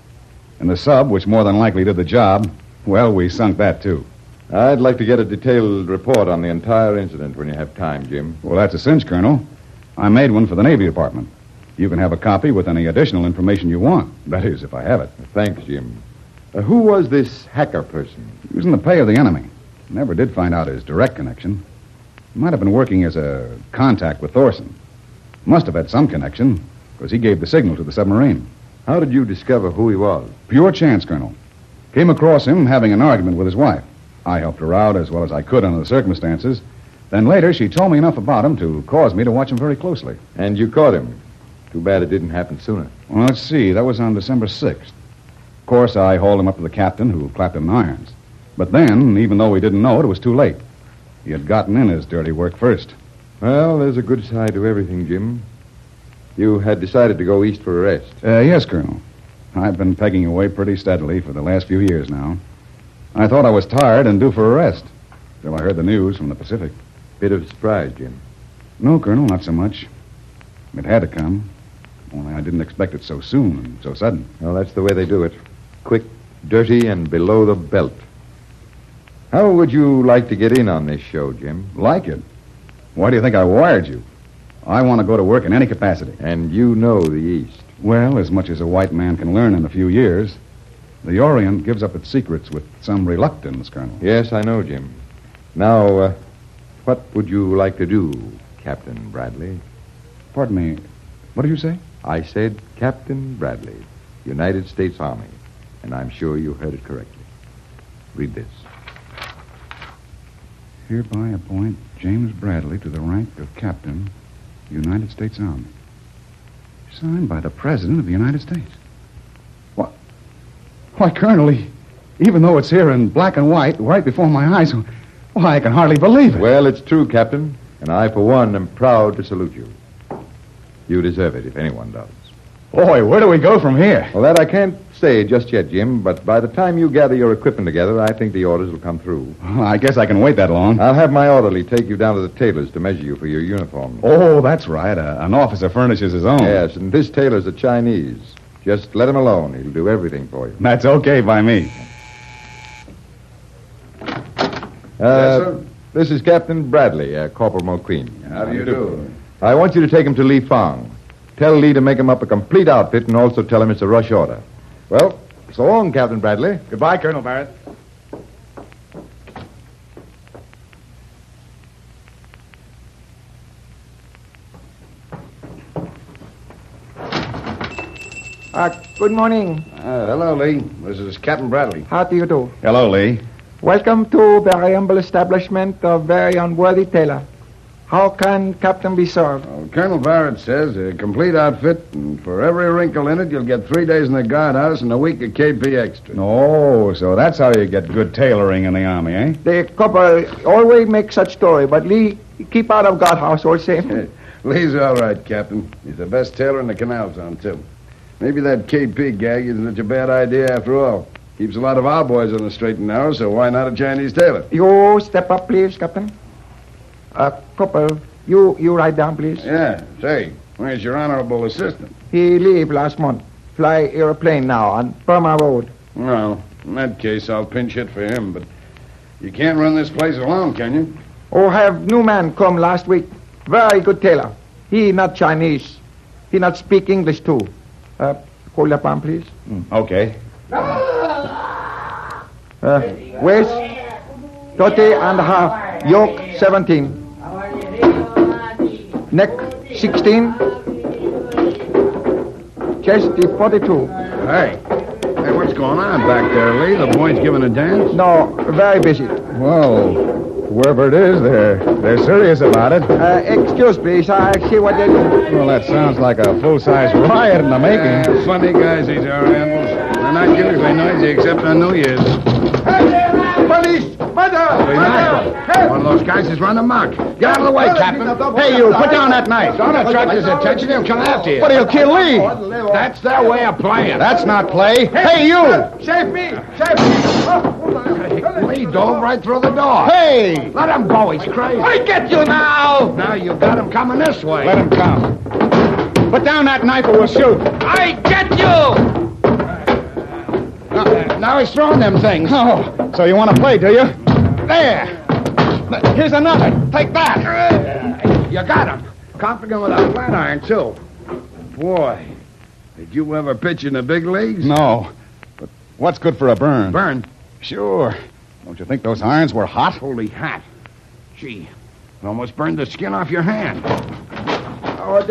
And the sub, which more than likely did the job, well, we sunk that, too. I'd like to get a detailed report on the entire incident when you have time, Jim. Well, that's a cinch, Colonel. I made one for the Navy Department. You can have a copy with any additional information you want. That is, if I have it. Thanks, Jim. Who was this Hacker person? He was in the pay of the enemy. Never did find out his direct connection. He might have been working as a contact with Thorson. Must have had some connection, because he gave the signal to the submarine. How did you discover who he was? Pure chance, Colonel. Came across him having an argument with his wife. I helped her out as well as I could under the circumstances. Then later, she told me enough about him to cause me to watch him very closely. And you caught him. Too bad it didn't happen sooner. Well, let's see. That was on December 6th. Of course, I hauled him up to the captain, who clapped him in irons. But then, even though we didn't know it, it was too late. He had gotten in his dirty work first. Well, there's a good side to everything, Jim. You had decided to go east for a rest. Yes, Colonel. I've been pegging away pretty steadily for the last few years now. I thought I was tired and due for a rest, till I heard the news from the Pacific. Bit of surprise, Jim. No, Colonel, not so much. It had to come. Only I didn't expect it so soon and so sudden. Well, that's the way they do it. Quick, dirty, and below the belt. How would you like to get in on this show, Jim? Like it? Why do you think I wired you? I want to go to work in any capacity. And you know the East. Well, as much as a white man can learn in a few years. The Orient gives up its secrets with some reluctance, Colonel. Yes, I know, Jim. Now, what would you like to do, Captain Bradley? Pardon me. What did you say? I said Captain Bradley, United States Army. And I'm sure you heard it correctly. Read this. Hereby appoint James Bradley to the rank of Captain, United States Army. Signed by the President of the United States. What? Why, Colonel, even though it's here in black and white, right before my eyes, why, I can hardly believe it. Well, it's true, Captain. And I, for one, am proud to salute you. You deserve it, if anyone does. Boy, where do we go from here? Well, that I can't say just yet, Jim, but by the time you gather your equipment together, I think the orders will come through. Well, I guess I can wait that long. I'll have my orderly take you down to the tailor's to measure you for your uniform. Oh, that's right. An officer furnishes his own. Yes, and this tailor's a Chinese. Just let him alone. He'll do everything for you. That's okay by me. Yes, sir? This is Captain Bradley, Corporal McQueen. How do you do? I want you to take him to Lee Fong. Tell Lee to make him up a complete outfit and also tell him it's a rush order. Well, so long, Captain Bradley. Goodbye, Colonel Barrett. Good morning. Hello, Lee. This is Captain Bradley. How do you do? Hello, Lee. Welcome to very humble establishment of very unworthy tailor. How can Captain be served? Well, Colonel Barrett says a complete outfit, and for every wrinkle in it, you'll get 3 days in the guardhouse and a week of KP extra. Oh, so that's how you get good tailoring in the Army, eh? The couple always make such story, but Lee, keep out of guardhouse all same. Lee's all right, Captain. He's the best tailor in the canal zone, too. Maybe that KP gag isn't such a bad idea after all. Keeps a lot of our boys on the straight and narrow, so why not a Chinese tailor? You step up, please, Captain. Couple, you write down, please. Yeah, say, where's your honorable assistant? He leave last month. Fly airplane now on Burma Road. Well, in that case, I'll pinch hit for him, but you can't run this place alone, can you? Oh, have new man come last week. Very good tailor. He not Chinese. He not speak English, too. Hold up on, please. Okay. Waist, 30.5. Yoke, 17. Neck, 16. Chest 42. Hey. Hey, what's going on back there, Lee? The boys giving a dance? No, very busy. Well, whoever it is, they're serious about it. Excuse, please. I see what they do. Well, that sounds like a full-size riot in the making. Funny guys, these are animals. They're not usually noisy except on New Year's. Police! Mother! One of those guys is running amok. Get out of the way, Captain. Hey, you, put down that knife. Don't attract his attention. He'll come after you. But he'll kill Lee. That's their way of playing. That's not play. Hey, you! Save me! Save me! Lee dove right through the door. Hey! Let him go. He's crazy. I get you now! Now you got him coming this way. Let him come. Put down that knife or we'll shoot. I get you! Now he's throwing them things. Oh, so you want to play, do you? There. Here's another. Take that. You got him. Confident with a flat iron, too. Boy, did you ever pitch in the big leagues? No. But what's good for a burn? Burn? Sure. Don't you think those irons were hot? Holy hat. Gee, it almost burned the skin off your hand. Oh,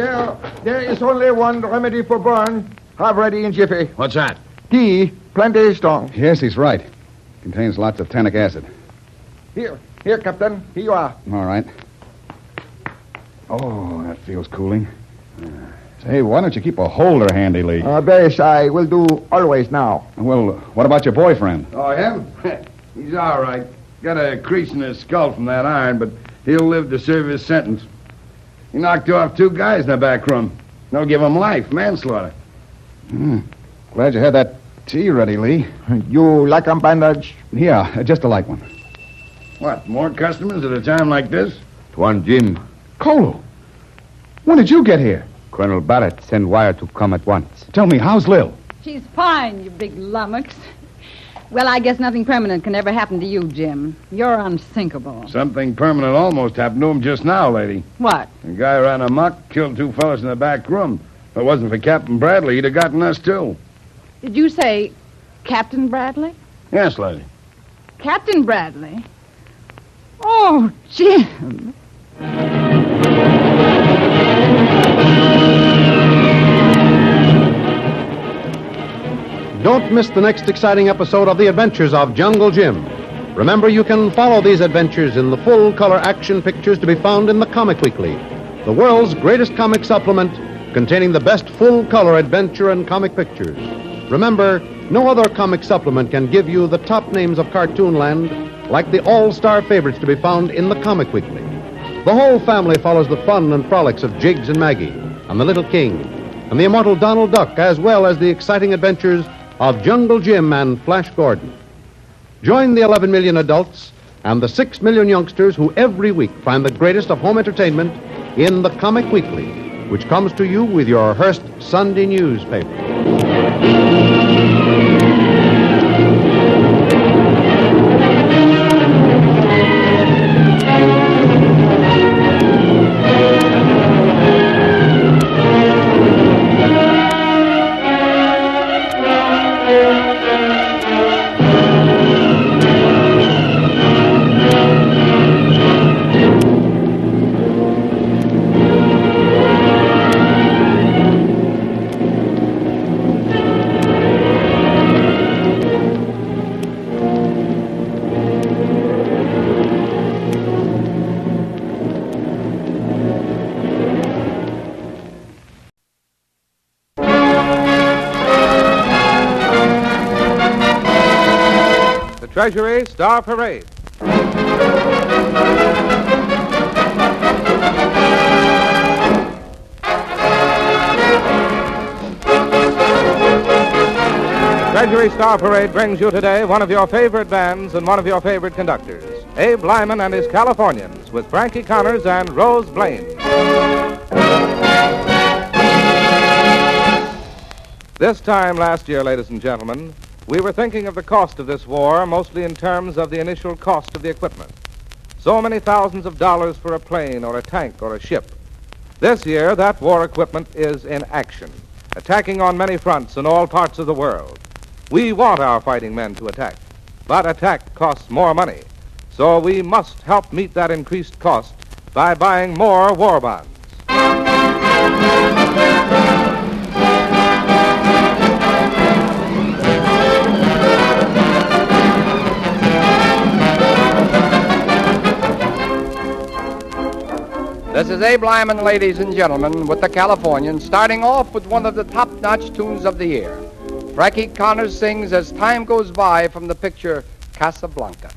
there is only one remedy for burn. Have ready in jiffy. What's that? Tea, plenty strong. Yes, he's right. Contains lots of tannic acid. Here, Captain. Here you are. All right. Oh, that feels cooling. Say, why don't you keep a holder handy, Lee? Base, I will do always now. Well, what about your boyfriend? Oh, him? He's all right. Got a crease in his skull from that iron, but he'll live to serve his sentence. He knocked off 2 guys in the back room. They'll give him life, manslaughter. Glad you had that tea ready, Lee. You like a bandage? Yeah, just a light one. What, more customers at a time like this? Tuan Jim. Colo, when did you get here? Colonel Barrett sent wire to come at once. Tell me, how's Lil? She's fine, you big lummox. Well, I guess nothing permanent can ever happen to you, Jim. You're unsinkable. Something permanent almost happened to him just now, lady. What? A guy ran amok, killed 2 fellas in the back room. If it wasn't for Captain Bradley, he'd have gotten us, too. Did you say Captain Bradley? Yes, lady. Captain Bradley? Oh, Jim. Don't miss the next exciting episode of The Adventures of Jungle Jim. Remember, you can follow these adventures in the full-color action pictures to be found in the Comic Weekly, the world's greatest comic supplement containing the best full-color adventure and comic pictures. Remember, no other comic supplement can give you the top names of Cartoonland like the all-star favorites to be found in the Comic Weekly. The whole family follows the fun and frolics of Jiggs and Maggie, and the Little King, and the immortal Donald Duck, as well as the exciting adventures of Jungle Jim and Flash Gordon. Join the 11 million adults and the 6 million youngsters who every week find the greatest of home entertainment in the Comic Weekly, which comes to you with your Hearst Sunday newspaper. Treasury Star Parade. Treasury Star Parade brings you today one of your favorite bands and one of your favorite conductors, Abe Lyman and his Californians, with Frankie Connors and Rose Blaine. This time last year, ladies and gentlemen, we were thinking of the cost of this war mostly in terms of the initial cost of the equipment. So many thousands of dollars for a plane or a tank or a ship. This year, that war equipment is in action, attacking on many fronts in all parts of the world. We want our fighting men to attack, but attack costs more money. So we must help meet that increased cost by buying more war bonds. is Abe Lyman, ladies and gentlemen, with the Californians, starting off with one of the top-notch tunes of the year. Frankie Connors sings As Time Goes By from the picture Casablanca.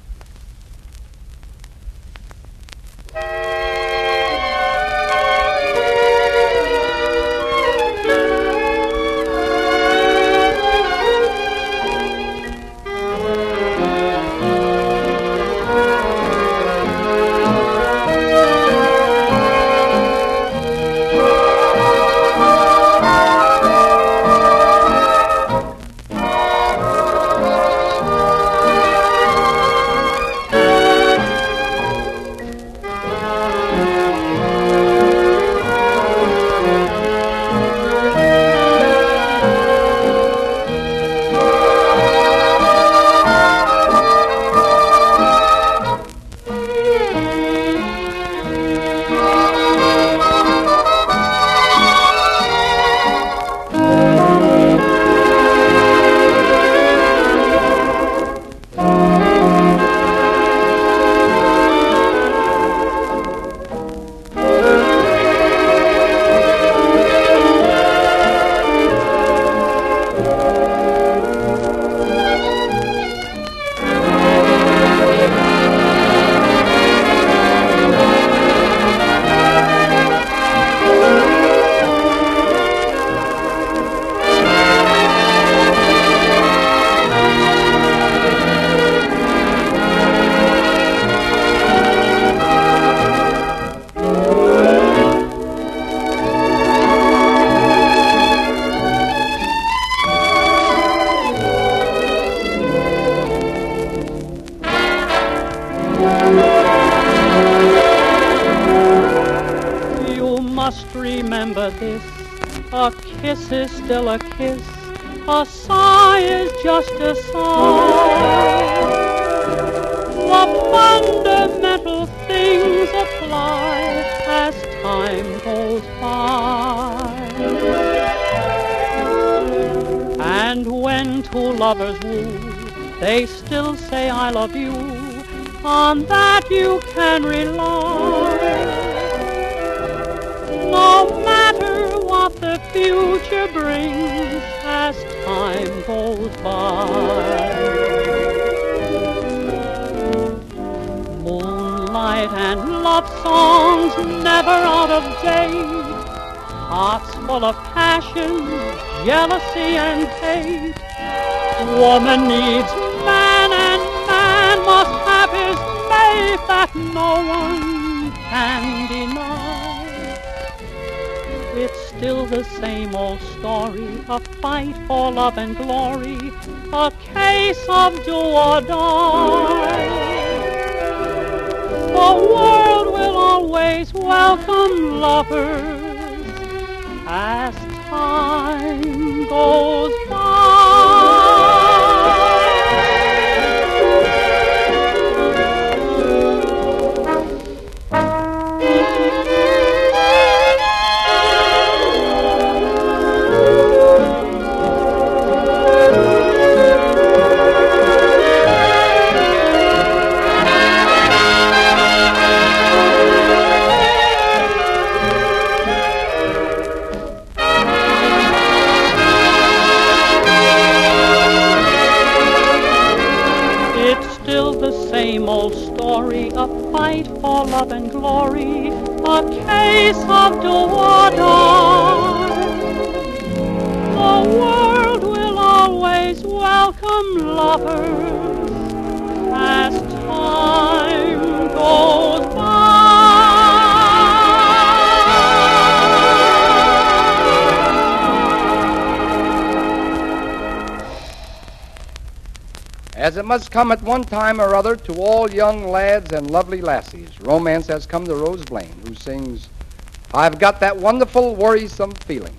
This, a kiss is still a kiss, a sigh is just a sigh. The fundamental things apply as time goes by. And when two lovers woo, they still say I love you, on that you can rely. No matter what the future brings as time goes by. Moonlight and love songs never out of date, hearts full of passion, jealousy and hate. Woman needs man and man must have his mate that no one can deny. It's still the same old story, a fight for love and glory, a case of do or die. The world will always welcome lovers as time goes by. Same old story, a fight for love and glory, a case of do or die. The world will always welcome lovers as time goes by. As it must come at one time or other to all young lads and lovely lassies, romance has come to Rose Blaine, who sings, I've got that wonderful, worrisome feeling.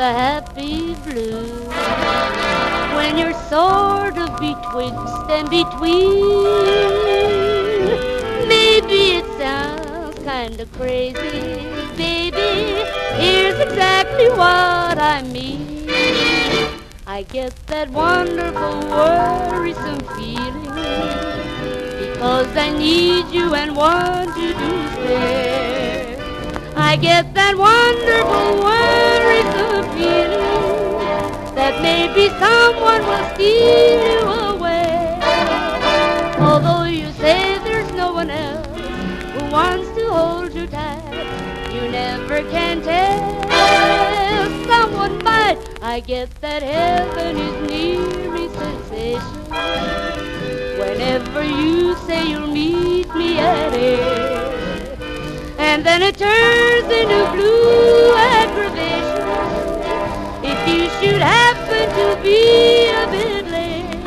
Happy blue when you're sort of beat in between. Maybe it sounds kind of crazy, baby. Here's exactly what I mean. I get that wonderful worrisome feeling because I need you and want you to stay. I get that wonderful worrisome feeling that maybe someone will steal you away. Although you say there's no one else who wants to hold you tight, you never can tell. Someone might. I get that heaven is near me sensation whenever you say you'll meet me at 8. And then it turns into blue aggravation if you should happen to be a bit late.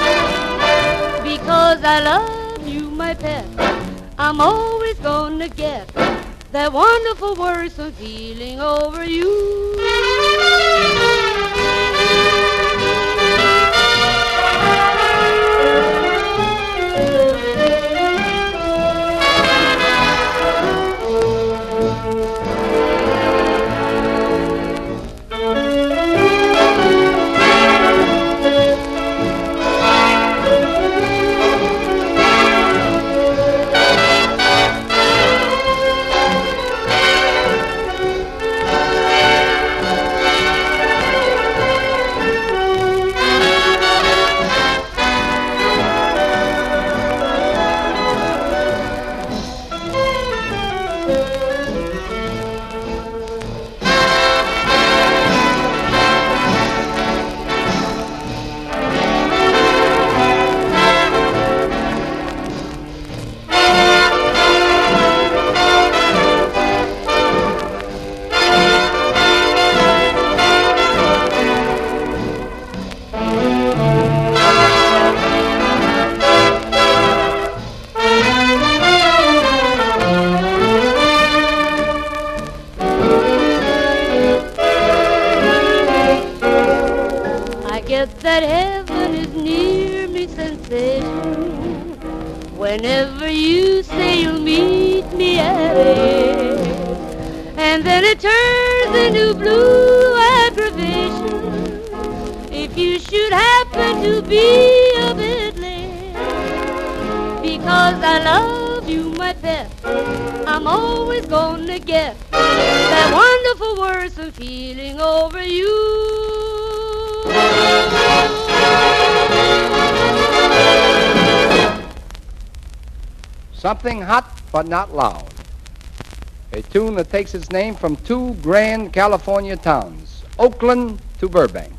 Because I love you, my pet, I'm always gonna get that wonderful worrisome feeling over you. That heaven is near me sensation whenever you say you'll meet me at 8. And then it turns into blue aggravation if you should happen to be a bit late. Because I love you, my pet, I'm always gonna get that wonderful worrisome feeling over you. Something hot but not loud. A tune that takes its name from two grand California towns, Oakland to Burbank.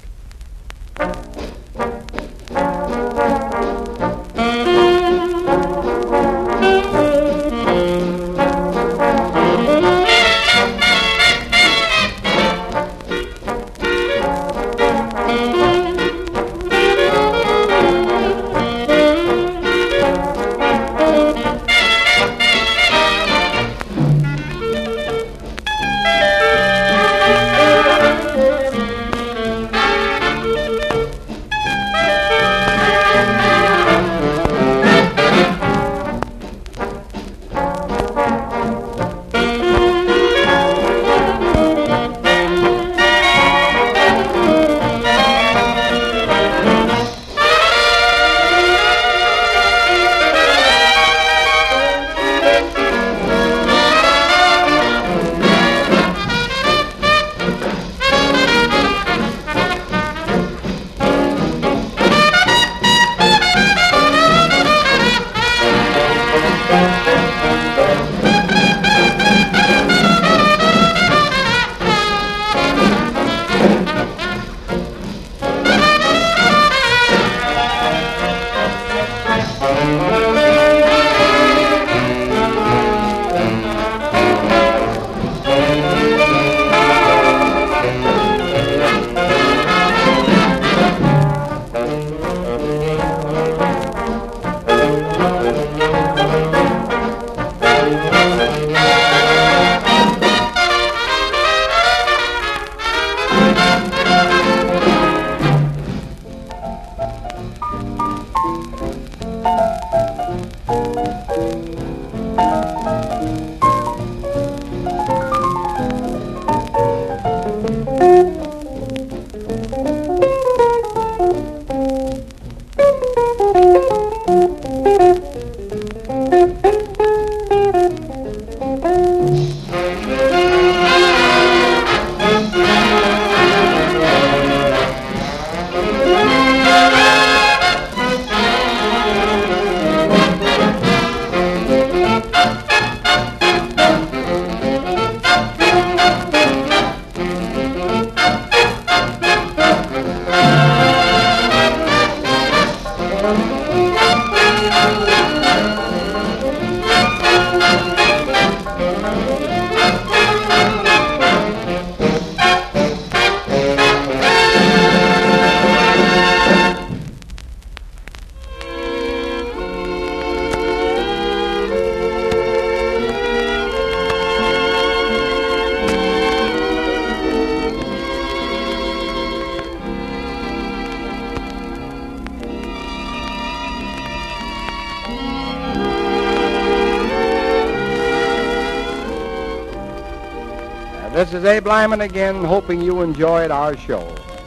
This is Abe Lyman again, hoping you enjoyed our show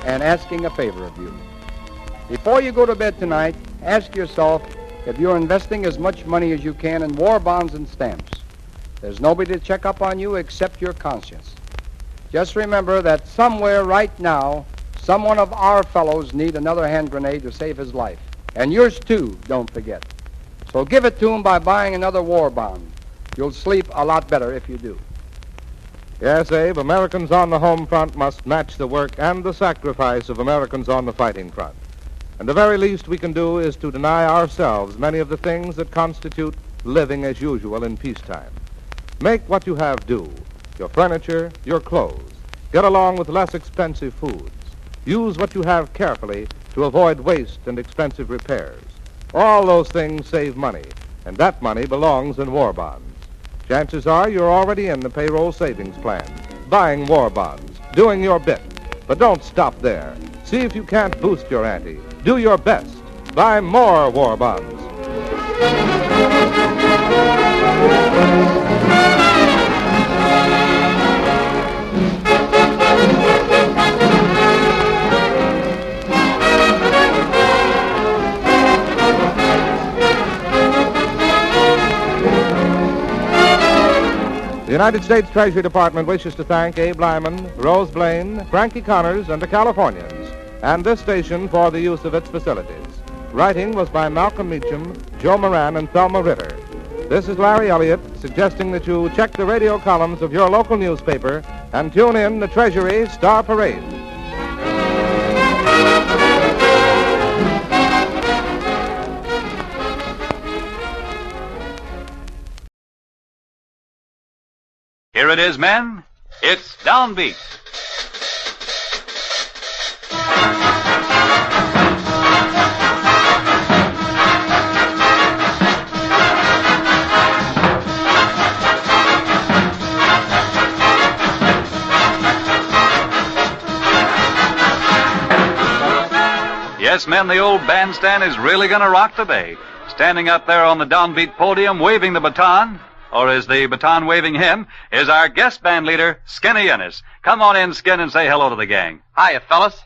and asking a favor of you. Before you go to bed tonight, ask yourself if you're investing as much money as you can in war bonds and stamps. There's nobody to check up on you except your conscience. Just remember that somewhere right now, some one of our fellows need another hand grenade to save his life. And yours too, don't forget. So give it to him by buying another war bond. You'll sleep a lot better if you do. Yes, Abe, Americans on the home front must match the work and the sacrifice of Americans on the fighting front. And the very least we can do is to deny ourselves many of the things that constitute living as usual in peacetime. Make what you have do. Your furniture, your clothes. Get along with less expensive foods. Use what you have carefully to avoid waste and expensive repairs. All those things save money, and that money belongs in war bonds. Chances are you're already in the payroll savings plan, buying war bonds, doing your bit. But don't stop there. See if you can't boost your ante. Do your best. Buy more war bonds. The United States Treasury Department wishes to thank Abe Lyman, Rose Blaine, Frankie Connors, and the Californians, and this station for the use of its facilities. Writing was by Malcolm Meacham, Joe Moran, and Thelma Ritter. This is Larry Elliott, suggesting that you check the radio columns of your local newspaper and tune in the Treasury Star Parade. Here it is, men. It's Downbeat. Yes, men, the old bandstand is really going to rock today. Standing up there on the Downbeat podium waving the baton, or is the baton waving him, is our guest band leader, Skinny Ennis. Come on in, Skin, and say hello to the gang. Hiya, fellas.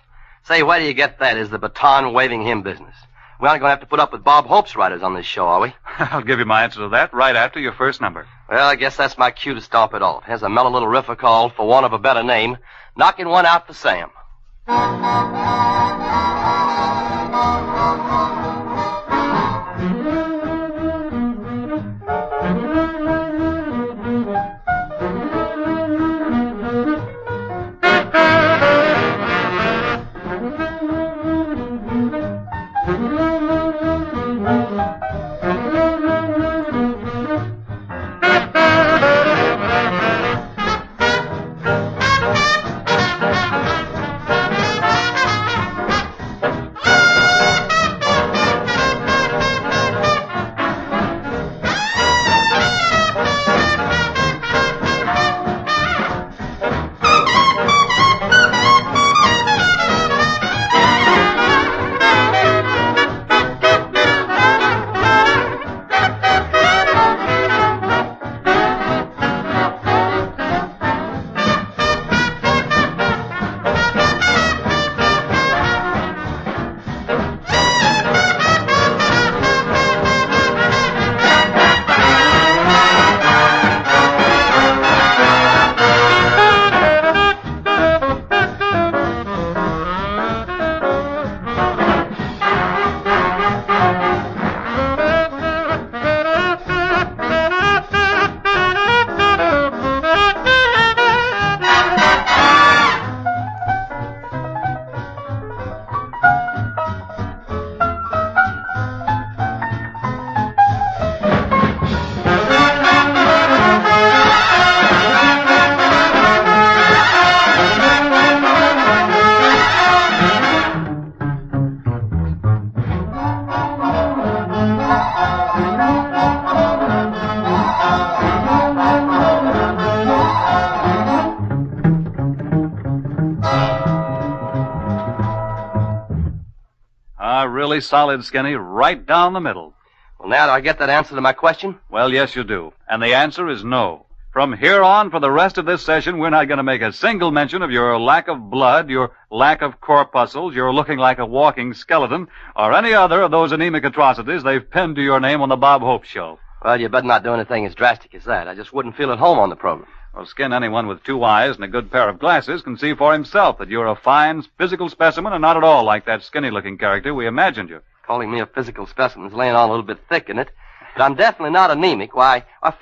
Say, where do you get that? Is the baton waving him business? We aren't going to have to put up with Bob Hope's riders on this show, are we? I'll give you my answer to that right after your first number. Well, I guess that's my cue to stomp it off. Here's a mellow little riff called, for want of a better name, Knocking One Out for Sam. Really solid, Skinny, right down the middle. Well, now, do I get that answer to my question? Well, yes, you do. And the answer is no. From here on, for the rest of this session, we're not going to make a single mention of your lack of blood, your lack of corpuscles, your looking like a walking skeleton, or any other of those anemic atrocities they've pinned to your name on the Bob Hope Show. Well, you better not do anything as drastic as that. I just wouldn't feel at home on the program. Well, Skin, anyone with 2 eyes and a good pair of glasses can see for himself that you're a fine physical specimen and not at all like that skinny-looking character we imagined you. Calling me a physical specimen is laying on a little bit thick, isn't it? But I'm definitely not anemic. Why, I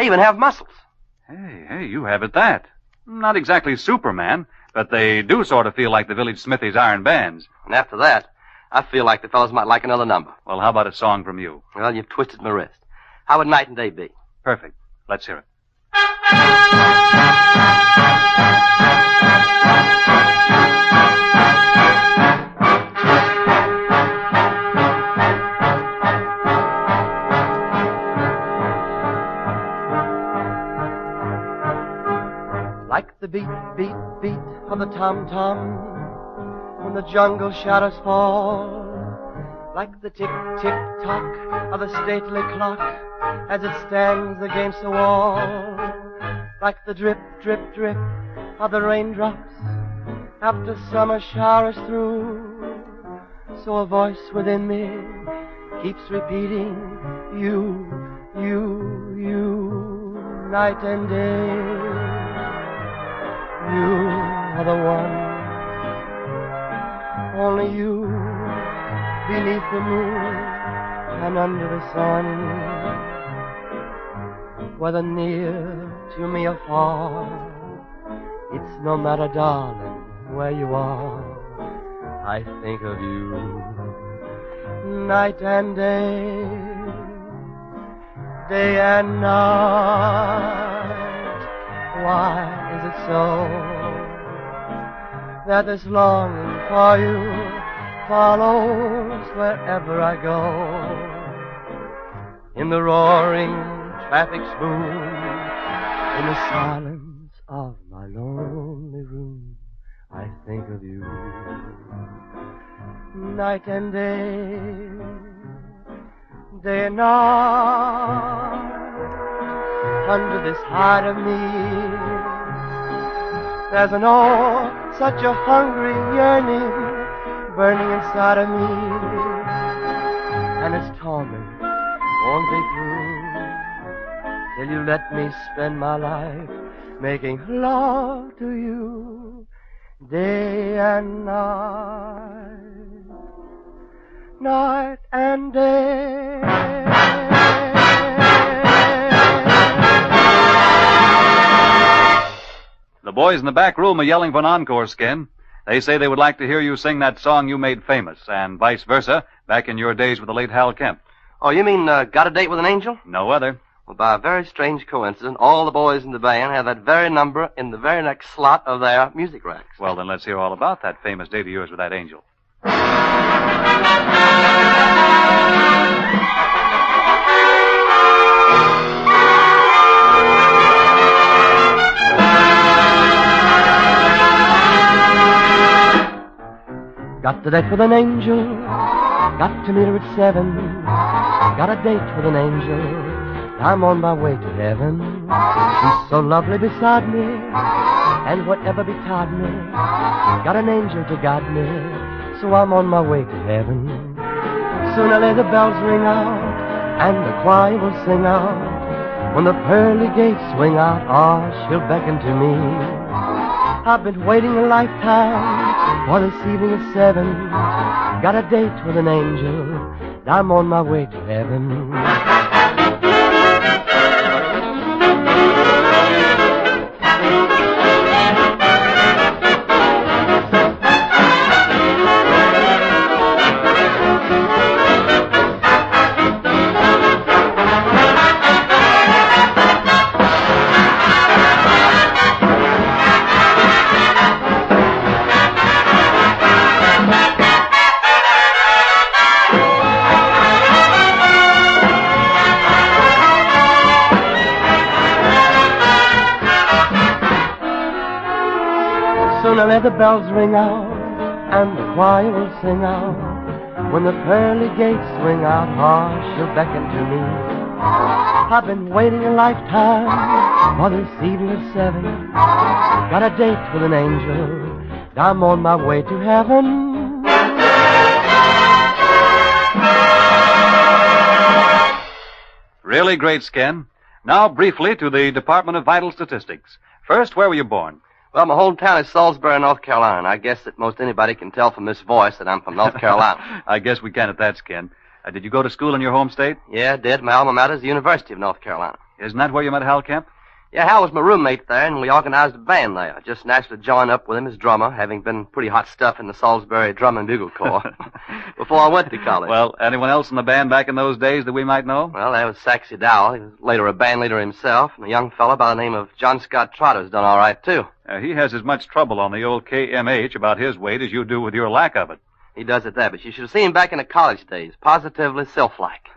even have muscles. Hey, you have it that. Not exactly Superman, but they do sort of feel like the village smithy's iron bands. And after that, I feel like the fellows might like another number. Well, how about a song from you? Well, you've twisted my wrist. How would Night and Day be? Perfect. Let's hear it. Like the beat, beat, beat of the tom-tom when the jungle shadows fall. Like the tick-tick-tock of the stately clock as it stands against the wall. Like the drip, drip, drip of the raindrops after summer showers through. So a voice within me keeps repeating, you, night and day. You are the one, only you, beneath the moon and under the sun. Whether near to me or far, it's no matter, darling, where you are. I think of you night and day, day and night. Why is it so that this longing for you follows wherever I go? In the roaring traffic's boom, in the silence of my lonely room, I think of you night and day, day and night. Under this hide of me, there's an such a hungry yearning burning inside of me, and its torment won't be through till you let me spend my life making love to you day and night, night and day. The boys in the back room are yelling for an encore, Skin. They say they would like to hear you sing that song you made famous, and vice versa, back in your days with the late Hal Kemp. Oh, you mean Got a Date with an Angel? No other. Well, by a very strange coincidence, all the boys in the band have that very number in the very next slot of their music racks. Well, then let's hear all about that famous date of yours with that angel. Got a date with an angel, got to meet her at 7. Got a date with an angel, I'm on my way to heaven. She's so lovely beside me, and whatever betide me, got an angel to guide me, so I'm on my way to heaven. Soon I lay the bells ring out, and the choir will sing out. When the pearly gates swing out, she'll beckon to me. I've been waiting a lifetime for this evening at 7. Got a date with an angel, I'm on my way to heaven. Soon I'll let the bells ring out, and the choir will sing out. When the pearly gates swing out, she'll beckon to me. I've been waiting a lifetime for this evening of 7. Got a date with an angel. I'm on my way to heaven. Really great, Skin. Now, briefly, to the Department of Vital Statistics. First, where were you born? Well, my hometown is Salisbury, North Carolina. I guess that most anybody can tell from this voice that I'm from North Carolina. I guess we can at that, Skin. Did you go to school in your home state? Yeah, I did. My alma mater is the University of North Carolina. Isn't that where you met Hal Kemp? Yeah, Hal was my roommate there, and we organized a band there. I just naturally joined up with him as drummer, having been pretty hot stuff in the Salisbury Drum and Bugle Corps before I went to college. Well, anyone else in the band back in those days that we might know? Well, there was Saxy Dowell. He was later a band leader himself, and a young fellow by the name of John Scott Trotter's done all right, too. He has as much trouble on the old KMH about his weight as you do with your lack of it. He does it there, but you should have seen him back in the college days. Positively sylph-like.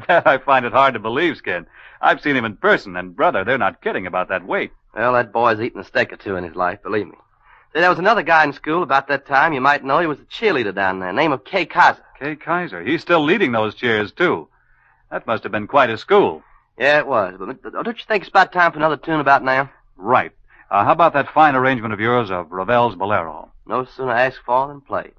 That I find it hard to believe, Skin. I've seen him in person, and, brother, they're not kidding about that weight. Well, that boy's eaten a steak or two in his life, believe me. Say, there was another guy in school about that time. You might know he was a cheerleader down there, name of Kay Kaiser. Kay Kaiser. He's still leading those cheers, too. That must have been quite a school. Yeah, it was. But don't you think it's about time for another tune about now? Right. How about that fine arrangement of yours of Ravel's Bolero? No sooner asked for than played.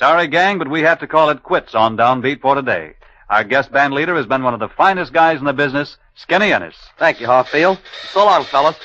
Sorry, gang, but we have to call it quits on Downbeat for today. Our guest band leader has been one of the finest guys in the business, Skinny Ennis. Thank you, Harfield. So long, fellas.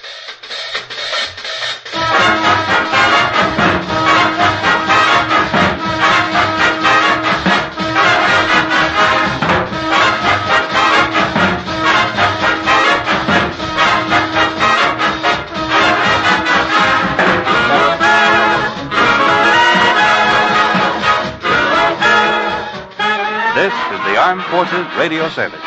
This is the Armed Forces Radio Service.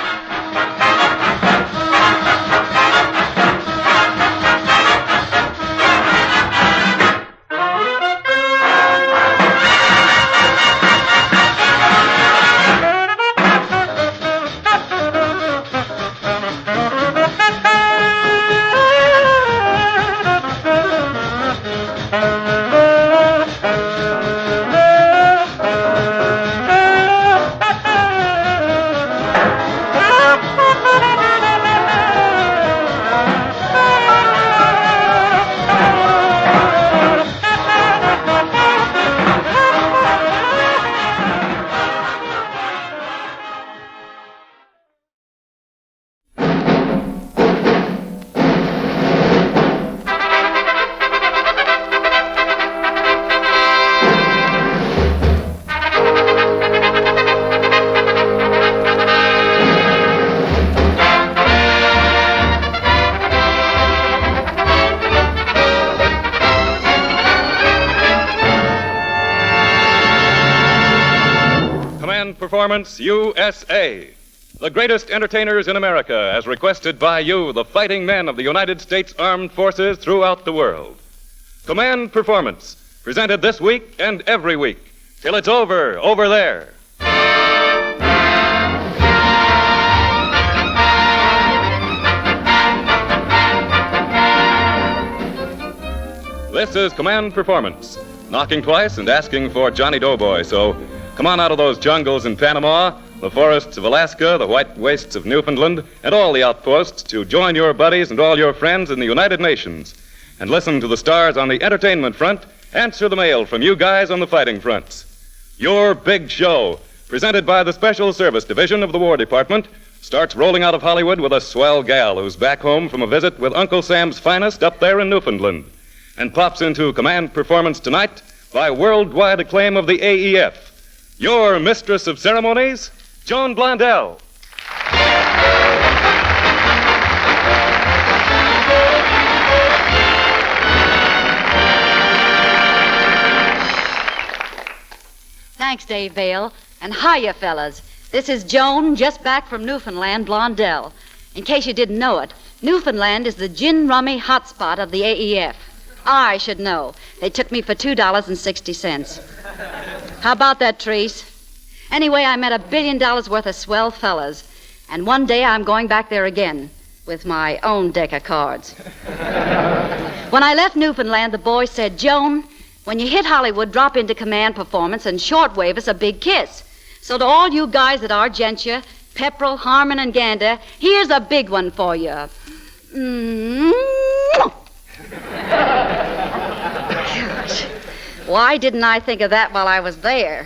Performance USA. The greatest entertainers in America, as requested by you, the fighting men of the United States Armed Forces throughout the world. Command Performance, presented this week and every week, till it's over there. This is Command Performance, knocking twice and asking for Johnny Doughboy, so come on out of those jungles in Panama, the forests of Alaska, the white wastes of Newfoundland, and all the outposts to join your buddies and all your friends in the United Nations. And listen to the stars on the entertainment front answer the mail from you guys on the fighting fronts. Your big show, presented by the Special Service Division of the War Department, starts rolling out of Hollywood with a swell gal who's back home from a visit with Uncle Sam's finest up there in Newfoundland, and pops into Command Performance tonight by worldwide acclaim of the AEF. Your mistress of ceremonies, Joan Blondell. Thanks, Dave Vale. And hiya, fellas. This is Joan, just back from Newfoundland, Blondell. In case you didn't know it, Newfoundland is the gin rummy hotspot of the AEF. I should know. They took me for $2.60. How about that, Treese? Anyway, I met $1 billion worth of swell fellas. And one day I'm going back there again with my own deck of cards. When I left Newfoundland, the boy said, Joan, when you hit Hollywood, drop into Command Performance and shortwave us a big kiss. So to all you guys at Argentia, Pepperell, Harmon, and Gander, here's a big one for you. Gosh, why didn't I think of that while I was there?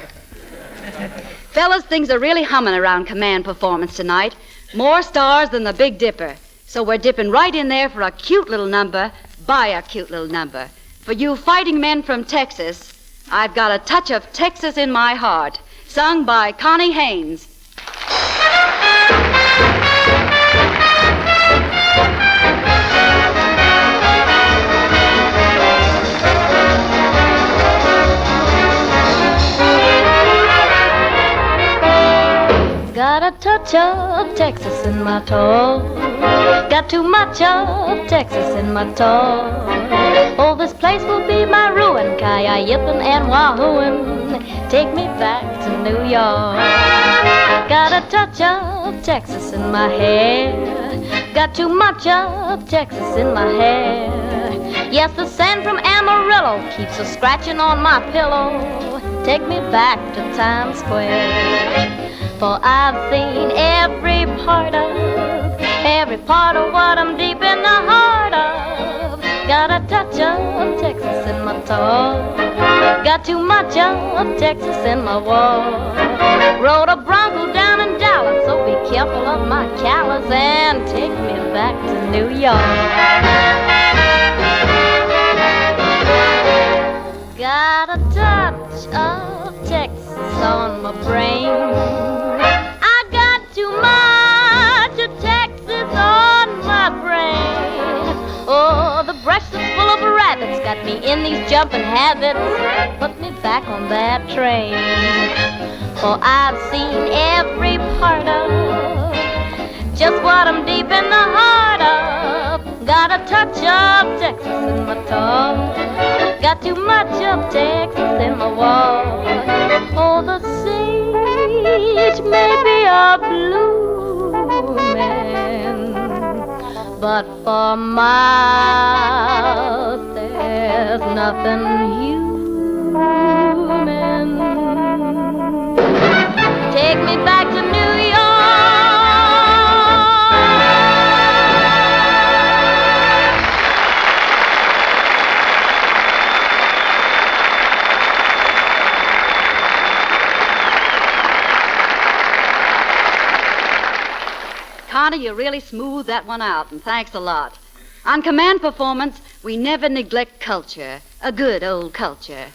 Fellas, things are really humming around Command Performance tonight. More stars than the Big Dipper. So we're dipping right in there for a cute little number by a cute little number. For you fighting men from Texas, I've got a touch of Texas in my heart, sung by Connie Haynes. Got a touch of Texas in my toe. Got too much of Texas in my toe. Oh, this place will be my ruin, Kaya yippin' and wahooin'. Take me back to New York. Got a touch of Texas in my hair. Got too much of Texas in my hair. Yes, the sand from Amarillo keeps a scratching on my pillow. Take me back to Times Square. For I've seen every part of what I'm deep in the heart of. Got a touch of Texas in my toe. Got Got too much of Texas in my wall. Rode a Bronco down in Dallas, so be careful of my callus and take me back to New York. Got a touch of Texas on my brain. I got too much of Texas on my brain. Oh, the brush that's full of rabbits got me in these jumping habits. Put me back on that train. For I've seen every part of just what I'm deep in the heart of. Got a touch of Texas in my talk. Got too much of Texas in my walk. Oh, the sage may be a bloomin', but for miles there's nothing human. Take me back to New York. Connie, you really smoothed that one out, and thanks a lot. On Command Performance, we never neglect culture, a good old culture.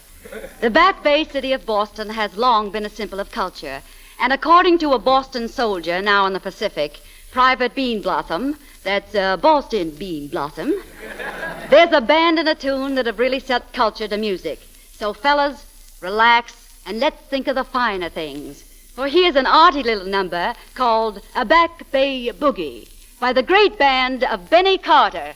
The Back Bay city of Boston has long been a symbol of culture, and according to a Boston soldier now in the Pacific, Private Bean Blossom, that's Boston Bean Blossom, there's a band and a tune that have really set culture to music. So fellas, relax, and let's think of the finer things. For here's an arty little number called A Back Bay Boogie by the great band of Benny Carter.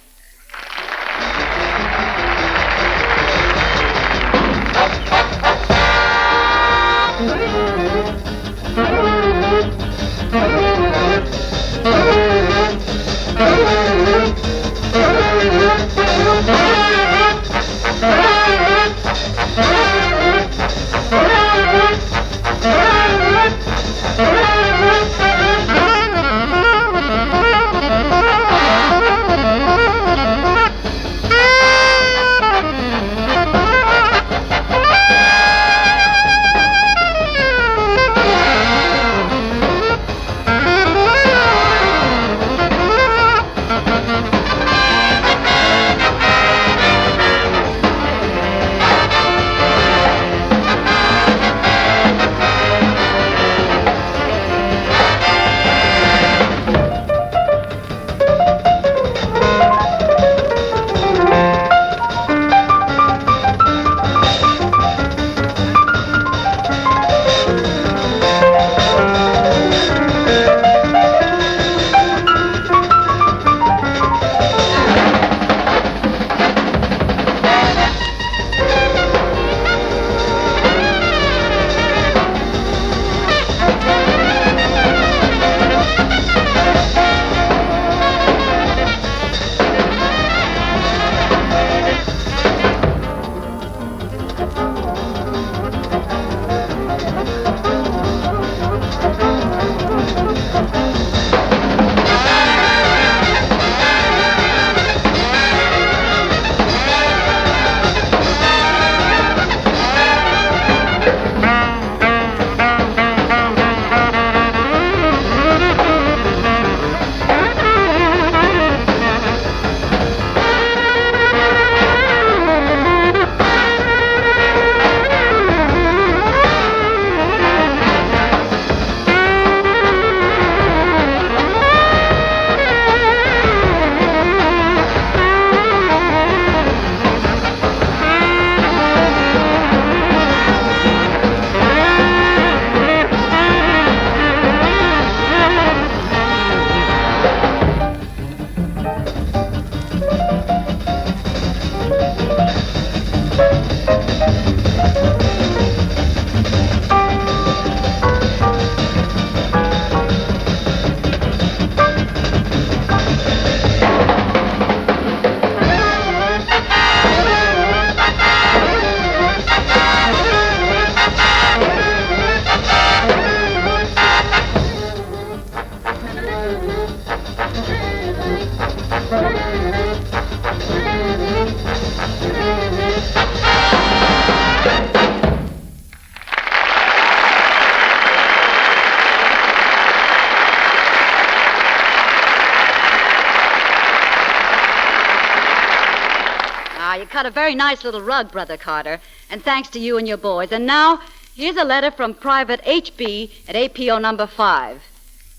Now, you cut a very nice little rug, Brother Carter, and thanks to you and your boys. And now, here's a letter from Private H.B. at APO number 5.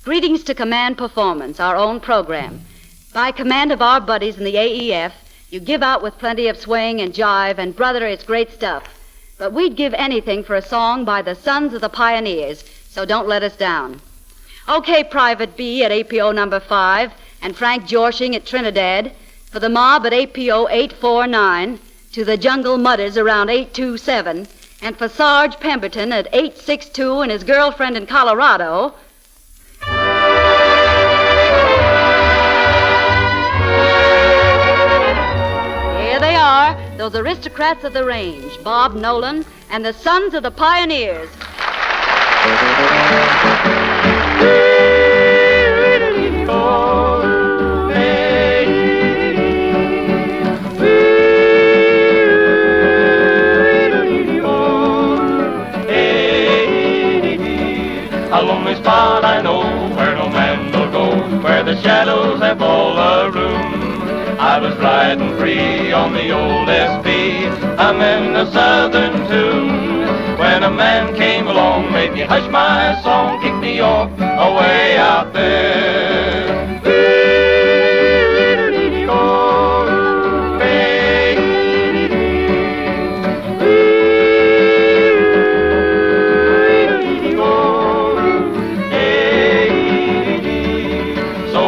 Greetings to Command Performance, our own program. By command of our buddies in the AEF, you give out with plenty of swing and jive, and, brother, it's great stuff. But we'd give anything for a song by the Sons of the Pioneers, so don't let us down. Okay, Private B at APO number 5, and Frank Jorshing at Trinidad, for the mob at APO 849, to the Jungle Mudders around 827, and for Sarge Pemberton at 862 and his girlfriend in Colorado. Here they are, those aristocrats of the range, Bob Nolan and the Sons of the Pioneers. A lonely spot I know where no man will go, where the shadows have all the room. I was riding free on the old SP, I'm in a southern tune. When a man came along, made me hush my song, kicked me off away out there.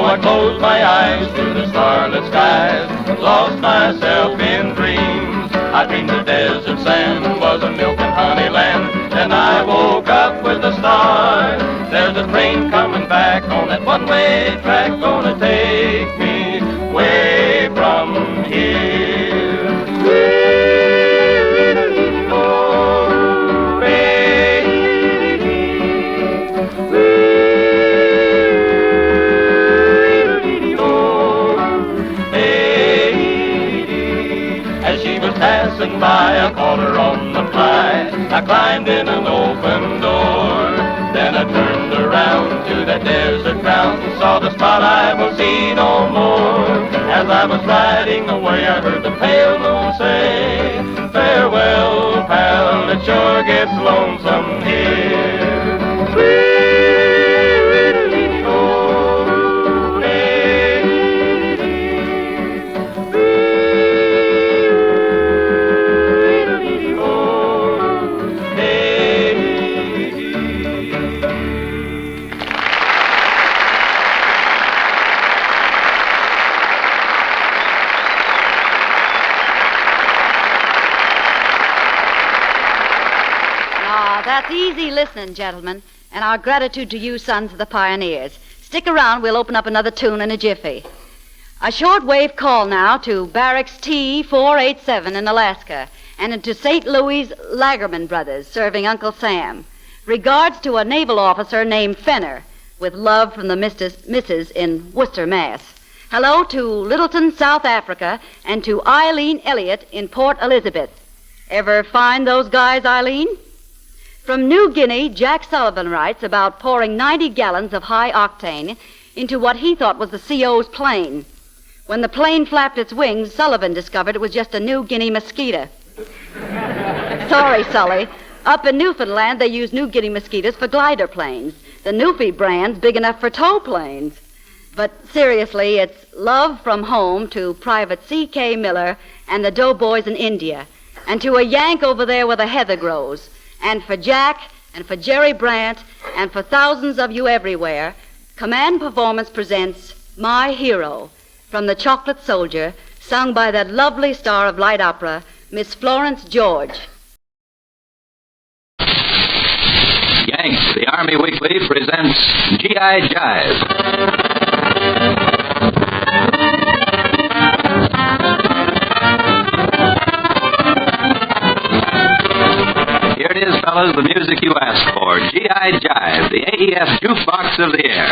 I closed my eyes to the starlit skies, lost myself in dreams. I dreamed the desert sand was a milk and honey land, and I woke up with the stars. There's a train coming back on that one-way track, gonna take me way from here. Passing by, I caught her on the fly. I climbed in an open door. Then I turned around to that desert ground, saw the spot I will see no more. As I was riding away, I heard the pale moon say, farewell, pal, it sure gets lonesome here. That's easy listening, gentlemen, and our gratitude to you, Sons of the Pioneers. Stick around, we'll open up another tune in a jiffy. A shortwave call now to Barracks T-487 in Alaska, and to St. Louis Lagerman Brothers, serving Uncle Sam. Regards to a naval officer named Fenner, with love from the Mrs. in Worcester, Mass. Hello to Littleton, South Africa, and to Eileen Elliott in Port Elizabeth. Ever find those guys, Eileen? From New Guinea, Jack Sullivan writes about pouring 90 gallons of high octane into what he thought was the CO's plane. When the plane flapped its wings, Sullivan discovered it was just a New Guinea mosquito. Sorry, Sully. Up in Newfoundland, they use New Guinea mosquitoes for glider planes. The Newfie brand's big enough for tow planes. But seriously, it's love from home to Private C.K. Miller and the Doughboys in India, and to a Yank over there where the heather grows. And for Jack, and for Jerry Brandt, and for thousands of you everywhere, Command Performance presents My Hero, from The Chocolate Soldier, sung by that lovely star of light opera, Miss Florence George. Yanks, the Army Weekly, presents G.I. Jive. Here it is, fellas, the music you asked for. G.I. Jive, the AEF jukebox of the air.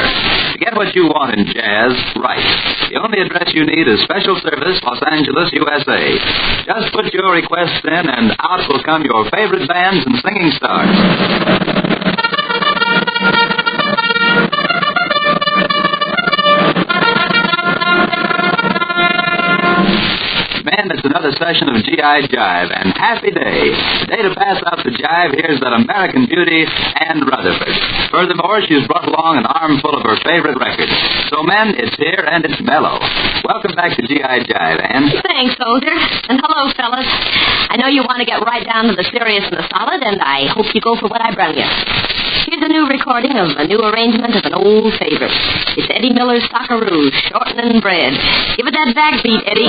To get what you want in jazz, right. The only address you need is Special Service, Los Angeles, USA. Just put your requests in, and out will come your favorite bands and singing stars. men, it's another session of G.I. Jive, and happy day. Today to pass out the Jive, here's that American beauty, Ann Rutherford. Furthermore, she's brought along an armful of her favorite records. So, men, it's here and it's mellow. Welcome back to G.I. Jive, Ann. Thanks, Soldier. And hello, fellas. I know you want to get right down to the serious and the solid, and I hope you go for what I brought you. Here's a new recording of a new arrangement of an old favorite. It's Eddie Miller's Sockaroo, Shortening Bread. Give it that backbeat, Eddie.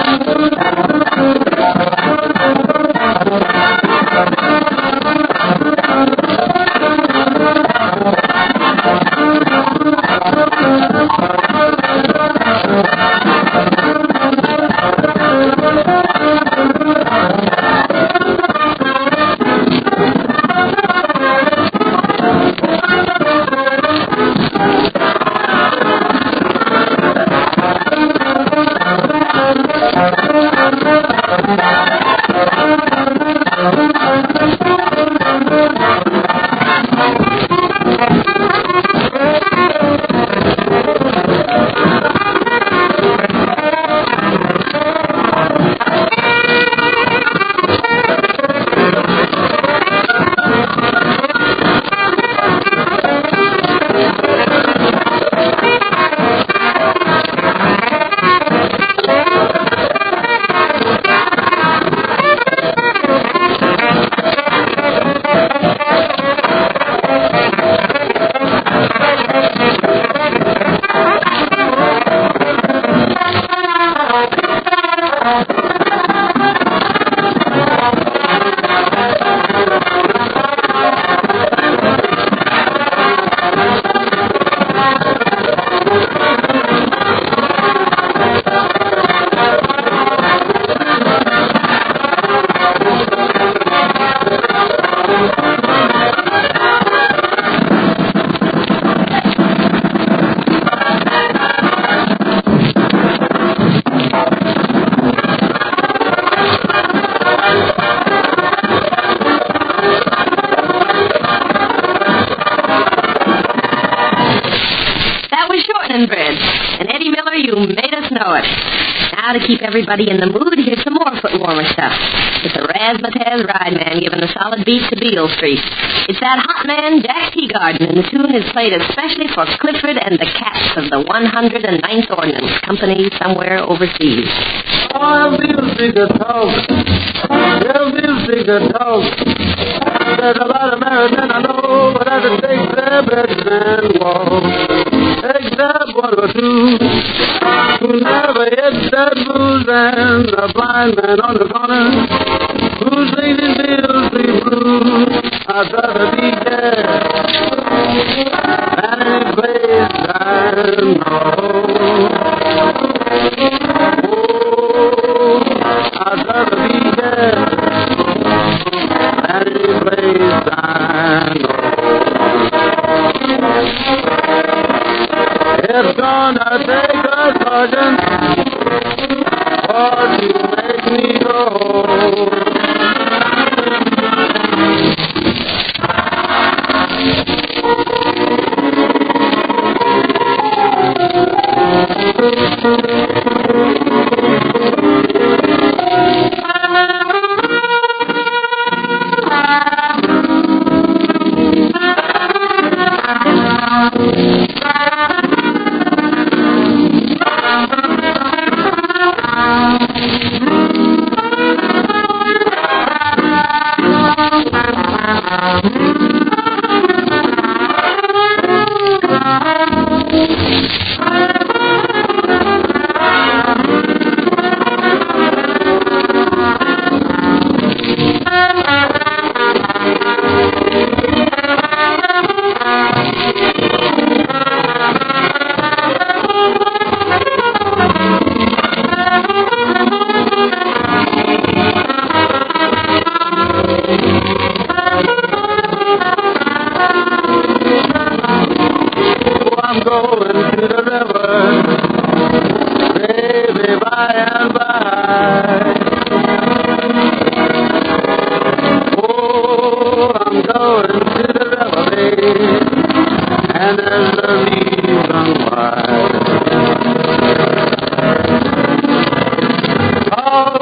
Bread. And Eddie Miller, you made us know it. Now to keep everybody in the mood, here's some more foot-warmer stuff. It's a Razzmatazz Ride Man giving a solid beat to Beale Street. It's that hot man, Jack Teagarden, and the tune is played especially for Clifford and the Cats of the 109th Ordnance Company somewhere overseas. Oh, music a talk. Yeah, music a talk. There's a lot of married men I know, but I can take their beds and walk. Except one or two who never hit that blues, and the blind man on the corner who sings his Beale Street blues. I'd rather be dead than any place I know. Oh, I'd rather be dead than any place I know. It's gonna take a sergeant or to make me go.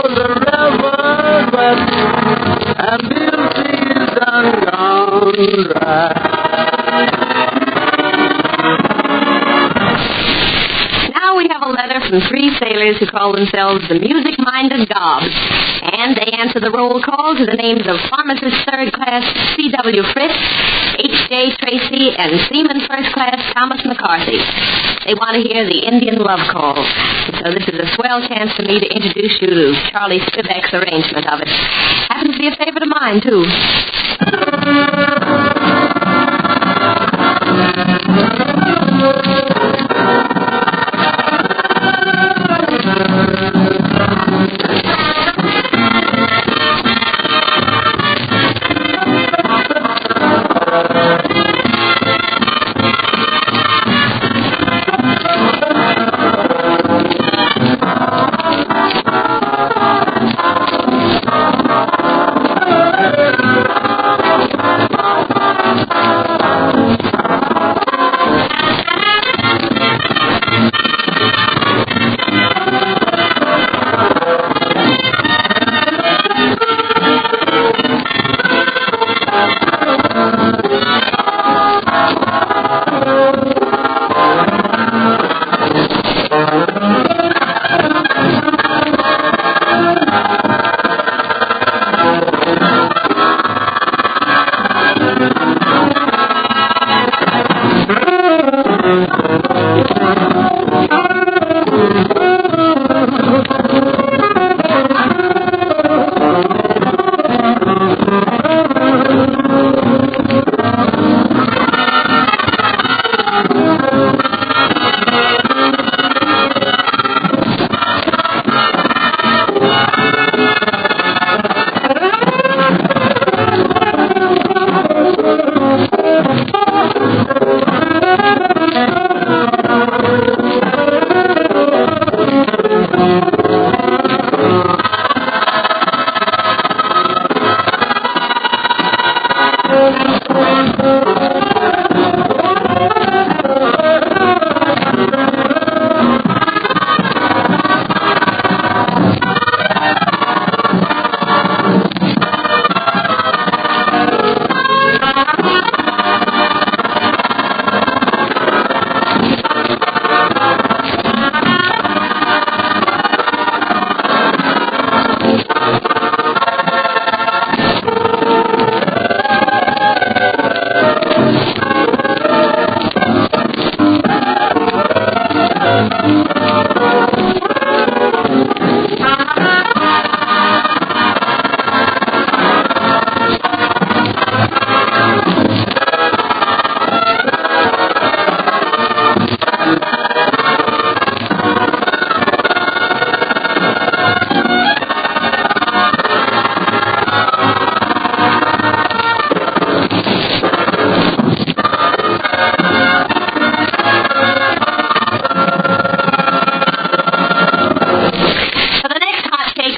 The and 3 sailors who call themselves the Music-Minded Gobs. And they answer the roll call to the names of Pharmacist Third Class C.W. Fritz, H.J. Tracy, and Seaman First Class Thomas McCarthy. They want to hear the Indian Love Call. So this is a swell chance for me to introduce you to Charlie Spivak's arrangement of it. Happens to be a favorite of mine, too.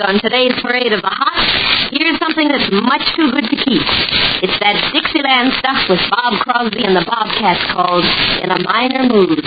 On today's Parade of the Hot, here's something that's much too good to keep. It's that Dixieland stuff with Bob Crosby and the Bobcats called In a Minor Mood.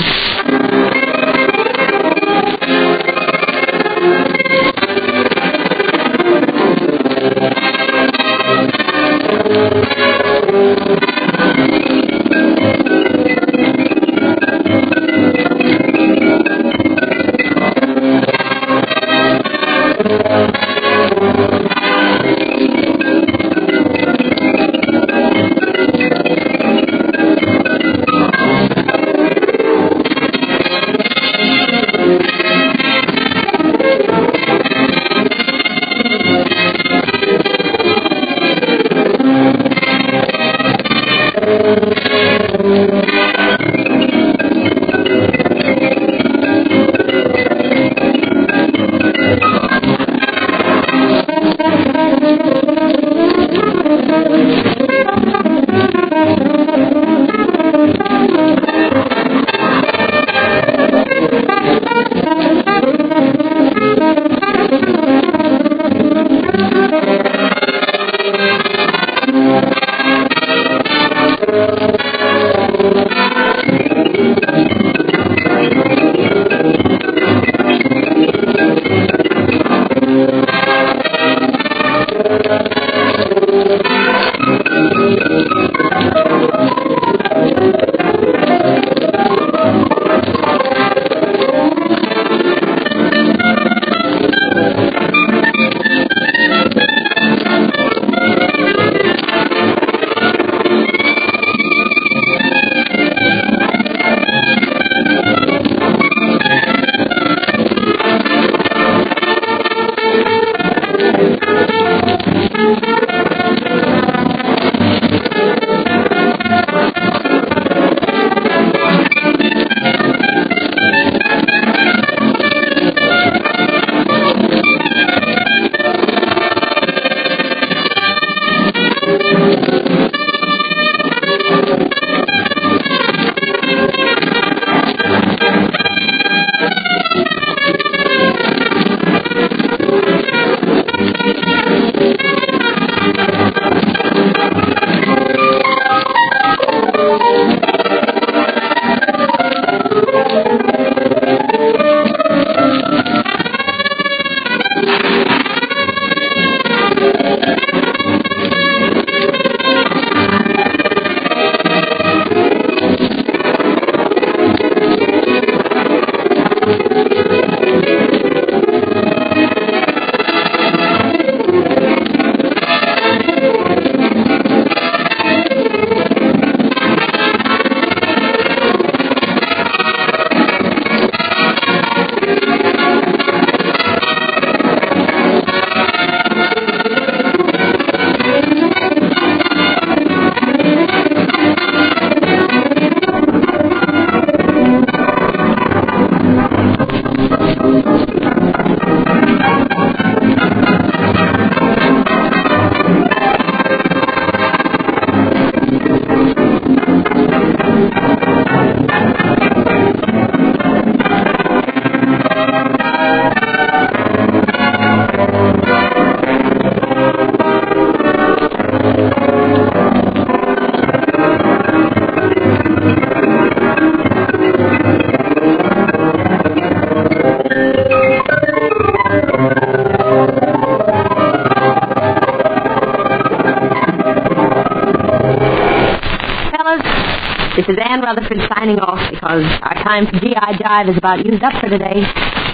This is Ann Rutherford signing off because our time for G.I. Jive is about used up for today.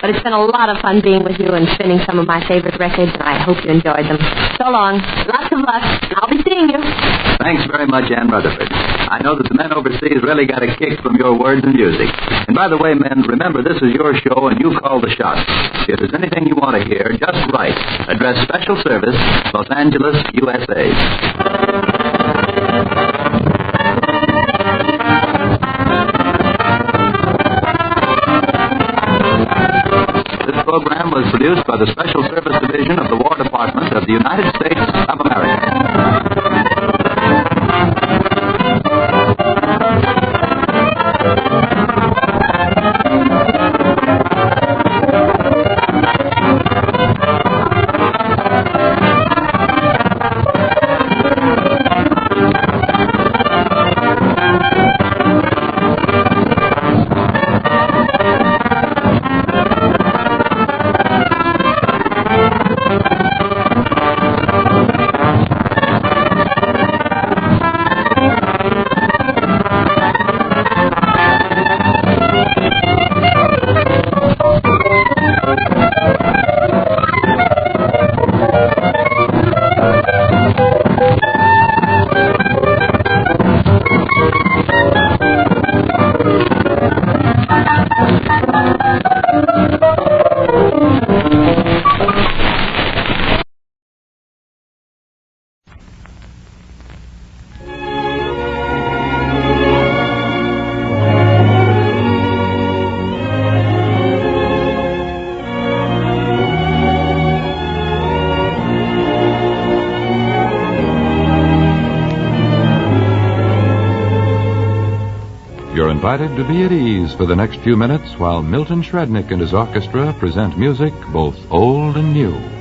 But it's been a lot of fun being with you and spinning some of my favorite records, and I hope you enjoyed them. So long. Lots of luck. I'll be seeing you. Thanks very much, Ann Rutherford. I know that the men overseas really got a kick from your words and music. And by the way, men, remember this is your show and you call the shots. If there's anything you want to hear, just write. Address Special Service, Los Angeles, USA. This program was produced by the Special Service Division of the War Department of the United States of America. Invited to be at ease for the next few minutes while Milton Shrednick and his orchestra present music both old and new.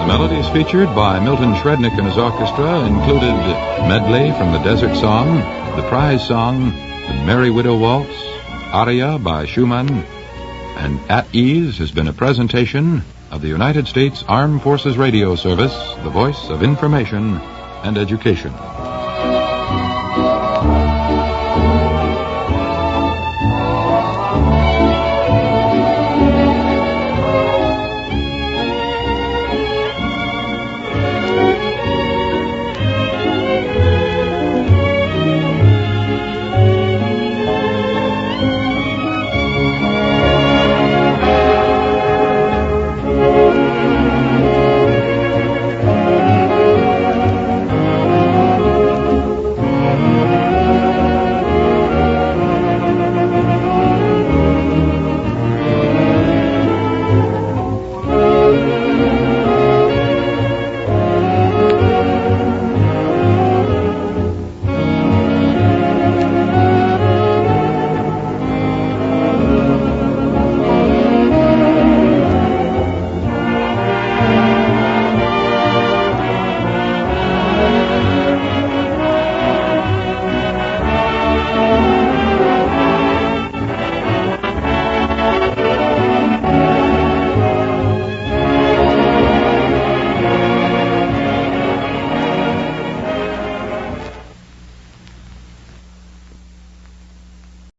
The melodies featured by Milton Shrednick and his orchestra included Medley from the Desert Song, the Prize Song, the Merry Widow Waltz, Aria by Schumann, and At Ease has been a presentation of the United States Armed Forces Radio Service, the voice of information and education.